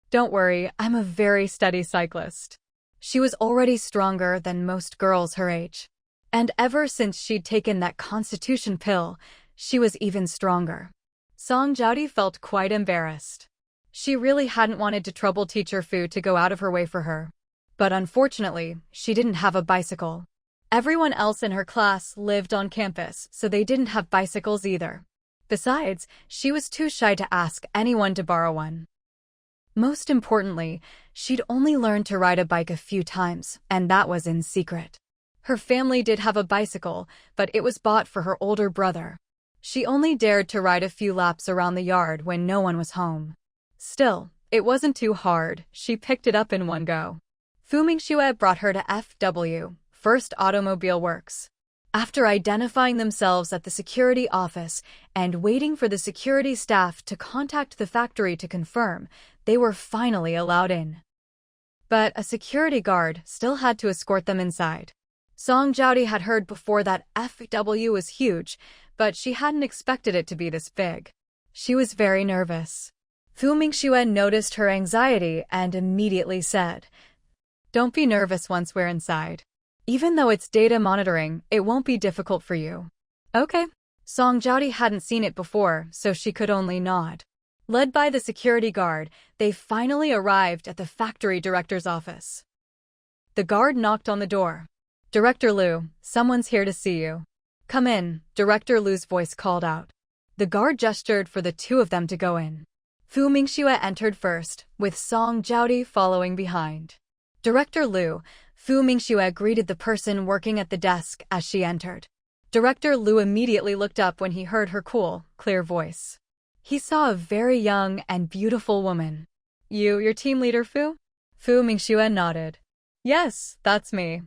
Don't worry, I'm a very steady cyclist. She was already stronger than most girls her age. And ever since she'd taken that constitution pill, she was even stronger. Song Jiaodi felt quite embarrassed. She really hadn't wanted to trouble Teacher Fu to go out of her way for her. But unfortunately, she didn't have a bicycle. Everyone else in her class lived on campus, so they didn't have bicycles either. Besides, she was too shy to ask anyone to borrow one. Most importantly, she'd only learned to ride a bike a few times, and that was in secret. Her family did have a bicycle, but it was bought for her older brother. She only dared to ride a few laps around the yard when no one was home. Still, it wasn't too hard, she picked it up in one go. Fu Mingxue brought her to FW, First Automobile Works. After identifying themselves at the security office and waiting for the security staff to contact the factory to confirm, they were finally allowed in. But a security guard still had to escort them inside. Song Jiaodi had heard before that FW was huge, but she hadn't expected it to be this big. She was very nervous. Fu Mingxue noticed her anxiety and immediately said, Don't be nervous once we're inside. Even though it's data monitoring, it won't be difficult for you. Okay. Song Jiaodi hadn't seen it before, so she could only nod. Led by the security guard, they finally arrived at the factory director's office. The guard knocked on the door. Director Liu, someone's here to see you. Come in, Director Liu's voice called out. The guard gestured for the two of them to go in. Fu Mingxue entered first, with Song Jiaodi following behind. Director Liu, Fu Mingxue greeted the person working at the desk as she entered. Director Liu immediately looked up when he heard her cool, clear voice. He saw a very young and beautiful woman. Your team leader, Fu? Fu Mingxue nodded. Yes, that's me.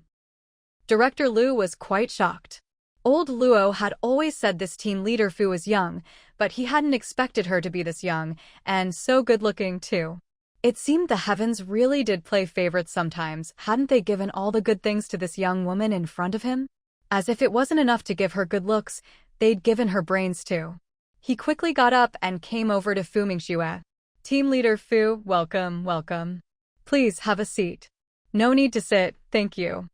Director Liu was quite shocked. Old Luo had always said this team leader Fu was young, but he hadn't expected her to be this young, and so good-looking too. It seemed the heavens really did play favorites sometimes. Hadn't they given all the good things to this young woman in front of him? As if it wasn't enough to give her good looks, they'd given her brains too. He quickly got up and came over to Fu Mingxue. Team leader Fu, welcome, welcome. Please have a seat. No need to sit, thank you.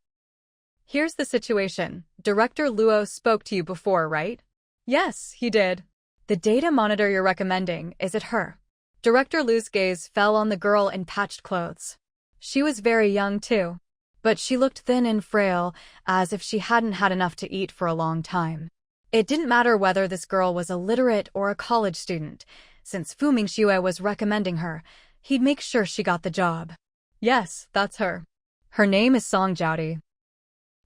Here's the situation. Director Luo spoke to you before, right? Yes, he did. The data monitor you're recommending, is it her? Director Lu's gaze fell on the girl in patched clothes. She was very young too, but she looked thin and frail, as if she hadn't had enough to eat for a long time. It didn't matter whether this girl was a literate or a college student. Since Fu Mingxue was recommending her, he'd make sure she got the job. Yes, that's her. Her name is Song Jiaodi.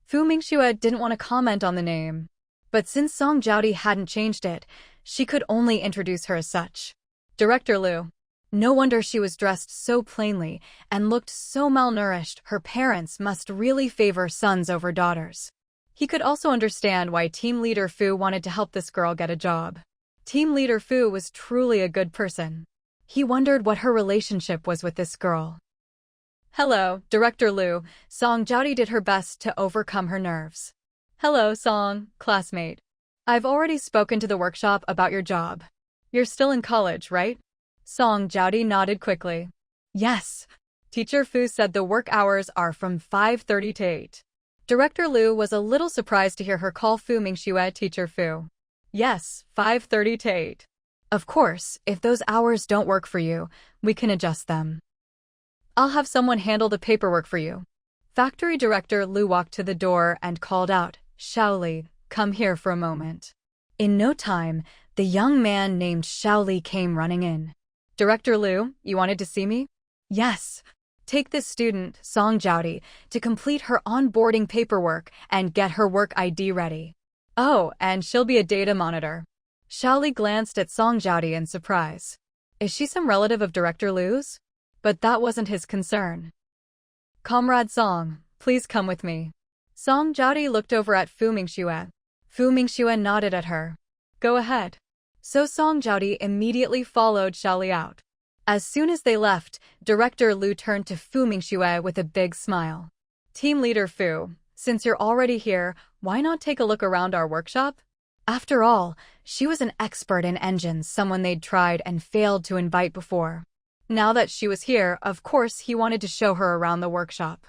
Fu Mingxue didn't want to comment on the name, but since Song Jiaodi hadn't changed it, she could only introduce her as such. Director Lu. No wonder she was dressed so plainly and looked so malnourished. Her parents must really favor sons over daughters. He could also understand why Team Leader Fu wanted to help this girl get a job. Team Leader Fu was truly a good person. He wondered what her relationship was with this girl. Hello, Director Lu. Song Jiaodi did her best to overcome her nerves. Hello, Song, classmate. I've already spoken to the workshop about your job. You're still in college, right? Song Jiaodi nodded quickly. Yes. Teacher Fu said the work hours are from 5:30 to 8. Director Lu was a little surprised to hear her call Fu Mingxue Teacher Fu. Yes, 5:30 to 8. Of course, if those hours don't work for you, we can adjust them. I'll have someone handle the paperwork for you. Factory Director Lu walked to the door and called out, Shaoli, come here for a moment. In no time, the young man named Shaoli came running in. Director Lu, you wanted to see me? Yes. Take this student, Song Jiaodi, to complete her onboarding paperwork and get her work ID ready. Oh, and she'll be a data monitor. Shaoli glanced at Song Jiaodi in surprise. Is she some relative of Director Lu's? But that wasn't his concern. Comrade Song, please come with me. Song Jiaodi looked over at Fu Mingxue. Fu Mingxue nodded at her. Go ahead. So Song Jiaodi immediately followed Shaoli out. As soon as they left, Director Lu turned to Fu Mingxue with a big smile. Team Leader Fu, since you're already here, why not take a look around our workshop? After all, she was an expert in engines, someone they'd tried and failed to invite before. Now that she was here, of course he wanted to show her around the workshop.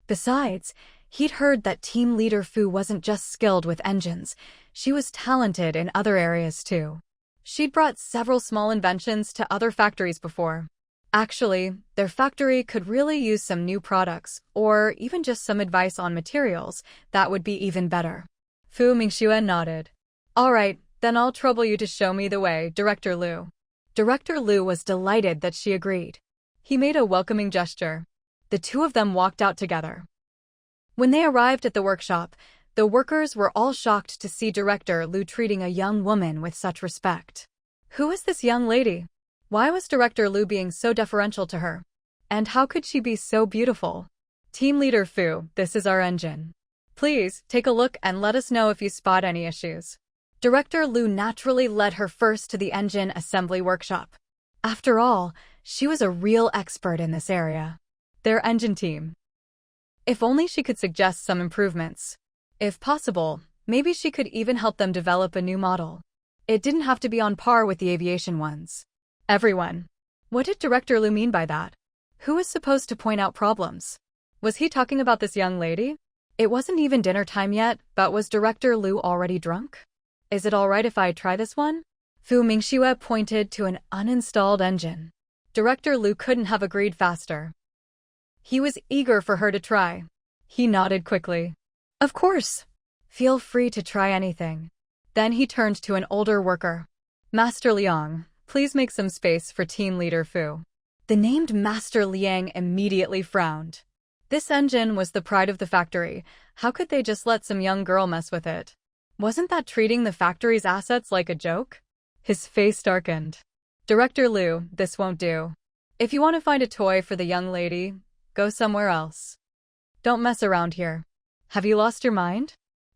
Besides, he'd heard that Team Leader Fu wasn't just skilled with engines, she was talented in other areas too. She'd brought several small inventions to other factories before. Actually, their factory could really use some new products, or even just some advice on materials, that would be even better. Fu Mingxue nodded. All right, then I'll trouble you to show me the way, Director Lu. Director Lu was delighted that she agreed. He made a welcoming gesture. The two of them walked out together. When they arrived at the workshop, the workers were all shocked to see Director Lu treating a young woman with such respect. Who is this young lady? Why was Director Lu being so deferential to her? And how could she be so beautiful? Team Leader Fu, this is our engine. Please, take a look and let us know if you spot any issues. Director Lu naturally led her first to the engine assembly workshop. After all, she was a real expert in this area. Their engine team. If only she could suggest some improvements. If possible, maybe she could even help them develop a new model. It didn't have to be on par with the aviation ones. Everyone. What did Director Lu mean by that? Who was supposed to point out problems? Was he talking about this young lady? It wasn't even dinner time yet, but was Director Lu already drunk? Is it alright if I try this one? Fu Mingxue pointed to an uninstalled engine. Director Lu couldn't have agreed faster. He was eager for her to try. He nodded quickly. Of course. Feel free to try anything. Then he turned to an older worker. Master Liang, please make some space for Team Leader Fu. The named Master Liang immediately frowned. This engine was the pride of the factory. How could they just let some young girl mess with it? Wasn't that treating the factory's assets like a joke? His face darkened. Director Lu, this won't do. If you want to find a toy for the young lady, go somewhere else. Don't mess around here. Have you lost your mind?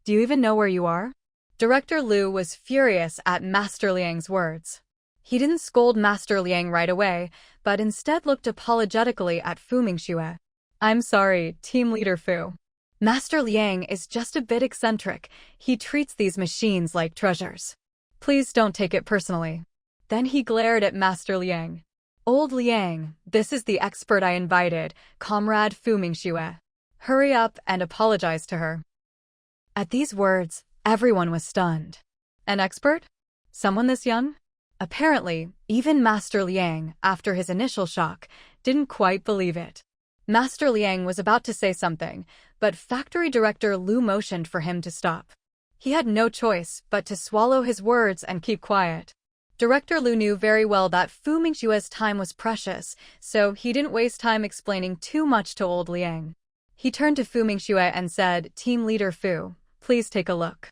Do you even know where you are? Director Lu was furious at Master Liang's words. He didn't scold Master Liang right away, but instead looked apologetically at Fu Mingxue. I'm sorry, Team Leader Fu. Master Liang is just a bit eccentric. He treats these machines like treasures. Please don't take it personally. Then he glared at Master Liang. Old Liang, this is the expert I invited, Comrade Fu Mingxue. Hurry up and apologize to her. At these words, everyone was stunned. An expert? Someone this young? Apparently, even Master Liang, after his initial shock, didn't quite believe it. Master Liang was about to say something, but Factory Director Lu motioned for him to stop. He had no choice but to swallow his words and keep quiet. Director Lu knew very well that Fu Mingxue's time was precious, so he didn't waste time explaining too much to old Liang. He turned to Fu Mingxue and said, Team Leader Fu, please take a look.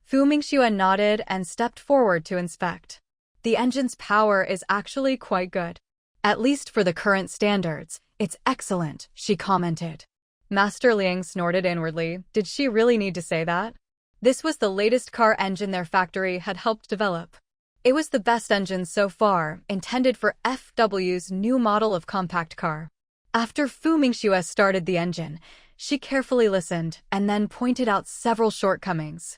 Fu Mingxue nodded and stepped forward to inspect. The engine's power is actually quite good. At least for the current standards, it's excellent, she commented. Master Liang snorted inwardly. Did she really need to say that? This was the latest car engine their factory had helped develop. It was the best engine so far, intended for FW's new model of compact car. After Fu Mingxue started the engine, she carefully listened and then pointed out several shortcomings.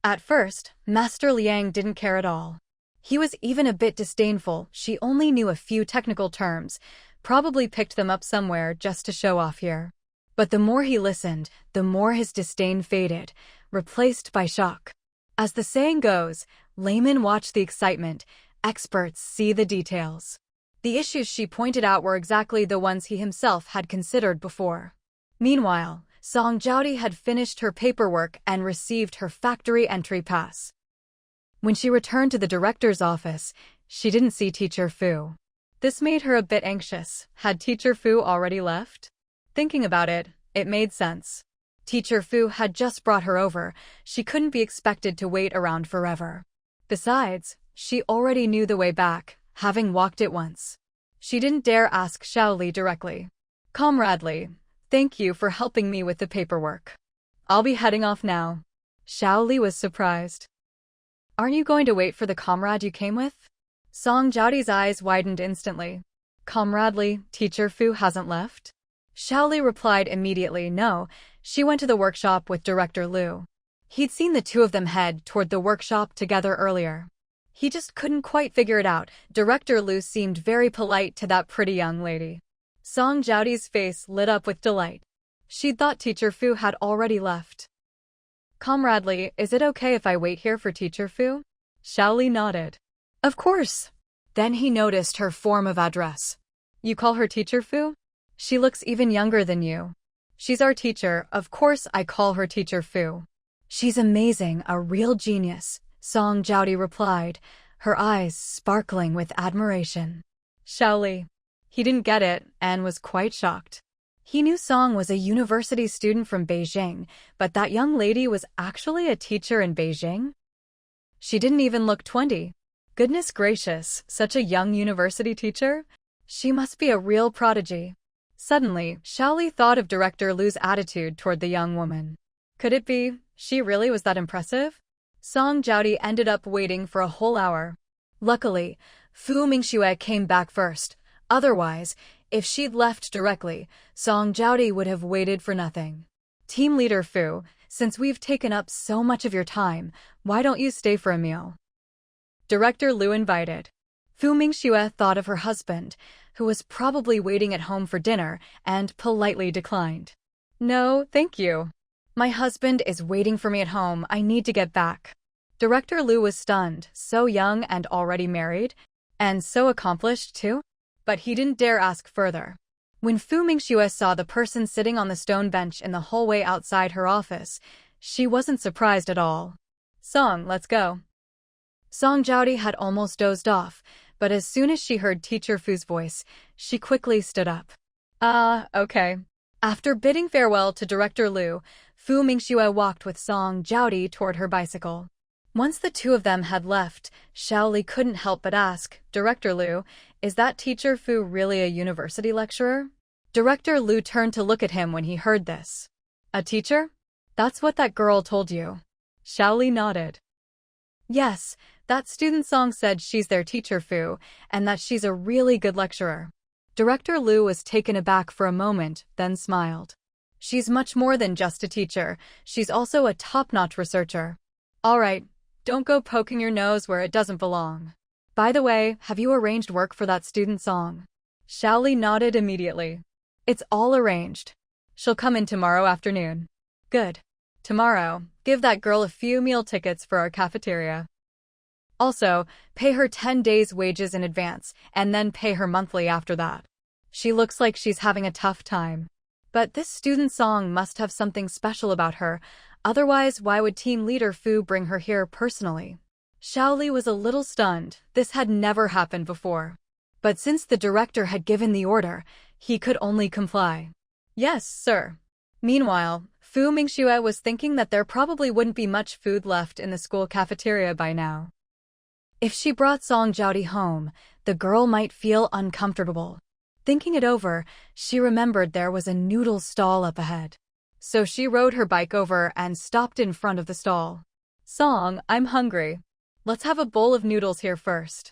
At first, Master Liang didn't care at all. He was even a bit disdainful. She only knew a few technical terms, probably picked them up somewhere just to show off here. But the more he listened, the more his disdain faded, replaced by shock. As the saying goes, laymen watch the excitement, experts see the details. The issues she pointed out were exactly the ones he himself had considered before. Meanwhile, Song Jiaodi had finished her paperwork and received her factory entry pass. When she returned to the director's office, she didn't see Teacher Fu. This made her a bit anxious. Had Teacher Fu already left? Thinking about it, it made sense. Teacher Fu had just brought her over. She couldn't be expected to wait around forever. Besides, she already knew the way back, having walked it once. She didn't dare ask Xiaoli directly. Comrade Li, thank you for helping me with the paperwork. I'll be heading off now. Xiaoli was surprised. Aren't you going to wait for the comrade you came with? Song Jiaodi's eyes widened instantly. Comrade Li, Teacher Fu hasn't left? Xiaoli replied immediately, no, she went to the workshop with Director Lu. He'd seen the two of them head toward the workshop together earlier. He just couldn't quite figure it out. Director Lu seemed very polite to that pretty young lady. Song Jiaodi's face lit up with delight. She'd thought Teacher Fu had already left. Comrade Li, is it okay if I wait here for Teacher Fu? Xiaoli nodded. Of course. Then he noticed her form of address. You call her Teacher Fu? She looks even younger than you. She's our teacher, of course I call her Teacher Fu. She's amazing, a real genius, Song Jiaodi replied, her eyes sparkling with admiration. Xiaoli. He didn't get it and was quite shocked. He knew Song was a university student from Beijing, but that young lady was actually a teacher in Beijing? She didn't even look 20. Goodness gracious, such a young university teacher? She must be a real prodigy. Suddenly, Xiaoli thought of Director Lu's attitude toward the young woman. Could it be she really was that impressive? Song Jiaodi ended up waiting for a whole hour. Luckily, Fu Mingxue came back first. Otherwise, if she'd left directly, Song Jiaodi would have waited for nothing. Team Leader Fu, since we've taken up so much of your time, why don't you stay for a meal? Director Lu invited. Fu Mingxue thought of her husband, who was probably waiting at home for dinner, and politely declined. No, thank you. My husband is waiting for me at home. I need to get back. Director Lu was stunned, so young and already married, and so accomplished too. But he didn't dare ask further. When Fu Mingxue saw the person sitting on the stone bench in the hallway outside her office, she wasn't surprised at all. Song, let's go. Song Jiaodi had almost dozed off, but as soon as she heard Teacher Fu's voice, she quickly stood up. Okay. After bidding farewell to Director Lu, Fu Mingxue walked with Song Jiaodi toward her bicycle. Once the two of them had left, Xiaoli couldn't help but ask, Director Lu, is that Teacher Fu really a university lecturer? Director Lu turned to look at him when he heard this. A teacher? That's what that girl told you. Xiaoli nodded. Yes, that student song said she's their teacher Fu, and that she's a really good lecturer. Director Liu was taken aback for a moment, then smiled. She's much more than just a teacher, she's also a top-notch researcher. Alright, don't go poking your nose where it doesn't belong. By the way, have you arranged work for that student song? Xiaoli nodded immediately. It's all arranged. She'll come in tomorrow afternoon. Good. Tomorrow, give that girl a few meal tickets for our cafeteria. Also, pay her 10 days' wages in advance, and then pay her monthly after that. She looks like she's having a tough time. But this student song must have something special about her, otherwise why would team leader Fu bring her here personally? Xiaoli was a little stunned, this had never happened before. But since the director had given the order, he could only comply. Yes, sir. Meanwhile, Fu Mingxue was thinking that there probably wouldn't be much food left in the school cafeteria by now. If she brought Song Jiaodi home, the girl might feel uncomfortable. Thinking it over, she remembered there was a noodle stall up ahead. So she rode her bike over and stopped in front of the stall. Song, I'm hungry. Let's have a bowl of noodles here first.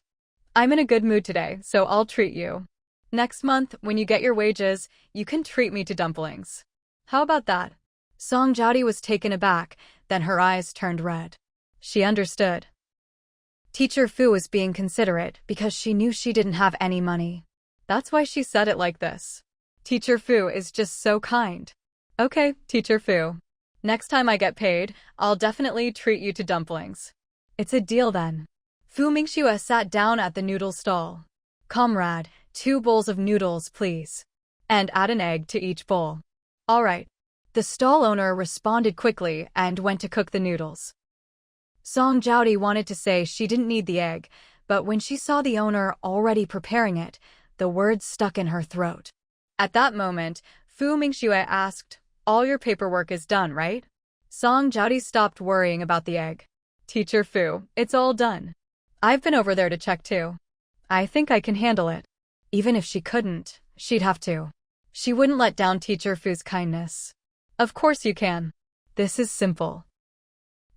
I'm in a good mood today, so I'll treat you. Next month, when you get your wages, you can treat me to dumplings. How about that? Song Jiaodi was taken aback, then her eyes turned red. She understood. Teacher Fu was being considerate because she knew she didn't have any money. That's why she said it like this. Teacher Fu is just so kind. Okay, Teacher Fu. Next time I get paid, I'll definitely treat you to dumplings. It's a deal then. Fu Mingxue sat down at the noodle stall. Comrade, 2 bowls of noodles, please. And add an egg to each bowl. All right. The stall owner responded quickly and went to cook the noodles. Song Jiaodi wanted to say she didn't need the egg, but when she saw the owner already preparing it, the words stuck in her throat. At that moment, Fu Mingxue asked, all your paperwork is done, right? Song Jiaodi stopped worrying about the egg. Teacher Fu, it's all done. I've been over there to check too. I think I can handle it. Even if she couldn't, she'd have to. She wouldn't let down Teacher Fu's kindness. Of course you can. This is simple.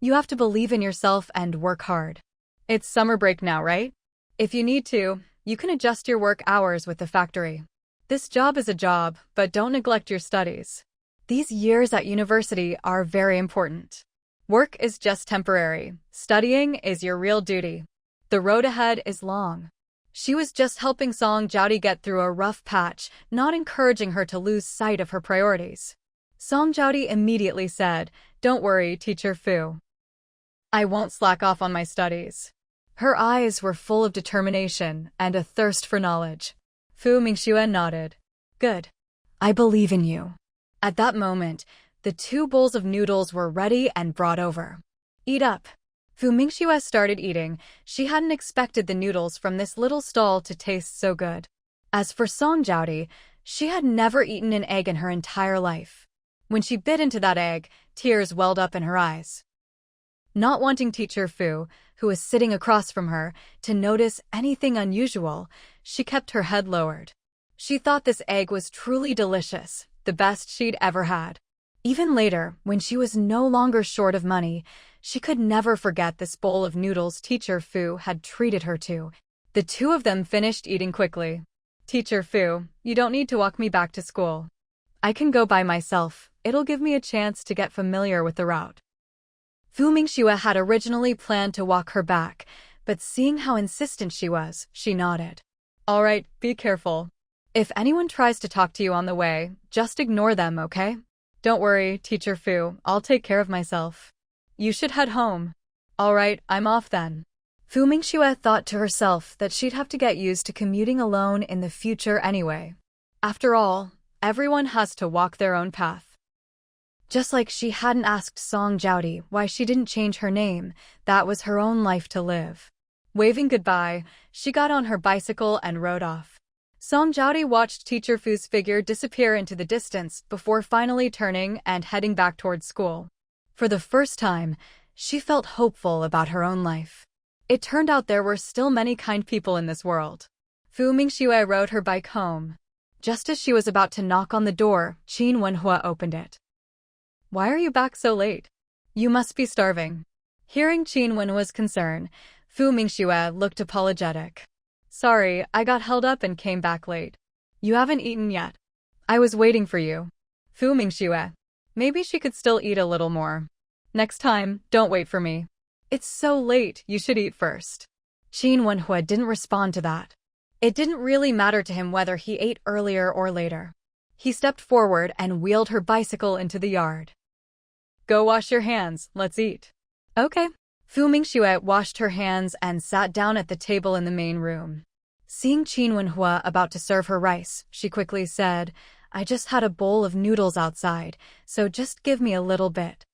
You have to believe in yourself and work hard. It's summer break now, right? If you need to, you can adjust your work hours with the factory. This job is a job, but don't neglect your studies. These years at university are very important. Work is just temporary. Studying is your real duty. The road ahead is long. She was just helping Song Jiaodi get through a rough patch, not encouraging her to lose sight of her priorities. Song Jiaodi immediately said, don't worry, Teacher Fu. I won't slack off on my studies. Her eyes were full of determination and a thirst for knowledge. Fu Mingxue nodded. Good. I believe in you. At that moment, the 2 bowls of noodles were ready and brought over. Eat up. Fu Mingxue started eating. She hadn't expected the noodles from this little stall to taste so good. As for Song Jiaodi, she had never eaten an egg in her entire life. When she bit into that egg, tears welled up in her eyes. Not wanting Teacher Fu, who was sitting across from her, to notice anything unusual, she kept her head lowered. She thought this egg was truly delicious, the best she'd ever had. Even later, when she was no longer short of money, she could never forget this bowl of noodles Teacher Fu had treated her to. The 2 of them finished eating quickly. Teacher Fu, you don't need to walk me back to school. I can go by myself. It'll give me a chance to get familiar with the route. Fu Mingxue had originally planned to walk her back, but seeing how insistent she was, she nodded. All right, be careful. If anyone tries to talk to you on the way, just ignore them, okay? Don't worry, Teacher Fu, I'll take care of myself. You should head home. All right, I'm off then. Fu Mingxue thought to herself that she'd have to get used to commuting alone in the future anyway. After all, everyone has to walk their own path. Just like she hadn't asked Song Jiaodi why she didn't change her name, that was her own life to live. Waving goodbye, she got on her bicycle and rode off. Song Jiaodi watched Teacher Fu's figure disappear into the distance before finally turning and heading back towards school. For the first time, she felt hopeful about her own life. It turned out there were still many kind people in this world. Fu Mingxue rode her bike home. Just as she was about to knock on the door, Qin Wenhua opened it. Why are you back so late? You must be starving. Hearing Qin Wenhua's concern, Fu Mingxue looked apologetic. Sorry, I got held up and came back late. You haven't eaten yet. I was waiting for you. Fu Mingxue. Maybe she could still eat a little more. Next time, don't wait for me. It's so late, you should eat first. Qin Wenhua didn't respond to that. It didn't really matter to him whether he ate earlier or later. He stepped forward and wheeled her bicycle into the yard. Go wash your hands, let's eat. Okay. Fu Mingxue washed her hands and sat down at the table in the main room. Seeing Qin Wenhua about to serve her rice, she quickly said, I just had a bowl of noodles outside, so just give me a little bit.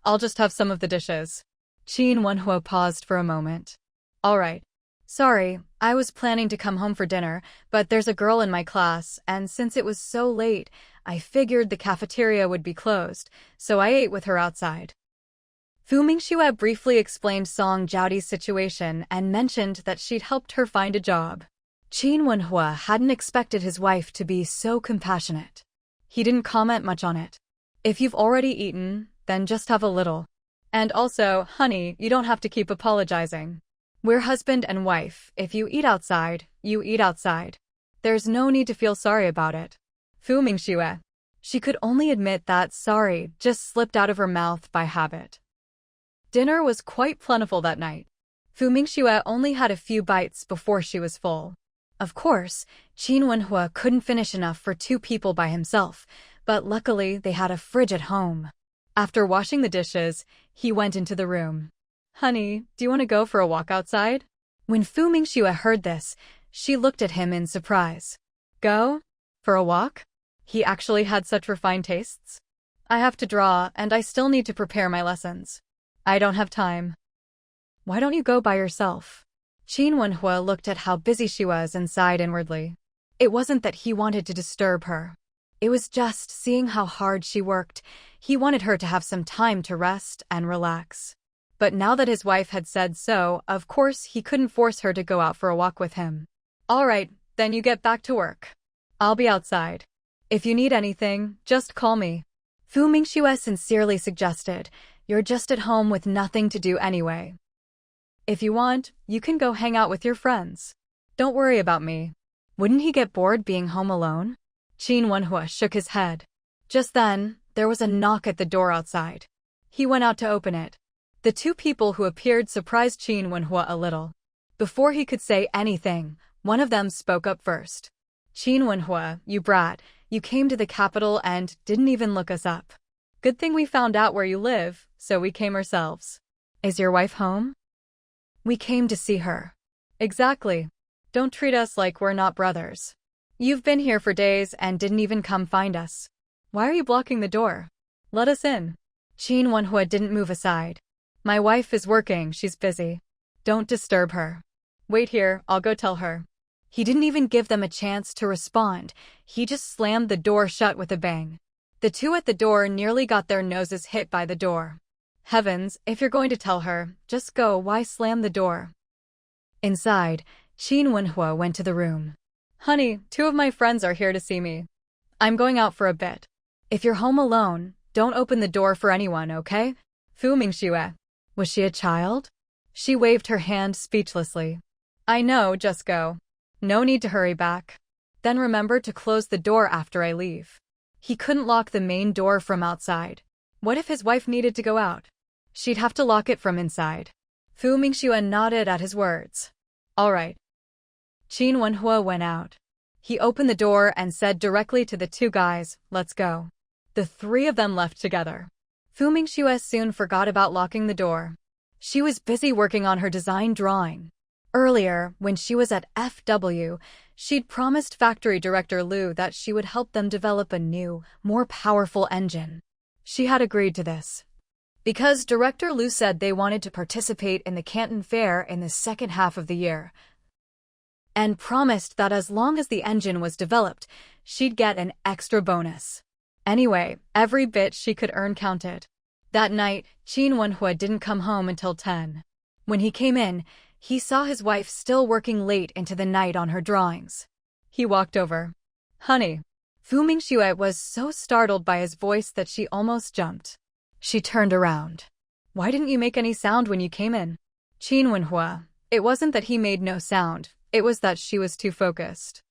I'll just have some of the dishes. Qin Wenhua paused for a moment. All right. Sorry, I was planning to come home for dinner, but there's a girl in my class, and since it was so late, I figured the cafeteria would be closed, so I ate with her outside. Fu Mingxue briefly explained Song Jiaoti's situation and mentioned that she'd helped her find a job. Qin Wenhua hadn't expected his wife to be so compassionate. He didn't comment much on it. If you've already eaten, then just have a little. And also, honey, you don't have to keep apologizing. We're husband and wife. If you eat outside, you eat outside. There's no need to feel sorry about it. Fu Mingxue. She could only admit that sorry just slipped out of her mouth by habit. Dinner was quite plentiful that night. Fu Mingxue only had a few bites before she was full. Of course, Qin Wenhua couldn't finish enough for 2 people by himself, but luckily they had a fridge at home. After washing the dishes, he went into the room. Honey, do you want to go for a walk outside? When Fu Mingxue heard this, she looked at him in surprise. Go? For a walk? He actually had such refined tastes? I have to draw, and I still need to prepare my lessons. I don't have time. Why don't you go by yourself? Qin Wenhua looked at how busy she was and sighed inwardly. It wasn't that he wanted to disturb her. It was just seeing how hard she worked. He wanted her to have some time to rest and relax. But now that his wife had said so, of course he couldn't force her to go out for a walk with him. All right, then you get back to work. I'll be outside. If you need anything, just call me. Fu Mingxue sincerely suggested, you're just at home with nothing to do anyway. If you want, you can go hang out with your friends. Don't worry about me. Wouldn't he get bored being home alone? Qin Wenhua shook his head. Just then, there was a knock at the door outside. He went out to open it. The 2 people who appeared surprised Qin Wenhua a little. Before he could say anything, one of them spoke up first. Qin Wenhua, you brat, you came to the capital and didn't even look us up. Good thing we found out where you live, so we came ourselves. Is your wife home? We came to see her. Exactly. Don't treat us like we're not brothers. You've been here for days and didn't even come find us. Why are you blocking the door? Let us in. Qin Wenhua didn't move aside. My wife is working, she's busy. Don't disturb her. Wait here, I'll go tell her. He didn't even give them a chance to respond. He just slammed the door shut with a bang. The 2 at the door nearly got their noses hit by the door. Heavens, if you're going to tell her, just go, why slam the door? Inside, Qin Wenhua went to the room. Honey, 2 of my friends are here to see me. I'm going out for a bit. If you're home alone, don't open the door for anyone, okay? Fu Mingxue. Was she a child? She waved her hand speechlessly. I know, just go. No need to hurry back. Then remember to close the door after I leave. He couldn't lock the main door from outside. What if his wife needed to go out? She'd have to lock it from inside. Fu Mingxue nodded at his words. All right. Qin Wenhua went out. He opened the door and said directly to the 2 guys, let's go. The 3 of them left together. Fu Mingxue soon forgot about locking the door. She was busy working on her design drawing. Earlier, when she was at FW, she'd promised factory director Liu that she would help them develop a new, more powerful engine. She had agreed to this. Because Director Liu said they wanted to participate in the Canton Fair in the second half of the year, and promised that as long as the engine was developed, she'd get an extra bonus. Anyway, every bit she could earn counted. That night, Qin Wenhua didn't come home until 10. When he came in, he saw his wife still working late into the night on her drawings. He walked over. Honey. Fu Mingxue was so startled by his voice that she almost jumped. She turned around. Why didn't you make any sound when you came in? Qin Wenhua. It wasn't that he made no sound, it was that she was too focused.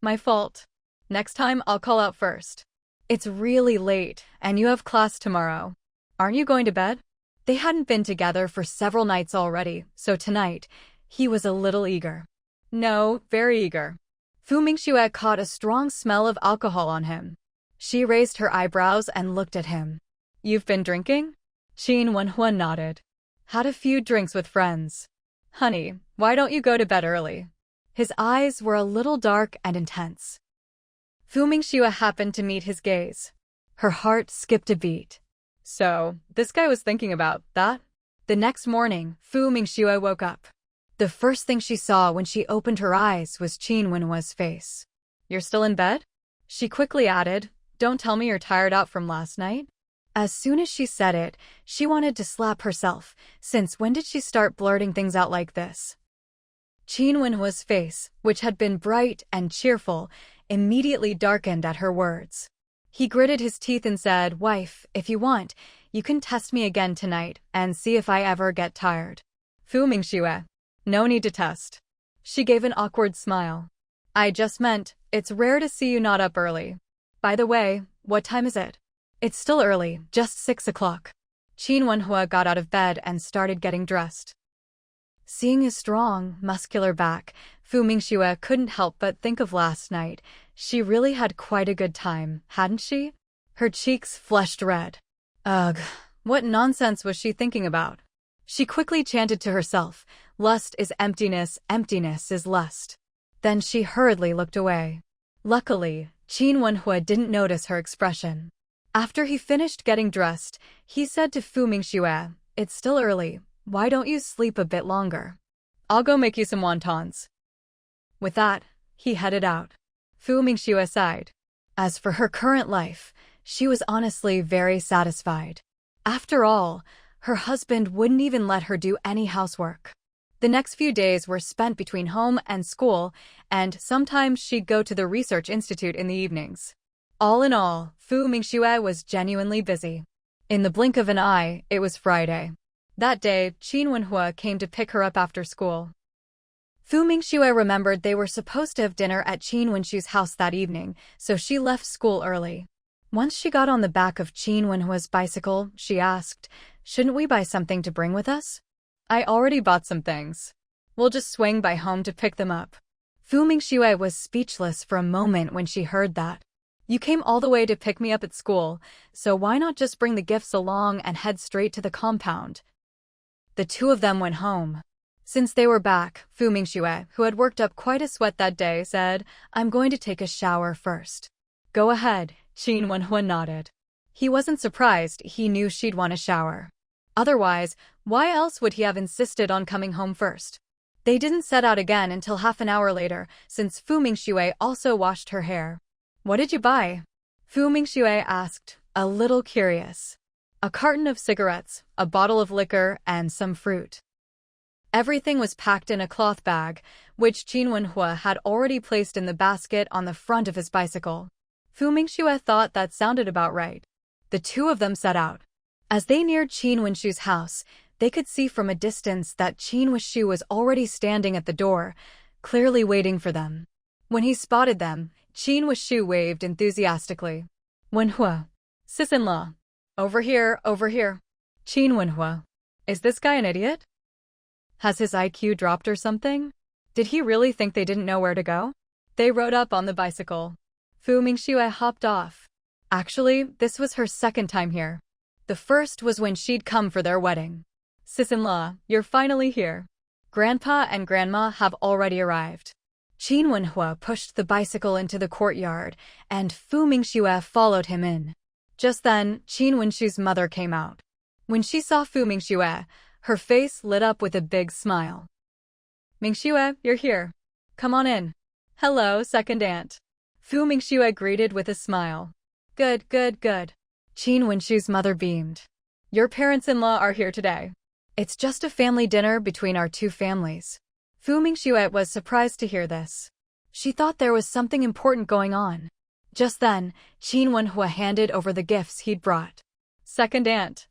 My fault. Next time I'll call out first. It's really late, and you have class tomorrow. Aren't you going to bed? They hadn't been together for several nights already, so tonight, he was a little eager. No, very eager. Fu Mingxue caught a strong smell of alcohol on him. She raised her eyebrows and looked at him. You've been drinking? Qin Wenhua nodded. Had a few drinks with friends. Honey, why don't you go to bed early? His eyes were a little dark and intense. Fu Mingxue happened to meet his gaze. Her heart skipped a beat. So, this guy was thinking about that? The next morning, Fu Mingxue woke up. The first thing she saw when she opened her eyes was Qin Wenhua's face. You're still in bed? She quickly added, don't tell me you're tired out from last night? As soon as she said it, she wanted to slap herself, since when did she start blurting things out like this? Qin Wenhua's face, which had been bright and cheerful, immediately darkened at her words. He gritted his teeth and said, Wife, if you want, you can test me again tonight and see if I ever get tired. Fu Mingxue. No need to test. She gave an awkward smile. I just meant, it's rare to see you not up early. By the way, what time is it? It's still early, just 6 o'clock. Qin Wenhua got out of bed and started getting dressed. Seeing his strong, muscular back, Fu Mingxue couldn't help but think of last night. She really had quite a good time, hadn't she? Her cheeks flushed red. Ugh, what nonsense was she thinking about? She quickly chanted to herself, lust is emptiness, emptiness is lust. Then she hurriedly looked away. Luckily, Qin Wenhua didn't notice her expression. After he finished getting dressed, he said to Fu Mingxue, it's still early, why don't you sleep a bit longer? I'll go make you some wontons. With that, he headed out. Fu Mingxue sighed. As for her current life, she was honestly very satisfied. After all, her husband wouldn't even let her do any housework. The next few days were spent between home and school, and sometimes she'd go to the research institute in the evenings. All in all, Fu Mingxue was genuinely busy. In the blink of an eye, it was Friday. That day, Qin Wenhua came to pick her up after school. Fu Mingxue remembered they were supposed to have dinner at Qin Wenxue's house that evening, so she left school early. Once she got on the back of Qin Wenhua's bicycle, she asked, shouldn't we buy something to bring with us? I already bought some things. We'll just swing by home to pick them up. Fu Mingxue was speechless for a moment when she heard that. You came all the way to pick me up at school, so why not just bring the gifts along and head straight to the compound? The two of them went home. Since they were back, Fu Mingxue, who had worked up quite a sweat that day, said, I'm going to take a shower first. Go ahead, Qin Wenhua nodded. He wasn't surprised, he knew she'd want a shower. Otherwise, why else would he have insisted on coming home first? They didn't set out again until half an hour later, since Fu Mingxue also washed her hair. What did you buy? Fu Mingxue asked, a little curious. A carton of cigarettes, a bottle of liquor, and some fruit. Everything was packed in a cloth bag, which Qin Wenhua had already placed in the basket on the front of his bicycle. Fu Mingxue thought that sounded about right. The two of them set out. As they neared Qin Wenxue's house, they could see from a distance that Qin Wenxu was already standing at the door, clearly waiting for them. When he spotted them, Qin Wenxu waved enthusiastically. Wenhua. Sis-in-law. Over here, over here. Qin Wenhua. Is this guy an idiot? Has his IQ dropped or something? Did he really think they didn't know where to go? They rode up on the bicycle. Fu Mingxue hopped off. Actually, this was her second time here. The first was when she'd come for their wedding. Sis-in-law, you're finally here. Grandpa and Grandma have already arrived. Qin Wenhua pushed the bicycle into the courtyard, and Fu Mingxue followed him in. Just then, Qin Wenxue's mother came out. When she saw Fu Mingxue, her face lit up with a big smile. Mingxue, you're here. Come on in. Hello, second aunt. Fu Mingxue greeted with a smile. Good, good, good. Qin Wenxue's mother beamed. Your parents-in-law are here today. It's just a family dinner between our two families. Fu Mingxue was surprised to hear this. She thought there was something important going on. Just then, Qin Wenhua handed over the gifts he'd brought. Second aunt.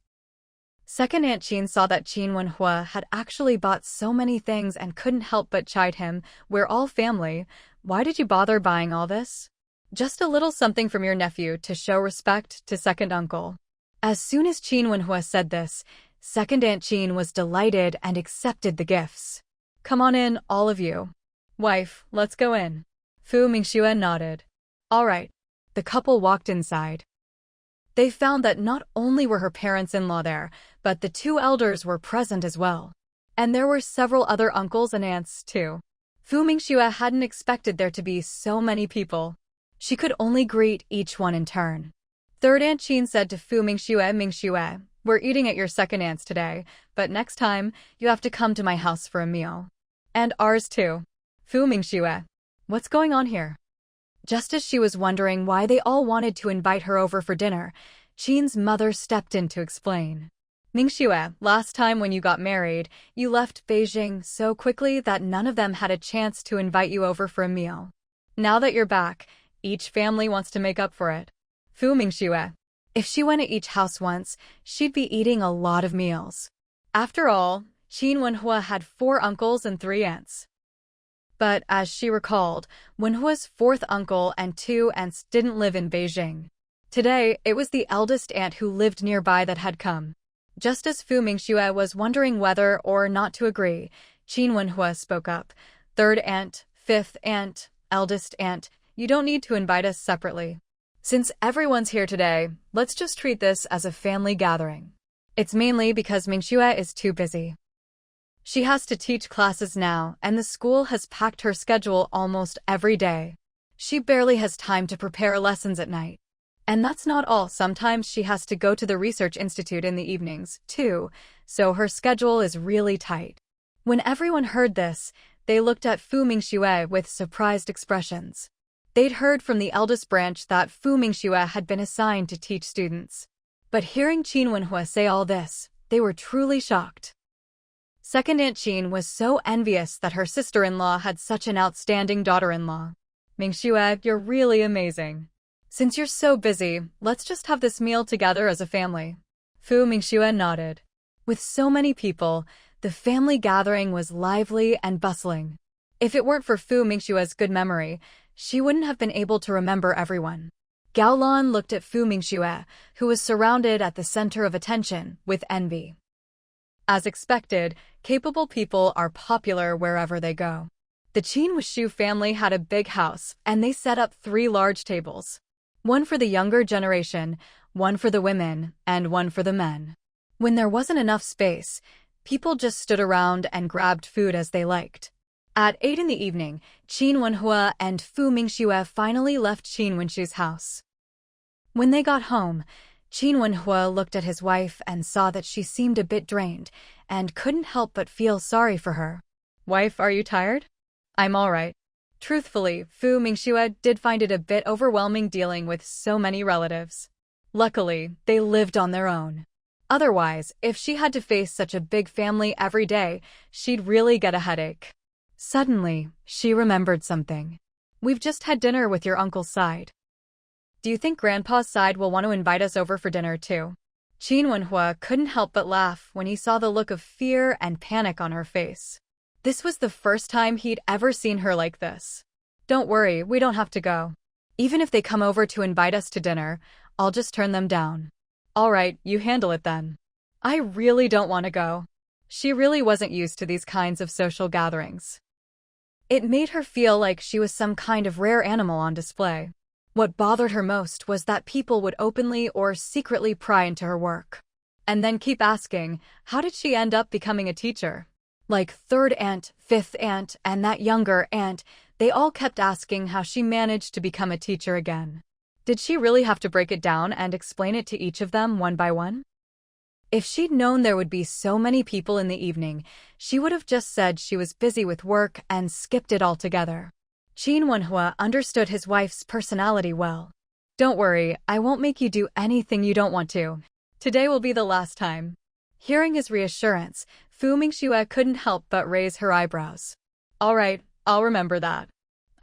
Second Aunt Qin saw that Qin Wenhua had actually bought so many things and couldn't help but chide him. We're all family. Why did you bother buying all this? Just a little something from your nephew to show respect to second uncle. As soon as Qin Wenhua said this, Second Aunt Qin was delighted and accepted the gifts. Come on in, all of you. Wife, let's go in. Fu Mingxue nodded. All right. The couple walked inside. They found that not only were her parents-in-law there, but the two elders were present as well. And there were several other uncles and aunts, too. Fu Mingxue hadn't expected there to be so many people. She could only greet each one in turn. Third Aunt Qin said to Fu Mingxue, we're eating at your second aunt's today, but next time, you have to come to my house for a meal. And ours too. Fu Mingxue, what's going on here? Just as she was wondering why they all wanted to invite her over for dinner, Qin's mother stepped in to explain. Mingxue, last time when you got married, you left Beijing so quickly that none of them had a chance to invite you over for a meal. Now that you're back, each family wants to make up for it. Fu Mingxue, if she went to each house once, she'd be eating a lot of meals. After all, Qin Wenhua had 4 uncles and 3 aunts. But, as she recalled, Wenhua's 4th uncle and 2 aunts didn't live in Beijing. Today, it was the eldest aunt who lived nearby that had come. Just as Fu Mingxue was wondering whether or not to agree, Qin Wenhua spoke up. 3rd aunt, 5th aunt, eldest aunt, you don't need to invite us separately. Since everyone's here today, let's just treat this as a family gathering. It's mainly because Mingxue is too busy. She has to teach classes now, and the school has packed her schedule almost every day. She barely has time to prepare lessons at night. And that's not all. Sometimes she has to go to the research institute in the evenings, too, so her schedule is really tight. When everyone heard this, they looked at Fu Mingxue with surprised expressions. They'd heard from the eldest branch that Fu Mingxue had been assigned to teach students. But hearing Qin Wenhua say all this, they were truly shocked. Second Aunt Qin was so envious that her sister-in-law had such an outstanding daughter-in-law. Mingxue, you're really amazing. Since you're so busy, let's just have this meal together as a family. Fu Mingxue nodded. With so many people, the family gathering was lively and bustling. If it weren't for Fu Mingxue's good memory, she wouldn't have been able to remember everyone. Gao Lan looked at Fu Mingxue, who was surrounded at the center of attention, with envy. As expected, capable people are popular wherever they go. The Qin Wushu family had a big house, and they set up 3 large tables. One for the younger generation, one for the women, and one for the men. When there wasn't enough space, people just stood around and grabbed food as they liked. At 8 in the evening, Qin Wenhua and Fu Mingxue finally left Qin Wenshu's house. When they got home, Qin Wenhua looked at his wife and saw that she seemed a bit drained, and couldn't help but feel sorry for her. Wife, are you tired? I'm all right. Truthfully, Fu Mingxue did find it a bit overwhelming dealing with so many relatives. Luckily, they lived on their own. Otherwise, if she had to face such a big family every day, she'd really get a headache. Suddenly, she remembered something. We've just had dinner with your uncle's side. Do you think Grandpa's side will want to invite us over for dinner too? Qin Wenhua couldn't help but laugh when he saw the look of fear and panic on her face. This was the first time he'd ever seen her like this. Don't worry, we don't have to go. Even if they come over to invite us to dinner, I'll just turn them down. All right, you handle it then. I really don't want to go. She really wasn't used to these kinds of social gatherings. It made her feel like she was some kind of rare animal on display. What bothered her most was that people would openly or secretly pry into her work. And then keep asking, how did she end up becoming a teacher? Like 3rd aunt, 5th aunt, and that younger aunt, they all kept asking how she managed to become a teacher again. Did she really have to break it down and explain it to each of them one by one? If she'd known there would be so many people in the evening, she would have just said she was busy with work and skipped it altogether. Qin Wenhua understood his wife's personality well. Don't worry, I won't make you do anything you don't want to. Today will be the last time. Hearing his reassurance, Fu Mingxue couldn't help but raise her eyebrows. All right, I'll remember that.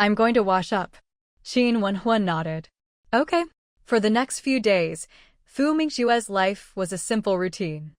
I'm going to wash up. Qin Wenhua nodded. Okay. For the next few days, Fu Mingxue's life was a simple routine.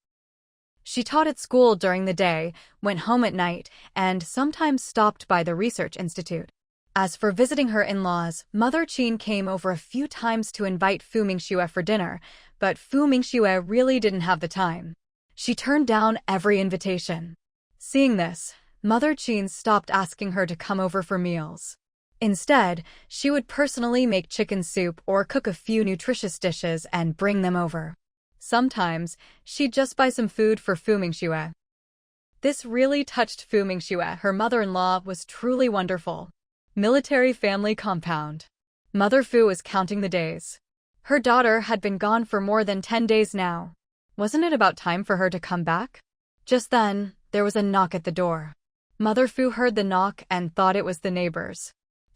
She taught at school during the day, went home at night, and sometimes stopped by the research institute. As for visiting her in-laws, Mother Qin came over a few times to invite Fu Mingxue for dinner, but Fu Mingxue really didn't have the time. She turned down every invitation. Seeing this, Mother Qin stopped asking her to come over for meals. Instead, she would personally make chicken soup or cook a few nutritious dishes and bring them over. Sometimes, she'd just buy some food for Fu Mingxue. This really touched Fu Mingxue. Her mother-in-law was truly wonderful. Military family compound. Mother Fu was counting the days. Her daughter had been gone for more than 10 days now. Wasn't it about time for her to come back? Just then, there was a knock at the door. Mother Fu heard the knock and thought it was the neighbors.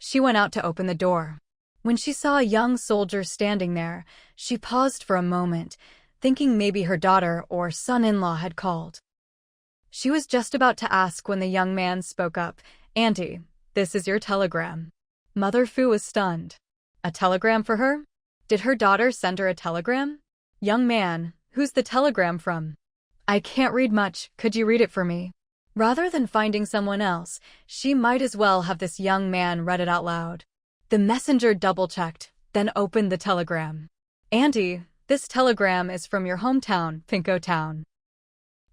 She went out to open the door. When she saw a young soldier standing there, she paused for a moment, thinking maybe her daughter or son-in-law had called. She was just about to ask when the young man spoke up, "Auntie, this is your telegram." Mother Fu was stunned. A telegram for her? Did her daughter send her a telegram? "Young man, who's the telegram from?" "I can't read much, could you read it for me?" Rather than finding someone else, she might as well have this young man read it out loud. The messenger double-checked, then opened the telegram. "Auntie, this telegram is from your hometown, Pinko Town.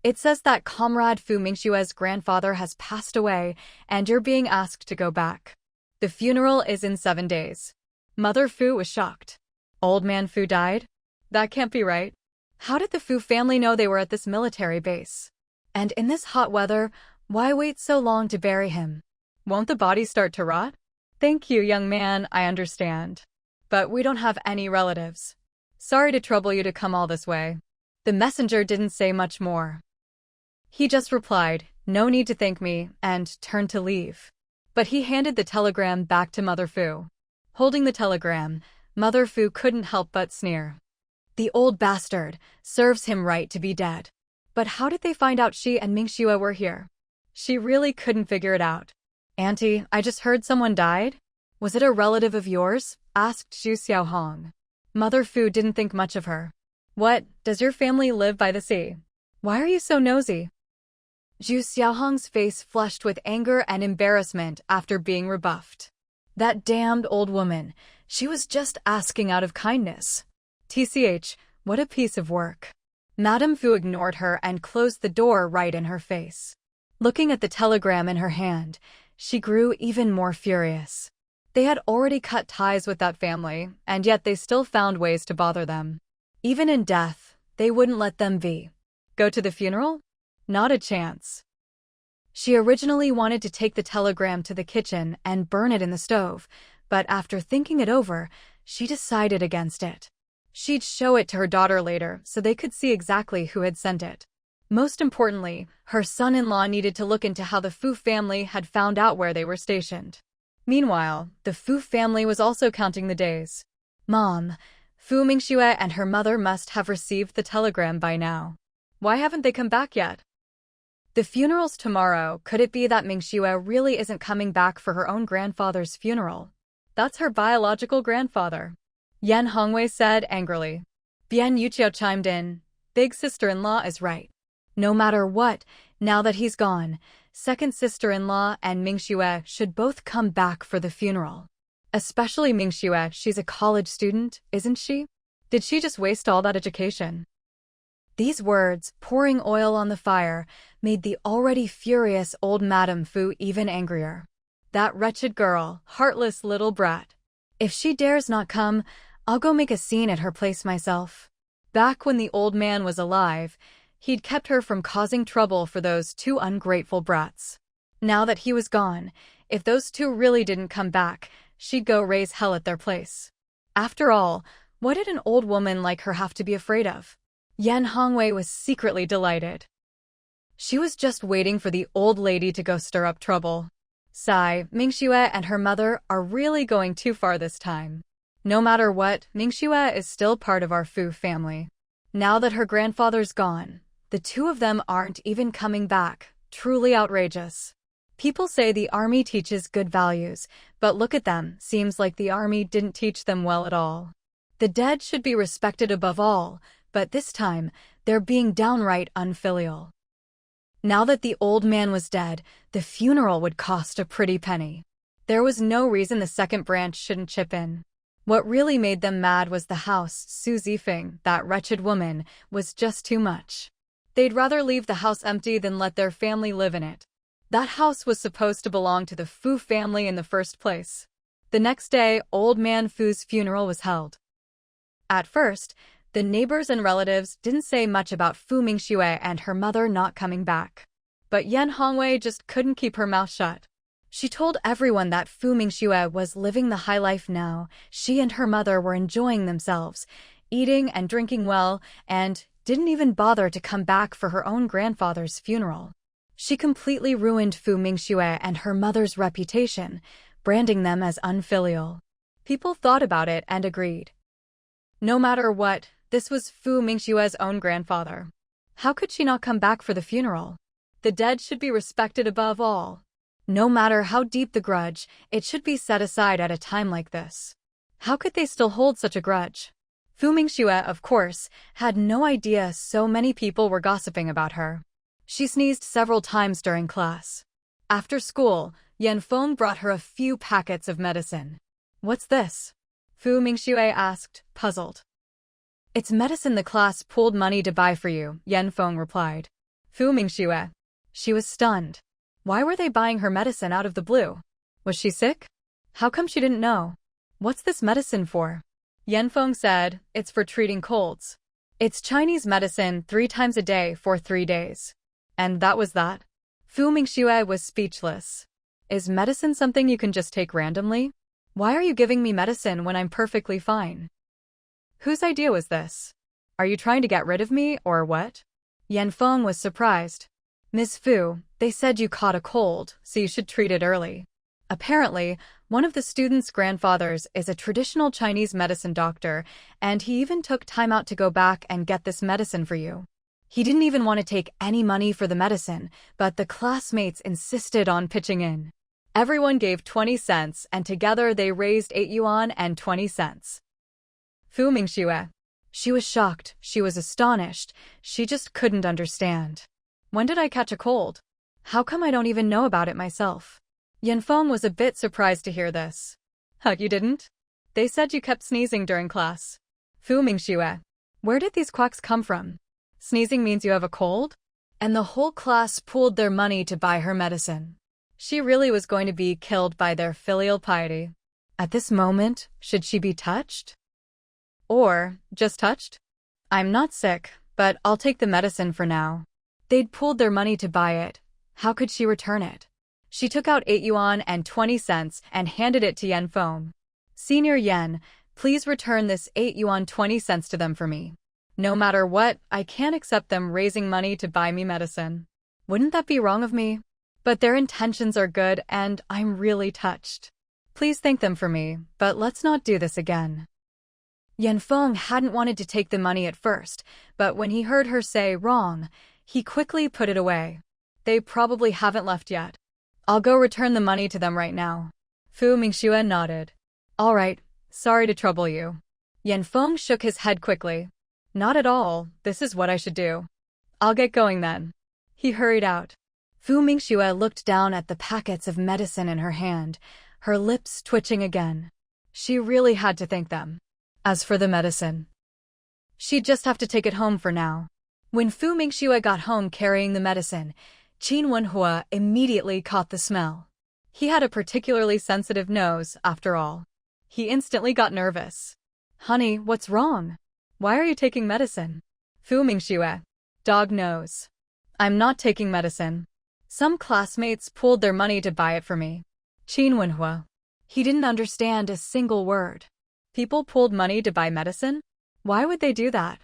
It says that Comrade Fu Mingxue's grandfather has passed away, and you're being asked to go back. The funeral is in 7 days." Mother Fu was shocked. Old man Fu died? That can't be right. How did the Fu family know they were at this military base? And in this hot weather, why wait so long to bury him? Won't the body start to rot? "Thank you, young man, I understand. But we don't have any relatives. Sorry to trouble you to come all this way." The messenger didn't say much more. He just replied, "No need to thank me," and turned to leave. But he handed the telegram back to Mother Fu. Holding the telegram, Mother Fu couldn't help but sneer. The old bastard, serves him right to be dead. But how did they find out she and Mingxue were here? She really couldn't figure it out. "Auntie, I just heard someone died." "Was it a relative of yours?" asked Zhu Xiaohong. Mother Fu didn't think much of her. "What, does your family live by the sea? Why are you so nosy?" Zhu Xiaohong's face flushed with anger and embarrassment after being rebuffed. That damned old woman, she was just asking out of kindness. TCH, what a piece of work. Madame Fu ignored her and closed the door right in her face. Looking at the telegram in her hand, she grew even more furious. They had already cut ties with that family, and yet they still found ways to bother them. Even in death, they wouldn't let them be. Go to the funeral? Not a chance. She originally wanted to take the telegram to the kitchen and burn it in the stove, but after thinking it over, she decided against it. She'd show it to her daughter later so they could see exactly who had sent it. Most importantly, her son-in-law needed to look into how the Fu family had found out where they were stationed. Meanwhile, the Fu family was also counting the days. "Mom, Fu Mingxue and her mother must have received the telegram by now. Why haven't they come back yet?" "The funeral's tomorrow. Could it be that Mingxue really isn't coming back for her own grandfather's funeral? That's her biological grandfather," Yan Hongwei said angrily. Bian Yuqiao chimed in. "Big sister-in-law is right. No matter what, now that he's gone, second sister-in-law and Mingxue should both come back for the funeral. Especially Mingxue, she's a college student, isn't she? Did she just waste all that education?" These words, pouring oil on the fire, made the already furious old Madame Fu even angrier. That wretched girl, heartless little brat. If she dares not come, I'll go make a scene at her place myself. Back when the old man was alive, he'd kept her from causing trouble for those 2 ungrateful brats. Now that he was gone, if those 2 really didn't come back, she'd go raise hell at their place. After all, what did an old woman like her have to be afraid of? Yan Hongwei was secretly delighted. She was just waiting for the old lady to go stir up trouble. Sigh, Mingxue and her mother are really going too far this time. No matter what, Mingxue is still part of our Fu family. Now that her grandfather's gone, the 2 of them aren't even coming back. Truly outrageous. People say the army teaches good values, but look at them, seems like the army didn't teach them well at all. The dead should be respected above all, but this time, they're being downright unfilial. Now that the old man was dead, the funeral would cost a pretty penny. There was no reason the second branch shouldn't chip in. What really made them mad was the house. Su Zifeng, that wretched woman, was just too much. They'd rather leave the house empty than let their family live in it. That house was supposed to belong to the Fu family in the first place. The next day, old man Fu's funeral was held. At first, the neighbors and relatives didn't say much about Fu Mingxue and her mother not coming back. But Yan Hongwei just couldn't keep her mouth shut. She told everyone that Fu Mingxue was living the high life now. She and her mother were enjoying themselves, eating and drinking well, and didn't even bother to come back for her own grandfather's funeral. She completely ruined Fu Mingxue and her mother's reputation, branding them as unfilial. People thought about it and agreed. No matter what, this was Fu Mingxue's own grandfather. How could she not come back for the funeral? The dead should be respected above all. No matter how deep the grudge, it should be set aside at a time like this. How could they still hold such a grudge? Fu Mingxue, of course, had no idea so many people were gossiping about her. She sneezed several times during class. After school, Yan Feng brought her a few packets of medicine. "What's this?" Fu Mingxue asked, puzzled. "It's medicine the class pooled money to buy for you," Yan Feng replied. Fu Mingxue. She was stunned. Why were they buying her medicine out of the blue? Was she sick? How come she didn't know? "What's this medicine for?" Yan Feng said, "It's for treating colds. It's Chinese medicine 3 times a day for 3 days. And that was that." Fu Mingxue was speechless. "Is medicine something you can just take randomly? Why are you giving me medicine when I'm perfectly fine? Whose idea was this? Are you trying to get rid of me, or what?" Yan Feng was surprised. "Ms. Fu, they said you caught a cold, so you should treat it early." Apparently, one of the students' grandfathers is a traditional Chinese medicine doctor, and he even took time out to go back and get this medicine for you. He didn't even want to take any money for the medicine, but the classmates insisted on pitching in. Everyone gave 20 cents, and together they raised 8 yuan and 20 cents. Fu Mingxue. She was shocked, she was astonished, she just couldn't understand. "When did I catch a cold? How come I don't even know about it myself?" Yan Feng was a bit surprised to hear this. "Huh, you didn't? They said you kept sneezing during class." Fu Mingxue. "Where did these quacks come from? Sneezing means you have a cold?" And the whole class pooled their money to buy her medicine. She really was going to be killed by their filial piety. At this moment, should she be touched? Or just touched? "I'm not sick, but I'll take the medicine for now." They'd pooled their money to buy it. How could she return it? She took out 8 yuan and 20 cents and handed it to Yan Feng. "Senior Yan, please return this 8 yuan 20 cents to them for me. No matter what, I can't accept them raising money to buy me medicine. Wouldn't that be wrong of me? But their intentions are good and I'm really touched. Please thank them for me, but let's not do this again." Yan Feng hadn't wanted to take the money at first, but when he heard her say wrong, he quickly put it away. "They probably haven't left yet. I'll go return the money to them right now." Fu Mingxue nodded. "All right, sorry to trouble you." Yan Feng shook his head quickly. "Not at all, this is what I should do. I'll get going then." He hurried out. Fu Mingxue looked down at the packets of medicine in her hand, her lips twitching again. She really had to thank them. As for the medicine, she'd just have to take it home for now. When Fu Mingxue got home carrying the medicine, Qin Wenhua immediately caught the smell. He had a particularly sensitive nose, after all. He instantly got nervous. "Honey, what's wrong? Why are you taking medicine?" Fu Mingxue. "Dog nose. I'm not taking medicine. Some classmates pooled their money to buy it for me." Qin Wenhua. He didn't understand a single word. People pooled money to buy medicine? Why would they do that?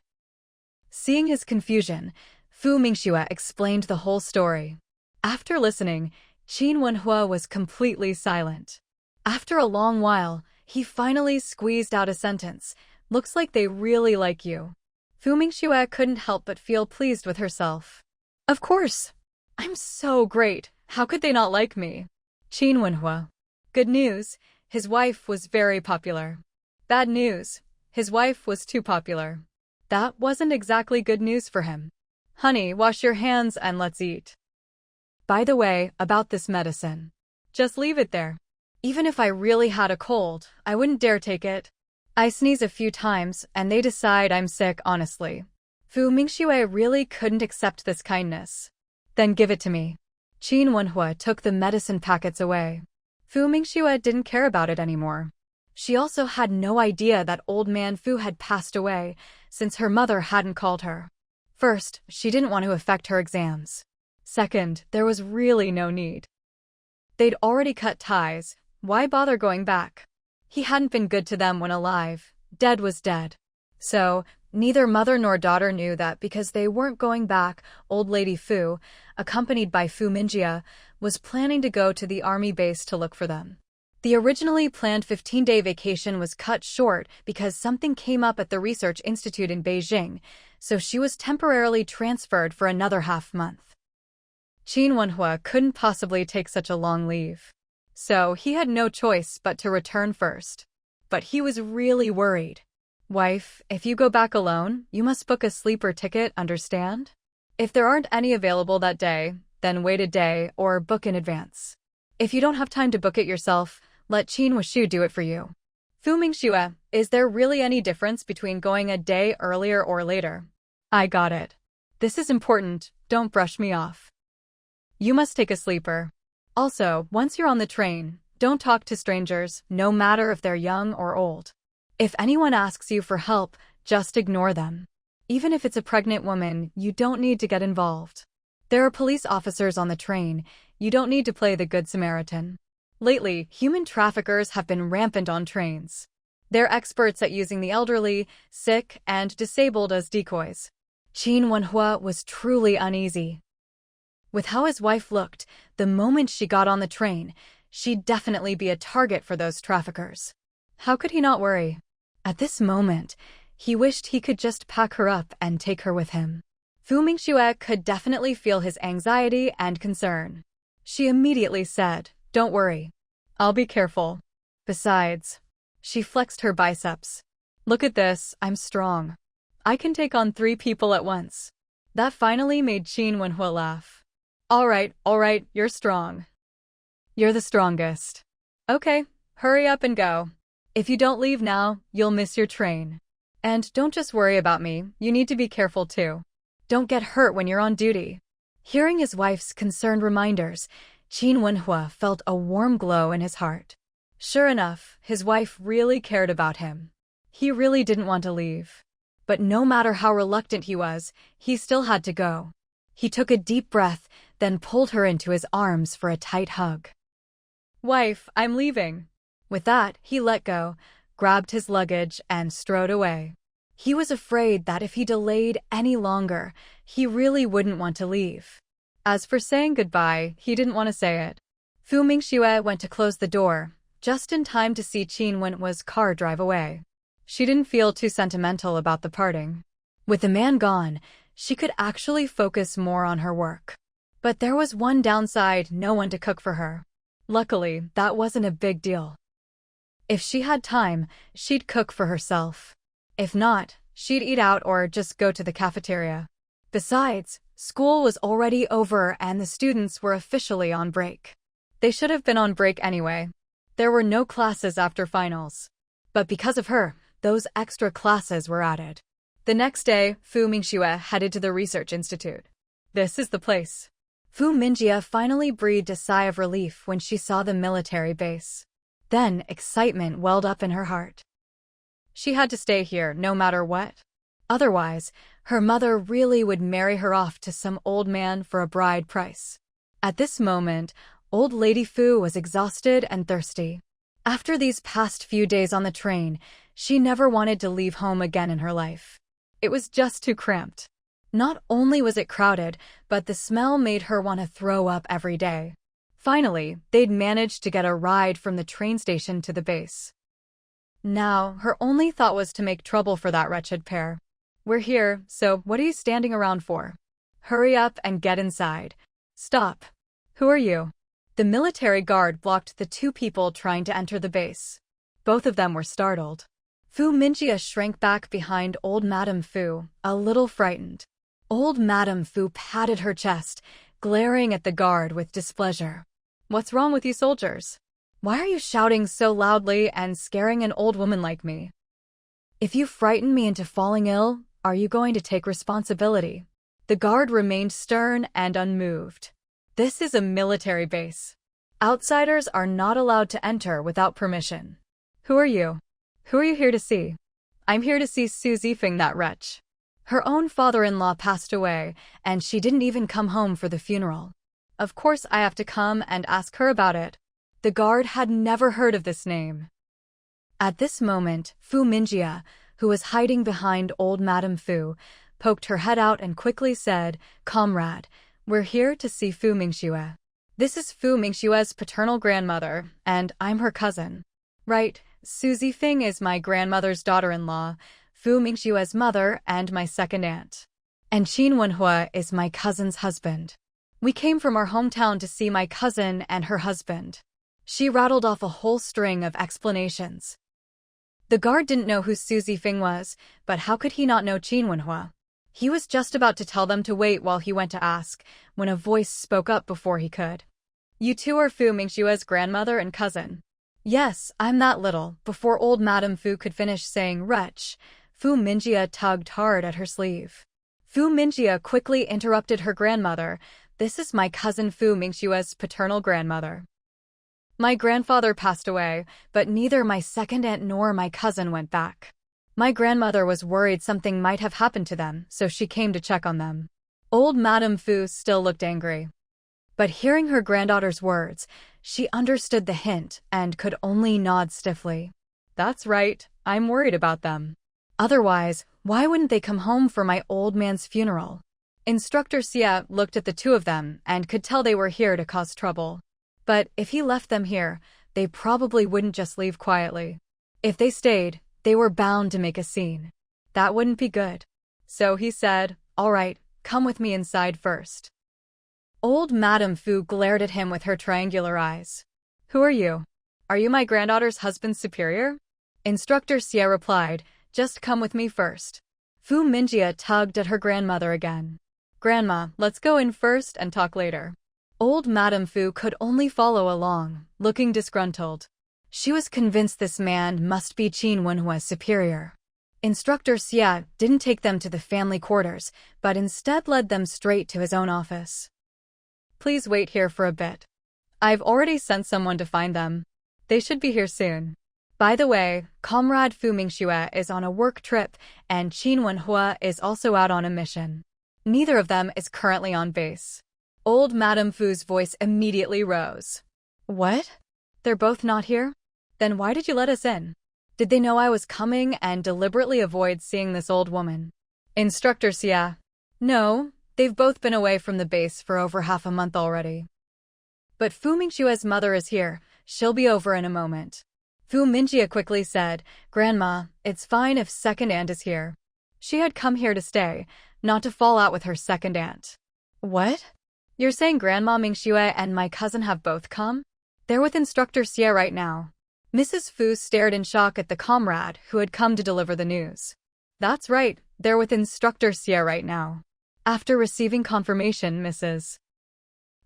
Seeing his confusion, Fu Mingxue explained the whole story. After listening, Qin Wenhua was completely silent. After a long while, he finally squeezed out a sentence. "Looks like they really like you." Fu Mingxue couldn't help but feel pleased with herself. "Of course. I'm so great. How could they not like me?" Qin Wenhua. Good news, his wife was very popular. Bad news, His wife was too popular. That wasn't exactly good news for him. Honey, wash your hands and let's eat. By the way, about this medicine. Just leave it there. Even if I really had a cold, I wouldn't dare take it. I sneeze a few times and they decide I'm sick, honestly. Fu Mingxue really couldn't accept this kindness. Then give it to me. Qin Wenhua took the medicine packets away. Fu Mingxue didn't care about it anymore. She also had no idea that old man Fu had passed away, since her mother hadn't called her. First, she didn't want to affect her exams. Second, there was really no need. They'd already cut ties, why bother going back? He hadn't been good to them when alive, dead was dead. So, neither mother nor daughter knew that because they weren't going back, old lady Fu, accompanied by Fu Mingjie, was planning to go to the army base to look for them. The originally planned 15-day vacation was cut short because something came up at the research institute in Beijing, so she was temporarily transferred for another half-month. Qin Wenhua couldn't possibly take such a long leave. So he had no choice but to return first. But he was really worried. Wife, if you go back alone, you must book a sleeper ticket, understand? If there aren't any available that day, then wait a day or book in advance. If you don't have time to book it yourself, let Qin Wuxu do it for you. Fu Mingxue, is there really any difference between going a day earlier or later? I got it. This is important, don't brush me off. You must take a sleeper. Also, once you're on the train, don't talk to strangers, no matter if they're young or old. If anyone asks you for help, just ignore them. Even if it's a pregnant woman, you don't need to get involved. There are police officers on the train, you don't need to play the Good Samaritan. Lately, human traffickers have been rampant on trains. They're experts at using the elderly, sick, and disabled as decoys. Qin Wenhua was truly uneasy. With how his wife looked, the moment she got on the train, she'd definitely be a target for those traffickers. How could he not worry? At this moment, he wished he could just pack her up and take her with him. Fu Mingxue could definitely feel his anxiety and concern. She immediately said, "Don't worry. I'll be careful. Besides," she flexed her biceps. "Look at this, I'm strong. I can take on 3 people at once." That finally made Qin Wenhua laugh. All right, you're strong. You're the strongest. Okay, hurry up and go. If you don't leave now, you'll miss your train. And don't just worry about me, you need to be careful too. Don't get hurt when you're on duty. Hearing his wife's concerned reminders, Qin Wenhua felt a warm glow in his heart. Sure enough, his wife really cared about him. He really didn't want to leave. But no matter how reluctant he was, he still had to go. He took a deep breath, then pulled her into his arms for a tight hug. Wife, I'm leaving. With that, he let go, grabbed his luggage, and strode away. He was afraid that if he delayed any longer, he really wouldn't want to leave. As for saying goodbye, he didn't want to say it. Fu Mingxue went to close the door, just in time to see Qin Wenhua's car drive away. She didn't feel too sentimental about the parting. With the man gone, she could actually focus more on her work. But there was one downside: no one to cook for her. Luckily, that wasn't a big deal. If she had time, she'd cook for herself. If not, she'd eat out or just go to the cafeteria. Besides, school was already over and the students were officially on break. They should have been on break anyway. There were no classes after finals. But because of her, those extra classes were added. The next day, Fu Mingxue headed to the research institute. This is the place. Fu Mingjie finally breathed a sigh of relief when she saw the military base. Then excitement welled up in her heart. She had to stay here no matter what. Otherwise, her mother really would marry her off to some old man for a bride price. At this moment, old lady Fu was exhausted and thirsty. After these past few days on the train, she never wanted to leave home again in her life. It was just too cramped. Not only was it crowded, but the smell made her want to throw up every day. Finally, they'd managed to get a ride from the train station to the base. Now, her only thought was to make trouble for that wretched pair. We're here, so what are you standing around for? Hurry up and get inside. Stop. Who are you? The military guard blocked the 2 people trying to enter the base. Both of them were startled. Fu Mingjie shrank back behind old Madame Fu, a little frightened. Old Madame Fu patted her chest, glaring at the guard with displeasure. What's wrong with you soldiers? Why are you shouting so loudly and scaring an old woman like me? If you frighten me into falling ill, are you going to take responsibility? The guard remained stern and unmoved. This is a military base. Outsiders are not allowed to enter without permission. Who are you? Who are you here to see? I'm here to see Su Zifeng, that wretch. Her own father-in-law passed away, and she didn't even come home for the funeral. Of course I have to come and ask her about it. The guard had never heard of this name. At this moment, Fu Mingjie, who was hiding behind old Madame Fu, poked her head out and quickly said, "Comrade, we're here to see Fu Mingxue. This is Fu Mingxue's paternal grandmother, and I'm her cousin." "Right, Su Zifeng is my grandmother's daughter-in-law, Fu Mingxue's mother and my second aunt. And Qin Wenhua is my cousin's husband. We came from our hometown to see my cousin and her husband." She rattled off a whole string of explanations. The guard didn't know who Su Zifeng was, but how could he not know Qin Wenhua? He was just about to tell them to wait while he went to ask, when a voice spoke up before he could. "You two are Fu Mingxue's grandmother and cousin." "Yes, I'm that little." Before old Madame Fu could finish saying wretch, Fu Mingjie tugged hard at her sleeve. Fu Mingjie quickly interrupted her grandmother. "This is my cousin Fu Mingxue's paternal grandmother. My grandfather passed away, but neither my second aunt nor my cousin went back. My grandmother was worried something might have happened to them, so she came to check on them." Old Madame Fu still looked angry. But hearing her granddaughter's words, she understood the hint and could only nod stiffly. "That's right, I'm worried about them. Otherwise, why wouldn't they come home for my old man's funeral?" Instructor Xie looked at the two of them and could tell they were here to cause trouble. But if he left them here, they probably wouldn't just leave quietly. If they stayed, they were bound to make a scene. That wouldn't be good. So he said, "All right, come with me inside first." Old Madame Fu glared at him with her triangular eyes. "Who are you? Are you my granddaughter's husband's superior?" Instructor Xie replied, "Just come with me first." Fu Mingjie tugged at her grandmother again. "Grandma, let's go in first and talk later." Old Madame Fu could only follow along, looking disgruntled. She was convinced this man must be Qin Wenhua's superior. Instructor Xie didn't take them to the family quarters, but instead led them straight to his own office. "Please wait here for a bit. I've already sent someone to find them. They should be here soon. By the way, Comrade Fu Mingxue is on a work trip, and Qin Wenhua is also out on a mission. Neither of them is currently on base." Old Madame Fu's voice immediately rose. "What? They're both not here? Then why did you let us in? Did they know I was coming and deliberately avoid seeing this old woman?" Instructor Xie: "No, they've both been away from the base for over half a month already. But Fu Mingxue's mother is here. She'll be over in a moment." Fu Mingjie quickly said, "Grandma, it's fine if second aunt is here. She had come here to stay, not to fall out with her second aunt." "What? You're saying Grandma Mingxue and my cousin have both come? They're with Instructor Xie right now." Mrs. Fu stared in shock at the comrade who had come to deliver the news. "That's right, they're with Instructor Xie right now." After receiving confirmation, Mrs.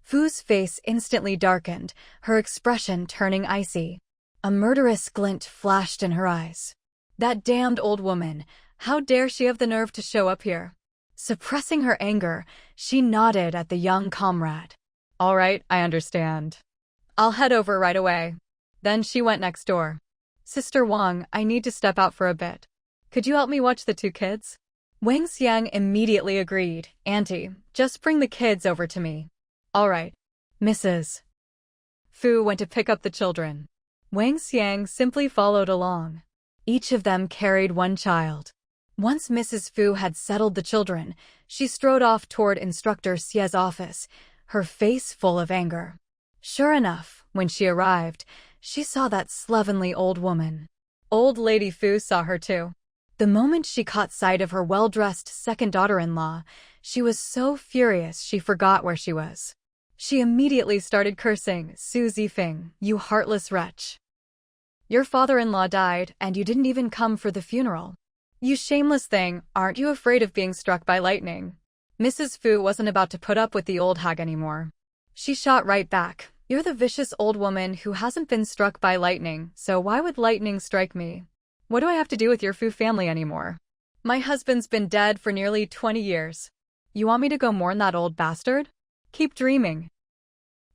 Fu's face instantly darkened, her expression turning icy. A murderous glint flashed in her eyes. That damned old woman, how dare she have the nerve to show up here? Suppressing her anger, she nodded at the young comrade. "All right, I understand. I'll head over right away." Then she went next door. "Sister Wang, I need to step out for a bit. Could you help me watch the two kids?" Wang Xiang immediately agreed. "Auntie, just bring the kids over to me." "All right." Mrs. Fu went to pick up the children. Wang Xiang simply followed along. Each of them carried one child. Once Mrs. Fu had settled the children, she strode off toward Instructor Xie's office, her face full of anger. Sure enough, when she arrived, she saw that slovenly old woman. Old Lady Fu saw her too. The moment she caught sight of her well-dressed second daughter-in-law, she was so furious she forgot where she was. She immediately started cursing, "Su Zifeng, you heartless wretch. Your father-in-law died, and you didn't even come for the funeral. You shameless thing, aren't you afraid of being struck by lightning? Mrs. Fu wasn't about to put up with the old hag anymore. She shot right back. You're the vicious old woman who hasn't been struck by lightning, so why would lightning strike me? What do I have to do with your Fu family anymore? My husband's been dead for nearly 20 years. You want me to go mourn that old bastard? Keep dreaming.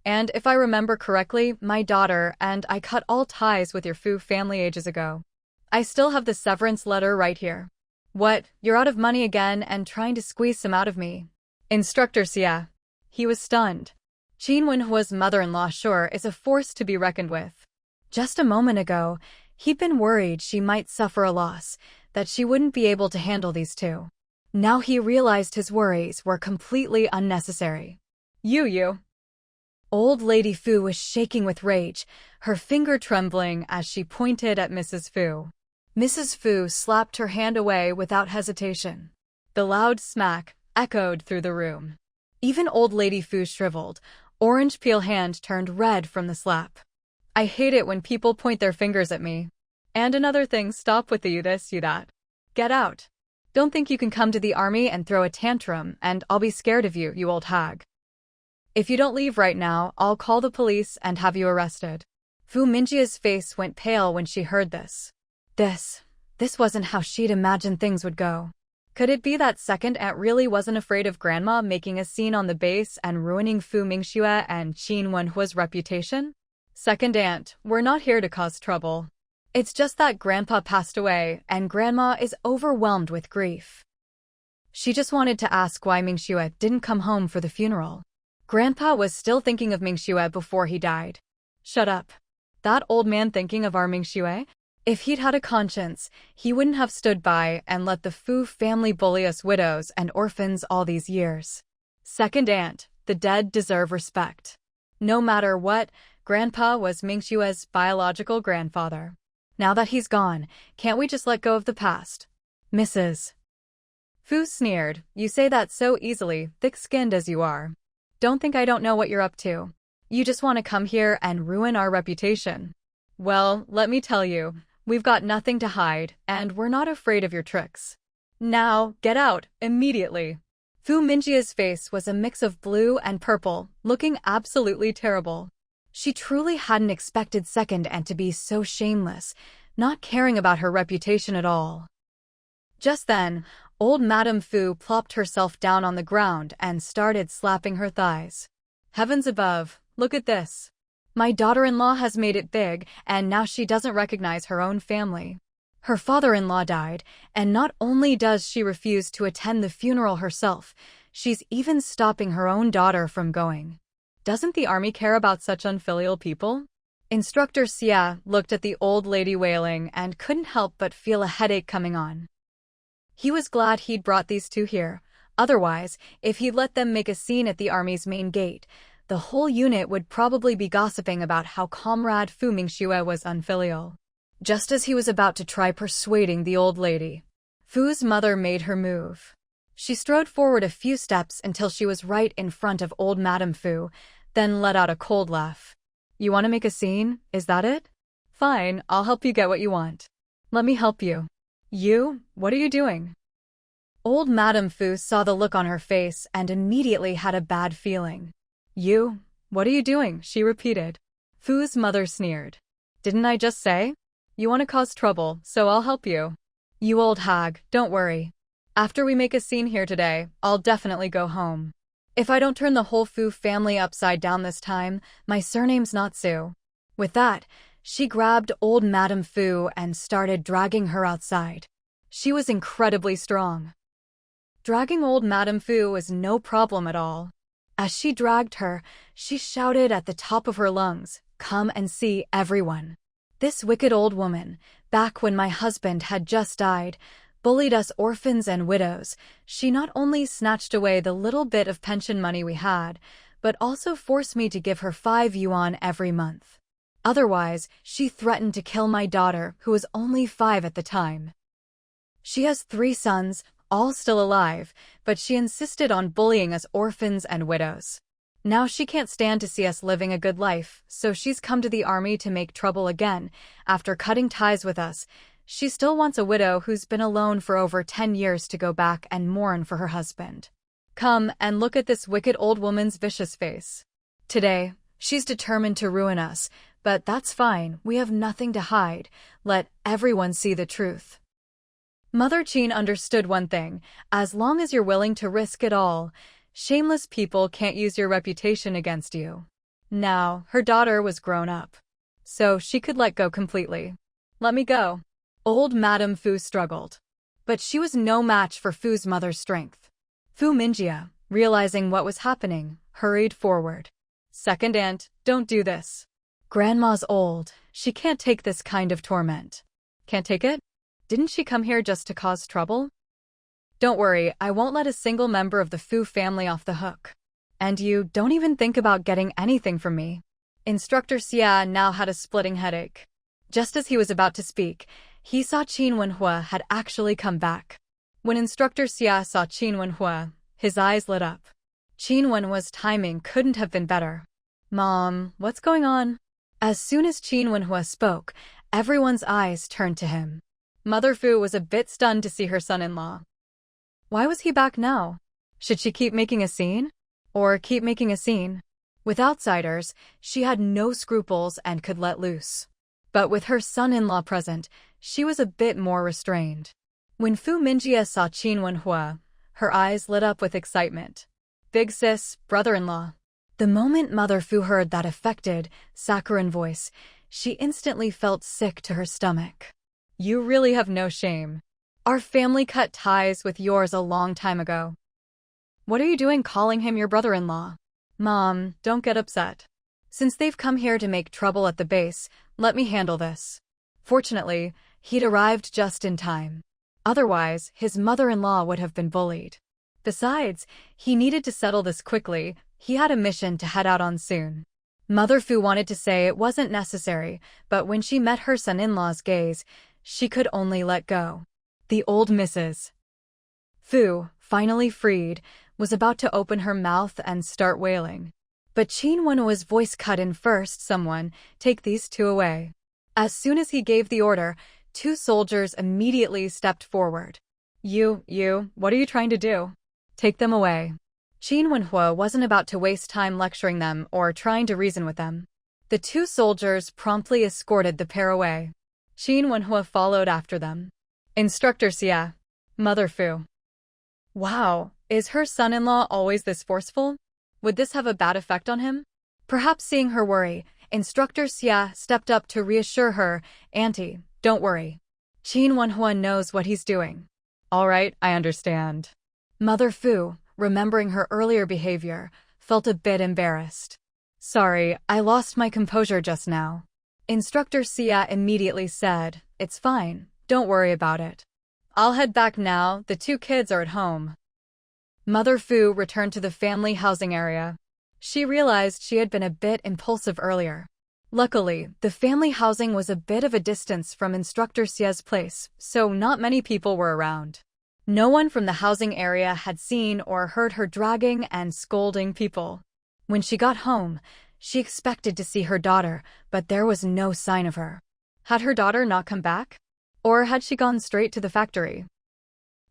And if I remember correctly, my daughter and I cut all ties with your Fu family ages ago. I still have the severance letter right here. What, you're out of money again and trying to squeeze some out of me? Instructor Xia. He was stunned. Qin Wenhua's mother-in-law sure is a force to be reckoned with. Just a moment ago, he'd been worried she might suffer a loss, that she wouldn't be able to handle these two. Now he realized his worries were completely unnecessary. You. Old Lady Fu was shaking with rage, her finger trembling as she pointed at Mrs. Fu. Mrs. Fu slapped her hand away without hesitation. The loud smack echoed through the room. Even Old Lady Fu shriveled, orange peel hand turned red from the slap. I hate it when people point their fingers at me. And another thing, stop with the you this, you that. Get out. Don't think you can come to the army and throw a tantrum and I'll be scared of you, you old hag. If you don't leave right now, I'll call the police and have you arrested. Fu Mingxue's face went pale when she heard this. This wasn't how she'd imagined things would go. Could it be that second aunt really wasn't afraid of Grandma making a scene on the base and ruining Fu Mingxue and Qin Wenhua's reputation? Second aunt, we're not here to cause trouble. It's just that Grandpa passed away and Grandma is overwhelmed with grief. She just wanted to ask why Mingxue didn't come home for the funeral. Grandpa was still thinking of Mingxue before he died. Shut up. That old man thinking of our Mingxue? If he'd had a conscience, he wouldn't have stood by and let the Fu family bully us widows and orphans all these years. Second aunt, the dead deserve respect. No matter what, Grandpa was Mingxue's biological grandfather. Now that he's gone, can't we just let go of the past? Mrs. Fu sneered, you say that so easily, thick-skinned as you are. Don't think I don't know what you're up to. You just want to come here and ruin our reputation. Well, let me tell you, we've got nothing to hide, and we're not afraid of your tricks. Now, get out, immediately. Fu Mingxue's face was a mix of blue and purple, looking absolutely terrible. She truly hadn't expected second aunt to be so shameless, not caring about her reputation at all. Just then, old Madame Fu plopped herself down on the ground and started slapping her thighs. Heavens above, look at this. My daughter-in-law has made it big, and now she doesn't recognize her own family. Her father-in-law died, and not only does she refuse to attend the funeral herself, she's even stopping her own daughter from going. Doesn't the army care about such unfilial people? Instructor Xia looked at the old lady wailing and couldn't help but feel a headache coming on. He was glad he'd brought these two here. Otherwise, if he'd let them make a scene at the army's main gate, the whole unit would probably be gossiping about how Comrade Fu Mingxue was unfilial. Just as he was about to try persuading the old lady, Fu's mother made her move. She strode forward a few steps until she was right in front of old Madame Fu, then let out a cold laugh. You want to make a scene, is that it? Fine, I'll help you get what you want. Let me help you. You, what are you doing? Old Madame Fu saw the look on her face and immediately had a bad feeling. You, what are you doing? She repeated. Fu's mother sneered. Didn't I just say? You want to cause trouble, so I'll help you. You old hag, don't worry. After we make a scene here today, I'll definitely go home. If I don't turn the whole Fu family upside down this time, my surname's not Su. With that, she grabbed old Madame Fu and started dragging her outside. She was incredibly strong. Dragging old Madame Fu was no problem at all. As she dragged her, she shouted at the top of her lungs, "Come and see, everyone. This wicked old woman, back when my husband had just died, bullied us orphans and widows. She not only snatched away the little bit of pension money we had, but also forced me to give her 5 yuan every month. Otherwise, she threatened to kill my daughter, who was only 5 at the time. She has 3 sons, all still alive, but she insisted on bullying us orphans and widows. Now she can't stand to see us living a good life, so she's come to the army to make trouble again. After cutting ties with us, she still wants a widow who's been alone for over 10 years to go back and mourn for her husband. Come and look at this wicked old woman's vicious face. Today, she's determined to ruin us, but that's fine, we have nothing to hide. Let everyone see the truth. Mother Qin understood one thing: as long as you're willing to risk it all, shameless people can't use your reputation against you. Now, her daughter was grown up, so she could let go completely. Let me go. Old Madame Fu struggled, but she was no match for Fu's mother's strength. Fu Mingxue, realizing what was happening, hurried forward. Second aunt, don't do this. Grandma's old, she can't take this kind of torment. Can't take it? Didn't she come here just to cause trouble? Don't worry, I won't let a single member of the Fu family off the hook. And you don't even think about getting anything from me. Instructor Xia now had a splitting headache. Just as he was about to speak, he saw Qin Wenhua had actually come back. When Instructor Xia saw Qin Wenhua, his eyes lit up. Qin Wenhua's timing couldn't have been better. Mom, what's going on? As soon as Qin Wenhua spoke, everyone's eyes turned to him. Mother Fu was a bit stunned to see her son-in-law. Why was he back now? Should she keep making a scene? Or keep making a scene? With outsiders, she had no scruples and could let loose. But with her son-in-law present, she was a bit more restrained. When Fu Mingxue saw Qin Wenhua, her eyes lit up with excitement. Big sis, brother-in-law. The moment Mother Fu heard that affected, saccharine voice, she instantly felt sick to her stomach. You really have no shame. Our family cut ties with yours a long time ago. What are you doing calling him your brother-in-law? Mom, don't get upset. Since they've come here to make trouble at the base, let me handle this. Fortunately, he'd arrived just in time. Otherwise, his mother-in-law would have been bullied. Besides, he needed to settle this quickly. He had a mission to head out on soon. Mother Fu wanted to say it wasn't necessary, but when she met her son-in-law's gaze, she could only let go. The old Mrs. Fu, finally freed, was about to open her mouth and start wailing. But Qin Wenhua's voice cut in first. Someone, take these two away. As soon as he gave the order, 2 soldiers immediately stepped forward. What are you trying to do? Take them away. Qin Wenhua wasn't about to waste time lecturing them or trying to reason with them. The 2 soldiers promptly escorted the pair away. Qin Wenhua followed after them. Instructor Xia. Mother Fu. Wow, is her son-in-law always this forceful? Would this have a bad effect on him? Perhaps seeing her worry, Instructor Xia stepped up to reassure her. Auntie, don't worry. Qin Wenhua knows what he's doing. All right, I understand. Mother Fu, remembering her earlier behavior, felt a bit embarrassed. Sorry, I lost my composure just now. Instructor Xia immediately said, it's fine, don't worry about it. I'll head back now, the 2 kids are at home. Mother Fu returned to the family housing area. She realized she had been a bit impulsive earlier. Luckily, the family housing was a bit of a distance from Instructor Xia's place, so not many people were around. No one from the housing area had seen or heard her dragging and scolding people. When she got home, she expected to see her daughter, but there was no sign of her. Had her daughter not come back? Or had she gone straight to the factory?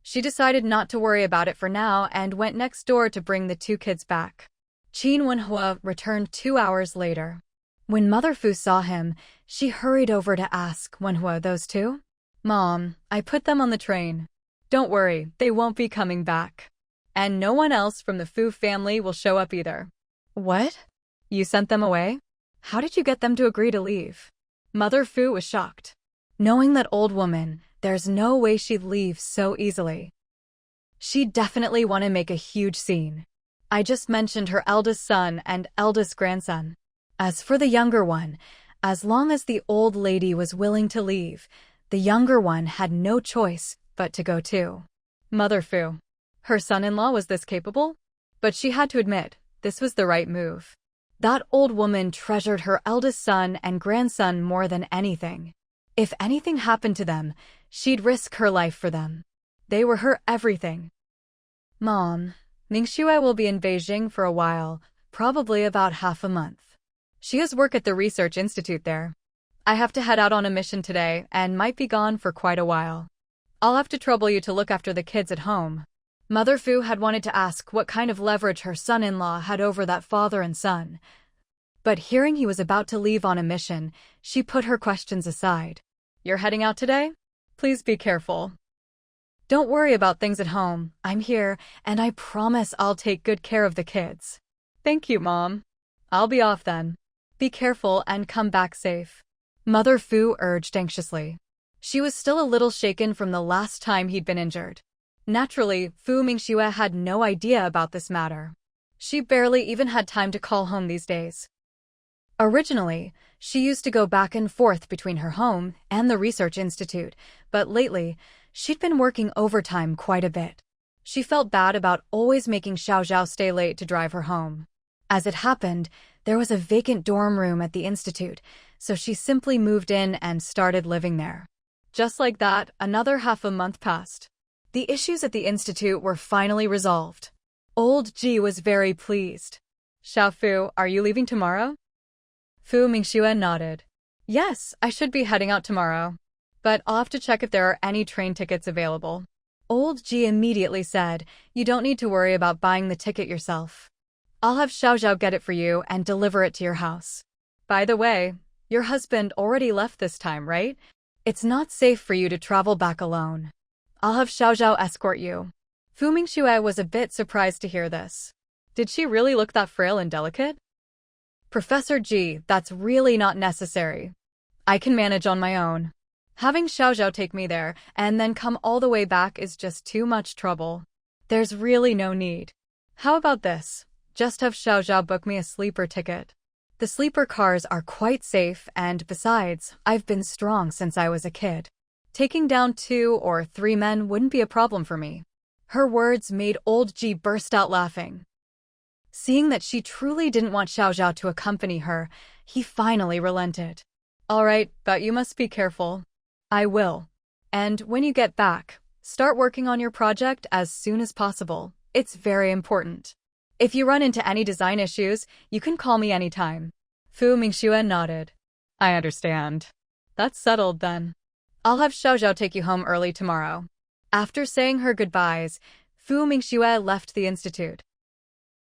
She decided not to worry about it for now and went next door to bring the 2 kids back. Qin Wenhua returned 2 hours later. When Mother Fu saw him, she hurried over to ask, Wenhua, those 2? Mom, I put them on the train. Don't worry, they won't be coming back. And no one else from the Fu family will show up either. What? You sent them away? How did you get them to agree to leave? Mother Fu was shocked. Knowing that old woman, there's no way she'd leave so easily. She'd definitely want to make a huge scene. I just mentioned her eldest son and eldest grandson. As for the younger one, as long as the old lady was willing to leave, the younger one had no choice but to go too. Mother Fu. Her son-in-law was this capable? But she had to admit, this was the right move. That old woman treasured her eldest son and grandson more than anything. If anything happened to them, she'd risk her life for them. They were her everything. Mom, Mingxue will be in Beijing for a while. probably about half a month. She has work at the research institute there. I have to head out on a mission today and might be gone for quite a while. I'll have to trouble you to look after the kids at home. Mother Fu had wanted to ask what kind of leverage her son-in-law had over that father and son. But hearing he was about to leave on a mission, she put her questions aside. You're heading out today? Please be careful. Don't worry about things at home. I'm here, and I promise I'll take good care of the kids. Thank you, Mom. I'll be off then. Be careful and come back safe. Mother Fu urged anxiously. She was still a little shaken from the last time he'd been injured. Naturally, Fu Mingxue had no idea about this matter. She barely even had time to call home these days. Originally, she used to go back and forth between her home and the research institute, but lately, she'd been working overtime quite a bit. She felt bad about always making Xiao Zhao stay late to drive her home. As it happened, there was a vacant dorm room at the institute, so she simply moved in and started living there. Just like that, another half a month passed. The issues at the institute were finally resolved. Old Ji was very pleased. Xiao Fu, are you leaving tomorrow? Fu Mingxue nodded. Yes, I should be heading out tomorrow. But I'll have to check if there are any train tickets available. Old Ji immediately said, you don't need to worry about buying the ticket yourself. I'll have Xiao Zhao get it for you and deliver it to your house. By the way, your husband already left this time, right? It's not safe for you to travel back alone. I'll have Xiao Zhao escort you. Fu Mingxue was a bit surprised to hear this. Did she really look that frail and delicate? Professor Ji, that's really not necessary. I can manage on my own. Having Xiao Zhao take me there and then come all the way back is just too much trouble. There's really no need. How about this? Just have Xiao Zhao book me a sleeper ticket. The sleeper cars are quite safe, and besides, I've been strong since I was a kid. Taking down 2 or 3 men wouldn't be a problem for me. Her words made old Ji burst out laughing. Seeing that she truly didn't want Xiao Zhao to accompany her, he finally relented. All right, but you must be careful. I will. And when you get back, start working on your project as soon as possible. It's very important. If you run into any design issues, you can call me anytime. Fu Mingxue nodded. I understand. That's settled then. I'll have Xiao Zhao take you home early tomorrow. After saying her goodbyes, Fu Mingxue left the institute.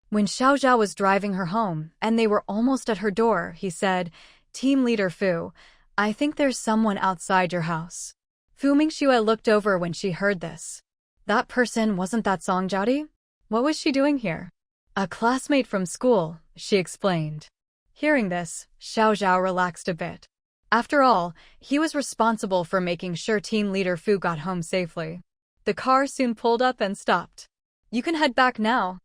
When Xiao Zhao was driving her home and they were almost at her door, he said, Team Leader Fu, I think there's someone outside your house. Fu Mingxue looked over when she heard this. That person wasn't that Song Jiaodi? What was she doing here? A classmate from school, she explained. Hearing this, Xiao Zhao relaxed a bit. After all, he was responsible for making sure Team Leader Fu got home safely. The car soon pulled up and stopped. You can head back now.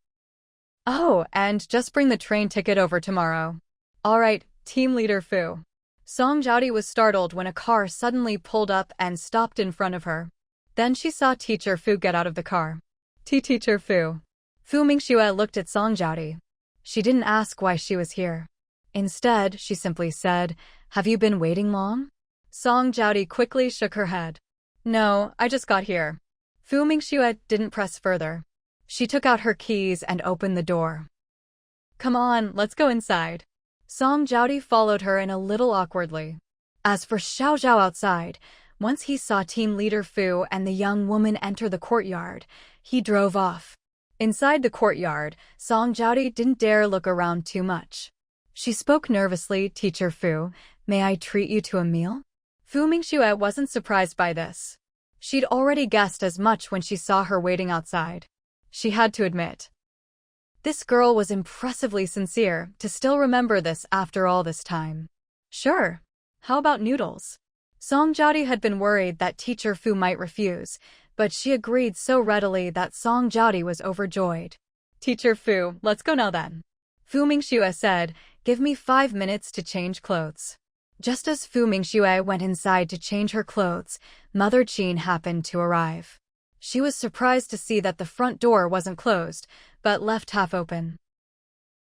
Oh, and just bring the train ticket over tomorrow. All right, Team Leader Fu. Song Jiaodi was startled when a car suddenly pulled up and stopped in front of her. Then she saw Teacher Fu get out of the car. Teacher Fu. Fu Mingxue looked at Song Jiaodi. She didn't ask why she was here. Instead, she simply said, Have you been waiting long? Song Jiaodi quickly shook her head. No, I just got here. Fu Mingxue didn't press further. She took out her keys and opened the door. Come on, let's go inside. Song Jiaodi followed her in a little awkwardly. As for Xiao Zhao outside, once he saw Team Leader Fu and the young woman enter the courtyard, he drove off. Inside the courtyard, Song Jiaodi didn't dare look around too much. She spoke nervously, Teacher Fu, may I treat you to a meal? Fu Mingxue wasn't surprised by this. She'd already guessed as much when she saw her waiting outside. She had to admit. This girl was impressively sincere to still remember this after all this time. Sure. How about noodles? Song Jiaodi had been worried that Teacher Fu might refuse, but she agreed so readily that Song Jiaodi was overjoyed. Teacher Fu, let's go now then. Fu Mingxue said, Give me 5 minutes to change clothes. Just as Fu Mingxue went inside to change her clothes, Mother Qin happened to arrive. She was surprised to see that the front door wasn't closed, but left half open.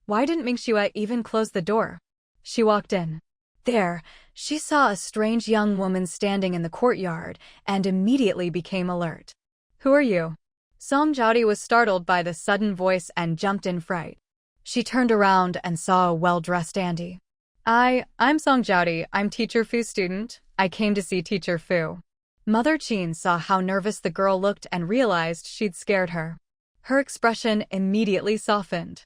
Why didn't Mingxue even close the door? She walked in. There, she saw a strange young woman standing in the courtyard and immediately became alert. Who are you? Song Jiaodi was startled by the sudden voice and jumped in fright. She turned around and saw a well-dressed Andy. I'm Song Jiaodi. I'm Teacher Fu's student. I came to see Teacher Fu. Mother Qin saw how nervous the girl looked and realized she'd scared her. Her expression immediately softened.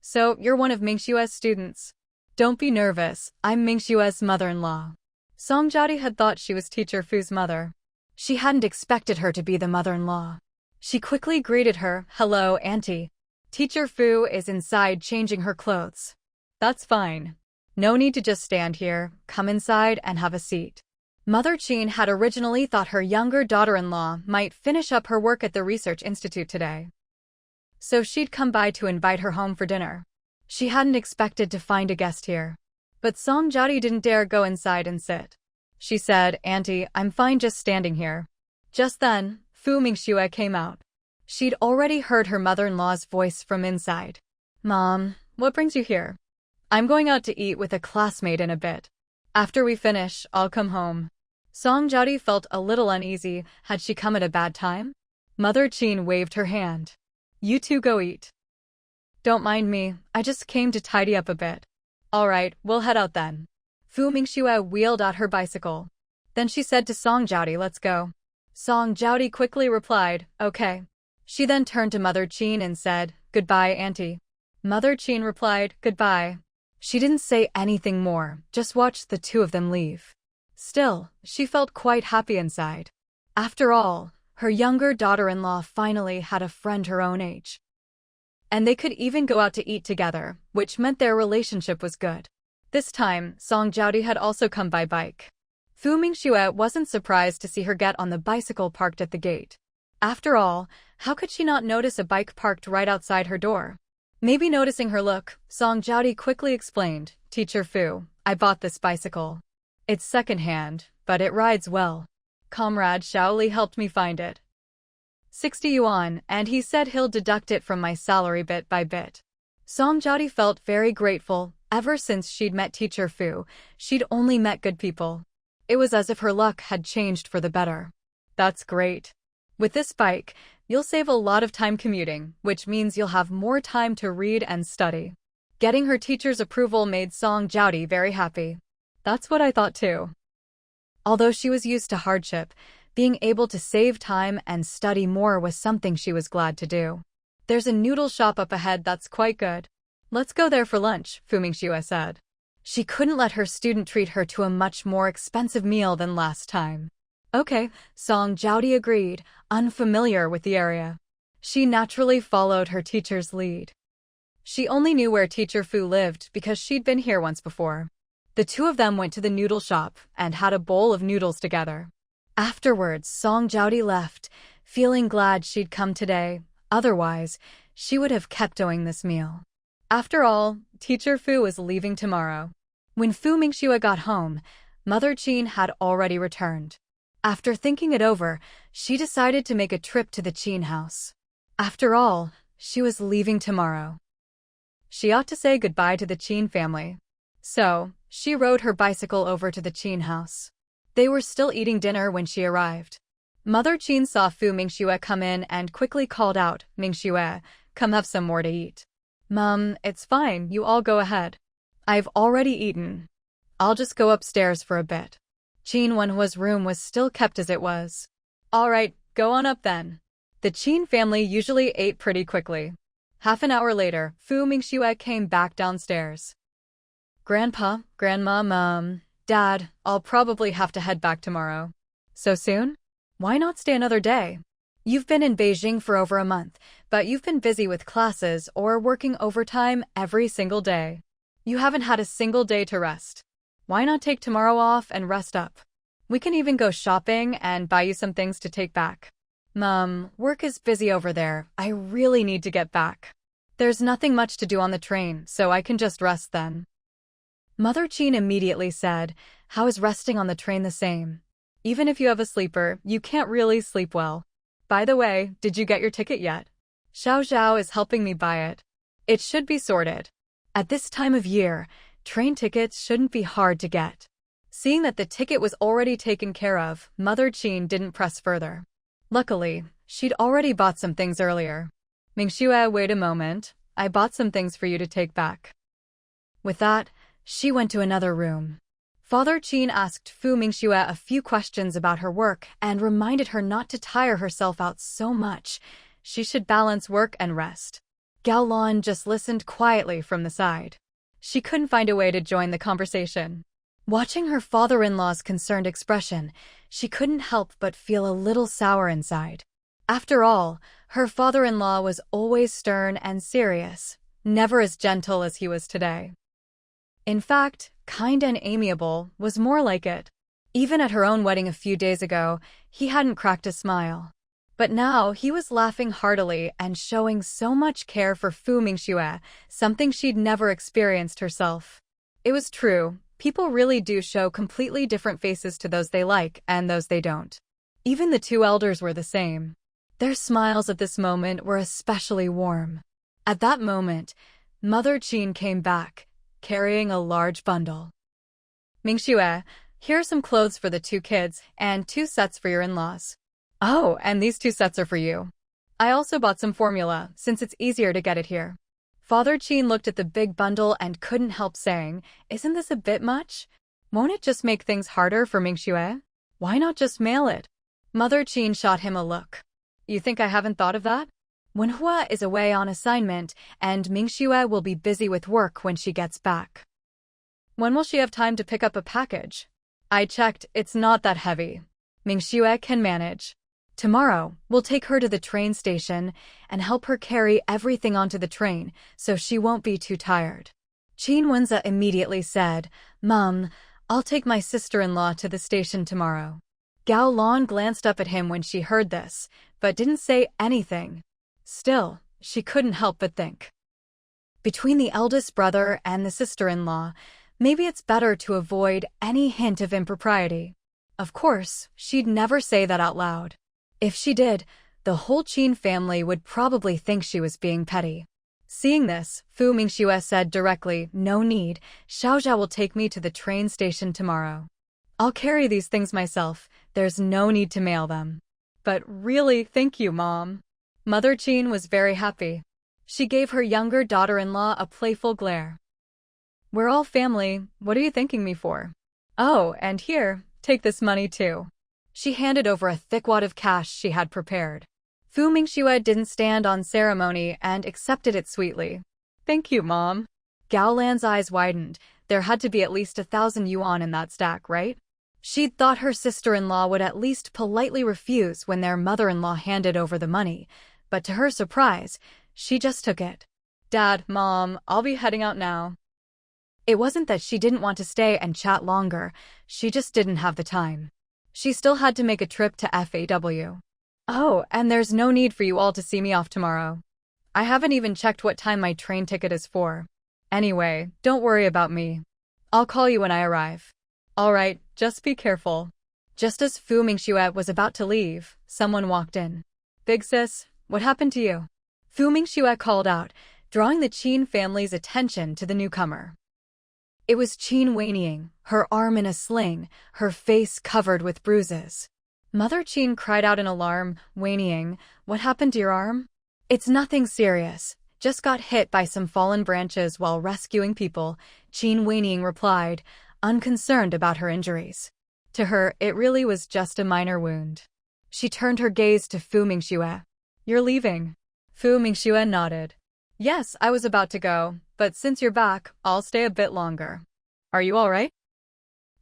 So, you're one of Mingxue's students. Don't be nervous, I'm Mingxue's mother-in-law. Song Jiaodi had thought she was Teacher Fu's mother. She hadn't expected her to be the mother-in-law. She quickly greeted her, "Hello, Auntie. Teacher Fu is inside changing her clothes." "That's fine. No need to just stand here, come inside and have a seat." Mother Qin had originally thought her younger daughter-in-law might finish up her work at the Research Institute today. So she'd come by to invite her home for dinner. She hadn't expected to find a guest here. But Song Jiaodi didn't dare go inside and sit. She said, "Auntie, I'm fine just standing here." Just then, Fu Mingxue came out. She'd already heard her mother-in-law's voice from inside. "Mom, what brings you here?" "I'm going out to eat with a classmate in a bit. After we finish, I'll come home." Song Jiaodi felt a little uneasy. Had she come at a bad time? Mother Qin waved her hand. "You two go eat." "Don't mind me, I just came to tidy up a bit." "All right, we'll head out then." Fu Mingxue wheeled out her bicycle. Then she said to Song Jiaodi, "Let's go." Song Jiaodi quickly replied, "Okay." She then turned to Mother Qin and said, "Goodbye, Auntie." Mother Qin replied, "Goodbye." She didn't say anything more, just watched the two of them leave. Still, she felt quite happy inside. After all, her younger daughter-in-law finally had a friend her own age. And they could even go out to eat together, which meant their relationship was good. This time, Song Jiaodi had also come by bike. Fu Mingxue wasn't surprised to see her get on the bicycle parked at the gate. After all, how could she not notice a bike parked right outside her door? Maybe noticing her look, Song Jiaodi quickly explained, "Teacher Fu, I bought this bicycle. It's secondhand, but it rides well. Comrade Shaoli helped me find it. 60 yuan, and he said he'll deduct it from my salary bit by bit." Song Jiaodi felt very grateful. Ever since she'd met Teacher Fu, she'd only met good people. It was as if her luck had changed for the better. "That's great. With this bike, you'll save a lot of time commuting, which means you'll have more time to read and study." Getting her teacher's approval made Song Jiaodi very happy. "That's what I thought too." Although she was used to hardship, being able to save time and study more was something she was glad to do. "There's a noodle shop up ahead that's quite good. Let's go there for lunch," Fu Mingxue said. She couldn't let her student treat her to a much more expensive meal than last time. "Okay," Song Jiaodi agreed, unfamiliar with the area. She naturally followed her teacher's lead. She only knew where Teacher Fu lived because she'd been here once before. The two of them went to the noodle shop and had a bowl of noodles together. Afterwards, Song Jiaodi left, feeling glad she'd come today. Otherwise, she would have kept owing this meal. After all, Teacher Fu was leaving tomorrow. When Fu Mingxue got home, Mother Qin had already returned. After thinking it over, she decided to make a trip to the Qin house. After all, she was leaving tomorrow. She ought to say goodbye to the Qin family. So, she rode her bicycle over to the Qin house. They were still eating dinner when she arrived. Mother Qin saw Fu Mingxue come in and quickly called out, "Mingxue, come have some more to eat." "Mom, it's fine, you all go ahead. I've already eaten. I'll just go upstairs for a bit." Qin Wenhua's room was still kept as it was. "All right, go on up then." The Qin family usually ate pretty quickly. Half an hour later, Fu Mingxue came back downstairs. "Grandpa, Grandma, Mom, Dad, I'll probably have to head back tomorrow." "So soon? Why not stay another day? You've been in Beijing for over a month, but you've been busy with classes or working overtime every single day. You haven't had a single day to rest. Why not take tomorrow off and rest up? We can even go shopping and buy you some things to take back." "Mom, work is busy over there. I really need to get back. There's nothing much to do on the train, so I can just rest then." Mother Qin immediately said, "How is resting on the train the same? Even if you have a sleeper, you can't really sleep well. By the way, did you get your ticket yet? Xiao Xiao is helping me buy it. It should be sorted. At this time of year, train tickets shouldn't be hard to get." Seeing that the ticket was already taken care of, Mother Qin didn't press further. Luckily, she'd already bought some things earlier. "Mingxue, wait a moment. I bought some things for you to take back. With that, she went to another room. Father Qin asked Fu Mingxue a few questions about her work and reminded her not to tire herself out so much. She should balance work and rest. Gao Lan just listened quietly from the side. She couldn't find a way to join the conversation. Watching her father-in-law's concerned expression, she couldn't help but feel a little sour inside. After all, her father-in-law was always stern and serious, never as gentle as he was today. In fact, kind and amiable was more like it. Even at her own wedding a few days ago, he hadn't cracked a smile. But now he was laughing heartily and showing so much care for Fu Mingxue, something she'd never experienced herself. It was true, people really do show completely different faces to those they like and those they don't. Even the two elders were the same. Their smiles at this moment were especially warm. At that moment, Mother Qin came back, carrying a large bundle. Mingxue, here are some clothes for the two kids and 2 sets for your in-laws. Oh, and these 2 sets are for you. I also bought some formula, since it's easier to get it here. Father Qin looked at the big bundle and couldn't help saying, isn't this a bit much? Won't it just make things harder for Mingxue? Why not just mail it? Mother Qin shot him a look. You think I haven't thought of that? Wenhua is away on assignment, and Mingxue will be busy with work when she gets back. When will she have time to pick up a package? I checked, it's not that heavy. Mingxue can manage. Tomorrow, we'll take her to the train station and help her carry everything onto the train so she won't be too tired. Qin Wenza immediately said, Mom, I'll take my sister-in-law to the station tomorrow. Gao Lan glanced up at him when she heard this, but didn't say anything. Still, she couldn't help but think. Between the eldest brother and the sister-in-law, maybe it's better to avoid any hint of impropriety. Of course, she'd never say that out loud. If she did, the whole Qin family would probably think she was being petty. Seeing this, Fu Mingxue said directly, no need, Xiaozhao will take me to the train station tomorrow. I'll carry these things myself, there's no need to mail them. But really, thank you, Mom. Mother Qin was very happy. She gave her younger daughter-in-law a playful glare. We're all family, what are you thanking me for? Oh, and here, take this money too. She handed over a thick wad of cash she had prepared. Fu Mingxue didn't stand on ceremony and accepted it sweetly. Thank you, Mom. Gao Lan's eyes widened. There had to be at least 1,000 yuan in that stack, right? She'd thought her sister-in-law would at least politely refuse when their mother-in-law handed over the money, but to her surprise, she just took it. Dad, Mom, I'll be heading out now. It wasn't that she didn't want to stay and chat longer, she just didn't have the time. She still had to make a trip to FAW. Oh, and there's no need for you all to see me off tomorrow. I haven't even checked what time my train ticket is for. Anyway, don't worry about me. I'll call you when I arrive. All right, just be careful. Just as Fu Mingxue was about to leave, someone walked in. Big sis, what happened to you? Fu Mingxue called out, drawing the Qin family's attention to the newcomer. It was Qin whinnying, her arm in a sling, her face covered with bruises. Mother Qin cried out in alarm, whinnying, what happened to your arm? It's nothing serious, just got hit by some fallen branches while rescuing people, Qin whinnying replied, unconcerned about her injuries. To her, it really was just a minor wound. She turned her gaze to Fu Mingxue. You're leaving? Fu Mingxue nodded. Yes, I was about to go, but since you're back, I'll stay a bit longer. Are you all right?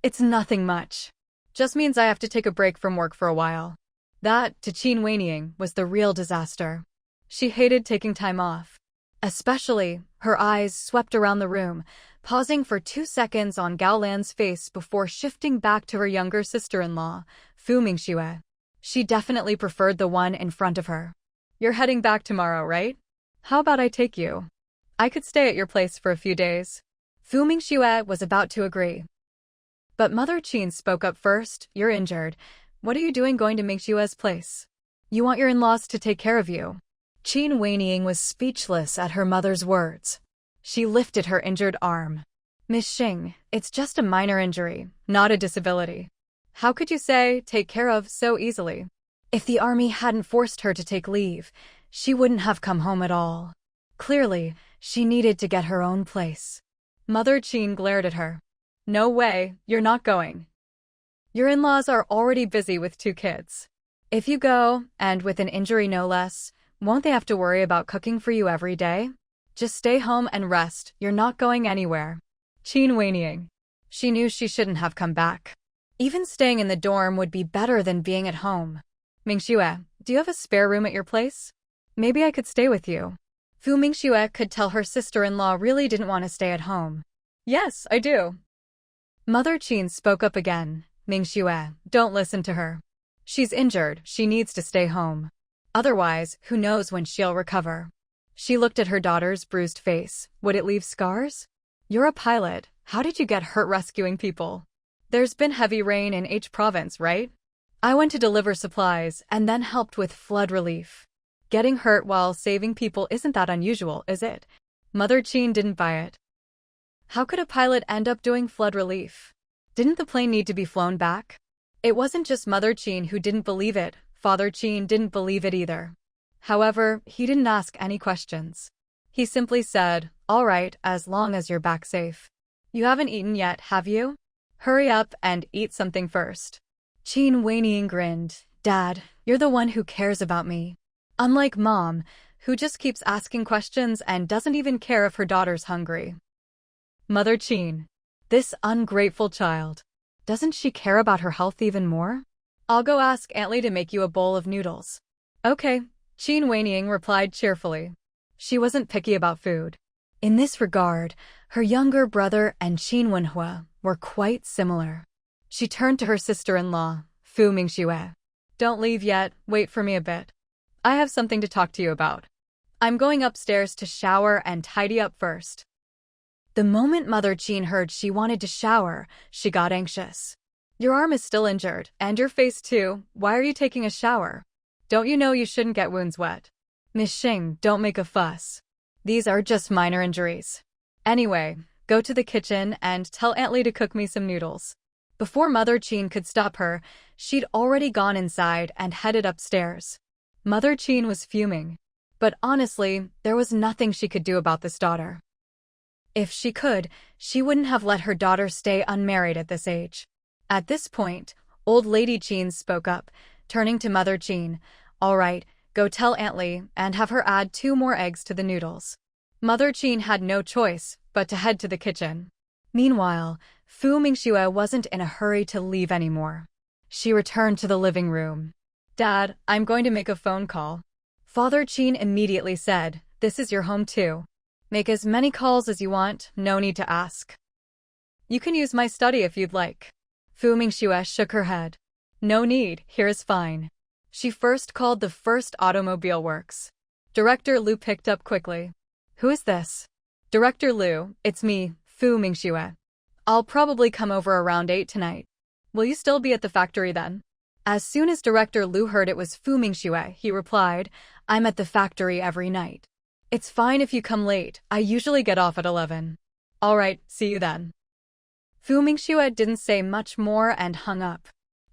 It's nothing much. Just means I have to take a break from work for a while. That, to Qin whinnying, was the real disaster. She hated taking time off. Especially, her eyes swept around the room, pausing for 2 seconds on Gao Lan's face before shifting back to her younger sister-in-law, Fu Mingxue. She definitely preferred the one in front of her. You're heading back tomorrow, right? How about I take you? I could stay at your place for a few days. Fu Mingxue was about to agree. But Mother Qin spoke up first, you're injured. What are you doing going to Mingxue's place? You want your in-laws to take care of you. Qin whinnying was speechless at her mother's words. She lifted her injured arm. Miss Xing, it's just a minor injury, not a disability. How could you say, take care of, so easily? If the army hadn't forced her to take leave, she wouldn't have come home at all. Clearly, She needed to get her own place. Mother Qin glared at her. No way, you're not going. Your in-laws are already busy with 2 kids. If you go, and with an injury no less, won't they have to worry about cooking for you every day? Just stay home and rest, you're not going anywhere. Qin whinnying. She knew she shouldn't have come back. Even staying in the dorm would be better than being at home. Mingxue, do you have a spare room at your place? Maybe I could stay with you. Fu Mingxue could tell her sister-in-law really didn't want to stay at home. Yes, I do. Mother Qin spoke up again. Mingxue, don't listen to her. She's injured, she needs to stay home. Otherwise, who knows when she'll recover. She looked at her daughter's bruised face. Would it leave scars? You're a pilot. How did you get hurt rescuing people? There's been heavy rain in H province, right? I went to deliver supplies and then helped with flood relief. Getting hurt while saving people isn't that unusual, is it? Mother Qin didn't buy it. How could a pilot end up doing flood relief? Didn't the plane need to be flown back? It wasn't just Mother Qin who didn't believe it, Father Qin didn't believe it either. However, he didn't ask any questions. He simply said, all right, as long as you're back safe. You haven't eaten yet, have you? Hurry up and eat something first. Qin whinnying grinned. Dad, you're the one who cares about me. Unlike Mom, who just keeps asking questions and doesn't even care if her daughter's hungry. Mother Qin. This ungrateful child. Doesn't she care about her health even more? I'll go ask Aunt Lee to make you a bowl of noodles. Okay, Qin whinnying replied cheerfully. She wasn't picky about food. In this regard, her younger brother and Qin Wenhua were quite similar. She turned to her sister-in-law, Fu Mingxue. Don't leave yet, wait for me a bit. I have something to talk to you about. I'm going upstairs to shower and tidy up first. The moment Mother Qin heard she wanted to shower, she got anxious. Your arm is still injured, and your face too. Why are you taking a shower? Don't you know you shouldn't get wounds wet? Miss Xing, don't make a fuss. These are just minor injuries. Anyway, go to the kitchen and tell Aunt Lee to cook me some noodles. Before Mother Qin could stop her, she'd already gone inside and headed upstairs. Mother Qin was fuming. But honestly, there was nothing she could do about this daughter. If she could, she wouldn't have let her daughter stay unmarried at this age. At this point, Old Lady Qin spoke up, turning to Mother Qin. All right, go tell Aunt Lee and have her add 2 more eggs to the noodles. Mother Qin had no choice but to head to the kitchen. Meanwhile, Fu Mingxue wasn't in a hurry to leave anymore. She returned to the living room. Dad, I'm going to make a phone call. Father Qin immediately said, this is your home too. Make as many calls as you want, no need to ask. You can use my study if you'd like. Fu Mingxue shook her head. No need, here is fine. She first called the First Automobile Works. Director Liu picked up quickly. Who is this? Director Liu, it's me, Fu Mingxue. I'll probably come over around 8 tonight. Will you still be at the factory then? As soon as Director Liu heard it was Fu Mingxue, he replied, I'm at the factory every night. It's fine if you come late, I usually get off at 11. All right, see you then. Fu Mingxue didn't say much more and hung up.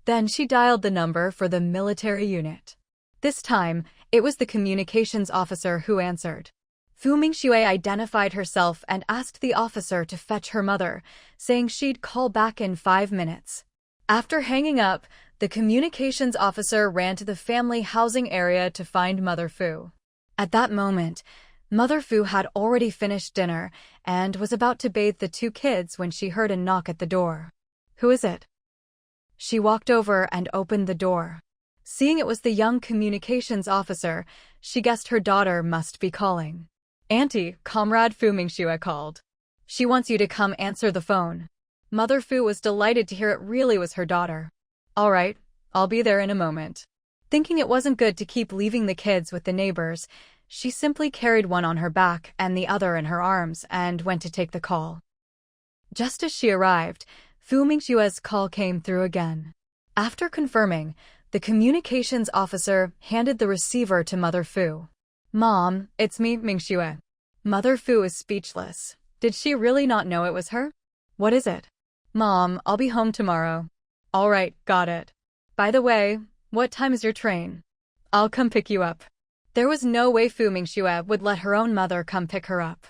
Then she dialed the number for the military unit. This time, it was the communications officer who answered. Fu Mingxue identified herself and asked the officer to fetch her mother, saying she'd call back in 5 minutes. After hanging up, the communications officer ran to the family housing area to find Mother Fu. At that moment, Mother Fu had already finished dinner and was about to bathe the 2 kids when she heard a knock at the door. Who is it? She walked over and opened the door. Seeing it was the young communications officer, she guessed her daughter must be calling. Auntie, Comrade Fu Mingxue called. She wants you to come answer the phone. Mother Fu was delighted to hear it really was her daughter. All right, I'll be there in a moment. Thinking it wasn't good to keep leaving the kids with the neighbors, she simply carried one on her back and the other in her arms and went to take the call. Just as she arrived, Fu Mingxue's call came through again. After confirming, the communications officer handed the receiver to Mother Fu. Mom, it's me, Mingxue. Mother Fu is speechless. Did she really not know it was her? What is it? Mom, I'll be home tomorrow. All right, got it. By the way, what time is your train? I'll come pick you up. There was no way Fu Mingxue would let her own mother come pick her up.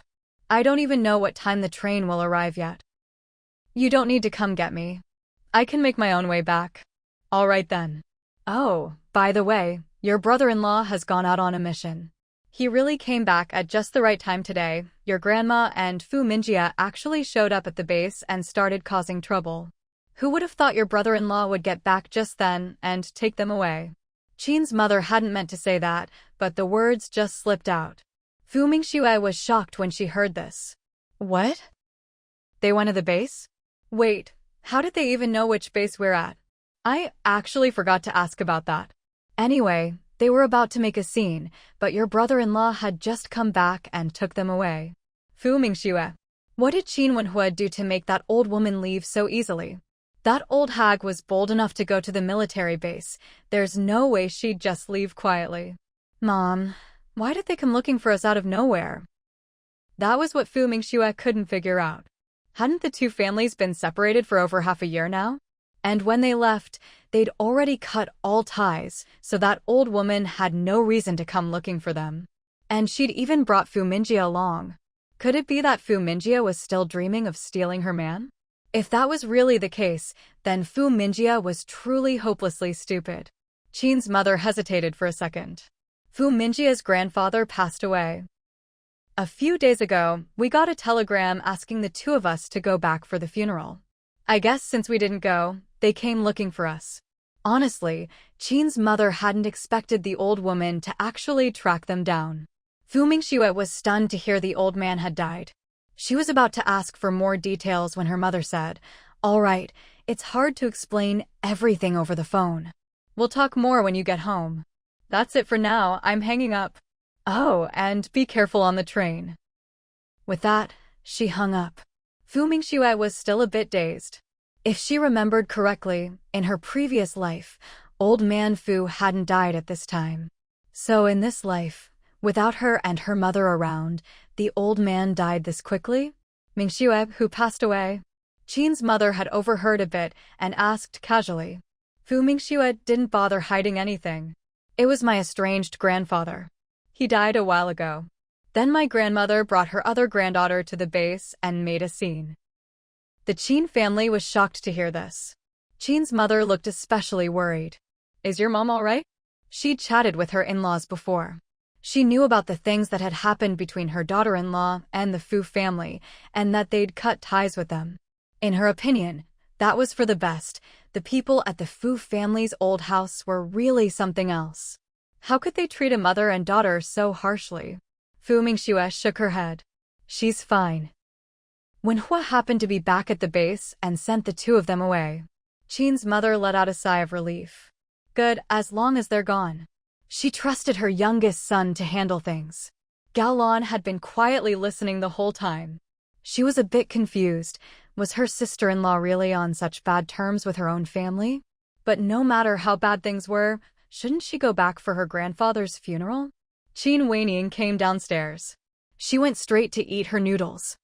I don't even know what time the train will arrive yet. You don't need to come get me. I can make my own way back. All right then. Oh, by the way, your brother-in-law has gone out on a mission. He really came back at just the right time today. Your grandma and Fu Mingxue actually showed up at the base and started causing trouble. Who would have thought your brother-in-law would get back just then and take them away? Qin's mother hadn't meant to say that, but the words just slipped out. Fu Mingxue was shocked when she heard this. What? They went to the base? Wait, how did they even know which base we're at? I actually forgot to ask about that. Anyway, they were about to make a scene, but your brother-in-law had just come back and took them away. Fu Mingxue, what did Qin Wenhua do to make that old woman leave so easily? That old hag was bold enough to go to the military base. There's no way she'd just leave quietly. Mom, why did they come looking for us out of nowhere? That was what Fu Mingxue couldn't figure out. Hadn't the two families been separated for over half a year now? And when they left, they'd already cut all ties, so that old woman had no reason to come looking for them. And she'd even brought Fu Mingxue along. Could it be that Fu Mingxue was still dreaming of stealing her man? If that was really the case, then Fu Mingxue was truly hopelessly stupid. Qin's mother hesitated for a second. Fu Mingxue's grandfather passed away. A few days ago, we got a telegram asking the two of us to go back for the funeral. I guess since we didn't go, they came looking for us. Honestly, Qin's mother hadn't expected the old woman to actually track them down. Fu Mingxue was stunned to hear the old man had died. She was about to ask for more details when her mother said, "All right, it's hard to explain everything over the phone. We'll talk more when you get home. That's it for now, I'm hanging up. Oh, and be careful on the train." With that, she hung up. Fu Mingxue was still a bit dazed. If she remembered correctly, in her previous life, old man Fu hadn't died at this time. So in this life, without her and her mother around, the old man died this quickly? Mingxue, who passed away? Qin's mother had overheard a bit and asked casually. Fu Mingxue didn't bother hiding anything. It was my estranged grandfather. He died a while ago. Then my grandmother brought her other granddaughter to the base and made a scene. The Qin family was shocked to hear this. Qin's mother looked especially worried. Is your mom all right? She'd chatted with her in-laws before. She knew about the things that had happened between her daughter-in-law and the Fu family, and that they'd cut ties with them. In her opinion, that was for the best. The people at the Fu family's old house were really something else. How could they treat a mother and daughter so harshly? Fu Mingxue shook her head. She's fine. Wenhua happened to be back at the base and sent the two of them away. Qin's mother let out a sigh of relief. Good, as long as they're gone. She trusted her youngest son to handle things. Gaolan had been quietly listening the whole time. She was a bit confused. Was her sister-in-law really on such bad terms with her own family? But no matter how bad things were, shouldn't she go back for her grandfather's funeral? Qin Weining came downstairs. She went straight to eat her noodles.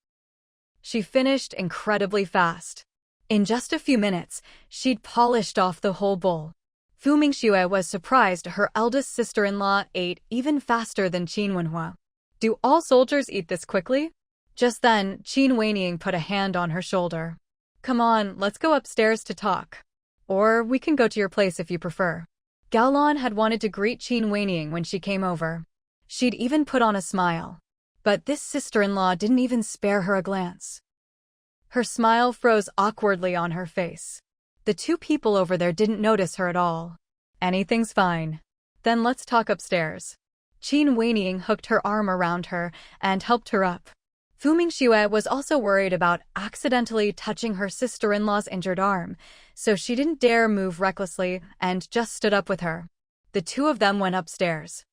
She finished incredibly fast. In just a few minutes, she'd polished off the whole bowl. Fu Mingxue was surprised her eldest sister-in-law ate even faster than Qin Wenhua. Do all soldiers eat this quickly? Just then, Qin Weining put a hand on her shoulder. Come on, let's go upstairs to talk. Or we can go to your place if you prefer. Gaolan had wanted to greet Qin Weining when she came over. She'd even put on a smile. But this sister-in-law didn't even spare her a glance. Her smile froze awkwardly on her face. The two people over there didn't notice her at all. Anything's fine. Then let's talk upstairs. Qin Weining hooked her arm around her and helped her up. Fu Mingxue was also worried about accidentally touching her sister-in-law's injured arm, so she didn't dare move recklessly and just stood up with her. The two of them went upstairs.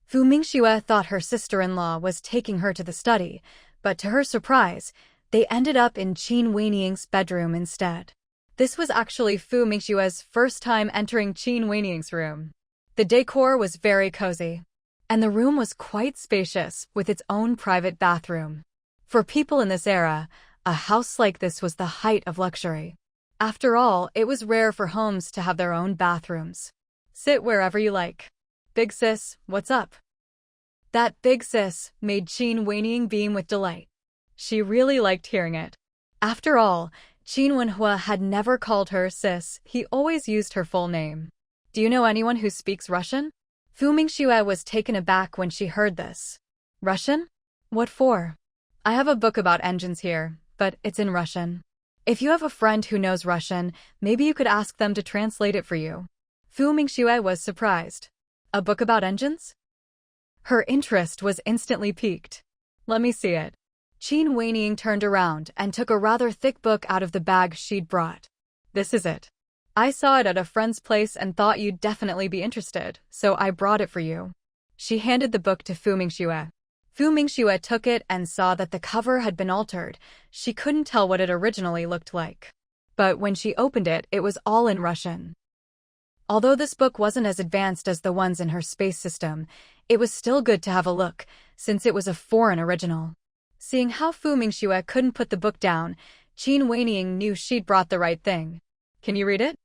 Fu Mingxue thought her sister-in-law was taking her to the study, but to her surprise, they ended up in Qin Weining's bedroom instead. This was actually Fu Mingxue's first time entering Qin Weining's room. The decor was very cozy, and the room was quite spacious with its own private bathroom. For people in this era, a house like this was the height of luxury. After all, it was rare for homes to have their own bathrooms. Sit wherever you like. Big sis, what's up? That big sis made Qin Wenying beam with delight. She really liked hearing it. After all, Qin Wenhua had never called her sis, he always used her full name. Do you know anyone who speaks Russian? Fu Mingxue was taken aback when she heard this. Russian? What for? I have a book about engines here, but it's in Russian. If you have a friend who knows Russian, maybe you could ask them to translate it for you. Fu Mingxue was surprised. A book about engines? Her interest was instantly piqued. Let me see it. Qin Wenying turned around and took a rather thick book out of the bag she'd brought. This is it. I saw it at a friend's place and thought you'd definitely be interested, so I brought it for you. She handed the book to Fu Mingxue. Fu Mingxue took it and saw that the cover had been altered. She couldn't tell what it originally looked like. But when she opened it, it was all in Russian. Although this book wasn't as advanced as the ones in her space system, it was still good to have a look, since it was a foreign original. Seeing how Fu Mingxue couldn't put the book down, Qin Wenying knew she'd brought the right thing. Can you read it?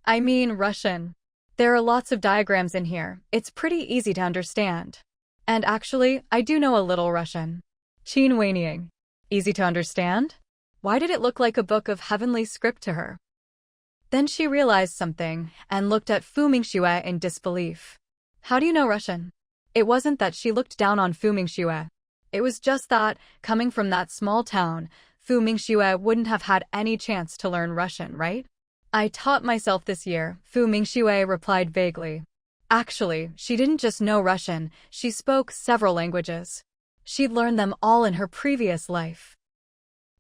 I mean Russian. There are lots of diagrams in here. It's pretty easy to understand. And actually, I do know a little Russian. Qin Wenying. Easy to understand? Why did it look like a book of heavenly script to her? Then she realized something and looked at Fu Mingxue in disbelief. How do you know Russian? It wasn't that she looked down on Fu Mingxue. It was just that, coming from that small town, Fu Mingxue wouldn't have had any chance to learn Russian, right? I taught myself this year, Fu Mingxue replied vaguely. Actually, she didn't just know Russian, she spoke several languages. She'd learned them all in her previous life.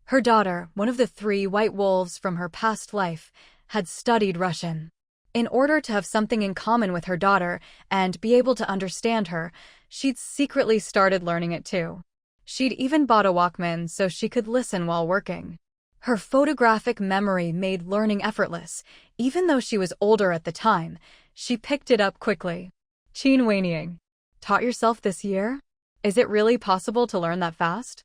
Her daughter, one of the 3 white wolves from her past life, had studied Russian. In order to have something in common with her daughter and be able to understand her, she'd secretly started learning it too. She'd even bought a Walkman so she could listen while working. Her photographic memory made learning effortless. Even though she was older at the time, she picked it up quickly. Qin Wenying. Taught yourself this year? Is it really possible to learn that fast?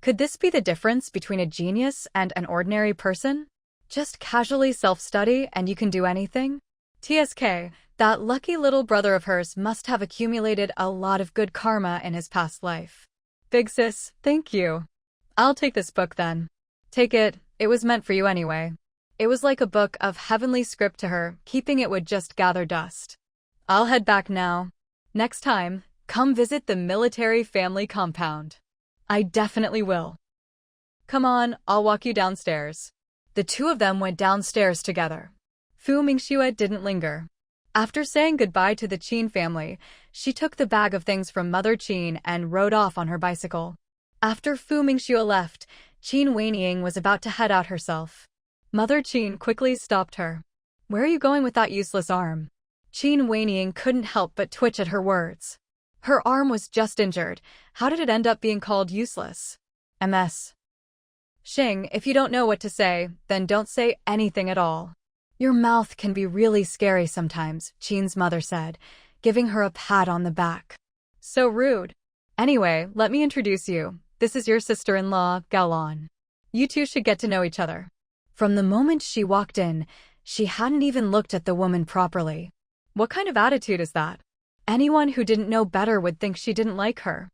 Could this be the difference between a genius and an ordinary person? Just casually self-study and you can do anything? TSK, that lucky little brother of hers must have accumulated a lot of good karma in his past life. Big sis, thank you. I'll take this book then. Take it, it was meant for you anyway. It was like a book of heavenly script to her, keeping it would just gather dust. I'll head back now. Next time, come visit the military family compound. I definitely will. Come on, I'll walk you downstairs. The two of them went downstairs together. Fu Mingxue didn't linger. After saying goodbye to the Qin family, she took the bag of things from Mother Qin and rode off on her bicycle. After Fu Mingxue left, Qin Wenying was about to head out herself. Mother Qin quickly stopped her. Where are you going with that useless arm? Qin Wenying couldn't help but twitch at her words. Her arm was just injured. How did it end up being called useless? MS. Xing, if you don't know what to say, then don't say anything at all. Your mouth can be really scary sometimes, Qin's mother said, giving her a pat on the back. So rude. Anyway, let me introduce you. This is your sister-in-law, Gaolan. You two should get to know each other. From the moment she walked in, she hadn't even looked at the woman properly. What kind of attitude is that? Anyone who didn't know better would think she didn't like her.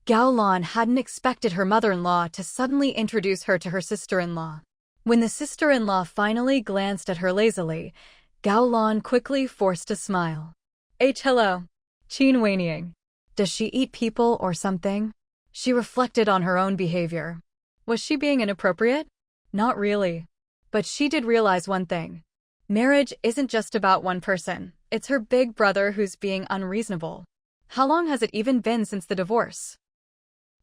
Gaolan hadn't expected her mother-in-law to suddenly introduce her to her sister-in-law. When the sister-in-law finally glanced at her lazily, Gaolan quickly forced a smile. Hello. Qin Wenying. Does she eat people or something? She reflected on her own behavior. Was she being inappropriate? Not really. But she did realize one thing. Marriage isn't just about one person. It's her big brother who's being unreasonable. How long has it even been since the divorce?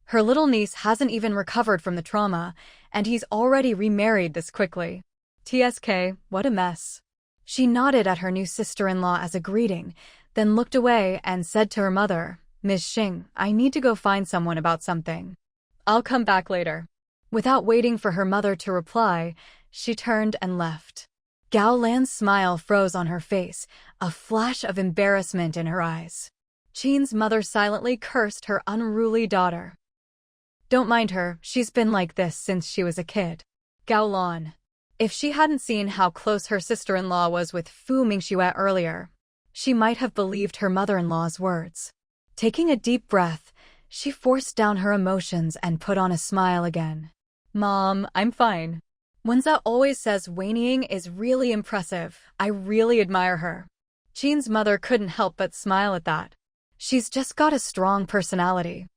Her little niece hasn't even recovered from the trauma, and he's already remarried this quickly. TSK, what a mess. She nodded at her new sister-in-law as a greeting, then looked away and said to her mother, Ms. Xing, I need to go find someone about something. I'll come back later. Without waiting for her mother to reply, she turned and left. Gao Lan's smile froze on her face, a flash of embarrassment in her eyes. Qin's mother silently cursed her unruly daughter. Don't mind her, she's been like this since she was a kid. Gao Lan. If she hadn't seen how close her sister-in-law was with Fu Mingxue earlier, she might have believed her mother-in-law's words. Taking a deep breath, she forced down her emotions and put on a smile again. Mom, I'm fine. Wenza always says whinnying is really impressive. I really admire her. Jean's mother couldn't help but smile at that. She's just got a strong personality.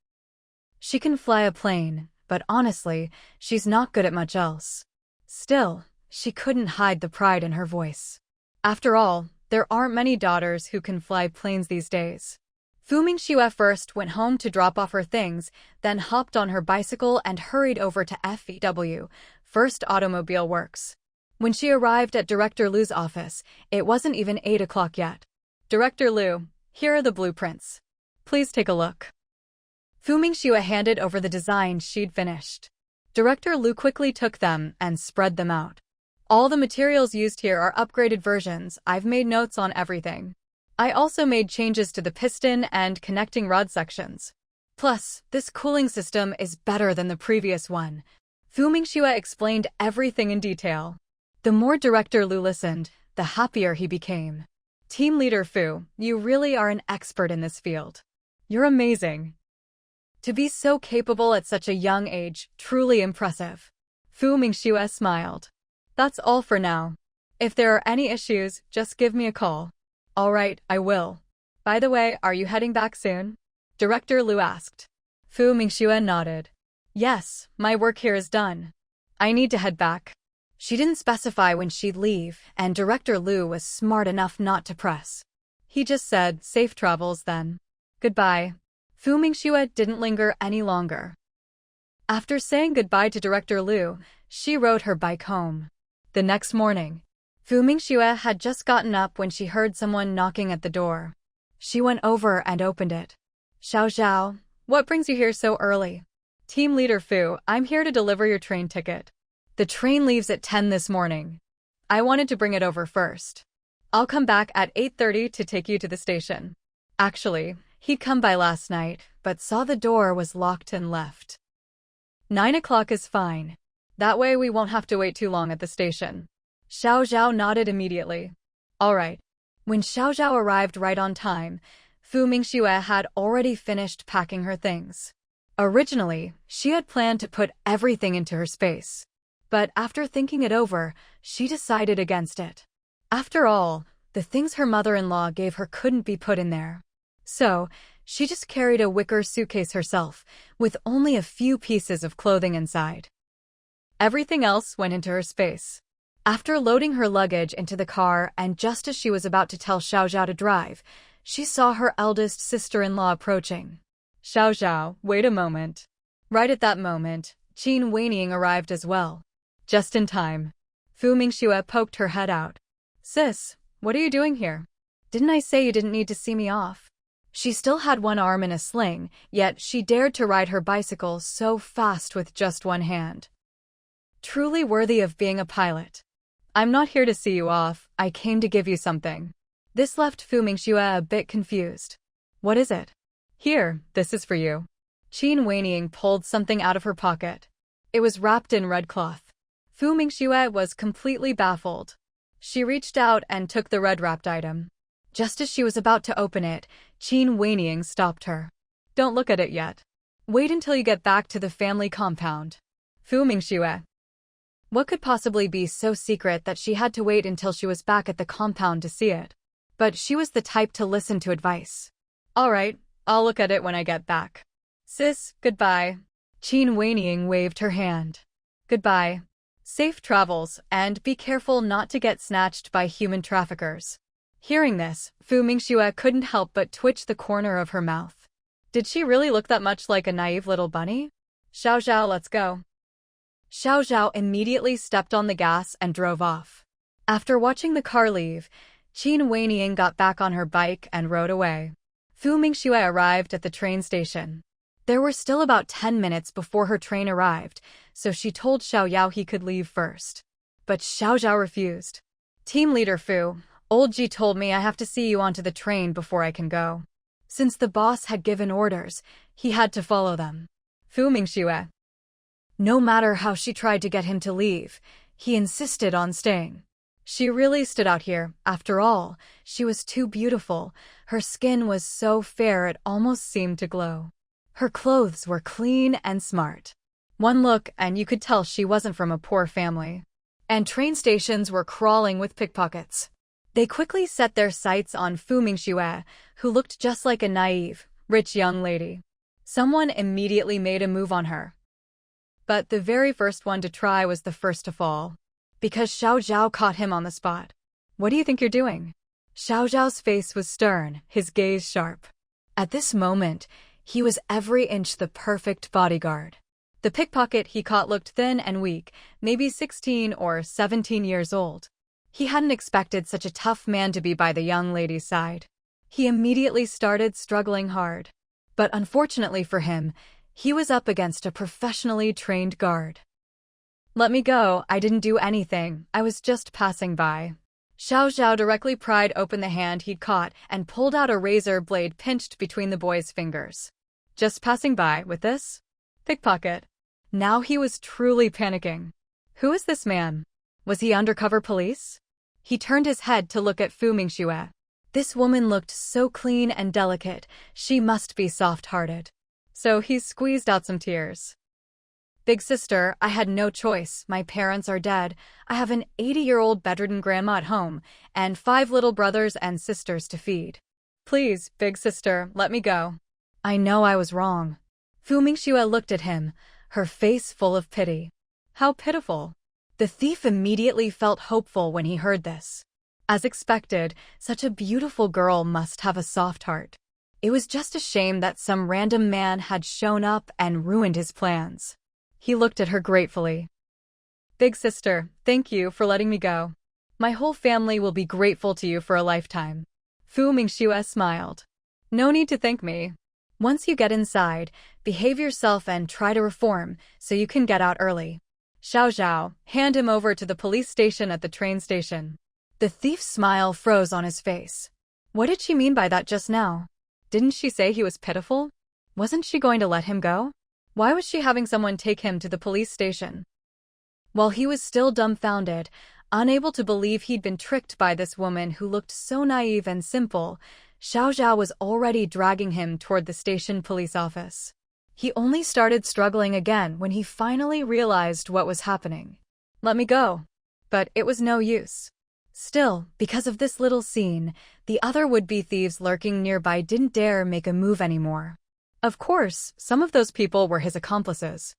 She can fly a plane, but honestly, she's not good at much else. Still, she couldn't hide the pride in her voice. After all, there aren't many daughters who can fly planes these days. Fu Mingxue first went home to drop off her things, then hopped on her bicycle and hurried over to FEW, First Automobile Works. When she arrived at Director Lu's office, it wasn't even 8 o'clock yet. Director Lu, here are the blueprints. Please take a look. Fu Mingxue handed over the designs she'd finished. Director Lu quickly took them and spread them out. All the materials used here are upgraded versions. I've made notes on everything. I also made changes to the piston and connecting rod sections. Plus, this cooling system is better than the previous one. Fu Mingxue explained everything in detail. The more Director Lu listened, the happier he became. Team Leader Fu, you really are an expert in this field. You're amazing. To be so capable at such a young age, truly impressive. Fu Mingxue smiled. That's all for now. If there are any issues, just give me a call. All right, I will. By the way, are you heading back soon? Director Lu asked. Fu Mingxue nodded. Yes, my work here is done. I need to head back. She didn't specify when she'd leave, and Director Lu was smart enough not to press. He just said, safe travels then. Goodbye. Fu Mingxue didn't linger any longer. After saying goodbye to Director Lu, she rode her bike home. The next morning, Fu Mingxue had just gotten up when she heard someone knocking at the door. She went over and opened it. Xiao Zhao, what brings you here so early? Team Leader Fu, I'm here to deliver your train ticket. The train leaves at 10 this morning. I wanted to bring it over first. I'll come back at 8:30 to take you to the station. Actually, he'd come by last night, but saw the door was locked and left. 9 o'clock is fine. That way we won't have to wait too long at the station. Xiao Zhao nodded immediately. All right. When Xiao Zhao arrived right on time, Fu Mingxue had already finished packing her things. Originally, she had planned to put everything into her space. But after thinking it over, she decided against it. After all, the things her mother-in-law gave her couldn't be put in there. So, she just carried a wicker suitcase herself, with only a few pieces of clothing inside. Everything else went into her space. After loading her luggage into the car and just as she was about to tell Xiao Zhao to drive, she saw her eldest sister-in-law approaching. Xiao Zhao, wait a moment. Right at that moment, Qin Weining arrived as well. Just in time. Fu Mingxue poked her head out. Sis, what are you doing here? Didn't I say you didn't need to see me off? She still had one arm in a sling, yet she dared to ride her bicycle so fast with just one hand. Truly worthy of being a pilot. I'm not here to see you off, I came to give you something. This left Fu Mingxue a bit confused. What is it? Here, this is for you. Qin Weining pulled something out of her pocket. It was wrapped in red cloth. Fu Mingxue was completely baffled. She reached out and took the red-wrapped item. Just as she was about to open it, Qin Weining stopped her. Don't look at it yet. Wait until you get back to the family compound. Fu Mingxue. What could possibly be so secret that she had to wait until she was back at the compound to see it? But she was the type to listen to advice. All right, I'll look at it when I get back. Sis, goodbye. Qin Weining waved her hand. Goodbye. Safe travels, and be careful not to get snatched by human traffickers. Hearing this, Fu Mingxue couldn't help but twitch the corner of her mouth. Did she really look that much like a naive little bunny? Xiao Zhao, let's go. Xiao Zhao immediately stepped on the gas and drove off. After watching the car leave, Qin Weining got back on her bike and rode away. Fu Mingxue arrived at the train station. There were still about 10 minutes before her train arrived, so she told Xiao Yao he could leave first. But Xiao Zhao refused. Team Leader Fu, Old Ji told me I have to see you onto the train before I can go. Since the boss had given orders, he had to follow them. Fu Mingxue. No matter how she tried to get him to leave, he insisted on staying. She really stood out here. After all, she was too beautiful. Her skin was so fair it almost seemed to glow. Her clothes were clean and smart. One look and you could tell she wasn't from a poor family. And train stations were crawling with pickpockets. They quickly set their sights on Mingxue, who looked just like a naive, rich young lady. Someone immediately made a move on her. But the very first one to try was the first to fall. Because Xiao Zhao caught him on the spot. "What do you think you're doing?" Xiao Zhao's face was stern, his gaze sharp. At this moment, he was every inch the perfect bodyguard. The pickpocket he caught looked thin and weak, maybe 16 or 17 years old. He hadn't expected such a tough man to be by the young lady's side. He immediately started struggling hard. But unfortunately for him, he was up against a professionally trained guard. "Let me go, I didn't do anything, I was just passing by." Xiao Zhao directly pried open the hand he'd caught and pulled out a razor blade pinched between the boy's fingers. "Just passing by with this?" Pickpocket. Now he was truly panicking. Who is this man? Was he undercover police? He turned his head to look at Mingxue. This woman looked so clean and delicate, she must be soft-hearted. So he squeezed out some tears. "Big sister, I had no choice. My parents are dead. I have an 80-year-old bedridden grandma at home, and 5 little brothers and sisters to feed. Please, big sister, let me go. I know I was wrong." Mingxue looked at him, her face full of pity. How pitiful. The thief immediately felt hopeful when he heard this. As expected, such a beautiful girl must have a soft heart. It was just a shame that some random man had shown up and ruined his plans. He looked at her gratefully. "Big sister, thank you for letting me go. My whole family will be grateful to you for a lifetime." Mingxue smiled. "No need to thank me. Once you get inside, behave yourself and try to reform so you can get out early." Xiao Zhao, hand him over to the police station at the train station. The thief's smile froze on his face. What did she mean by that just now? Didn't she say he was pitiful? Wasn't she going to let him go? Why was she having someone take him to the police station? While he was still dumbfounded, unable to believe he'd been tricked by this woman who looked so naive and simple, Xiao Zhao was already dragging him toward the station police office. He only started struggling again when he finally realized what was happening. "Let me go." But it was no use. Still, because of this little scene, the other would-be thieves lurking nearby didn't dare make a move anymore. Of course, some of those people were his accomplices.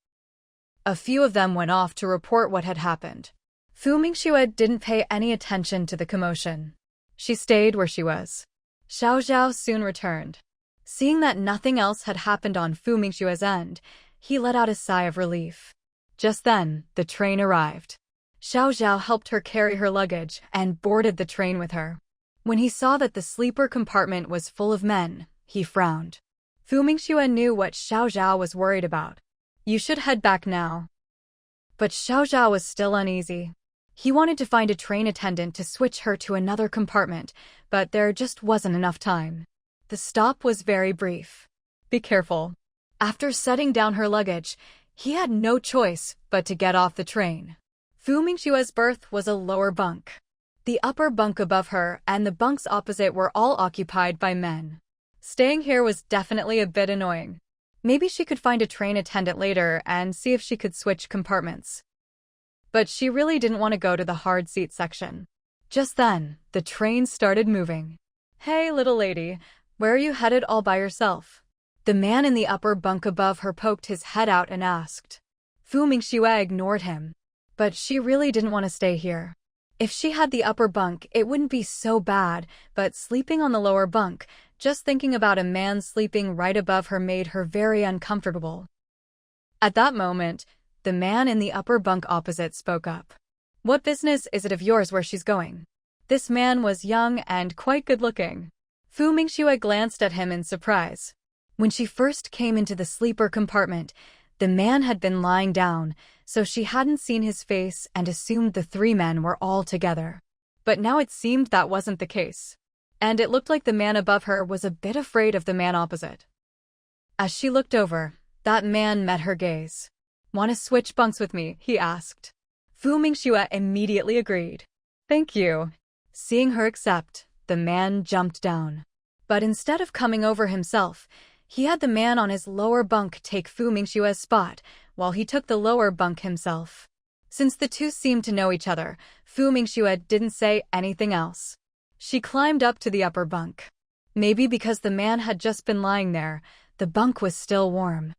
A few of them went off to report what had happened. Mingxue didn't pay any attention to the commotion. She stayed where she was. Xiao Zhao soon returned. Seeing that nothing else had happened on Mingxue's end, he let out a sigh of relief. Just then, the train arrived. Xiao Zhao helped her carry her luggage and boarded the train with her. When he saw that the sleeper compartment was full of men, he frowned. Mingxue knew what Xiao Zhao was worried about. "You should head back now." But Xiao Zhao was still uneasy. He wanted to find a train attendant to switch her to another compartment, but there just wasn't enough time. The stop was very brief. "Be careful." After setting down her luggage, he had no choice but to get off the train. Mingxue's berth was a lower bunk. The upper bunk above her and the bunks opposite were all occupied by men. Staying here was definitely a bit annoying. Maybe she could find a train attendant later and see if she could switch compartments. But she really didn't want to go to the hard seat section. Just then, the train started moving. "Hey, little lady, where are you headed all by yourself?" The man in the upper bunk above her poked his head out and asked. Mingxue ignored him. But she really didn't want to stay here. If she had the upper bunk, it wouldn't be so bad, but sleeping on the lower bunk, just thinking about a man sleeping right above her made her very uncomfortable. At that moment, the man in the upper bunk opposite spoke up. "What business is it of yours where she's going?" This man was young and quite good-looking. Mingxue glanced at him in surprise. When she first came into the sleeper compartment, the man had been lying down, so she hadn't seen his face and assumed the 3 men were all together. But now it seemed that wasn't the case. And it looked like the man above her was a bit afraid of the man opposite. As she looked over, that man met her gaze. "Want to switch bunks with me?" he asked. Mingxue immediately agreed. Thank you. Seeing her accept, the man jumped down. But instead of coming over himself, he had the man on his lower bunk take Fu Mingxue's spot, while he took the lower bunk himself. Since the two seemed to know each other, Fu Mingxue didn't say anything else. She climbed up to the upper bunk. Maybe because the man had just been lying there, the bunk was still warm.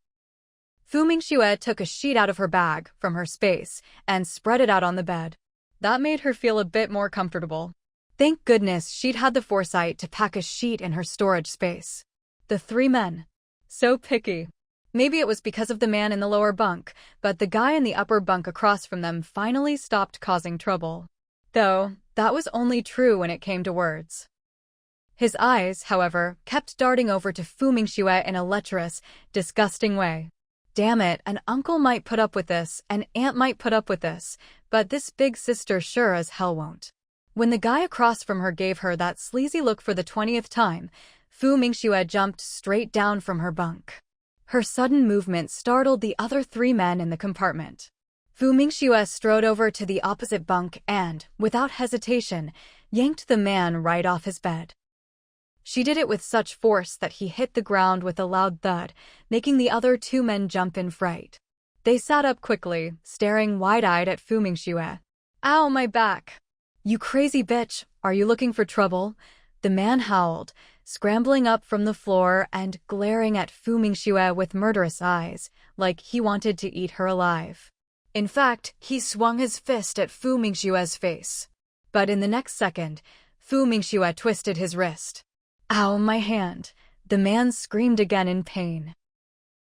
Fu Mingxue took a sheet out of her bag from her space and spread it out on the bed. That made her feel a bit more comfortable. Thank goodness she'd had the foresight to pack a sheet in her storage space. The three men. So picky. Maybe it was because of the man in the lower bunk, but the guy in the upper bunk across from them finally stopped causing trouble. Though, that was only true when it came to words. His eyes, however, kept darting over to Fu Mingxue in a lecherous, disgusting way. Damn it, an uncle might put up with this, an aunt might put up with this, but this big sister sure as hell won't. When the guy across from her gave her that sleazy look for the 20th time, Fu Mingxue jumped straight down from her bunk. Her sudden movement startled the other three men in the compartment. Fu Mingxue strode over to the opposite bunk and, without hesitation, yanked the man right off his bed. She did it with such force that he hit the ground with a loud thud, making the other two men jump in fright. They sat up quickly, staring wide-eyed at Fu Mingxue. Ow, my back! You crazy bitch, are you looking for trouble? The man howled, scrambling up from the floor and glaring at Fu Mingxue with murderous eyes, like he wanted to eat her alive. In fact, he swung his fist at Fu Mingxue's face. But in the next second, Fu Mingxue twisted his wrist. Ow, my hand! The man screamed again in pain.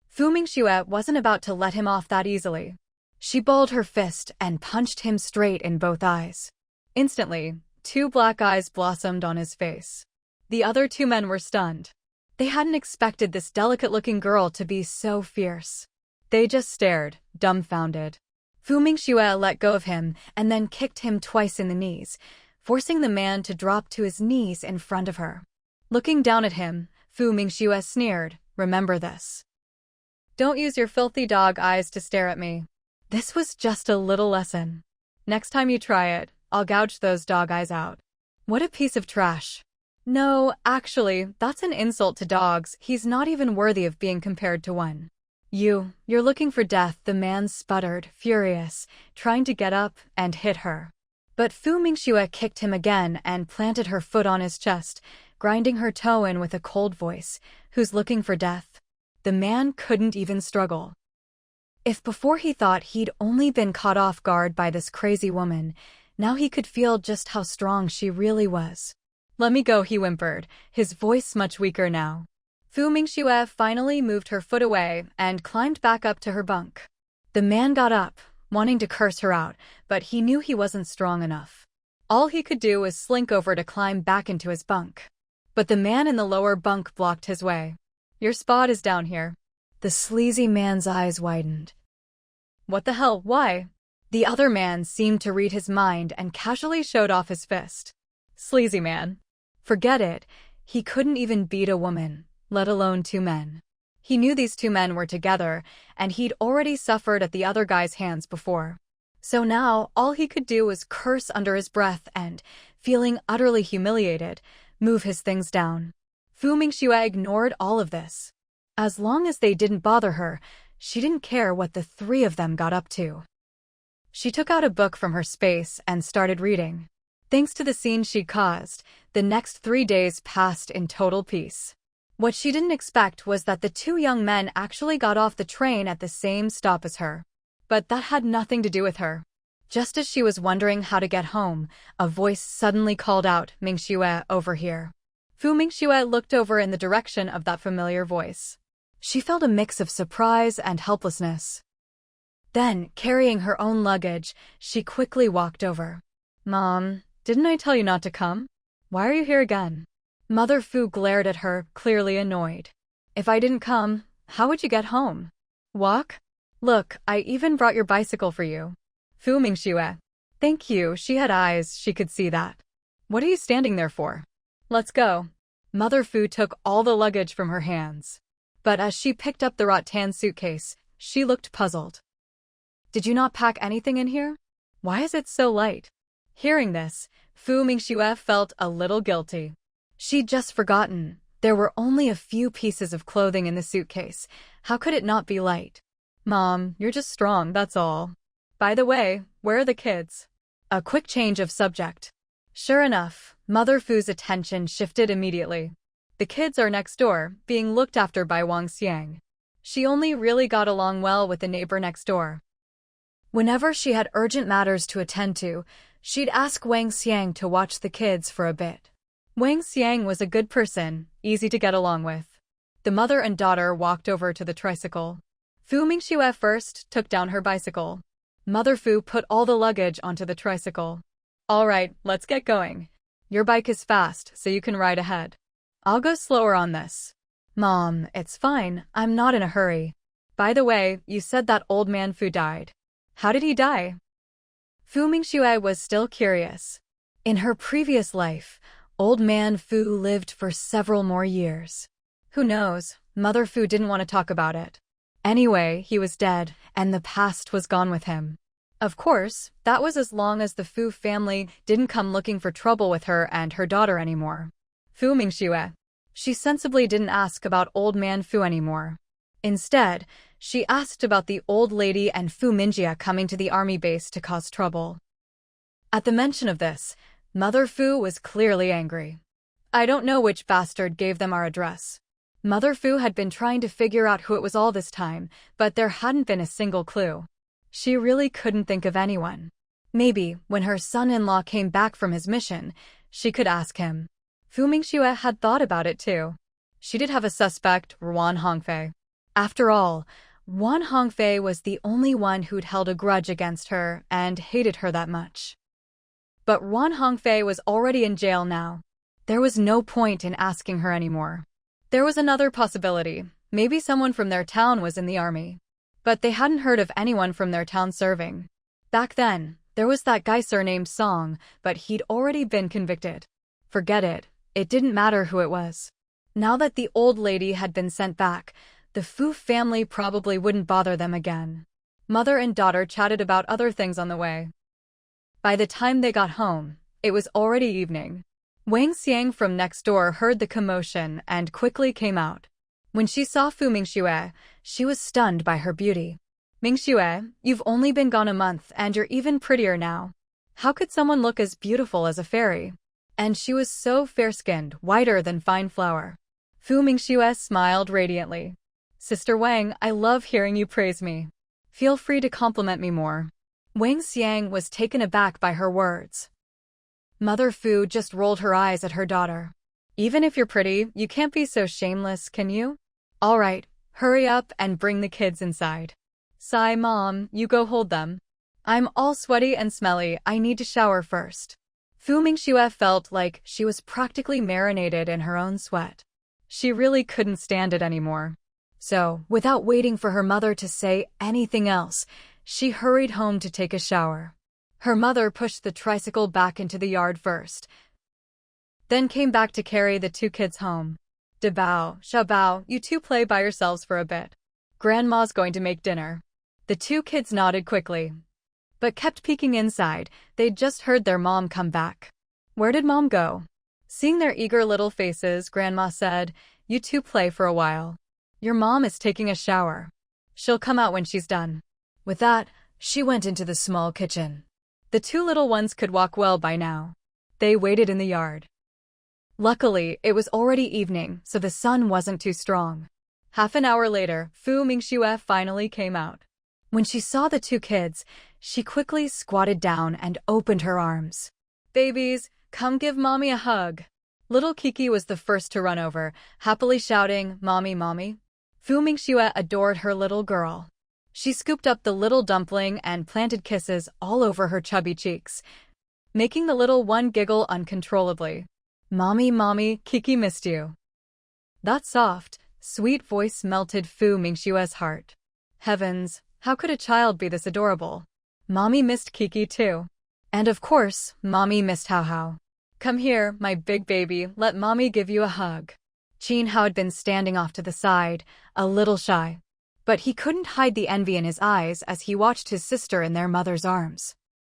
Fu Mingxue wasn't about to let him off that easily. She balled her fist and punched him straight in both eyes. Instantly, two black eyes blossomed on his face. The other two men were stunned. They hadn't expected this delicate-looking girl to be so fierce. They just stared, dumbfounded. Fu Mingxue let go of him and then kicked him twice in the knees, forcing the man to drop to his knees in front of her. Looking down at him, Fu Mingxue sneered, "Remember this. Don't use your filthy dog eyes to stare at me. This was just a little lesson. Next time you try it, I'll gouge those dog eyes out." What a piece of trash. No, actually, that's an insult to dogs. He's not even worthy of being compared to one. You're looking for death, the man sputtered, furious, trying to get up and hit her. But Fu Mingxue kicked him again and planted her foot on his chest, grinding her toe in with a cold voice. Who's looking for death? The man couldn't even struggle. If before he thought he'd only been caught off guard by this crazy woman, now he could feel just how strong she really was. Let me go, he whimpered, his voice much weaker now. Fu Mingxue finally moved her foot away and climbed back up to her bunk. The man got up, wanting to curse her out, but he knew he wasn't strong enough. All he could do was slink over to climb back into his bunk. But the man in the lower bunk blocked his way. Your spot is down here. The sleazy man's eyes widened. What the hell, why? The other man seemed to read his mind and casually showed off his fist. Sleazy man. Forget it, he couldn't even beat a woman, let alone two men. He knew these two men were together, and he'd already suffered at the other guy's hands before. So now, all he could do was curse under his breath and, feeling utterly humiliated, move his things down. Fu Mingxue ignored all of this. As long as they didn't bother her, she didn't care what the three of them got up to. She took out a book from her space and started reading. Thanks to the scene she'd caused, the next 3 days passed in total peace. What she didn't expect was that the two young men actually got off the train at the same stop as her. But that had nothing to do with her. Just as she was wondering how to get home, a voice suddenly called out, "Mingxue, over here." Fu Mingxue looked over in the direction of that familiar voice. She felt a mix of surprise and helplessness. Then, carrying her own luggage, she quickly walked over. "Mom, didn't I tell you not to come? Why are you here again?" Mother Fu glared at her, clearly annoyed. "If I didn't come, how would you get home? Walk? Look, I even brought your bicycle for you." Fu Mingxue. "Thank you," she had eyes, she could see that. "What are you standing there for? Let's go." Mother Fu took all the luggage from her hands. But as she picked up the rattan suitcase, she looked puzzled. "Did you not pack anything in here? Why is it so light?" Hearing this, Fu Mingxue felt a little guilty. She'd just forgotten. There were only a few pieces of clothing in the suitcase. How could it not be light? Mom, you're just strong, that's all. By the way, where are the kids? A quick change of subject. Sure enough, Mother Fu's attention shifted immediately. The kids are next door, being looked after by Wang Xiang. She only really got along well with the neighbor next door. Whenever she had urgent matters to attend to, she'd ask Wang Xiang to watch the kids for a bit. Wang Xiang was a good person, easy to get along with. The mother and daughter walked over to the tricycle. Fu Mingxue first took down her bicycle. Mother Fu put all the luggage onto the tricycle. All right, let's get going. Your bike is fast, so you can ride ahead. I'll go slower on this. Mom, it's fine, I'm not in a hurry. By the way, you said that old man Fu died. How did he die? Fu Mingxue was still curious. In her previous life, old man Fu lived for several more years. Who knows, Mother Fu didn't want to talk about it. Anyway, he was dead, and the past was gone with him. Of course, that was as long as the Fu family didn't come looking for trouble with her and her daughter anymore. Fu Mingxue. She sensibly didn't ask about old man Fu anymore. Instead, she asked about the old lady and Fu Mingxue coming to the army base to cause trouble. At the mention of this, Mother Fu was clearly angry. I don't know which bastard gave them our address. Mother Fu had been trying to figure out who it was all this time, but there hadn't been a single clue. She really couldn't think of anyone. Maybe, when her son-in-law came back from his mission, she could ask him. Fu Mingxue had thought about it too. She did have a suspect, Wan Hongfei. After all, Wan Hongfei was the only one who'd held a grudge against her and hated her that much. But Wan Hongfei was already in jail now. There was no point in asking her anymore. There was another possibility. Maybe someone from their town was in the army. But they hadn't heard of anyone from their town serving. Back then, there was that guy surnamed Song, but he'd already been convicted. Forget it. It didn't matter who it was. Now that the old lady had been sent back, the Fu family probably wouldn't bother them again. Mother and daughter chatted about other things on the way. By the time they got home, it was already evening. Wang Xiang from next door heard the commotion and quickly came out. When she saw Fu Mingxue, she was stunned by her beauty. Mingxue, you've only been gone a month and you're even prettier now. How could someone look as beautiful as a fairy? And she was so fair-skinned, whiter than fine flour. Fu Mingxue smiled radiantly. Sister Wang, I love hearing you praise me. Feel free to compliment me more. Wang Xiang was taken aback by her words. Mother Fu just rolled her eyes at her daughter. Even if you're pretty, you can't be so shameless, can you? All right, hurry up and bring the kids inside. Sigh, Mom, you go hold them. I'm all sweaty and smelly, I need to shower first. Fu Mingxue felt like she was practically marinated in her own sweat. She really couldn't stand it anymore. So, without waiting for her mother to say anything else, she hurried home to take a shower. Her mother pushed the tricycle back into the yard first, then came back to carry the two kids home. Dabao, Xiaobao, you two play by yourselves for a bit. Grandma's going to make dinner. The two kids nodded quickly, but kept peeking inside. They'd just heard their mom come back. Where did Mom go? Seeing their eager little faces, Grandma said, you two play for a while. Your mom is taking a shower. She'll come out when she's done. With that, she went into the small kitchen. The two little ones could walk well by now. They waited in the yard. Luckily, it was already evening, so the sun wasn't too strong. Half an hour later, Fu Mingxue finally came out. When she saw the two kids, she quickly squatted down and opened her arms. Babies, come give Mommy a hug. Little Kiki was the first to run over, happily shouting, Mommy, Mommy. Fu Mingxue adored her little girl. She scooped up the little dumpling and planted kisses all over her chubby cheeks, making the little one giggle uncontrollably. Mommy, Mommy, Kiki missed you. That soft, sweet voice melted Fu Mingxue's heart. Heavens, how could a child be this adorable? Mommy missed Kiki too. And of course, Mommy missed Hao Hao. Come here, my big baby, let Mommy give you a hug. Qin Hao had been standing off to the side, a little shy. But he couldn't hide the envy in his eyes as he watched his sister in their mother's arms.